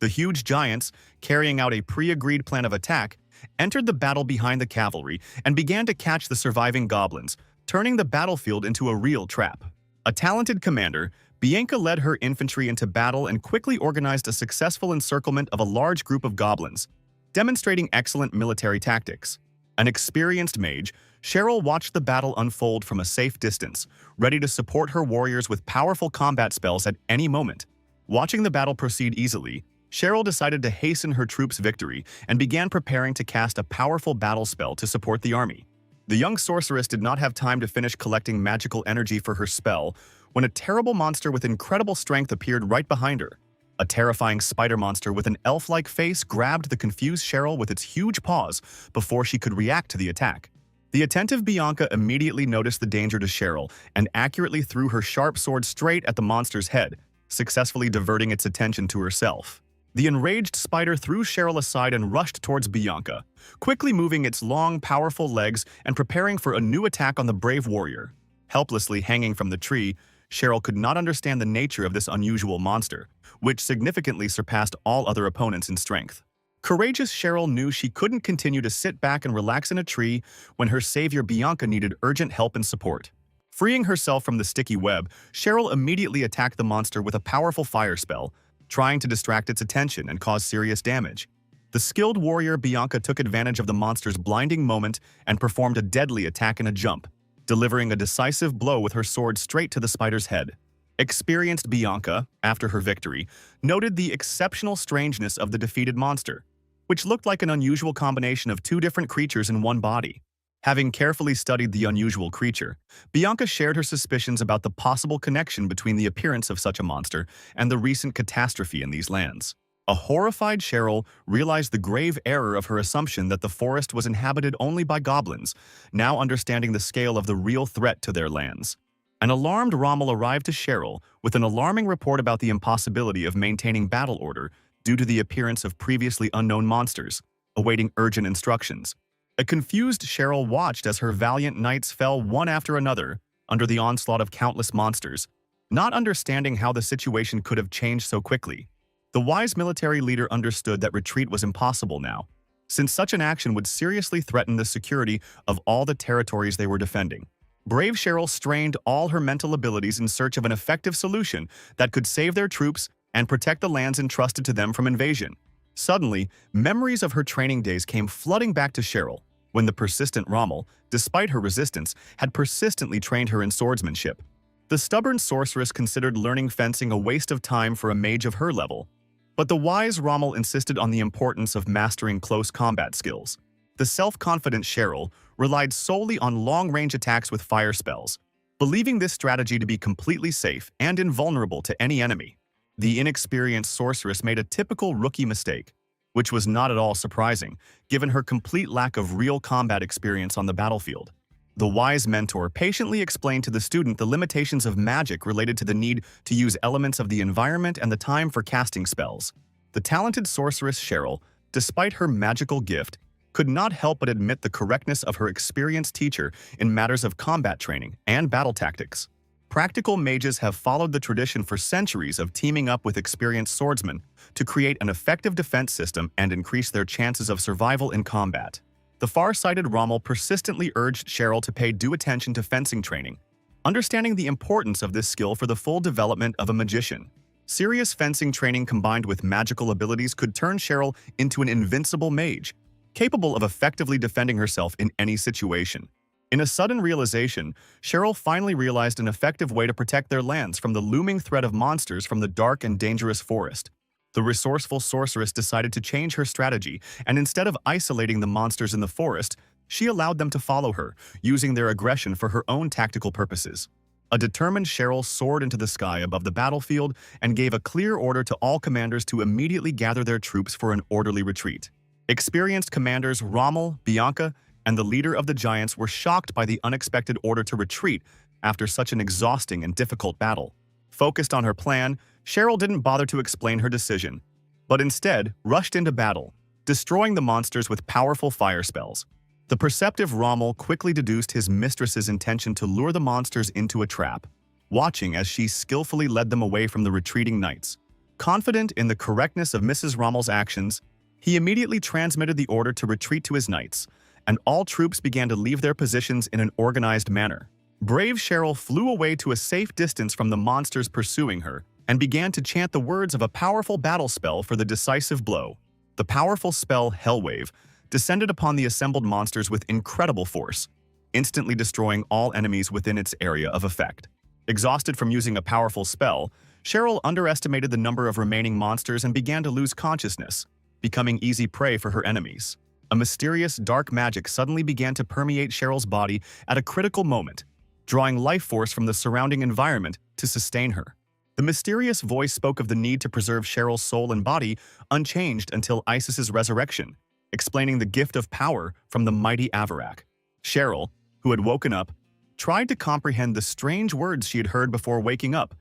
S1: The huge giants, carrying out a pre-agreed plan of attack, entered the battle behind the cavalry and began to catch the surviving goblins, turning the battlefield into a real trap. A talented commander, Bianca led her infantry into battle and quickly organized a successful encirclement of a large group of goblins, demonstrating excellent military tactics. An experienced mage, Cheryl watched the battle unfold from a safe distance, ready to support her warriors with powerful combat spells at any moment. Watching the battle proceed easily, Cheryl decided to hasten her troops' victory and began preparing to cast a powerful battle spell to support the army. The young sorceress did not have time to finish collecting magical energy for her spell when a terrible monster with incredible strength appeared right behind her. A terrifying spider monster with an elf-like face grabbed the confused Cheryl with its huge paws before she could react to the attack. The attentive Bianca immediately noticed the danger to Cheryl and accurately threw her sharp sword straight at the monster's head, successfully diverting its attention to herself. The enraged spider threw Cheryl aside and rushed towards Bianca, quickly moving its long, powerful legs and preparing for a new attack on the brave warrior. Helplessly hanging from the tree, Cheryl could not understand the nature of this unusual monster, which significantly surpassed all other opponents in strength. Courageous Cheryl knew she couldn't continue to sit back and relax in a tree when her savior Bianca needed urgent help and support. Freeing herself from the sticky web, Cheryl immediately attacked the monster with a powerful fire spell, trying to distract its attention and cause serious damage. The skilled warrior Bianca took advantage of the monster's blinding moment and performed a deadly attack in a jump, delivering a decisive blow with her sword straight to the spider's head. Experienced Bianca, after her victory, noted the exceptional strangeness of the defeated monster, which looked like an unusual combination of two different creatures in one body. Having carefully studied the unusual creature, Bianca shared her suspicions about the possible connection between the appearance of such a monster and the recent catastrophe in these lands. A horrified Cheryl realized the grave error of her assumption that the forest was inhabited only by goblins, now understanding the scale of the real threat to their lands. An alarmed Rommel arrived to Cheryl with an alarming report about the impossibility of maintaining battle order due to the appearance of previously unknown monsters, awaiting urgent instructions. A confused Cheryl watched as her valiant knights fell one after another under the onslaught of countless monsters, not understanding how the situation could have changed so quickly. The wise military leader understood that retreat was impossible now, since such an action would seriously threaten the security of all the territories they were defending. Brave Cheryl strained all her mental abilities in search of an effective solution that could save their troops and protect the lands entrusted to them from invasion. Suddenly, memories of her training days came flooding back to Cheryl, when the persistent Rommel, despite her resistance, had persistently trained her in swordsmanship. The stubborn sorceress considered learning fencing a waste of time for a mage of her level, but the wise Rommel insisted on the importance of mastering close combat skills. The self-confident Cheryl relied solely on long-range attacks with fire spells, believing this strategy to be completely safe and invulnerable to any enemy. The inexperienced sorceress made a typical rookie mistake, which was not at all surprising, given her complete lack of real combat experience on the battlefield. The wise mentor patiently explained to the student the limitations of magic related to the need to use elements of the environment and the time for casting spells. The talented sorceress Cheryl, despite her magical gift, could not help but admit the correctness of her experienced teacher in matters of combat training and battle tactics. Practical mages have followed the tradition for centuries of teaming up with experienced swordsmen to create an effective defense system and increase their chances of survival in combat. The far-sighted Rommel persistently urged Cheryl to pay due attention to fencing training, understanding the importance of this skill for the full development of a magician. Serious fencing training combined with magical abilities could turn Cheryl into an invincible mage, capable of effectively defending herself in any situation. In a sudden realization, Cheryl finally realized an effective way to protect their lands from the looming threat of monsters from the dark and dangerous forest. The resourceful sorceress decided to change her strategy, and instead of isolating the monsters in the forest, she allowed them to follow her, using their aggression for her own tactical purposes. A determined Cheryl soared into the sky above the battlefield and gave a clear order to all commanders to immediately gather their troops for an orderly retreat. Experienced commanders Rommel, Bianca, and the leader of the giants were shocked by the unexpected order to retreat after such an exhausting and difficult battle. Focused on her plan, Cheryl didn't bother to explain her decision, but instead rushed into battle, destroying the monsters with powerful fire spells. The perceptive Rommel quickly deduced his mistress's intention to lure the monsters into a trap, watching as she skillfully led them away from the retreating knights. Confident in the correctness of Mrs. Rommel's actions, he immediately transmitted the order to retreat to his knights, and all troops began to leave their positions in an organized manner. Brave Cheryl flew away to a safe distance from the monsters pursuing her and began to chant the words of a powerful battle spell for the decisive blow. The powerful spell, Hellwave, descended upon the assembled monsters with incredible force, instantly destroying all enemies within its area of effect. Exhausted from using a powerful spell, Cheryl underestimated the number of remaining monsters and began to lose consciousness, becoming easy prey for her enemies. A mysterious dark magic suddenly began to permeate Cheryl's body at a critical moment, drawing life force from the surrounding environment to sustain her. The mysterious voice spoke of the need to preserve Cheryl's soul and body unchanged until Isis's resurrection, explaining the gift of power from the mighty Avarak. Cheryl, who had woken up, tried to comprehend the strange words she had heard before waking up,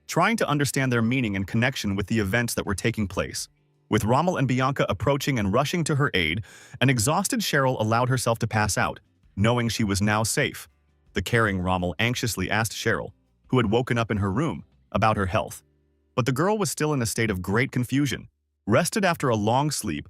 S1: trying to understand their meaning and connection with the events that were taking place. With Rommel and Bianca approaching and rushing to her aid, an exhausted Cheryl allowed herself to pass out, knowing she was now safe. The caring Rommel anxiously asked Cheryl, who had woken up in her room, about her health. But the girl was still in a state of great confusion. Rested after a long sleep,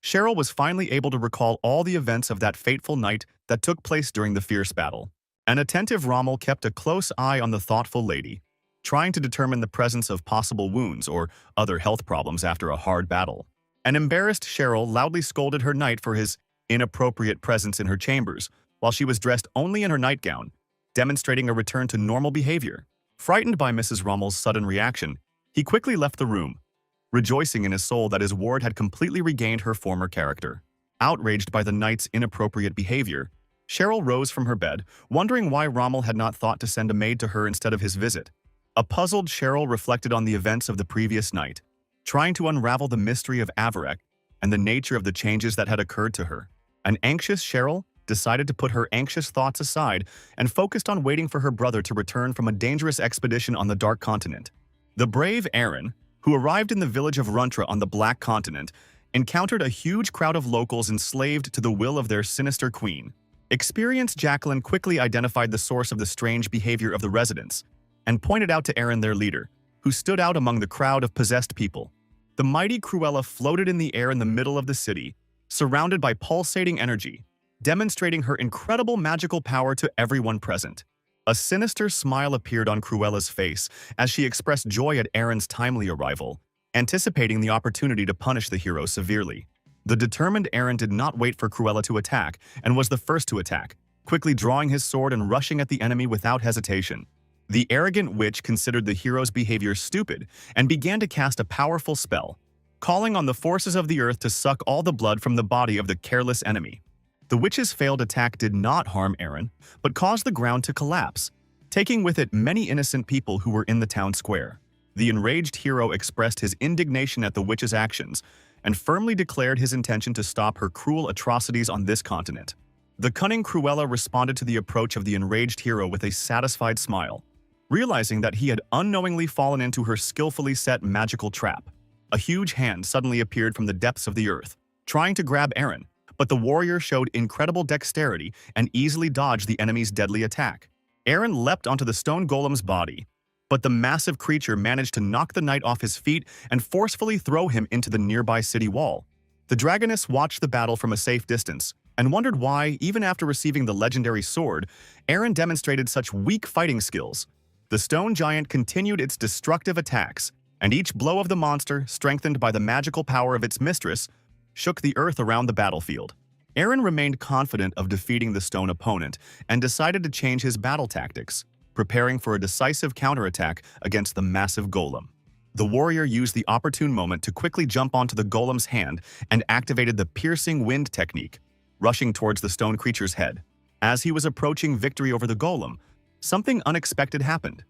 S1: Cheryl was finally able to recall all the events of that fateful night that took place during the fierce battle. An attentive Rommel kept a close eye on the thoughtful lady, trying to determine the presence of possible wounds or other health problems after a hard battle. An embarrassed Cheryl loudly scolded her knight for his inappropriate presence in her chambers, while she was dressed only in her nightgown, demonstrating a return to normal behavior. Frightened by Mrs. Rommel's sudden reaction, he quickly left the room, rejoicing in his soul that his ward had completely regained her former character. Outraged by the knight's inappropriate behavior, Cheryl rose from her bed, wondering why Rommel had not thought to send a maid to her instead of his visit. A puzzled Cheryl reflected on the events of the previous night, trying to unravel the mystery of Avarak and the nature of the changes that had occurred to her. An anxious Cheryl decided to put her anxious thoughts aside and focused on waiting for her brother to return from a dangerous expedition on the Dark Continent. The brave Aaron, who arrived in the village of Runtra on the Black Continent, encountered a huge crowd of locals enslaved to the will of their sinister queen. Experienced Jacqueline quickly identified the source of the strange behavior of the residents and pointed out to Aaron their leader, who stood out among the crowd of possessed people. The mighty Cruella floated in the air in the middle of the city, surrounded by pulsating energy, demonstrating her incredible magical power to everyone present. A sinister smile appeared on Cruella's face as she expressed joy at Aaron's timely arrival, anticipating the opportunity to punish the hero severely. The determined Aaron did not wait for Cruella to attack and was the first to attack, quickly drawing his sword and rushing at the enemy without hesitation. The arrogant witch considered the hero's behavior stupid and began to cast a powerful spell, calling on the forces of the earth to suck all the blood from the body of the careless enemy. The witch's failed attack did not harm Aaron, but caused the ground to collapse, taking with it many innocent people who were in the town square. The enraged hero expressed his indignation at the witch's actions and firmly declared his intention to stop her cruel atrocities on this continent. The cunning Cruella responded to the approach of the enraged hero with a satisfied smile, realizing that he had unknowingly fallen into her skillfully set magical trap. A huge hand suddenly appeared from the depths of the earth, trying to grab Aaron, but the warrior showed incredible dexterity and easily dodged the enemy's deadly attack. Aaron leapt onto the stone golem's body, but the massive creature managed to knock the knight off his feet and forcefully throw him into the nearby city wall. The dragoness watched the battle from a safe distance and wondered why, even after receiving the legendary sword, Aaron demonstrated such weak fighting skills. The stone giant continued its destructive attacks, and each blow of the monster, strengthened by the magical power of its mistress, shook the earth around the battlefield. Aaron remained confident of defeating the stone opponent and decided to change his battle tactics, preparing for a decisive counterattack against the massive golem. The warrior used the opportune moment to quickly jump onto the golem's hand and activated the piercing wind technique, rushing towards the stone creature's head. As he was approaching victory over the golem, something unexpected happened.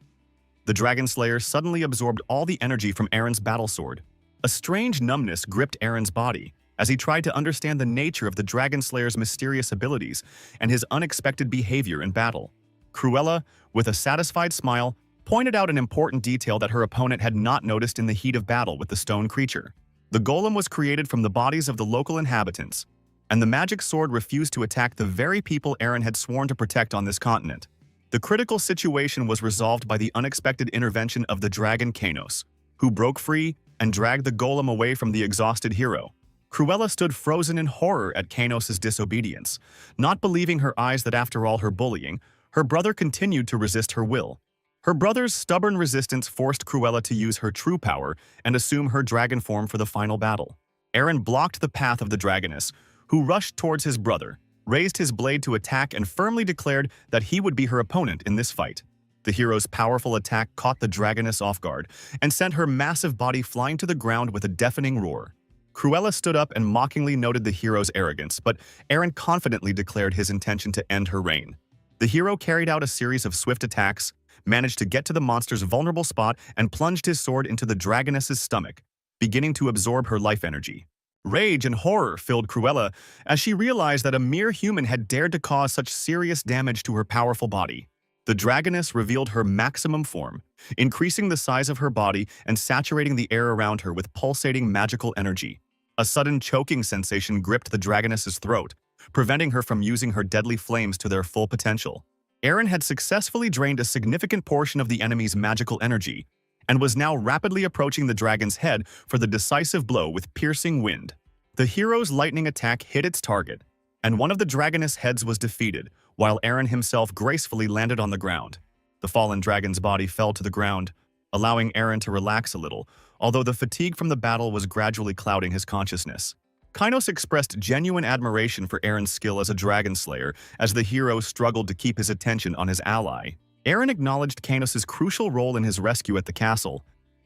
S1: The dragon slayer suddenly absorbed all the energy from Aaron's battle sword. A strange numbness gripped Aaron's body as he tried to understand the nature of the dragon slayer's mysterious abilities and his unexpected behavior in battle. Cruella, with a satisfied smile, pointed out an important detail that her opponent had not noticed in the heat of battle with the stone creature. The golem was created from the bodies of the local inhabitants, and the magic sword refused to attack the very people Aaron had sworn to protect on this continent. The critical situation was resolved by the unexpected intervention of the dragon Kanos, who broke free and dragged the golem away from the exhausted hero. Cruella stood frozen in horror at Kanos' disobedience, not believing her eyes that after all her bullying, her brother continued to resist her will. Her brother's stubborn resistance forced Cruella to use her true power and assume her dragon form for the final battle. Eren blocked the path of the dragoness, who rushed towards his brother, raised his blade to attack and firmly declared that he would be her opponent in this fight. The hero's powerful attack caught the dragoness off guard and sent her massive body flying to the ground with a deafening roar. Cruella stood up and mockingly noted the hero's arrogance, but Eren confidently declared his intention to end her reign. The hero carried out a series of swift attacks, managed to get to the monster's vulnerable spot, and plunged his sword into the dragoness's stomach, beginning to absorb her life energy. Rage and horror filled Cruella as she realized that a mere human had dared to cause such serious damage to her powerful body. The dragoness revealed her maximum form, increasing the size of her body and saturating the air around her with pulsating magical energy. A sudden choking sensation gripped the dragoness's throat, preventing her from using her deadly flames to their full potential. Eren had successfully drained a significant portion of the enemy's magical energy and was now rapidly approaching the dragon's head for the decisive blow with piercing wind. The hero's lightning attack hit its target, and one of the dragoness heads was defeated, while Eren himself gracefully landed on the ground. The fallen dragon's body fell to the ground, allowing Eren to relax a little, although the fatigue from the battle was gradually clouding his consciousness. Kainos expressed genuine admiration for Eren's skill as a dragon slayer as the hero struggled to keep his attention on his ally. Eren acknowledged Kainos' crucial role in his rescue at the castle,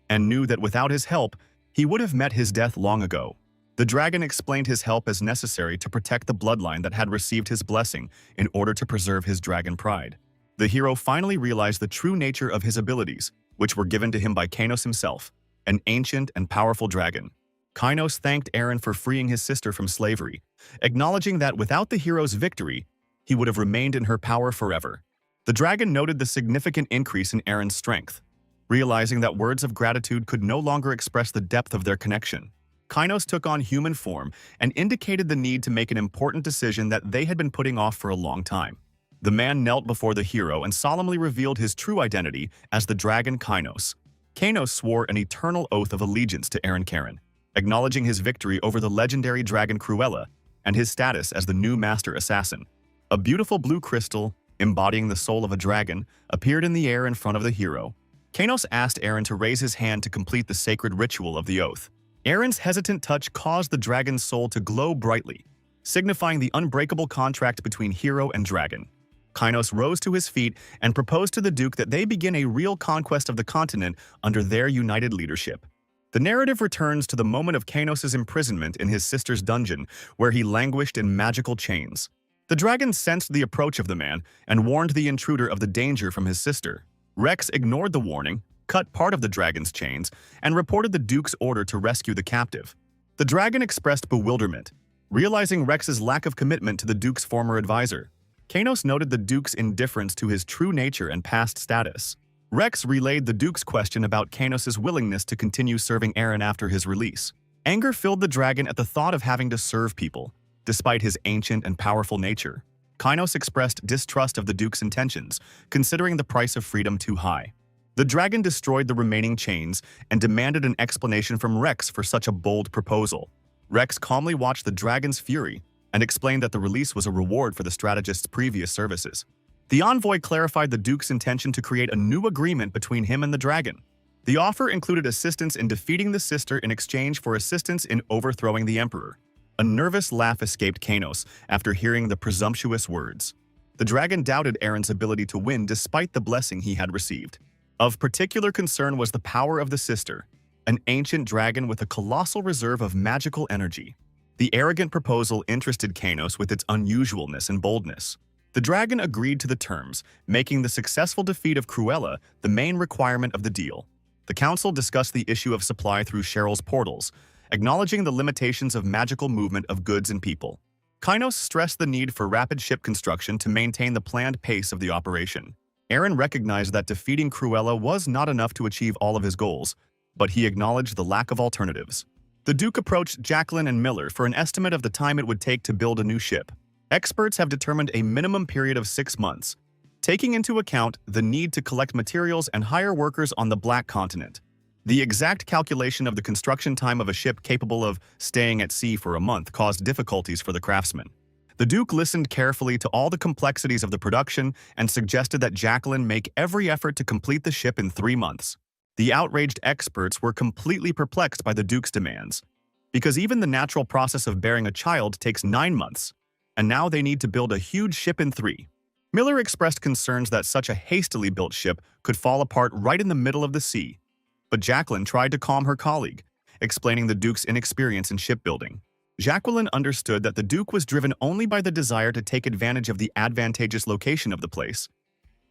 S1: and knew that without his help, he would have met his death long ago. The dragon explained his help as necessary to protect the bloodline that had received his blessing in order to preserve his dragon pride. The hero finally realized the true nature of his abilities, which were given to him by Kainos himself, an ancient and powerful dragon. Kainos thanked Eren for freeing his sister from slavery, acknowledging that without the hero's victory, he would have remained in her power forever. The dragon noted the significant increase in Eren's strength, realizing that words of gratitude could no longer express the depth of their connection. Kainos took on human form and indicated the need to make an important decision that they had been putting off for a long time. The man knelt before the hero and solemnly revealed his true identity as the dragon Kainos. Kainos swore an eternal oath of allegiance to Eren Karen, acknowledging his victory over the legendary dragon Cruella and his status as the new master assassin. A beautiful blue crystal, embodying the soul of a dragon, appeared in the air in front of the hero. Kainos asked Eren to raise his hand to complete the sacred ritual of the oath. Eren's hesitant touch caused the dragon's soul to glow brightly, signifying the unbreakable contract between hero and dragon. Kainos rose to his feet and proposed to the Duke that they begin a real conquest of the continent under their united leadership. The narrative returns to the moment of Kainos' imprisonment in his sister's dungeon, where he languished in magical chains. The dragon sensed the approach of the man and warned the intruder of the danger from his sister. Rex ignored the warning, cut part of the dragon's chains, and reported the Duke's order to rescue the captive. The dragon expressed bewilderment, realizing Rex's lack of commitment to the Duke's former advisor. Kainos noted the Duke's indifference to his true nature and past status. Rex relayed the Duke's question about Kainos' willingness to continue serving Eren after his release. Anger filled the dragon at the thought of having to serve people, despite his ancient and powerful nature. Kainos expressed distrust of the Duke's intentions, considering the price of freedom too high. The dragon destroyed the remaining chains and demanded an explanation from Rex for such a bold proposal. Rex calmly watched the dragon's fury and explained that the release was a reward for the strategist's previous services. The envoy clarified the Duke's intention to create a new agreement between him and the dragon. The offer included assistance in defeating the sister in exchange for assistance in overthrowing the emperor. A nervous laugh escaped Kainos after hearing the presumptuous words. The dragon doubted Eren's ability to win despite the blessing he had received. Of particular concern was the power of the sister, an ancient dragon with a colossal reserve of magical energy. The arrogant proposal interested Kainos with its unusualness and boldness. The dragon agreed to the terms, making the successful defeat of Cruella the main requirement of the deal. The council discussed the issue of supply through Cheryl's portals, acknowledging the limitations of magical movement of goods and people. Kainos stressed the need for rapid ship construction to maintain the planned pace of the operation. Eren recognized that defeating Cruella was not enough to achieve all of his goals, but he acknowledged the lack of alternatives. The Duke approached Jacqueline and Miller for an estimate of the time it would take to build a new ship. Experts have determined a minimum period of 6 months, taking into account the need to collect materials and hire workers on the Black Continent. The exact calculation of the construction time of a ship capable of staying at sea for a month caused difficulties for the craftsmen. The Duke listened carefully to all the complexities of the production and suggested that Jacqueline make every effort to complete the ship in 3 months. The outraged experts were completely perplexed by the Duke's demands, because even the natural process of bearing a child takes 9 months, and now they need to build a huge ship in 3. Miller expressed concerns that such a hastily built ship could fall apart right in the middle of the sea, but Jacqueline tried to calm her colleague, explaining the Duke's inexperience in shipbuilding. Jacqueline understood that the Duke was driven only by the desire to take advantage of the advantageous location of the place,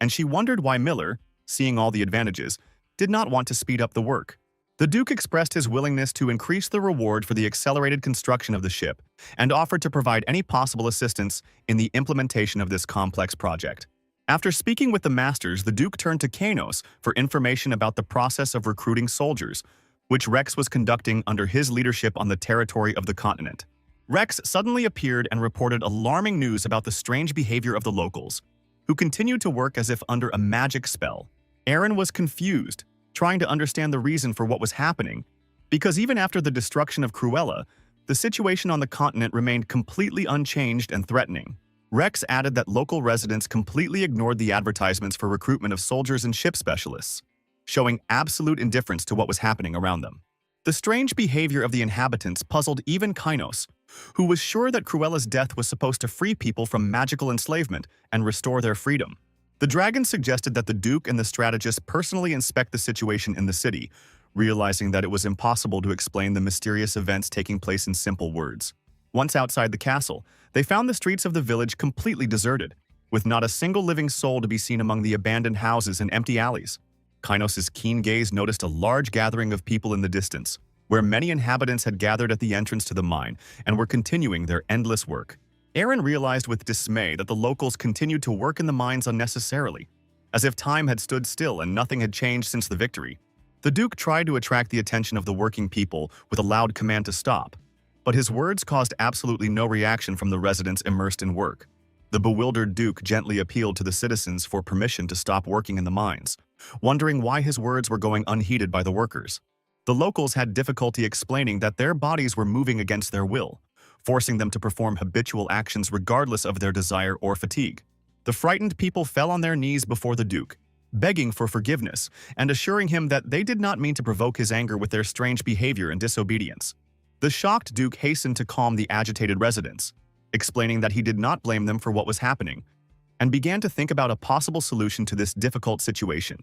S1: and she wondered why Miller, seeing all the advantages, did not want to speed up the work. The Duke expressed his willingness to increase the reward for the accelerated construction of the ship and offered to provide any possible assistance in the implementation of this complex project. After speaking with the masters, the Duke turned to Kanos for information about the process of recruiting soldiers, which Rex was conducting under his leadership on the territory of the continent. Rex suddenly appeared and reported alarming news about the strange behavior of the locals, who continued to work as if under a magic spell. Aaron was confused, trying to understand the reason for what was happening, because even after the destruction of Cruella, the situation on the continent remained completely unchanged and threatening. Rex added that local residents completely ignored the advertisements for recruitment of soldiers and ship specialists, showing absolute indifference to what was happening around them. The strange behavior of the inhabitants puzzled even Kynos, who was sure that Cruella's death was supposed to free people from magical enslavement and restore their freedom. The dragon suggested that the Duke and the strategist personally inspect the situation in the city, realizing that it was impossible to explain the mysterious events taking place in simple words. Once outside the castle, they found the streets of the village completely deserted, with not a single living soul to be seen among the abandoned houses and empty alleys. Kynos' keen gaze noticed a large gathering of people in the distance, where many inhabitants had gathered at the entrance to the mine and were continuing their endless work. Aaron realized with dismay that the locals continued to work in the mines unnecessarily, as if time had stood still and nothing had changed since the victory. The Duke tried to attract the attention of the working people with a loud command to stop, but his words caused absolutely no reaction from the residents immersed in work. The bewildered Duke gently appealed to the citizens for permission to stop working in the mines, wondering why his words were going unheeded by the workers. The locals had difficulty explaining that their bodies were moving against their will, forcing them to perform habitual actions regardless of their desire or fatigue. The frightened people fell on their knees before the Duke, begging for forgiveness and assuring him that they did not mean to provoke his anger with their strange behavior and disobedience. The shocked Duke hastened to calm the agitated residents, explaining that he did not blame them for what was happening, and began to think about a possible solution to this difficult situation.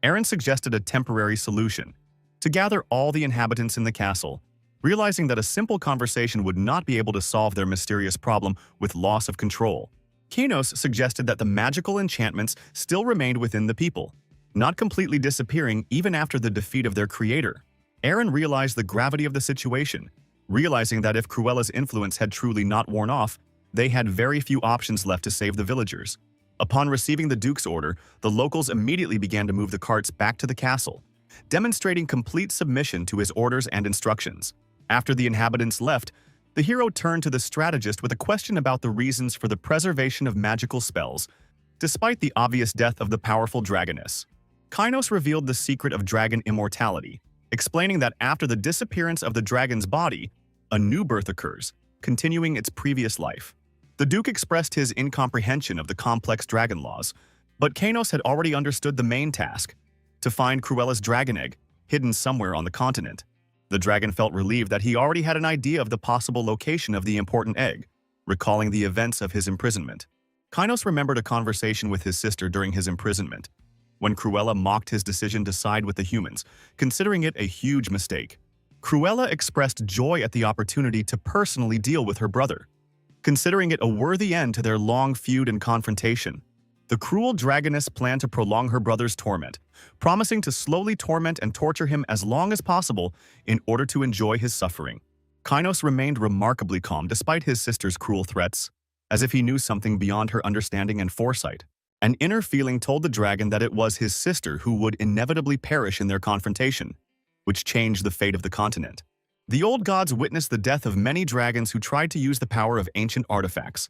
S1: Aaron suggested a temporary solution: to gather all the inhabitants in the castle, realizing that a simple conversation would not be able to solve their mysterious problem with loss of control. Kanos suggested that the magical enchantments still remained within the people, not completely disappearing even after the defeat of their creator. Aaron realized the gravity of the situation, realizing that if Cruella's influence had truly not worn off, they had very few options left to save the villagers. Upon receiving the Duke's order, the locals immediately began to move the carts back to the castle, demonstrating complete submission to his orders and instructions. After the inhabitants left, the hero turned to the strategist with a question about the reasons for the preservation of magical spells, despite the obvious death of the powerful dragoness. Kynos revealed the secret of dragon immortality, explaining that after the disappearance of the dragon's body, a new birth occurs, continuing its previous life. The Duke expressed his incomprehension of the complex dragon laws, but Kanos had already understood the main task: to find Cruella's dragon egg, hidden somewhere on the continent. The dragon felt relieved that he already had an idea of the possible location of the important egg, recalling the events of his imprisonment. Kynos remembered a conversation with his sister during his imprisonment, when Cruella mocked his decision to side with the humans, considering it a huge mistake. Cruella expressed joy at the opportunity to personally deal with her brother, considering it a worthy end to their long feud and confrontation. The cruel dragoness planned to prolong her brother's torment, promising to slowly torment and torture him as long as possible in order to enjoy his suffering. Kynos remained remarkably calm despite his sister's cruel threats, as if he knew something beyond her understanding and foresight. An inner feeling told the dragon that it was his sister who would inevitably perish in their confrontation, which changed the fate of the continent. The old gods witnessed the death of many dragons who tried to use the power of ancient artifacts,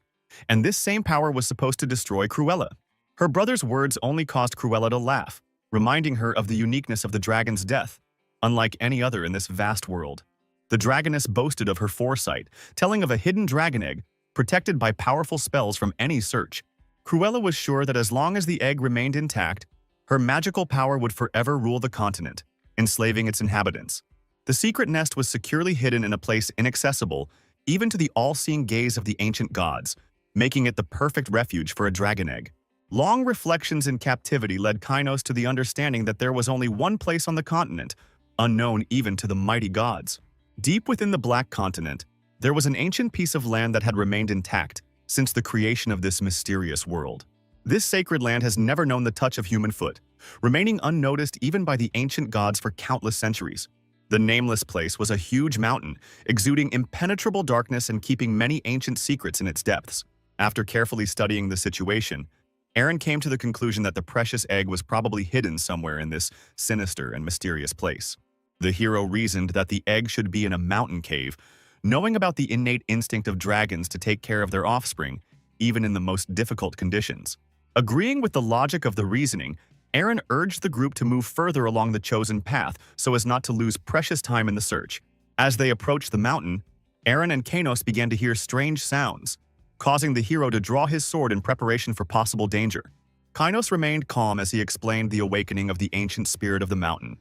S1: and this same power was supposed to destroy Cruella. Her brother's words only caused Cruella to laugh, reminding her of the uniqueness of the dragon's death, unlike any other in this vast world. The dragoness boasted of her foresight, telling of a hidden dragon egg, protected by powerful spells from any search. Cruella was sure that as long as the egg remained intact, her magical power would forever rule the continent, enslaving its inhabitants. The secret nest was securely hidden in a place inaccessible, even to the all-seeing gaze of the ancient gods, making it the perfect refuge for a dragon egg. Long reflections in captivity led Kainos to the understanding that there was only one place on the continent, unknown even to the mighty gods. Deep within the Black Continent, there was an ancient piece of land that had remained intact since the creation of this mysterious world. This sacred land has never known the touch of human foot, remaining unnoticed even by the ancient gods for countless centuries. The nameless place was a huge mountain, exuding impenetrable darkness and keeping many ancient secrets in its depths. After carefully studying the situation, Aaron came to the conclusion that the precious egg was probably hidden somewhere in this sinister and mysterious place. The hero reasoned that the egg should be in a mountain cave, knowing about the innate instinct of dragons to take care of their offspring, even in the most difficult conditions. Agreeing with the logic of the reasoning, Aaron urged the group to move further along the chosen path so as not to lose precious time in the search. As they approached the mountain, Aaron and Kainos began to hear strange sounds, causing the hero to draw his sword in preparation for possible danger. Kainos remained calm as he explained the awakening of the ancient spirit of the mountain,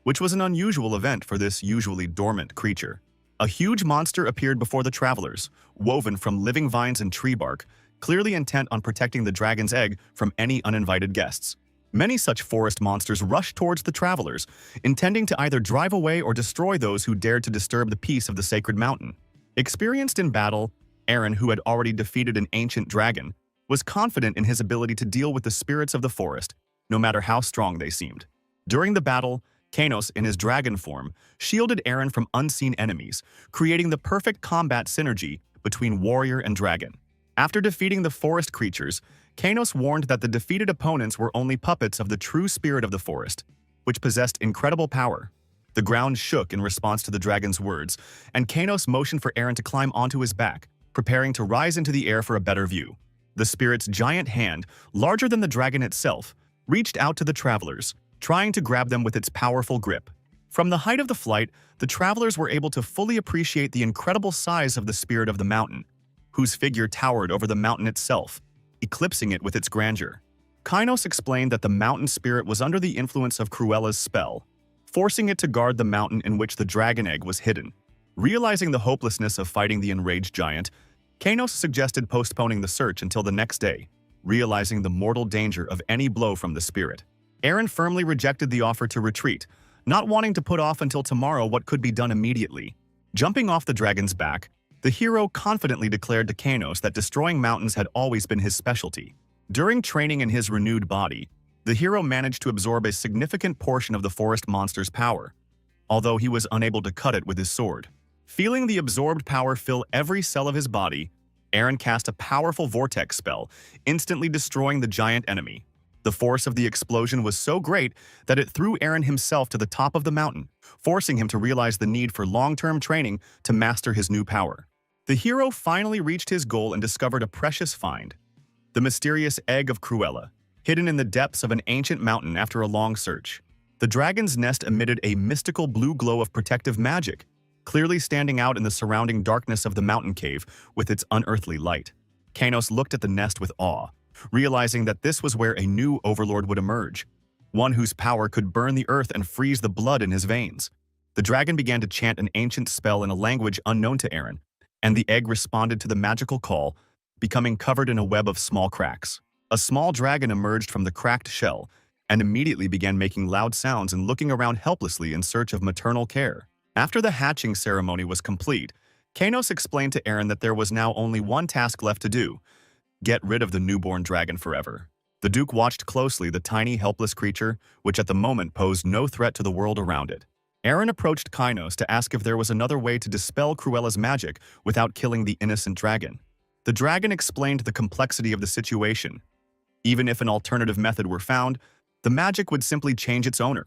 S1: which was an unusual event for this usually dormant creature. A huge monster appeared before the travelers, woven from living vines and tree bark, clearly intent on protecting the dragon's egg from any uninvited guests. Many such forest monsters rushed towards the travelers, intending to either drive away or destroy those who dared to disturb the peace of the sacred mountain. Experienced in battle, Aaron, who had already defeated an ancient dragon, was confident in his ability to deal with the spirits of the forest, no matter how strong they seemed. During the battle, Kainos, in his dragon form, shielded Aaron from unseen enemies, creating the perfect combat synergy between warrior and dragon. After defeating the forest creatures, Kainos warned that the defeated opponents were only puppets of the true spirit of the forest, which possessed incredible power. The ground shook in response to the dragon's words, and Kainos motioned for Aaron to climb onto his back, preparing to rise into the air for a better view. The spirit's giant hand, larger than the dragon itself, reached out to the travelers, trying to grab them with its powerful grip. From the height of the flight, the travelers were able to fully appreciate the incredible size of the spirit of the mountain, whose figure towered over the mountain itself, eclipsing it with its grandeur. Kainos explained that the mountain spirit was under the influence of Cruella's spell, forcing it to guard the mountain in which the dragon egg was hidden. Realizing the hopelessness of fighting the enraged giant, Kainos suggested postponing the search until the next day, realizing the mortal danger of any blow from the spirit. Aaron firmly rejected the offer to retreat, not wanting to put off until tomorrow what could be done immediately. Jumping off the dragon's back, the hero confidently declared to Kainos that destroying mountains had always been his specialty. During training in his renewed body, the hero managed to absorb a significant portion of the forest monster's power, although he was unable to cut it with his sword. Feeling the absorbed power fill every cell of his body, Aaron cast a powerful vortex spell, instantly destroying the giant enemy. The force of the explosion was so great that it threw Aaron himself to the top of the mountain, forcing him to realize the need for long-term training to master his new power. The hero finally reached his goal and discovered a precious find: the mysterious egg of Cruella, hidden in the depths of an ancient mountain after a long search. The dragon's nest emitted a mystical blue glow of protective magic, clearly standing out in the surrounding darkness of the mountain cave with its unearthly light. Kainos looked at the nest with awe, realizing that this was where a new overlord would emerge, one whose power could burn the earth and freeze the blood in his veins. The dragon began to chant an ancient spell in a language unknown to Aaron, and the egg responded to the magical call, becoming covered in a web of small cracks. A small dragon emerged from the cracked shell and immediately began making loud sounds and looking around helplessly in search of maternal care. After the hatching ceremony was complete, Kainos explained to Aaron that there was now only one task left to do: get rid of the newborn dragon forever. The Duke watched closely the tiny, helpless creature, which at the moment posed no threat to the world around it. Aaron approached Kainos to ask if there was another way to dispel Cruella's magic without killing the innocent dragon. The dragon explained the complexity of the situation. Even if an alternative method were found, the magic would simply change its owner,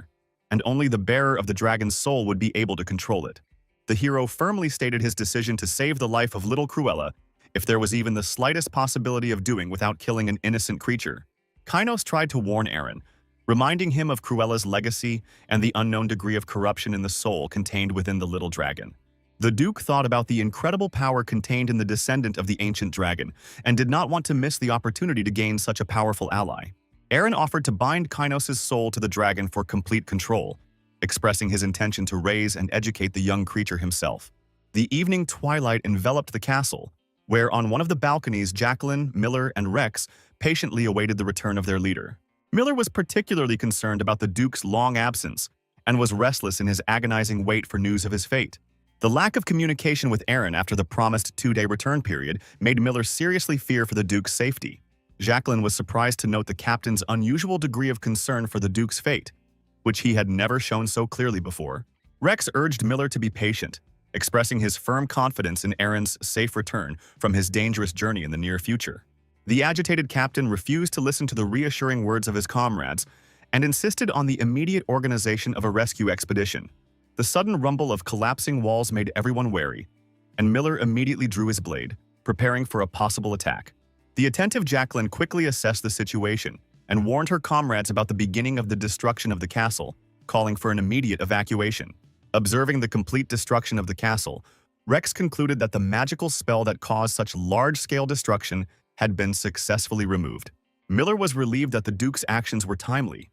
S1: and only the bearer of the dragon's soul would be able to control it. The hero firmly stated his decision to save the life of little Cruella if there was even the slightest possibility of doing without killing an innocent creature. Kainos tried to warn Aaron, reminding him of Cruella's legacy and the unknown degree of corruption in the soul contained within the little dragon. The Duke thought about the incredible power contained in the descendant of the ancient dragon and did not want to miss the opportunity to gain such a powerful ally. Eren offered to bind Kainos' soul to the dragon for complete control, expressing his intention to raise and educate the young creature himself. The evening twilight enveloped the castle, where on one of the balconies Jacqueline, Miller, and Rex patiently awaited the return of their leader. Miller was particularly concerned about the Duke's long absence and was restless in his agonizing wait for news of his fate. The lack of communication with Eren after the promised 2-day return period made Miller seriously fear for the Duke's safety. Jacqueline was surprised to note the captain's unusual degree of concern for the Duke's fate, which he had never shown so clearly before. Rex urged Miller to be patient, expressing his firm confidence in Eren's safe return from his dangerous journey in the near future. The agitated captain refused to listen to the reassuring words of his comrades and insisted on the immediate organization of a rescue expedition. The sudden rumble of collapsing walls made everyone wary, and Miller immediately drew his blade, preparing for a possible attack. The attentive Jacqueline quickly assessed the situation and warned her comrades about the beginning of the destruction of the castle, calling for an immediate evacuation. Observing the complete destruction of the castle, Rex concluded that the magical spell that caused such large-scale destruction had been successfully removed. Miller was relieved that the Duke's actions were timely,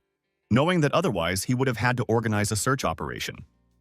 S1: knowing that otherwise he would have had to organize a search operation.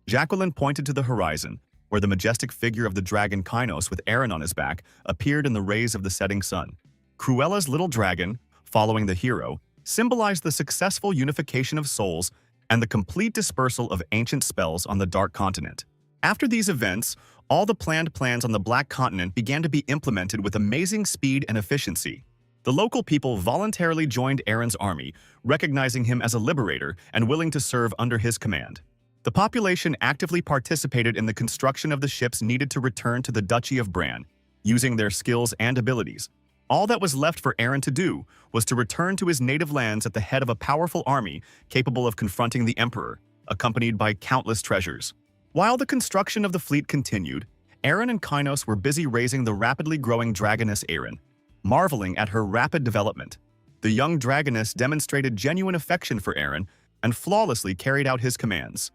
S1: Jacqueline pointed to the horizon, where the majestic figure of the dragon Kainos with Eren on his back appeared in the rays of the setting sun. Cruella's little dragon, following the hero, symbolized the successful unification of souls and the complete dispersal of ancient spells on the Dark Continent. After these events, all the planned plans on the Black Continent began to be implemented with amazing speed and efficiency. The local people voluntarily joined Eren's army, recognizing him as a liberator and willing to serve under his command. The population actively participated in the construction of the ships needed to return to the Duchy of Bran, using their skills and abilities. All that was left for Eren to do was to return to his native lands at the head of a powerful army capable of confronting the Emperor, accompanied by countless treasures. While the construction of the fleet continued, Eren and Kainos were busy raising the rapidly growing dragoness Eren, marveling at her rapid development. The young dragoness demonstrated genuine affection for Eren and flawlessly carried out his commands,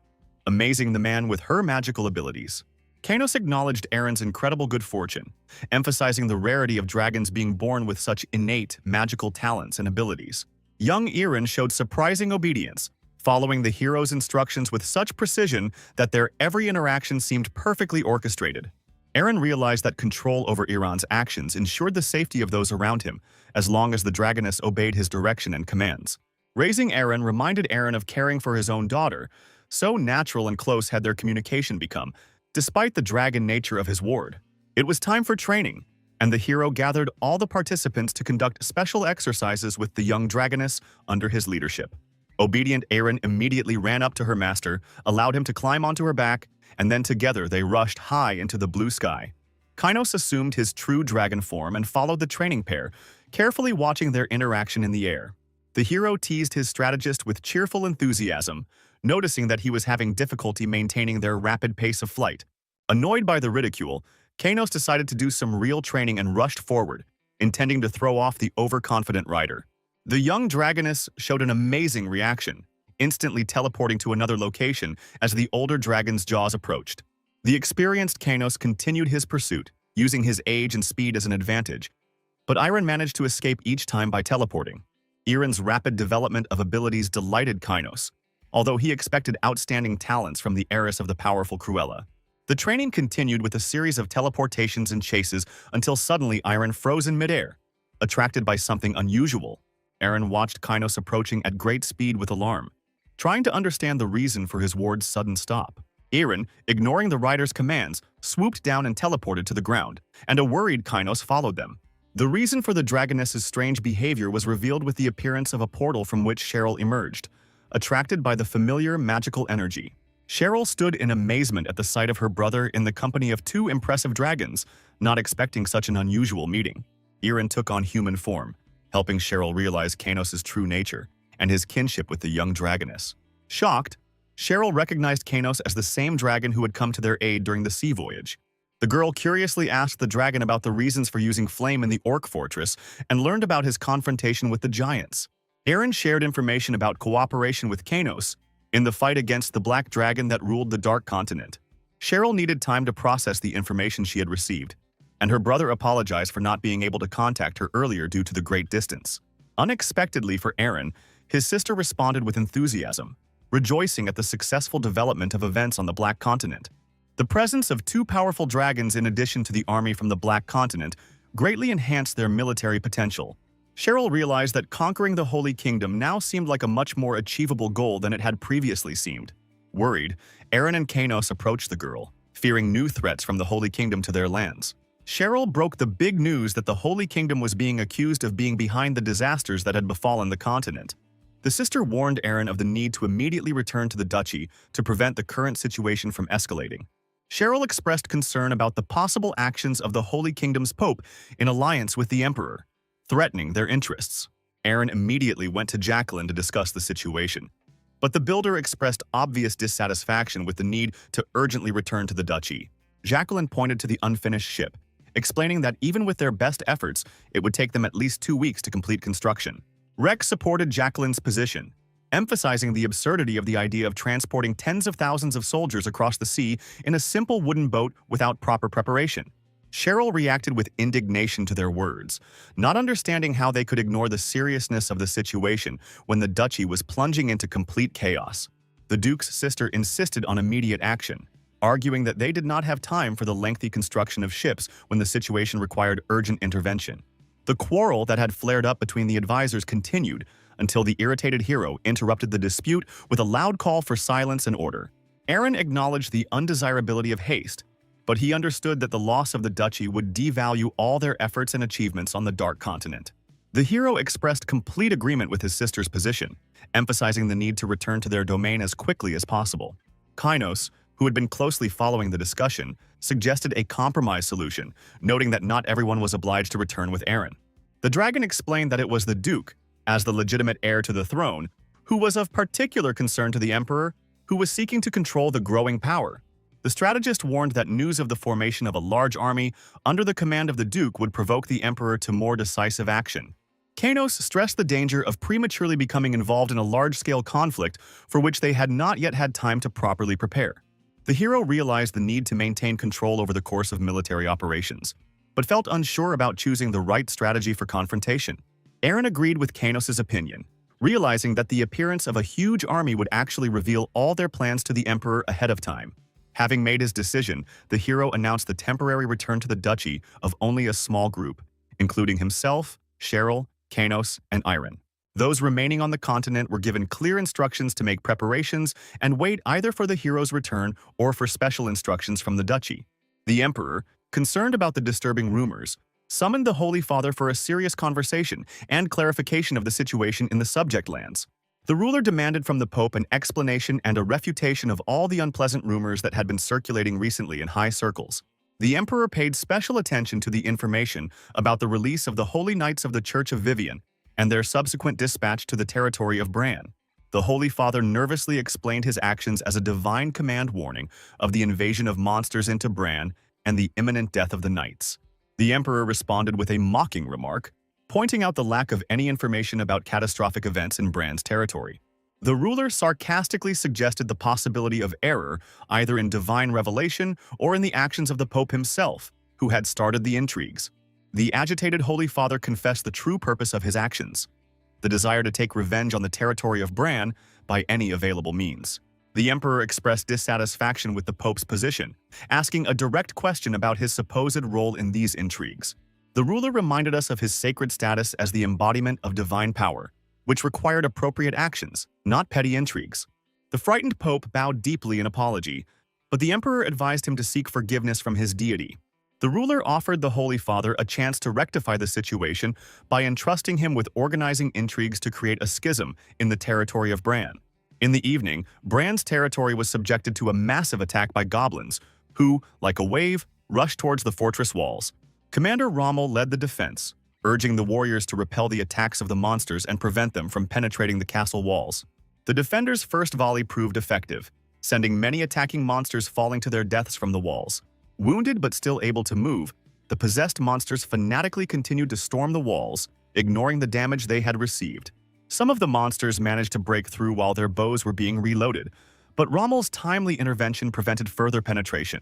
S1: amazing the man with her magical abilities. Kainos acknowledged Eren's incredible good fortune, emphasizing the rarity of dragons being born with such innate magical talents and abilities. Young Eren showed surprising obedience, following the hero's instructions with such precision that their every interaction seemed perfectly orchestrated. Eren realized that control over Eren's actions ensured the safety of those around him, as long as the dragoness obeyed his direction and commands. Raising Eren reminded Eren of caring for his own daughter. So natural and close had their communication become, despite the dragon nature of his ward. It was time for training, and the hero gathered all the participants to conduct special exercises with the young dragoness under his leadership. Obedient Eren immediately ran up to her master, allowed him to climb onto her back, and then together they rushed high into the blue sky. Kainos assumed his true dragon form and followed the training pair, carefully watching their interaction in the air. The hero teased his strategist with cheerful enthusiasm, noticing that he was having difficulty maintaining their rapid pace of flight. Annoyed by the ridicule, Kainos decided to do some real training and rushed forward, intending to throw off the overconfident rider. The young dragoness showed an amazing reaction, instantly teleporting to another location as the older dragon's jaws approached. The experienced Kainos continued his pursuit, using his age and speed as an advantage, but Eren managed to escape each time by teleporting. Eren's rapid development of abilities delighted Kainos, although he expected outstanding talents from the heiress of the powerful Cruella. The training continued with a series of teleportations and chases until suddenly Eren froze in midair. Attracted by something unusual, Eren watched Kainos approaching at great speed with alarm, trying to understand the reason for his ward's sudden stop. Eren, ignoring the rider's commands, swooped down and teleported to the ground, and a worried Kainos followed them. The reason for the dragoness's strange behavior was revealed with the appearance of a portal from which Cheryl emerged, attracted by the familiar magical energy. Cheryl stood in amazement at the sight of her brother in the company of two impressive dragons, not expecting such an unusual meeting. Eren took on human form, helping Cheryl realize Kainos' true nature and his kinship with the young dragoness. Shocked, Cheryl recognized Kainos as the same dragon who had come to their aid during the sea voyage. The girl curiously asked the dragon about the reasons for using flame in the Orc Fortress and learned about his confrontation with the giants. Eren shared information about cooperation with Kainos in the fight against the Black Dragon that ruled the Dark Continent. Cheryl needed time to process the information she had received, and her brother apologized for not being able to contact her earlier due to the great distance. Unexpectedly for Aaron, his sister responded with enthusiasm, rejoicing at the successful development of events on the Black Continent. The presence of two powerful dragons in addition to the army from the Black Continent greatly enhanced their military potential. Cheryl realized that conquering the Holy Kingdom now seemed like a much more achievable goal than it had previously seemed. Worried, Aaron and Kanos approached the girl, fearing new threats from the Holy Kingdom to their lands. Cheryl broke the big news that the Holy Kingdom was being accused of being behind the disasters that had befallen the continent. The sister warned Aaron of the need to immediately return to the duchy to prevent the current situation from escalating. Cheryl expressed concern about the possible actions of the Holy Kingdom's Pope in alliance with the Emperor, threatening their interests. Aaron immediately went to Jacqueline to discuss the situation. But the builder expressed obvious dissatisfaction with the need to urgently return to the duchy. Jacqueline pointed to the unfinished ship, explaining that even with their best efforts, it would take them at least 2 weeks to complete construction. Rex supported Jacqueline's position, emphasizing the absurdity of the idea of transporting tens of thousands of soldiers across the sea in a simple wooden boat without proper preparation. Cheryl reacted with indignation to their words, not understanding how they could ignore the seriousness of the situation when the duchy was plunging into complete chaos. The Duke's sister insisted on immediate action, arguing that they did not have time for the lengthy construction of ships when the situation required urgent intervention. The quarrel that had flared up between the advisors continued until the irritated hero interrupted the dispute with a loud call for silence and order. Aaron acknowledged the undesirability of haste, but he understood that the loss of the duchy would devalue all their efforts and achievements on the Dark Continent. The hero expressed complete agreement with his sister's position, emphasizing the need to return to their domain as quickly as possible. Kynos, who had been closely following the discussion, suggested a compromise solution, noting that not everyone was obliged to return with Aaron. The dragon explained that it was the Duke, as the legitimate heir to the throne, who was of particular concern to the Emperor, who was seeking to control the growing power. The strategist warned that news of the formation of a large army under the command of the Duke would provoke the Emperor to more decisive action. Kanos stressed the danger of prematurely becoming involved in a large-scale conflict for which they had not yet had time to properly prepare. The hero realized the need to maintain control over the course of military operations, but felt unsure about choosing the right strategy for confrontation. Aaron agreed with Kanos' opinion, realizing that the appearance of a huge army would actually reveal all their plans to the Emperor ahead of time. Having made his decision, the hero announced the temporary return to the duchy of only a small group, including himself, Cheryl, Kanos, and Aaron. Those remaining on the continent were given clear instructions to make preparations and wait either for the hero's return or for special instructions from the duchy. The Emperor, concerned about the disturbing rumors, summoned the Holy Father for a serious conversation and clarification of the situation in the subject lands. The ruler demanded from the Pope an explanation and a refutation of all the unpleasant rumors that had been circulating recently in high circles. The Emperor paid special attention to the information about the release of the Holy Knights of the Church of Vivian and their subsequent dispatch to the territory of Bran. The Holy Father nervously explained his actions as a divine command warning of the invasion of monsters into Bran and the imminent death of the knights. The Emperor responded with a mocking remark, pointing out the lack of any information about catastrophic events in Bran's territory. The ruler sarcastically suggested the possibility of error either in divine revelation or in the actions of the Pope himself, who had started the intrigues. The agitated Holy Father confessed the true purpose of his actions, the desire to take revenge on the territory of Bran by any available means. The Emperor expressed dissatisfaction with the Pope's position, asking a direct question about his supposed role in these intrigues. The ruler reminded us of his sacred status as the embodiment of divine power, which required appropriate actions, not petty intrigues. The frightened Pope bowed deeply in apology, but the Emperor advised him to seek forgiveness from his deity. The ruler offered the Holy Father a chance to rectify the situation by entrusting him with organizing intrigues to create a schism in the territory of Bran. In the evening, Bran's territory was subjected to a massive attack by goblins, who, like a wave, rushed towards the fortress walls. Commander Rommel led the defense, urging the warriors to repel the attacks of the monsters and prevent them from penetrating the castle walls. The defenders' first volley proved effective, sending many attacking monsters falling to their deaths from the walls. Wounded but still able to move, the possessed monsters fanatically continued to storm the walls, ignoring the damage they had received. Some of the monsters managed to break through while their bows were being reloaded, But Rommel's timely intervention prevented further penetration.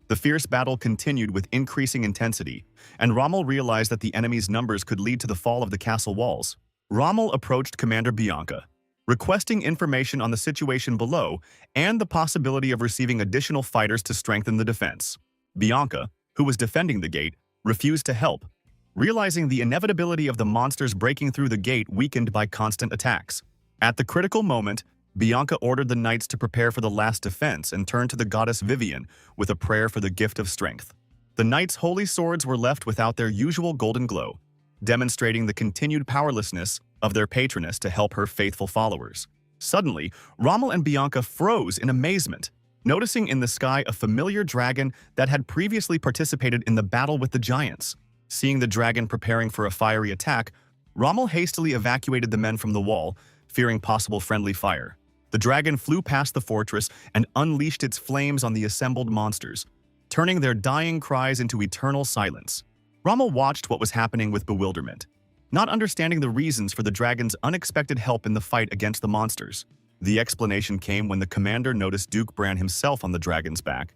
S1: The fierce battle continued with increasing intensity, and Rommel realized that the enemy's numbers could lead to the fall of the castle walls. Rommel approached Commander Bianca, requesting information on the situation below and the possibility of receiving additional fighters to strengthen the defense. Bianca, who was defending the gate, refused to help, realizing the inevitability of the monsters breaking through the gate weakened by constant attacks. At the critical moment, Bianca ordered the knights to prepare for the last defense and turned to the goddess Vivian with a prayer for the gift of strength. The knights' holy swords were left without their usual golden glow, demonstrating the continued powerlessness of their patroness to help her faithful followers. Suddenly, Rommel and Bianca froze in amazement, noticing in the sky a familiar dragon that had previously participated in the battle with the giants. Seeing the dragon preparing for a fiery attack, Rommel hastily evacuated the men from the wall, fearing possible friendly fire. The dragon flew past the fortress and unleashed its flames on the assembled monsters, turning their dying cries into eternal silence. Rommel watched what was happening with bewilderment, not understanding the reasons for the dragon's unexpected help in the fight against the monsters. The explanation came when the commander noticed Duke Bran himself on the dragon's back,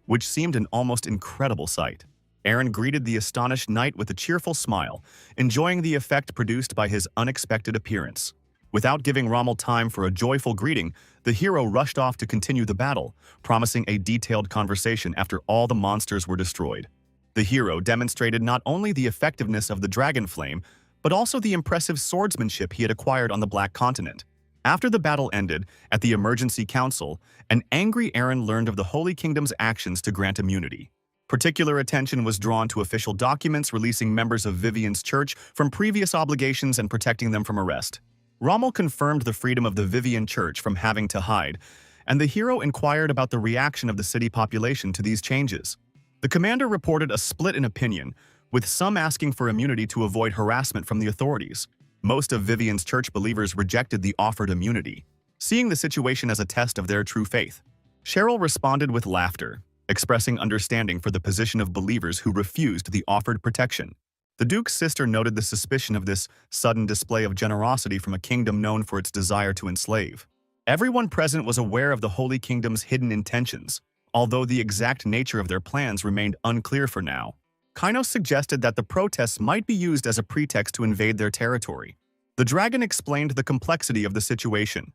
S1: which seemed an almost incredible sight. Aaron greeted the astonished knight with a cheerful smile, enjoying the effect produced by his unexpected appearance. Without giving Rommel time for a joyful greeting, the hero rushed off to continue the battle, promising a detailed conversation after all the monsters were destroyed. The hero demonstrated not only the effectiveness of the dragon flame, but also the impressive swordsmanship he had acquired on the Black Continent. After the battle ended, at the Emergency Council, an angry Aaron learned of the Holy Kingdom's actions to grant immunity. Particular attention was drawn to official documents releasing members of Vivian's church from previous obligations and protecting them from arrest. Rommel confirmed the freedom of the Vivian Church from having to hide, and the hero inquired about the reaction of the city population to these changes. The commander reported a split in opinion, with some asking for immunity to avoid harassment from the authorities. Most of Vivian's church believers rejected the offered immunity, seeing the situation as a test of their true faith. Cheryl responded with laughter, expressing understanding for the position of believers who refused the offered protection. The Duke's sister noted the suspicion of this sudden display of generosity from a kingdom known for its desire to enslave. Everyone present was aware of the Holy Kingdom's hidden intentions, although the exact nature of their plans remained unclear for now. Kainos suggested that the protests might be used as a pretext to invade their territory. The dragon explained the complexity of the situation.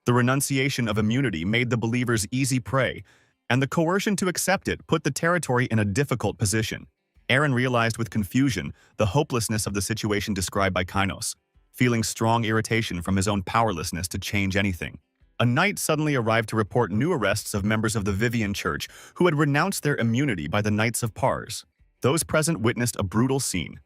S1: The renunciation of immunity made the believers easy prey, and the coercion to accept it put the territory in a difficult position. Aaron realized with confusion the hopelessness of the situation described by Kainos, feeling strong irritation from his own powerlessness to change anything. A knight suddenly arrived to report new arrests of members of the Vivian Church who had renounced their immunity by the Knights of Pars. Those present witnessed a brutal scene.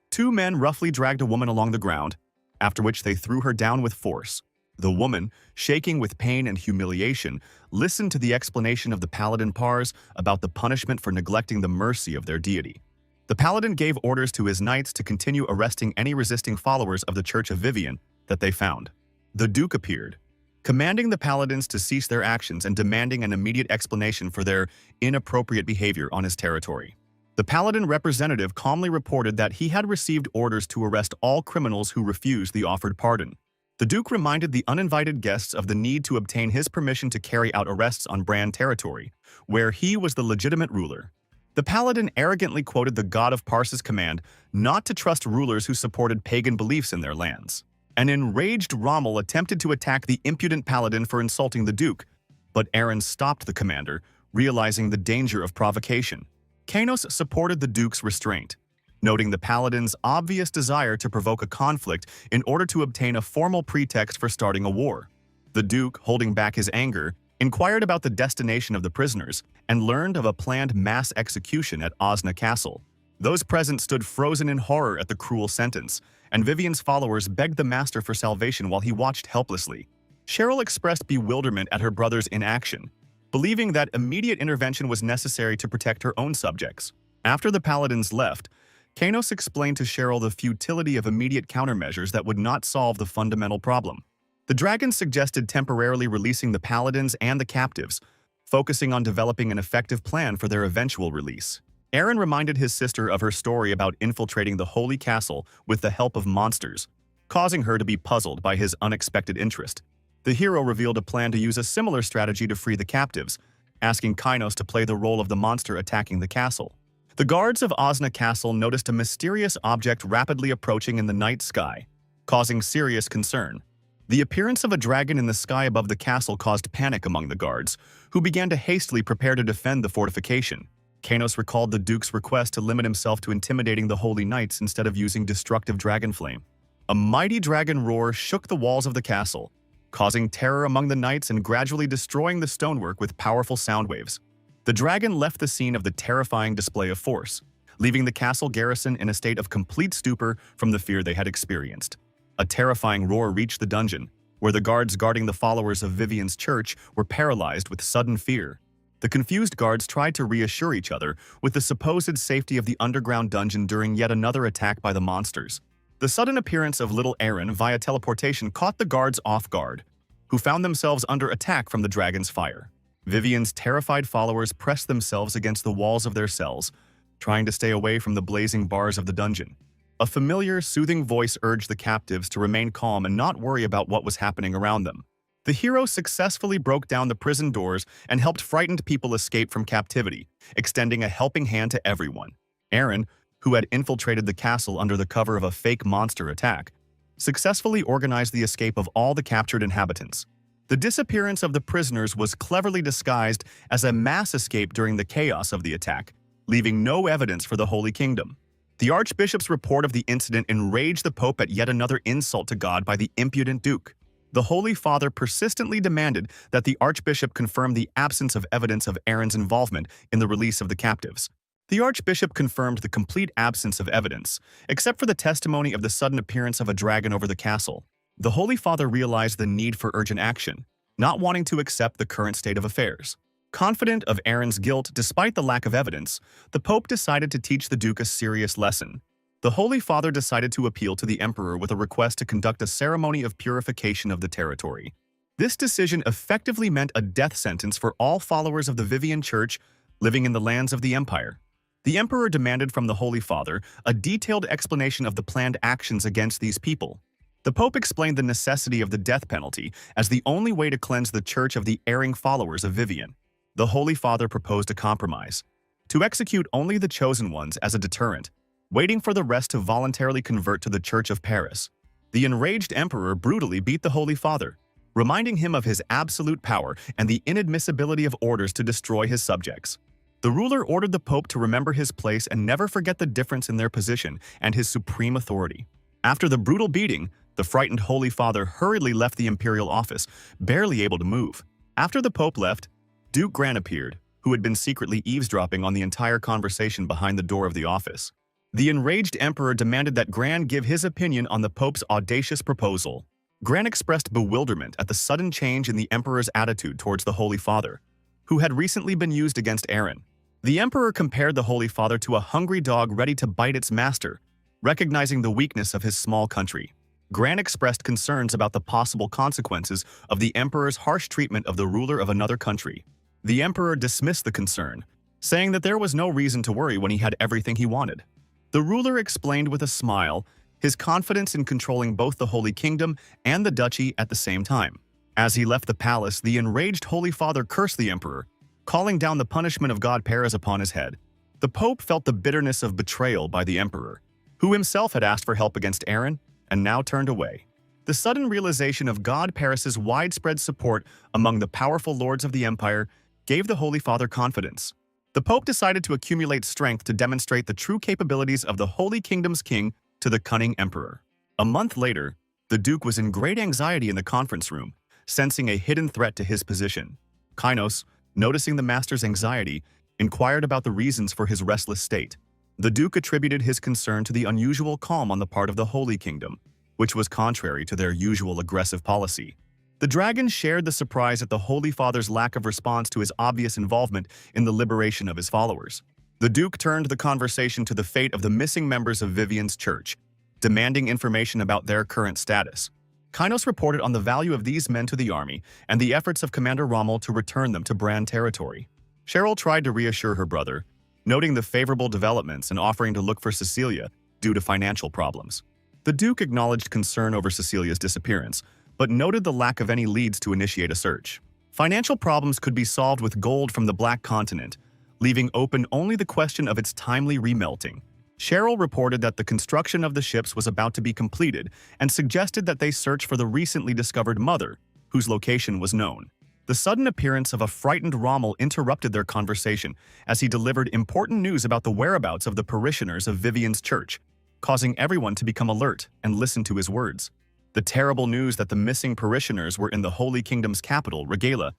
S1: Two men roughly dragged a woman along the ground, after which they threw her down with force. The woman, shaking with pain and humiliation, listened to the explanation of the Paladin Pars about the punishment for neglecting the mercy of their deity. The Paladin gave orders to his knights to continue arresting any resisting followers of the Church of Vivian that they found. The Duke appeared, commanding the Paladins to cease their actions and demanding an immediate explanation for their inappropriate behavior on his territory. The Paladin representative calmly reported that he had received orders to arrest all criminals who refused the offered pardon. The Duke reminded the uninvited guests of the need to obtain his permission to carry out arrests on Bran territory, where he was the legitimate ruler. The Paladin arrogantly quoted the god of Pars's command not to trust rulers who supported pagan beliefs in their lands. An enraged Rommel attempted to attack the impudent Paladin for insulting the Duke, but Aaron stopped the commander, realizing the danger of provocation. Kainos supported the Duke's restraint, noting the Paladin's obvious desire to provoke a conflict in order to obtain a formal pretext for starting a war. The Duke, holding back his anger, inquired about the destination of the prisoners and learned of a planned mass execution at Osna Castle. Those present stood frozen in horror at the cruel sentence, and Vivian's followers begged the master for salvation while he watched helplessly. Cheryl expressed bewilderment at her brother's inaction, believing that immediate intervention was necessary to protect her own subjects. After the Paladins left, Kainos explained to Cheryl the futility of immediate countermeasures that would not solve the fundamental problem. The dragon suggested temporarily releasing the Paladins and the captives, focusing on developing an effective plan for their eventual release. Aaron reminded his sister of her story about infiltrating the Holy Castle with the help of monsters, causing her to be puzzled by his unexpected interest. The hero revealed a plan to use a similar strategy to free the captives, asking Kainos to play the role of the monster attacking the castle. The guards of Osna Castle noticed a mysterious object rapidly approaching in the night sky, causing serious concern. The appearance of a dragon in the sky above the castle caused panic among the guards, who began to hastily prepare to defend the fortification. Kainos recalled the Duke's request to limit himself to intimidating the holy knights instead of using destructive dragon flame. A mighty dragon roar shook the walls of the castle, causing terror among the knights and gradually destroying the stonework with powerful sound waves. The dragon left the scene of the terrifying display of force, leaving the castle garrison in a state of complete stupor from the fear they had experienced. A terrifying roar reached the dungeon, where the guards guarding the followers of Vivian's church were paralyzed with sudden fear. The confused guards tried to reassure each other with the supposed safety of the underground dungeon during yet another attack by the monsters. The sudden appearance of little Aaron via teleportation caught the guards off guard, who found themselves under attack from the dragon's fire. Vivian's terrified followers pressed themselves against the walls of their cells, trying to stay away from the blazing bars of the dungeon. A familiar, soothing voice urged the captives to remain calm and not worry about what was happening around them. The hero successfully broke down the prison doors and helped frightened people escape from captivity, extending a helping hand to everyone. Aaron, who had infiltrated the castle under the cover of a fake monster attack, successfully organized the escape of all the captured inhabitants. The disappearance of the prisoners was cleverly disguised as a mass escape during the chaos of the attack, leaving no evidence for the Holy Kingdom. The Archbishop's report of the incident enraged the Pope at yet another insult to God by the impudent Duke. The Holy Father persistently demanded that the Archbishop confirm the absence of evidence of Aaron's involvement in the release of the captives. The Archbishop confirmed the complete absence of evidence, except for the testimony of the sudden appearance of a dragon over the castle. The Holy Father realized the need for urgent action, not wanting to accept the current state of affairs. Confident of Aaron's guilt despite the lack of evidence, the Pope decided to teach the Duke a serious lesson. The Holy Father decided to appeal to the Emperor with a request to conduct a ceremony of purification of the territory. This decision effectively meant a death sentence for all followers of the Vivian Church living in the lands of the Empire. The Emperor demanded from the Holy Father a detailed explanation of the planned actions against these people. The Pope explained the necessity of the death penalty as the only way to cleanse the Church of the erring followers of Vivian. The Holy Father proposed a compromise: to execute only the chosen ones as a deterrent, waiting for the rest to voluntarily convert to the Church of Paris. The enraged Emperor brutally beat the Holy Father, reminding him of his absolute power and the inadmissibility of orders to destroy his subjects. The ruler ordered the Pope to remember his place and never forget the difference in their position and his supreme authority. After the brutal beating, the frightened Holy Father hurriedly left the imperial office, barely able to move. After the Pope left, Duke Gran appeared, who had been secretly eavesdropping on the entire conversation behind the door of the office. The enraged Emperor demanded that Gran give his opinion on the Pope's audacious proposal. Gran expressed bewilderment at the sudden change in the Emperor's attitude towards the Holy Father, who had recently been used against Aaron. The Emperor compared the Holy Father to a hungry dog ready to bite its master, recognizing the weakness of his small country. Gran expressed concerns about the possible consequences of the Emperor's harsh treatment of the ruler of another country. The Emperor dismissed the concern, saying that there was no reason to worry when he had everything he wanted. The ruler explained with a smile his confidence in controlling both the Holy Kingdom and the duchy at the same time. As he left the palace, the enraged Holy Father cursed the Emperor, calling down the punishment of God Paris upon his head. The Pope felt the bitterness of betrayal by the Emperor, who himself had asked for help against Aaron and now turned away. The sudden realization of God Paris's widespread support among the powerful lords of the Empire gave the Holy Father confidence. The Pope decided to accumulate strength to demonstrate the true capabilities of the Holy Kingdom's king to the cunning Emperor. A month later, the Duke was in great anxiety in the conference room, sensing a hidden threat to his position. Kainos, noticing the master's anxiety, inquired about the reasons for his restless state. The Duke attributed his concern to the unusual calm on the part of the Holy Kingdom, which was contrary to their usual aggressive policy. The dragon shared the surprise at the Holy Father's lack of response to his obvious involvement in the liberation of his followers. The Duke turned the conversation to the fate of the missing members of Vivian's church, demanding information about their current status. Kainos reported on the value of these men to the army and the efforts of Commander Rommel to return them to Bran territory. Cheryl tried to reassure her brother, noting the favorable developments and offering to look for Cecilia due to financial problems. The Duke acknowledged concern over Cecilia's disappearance, but noted the lack of any leads to initiate a search. Financial problems could be solved with gold from the Black Continent, leaving open only the question of its timely remelting. Cheryl reported that the construction of the ships was about to be completed and suggested that they search for the recently discovered mother, whose location was known. The sudden appearance of a frightened Rommel interrupted their conversation as he delivered important news about the whereabouts of the parishioners of Vivian's church, causing everyone to become alert and listen to his words. The terrible news that the missing parishioners were in the Holy Kingdom's capital, Regala,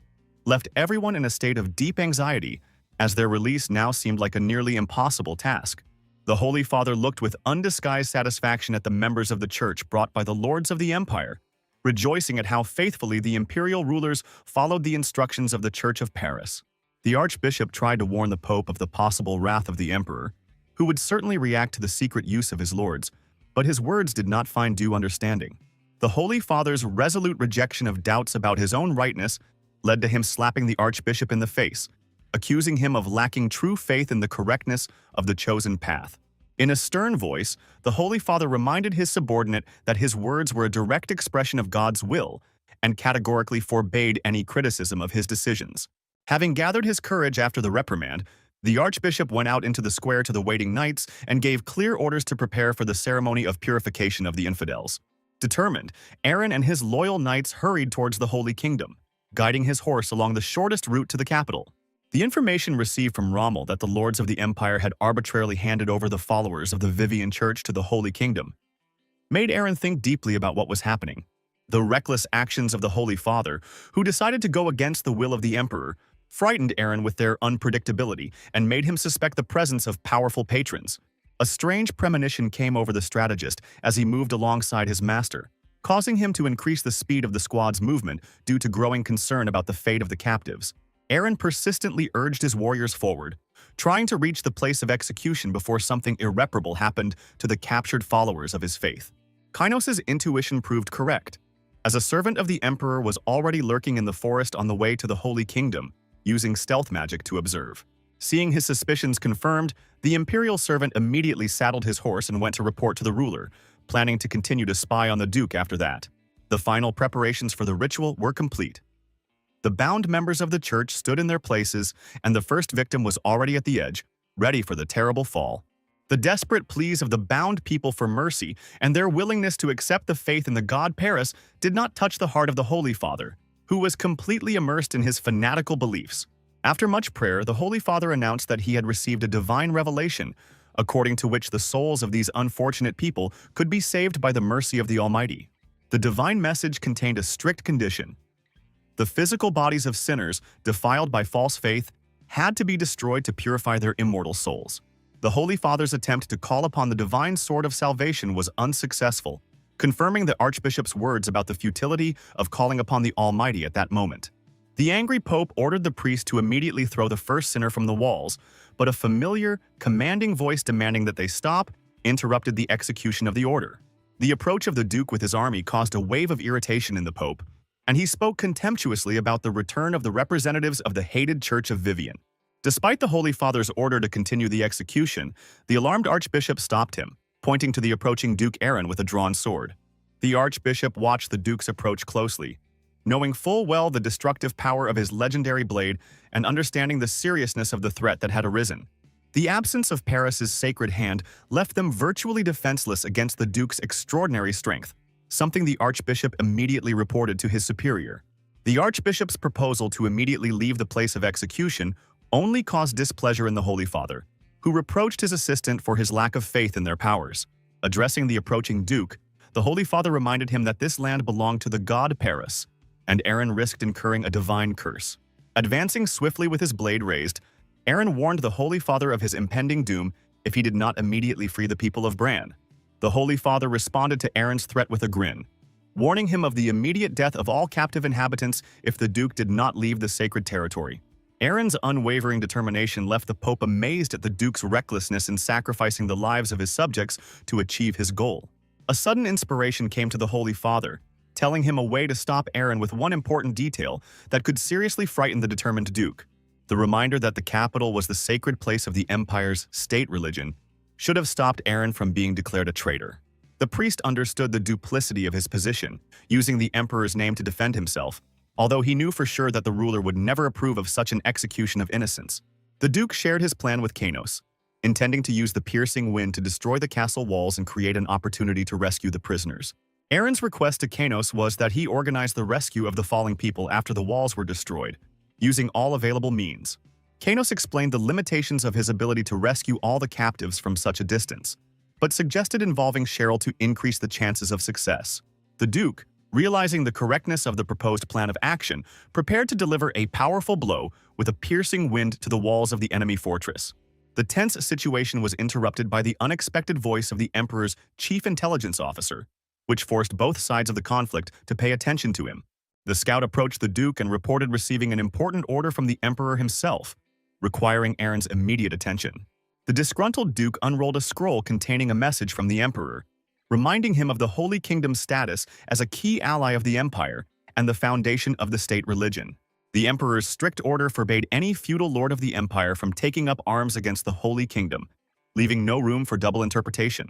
S1: left everyone in a state of deep anxiety, as their release now seemed like a nearly impossible task. The Holy Father looked with undisguised satisfaction at the members of the church brought by the lords of the empire, rejoicing at how faithfully the imperial rulers followed the instructions of the Church of Paris. The archbishop tried to warn the pope of the possible wrath of the emperor, who would certainly react to the secret use of his lords, but his words did not find due understanding. The Holy Father's resolute rejection of doubts about his own rightness led to him slapping the archbishop in the face, accusing him of lacking true faith in the correctness of the chosen path. In a stern voice, the Holy Father reminded his subordinate that his words were a direct expression of God's will and categorically forbade any criticism of his decisions. Having gathered his courage after the reprimand, the archbishop went out into the square to the waiting knights and gave clear orders to prepare for the ceremony of purification of the infidels. Determined, Aaron and his loyal knights hurried towards the Holy Kingdom, guiding his horse along the shortest route to the capital. The information received from Rommel that the lords of the empire had arbitrarily handed over the followers of the Vivian Church to the Holy Kingdom made Aaron think deeply about what was happening. The reckless actions of the Holy Father, who decided to go against the will of the emperor, frightened Aaron with their unpredictability and made him suspect the presence of powerful patrons. A strange premonition came over the strategist as he moved alongside his master, causing him to increase the speed of the squad's movement due to growing concern about the fate of the captives. Aaron persistently urged his warriors forward, trying to reach the place of execution before something irreparable happened to the captured followers of his faith. Kainos' intuition proved correct, as a servant of the emperor was already lurking in the forest on the way to the Holy Kingdom, using stealth magic to observe. Seeing his suspicions confirmed, the imperial servant immediately saddled his horse and went to report to the ruler, planning to continue to spy on the duke after that. The final preparations for the ritual were complete. The bound members of the church stood in their places, and the first victim was already at the edge, ready for the terrible fall. The desperate pleas of the bound people for mercy and their willingness to accept the faith in the god Paris did not touch the heart of the Holy Father, who was completely immersed in his fanatical beliefs. After much prayer, the Holy Father announced that he had received a divine revelation, according to which the souls of these unfortunate people could be saved by the mercy of the Almighty. The divine message contained a strict condition. The physical bodies of sinners, defiled by false faith, had to be destroyed to purify their immortal souls. The Holy Father's attempt to call upon the divine sword of salvation was unsuccessful, confirming the Archbishop's words about the futility of calling upon the Almighty at that moment. The angry Pope ordered the priest to immediately throw the first sinner from the walls, but a familiar, commanding voice demanding that they stop interrupted the execution of the order. The approach of the Duke with his army caused a wave of irritation in the Pope, and he spoke contemptuously about the return of the representatives of the hated Church of Vivian. Despite the Holy Father's order to continue the execution, the alarmed Archbishop stopped him, pointing to the approaching Duke Aaron with a drawn sword. The Archbishop watched the Duke's approach closely, knowing full well the destructive power of his legendary blade and understanding the seriousness of the threat that had arisen. The absence of Paris's sacred hand left them virtually defenseless against the Duke's extraordinary strength, something the Archbishop immediately reported to his superior. The Archbishop's proposal to immediately leave the place of execution only caused displeasure in the Holy Father, who reproached his assistant for his lack of faith in their powers. Addressing the approaching Duke, the Holy Father reminded him that this land belonged to the god Paris, and Aaron risked incurring a divine curse. Advancing swiftly with his blade raised, Aaron warned the Holy Father of his impending doom if he did not immediately free the people of Bran. The Holy Father responded to Aaron's threat with a grin, warning him of the immediate death of all captive inhabitants if the Duke did not leave the sacred territory. Aaron's unwavering determination left the Pope amazed at the Duke's recklessness in sacrificing the lives of his subjects to achieve his goal. A sudden inspiration came to the Holy Father, telling him a way to stop Aaron with one important detail that could seriously frighten the determined Duke. The reminder that the capital was the sacred place of the Empire's state religion should have stopped Aaron from being declared a traitor. The priest understood the duplicity of his position, using the emperor's name to defend himself, although he knew for sure that the ruler would never approve of such an execution of innocence. The duke shared his plan with Kanos, intending to use the piercing wind to destroy the castle walls and create an opportunity to rescue the prisoners. Aaron's request to Kanos was that he organize the rescue of the falling people after the walls were destroyed, using all available means. Kanos explained the limitations of his ability to rescue all the captives from such a distance, but suggested involving Cheryl to increase the chances of success. The Duke, realizing the correctness of the proposed plan of action, prepared to deliver a powerful blow with a piercing wind to the walls of the enemy fortress. The tense situation was interrupted by the unexpected voice of the Emperor's chief intelligence officer, which forced both sides of the conflict to pay attention to him. The scout approached the Duke and reported receiving an important order from the Emperor himself, requiring Aaron's immediate attention. The disgruntled Duke unrolled a scroll containing a message from the Emperor, reminding him of the Holy Kingdom's status as a key ally of the Empire and the foundation of the state religion. The Emperor's strict order forbade any feudal lord of the Empire from taking up arms against the Holy Kingdom, leaving no room for double interpretation.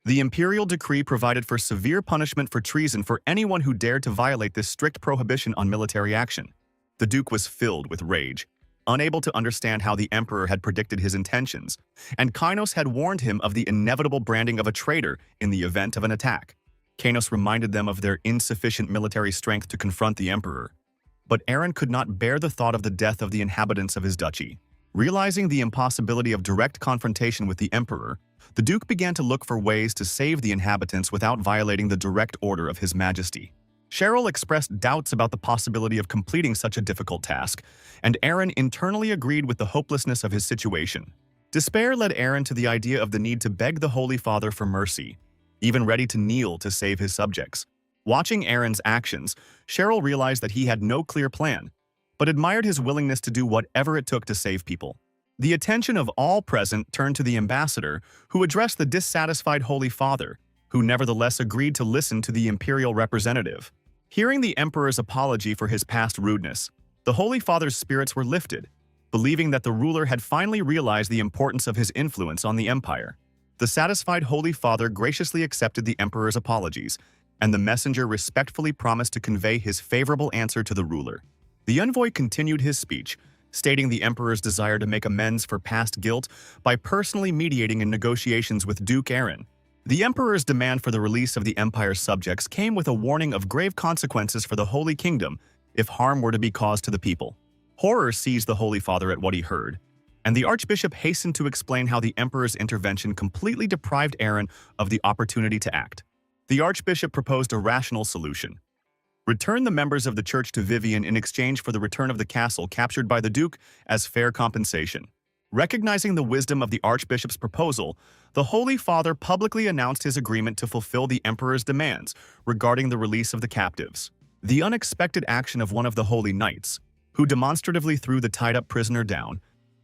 S1: The imperial decree provided for severe punishment for treason for anyone who dared to violate this strict prohibition on military action. The Duke was filled with rage, unable to understand how the Emperor had predicted his intentions, and Kainos had warned him of the inevitable branding of a traitor in the event of an attack. Kainos reminded them of their insufficient military strength to confront the Emperor. But Aaron could not bear the thought of the death of the inhabitants of his duchy. Realizing the impossibility of direct confrontation with the Emperor, the Duke began to look for ways to save the inhabitants without violating the direct order of His Majesty. Cheryl expressed doubts about the possibility of completing such a difficult task, and Aaron internally agreed with the hopelessness of his situation. Despair led Aaron to the idea of the need to beg the Holy Father for mercy, even ready to kneel to save his subjects. Watching Aaron's actions, Cheryl realized that he had no clear plan, but admired his willingness to do whatever it took to save people. The attention of all present turned to the ambassador, who addressed the dissatisfied Holy Father, who nevertheless agreed to listen to the imperial representative. Hearing the Emperor's apology for his past rudeness, the Holy Father's spirits were lifted, believing that the ruler had finally realized the importance of his influence on the empire. The satisfied Holy Father graciously accepted the Emperor's apologies, and the messenger respectfully promised to convey his favorable answer to the ruler. The envoy continued his speech, stating the Emperor's desire to make amends for past guilt by personally mediating in negotiations with Duke Aaron. The Emperor's demand for the release of the Empire's subjects came with a warning of grave consequences for the Holy Kingdom if harm were to be caused to the people. Horror seized the Holy Father at what he heard, and the Archbishop hastened to explain how the Emperor's intervention completely deprived Aaron of the opportunity to act. The Archbishop proposed a rational solution. Return the members of the church to Vivian in exchange for the return of the castle captured by the Duke as fair compensation. Recognizing the wisdom of the Archbishop's proposal, the Holy Father publicly announced his agreement to fulfill the Emperor's demands regarding the release of the captives. The unexpected action of one of the Holy Knights, who demonstratively threw the tied-up prisoner down,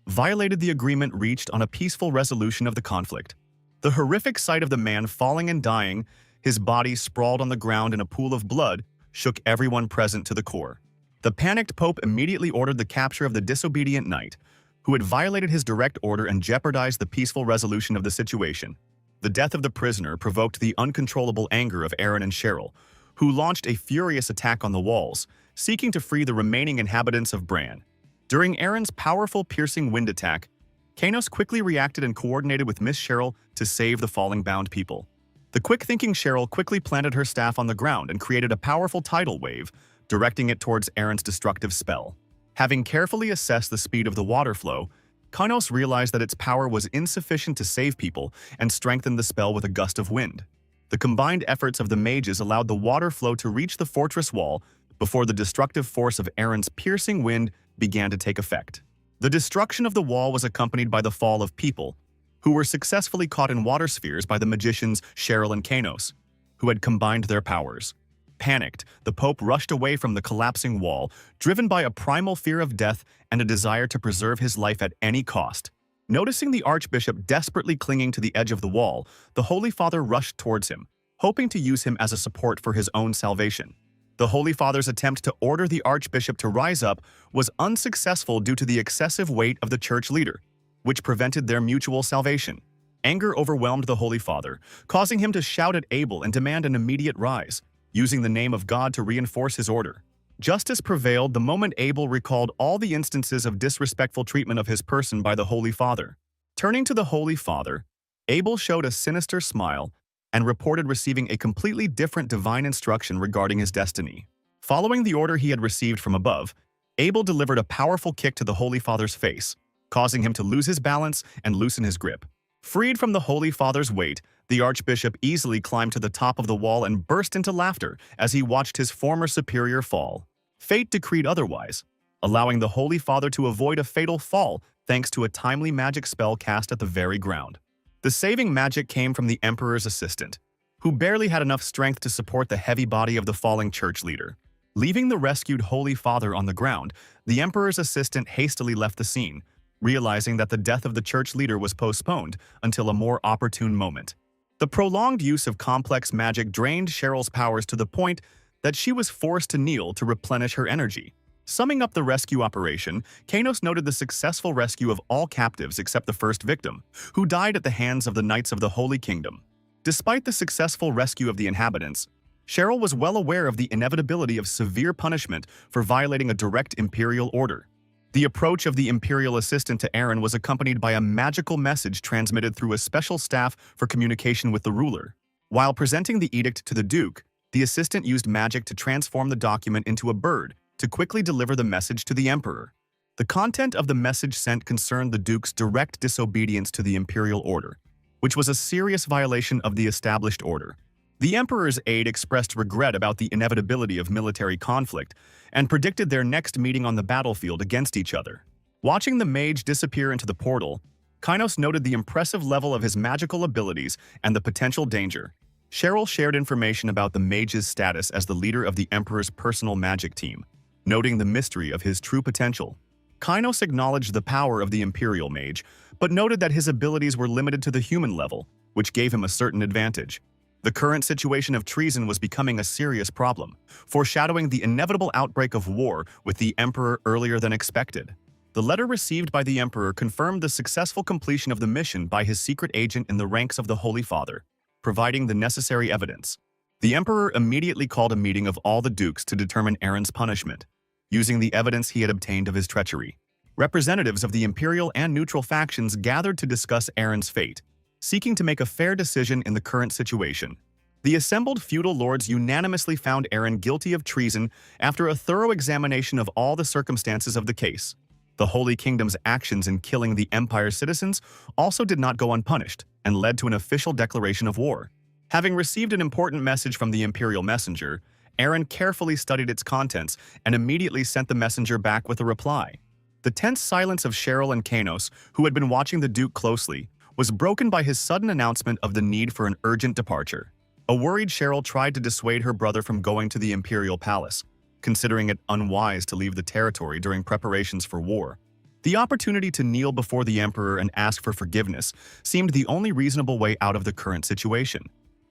S1: violated the agreement reached on a peaceful resolution of the conflict. The horrific sight of the man falling and dying, his body sprawled on the ground in a pool of blood, shook everyone present to the core. The panicked Pope immediately ordered the capture of the disobedient knight, who had violated his direct order and jeopardized the peaceful resolution of the situation. The death of the prisoner provoked the uncontrollable anger of Aaron and Cheryl, who launched a furious attack on the walls, seeking to free the remaining inhabitants of Bran. During Aaron's powerful piercing wind attack, Kanos quickly reacted and coordinated with Miss Cheryl to save the falling bound people. The quick-thinking Cheryl quickly planted her staff on the ground and created a powerful tidal wave, directing it towards Aaron's destructive spell. Having carefully assessed the speed of the water flow, Kanos realized that its power was insufficient to save people and strengthened the spell with a gust of wind. The combined efforts of the mages allowed the water flow to reach the fortress wall before the destructive force of Aaron's piercing wind began to take effect. The destruction of the wall was accompanied by the fall of people, who were successfully caught in water spheres by the magicians Cheryl and Kanos, who had combined their powers. Panicked, the Pope rushed away from the collapsing wall, driven by a primal fear of death and a desire to preserve his life at any cost. Noticing the Archbishop desperately clinging to the edge of the wall, the Holy Father rushed towards him, hoping to use him as a support for his own salvation. The Holy Father's attempt to order the Archbishop to rise up was unsuccessful due to the excessive weight of the church leader, which prevented their mutual salvation. Anger overwhelmed the Holy Father, causing him to shout at Abel and demand an immediate rise, using the name of God to reinforce his order. Justice prevailed the moment Abel recalled all the instances of disrespectful treatment of his person by the Holy Father. Turning to the Holy Father, Abel showed a sinister smile and reported receiving a completely different divine instruction regarding his destiny. Following the order he had received from above, Abel delivered a powerful kick to the Holy Father's face, causing him to lose his balance and loosen his grip. Freed from the Holy Father's weight, the Archbishop easily climbed to the top of the wall and burst into laughter as he watched his former superior fall. Fate decreed otherwise, allowing the Holy Father to avoid a fatal fall thanks to a timely magic spell cast at the very ground. The saving magic came from the Emperor's assistant, who barely had enough strength to support the heavy body of the falling church leader. Leaving the rescued Holy Father on the ground, the Emperor's assistant hastily left the scene, realizing that the death of the church leader was postponed until a more opportune moment. The prolonged use of complex magic drained Cheryl's powers to the point that she was forced to kneel to replenish her energy. Summing up the rescue operation, Kanos noted the successful rescue of all captives except the first victim, who died at the hands of the Knights of the Holy Kingdom. Despite the successful rescue of the inhabitants, Cheryl was well aware of the inevitability of severe punishment for violating a direct imperial order. The approach of the imperial assistant to Aaron was accompanied by a magical message transmitted through a special staff for communication with the ruler. While presenting the edict to the Duke, the assistant used magic to transform the document into a bird to quickly deliver the message to the Emperor. The content of the message sent concerned the Duke's direct disobedience to the imperial order, which was a serious violation of the established order. The Emperor's aide expressed regret about the inevitability of military conflict and predicted their next meeting on the battlefield against each other. Watching the mage disappear into the portal, Kynos noted the impressive level of his magical abilities and the potential danger. Cheryl shared information about the mage's status as the leader of the Emperor's personal magic team, noting the mystery of his true potential. Kynos acknowledged the power of the Imperial Mage, but noted that his abilities were limited to the human level, which gave him a certain advantage. The current situation of treason was becoming a serious problem, foreshadowing the inevitable outbreak of war with the Emperor earlier than expected. The letter received by the Emperor confirmed the successful completion of the mission by his secret agent in the ranks of the Holy Father, providing the necessary evidence. The Emperor immediately called a meeting of all the dukes to determine Aaron's punishment, using the evidence he had obtained of his treachery. Representatives of the imperial and neutral factions gathered to discuss Aaron's fate, seeking to make a fair decision in the current situation. The assembled feudal lords unanimously found Aaron guilty of treason after a thorough examination of all the circumstances of the case. The Holy Kingdom's actions in killing the Empire's citizens also did not go unpunished and led to an official declaration of war. Having received an important message from the Imperial messenger, Aaron carefully studied its contents and immediately sent the messenger back with a reply. The tense silence of Cheryl and Kanos, who had been watching the Duke closely, was broken by his sudden announcement of the need for an urgent departure. A worried Cheryl tried to dissuade her brother from going to the Imperial Palace, considering it unwise to leave the territory during preparations for war. The opportunity to kneel before the Emperor and ask for forgiveness seemed the only reasonable way out of the current situation.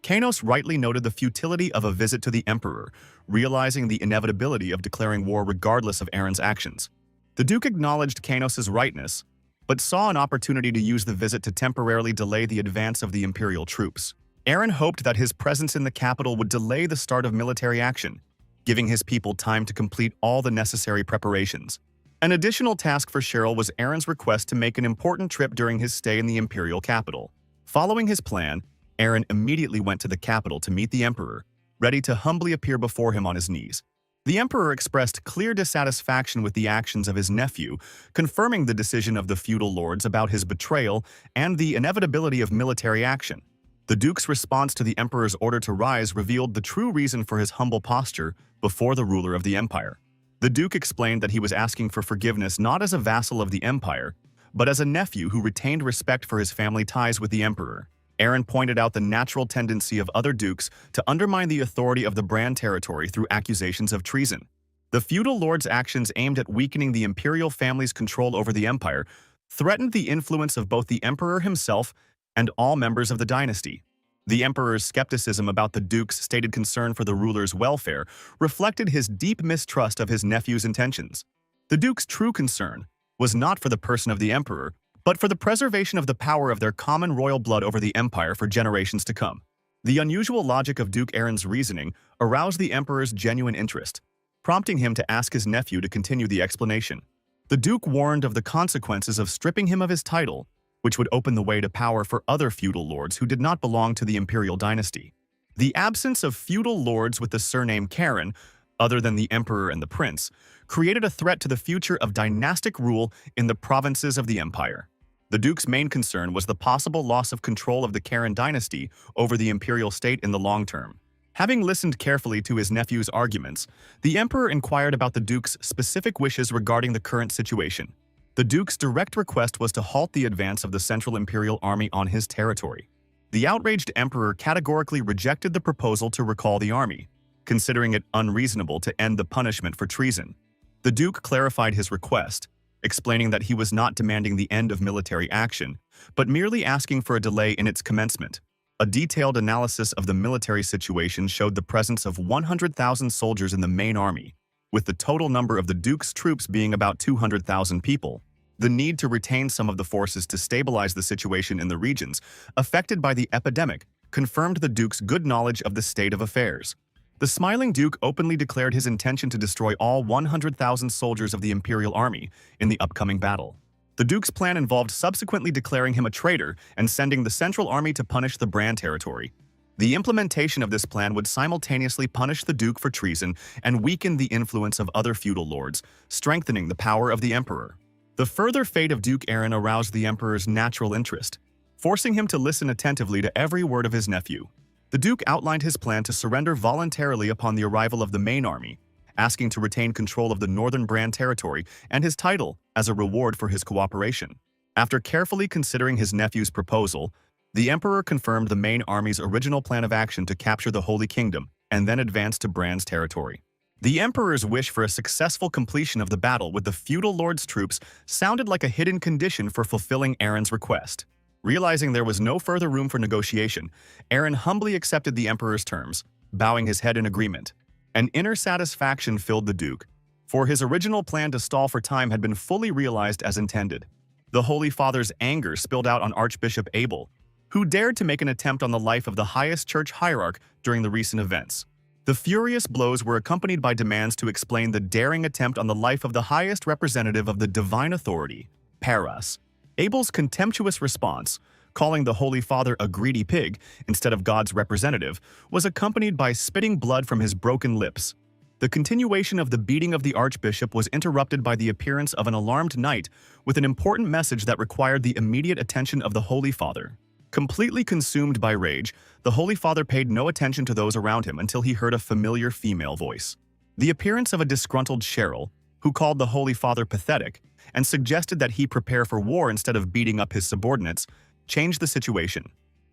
S1: Kanos rightly noted the futility of a visit to the Emperor, realizing the inevitability of declaring war regardless of Aaron's actions. The Duke acknowledged Kanos' rightness, but saw an opportunity to use the visit to temporarily delay the advance of the Imperial troops. Aaron hoped that his presence in the capital would delay the start of military action, giving his people time to complete all the necessary preparations. An additional task for Cheryl was Aaron's request to make an important trip during his stay in the Imperial capital. Following his plan, Aaron immediately went to the capital to meet the Emperor, ready to humbly appear before him on his knees. The Emperor expressed clear dissatisfaction with the actions of his nephew, confirming the decision of the feudal lords about his betrayal and the inevitability of military action. The Duke's response to the Emperor's order to rise revealed the true reason for his humble posture before the ruler of the Empire. The Duke explained that he was asking for forgiveness not as a vassal of the Empire, but as a nephew who retained respect for his family ties with the Emperor. Aaron pointed out the natural tendency of other dukes to undermine the authority of the Bran territory through accusations of treason. The feudal lords' actions aimed at weakening the imperial family's control over the empire threatened the influence of both the emperor himself and all members of the dynasty. The emperor's skepticism about the duke's stated concern for the ruler's welfare reflected his deep mistrust of his nephew's intentions. The duke's true concern was not for the person of the emperor, but for the preservation of the power of their common royal blood over the empire for generations to come. The unusual logic of Duke Aaron's reasoning aroused the emperor's genuine interest, prompting him to ask his nephew to continue the explanation. The Duke warned of the consequences of stripping him of his title, which would open the way to power for other feudal lords who did not belong to the imperial dynasty. The absence of feudal lords with the surname Karen, other than the emperor and the prince, created a threat to the future of dynastic rule in the provinces of the empire. The Duke's main concern was the possible loss of control of the Karen dynasty over the imperial state in the long term. Having listened carefully to his nephew's arguments, the emperor inquired about the Duke's specific wishes regarding the current situation. The Duke's direct request was to halt the advance of the Central Imperial Army on his territory. The outraged emperor categorically rejected the proposal to recall the army, considering it unreasonable to end the punishment for treason. The Duke clarified his request, explaining that he was not demanding the end of military action, but merely asking for a delay in its commencement. A detailed analysis of the military situation showed the presence of 100,000 soldiers in the main army, with the total number of the Duke's troops being about 200,000 people. The need to retain some of the forces to stabilize the situation in the regions affected by the epidemic confirmed the Duke's good knowledge of the state of affairs. The smiling Duke openly declared his intention to destroy all 100,000 soldiers of the imperial army in the upcoming battle. The Duke's plan involved subsequently declaring him a traitor and sending the Central Army to punish the Bran territory. The implementation of this plan would simultaneously punish the Duke for treason and weaken the influence of other feudal lords, strengthening the power of the emperor. The further fate of Duke Aaron aroused the emperor's natural interest, forcing him to listen attentively to every word of his nephew. The Duke outlined his plan to surrender voluntarily upon the arrival of the main army, asking to retain control of the northern Bran territory and his title as a reward for his cooperation. After carefully considering his nephew's proposal, the emperor confirmed the main army's original plan of action to capture the Holy Kingdom and then advance to Bran's territory. The emperor's wish for a successful completion of the battle with the feudal lord's troops sounded like a hidden condition for fulfilling Aaron's request. Realizing there was no further room for negotiation, Aaron humbly accepted the emperor's terms, bowing his head in agreement. An inner satisfaction filled the Duke, for his original plan to stall for time had been fully realized as intended. The Holy Father's anger spilled out on Archbishop Abel, who dared to make an attempt on the life of the highest church hierarch during the recent events. The furious blows were accompanied by demands to explain the daring attempt on the life of the highest representative of the divine authority, Paras. Abel's contemptuous response, calling the Holy Father a greedy pig instead of God's representative, was accompanied by spitting blood from his broken lips. The continuation of the beating of the Archbishop was interrupted by the appearance of an alarmed knight with an important message that required the immediate attention of the Holy Father. Completely consumed by rage, the Holy Father paid no attention to those around him until he heard a familiar female voice. The appearance of a disgruntled Cheryl, who called the Holy Father pathetic and suggested that he prepare for war instead of beating up his subordinates, changed the situation.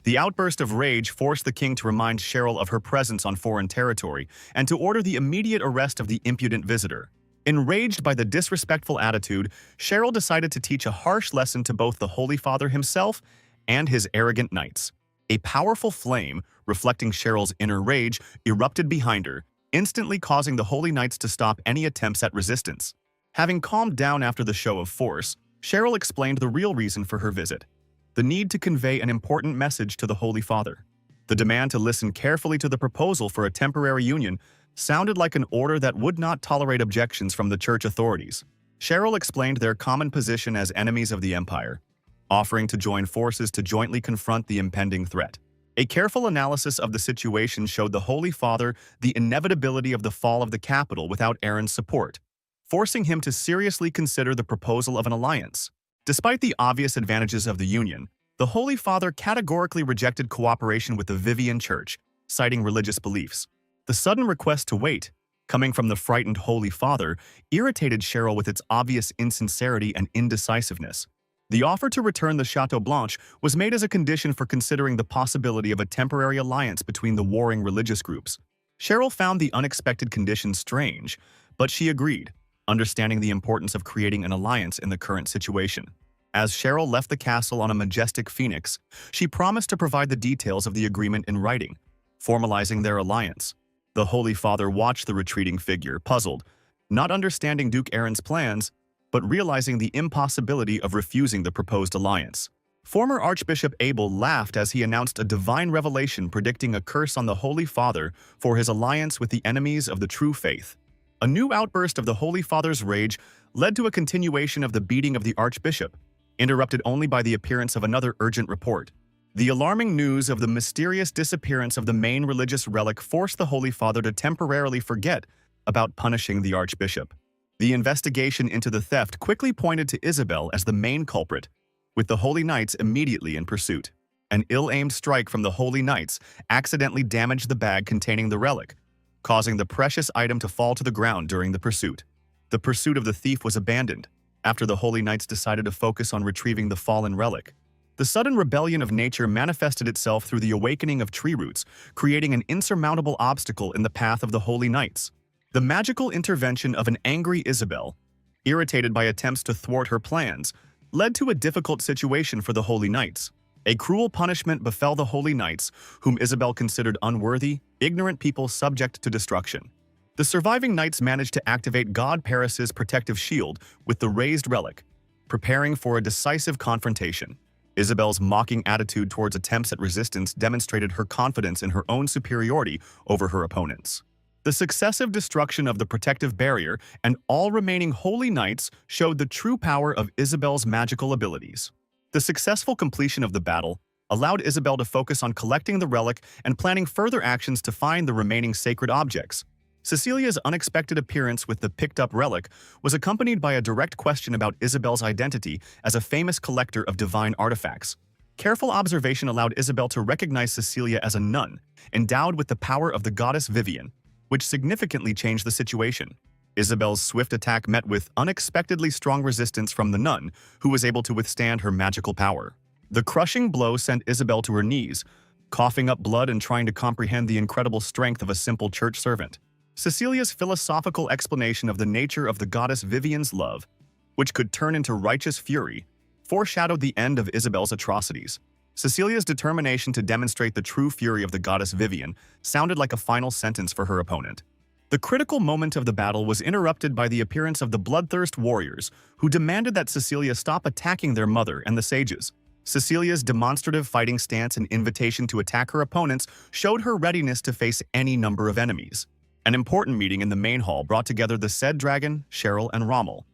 S1: The outburst of rage forced the king to remind Cheryl of her presence on foreign territory and to order the immediate arrest of the impudent visitor. Enraged by the disrespectful attitude, Cheryl decided to teach a harsh lesson to both the Holy Father himself and his arrogant knights. A powerful flame, reflecting Cheryl's inner rage, erupted behind her, instantly causing the Holy Knights to stop any attempts at resistance. Having calmed down after the show of force, Cheryl explained the real reason for her visit: the need to convey an important message to the Holy Father. The demand to listen carefully to the proposal for a temporary union sounded like an order that would not tolerate objections from the church authorities. Cheryl explained their common position as enemies of the empire, offering to join forces to jointly confront the impending threat. A careful analysis of the situation showed the Holy Father the inevitability of the fall of the capital without Aaron's support, forcing him to seriously consider the proposal of an alliance. Despite the obvious advantages of the union, the Holy Father categorically rejected cooperation with the Vivian Church, citing religious beliefs. The sudden request to wait, coming from the frightened Holy Father, irritated Cheryl with its obvious insincerity and indecisiveness. The offer to return the Chateau Blanche was made as a condition for considering the possibility of a temporary alliance between the warring religious groups. Cheryl found the unexpected condition strange, but she agreed, understanding the importance of creating an alliance in the current situation. As Cheryl left the castle on a majestic phoenix, she promised to provide the details of the agreement in writing, formalizing their alliance. The Holy Father watched the retreating figure, puzzled. Not understanding Duke Aaron's plans, but realizing the impossibility of refusing the proposed alliance. Former Archbishop Abel laughed as he announced a divine revelation predicting a curse on the Holy Father for his alliance with the enemies of the true faith. A new outburst of the Holy Father's rage led to a continuation of the beating of the Archbishop, interrupted only by the appearance of another urgent report. The alarming news of the mysterious disappearance of the main religious relic forced the Holy Father to temporarily forget about punishing the Archbishop. The investigation into the theft quickly pointed to Isabel as the main culprit, with the Holy Knights immediately in pursuit. An ill-aimed strike from the Holy Knights accidentally damaged the bag containing the relic, causing the precious item to fall to the ground during the pursuit. The pursuit of the thief was abandoned after the Holy Knights decided to focus on retrieving the fallen relic. The sudden rebellion of nature manifested itself through the awakening of tree roots, creating an insurmountable obstacle in the path of the Holy Knights. The magical intervention of an angry Isabel, irritated by attempts to thwart her plans, led to a difficult situation for the Holy Knights. A cruel punishment befell the Holy Knights, whom Isabel considered unworthy, ignorant people subject to destruction. The surviving knights managed to activate God Paris's protective shield with the raised relic, preparing for a decisive confrontation. Isabel's mocking attitude towards attempts at resistance demonstrated her confidence in her own superiority over her opponents. The successive destruction of the protective barrier and all remaining Holy Knights showed the true power of Isabel's magical abilities. The successful completion of the battle allowed Isabel to focus on collecting the relic and planning further actions to find the remaining sacred objects. Cecilia's unexpected appearance with the picked-up relic was accompanied by a direct question about Isabel's identity as a famous collector of divine artifacts. Careful observation allowed Isabel to recognize Cecilia as a nun, endowed with the power of the goddess Vivian, which significantly changed the situation. Isabel's swift attack met with unexpectedly strong resistance from the nun, who was able to withstand her magical power. The crushing blow sent Isabel to her knees, coughing up blood and trying to comprehend the incredible strength of a simple church servant. Cecilia's philosophical explanation of the nature of the goddess Vivian's love, which could turn into righteous fury, foreshadowed the end of Isabel's atrocities. Cecilia's determination to demonstrate the true fury of the goddess Vivian sounded like a final sentence for her opponent. The critical moment of the battle was interrupted by the appearance of the bloodthirst warriors, who demanded that Cecilia stop attacking their mother and the sages. Cecilia's demonstrative fighting stance and invitation to attack her opponents showed her readiness to face any number of enemies. An important meeting in the main hall brought together the said dragon, Cheryl, and Rommel.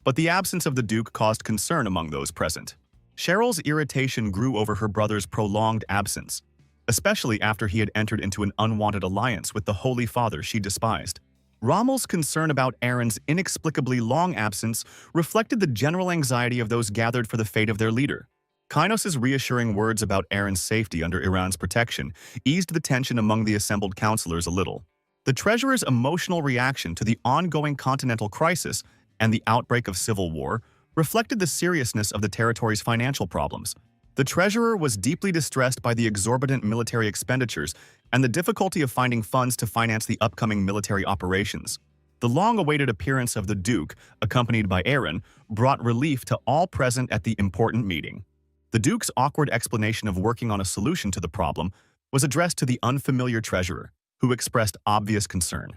S1: But the absence of the Duke caused concern among those present. Cheryl's irritation grew over her brother's prolonged absence, especially after he had entered into an unwanted alliance with the Holy Father she despised. Rommel's concern about Aaron's inexplicably long absence reflected the general anxiety of those gathered for the fate of their leader. Kynos's reassuring words about Aaron's safety under Iran's protection eased the tension among the assembled counselors a little. The treasurer's emotional reaction to the ongoing continental crisis and the outbreak of civil war reflected the seriousness of the territory's financial problems. The treasurer was deeply distressed by the exorbitant military expenditures and the difficulty of finding funds to finance the upcoming military operations. The long-awaited appearance of the Duke, accompanied by Aaron, brought relief to all present at the important meeting. The Duke's awkward explanation of working on a solution to the problem was addressed to the unfamiliar treasurer, who expressed obvious concern.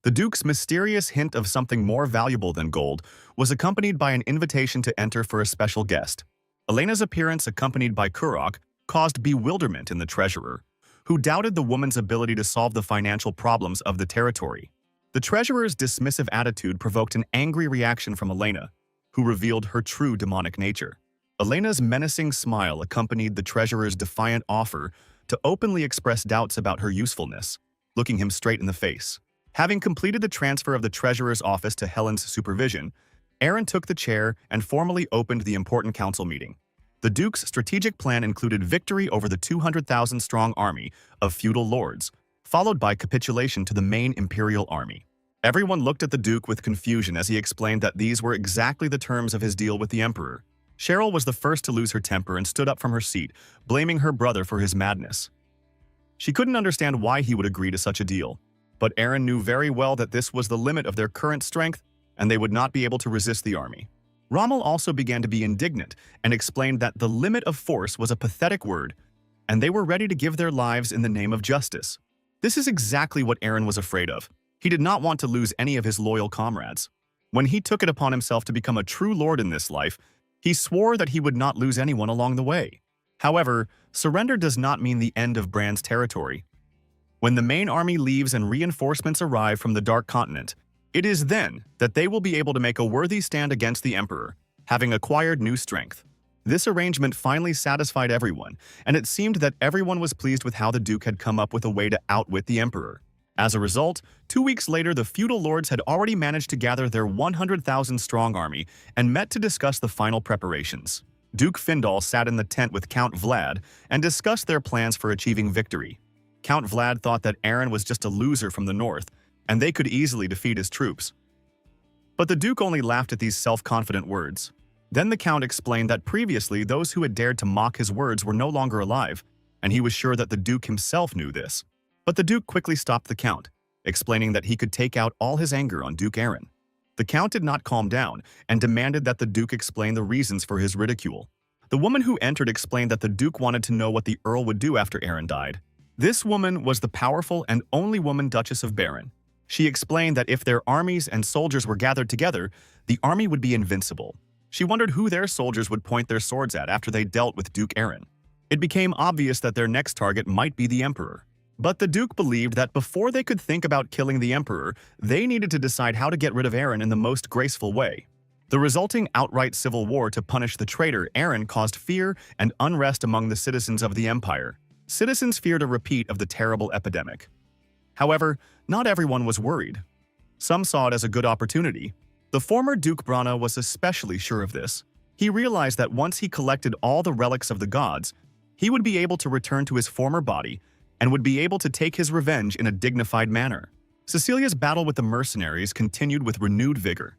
S1: The Duke's mysterious hint of something more valuable than gold was accompanied by an invitation to enter for a special guest. Elena's appearance, accompanied by Kurok, caused bewilderment in the treasurer, who doubted the woman's ability to solve the financial problems of the territory. The treasurer's dismissive attitude provoked an angry reaction from Elena, who revealed her true demonic nature. Elena's menacing smile accompanied the treasurer's defiant offer to openly express doubts about her usefulness, looking him straight in the face. Having completed the transfer of the treasurer's office to Helen's supervision, Aaron took the chair and formally opened the important council meeting. The Duke's strategic plan included victory over the 200,000-strong army of feudal lords, followed by capitulation to the main imperial army. Everyone looked at the Duke with confusion as he explained that these were exactly the terms of his deal with the Emperor. Cheryl was the first to lose her temper and stood up from her seat, blaming her brother for his madness. She couldn't understand why he would agree to such a deal, but Aaron knew very well that this was the limit of their current strength and they would not be able to resist the army. Rommel also began to be indignant and explained that the limit of force was a pathetic word, and they were ready to give their lives in the name of justice. This is exactly what Aaron was afraid of. He did not want to lose any of his loyal comrades. When he took it upon himself to become a true lord in this life, he swore that he would not lose anyone along the way. However, surrender does not mean the end of Bran's territory. When the main army leaves and reinforcements arrive from the Dark Continent, it is then that they will be able to make a worthy stand against the Emperor, having acquired new strength. This arrangement finally satisfied everyone, and it seemed that everyone was pleased with how the Duke had come up with a way to outwit the Emperor. As a result, 2 weeks later the feudal lords had already managed to gather their 100,000-strong army and met to discuss the final preparations. Duke Findal sat in the tent with Count Vlad and discussed their plans for achieving victory. Count Vlad thought that Aaron was just a loser from the north, and they could easily defeat his troops. But the Duke only laughed at these self-confident words. Then the Count explained that previously those who had dared to mock his words were no longer alive, and he was sure that the Duke himself knew this. But the Duke quickly stopped the Count, explaining that he could take out all his anger on Duke Aaron. The Count did not calm down and demanded that the Duke explain the reasons for his ridicule. The woman who entered explained that the Duke wanted to know what the Earl would do after Aaron died. This woman was the powerful and only woman Duchess of Baron. She explained that if their armies and soldiers were gathered together, the army would be invincible. She wondered who their soldiers would point their swords at after they dealt with Duke Aaron. It became obvious that their next target might be the Emperor. But the Duke believed that before they could think about killing the Emperor, they needed to decide how to get rid of Aaron in the most graceful way. The resulting outright civil war to punish the traitor Aaron caused fear and unrest among the citizens of the Empire. Citizens feared a repeat of the terrible epidemic. However, not everyone was worried. Some saw it as a good opportunity. The former Duke Brana was especially sure of this. He realized that once he collected all the relics of the gods, he would be able to return to his former body and would be able to take his revenge in a dignified manner. Cecilia's battle with the mercenaries continued with renewed vigor.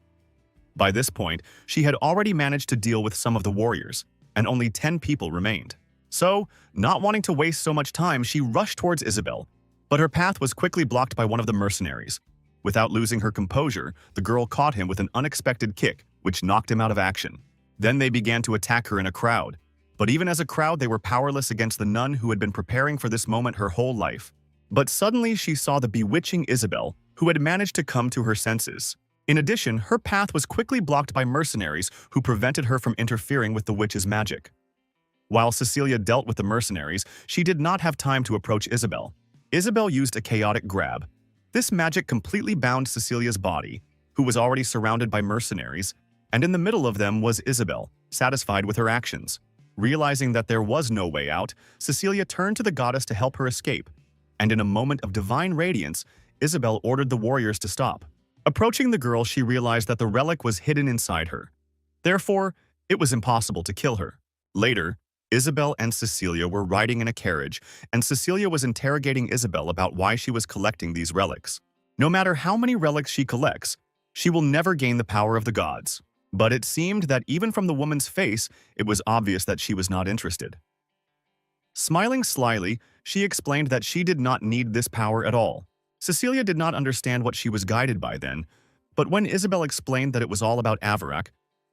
S1: By this point, she had already managed to deal with some of the warriors, and only 10 people remained. So, not wanting to waste so much time, she rushed towards Isabel, but her path was quickly blocked by one of the mercenaries. Without losing her composure, the girl caught him with an unexpected kick, which knocked him out of action. Then they began to attack her in a crowd. But even as a crowd, they were powerless against the nun who had been preparing for this moment her whole life. But suddenly she saw the bewitching Isabel, who had managed to come to her senses. In addition, her path was quickly blocked by mercenaries who prevented her from interfering with the witch's magic. While Cecilia dealt with the mercenaries, she did not have time to approach Isabel. Isabel used a chaotic grab. This magic completely bound Cecilia's body, who was already surrounded by mercenaries, and in the middle of them was Isabel, satisfied with her actions. Realizing that there was no way out, Cecilia turned to the goddess to help her escape, and in a moment of divine radiance, Isabel ordered the warriors to stop. Approaching the girl, she realized that the relic was hidden inside her. Therefore, it was impossible to kill her. Later, Isabel and Cecilia were riding in a carriage, and Cecilia was interrogating Isabel about why she was collecting these relics. No matter how many relics she collects, she will never gain the power of the gods. But it seemed that even from the woman's face, it was obvious that she was not interested. Smiling slyly, she explained that she did not need this power at all. Cecilia did not understand what she was guided by then, but when Isabel explained that it was all about Avarak,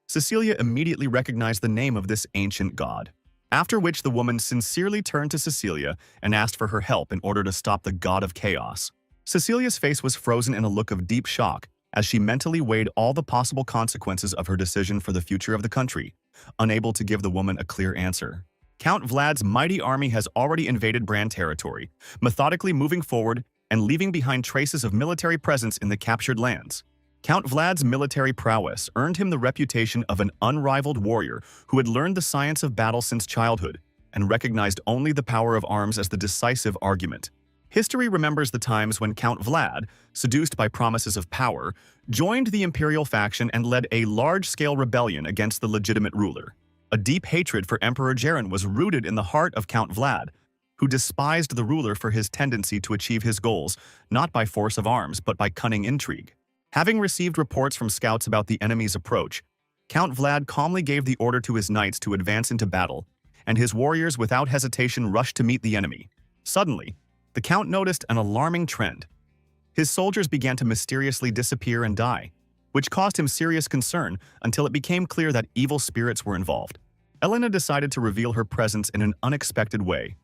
S1: Cecilia immediately recognized the name of this ancient god. After which the woman sincerely turned to Cecilia and asked for her help in order to stop the god of chaos. Cecilia's face was frozen in a look of deep shock as she mentally weighed all the possible consequences of her decision for the future of the country, unable to give the woman a clear answer. Count Vlad's mighty army has already invaded Bran territory, methodically moving forward and leaving behind traces of military presence in the captured lands. Count Vlad's military prowess earned him the reputation of an unrivaled warrior who had learned the science of battle since childhood and recognized only the power of arms as the decisive argument. History remembers the times when Count Vlad, seduced by promises of power, joined the imperial faction and led a large-scale rebellion against the legitimate ruler. A deep hatred for Emperor Jaren was rooted in the heart of Count Vlad, who despised the ruler for his tendency to achieve his goals, not by force of arms but by cunning intrigue. Having received reports from scouts about the enemy's approach, Count Vlad calmly gave the order to his knights to advance into battle, and his warriors without hesitation rushed to meet the enemy. Suddenly, the Count noticed an alarming trend. His soldiers began to mysteriously disappear and die, which caused him serious concern until it became clear that evil spirits were involved. Elena decided to reveal her presence in an unexpected way.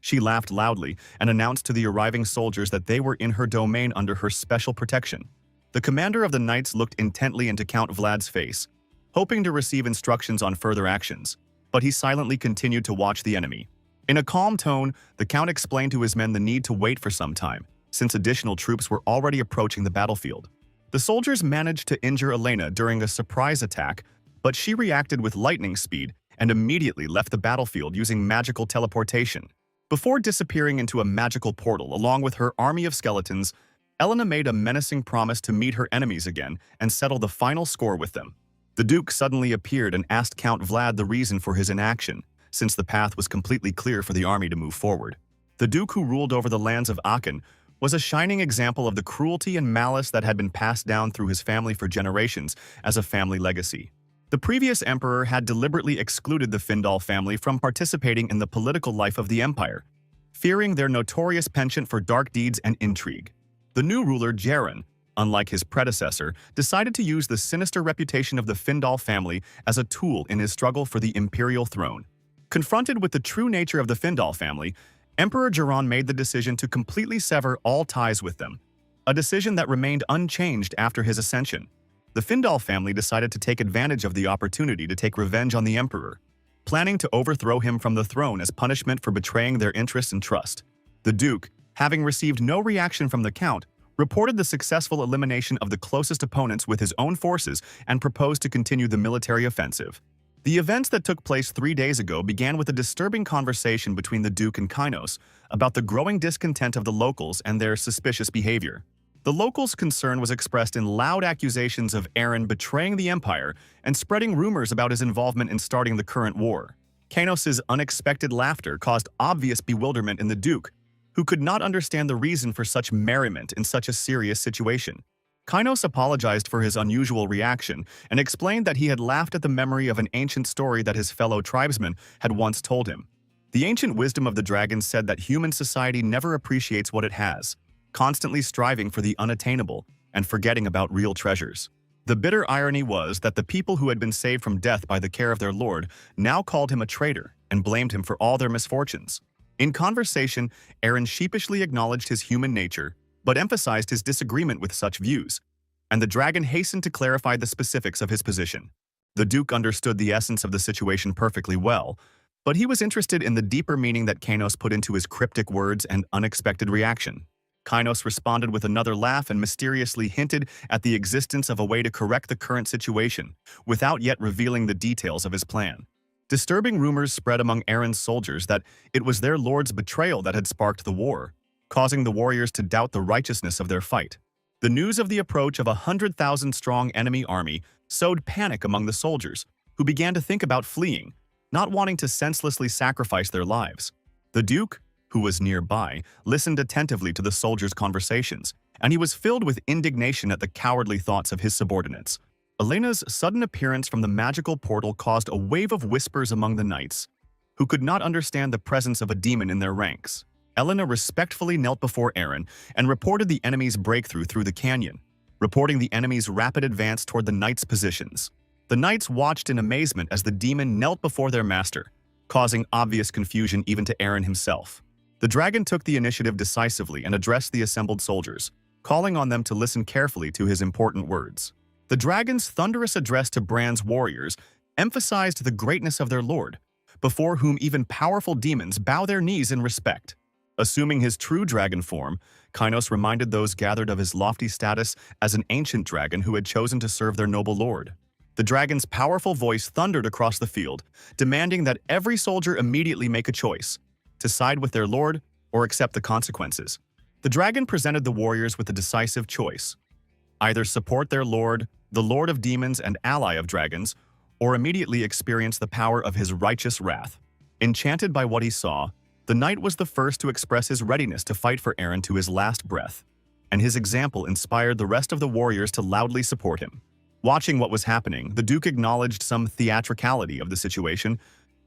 S1: She laughed loudly and announced to the arriving soldiers that they were in her domain under her special protection. The commander of the knights looked intently into Count Vlad's face, hoping to receive instructions on further actions, but he silently continued to watch the enemy. In a calm tone, the count explained to his men the need to wait for some time, since additional troops were already approaching the battlefield. The soldiers managed to injure Elena during a surprise attack, but she reacted with lightning speed and immediately left the battlefield using magical teleportation. Before disappearing into a magical portal along with her army of skeletons, Elena made a menacing promise to meet her enemies again and settle the final score with them. The Duke suddenly appeared and asked Count Vlad the reason for his inaction, since the path was completely clear for the army to move forward. The Duke who ruled over the lands of Aachen was a shining example of the cruelty and malice that had been passed down through his family for generations as a family legacy. The previous emperor had deliberately excluded the Findal family from participating in the political life of the empire, fearing their notorious penchant for dark deeds and intrigue. The new ruler, Jaren, unlike his predecessor, decided to use the sinister reputation of the Findal family as a tool in his struggle for the imperial throne. Confronted with the true nature of the Findal family, Emperor Jiran made the decision to completely sever all ties with them, a decision that remained unchanged after his ascension. The Findal family decided to take advantage of the opportunity to take revenge on the emperor, planning to overthrow him from the throne as punishment for betraying their interest and trust. The Duke, having received no reaction from the Count, reported the successful elimination of the closest opponents with his own forces and proposed to continue the military offensive. The events that took place 3 days ago began with a disturbing conversation between the Duke and Kainos about the growing discontent of the locals and their suspicious behavior. The locals' concern was expressed in loud accusations of Aaron betraying the empire and spreading rumors about his involvement in starting the current war. Kainos' unexpected laughter caused obvious bewilderment in the Duke, who could not understand the reason for such merriment in such a serious situation. Kainos apologized for his unusual reaction and explained that he had laughed at the memory of an ancient story that his fellow tribesmen had once told him. The ancient wisdom of the dragons said that human society never appreciates what it has, constantly striving for the unattainable and forgetting about real treasures. The bitter irony was that the people who had been saved from death by the care of their lord now called him a traitor and blamed him for all their misfortunes. In conversation, Aaron sheepishly acknowledged his human nature, but emphasized his disagreement with such views, and the dragon hastened to clarify the specifics of his position. The Duke understood the essence of the situation perfectly well, but he was interested in the deeper meaning that Kainos put into his cryptic words and unexpected reaction. Kainos responded with another laugh and mysteriously hinted at the existence of a way to correct the current situation, without yet revealing the details of his plan. Disturbing rumors spread among Aaron's soldiers that it was their lord's betrayal that had sparked the war, causing the warriors to doubt the righteousness of their fight. The news of the approach of a 100,000-strong enemy army sowed panic among the soldiers, who began to think about fleeing, not wanting to senselessly sacrifice their lives. The Duke, who was nearby, listened attentively to the soldiers' conversations, and he was filled with indignation at the cowardly thoughts of his subordinates. Elena's sudden appearance from the magical portal caused a wave of whispers among the knights, who could not understand the presence of a demon in their ranks. Elena respectfully knelt before Aaron and reported the enemy's breakthrough through the canyon, reporting the enemy's rapid advance toward the knights' positions. The knights watched in amazement as the demon knelt before their master, causing obvious confusion even to Aaron himself. The dragon took the initiative decisively and addressed the assembled soldiers, calling on them to listen carefully to his important words. The dragon's thunderous address to Bran's warriors emphasized the greatness of their lord, before whom even powerful demons bow their knees in respect. Assuming his true dragon form, Kainos reminded those gathered of his lofty status as an ancient dragon who had chosen to serve their noble lord. The dragon's powerful voice thundered across the field, demanding that every soldier immediately make a choice, to side with their lord or accept the consequences. The dragon presented the warriors with a decisive choice: either support their lord, the lord of demons and ally of dragons, or immediately experience the power of his righteous wrath. Enchanted by what he saw, the knight was the first to express his readiness to fight for Aaron to his last breath, and his example inspired the rest of the warriors to loudly support him. Watching what was happening, the Duke acknowledged some theatricality of the situation,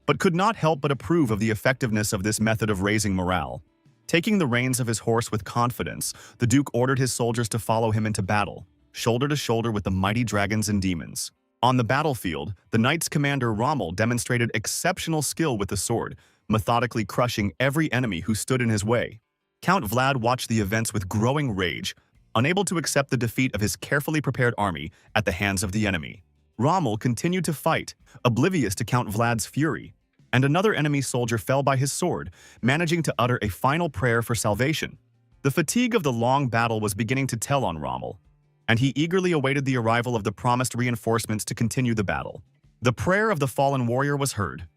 S1: but could not help but approve of the effectiveness of this method of raising morale. Taking the reins of his horse with confidence, the Duke ordered his soldiers to follow him into battle, shoulder to shoulder with the mighty dragons and demons. On the battlefield, the knight's commander Rommel demonstrated exceptional skill with the sword, methodically crushing every enemy who stood in his way. Count Vlad watched the events with growing rage, unable to accept the defeat of his carefully prepared army at the hands of the enemy. Rommel continued to fight, oblivious to Count Vlad's fury, and another enemy soldier fell by his sword, managing to utter a final prayer for salvation. The fatigue of the long battle was beginning to tell on Rommel, and he eagerly awaited the arrival of the promised reinforcements to continue the battle. The prayer of the fallen warrior was heard,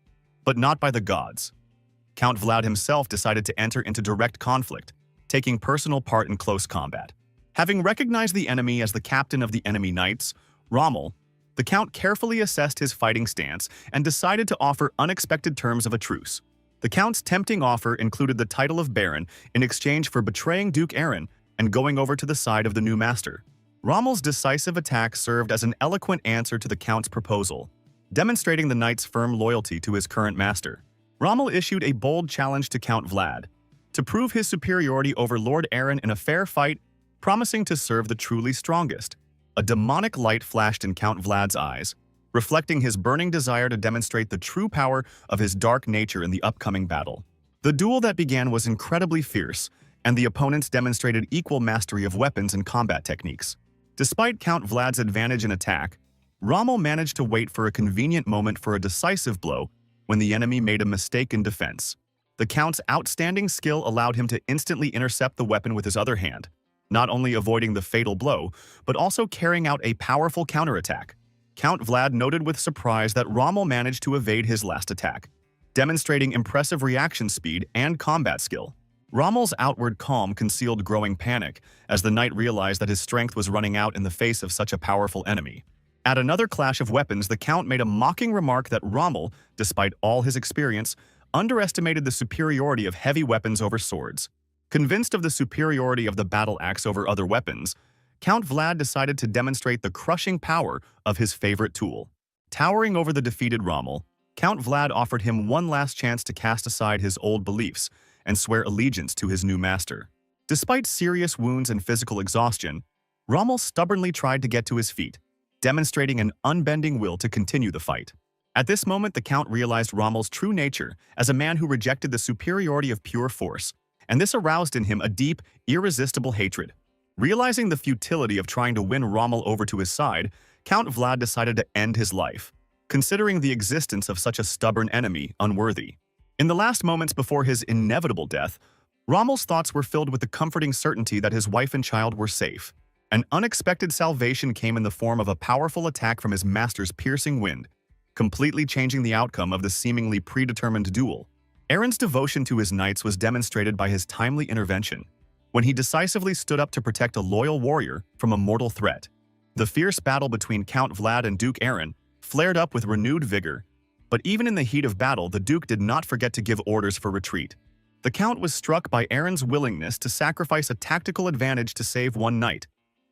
S1: but not by the gods. Count Vlad himself decided to enter into direct conflict, taking personal part in close combat. Having recognized the enemy as the captain of the enemy knights, Rommel, the Count carefully assessed his fighting stance and decided to offer unexpected terms of a truce. The Count's tempting offer included the title of Baron in exchange for betraying Duke Aaron and going over to the side of the new master. Rommel's decisive attack served as an eloquent answer to the Count's proposal, demonstrating the knight's firm loyalty to his current master. Rommel issued a bold challenge to Count Vlad to prove his superiority over Lord Aaron in a fair fight, promising to serve the truly strongest. A demonic light flashed in Count Vlad's eyes, reflecting his burning desire to demonstrate the true power of his dark nature in the upcoming battle. The duel that began was incredibly fierce, and the opponents demonstrated equal mastery of weapons and combat techniques. Despite Count Vlad's advantage in attack, Rommel managed to wait for a convenient moment for a decisive blow when the enemy made a mistake in defense. The Count's outstanding skill allowed him to instantly intercept the weapon with his other hand, not only avoiding the fatal blow, but also carrying out a powerful counterattack. Count Vlad noted with surprise that Rommel managed to evade his last attack, demonstrating impressive reaction speed and combat skill. Rommel's outward calm concealed growing panic as the knight realized that his strength was running out in the face of such a powerful enemy. At another clash of weapons, the Count made a mocking remark that Rommel, despite all his experience, underestimated the superiority of heavy weapons over swords. Convinced of the superiority of the battle axe over other weapons, Count Vlad decided to demonstrate the crushing power of his favorite tool. Towering over the defeated Rommel, Count Vlad offered him one last chance to cast aside his old beliefs and swear allegiance to his new master. Despite serious wounds and physical exhaustion, Rommel stubbornly tried to get to his feet, demonstrating an unbending will to continue the fight. At this moment, the Count realized Rommel's true nature as a man who rejected the superiority of pure force, and this aroused in him a deep, irresistible hatred. Realizing the futility of trying to win Rommel over to his side, Count Vlad decided to end his life, considering the existence of such a stubborn enemy unworthy. In the last moments before his inevitable death, Rommel's thoughts were filled with the comforting certainty that his wife and child were safe. An unexpected salvation came in the form of a powerful attack from his master's piercing wind, completely changing the outcome of the seemingly predetermined duel. Aaron's devotion to his knights was demonstrated by his timely intervention, when he decisively stood up to protect a loyal warrior from a mortal threat. The fierce battle between Count Vlad and Duke Aaron flared up with renewed vigor, but even in the heat of battle, the Duke did not forget to give orders for retreat. The Count was struck by Aaron's willingness to sacrifice a tactical advantage to save one knight,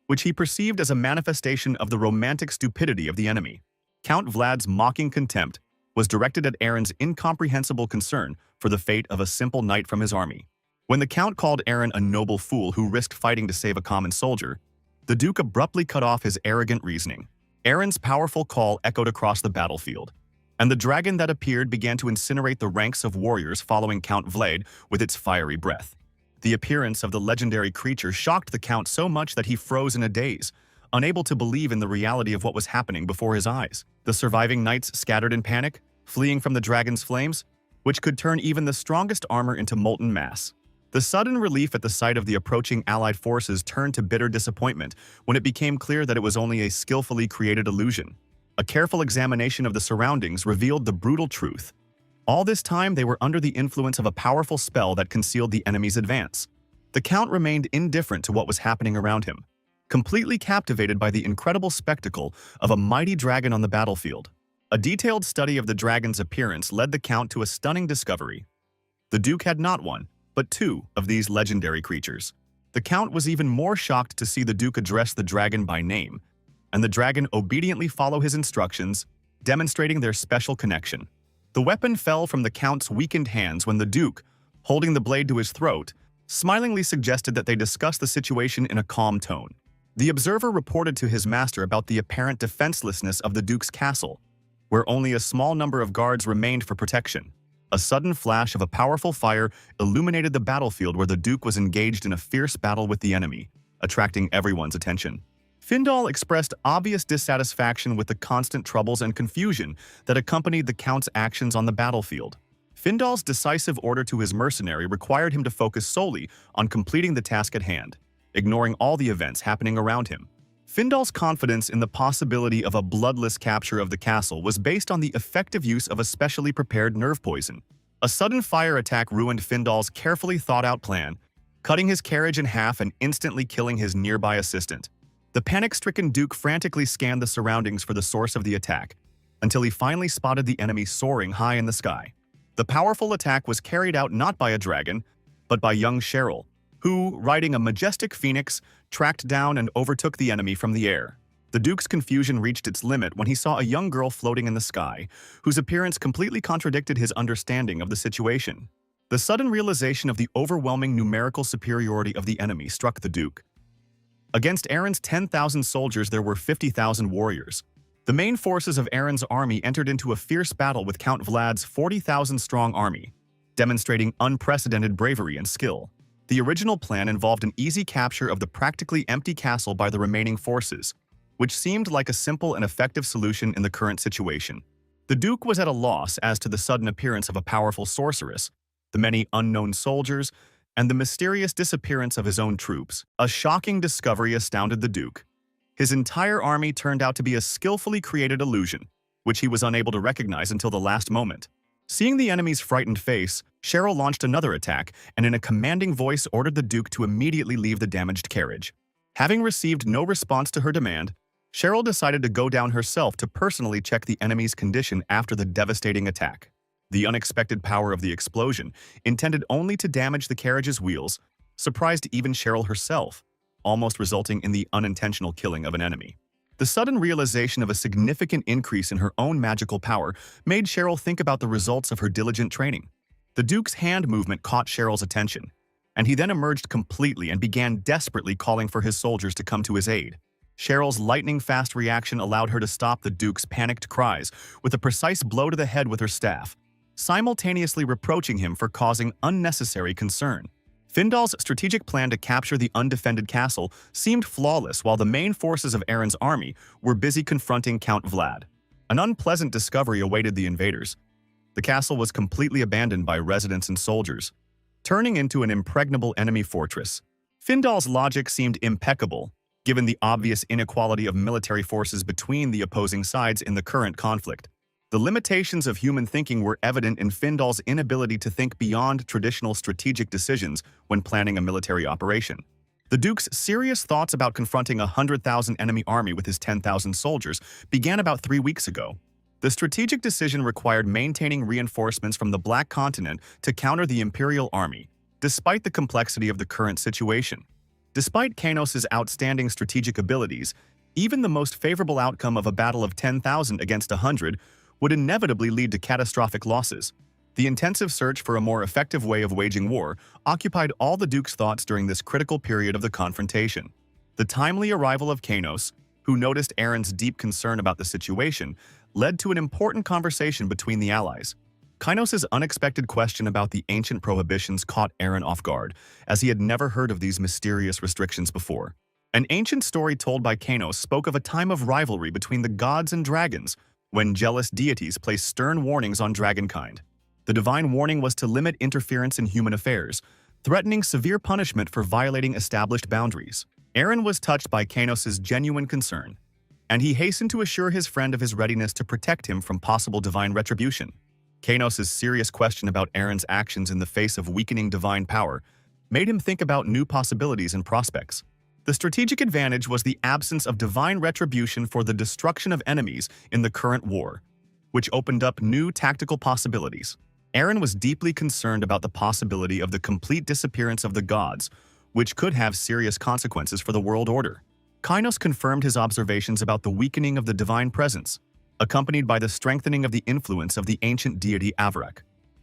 S1: which he perceived as a manifestation of the romantic stupidity of the enemy. Count Vlad's mocking contempt was directed at Aaron's incomprehensible concern for the fate of a simple knight from his army. When the Count called Aaron a noble fool who risked fighting to save a common soldier, the Duke abruptly cut off his arrogant reasoning. Aaron's powerful call echoed across the battlefield, and the dragon that appeared began to incinerate the ranks of warriors following Count Vlad with its fiery breath. The appearance of the legendary creature shocked the Count so much that he froze in a daze, unable to believe in the reality of what was happening before his eyes. The surviving knights scattered in panic, fleeing from the dragon's flames, which could turn even the strongest armor into molten mass. The sudden relief at the sight of the approaching Allied forces turned to bitter disappointment when it became clear that it was only a skillfully created illusion. A careful examination of the surroundings revealed the brutal truth. All this time, they were under the influence of a powerful spell that concealed the enemy's advance. The Count remained indifferent to what was happening around him, completely captivated by the incredible spectacle of a mighty dragon on the battlefield. A detailed study of the dragon's appearance led the Count to a stunning discovery. The Duke had not one, but two of these legendary creatures. The Count was even more shocked to see the Duke address the dragon by name, and the dragon obediently follow his instructions, demonstrating their special connection. The weapon fell from the Count's weakened hands when the Duke, holding the blade to his throat, smilingly suggested that they discuss the situation in a calm tone. The observer reported to his master about the apparent defenselessness of the Duke's castle, where only a small number of guards remained for protection. A sudden flash of a powerful fire illuminated the battlefield where the Duke was engaged in a fierce battle with the enemy, attracting everyone's attention. Findal expressed obvious dissatisfaction with the constant troubles and confusion that accompanied the Count's actions on the battlefield. Findal's decisive order to his mercenary required him to focus solely on completing the task at hand, ignoring all the events happening around him. Findal's confidence in the possibility of a bloodless capture of the castle was based on the effective use of a specially prepared nerve poison. A sudden fire attack ruined Findal's carefully thought-out plan, cutting his carriage in half and instantly killing his nearby assistant. The panic-stricken Duke frantically scanned the surroundings for the source of the attack, until he finally spotted the enemy soaring high in the sky. The powerful attack was carried out not by a dragon, but by young Cheryl, who, riding a majestic phoenix, tracked down and overtook the enemy from the air. The Duke's confusion reached its limit when he saw a young girl floating in the sky, whose appearance completely contradicted his understanding of the situation. The sudden realization of the overwhelming numerical superiority of the enemy struck the Duke. Against Aaron's 10,000 soldiers there were 50,000 warriors. The main forces of Aaron's army entered into a fierce battle with Count Vlad's 40,000-strong army, demonstrating unprecedented bravery and skill. The original plan involved an easy capture of the practically empty castle by the remaining forces, which seemed like a simple and effective solution in the current situation. The Duke was at a loss as to the sudden appearance of a powerful sorceress, the many unknown soldiers, and the mysterious disappearance of his own troops. A shocking discovery astounded the Duke. His entire army turned out to be a skillfully created illusion, which he was unable to recognize until the last moment. Seeing the enemy's frightened face, Cheryl launched another attack and in a commanding voice ordered the Duke to immediately leave the damaged carriage. Having received no response to her demand, Cheryl decided to go down herself to personally check the enemy's condition after the devastating attack. The unexpected power of the explosion, intended only to damage the carriage's wheels, surprised even Cheryl herself, almost resulting in the unintentional killing of an enemy. The sudden realization of a significant increase in her own magical power made Cheryl think about the results of her diligent training. The Duke's hand movement caught Cheryl's attention, and he then emerged completely and began desperately calling for his soldiers to come to his aid. Cheryl's lightning-fast reaction allowed her to stop the Duke's panicked cries with a precise blow to the head with her staff, simultaneously reproaching him for causing unnecessary concern. Findal's strategic plan to capture the undefended castle seemed flawless while the main forces of Aaron's army were busy confronting Count Vlad. An unpleasant discovery awaited the invaders. The castle was completely abandoned by residents and soldiers, turning into an impregnable enemy fortress. Findal's logic seemed impeccable, given the obvious inequality of military forces between the opposing sides in the current conflict. The limitations of human thinking were evident in Findal's inability to think beyond traditional strategic decisions when planning a military operation. The Duke's serious thoughts about confronting a 100,000 enemy army with his 10,000 soldiers began about 3 weeks ago. The strategic decision required maintaining reinforcements from the Black Continent to counter the Imperial Army, despite the complexity of the current situation. Despite Kainos' outstanding strategic abilities, even the most favorable outcome of a battle of 10,000 against 100 would inevitably lead to catastrophic losses. The intensive search for a more effective way of waging war occupied all the Duke's thoughts during this critical period of the confrontation. The timely arrival of Kainos, who noticed Aaron's deep concern about the situation, led to an important conversation between the allies. Kainos' unexpected question about the ancient prohibitions caught Aaron off guard, as he had never heard of these mysterious restrictions before. An ancient story told by Kainos spoke of a time of rivalry between the gods and dragons, when jealous deities placed stern warnings on dragonkind. The divine warning was to limit interference in human affairs, threatening severe punishment for violating established boundaries. Aaron was touched by Kainos' genuine concern, and he hastened to assure his friend of his readiness to protect him from possible divine retribution. Kainos' serious question about Aaron's actions in the face of weakening divine power made him think about new possibilities and prospects. The strategic advantage was the absence of divine retribution for the destruction of enemies in the current war, which opened up new tactical possibilities. Aaron was deeply concerned about the possibility of the complete disappearance of the gods, which could have serious consequences for the world order. Kainos confirmed his observations about the weakening of the divine presence, accompanied by the strengthening of the influence of the ancient deity Avarak.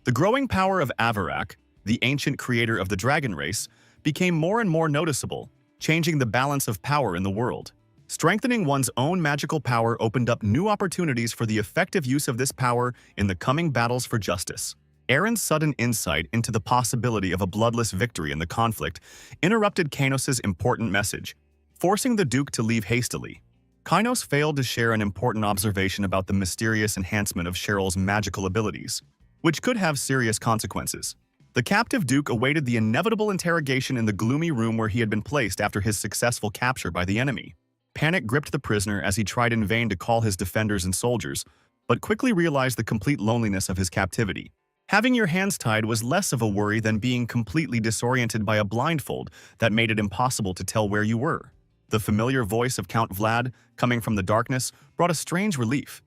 S1: The growing power of Avarak, the ancient creator of the dragon race, became more and more noticeable, changing the balance of power in the world. Strengthening one's own magical power opened up new opportunities for the effective use of this power in the coming battles for justice. Aaron's sudden insight into the possibility of a bloodless victory in the conflict interrupted Kainos' important message, forcing the Duke to leave hastily. Kainos failed to share an important observation about the mysterious enhancement of Cheryl's magical abilities, which could have serious consequences. The captive Duke awaited the inevitable interrogation in the gloomy room where he had been placed after his successful capture by the enemy. Panic gripped the prisoner as he tried in vain to call his defenders and soldiers, but quickly realized the complete loneliness of his captivity. Having your hands tied was less of a worry than being completely disoriented by a blindfold that made it impossible to tell where you were. The familiar voice of Count Vlad, coming from the darkness, brought a strange relief.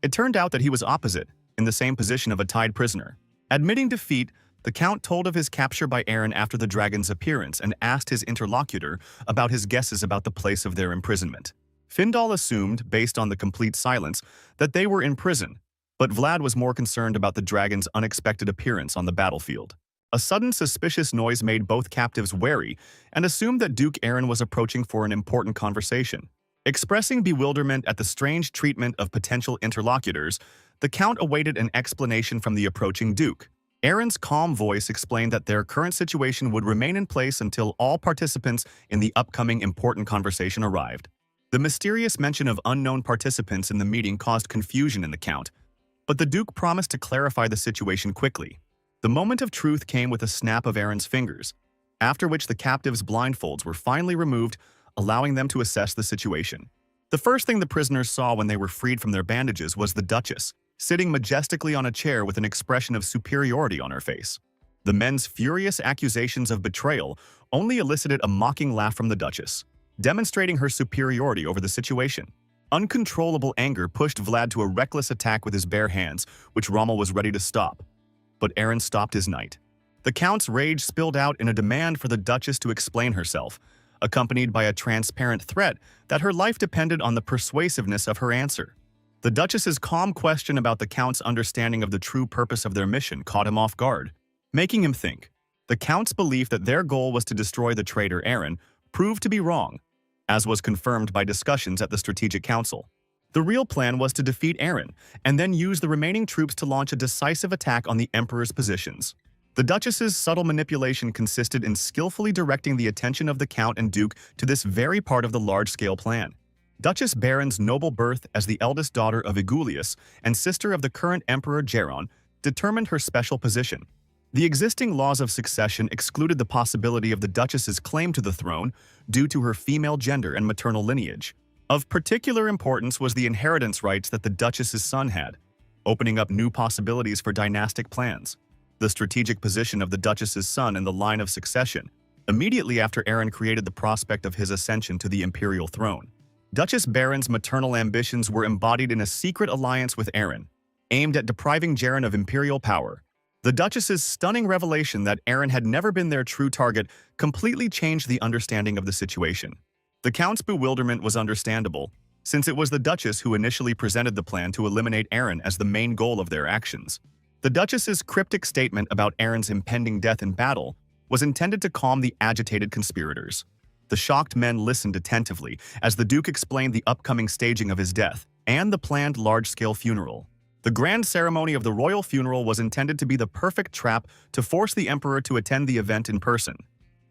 S1: It turned out that he was opposite, in the same position of a tied prisoner. Admitting defeat, the Count told of his capture by Aaron after the dragon's appearance and asked his interlocutor about his guesses about the place of their imprisonment. Findal assumed, based on the complete silence, that they were in prison, but Vlad was more concerned about the dragon's unexpected appearance on the battlefield. A sudden suspicious noise made both captives wary and assumed that Duke Aaron was approaching for an important conversation. Expressing bewilderment at the strange treatment of potential interlocutors, the Count awaited an explanation from the approaching Duke. Aaron's calm voice explained that their current situation would remain in place until all participants in the upcoming important conversation arrived. The mysterious mention of unknown participants in the meeting caused confusion in the Count, but the Duke promised to clarify the situation quickly. The moment of truth came with a snap of Aaron's fingers, after which the captives' blindfolds were finally removed, allowing them to assess the situation. The first thing the prisoners saw when they were freed from their bandages was the Duchess, sitting majestically on a chair with an expression of superiority on her face. The men's furious accusations of betrayal only elicited a mocking laugh from the Duchess, demonstrating her superiority over the situation. Uncontrollable anger pushed Vlad to a reckless attack with his bare hands, which Rommel was ready to stop. But Aaron stopped his knight. The Count's rage spilled out in a demand for the Duchess to explain herself, accompanied by a transparent threat that her life depended on the persuasiveness of her answer. The Duchess's calm question about the Count's understanding of the true purpose of their mission caught him off guard, making him think. The Count's belief that their goal was to destroy the traitor Aaron proved to be wrong, as was confirmed by discussions at the Strategic Council. The real plan was to defeat Aaron and then use the remaining troops to launch a decisive attack on the Emperor's positions. The Duchess's subtle manipulation consisted in skillfully directing the attention of the Count and Duke to this very part of the large-scale plan. Duchess Baron's noble birth as the eldest daughter of Igulius and sister of the current Emperor Geron determined her special position. The existing laws of succession excluded the possibility of the Duchess's claim to the throne due to her female gender and maternal lineage. Of particular importance was the inheritance rights that the Duchess's son had, opening up new possibilities for dynastic plans. The strategic position of the Duchess's son in the line of succession, immediately after Aaron created the prospect of his ascension to the imperial throne. Duchess Baron's maternal ambitions were embodied in a secret alliance with Aaron, aimed at depriving Geron of imperial power. The Duchess's stunning revelation that Aaron had never been their true target completely changed the understanding of the situation. The Count's bewilderment was understandable, since it was the Duchess who initially presented the plan to eliminate Aaron as the main goal of their actions. The Duchess's cryptic statement about Aaron's impending death in battle was intended to calm the agitated conspirators. The shocked men listened attentively as the Duke explained the upcoming staging of his death and the planned large-scale funeral. The grand ceremony of the royal funeral was intended to be the perfect trap to force the Emperor to attend the event in person.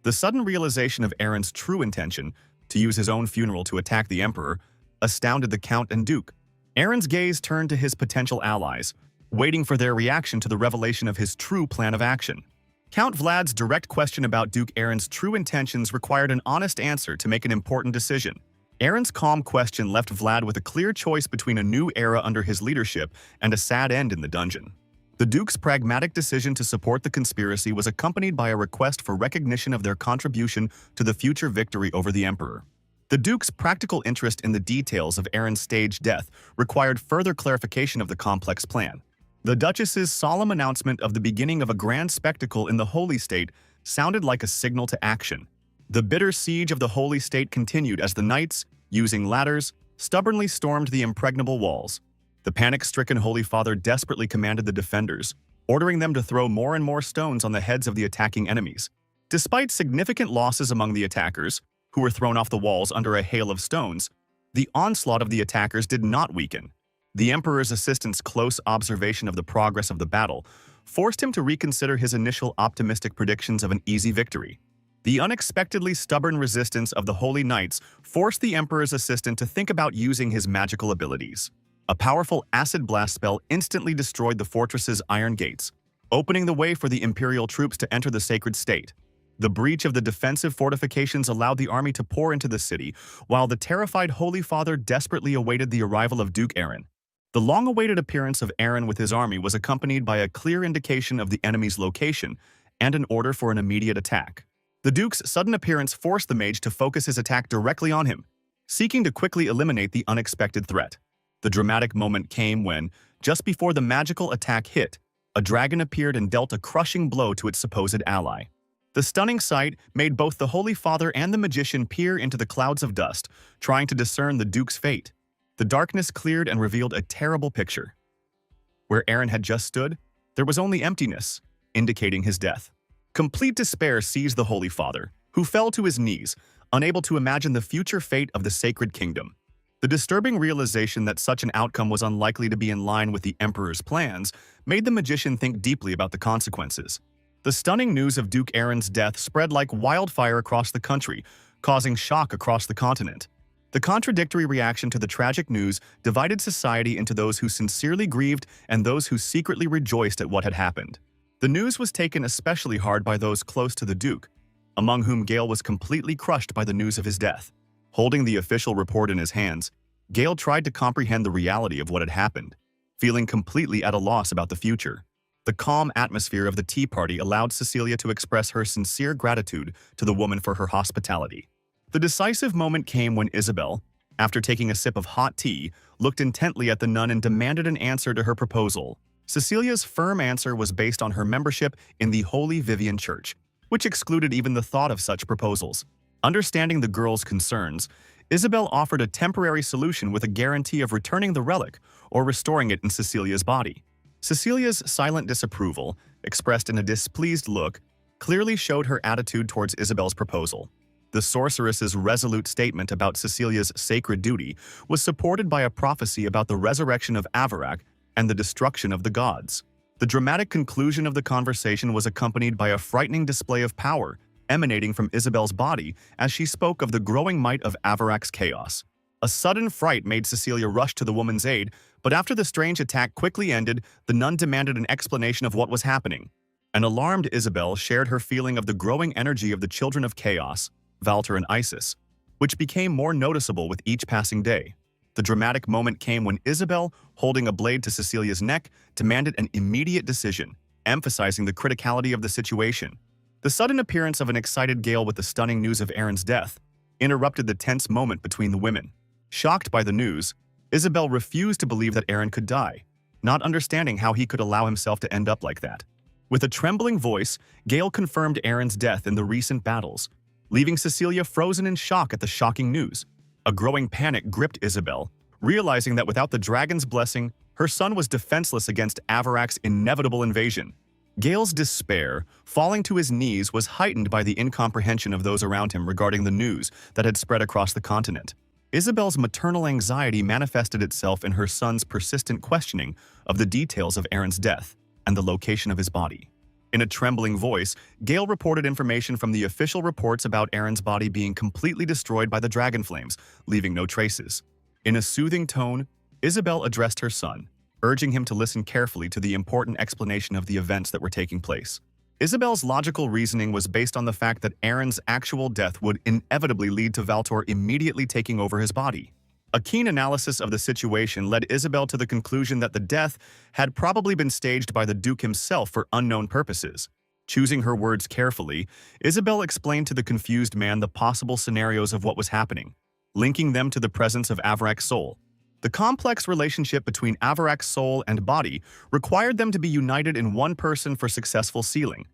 S1: The sudden realization of Aaron's true intention, to use his own funeral to attack the Emperor, astounded the Count and Duke. Aaron's gaze turned to his potential allies, waiting for their reaction to the revelation of his true plan of action. Count Vlad's direct question about Duke Aaron's true intentions required an honest answer to make an important decision. Aaron's calm question left Vlad with a clear choice between a new era under his leadership and a sad end in the dungeon. The Duke's pragmatic decision to support the conspiracy was accompanied by a request for recognition of their contribution to the future victory over the Emperor. The Duke's practical interest in the details of Aaron's staged death required further clarification of the complex plan. The Duchess's solemn announcement of the beginning of a grand spectacle in the Holy State sounded like a signal to action. The bitter siege of the Holy State continued as the knights, using ladders, stubbornly stormed the impregnable walls. The panic-stricken Holy Father desperately commanded the defenders, ordering them to throw more and more stones on the heads of the attacking enemies. Despite significant losses among the attackers, who were thrown off the walls under a hail of stones, the onslaught of the attackers did not weaken. The Emperor's assistant's close observation of the progress of the battle forced him to reconsider his initial optimistic predictions of an easy victory. The unexpectedly stubborn resistance of the Holy Knights forced the Emperor's assistant to think about using his magical abilities. A powerful acid blast spell instantly destroyed the fortress's iron gates, opening the way for the Imperial troops to enter the sacred state. The breach of the defensive fortifications allowed the army to pour into the city, while the terrified Holy Father desperately awaited the arrival of Duke Aaron. The long-awaited appearance of Aaron with his army was accompanied by a clear indication of the enemy's location and an order for an immediate attack. The Duke's sudden appearance forced the mage to focus his attack directly on him, seeking to quickly eliminate the unexpected threat. The dramatic moment came when, just before the magical attack hit, a dragon appeared and dealt a crushing blow to its supposed ally. The stunning sight made both the Holy Father and the magician peer into the clouds of dust, trying to discern the Duke's fate. The darkness cleared and revealed a terrible picture. Where Aaron had just stood, there was only emptiness, indicating his death. Complete despair seized the Holy Father, who fell to his knees, unable to imagine the future fate of the sacred kingdom. The disturbing realization that such an outcome was unlikely to be in line with the Emperor's plans made the magician think deeply about the consequences. The stunning news of Duke Aaron's death spread like wildfire across the country, causing shock across the continent. The contradictory reaction to the tragic news divided society into those who sincerely grieved and those who secretly rejoiced at what had happened. The news was taken especially hard by those close to the Duke, among whom Gale was completely crushed by the news of his death. Holding the official report in his hands, Gale tried to comprehend the reality of what had happened, feeling completely at a loss about the future. The calm atmosphere of the tea party allowed Cecilia to express her sincere gratitude to the woman for her hospitality. The decisive moment came when Isabel, after taking a sip of hot tea, looked intently at the nun and demanded an answer to her proposal. Cecilia's firm answer was based on her membership in the Holy Vivian Church, which excluded even the thought of such proposals. Understanding the girl's concerns, Isabel offered a temporary solution with a guarantee of returning the relic or restoring it in Cecilia's body. Cecilia's silent disapproval, expressed in a displeased look, clearly showed her attitude towards Isabel's proposal. The sorceress's resolute statement about Cecilia's sacred duty was supported by a prophecy about the resurrection of Avarak and the destruction of the gods. The dramatic conclusion of the conversation was accompanied by a frightening display of power emanating from Isabel's body as she spoke of the growing might of Avarak's chaos. A sudden fright made Cecilia rush to the woman's aid, but after the strange attack quickly ended, the nun demanded an explanation of what was happening. An alarmed Isabel shared her feeling of the growing energy of the children of chaos, Valter and Isis, which became more noticeable with each passing day. The dramatic moment came when Isabel, holding a blade to Cecilia's neck, demanded an immediate decision, emphasizing the criticality of the situation. The sudden appearance of an excited Gale with the stunning news of Aaron's death interrupted the tense moment between the women. Shocked by the news, Isabel refused to believe that Aaron could die, not understanding how he could allow himself to end up like that. With a trembling voice, Gale confirmed Aaron's death in the recent battles, leaving Cecilia frozen in shock at the shocking news. A growing panic gripped Isabel, realizing that without the dragon's blessing, her son was defenseless against Avarak's inevitable invasion. Gale's despair, falling to his knees, was heightened by the incomprehension of those around him regarding the news that had spread across the continent. Isabel's maternal anxiety manifested itself in her son's persistent questioning of the details of Aaron's death and the location of his body. In a trembling voice, Gale reported information from the official reports about Aaron's body being completely destroyed by the dragon flames, leaving no traces. In a soothing tone, Isabel addressed her son, urging him to listen carefully to the important explanation of the events that were taking place. Isabel's logical reasoning was based on the fact that Aaron's actual death would inevitably lead to Valtor immediately taking over his body. A keen analysis of the situation led Isabel to the conclusion that the death had probably been staged by the Duke himself for unknown purposes. Choosing her words carefully, Isabel explained to the confused man the possible scenarios of what was happening, linking them to the presence of Avarak's soul. The complex relationship between Avarak's soul and body required them to be united in one person for successful sealing.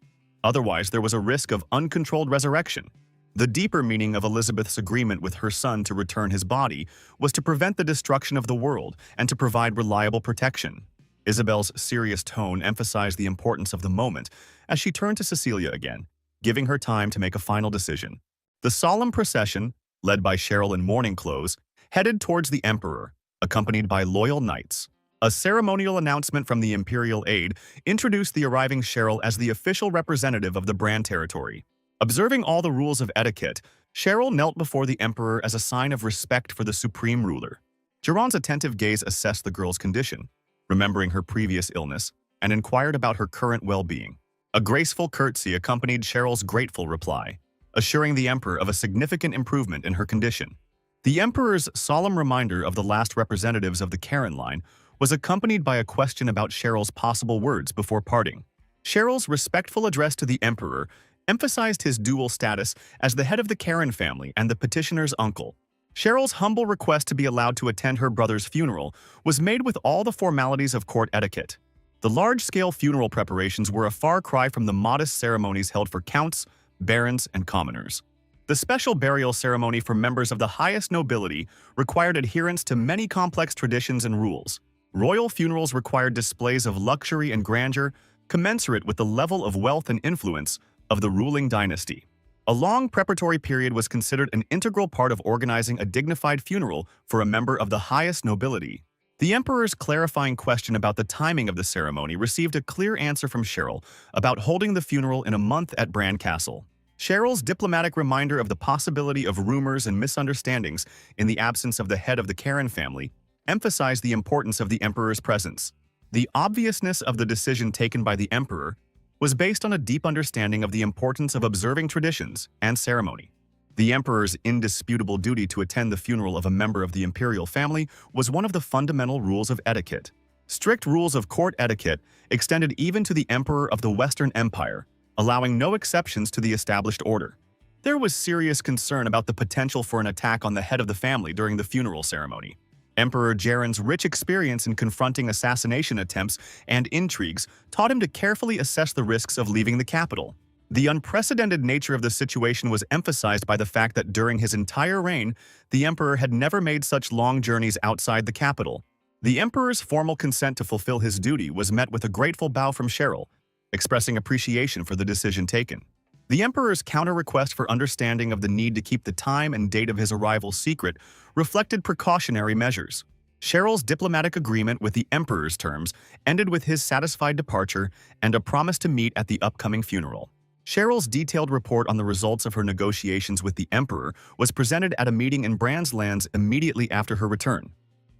S1: Otherwise, there was a risk of uncontrolled resurrection. The deeper meaning of Elizabeth's agreement with her son to return his body was to prevent the destruction of the world and to provide reliable protection. Isabel's serious tone emphasized the importance of the moment as she turned to Cecilia again, giving her time to make a final decision. The solemn procession, led by Cheryl in mourning clothes, headed towards the Emperor, accompanied by loyal knights. A ceremonial announcement from the imperial aide introduced the arriving Cheryl as the official representative of the Brand territory. Observing all the rules of etiquette, Cheryl knelt before the emperor as a sign of respect for the supreme ruler. Jiran's attentive gaze assessed the girl's condition, remembering her previous illness, and inquired about her current well-being. A graceful curtsy accompanied Cheryl's grateful reply, assuring the emperor of a significant improvement in her condition. The emperor's solemn reminder of the last representatives of the Karen line was accompanied by a question about Cheryl's possible words before parting. Cheryl's respectful address to the emperor emphasized his dual status as the head of the Karen family and the petitioner's uncle. Cheryl's humble request to be allowed to attend her brother's funeral was made with all the formalities of court etiquette. The large-scale funeral preparations were a far cry from the modest ceremonies held for counts, barons, and commoners. The special burial ceremony for members of the highest nobility required adherence to many complex traditions and rules. Royal funerals required displays of luxury and grandeur commensurate with the level of wealth and influence of the ruling dynasty. A long preparatory period was considered an integral part of organizing a dignified funeral for a member of the highest nobility. The emperor's clarifying question about the timing of the ceremony received a clear answer from Cheryl about holding the funeral in a month at Brand Castle. Cheryl's diplomatic reminder of the possibility of rumors and misunderstandings in the absence of the head of the Karen family emphasized the importance of the emperor's presence. The obviousness of the decision taken by the emperor was based on a deep understanding of the importance of observing traditions and ceremony. The emperor's indisputable duty to attend the funeral of a member of the imperial family was one of the fundamental rules of etiquette. Strict rules of court etiquette extended even to the emperor of the Western Empire, allowing no exceptions to the established order. There was serious concern about the potential for an attack on the head of the family during the funeral ceremony. Emperor Jaren's rich experience in confronting assassination attempts and intrigues taught him to carefully assess the risks of leaving the capital. The unprecedented nature of the situation was emphasized by the fact that during his entire reign, the emperor had never made such long journeys outside the capital. The emperor's formal consent to fulfill his duty was met with a grateful bow from Cheryl, expressing appreciation for the decision taken. The emperor's counter-request for understanding of the need to keep the time and date of his arrival secret reflected precautionary measures. Cheryl's diplomatic agreement with the emperor's terms ended with his satisfied departure and a promise to meet at the upcoming funeral. Cheryl's detailed report on the results of her negotiations with the emperor was presented at a meeting in Brand's lands immediately after her return.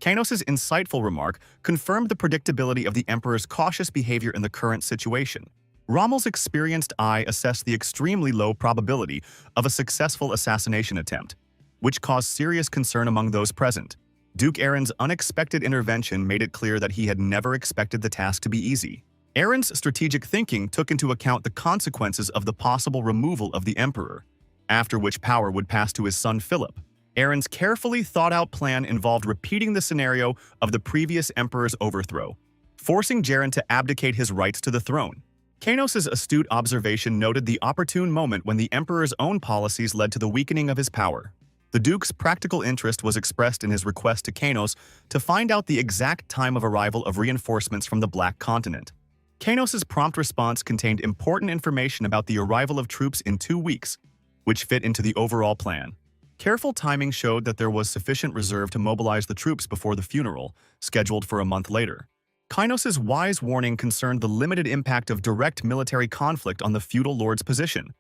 S1: Kainos' insightful remark confirmed the predictability of the emperor's cautious behavior in the current situation. Rommel's experienced eye assessed the extremely low probability of a successful assassination attempt, which caused serious concern among those present. Duke Aaron's unexpected intervention made it clear that he had never expected the task to be easy. Aaron's strategic thinking took into account the consequences of the possible removal of the emperor, after which power would pass to his son Philip. Aaron's carefully thought-out plan involved repeating the scenario of the previous emperor's overthrow, forcing Jaren to abdicate his rights to the throne. Kainos' astute observation noted the opportune moment when the emperor's own policies led to the weakening of his power. The duke's practical interest was expressed in his request to Kainos to find out the exact time of arrival of reinforcements from the Black Continent. Kainos' prompt response contained important information about the arrival of troops in 2 weeks, which fit into the overall plan. Careful timing showed that there was sufficient reserve to mobilize the troops before the funeral, scheduled for a month later. Kainos' wise warning concerned the limited impact of direct military conflict on the feudal lord's position,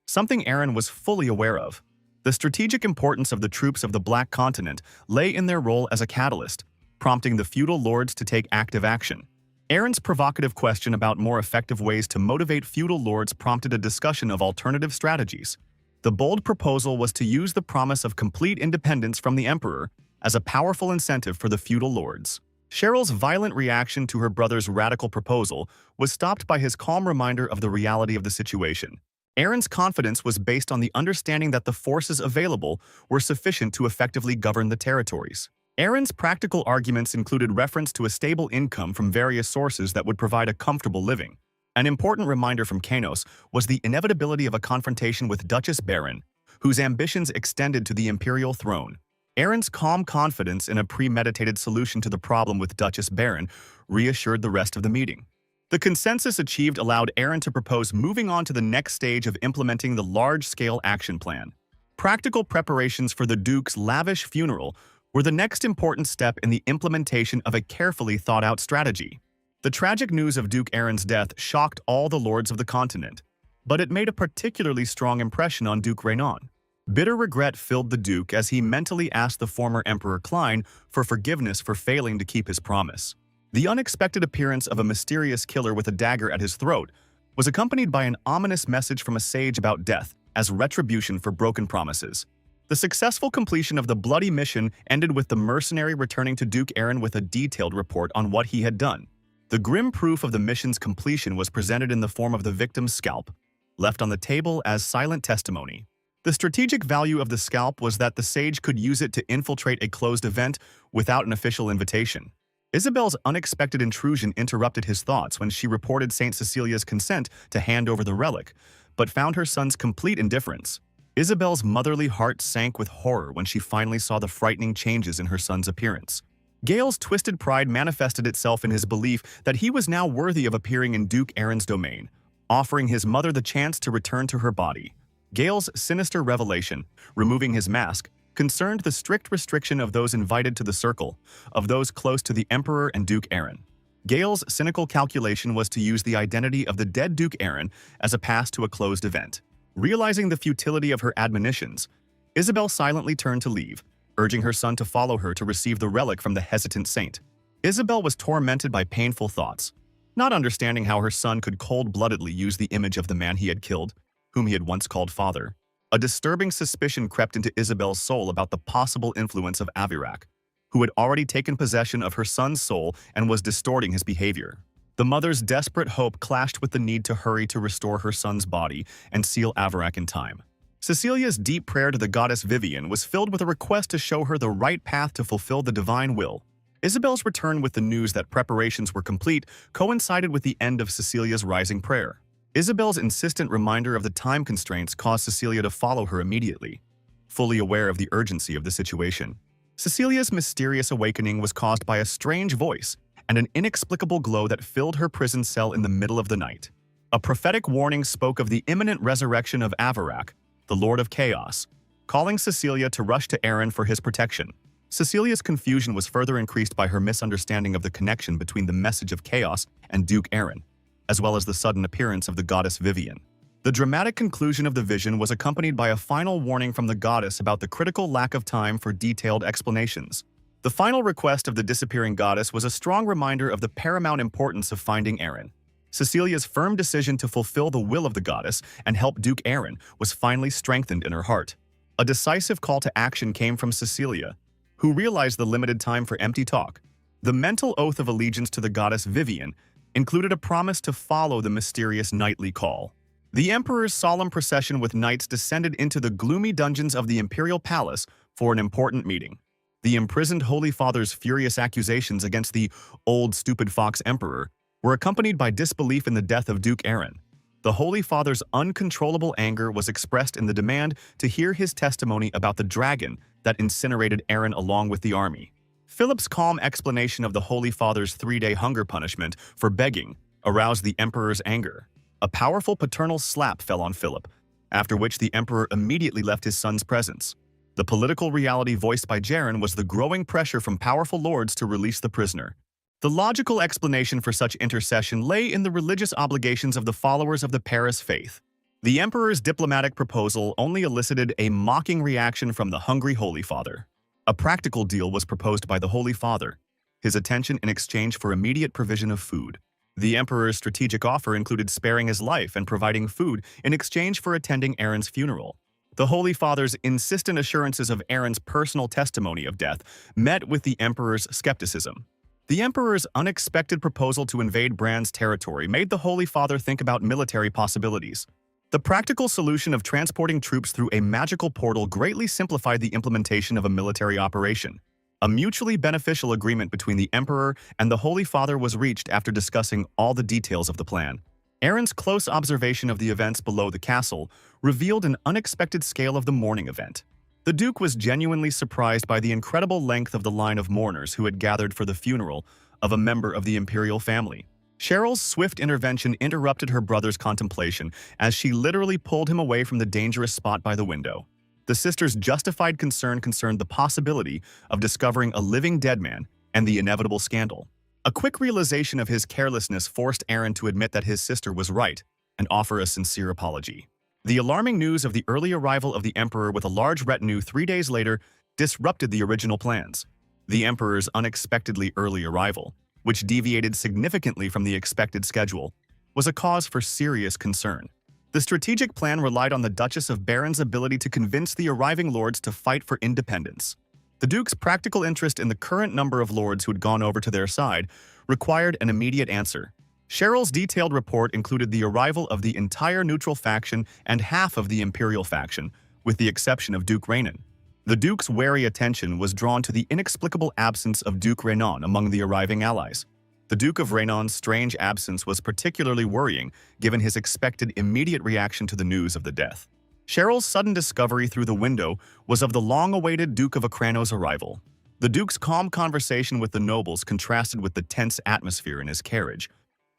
S1: something Aaron was fully aware of. The strategic importance of the troops of the Black Continent lay in their role as a catalyst, prompting the feudal lords to take active action. Aaron's provocative question about more effective ways to motivate feudal lords prompted a discussion of alternative strategies. The bold proposal was to use the promise of complete independence from the emperor as a powerful incentive for the feudal lords. Cheryl's violent reaction to her brother's radical proposal was stopped by his calm reminder of the reality of the situation. Aaron's confidence was based on the understanding that the forces available were sufficient to effectively govern the territories. Aaron's practical arguments included reference to a stable income from various sources that would provide a comfortable living. An important reminder from Kainos was the inevitability of a confrontation with Duchess Baron, whose ambitions extended to the imperial throne. Aaron's calm confidence in a premeditated solution to the problem with Duchess Baron reassured the rest of the meeting. The consensus achieved allowed Aaron to propose moving on to the next stage of implementing the large-scale action plan. Practical preparations for the Duke's lavish funeral were the next important step in the implementation of a carefully thought-out strategy. The tragic news of Duke Aaron's death shocked all the lords of the continent, but it made a particularly strong impression on Duke Rainon. Bitter regret filled the Duke as he mentally asked the former Emperor Klein for forgiveness for failing to keep his promise. The unexpected appearance of a mysterious killer with a dagger at his throat was accompanied by an ominous message from a sage about death as retribution for broken promises. The successful completion of the bloody mission ended with the mercenary returning to Duke Aaron with a detailed report on what he had done. The grim proof of the mission's completion was presented in the form of the victim's scalp, left on the table as silent testimony. The strategic value of the scalp was that the sage could use it to infiltrate a closed event without an official invitation. Isabel's unexpected intrusion interrupted his thoughts when she reported Saint Cecilia's consent to hand over the relic, but found her son's complete indifference. Isabel's motherly heart sank with horror when she finally saw the frightening changes in her son's appearance. Gale's twisted pride manifested itself in his belief that he was now worthy of appearing in Duke Aaron's domain, offering his mother the chance to return to her body. Gale's sinister revelation, removing his mask, concerned the strict restriction of those invited to the circle, of those close to the Emperor and Duke Aaron. Gale's cynical calculation was to use the identity of the dead Duke Aaron as a pass to a closed event. Realizing the futility of her admonitions, Isabel silently turned to leave, urging her son to follow her to receive the relic from the hesitant saint. Isabel was tormented by painful thoughts, not understanding how her son could cold-bloodedly use the image of the man he had killed, whom he had once called father. A disturbing suspicion crept into Isabel's soul about the possible influence of Avirak, who had already taken possession of her son's soul and was distorting his behavior. The mother's desperate hope clashed with the need to hurry to restore her son's body and seal Avirak in time. Cecilia's deep prayer to the goddess Vivian was filled with a request to show her the right path to fulfill the divine will. Isabel's return with the news that preparations were complete coincided with the end of Cecilia's rising prayer. Isabel's insistent reminder of the time constraints caused Cecilia to follow her immediately, fully aware of the urgency of the situation. Cecilia's mysterious awakening was caused by a strange voice and an inexplicable glow that filled her prison cell in the middle of the night. A prophetic warning spoke of the imminent resurrection of Avirak, the Lord of Chaos, calling Cecilia to rush to Aaron for his protection. Cecilia's confusion was further increased by her misunderstanding of the connection between the message of chaos and Duke Aaron, as well as the sudden appearance of the goddess Vivian. The dramatic conclusion of the vision was accompanied by a final warning from the goddess about the critical lack of time for detailed explanations. The final request of the disappearing goddess was a strong reminder of the paramount importance of finding Aaron. Cecilia's firm decision to fulfill the will of the goddess and help Duke Aaron was finally strengthened in her heart. A decisive call to action came from Cecilia, who realized the limited time for empty talk. The mental oath of allegiance to the goddess Vivian included a promise to follow the mysterious nightly call. The emperor's solemn procession with knights descended into the gloomy dungeons of the imperial palace for an important meeting. The imprisoned Holy Father's furious accusations against the old stupid fox emperor were accompanied by disbelief in the death of Duke Aaron. The Holy Father's uncontrollable anger was expressed in the demand to hear his testimony about the dragon that incinerated Aaron along with the army. Philip's calm explanation of the Holy Father's 3-day hunger punishment for begging aroused the emperor's anger. A powerful paternal slap fell on Philip, after which the emperor immediately left his son's presence. The political reality voiced by Jaren was the growing pressure from powerful lords to release the prisoner. The logical explanation for such intercession lay in the religious obligations of the followers of the Paris faith. The emperor's diplomatic proposal only elicited a mocking reaction from the hungry Holy Father. A practical deal was proposed by the Holy Father, his attention in exchange for immediate provision of food. The emperor's strategic offer included sparing his life and providing food in exchange for attending Aaron's funeral. The Holy Father's insistent assurances of Aaron's personal testimony of death met with the emperor's skepticism. The emperor's unexpected proposal to invade Bran's territory made the Holy Father think about military possibilities. The practical solution of transporting troops through a magical portal greatly simplified the implementation of a military operation. A mutually beneficial agreement between the emperor and the Holy Father was reached after discussing all the details of the plan. Aaron's close observation of the events below the castle revealed an unexpected scale of the mourning event. The Duke was genuinely surprised by the incredible length of the line of mourners who had gathered for the funeral of a member of the imperial family. Cheryl's swift intervention interrupted her brother's contemplation as she literally pulled him away from the dangerous spot by the window. The sister's justified concern concerned the possibility of discovering a living dead man and the inevitable scandal. A quick realization of his carelessness forced Eren to admit that his sister was right and offer a sincere apology. The alarming news of the early arrival of the Emperor with a large retinue 3 days later disrupted the original plans. The Emperor's unexpectedly early arrival, which deviated significantly from the expected schedule, was a cause for serious concern. The strategic plan relied on the Duchess of Baron's ability to convince the arriving lords to fight for independence. The Duke's practical interest in the current number of lords who had gone over to their side required an immediate answer. Cheryl's detailed report included the arrival of the entire neutral faction and half of the Imperial faction, with the exception of Duke Rainon. The Duke's wary attention was drawn to the inexplicable absence of Duke Rainon among the arriving allies. The Duke of Rainon's strange absence was particularly worrying, given his expected immediate reaction to the news of the death. Cheryl's sudden discovery through the window was of the long-awaited Duke of Akrano's arrival. The Duke's calm conversation with the nobles contrasted with the tense atmosphere in his carriage,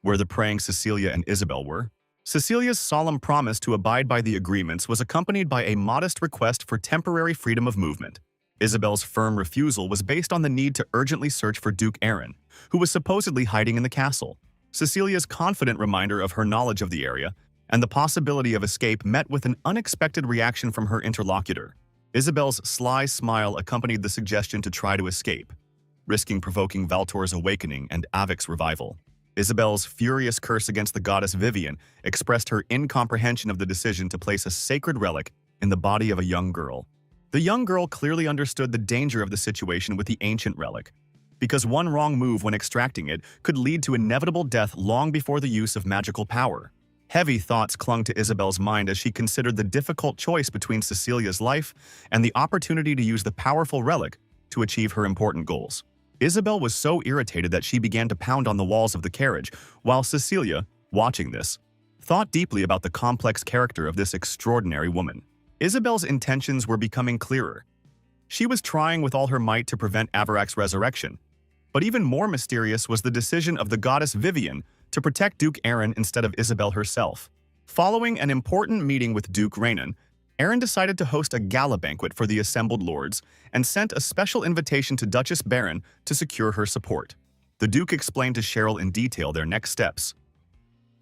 S1: where the praying Cecilia and Isabel were. Cecilia's solemn promise to abide by the agreements was accompanied by a modest request for temporary freedom of movement. Isabel's firm refusal was based on the need to urgently search for Duke Eren, who was supposedly hiding in the castle. Cecilia's confident reminder of her knowledge of the area and the possibility of escape met with an unexpected reaction from her interlocutor. Isabel's sly smile accompanied the suggestion to try to escape, risking provoking Valtor's awakening and Avik's revival. Isabel's furious curse against the goddess Vivian expressed her incomprehension of the decision to place a sacred relic in the body of a young girl. The young girl clearly understood the danger of the situation with the ancient relic, because one wrong move when extracting it could lead to inevitable death long before the use of magical power. Heavy thoughts clung to Isabel's mind as she considered the difficult choice between Cecilia's life and the opportunity to use the powerful relic to achieve her important goals. Isabel was so irritated that she began to pound on the walls of the carriage, while Cecilia, watching this, thought deeply about the complex character of this extraordinary woman. Isabel's intentions were becoming clearer. She was trying with all her might to prevent Avarak's resurrection, but even more mysterious was the decision of the goddess Vivian to protect Duke Eren instead of Isabel herself. Following an important meeting with Duke Rainon, Eren decided to host a gala banquet for the assembled lords and sent a special invitation to Duchess Baron to secure her support. The Duke explained to Cheryl in detail their next steps.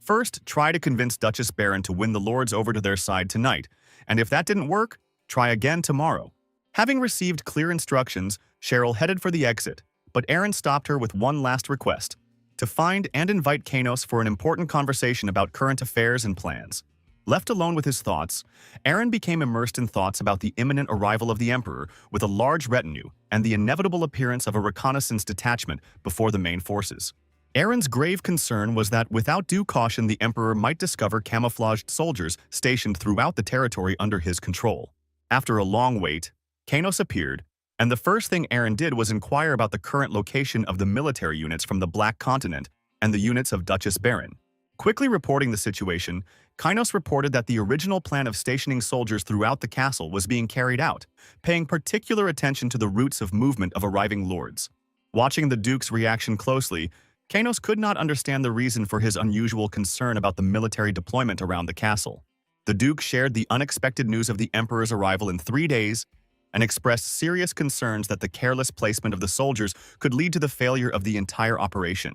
S1: First, try to convince Duchess Baron to win the lords over to their side tonight, and if that didn't work, try again tomorrow. Having received clear instructions, Cheryl headed for the exit, but Eren stopped her with one last request: to find and invite Kainos for an important conversation about current affairs and plans. Left alone with his thoughts, Eren became immersed in thoughts about the imminent arrival of the Emperor with a large retinue and the inevitable appearance of a reconnaissance detachment before the main forces. Eren's grave concern was that without due caution the Emperor might discover camouflaged soldiers stationed throughout the territory under his control. After a long wait, Kainos appeared, and the first thing Eren did was inquire about the current location of the military units from the Black Continent and the units of Duchess Baron. Quickly reporting the situation, Kainos reported that the original plan of stationing soldiers throughout the castle was being carried out, paying particular attention to the routes of movement of arriving lords. Watching the Duke's reaction closely, Kainos could not understand the reason for his unusual concern about the military deployment around the castle. The Duke shared the unexpected news of the Emperor's arrival in 3 days and expressed serious concerns that the careless placement of the soldiers could lead to the failure of the entire operation.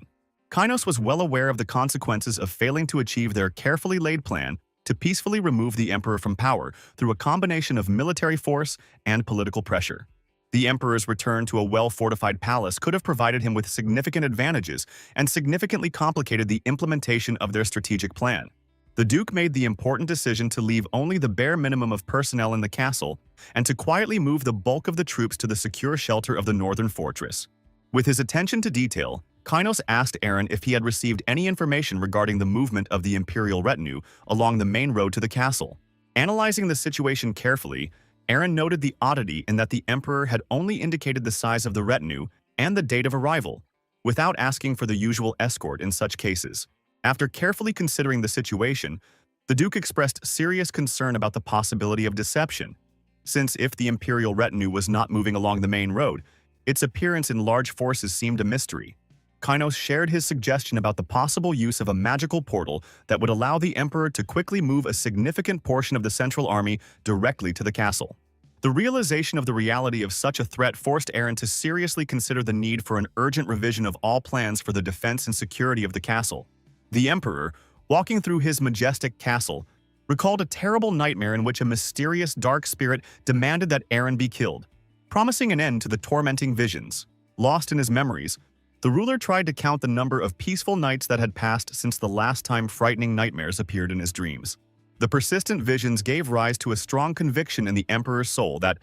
S1: Kainos was well aware of the consequences of failing to achieve their carefully laid plan to peacefully remove the Emperor from power through a combination of military force and political pressure. The Emperor's return to a well-fortified palace could have provided him with significant advantages and significantly complicated the implementation of their strategic plan. The Duke made the important decision to leave only the bare minimum of personnel in the castle and to quietly move the bulk of the troops to the secure shelter of the northern fortress. With his attention to detail, Kainos asked Eren if he had received any information regarding the movement of the Imperial retinue along the main road to the castle. Analyzing the situation carefully, Eren noted the oddity in that the Emperor had only indicated the size of the retinue and the date of arrival, without asking for the usual escort in such cases. After carefully considering the situation, the Duke expressed serious concern about the possibility of deception, since if the Imperial retinue was not moving along the main road, its appearance in large forces seemed a mystery. Kainos shared his suggestion about the possible use of a magical portal that would allow the Emperor to quickly move a significant portion of the Central Army directly to the castle. The realization of the reality of such a threat forced Eren to seriously consider the need for an urgent revision of all plans for the defense and security of the castle. The Emperor, walking through his majestic castle, recalled a terrible nightmare in which a mysterious dark spirit demanded that Eren be killed, promising an end to the tormenting visions. Lost in his memories, the ruler tried to count the number of peaceful nights that had passed since the last time frightening nightmares appeared in his dreams. The persistent visions gave rise to a strong conviction in the Emperor's soul that,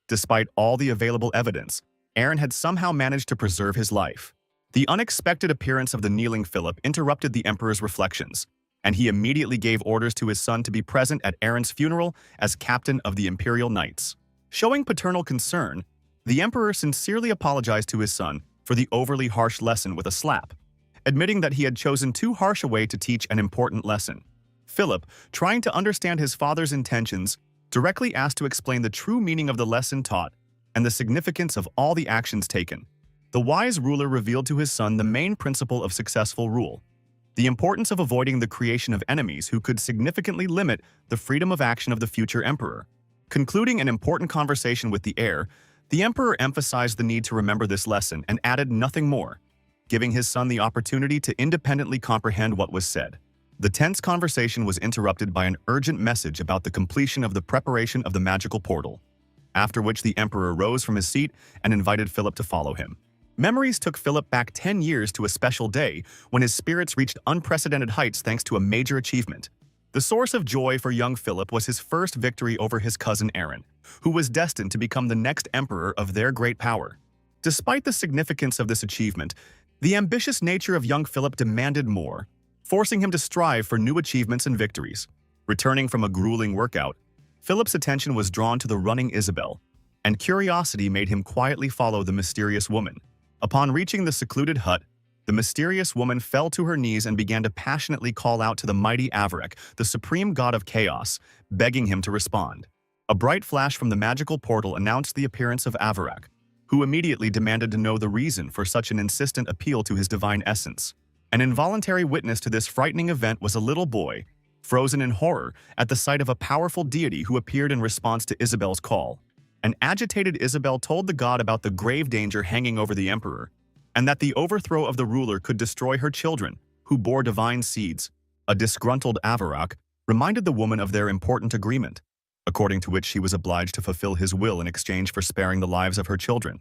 S1: despite all the available evidence, Eren had somehow managed to preserve his life. The unexpected appearance of the kneeling Philip interrupted the Emperor's reflections, and he immediately gave orders to his son to be present at Eren's funeral as captain of the Imperial Knights. Showing paternal concern, the Emperor sincerely apologized to his son for the overly harsh lesson with a slap, admitting that he had chosen too harsh a way to teach an important lesson. Philip, trying to understand his father's intentions, directly asked to explain the true meaning of the lesson taught and the significance of all the actions taken. The wise ruler revealed to his son the main principle of successful rule: the importance of avoiding the creation of enemies who could significantly limit the freedom of action of the future emperor. Concluding an important conversation with the heir, the emperor emphasized the need to remember this lesson and added nothing more, giving his son the opportunity to independently comprehend what was said. The tense conversation was interrupted by an urgent message about the completion of the preparation of the magical portal, after which the emperor rose from his seat and invited Philip to follow him. Memories took Philip back 10 years to a special day when his spirits reached unprecedented heights thanks to a major achievement. The source of joy for young Philip was his first victory over his cousin Eren, who was destined to become the next emperor of their great power. Despite the significance of this achievement, the ambitious nature of young Philip demanded more, forcing him to strive for new achievements and victories. Returning from a grueling workout, Philip's attention was drawn to the running Isabel, and curiosity made him quietly follow the mysterious woman. Upon reaching the secluded hut, the mysterious woman fell to her knees and began to passionately call out to the mighty Avarek, the supreme god of chaos, begging him to respond. A bright flash from the magical portal announced the appearance of Avarek, who immediately demanded to know the reason for such an insistent appeal to his divine essence. An involuntary witness to this frightening event was a little boy, frozen in horror at the sight of a powerful deity who appeared in response to Isabel's call. An agitated Isabel told the god about the grave danger hanging over the emperor, and that the overthrow of the ruler could destroy her children, who bore divine seeds. A disgruntled Avarak reminded the woman of their important agreement, according to which she was obliged to fulfill his will in exchange for sparing the lives of her children.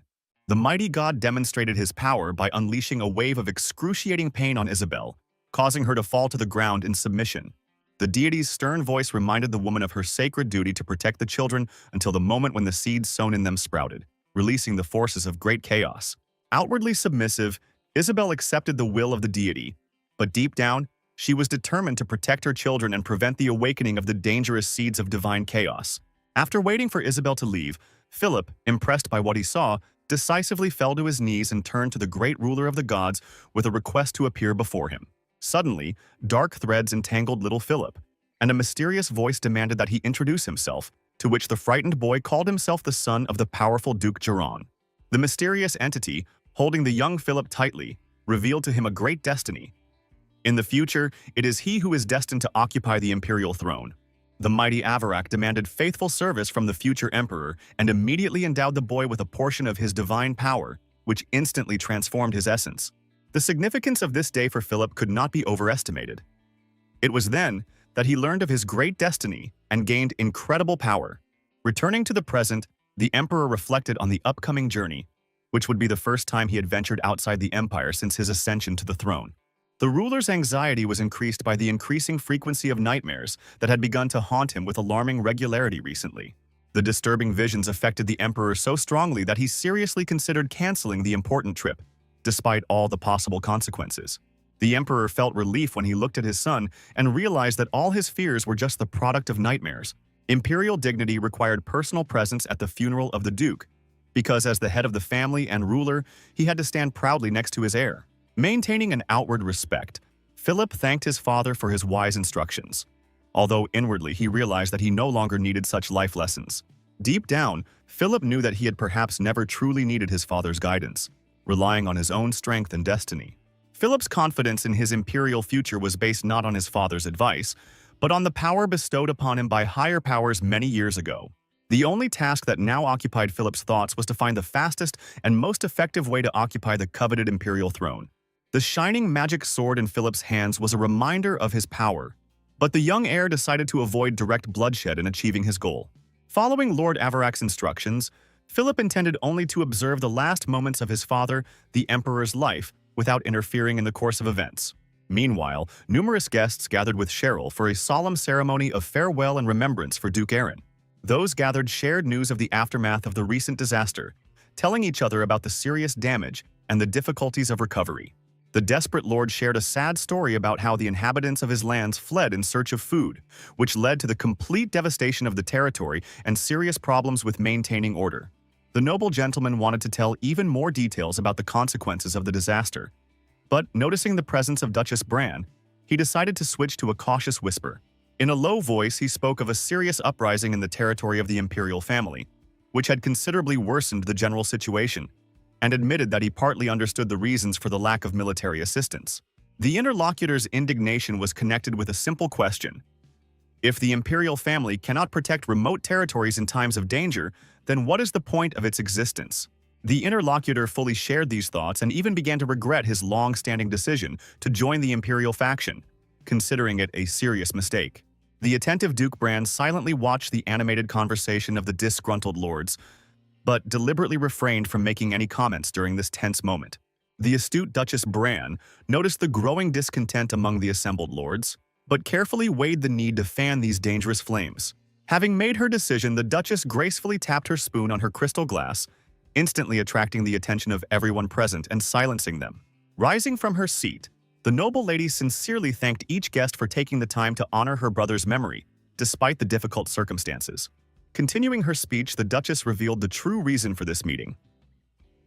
S1: The mighty god demonstrated his power by unleashing a wave of excruciating pain on Isabel, causing her to fall to the ground in submission. The deity's stern voice reminded the woman of her sacred duty to protect the children until the moment when the seeds sown in them sprouted, releasing the forces of great chaos. Outwardly submissive, Isabel accepted the will of the deity, but deep down, she was determined to protect her children and prevent the awakening of the dangerous seeds of divine chaos. After waiting for Isabel to leave, Philip, impressed by what he saw, decisively fell to his knees and turned to the great ruler of the gods with a request to appear before him. Suddenly, dark threads entangled little Philip, and a mysterious voice demanded that he introduce himself, to which the frightened boy called himself the son of the powerful Duke Jiran. The mysterious entity, holding the young Philip tightly, revealed to him a great destiny. In the future, it is he who is destined to occupy the imperial throne. The mighty Avarak demanded faithful service from the future emperor and immediately endowed the boy with a portion of his divine power, which instantly transformed his essence. The significance of this day for Philip could not be overestimated. It was then that he learned of his great destiny and gained incredible power. Returning to the present, the emperor reflected on the upcoming journey, which would be the first time he had ventured outside the empire since his ascension to the throne. The ruler's anxiety was increased by the increasing frequency of nightmares that had begun to haunt him with alarming regularity recently. The disturbing visions affected the emperor so strongly that he seriously considered canceling the important trip, despite all the possible consequences. The emperor felt relief when he looked at his son and realized that all his fears were just the product of nightmares. Imperial dignity required personal presence at the funeral of the duke, because as the head of the family and ruler, he had to stand proudly next to his heir. Maintaining an outward respect, Philip thanked his father for his wise instructions, although inwardly he realized that he no longer needed such life lessons. Deep down, Philip knew that he had perhaps never truly needed his father's guidance, relying on his own strength and destiny. Philip's confidence in his imperial future was based not on his father's advice, but on the power bestowed upon him by higher powers many years ago. The only task that now occupied Philip's thoughts was to find the fastest and most effective way to occupy the coveted imperial throne. The shining magic sword in Philip's hands was a reminder of his power, but the young heir decided to avoid direct bloodshed in achieving his goal. Following Lord Avarak's instructions, Philip intended only to observe the last moments of his father, the Emperor's life, without interfering in the course of events. Meanwhile, numerous guests gathered with Cheryl for a solemn ceremony of farewell and remembrance for Duke Aaron. Those gathered shared news of the aftermath of the recent disaster, telling each other about the serious damage and the difficulties of recovery. The desperate lord shared a sad story about how the inhabitants of his lands fled in search of food, which led to the complete devastation of the territory and serious problems with maintaining order. The noble gentleman wanted to tell even more details about the consequences of the disaster, but noticing the presence of Duchess Bran, he decided to switch to a cautious whisper. In a low voice, he spoke of a serious uprising in the territory of the imperial family, which had considerably worsened the general situation, and admitted that he partly understood the reasons for the lack of military assistance. The interlocutor's indignation was connected with a simple question. If the imperial family cannot protect remote territories in times of danger, then what is the point of its existence? The interlocutor fully shared these thoughts and even began to regret his long-standing decision to join the imperial faction, considering it a serious mistake. The attentive Duke Bran silently watched the animated conversation of the disgruntled lords, but deliberately refrained from making any comments during this tense moment. The astute Duchess Bran noticed the growing discontent among the assembled lords, but carefully weighed the need to fan these dangerous flames. Having made her decision, the Duchess gracefully tapped her spoon on her crystal glass, instantly attracting the attention of everyone present and silencing them. Rising from her seat, the noble lady sincerely thanked each guest for taking the time to honor her brother's memory, despite the difficult circumstances. Continuing her speech, the Duchess revealed the true reason for this meeting.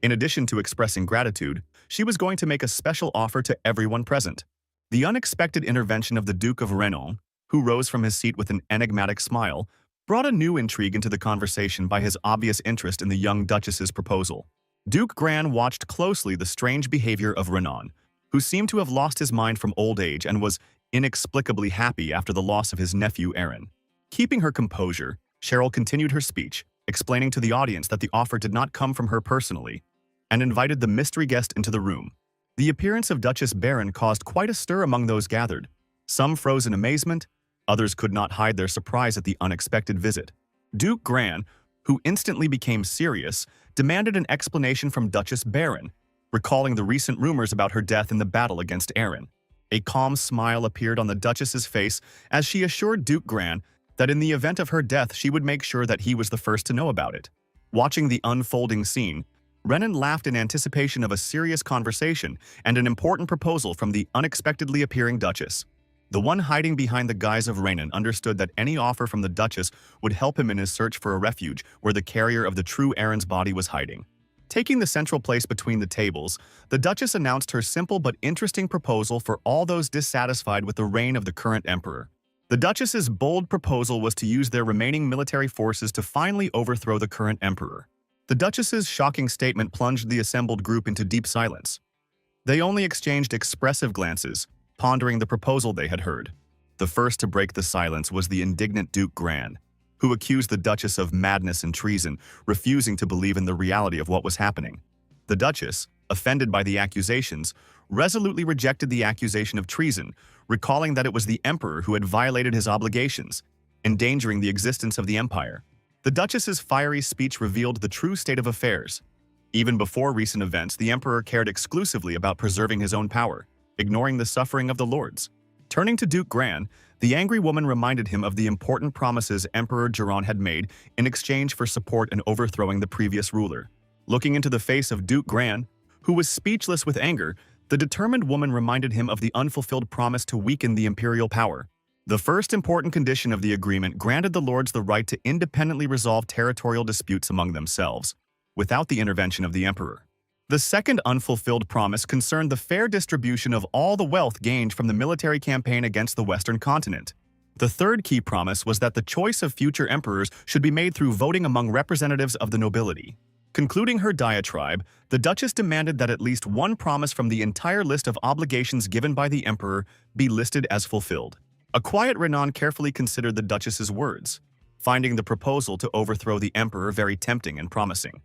S1: In addition to expressing gratitude, she was going to make a special offer to everyone present. The unexpected intervention of the Duke of Renon, who rose from his seat with an enigmatic smile, brought a new intrigue into the conversation by his obvious interest in the young Duchess's proposal. Duke Gran watched closely the strange behavior of Renon, who seemed to have lost his mind from old age and was inexplicably happy after the loss of his nephew Aaron. Keeping her composure, Cheryl continued her speech, explaining to the audience that the offer did not come from her personally, and invited the mystery guest into the room. The appearance of Duchess Baron caused quite a stir among those gathered. Some froze in amazement, others could not hide their surprise at the unexpected visit. Duke Gran, who instantly became serious, demanded an explanation from Duchess Baron, recalling the recent rumors about her death in the battle against Aaron. A calm smile appeared on the Duchess's face as she assured Duke Gran that in the event of her death she would make sure that he was the first to know about it. Watching the unfolding scene, Renan laughed in anticipation of a serious conversation and an important proposal from the unexpectedly appearing Duchess. The one hiding behind the guise of Renan understood that any offer from the Duchess would help him in his search for a refuge where the carrier of the true Aaron's body was hiding. Taking the central place between the tables, the Duchess announced her simple but interesting proposal for all those dissatisfied with the reign of the current emperor. The Duchess's bold proposal was to use their remaining military forces to finally overthrow the current emperor. The Duchess's shocking statement plunged the assembled group into deep silence. They only exchanged expressive glances, pondering the proposal they had heard. The first to break the silence was the indignant Duke Gran, who accused the Duchess of madness and treason, refusing to believe in the reality of what was happening. The Duchess, offended by the accusations, resolutely rejected the accusation of treason, recalling that it was the emperor who had violated his obligations, endangering the existence of the empire. The Duchess's fiery speech revealed the true state of affairs. Even before recent events, the emperor cared exclusively about preserving his own power, ignoring the suffering of the lords. Turning to Duke Gran, the angry woman reminded him of the important promises Emperor Geron had made in exchange for support in overthrowing the previous ruler. Looking into the face of Duke Gran, who was speechless with anger, the determined woman reminded him of the unfulfilled promise to weaken the imperial power. The first important condition of the agreement granted the lords the right to independently resolve territorial disputes among themselves, without the intervention of the emperor. The second unfulfilled promise concerned the fair distribution of all the wealth gained from the military campaign against the Western continent. The third key promise was that the choice of future emperors should be made through voting among representatives of the nobility. Concluding her diatribe, the Duchess demanded that at least one promise from the entire list of obligations given by the emperor be listed as fulfilled. A quiet Renan carefully considered the Duchess's words. finding the proposal to overthrow the emperor very tempting and promising.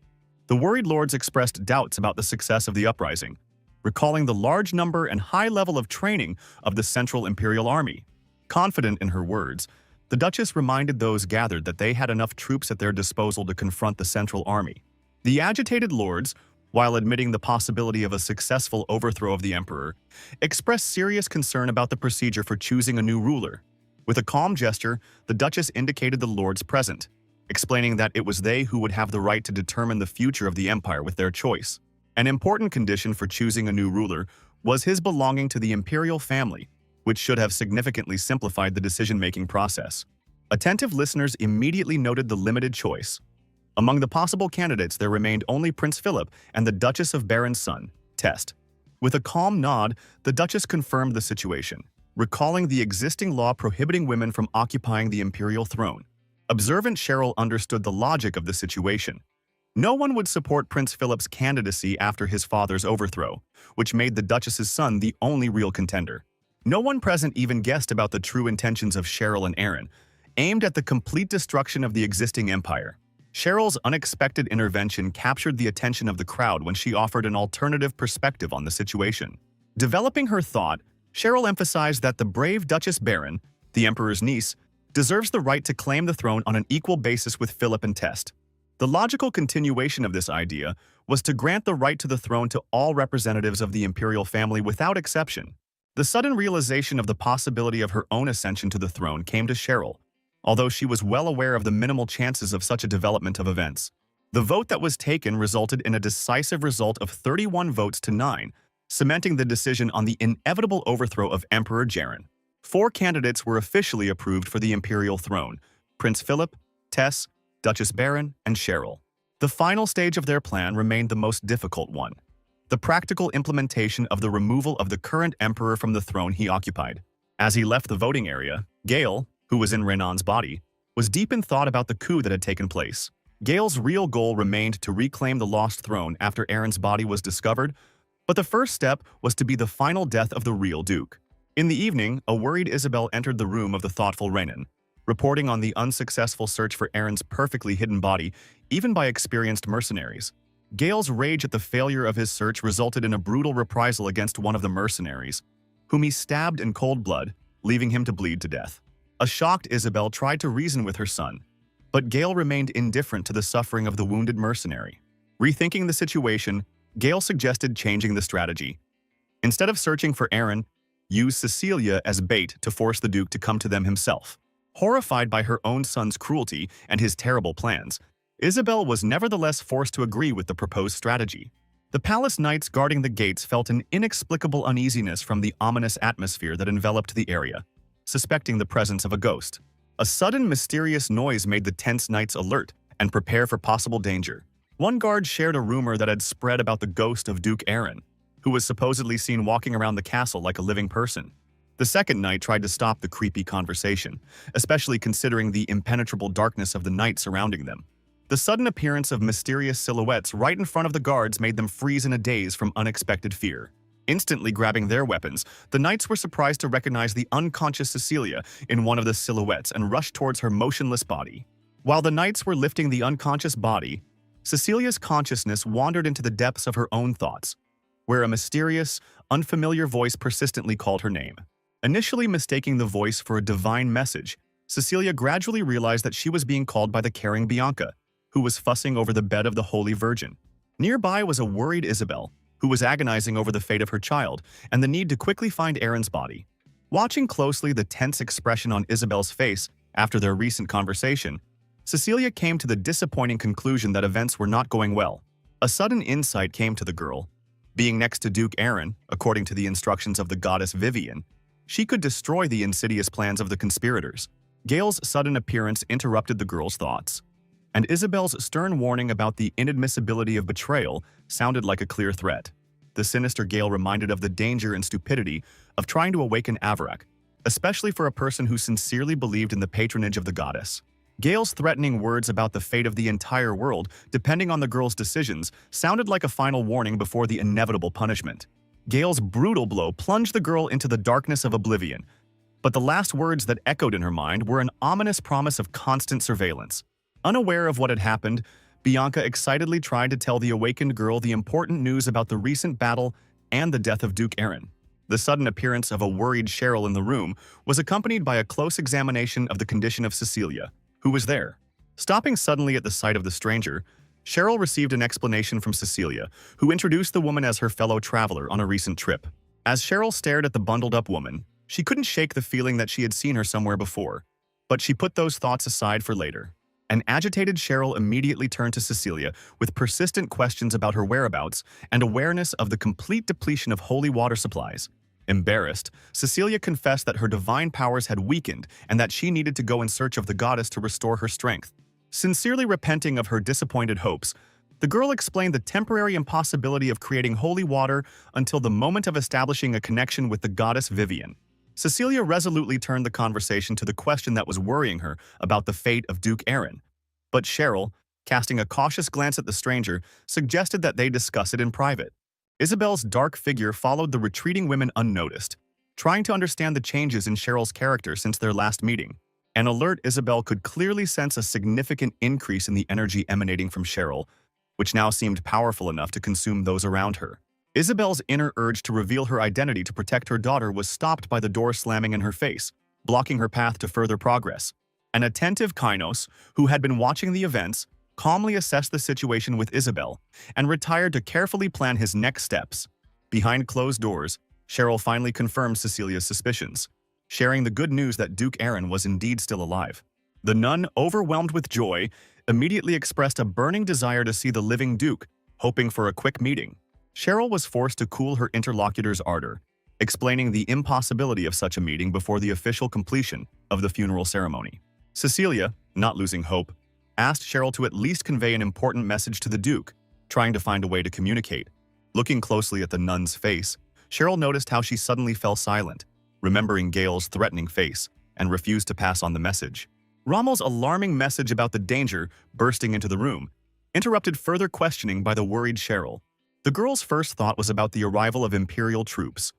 S1: The worried lords expressed doubts about the success of the uprising, recalling the large number and high level of training of the Central Imperial Army. Confident in her words, the Duchess reminded those gathered that they had enough troops at their disposal to confront the Central Army. The agitated lords, while admitting the possibility of a successful overthrow of the emperor, expressed serious concern about the procedure for choosing a new ruler. With a calm gesture, the Duchess indicated the lords present, explaining that it was they who would have the right to determine the future of the empire with their choice. An important condition for choosing a new ruler was his belonging to the imperial family, which should have significantly simplified the decision-making process. Attentive listeners immediately noted the limited choice. Among the possible candidates, there remained only Prince Philip and the Duchess of Baron's son, Test. With a calm nod, the Duchess confirmed the situation, recalling the existing law prohibiting women from occupying the imperial throne. Observant Cheryl understood the logic of the situation. No one would support Prince Philip's candidacy after his father's overthrow, which made the Duchess's son the only real contender. No one present even guessed about the true intentions of Cheryl and Aaron, aimed at the complete destruction of the existing empire. Cheryl's unexpected intervention captured the attention of the crowd when she offered an alternative perspective on the situation. Developing her thought, Cheryl emphasized that the brave Duchess Baron, the emperor's niece, deserves the right to claim the throne on an equal basis with Philip and Test. The logical continuation of this idea was to grant the right to the throne to all representatives of the imperial family without exception. The sudden realization of the possibility of her own ascension to the throne came to Cheryl, although she was well aware of the minimal chances of such a development of events. The vote that was taken resulted in a decisive result of 31 votes to 9, cementing the decision on the inevitable overthrow of Emperor Jaren. 4 candidates were officially approved for the imperial throne: Prince Philip, Tess, Duchess Baron, and Cheryl. The final stage of their plan remained the most difficult one: the practical implementation of the removal of the current emperor from the throne he occupied. As he left the voting area, Gale, who was in Renan's body, was deep in thought about the coup that had taken place. Gale's real goal remained to reclaim the lost throne after Aaron's body was discovered, but the first step was to be the final death of the real Duke. In the evening, a worried Isabel entered the room of the thoughtful Renan, reporting on the unsuccessful search for Aaron's perfectly hidden body, even by experienced mercenaries. Gale's rage at the failure of his search resulted in a brutal reprisal against one of the mercenaries, whom he stabbed in cold blood, leaving him to bleed to death. A shocked Isabel tried to reason with her son, but Gale remained indifferent to the suffering of the wounded mercenary. Rethinking the situation, Gale suggested changing the strategy. Instead of searching for Aaron, use Cecilia as bait to force the Duke to come to them himself. Horrified by her own son's cruelty and his terrible plans, Isabel was nevertheless forced to agree with the proposed strategy. The palace knights guarding the gates felt an inexplicable uneasiness from the ominous atmosphere that enveloped the area, suspecting the presence of a ghost. A sudden mysterious noise made the tense knights alert and prepare for possible danger. One guard shared a rumor that had spread about the ghost of Duke Aaron, who was supposedly seen walking around the castle like a living person. The second knight tried to stop the creepy conversation, especially considering the impenetrable darkness of the night surrounding them. The sudden appearance of mysterious silhouettes right in front of the guards made them freeze in a daze from unexpected fear. Instantly grabbing their weapons, the knights were surprised to recognize the unconscious Cecilia in one of the silhouettes and rushed towards her motionless body. While the knights were lifting the unconscious body, Cecilia's consciousness wandered into the depths of her own thoughts, where a mysterious, unfamiliar voice persistently called her name. Initially mistaking the voice for a divine message, Cecilia gradually realized that she was being called by the caring Bianca, who was fussing over the bed of the Holy Virgin. Nearby was a worried Isabel, who was agonizing over the fate of her child and the need to quickly find Aaron's body. Watching closely the tense expression on Isabel's face after their recent conversation, Cecilia came to the disappointing conclusion that events were not going well. A sudden insight came to the girl. Being next to Duke Aaron, according to the instructions of the goddess Vivian, she could destroy the insidious plans of the conspirators. Gale's sudden appearance interrupted the girl's thoughts, and Isabel's stern warning about the inadmissibility of betrayal sounded like a clear threat. The sinister Gale reminded of the danger and stupidity of trying to awaken Avarak, especially for a person who sincerely believed in the patronage of the goddess. Gale's threatening words about the fate of the entire world, depending on the girl's decisions, sounded like a final warning before the inevitable punishment. Gale's brutal blow plunged the girl into the darkness of oblivion, But the last words that echoed in her mind were an ominous promise of constant surveillance. Unaware of what had happened, Bianca excitedly tried to tell the awakened girl the important news about the recent battle and the death of Duke Aaron. The sudden appearance of a worried Cheryl in the room was accompanied by a close examination of the condition of Cecilia, who was there. Stopping suddenly at the sight of the stranger, Cheryl received an explanation from Cecilia, who introduced the woman as her fellow traveler on a recent trip. As Cheryl stared at the bundled-up woman, she couldn't shake the feeling that she had seen her somewhere before, but she put those thoughts aside for later. An agitated Cheryl immediately turned to Cecilia with persistent questions about her whereabouts and awareness of the complete depletion of holy water supplies. Embarrassed, Cecilia confessed that her divine powers had weakened and that she needed to go in search of the goddess to restore her strength. Sincerely repenting of her disappointed hopes, the girl explained the temporary impossibility of creating holy water until the moment of establishing a connection with the goddess Vivian. Cecilia resolutely turned the conversation to the question that was worrying her about the fate of Duke Aaron. But Cheryl, casting a cautious glance at the stranger, suggested that they discuss it in private. Isabel's dark figure followed the retreating women unnoticed, trying to understand the changes in Cheryl's character since their last meeting. An alert Isabel could clearly sense a significant increase in the energy emanating from Cheryl, which now seemed powerful enough to consume those around her. Isabel's inner urge to reveal her identity to protect her daughter was stopped by the door slamming in her face, blocking her path to further progress. An attentive Kainos, who had been watching the events, calmly assessed the situation with Isabel and retired to carefully plan his next steps. Behind closed doors, Cheryl finally confirmed Cecilia's suspicions, sharing the good news that Duke Aaron was indeed still alive. The nun, overwhelmed with joy, immediately expressed a burning desire to see the living Duke, hoping for a quick meeting. Cheryl was forced to cool her interlocutor's ardor, explaining the impossibility of such a meeting before the official completion of the funeral ceremony. Cecilia, not losing hope, asked Cheryl to at least convey an important message to the Duke, trying to find a way to communicate. Looking closely at the nun's face, Cheryl noticed how she suddenly fell silent, remembering Gail's threatening face, and refused to pass on the message. Rommel's alarming message about the danger bursting into the room interrupted further questioning by the worried Cheryl. The girl's first thought was about the arrival of Imperial troops,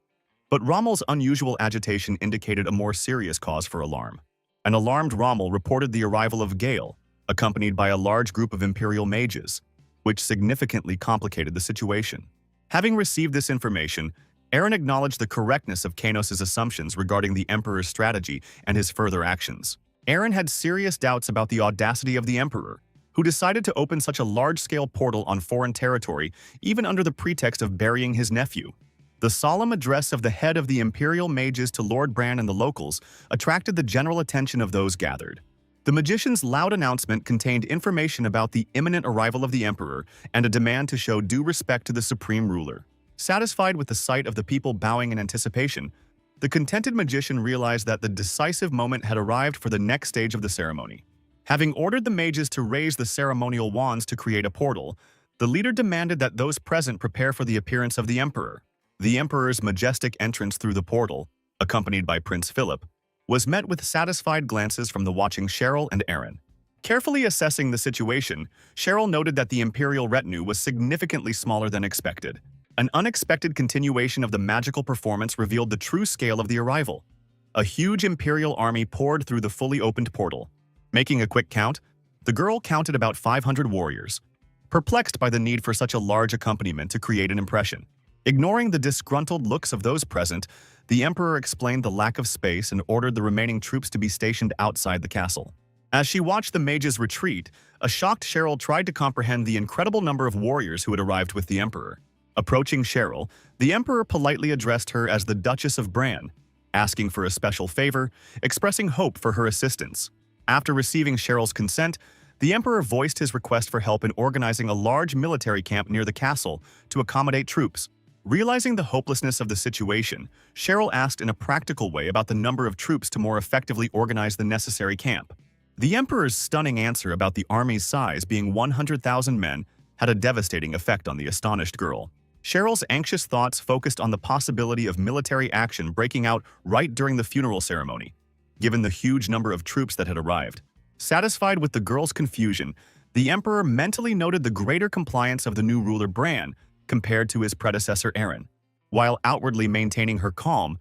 S1: but Rommel's unusual agitation indicated a more serious cause for alarm. An alarmed Rommel reported the arrival of Gail, accompanied by a large group of Imperial mages, which significantly complicated the situation. Having received this information, Aaron acknowledged the correctness of Kainos' assumptions regarding the Emperor's strategy and his further actions. Aaron had serious doubts about the audacity of the Emperor, who decided to open such a large-scale portal on foreign territory even under the pretext of burying his nephew. The solemn address of the head of the Imperial mages to Lord Bran and the locals attracted the general attention of those gathered. The magician's loud announcement contained information about the imminent arrival of the Emperor and a demand to show due respect to the supreme ruler. Satisfied with the sight of the people bowing in anticipation, the contented magician realized that the decisive moment had arrived for the next stage of the ceremony. Having ordered the mages to raise the ceremonial wands to create a portal, the leader demanded that those present prepare for the appearance of the Emperor. The Emperor's majestic entrance through the portal, accompanied by Prince Philip, was met with satisfied glances from the watching Cheryl and Aaron. Carefully assessing the situation, Cheryl noted that the Imperial retinue was significantly smaller than expected. An unexpected continuation of the magical performance revealed the true scale of the arrival. A huge Imperial army poured through the fully opened portal. Making a quick count, the girl counted about 500 warriors, perplexed by the need for such a large accompaniment to create an impression. Ignoring the disgruntled looks of those present, the Emperor explained the lack of space and ordered the remaining troops to be stationed outside the castle. As she watched the mages retreat, a shocked Cheryl tried to comprehend the incredible number of warriors who had arrived with the Emperor. Approaching Cheryl, the Emperor politely addressed her as the Duchess of Bran, asking for a special favor, expressing hope for her assistance. After receiving Cheryl's consent, the Emperor voiced his request for help in organizing a large military camp near the castle to accommodate troops. Realizing the hopelessness of the situation, Cheryl asked in a practical way about the number of troops to more effectively organize the necessary camp. The Emperor's stunning answer about the army's size being 100,000 men had a devastating effect on the astonished girl. Cheryl's anxious thoughts focused on the possibility of military action breaking out right during the funeral ceremony, given the huge number of troops that had arrived. Satisfied with the girl's confusion, the Emperor mentally noted the greater compliance of the new ruler Bran compared to his predecessor Aaron. While outwardly maintaining her calm,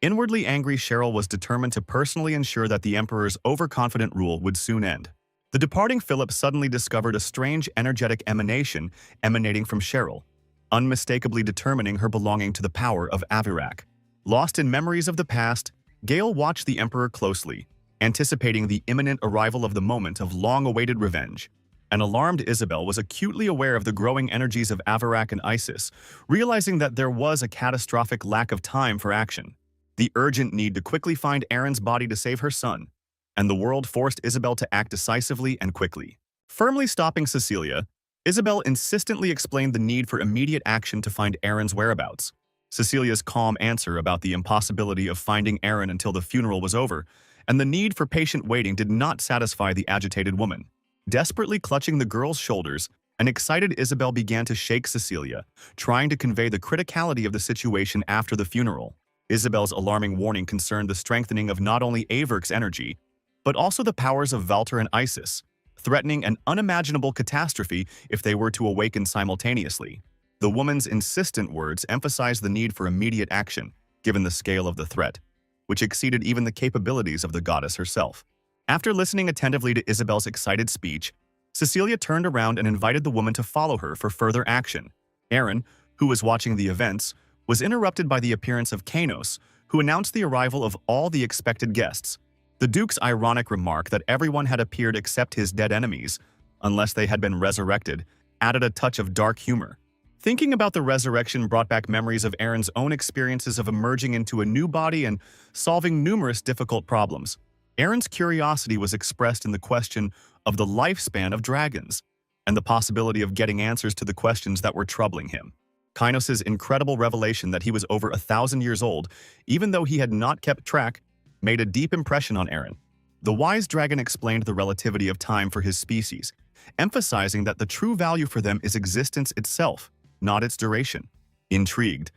S1: Inwardly angry, Cheryl was determined to personally ensure that the Emperor's overconfident rule would soon end. The departing Philip suddenly discovered a strange energetic emanation emanating from Cheryl, unmistakably determining her belonging to the power of Avirak. Lost in memories of the past, Gale watched the Emperor closely, anticipating the imminent arrival of the moment of long-awaited revenge. An alarmed Isabel was acutely aware of the growing energies of Avirak and Isis, realizing that there was a catastrophic lack of time for action. The urgent need to quickly find Aaron's body to save her son, and the world forced Isabel to act decisively and quickly. Firmly stopping Cecilia, Isabel insistently explained the need for immediate action to find Aaron's whereabouts. Cecilia's calm answer about the impossibility of finding Aaron until the funeral was over, and the need for patient waiting did not satisfy the agitated woman. Desperately clutching the girl's shoulders, an excited Isabel began to shake Cecilia, trying to convey the criticality of the situation after the funeral. Isabel's alarming warning concerned the strengthening of not only Averk's energy, but also the powers of Valter and Isis, threatening an unimaginable catastrophe if they were to awaken simultaneously. The woman's insistent words emphasized the need for immediate action, given the scale of the threat, which exceeded even the capabilities of the goddess herself. After listening attentively to Isabel's excited speech, Cecilia turned around and invited the woman to follow her for further action. Aaron, who was watching the events, was interrupted by the appearance of Kanos, who announced the arrival of all the expected guests. The Duke's ironic remark that everyone had appeared except his dead enemies, unless they had been resurrected, added a touch of dark humor. Thinking about the resurrection brought back memories of Aaron's own experiences of emerging into a new body and solving numerous difficult problems. Aaron's curiosity was expressed in the question of the lifespan of dragons, and the possibility of getting answers to the questions that were troubling him. Kainos' incredible revelation that he was over 1,000 years old, even though he had not kept track, made a deep impression on Aaron. The wise dragon explained the relativity of time for his species, emphasizing that the true value for them is existence itself, not its duration. Intrigued,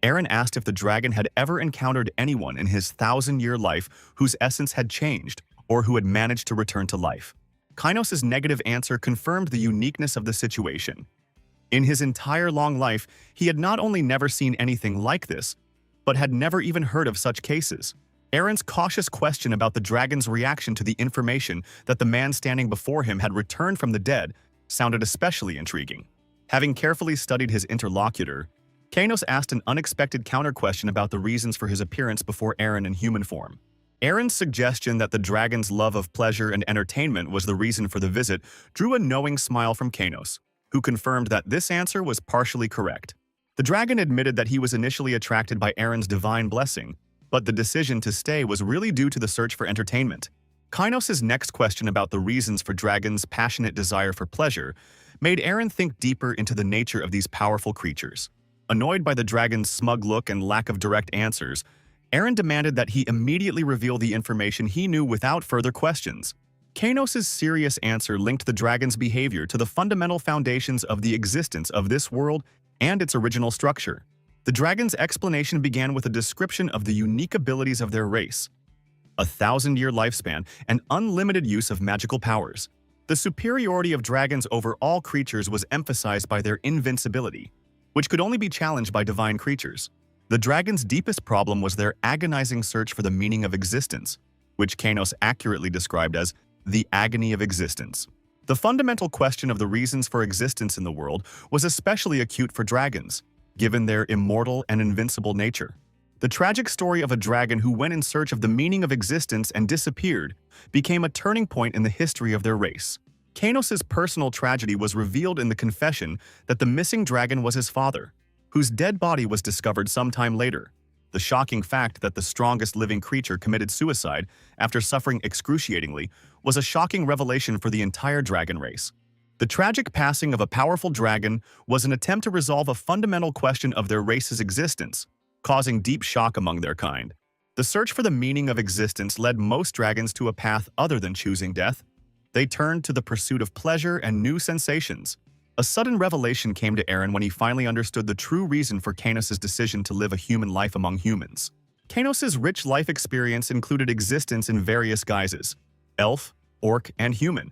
S1: Aaron asked if the dragon had ever encountered anyone in his 1,000-year life whose essence had changed or who had managed to return to life. Kainos' negative answer confirmed the uniqueness of the situation. In his entire long life, he had not only never seen anything like this, but had never even heard of such cases. Aaron's cautious question about the dragon's reaction to the information that the man standing before him had returned from the dead sounded especially intriguing. Having carefully studied his interlocutor, Kanos asked an unexpected counter-question about the reasons for his appearance before Aaron in human form. Aaron's suggestion that the dragon's love of pleasure and entertainment was the reason for the visit drew a knowing smile from Kanos, who confirmed that this answer was partially correct. The dragon admitted that he was initially attracted by Aaron's divine blessing, but the decision to stay was really due to the search for entertainment. Kainos' next question about the reasons for dragons' passionate desire for pleasure made Aaron think deeper into the nature of these powerful creatures. Annoyed by the dragon's smug look and lack of direct answers, Aaron demanded that he immediately reveal the information he knew without further questions. Kainos' serious answer linked the dragon's behavior to the fundamental foundations of the existence of this world and its original structure. The dragon's explanation began with a description of the unique abilities of their race: 1,000-year lifespan and unlimited use of magical powers. The superiority of dragons over all creatures was emphasized by their invincibility, which could only be challenged by divine creatures. The dragon's deepest problem was their agonizing search for the meaning of existence, which Kainos accurately described as the agony of existence. The fundamental question of the reasons for existence in the world was especially acute for dragons, given their immortal and invincible nature. The tragic story of a dragon who went in search of the meaning of existence and disappeared became a turning point in the history of their race. Kainos' personal tragedy was revealed in the confession that the missing dragon was his father, whose dead body was discovered sometime later. The shocking fact that the strongest living creature committed suicide after suffering excruciatingly was a shocking revelation for the entire dragon race. The tragic passing of a powerful dragon was an attempt to resolve a fundamental question of their race's existence, causing deep shock among their kind. The search for the meaning of existence led most dragons to a path other than choosing death. They turned to the pursuit of pleasure and new sensations. A sudden revelation came to Aaron when he finally understood the true reason for Kainos' decision to live a human life among humans. Kainos' rich life experience included existence in various guises: elf, orc, and human.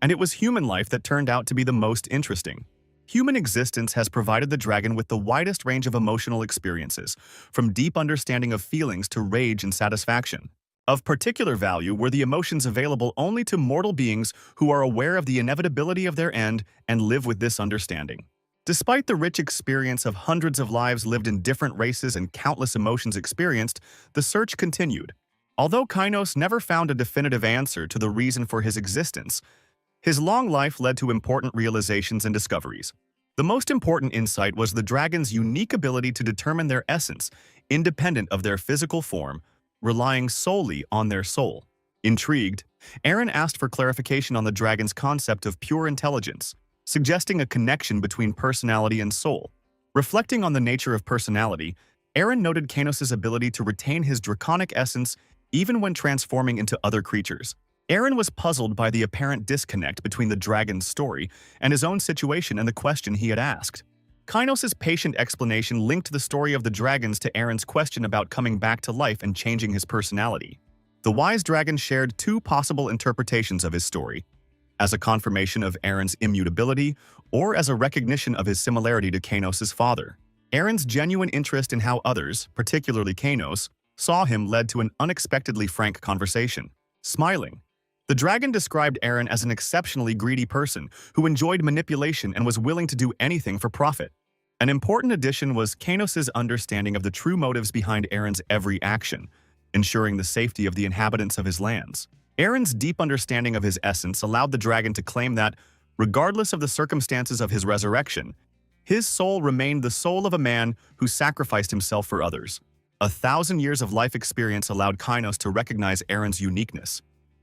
S1: And it was human life that turned out to be the most interesting. Human existence has provided the dragon with the widest range of emotional experiences, from deep understanding of feelings to rage and satisfaction. Of particular value were the emotions available only to mortal beings who are aware of the inevitability of their end and live with this understanding. Despite the rich experience of hundreds of lives lived in different races and countless emotions experienced, the search continued. Although Kainos never found a definitive answer to the reason for his existence, his long life led to important realizations and discoveries. The most important insight was the dragon's unique ability to determine their essence, independent of their physical form, relying solely on their soul. Intrigued, Aaron asked for clarification on the dragon's concept of pure intelligence, suggesting a connection between personality and soul. Reflecting on the nature of personality, Aaron noted Kainos' ability to retain his draconic essence even when transforming into other creatures. Aaron was puzzled by the apparent disconnect between the dragon's story and his own situation and the question he had asked. Kainos' patient explanation linked the story of the dragons to Aaron's question about coming back to life and changing his personality. The wise dragon shared two possible interpretations of his story: as a confirmation of Aaron's immutability or as a recognition of his similarity to Kainos' father. Aaron's genuine interest in how others, particularly Kainos, saw him led to an unexpectedly frank conversation. Smiling, the dragon described Aaron as an exceptionally greedy person who enjoyed manipulation and was willing to do anything for profit. An important addition was Kainos' understanding of the true motives behind Aaron's every action, ensuring the safety of the inhabitants of his lands. Aaron's deep understanding of his essence allowed the dragon to claim that, regardless of the circumstances of his resurrection, his soul remained the soul of a man who sacrificed himself for others. 1,000 years of life experience allowed Kainos to recognize Aaron's uniqueness.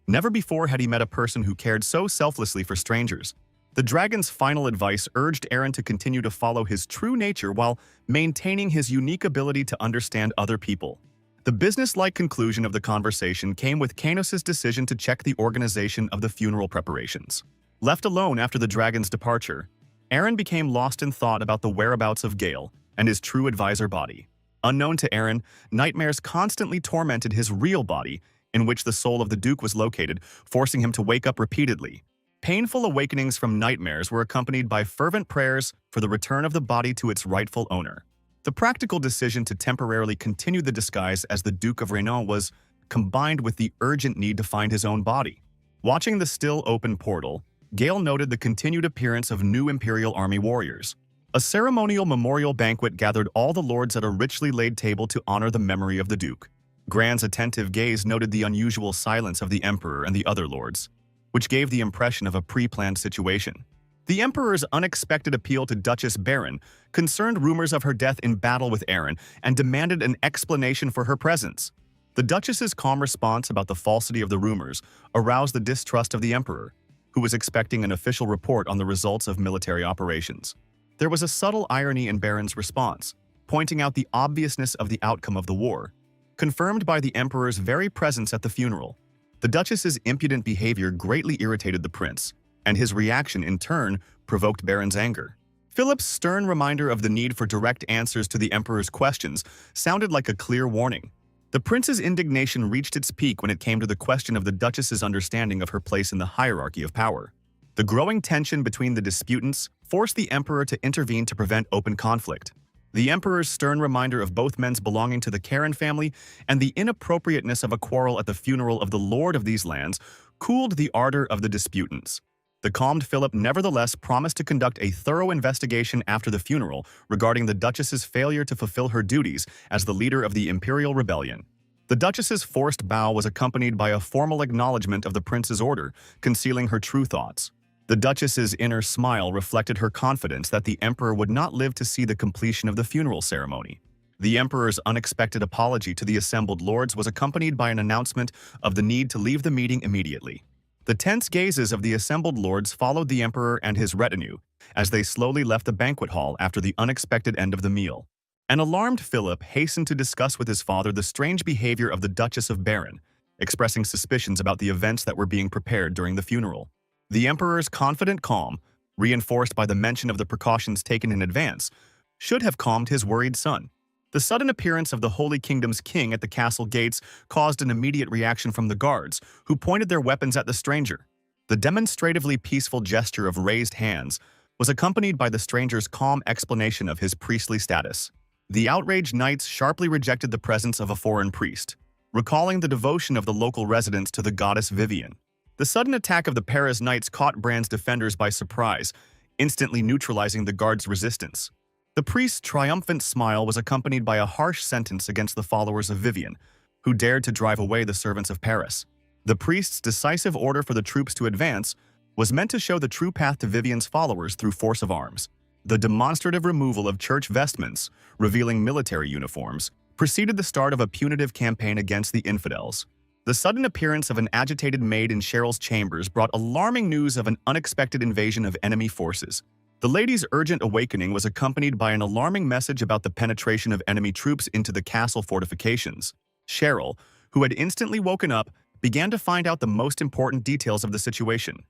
S1: Never before had he met a person who cared so selflessly for strangers. The dragon's final advice urged Aaron to continue to follow his true nature while maintaining his unique ability to understand other people. The business-like conclusion of the conversation came with Kainos' decision to check the organization of the funeral preparations. Left alone after the dragon's departure, Aaron became lost in thought about the whereabouts of Gale and his true advisor body. Unknown to Aaron, nightmares constantly tormented his real body, in which the soul of the Duke was located, forcing him to wake up repeatedly. Painful awakenings from nightmares were accompanied by fervent prayers for the return of the body to its rightful owner. The practical decision to temporarily continue the disguise as the Duke of Renan was combined with the urgent need to find his own body. Watching the still open portal, Gale noted the continued appearance of new Imperial Army warriors. A ceremonial memorial banquet gathered all the lords at a richly laid table to honor the memory of the Duke. Gran's attentive gaze noted the unusual silence of the Emperor and the other lords, which gave the impression of a pre-planned situation. The Emperor's unexpected appeal to Duchess Baron concerned rumors of her death in battle with Aaron and demanded an explanation for her presence. The Duchess's calm response about the falsity of the rumors aroused the distrust of the Emperor, who was expecting an official report on the results of military operations. There was a subtle irony in Baron's response, pointing out the obviousness of the outcome of the war, confirmed by the Emperor's very presence at the funeral. The Duchess's impudent behavior greatly irritated the prince, and his reaction in turn provoked Baron's anger. Philip's stern reminder of the need for direct answers to the Emperor's questions sounded like a clear warning. The prince's indignation reached its peak when it came to the question of the Duchess's understanding of her place in the hierarchy of power. The growing tension between the disputants forced the Emperor to intervene to prevent open conflict. The Emperor's stern reminder of both men's belonging to the Karen family and the inappropriateness of a quarrel at the funeral of the lord of these lands cooled the ardor of the disputants. The calmed Philip nevertheless promised to conduct a thorough investigation after the funeral regarding the Duchess's failure to fulfill her duties as the leader of the Imperial Rebellion. The Duchess's forced bow was accompanied by a formal acknowledgement of the prince's order, concealing her true thoughts. The Duchess's inner smile reflected her confidence that the Emperor would not live to see the completion of the funeral ceremony. The Emperor's unexpected apology to the assembled lords was accompanied by an announcement of the need to leave the meeting immediately. The tense gazes of the assembled lords followed the Emperor and his retinue as they slowly left the banquet hall after the unexpected end of the meal. An alarmed Philip hastened to discuss with his father the strange behavior of the Duchess of Baron, expressing suspicions about the events that were being prepared during the funeral. The Emperor's confident calm, reinforced by the mention of the precautions taken in advance, should have calmed his worried son. The sudden appearance of the Holy Kingdom's king at the castle gates caused an immediate reaction from the guards, who pointed their weapons at the stranger. The demonstratively peaceful gesture of raised hands was accompanied by the stranger's calm explanation of his priestly status. The outraged knights sharply rejected the presence of a foreign priest, recalling the devotion of the local residents to the goddess Vivian. The sudden attack of the Paris knights caught Bran's defenders by surprise, instantly neutralizing the guards' resistance. The priest's triumphant smile was accompanied by a harsh sentence against the followers of Vivian, who dared to drive away the servants of Paris. The priest's decisive order for the troops to advance was meant to show the true path to Vivian's followers through force of arms. The demonstrative removal of church vestments, revealing military uniforms, preceded the start of a punitive campaign against the infidels. The sudden appearance of an agitated maid in Cheryl's chambers brought alarming news of an unexpected invasion of enemy forces. The lady's urgent awakening was accompanied by an alarming message about the penetration of enemy troops into the castle fortifications. Cheryl, who had instantly woken up, began to find out the most important details of the situation: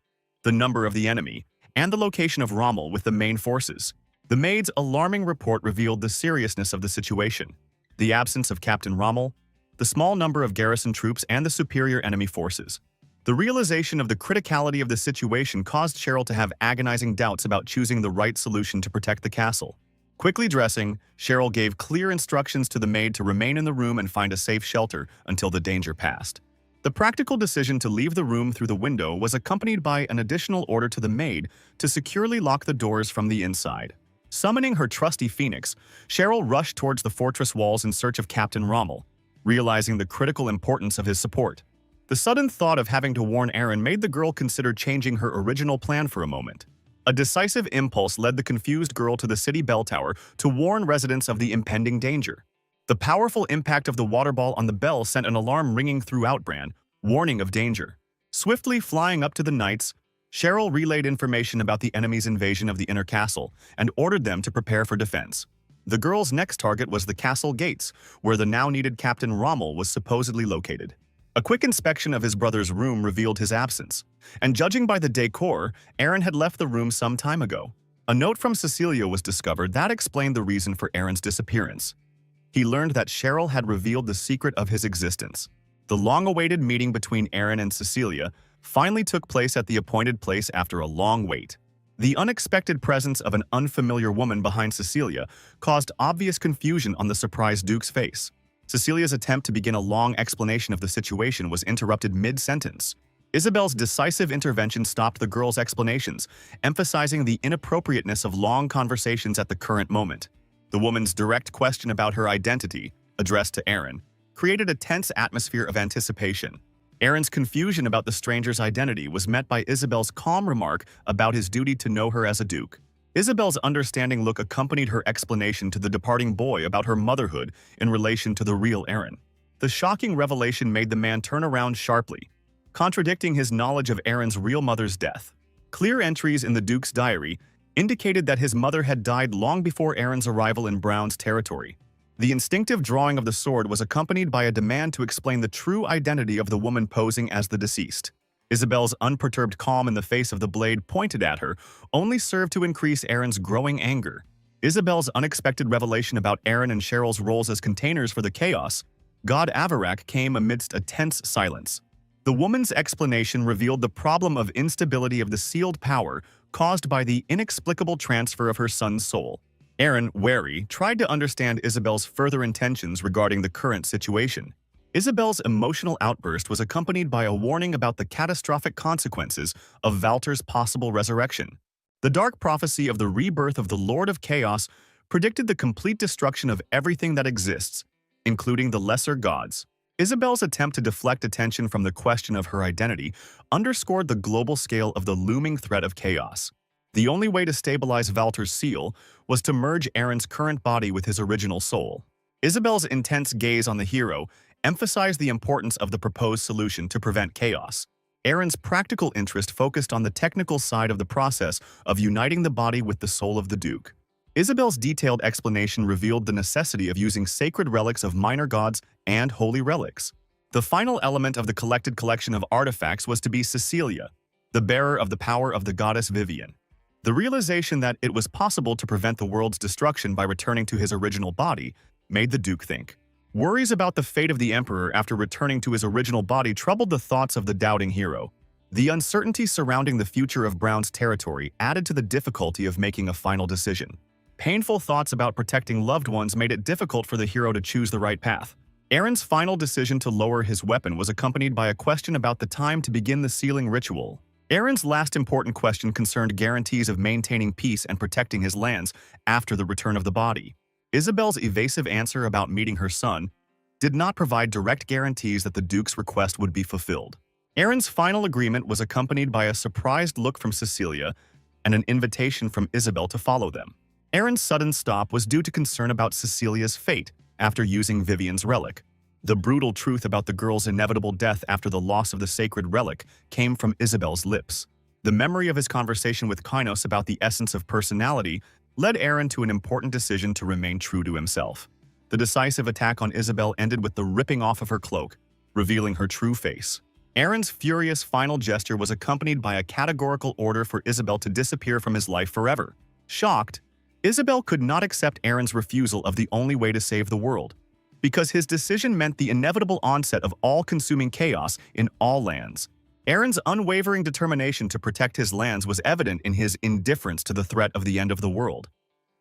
S1: the number of the enemy, and the location of Rommel with the main forces. The maid's alarming report revealed the seriousness of the situation: the absence of Captain Rommel, the small number of garrison troops, and the superior enemy forces. The realization of the criticality of the situation caused Cheryl to have agonizing doubts about choosing the right solution to protect the castle. Quickly dressing, Cheryl gave clear instructions to the maid to remain in the room and find a safe shelter until the danger passed. The practical decision to leave the room through the window was accompanied by an additional order to the maid to securely lock the doors from the inside. Summoning her trusty phoenix, Cheryl rushed towards the fortress walls in search of Captain Rommel, realizing the critical importance of his support. The sudden thought of having to warn Aaron made the girl consider changing her original plan for a moment. A decisive impulse led the confused girl to the city bell tower to warn residents of the impending danger. The powerful impact of the water ball on the bell sent an alarm ringing throughout Bran, warning of danger. Swiftly flying up to the knights, Cheryl relayed information about the enemy's invasion of the inner castle and ordered them to prepare for defense. The girl's next target was the castle gates, where the now-needed Captain Rommel was supposedly located. A quick inspection of his brother's room revealed his absence, and judging by the decor, Aaron had left the room some time ago. A note from Cecilia was discovered that explained the reason for Aaron's disappearance. He learned that Cheryl had revealed the secret of his existence. The long-awaited meeting between Aaron and Cecilia finally took place at the appointed place after a long wait. The unexpected presence of an unfamiliar woman behind Cecilia caused obvious confusion on the surprised Duke's face. Cecilia's attempt to begin a long explanation of the situation was interrupted mid-sentence. Isabel's decisive intervention stopped the girl's explanations, emphasizing the inappropriateness of long conversations at the current moment. The woman's direct question about her identity, addressed to Aaron, created a tense atmosphere of anticipation. Aaron's confusion about the stranger's identity was met by Isabel's calm remark about his duty to know her as a duke. Isabel's understanding look accompanied her explanation to the departing boy about her motherhood in relation to the real Aaron. The shocking revelation made the man turn around sharply, contradicting his knowledge of Aaron's real mother's death. Clear entries in the Duke's diary indicated that his mother had died long before Aaron's arrival in Brown's territory. The instinctive drawing of the sword was accompanied by a demand to explain the true identity of the woman posing as the deceased. Isabel's unperturbed calm in the face of the blade pointed at her only served to increase Aaron's growing anger. Isabel's unexpected revelation about Aaron and Cheryl's roles as containers for the chaos god Avarak came amidst a tense silence. The woman's explanation revealed the problem of instability of the sealed power caused by the inexplicable transfer of her son's soul. Aaron, wary, tried to understand Isabel's further intentions regarding the current situation. Isabel's emotional outburst was accompanied by a warning about the catastrophic consequences of Valter's possible resurrection. The dark prophecy of the rebirth of the Lord of Chaos predicted the complete destruction of everything that exists, including the lesser gods. Isabel's attempt to deflect attention from the question of her identity underscored the global scale of the looming threat of chaos. The only way to stabilize Valter's seal was to merge Aaron's current body with his original soul. Isabel's intense gaze on the hero emphasized the importance of the proposed solution to prevent chaos. Aaron's practical interest focused on the technical side of the process of uniting the body with the soul of the Duke. Isabel's detailed explanation revealed the necessity of using sacred relics of minor gods and holy relics. The final element of the collected collection of artifacts was to be Cecilia, the bearer of the power of the goddess Vivian. The realization that it was possible to prevent the world's destruction by returning to his original body made the Duke think. Worries about the fate of the Emperor after returning to his original body troubled the thoughts of the doubting hero. The uncertainty surrounding the future of Brown's territory added to the difficulty of making a final decision. Painful thoughts about protecting loved ones made it difficult for the hero to choose the right path. Aaron's final decision to lower his weapon was accompanied by a question about the time to begin the sealing ritual. Aaron's last important question concerned guarantees of maintaining peace and protecting his lands after the return of the body. Isabel's evasive answer about meeting her son did not provide direct guarantees that the Duke's request would be fulfilled. Aaron's final agreement was accompanied by a surprised look from Cecilia and an invitation from Isabel to follow them. Aaron's sudden stop was due to concern about Cecilia's fate after using Vivian's relic. The brutal truth about the girl's inevitable death after the loss of the sacred relic came from Isabel's lips. The memory of his conversation with Kainos about the essence of personality led Aaron to an important decision to remain true to himself. The decisive attack on Isabel ended with the ripping off of her cloak, revealing her true face. Aaron's furious final gesture was accompanied by a categorical order for Isabel to disappear from his life forever. Shocked, Isabel could not accept Aaron's refusal of the only way to save the world, because his decision meant the inevitable onset of all-consuming chaos in all lands. Aaron's unwavering determination to protect his lands was evident in his indifference to the threat of the end of the world.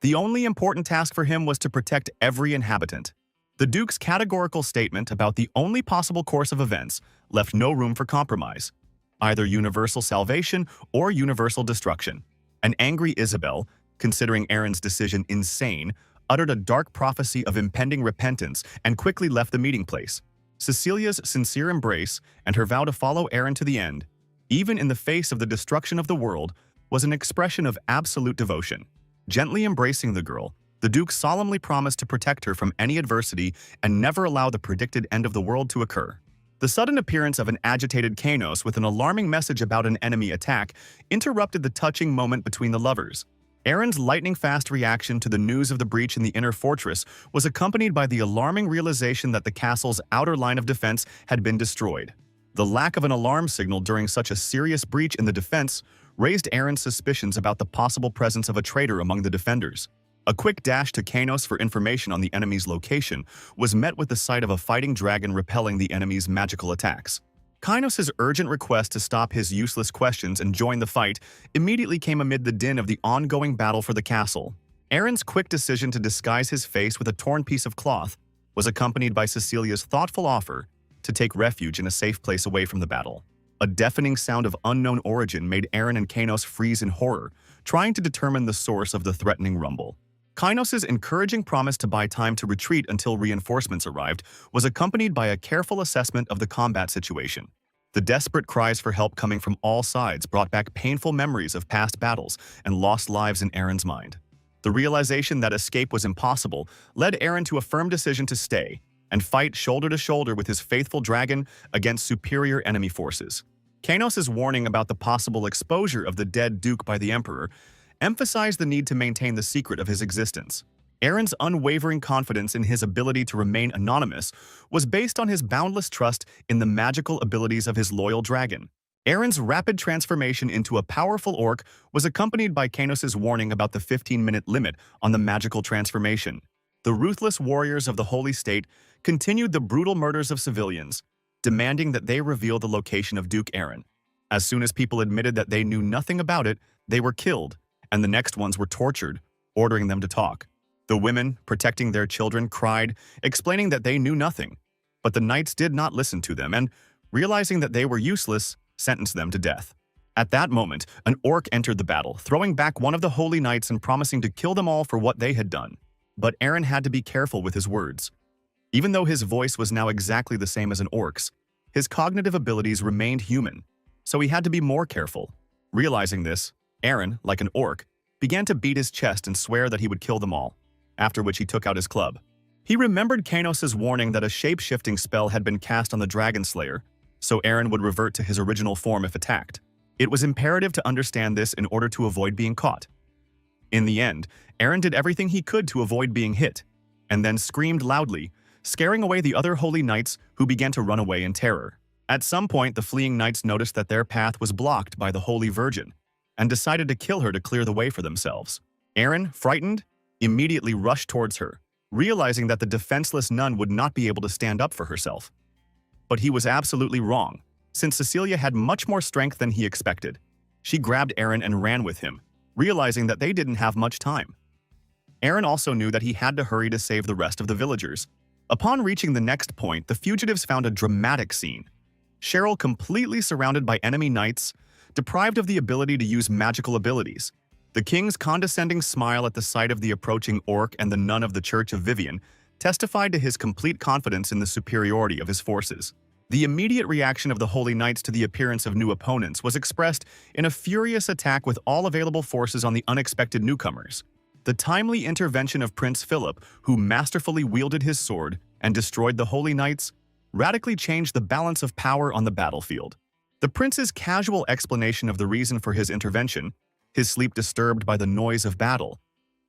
S1: The only important task for him was to protect every inhabitant. The Duke's categorical statement about the only possible course of events left no room for compromise, either universal salvation or universal destruction. An angry Isabel, considering Aaron's decision insane, uttered a dark prophecy of impending repentance and quickly left the meeting place. Cecilia's sincere embrace and her vow to follow Aaron to the end, even in the face of the destruction of the world, was an expression of absolute devotion. Gently embracing the girl, the Duke solemnly promised to protect her from any adversity and never allow the predicted end of the world to occur. The sudden appearance of an agitated Kainos with an alarming message about an enemy attack interrupted the touching moment between the lovers. Aaron's lightning-fast reaction to the news of the breach in the inner fortress was accompanied by the alarming realization that the castle's outer line of defense had been destroyed. The lack of an alarm signal during such a serious breach in the defense raised Aaron's suspicions about the possible presence of a traitor among the defenders. A quick dash to Kainos for information on the enemy's location was met with the sight of a fighting dragon repelling the enemy's magical attacks. Kainos' urgent request to stop his useless questions and join the fight immediately came amid the din of the ongoing battle for the castle. Aaron's quick decision to disguise his face with a torn piece of cloth was accompanied by Cecilia's thoughtful offer to take refuge in a safe place away from the battle. A deafening sound of unknown origin made Aaron and Kainos freeze in horror, trying to determine the source of the threatening rumble. Kainos' encouraging promise to buy time to retreat until reinforcements arrived was accompanied by a careful assessment of the combat situation. The desperate cries for help coming from all sides brought back painful memories of past battles and lost lives in Aaron's mind. The realization that escape was impossible led Aaron to a firm decision to stay and fight shoulder to shoulder with his faithful dragon against superior enemy forces. Kainos' warning about the possible exposure of the dead Duke by the Emperor emphasized the need to maintain the secret of his existence. Aaron's unwavering confidence in his ability to remain anonymous was based on his boundless trust in the magical abilities of his loyal dragon. Aaron's rapid transformation into a powerful orc was accompanied by Kainos' warning about the 15-minute limit on the magical transformation. The ruthless warriors of the Holy State continued the brutal murders of civilians, demanding that they reveal the location of Duke Aaron. As soon as people admitted that they knew nothing about it, they were killed, and the next ones were tortured, ordering them to talk. The women, protecting their children, cried, explaining that they knew nothing. But the knights did not listen to them and, realizing that they were useless, sentenced them to death. At that moment, an orc entered the battle, throwing back one of the holy knights and promising to kill them all for what they had done. But Aaron had to be careful with his words. Even though his voice was now exactly the same as an orc's, his cognitive abilities remained human, so he had to be more careful. Realizing this, Aaron, like an orc, began to beat his chest and swear that he would kill them all, after which he took out his club. He remembered Kainos' warning that a shape-shifting spell had been cast on the Dragon Slayer, so Aaron would revert to his original form if attacked. It was imperative to understand this in order to avoid being caught. In the end, Aaron did everything he could to avoid being hit, and then screamed loudly, scaring away the other holy knights who began to run away in terror. At some point, the fleeing knights noticed that their path was blocked by the Holy Virgin, and decided to kill her to clear the way for themselves. Aaron, frightened, immediately rushed towards her, realizing that the defenseless nun would not be able to stand up for herself. But he was absolutely wrong. since Cecilia had much more strength than he expected. She grabbed Aaron and ran with him, realizing that they didn't have much time. Aaron also knew that he had to hurry to save the rest of the villagers. Upon reaching the next point, the fugitives found a dramatic scene. Cheryl, completely surrounded by enemy knights, deprived of the ability to use magical abilities. The king's condescending smile at the sight of the approaching orc and the nun of the Church of Vivian testified to his complete confidence in the superiority of his forces. The immediate reaction of the Holy Knights to the appearance of new opponents was expressed in a furious attack with all available forces on the unexpected newcomers. The timely intervention of Prince Philip, who masterfully wielded his sword and destroyed the Holy Knights, radically changed the balance of power on the battlefield. The prince's casual explanation of the reason for his intervention, his sleep disturbed by the noise of battle,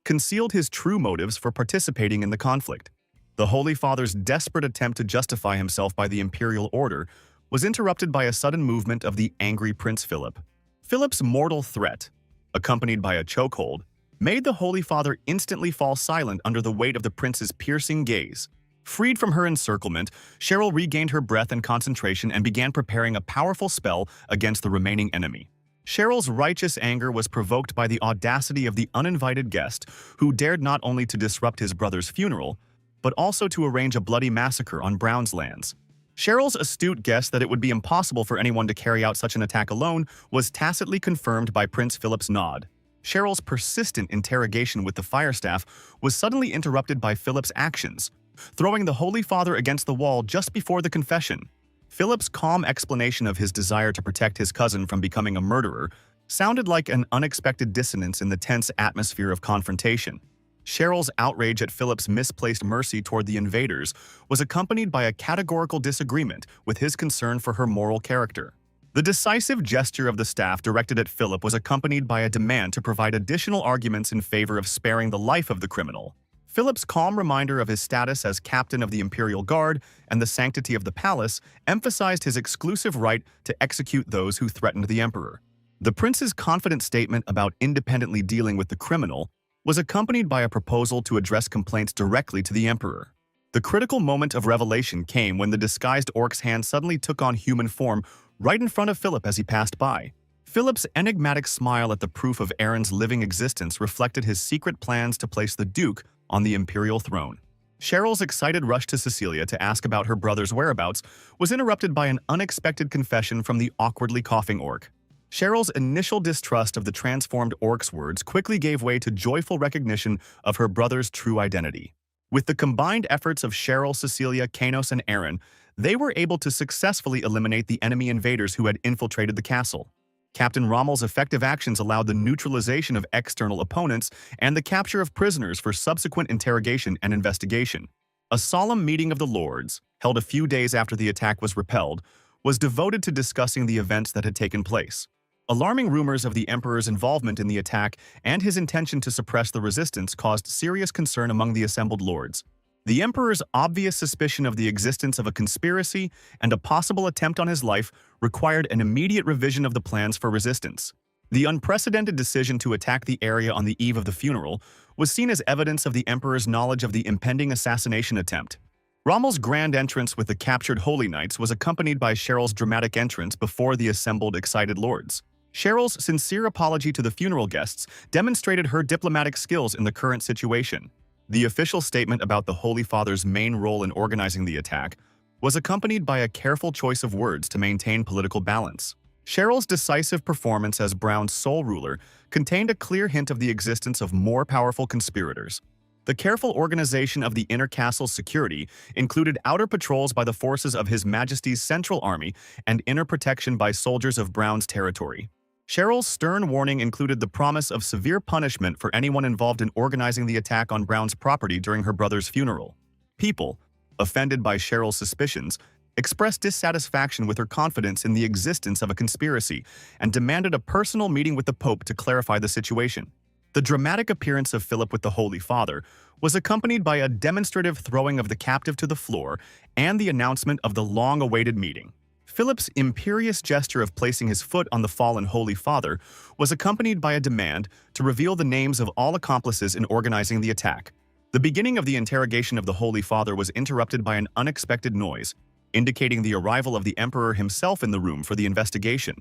S1: concealed his true motives for participating in the conflict. The Holy Father's desperate attempt to justify himself by the imperial order was interrupted by a sudden movement of the angry Prince Philip. Philip's mortal threat, accompanied by a chokehold, made the Holy Father instantly fall silent under the weight of the prince's piercing gaze. Freed from her encirclement, Cheryl regained her breath and concentration and began preparing a powerful spell against the remaining enemy. Cheryl's righteous anger was provoked by the audacity of the uninvited guest, who dared not only to disrupt his brother's funeral, but also to arrange a bloody massacre on Brown's lands. Cheryl's astute guess that it would be impossible for anyone to carry out such an attack alone was tacitly confirmed by Prince Philip's nod. Cheryl's persistent interrogation with the firestaff was suddenly interrupted by Philip's actions, throwing the Holy Father against the wall just before the confession. Philip's calm explanation of his desire to protect his cousin from becoming a murderer sounded like an unexpected dissonance in the tense atmosphere of confrontation. Cheryl's outrage at Philip's misplaced mercy toward the invaders was accompanied by a categorical disagreement with his concern for her moral character. The decisive gesture of the staff directed at Philip was accompanied by a demand to provide additional arguments in favor of sparing the life of the criminal. Philip's calm reminder of his status as captain of the Imperial Guard and the sanctity of the palace emphasized his exclusive right to execute those who threatened the emperor. The prince's confident statement about independently dealing with the criminal was accompanied by a proposal to address complaints directly to the emperor. The critical moment of revelation came when the disguised orc's hand suddenly took on human form right in front of Philip as he passed by. Philip's enigmatic smile at the proof of Aaron's living existence reflected his secret plans to place the Duke on the imperial throne. Cheryl's excited rush to Cecilia to ask about her brother's whereabouts was interrupted by an unexpected confession from the awkwardly coughing orc. Cheryl's initial distrust of the transformed orc's words quickly gave way to joyful recognition of her brother's true identity. With the combined efforts of Cheryl, Cecilia, Kanos, and Aaron, they were able to successfully eliminate the enemy invaders who had infiltrated the castle. Captain Rommel's effective actions allowed the neutralization of external opponents and the capture of prisoners for subsequent interrogation and investigation. A solemn meeting of the lords, held a few days after the attack was repelled, was devoted to discussing the events that had taken place. Alarming rumors of the emperor's involvement in the attack and his intention to suppress the resistance caused serious concern among the assembled lords. The emperor's obvious suspicion of the existence of a conspiracy and a possible attempt on his life required an immediate revision of the plans for resistance. The unprecedented decision to attack the area on the eve of the funeral was seen as evidence of the emperor's knowledge of the impending assassination attempt. Rommel's grand entrance with the captured Holy Knights was accompanied by Cheryl's dramatic entrance before the assembled excited lords. Cheryl's sincere apology to the funeral guests demonstrated her diplomatic skills in the current situation. The official statement about the Holy Father's main role in organizing the attack was accompanied by a careful choice of words to maintain political balance. Cheryl's decisive performance as Brown's sole ruler contained a clear hint of the existence of more powerful conspirators. The careful organization of the inner castle's security included outer patrols by the forces of His Majesty's Central Army and inner protection by soldiers of Brown's territory. Cheryl's stern warning included the promise of severe punishment for anyone involved in organizing the attack on Brown's property during her brother's funeral. People, offended by Cheryl's suspicions, expressed dissatisfaction with her confidence in the existence of a conspiracy and demanded a personal meeting with the Pope to clarify the situation. The dramatic appearance of Philip with the Holy Father was accompanied by a demonstrative throwing of the captive to the floor and the announcement of the long-awaited meeting. Philip's imperious gesture of placing his foot on the fallen Holy Father was accompanied by a demand to reveal the names of all accomplices in organizing the attack. The beginning of the interrogation of the Holy Father was interrupted by an unexpected noise. indicating the arrival of the emperor himself in the room for the investigation.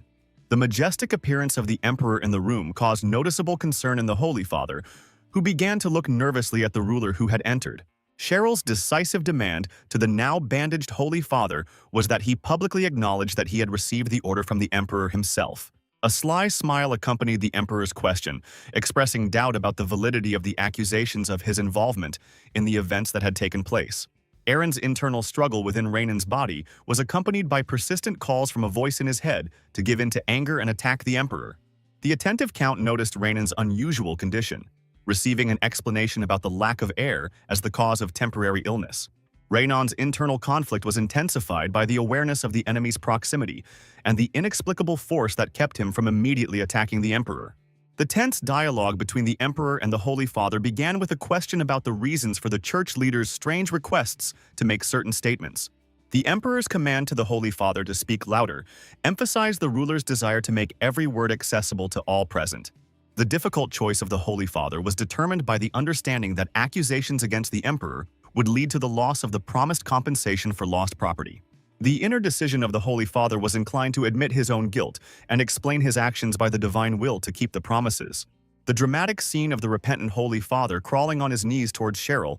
S1: The majestic appearance of the emperor in the room caused noticeable concern in the Holy Father, who began to look nervously at the ruler who had entered. Cheryl's decisive demand to the now bandaged Holy Father was that he publicly acknowledge that he had received the order from the emperor himself. A sly smile accompanied the emperor's question, expressing doubt about the validity of the accusations of his involvement in the events that had taken place. Aaron's internal struggle within Reinan's body was accompanied by persistent calls from a voice in his head to give in to anger and attack the emperor. The attentive count noticed Reinan's unusual condition, receiving an explanation about the lack of air as the cause of temporary illness. Reinan's internal conflict was intensified by the awareness of the enemy's proximity and the inexplicable force that kept him from immediately attacking the emperor. The tense dialogue between the emperor and the Holy Father began with a question about the reasons for the church leader's strange requests to make certain statements. The emperor's command to the Holy Father to speak louder emphasized the ruler's desire to make every word accessible to all present. The difficult choice of the Holy Father was determined by the understanding that accusations against the emperor would lead to the loss of the promised compensation for lost property. The inner decision of the Holy Father was inclined to admit his own guilt and explain his actions by the divine will to keep the promises. The dramatic scene of the repentant Holy Father crawling on his knees towards Cheryl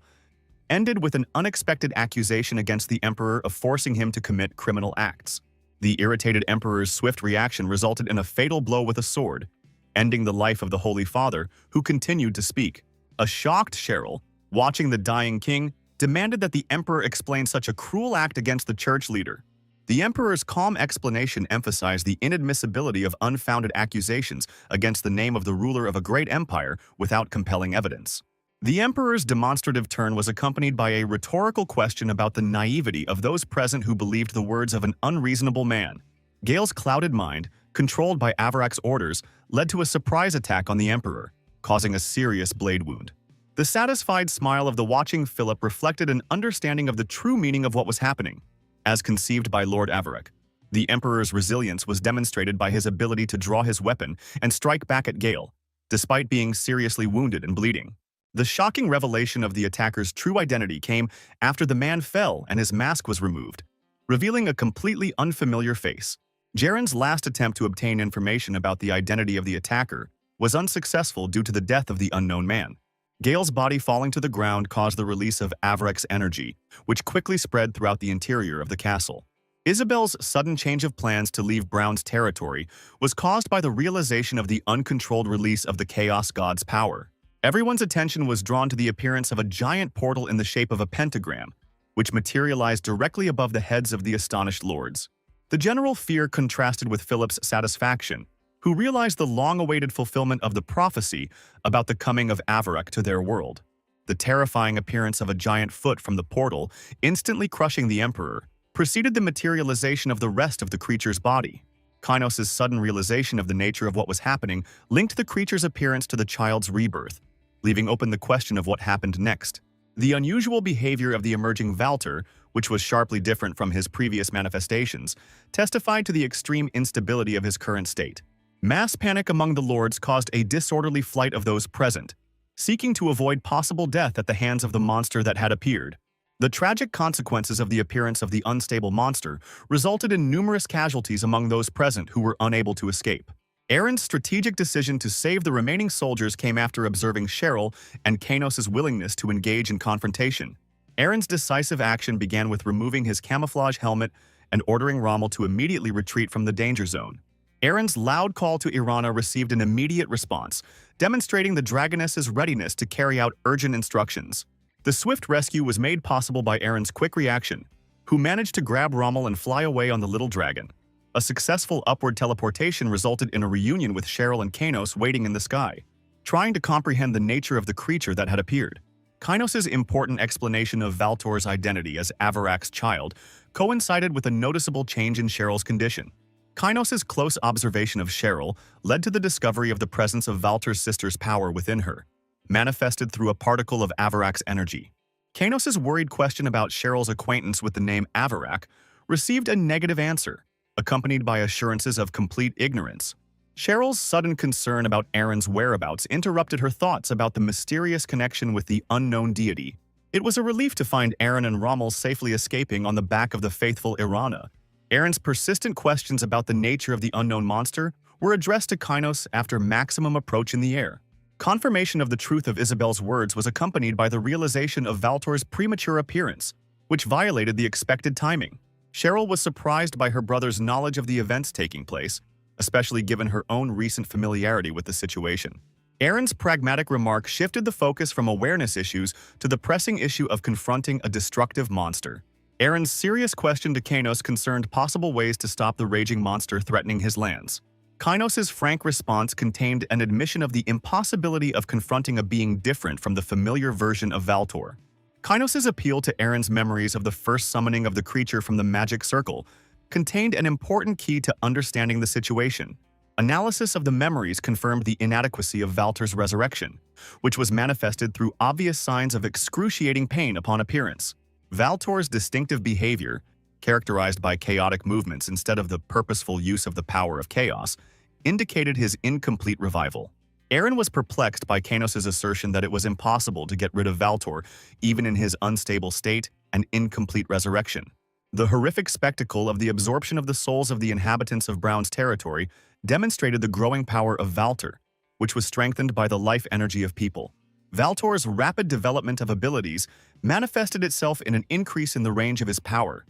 S1: ended with an unexpected accusation against the emperor of forcing him to commit criminal acts. The irritated emperor's swift reaction resulted in a fatal blow with a sword, ending the life of the Holy Father, who continued to speak. A shocked Cheryl, watching the dying king, demanded that the emperor explain such a cruel act against the church leader. The emperor's calm explanation emphasized the inadmissibility of unfounded accusations against the name of the ruler of a great empire without compelling evidence. The emperor's demonstrative turn was accompanied by a rhetorical question about the naivety of those present who believed the words of an unreasonable man. Gale's clouded mind, controlled by Avarak's orders, led to a surprise attack on the emperor, causing a serious blade wound. The satisfied smile of the watching Philip reflected an understanding of the true meaning of what was happening. As conceived by Lord Avarak, the Emperor's resilience was demonstrated by his ability to draw his weapon and strike back at Gale, despite being seriously wounded and bleeding. The shocking revelation of the attacker's true identity came after the man fell and his mask was removed, revealing a completely unfamiliar face. Jaren's last attempt to obtain information about the identity of the attacker was unsuccessful due to the death of the unknown man. Gale's body falling to the ground caused the release of Avarak's energy, which quickly spread throughout the interior of the castle. Isabel's sudden change of plans to leave Brown's territory was caused by the realization of the uncontrolled release of the Chaos God's power. Everyone's attention was drawn to the appearance of a giant portal in the shape of a pentagram, which materialized directly above the heads of the astonished lords. The general fear contrasted with Philip's satisfaction, who realized the long-awaited fulfillment of the prophecy about the coming of Avarak to their world. The terrifying appearance of a giant foot from the portal, instantly crushing the Emperor, preceded the materialization of the rest of the creature's body. Kainos' sudden realization of the nature of what was happening linked the creature's appearance to the child's rebirth, leaving open the question of what happened next. The unusual behavior of the emerging Valter, which was sharply different from his previous manifestations, testified to the extreme instability of his current state. Mass panic among the lords caused a disorderly flight of those present, seeking to avoid possible death at the hands of the monster that had appeared. The tragic consequences of the appearance of the unstable monster resulted in numerous casualties among those present who were unable to escape. Aaron's strategic decision to save the remaining soldiers came after observing Cheryl and Kainos' willingness to engage in confrontation. Aaron's decisive action began with removing his camouflage helmet and ordering Rommel to immediately retreat from the danger zone. Aaron's loud call to Irana received an immediate response, demonstrating the Dragoness's readiness to carry out urgent instructions. The swift rescue was made possible by Aaron's quick reaction, who managed to grab Rommel and fly away on the little dragon. A successful upward teleportation resulted in a reunion with Cheryl and Kainos waiting in the sky, trying to comprehend the nature of the creature that had appeared. Kainos' important explanation of Valtor's identity as Avarak's child coincided with a noticeable change in Cheryl's condition. Kainos' close observation of Cheryl led to the discovery of the presence of Valtor's sister's power within her, manifested through a particle of Avarak's energy. Kainos' worried question about Cheryl's acquaintance with the name Avarak received a negative answer, accompanied by assurances of complete ignorance. Cheryl's sudden concern about Aaron's whereabouts interrupted her thoughts about the mysterious connection with the unknown deity. It was a relief to find Eren and Rommel safely escaping on the back of the faithful Irana. Eren's persistent questions about the nature of the unknown monster were addressed to Kainos after maximum approach in the air. Confirmation of the truth of Isabel's words was accompanied by the realization of Valtor's premature appearance, which violated the expected timing. Cheryl was surprised by her brother's knowledge of the events taking place, especially given her own recent familiarity with the situation. Eren's pragmatic remark shifted the focus from awareness issues to the pressing issue of confronting a destructive monster. Eren's serious question to Kainos concerned possible ways to stop the raging monster threatening his lands. Kainos' frank response contained an admission of the impossibility of confronting a being different from the familiar version of Valtor. Kainos' appeal to Eren's memories of the first summoning of the creature from the magic circle contained an important key to understanding the situation. Analysis of the memories confirmed the inadequacy of Valtor's resurrection, which was manifested through obvious signs of excruciating pain upon appearance. Valtor's distinctive behavior, characterized by chaotic movements instead of the purposeful use of the power of chaos, indicated his incomplete revival. Eren was perplexed by Kainos' assertion that it was impossible to get rid of Valtor even in his unstable state and incomplete resurrection. The horrific spectacle of the absorption of the souls of the inhabitants of Brown's territory demonstrated the growing power of Valtor, which was strengthened by the life energy of people. Valtor's rapid development of abilities manifested itself in an increase in the range of his power,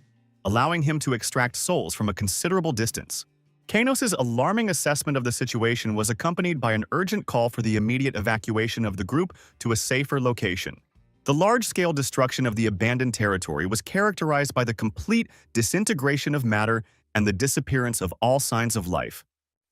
S1: allowing him to extract souls from a considerable distance. Kainos' alarming assessment of the situation was accompanied by an urgent call for the immediate evacuation of the group to a safer location. The large-scale destruction of the abandoned territory was characterized by the complete disintegration of matter and the disappearance of all signs of life.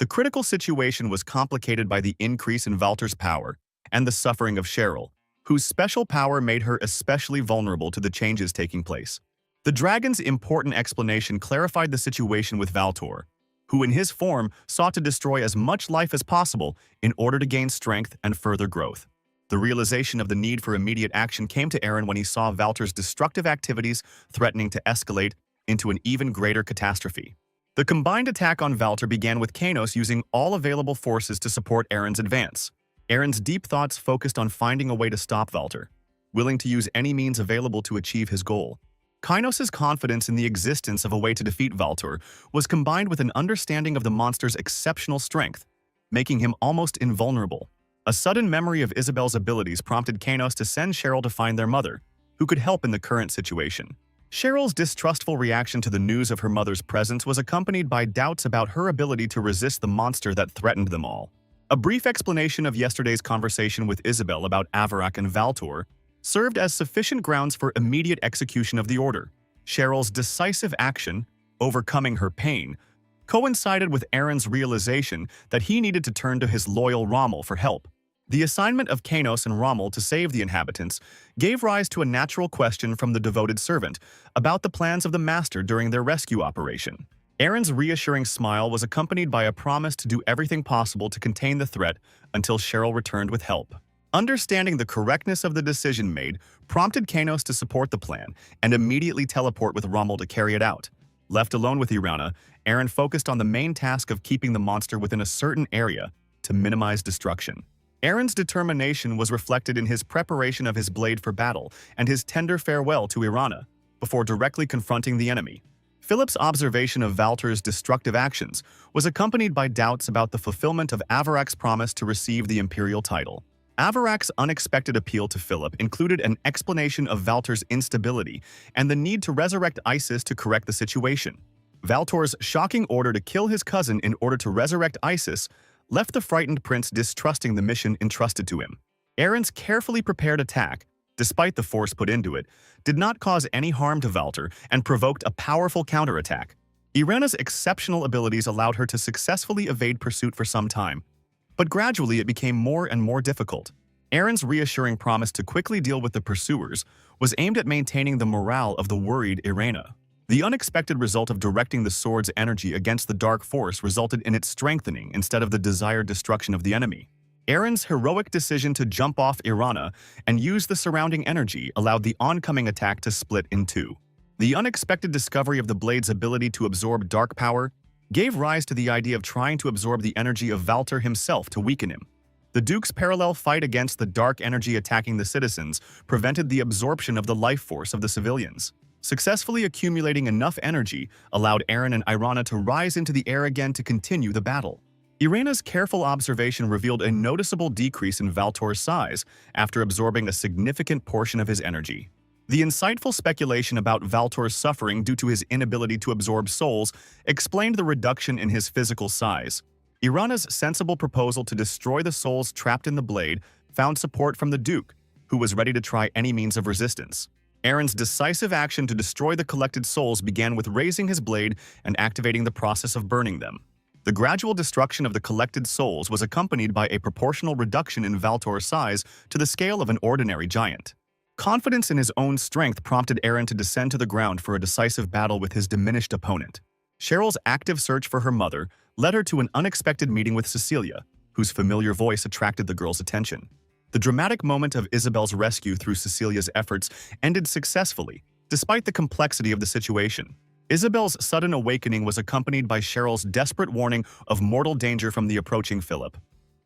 S1: The critical situation was complicated by the increase in Valtor's power and the suffering of Cheryl, whose special power made her especially vulnerable to the changes taking place. The dragon's important explanation clarified the situation with Valtor, who in his form sought to destroy as much life as possible in order to gain strength and further growth. The realization of the need for immediate action came to Eren when he saw Valtor's destructive activities threatening to escalate into an even greater catastrophe. The combined attack on Valtor began with Kainos using all available forces to support Eren's advance. Eren's deep thoughts focused on finding a way to stop Valtor, willing to use any means available to achieve his goal. Kainos' confidence in the existence of a way to defeat Valtor was combined with an understanding of the monster's exceptional strength, making him almost invulnerable. A sudden memory of Isabel's abilities prompted Kainos to send Cheryl to find their mother, who could help in the current situation. Cheryl's distrustful reaction to the news of her mother's presence was accompanied by doubts about her ability to resist the monster that threatened them all. A brief explanation of yesterday's conversation with Isabel about Avarak and Valtor served as sufficient grounds for immediate execution of the order. Cheryl's decisive action, overcoming her pain, coincided with Eren's realization that he needed to turn to his loyal Rommel for help. The assignment of Kainos and Rommel to save the inhabitants gave rise to a natural question from the devoted servant about the plans of the master during their rescue operation. Eren's reassuring smile was accompanied by a promise to do everything possible to contain the threat until Cheryl returned with help. Understanding the correctness of the decision made prompted Kainos to support the plan and immediately teleport with Rommel to carry it out. Left alone with Irana, Eren focused on the main task of keeping the monster within a certain area to minimize destruction. Eren's determination was reflected in his preparation of his blade for battle and his tender farewell to Irana before directly confronting the enemy. Philip's observation of Valtor's destructive actions was accompanied by doubts about the fulfillment of Avarak's promise to receive the imperial title. Avarak's unexpected appeal to Philip included an explanation of Valtor's instability and the need to resurrect Isis to correct the situation. Valtor's shocking order to kill his cousin in order to resurrect Isis left the frightened prince distrusting the mission entrusted to him. Eren's carefully prepared attack, despite the force put into it, did not cause any harm to Valtor and provoked a powerful counterattack. Irana's exceptional abilities allowed her to successfully evade pursuit for some time, but gradually it became more and more difficult. Eren's reassuring promise to quickly deal with the pursuers was aimed at maintaining the morale of the worried Irana. The unexpected result of directing the sword's energy against the dark force resulted in its strengthening instead of the desired destruction of the enemy. Eren's heroic decision to jump off Irana and use the surrounding energy allowed the oncoming attack to split in two. The unexpected discovery of the blade's ability to absorb dark power gave rise to the idea of trying to absorb the energy of Valtor himself to weaken him. The Duke's parallel fight against the dark energy attacking the citizens prevented the absorption of the life force of the civilians. Successfully accumulating enough energy allowed Eren and Irana to rise into the air again to continue the battle. Irana's careful observation revealed a noticeable decrease in Valtor's size after absorbing a significant portion of his energy. The insightful speculation about Valtor's suffering due to his inability to absorb souls explained the reduction in his physical size. Irana's sensible proposal to destroy the souls trapped in the blade found support from the Duke, who was ready to try any means of resistance. Eren's decisive action to destroy the collected souls began with raising his blade and activating the process of burning them. The gradual destruction of the collected souls was accompanied by a proportional reduction in Valtor's size to the scale of an ordinary giant. Confidence in his own strength prompted Eren to descend to the ground for a decisive battle with his diminished opponent. Cheryl's active search for her mother led her to an unexpected meeting with Cecilia, whose familiar voice attracted the girl's attention. The dramatic moment of Isabel's rescue through Cecilia's efforts ended successfully, despite the complexity of the situation. Isabel's sudden awakening was accompanied by Cheryl's desperate warning of mortal danger from the approaching Philip.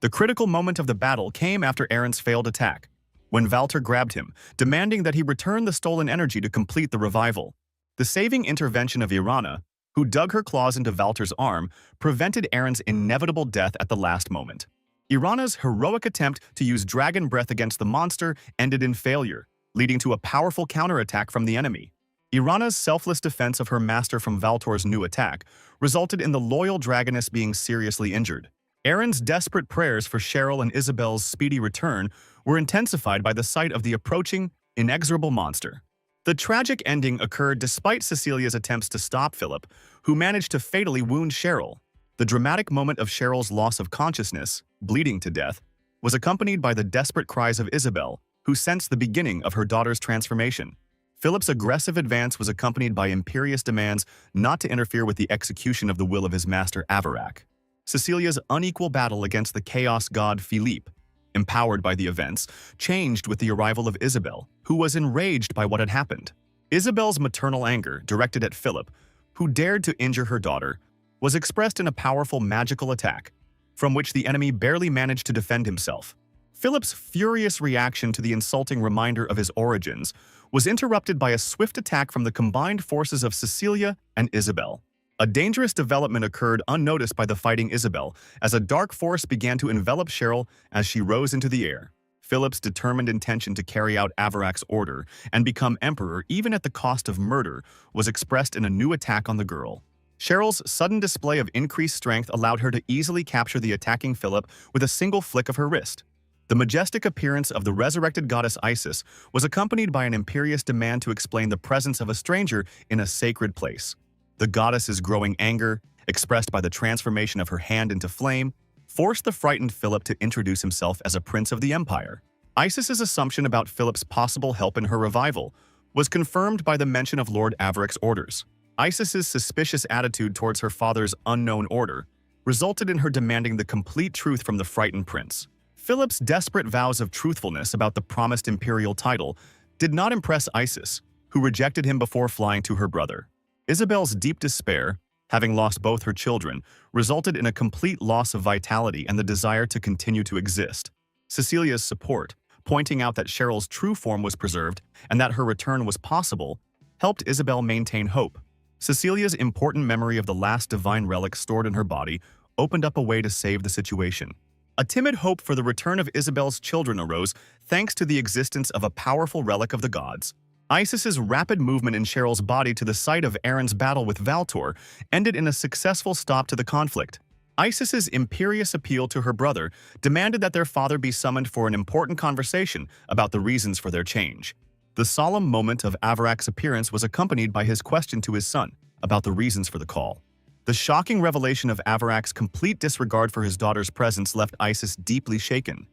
S1: The critical moment of the battle came after Eren's failed attack, when Valtor grabbed him, demanding that he return the stolen energy to complete the revival. The saving intervention of Irana, who dug her claws into Valtor's arm, prevented Eren's inevitable death at the last moment. Irana's heroic attempt to use dragon breath against the monster ended in failure, leading to a powerful counterattack from the enemy. Irana's selfless defense of her master from Valtor's new attack resulted in the loyal dragoness being seriously injured. Eren's desperate prayers for Cheryl and Isabel's speedy return were intensified by the sight of the approaching, inexorable monster. The tragic ending occurred despite Cecilia's attempts to stop Philip, who managed to fatally wound Cheryl. The dramatic moment of Cheryl's loss of consciousness, bleeding to death, was accompanied by the desperate cries of Isabel, who sensed the beginning of her daughter's transformation. Philip's aggressive advance was accompanied by imperious demands not to interfere with the execution of the will of his master Avarak. Cecilia's unequal battle against the chaos god Philippe, empowered by the events, changed with the arrival of Isabel, who was enraged by what had happened. Isabel's maternal anger, directed at Philip, who dared to injure her daughter, was expressed in a powerful magical attack, from which the enemy barely managed to defend himself. Philip's furious reaction to the insulting reminder of his origins was interrupted by a swift attack from the combined forces of Cecilia and Isabel. A dangerous development occurred unnoticed by the fighting Isabel as a dark force began to envelop Cheryl as she rose into the air. Philip's determined intention to carry out Avarak's order and become emperor even at the cost of murder was expressed in a new attack on the girl. Cheryl's sudden display of increased strength allowed her to easily capture the attacking Philip with a single flick of her wrist. The majestic appearance of the resurrected goddess Isis was accompanied by an imperious demand to explain the presence of a stranger in a sacred place. The goddess's growing anger, expressed by the transformation of her hand into flame, forced the frightened Philip to introduce himself as a prince of the empire. Isis's assumption about Philip's possible help in her revival was confirmed by the mention of Lord Avarak's orders. Isis's suspicious attitude towards her father's unknown order resulted in her demanding the complete truth from the frightened prince. Philip's desperate vows of truthfulness about the promised imperial title did not impress Isis, who rejected him before flying to her brother. Isabel's deep despair, having lost both her children, resulted in a complete loss of vitality and the desire to continue to exist. Cecilia's support, pointing out that Cheryl's true form was preserved and that her return was possible, helped Isabel maintain hope. Cecilia's important memory of the last divine relic stored in her body opened up a way to save the situation. A timid hope for the return of Isabel's children arose thanks to the existence of a powerful relic of the gods. Isis's rapid movement in Cheryl's body to the site of Eren's battle with Valtor ended in a successful stop to the conflict. Isis's imperious appeal to her brother demanded that their father be summoned for an important conversation about the reasons for their change. The solemn moment of Avarak's appearance was accompanied by his question to his son about the reasons for the call. The shocking revelation of Avarak's complete disregard for his daughter's presence left Isis deeply shaken.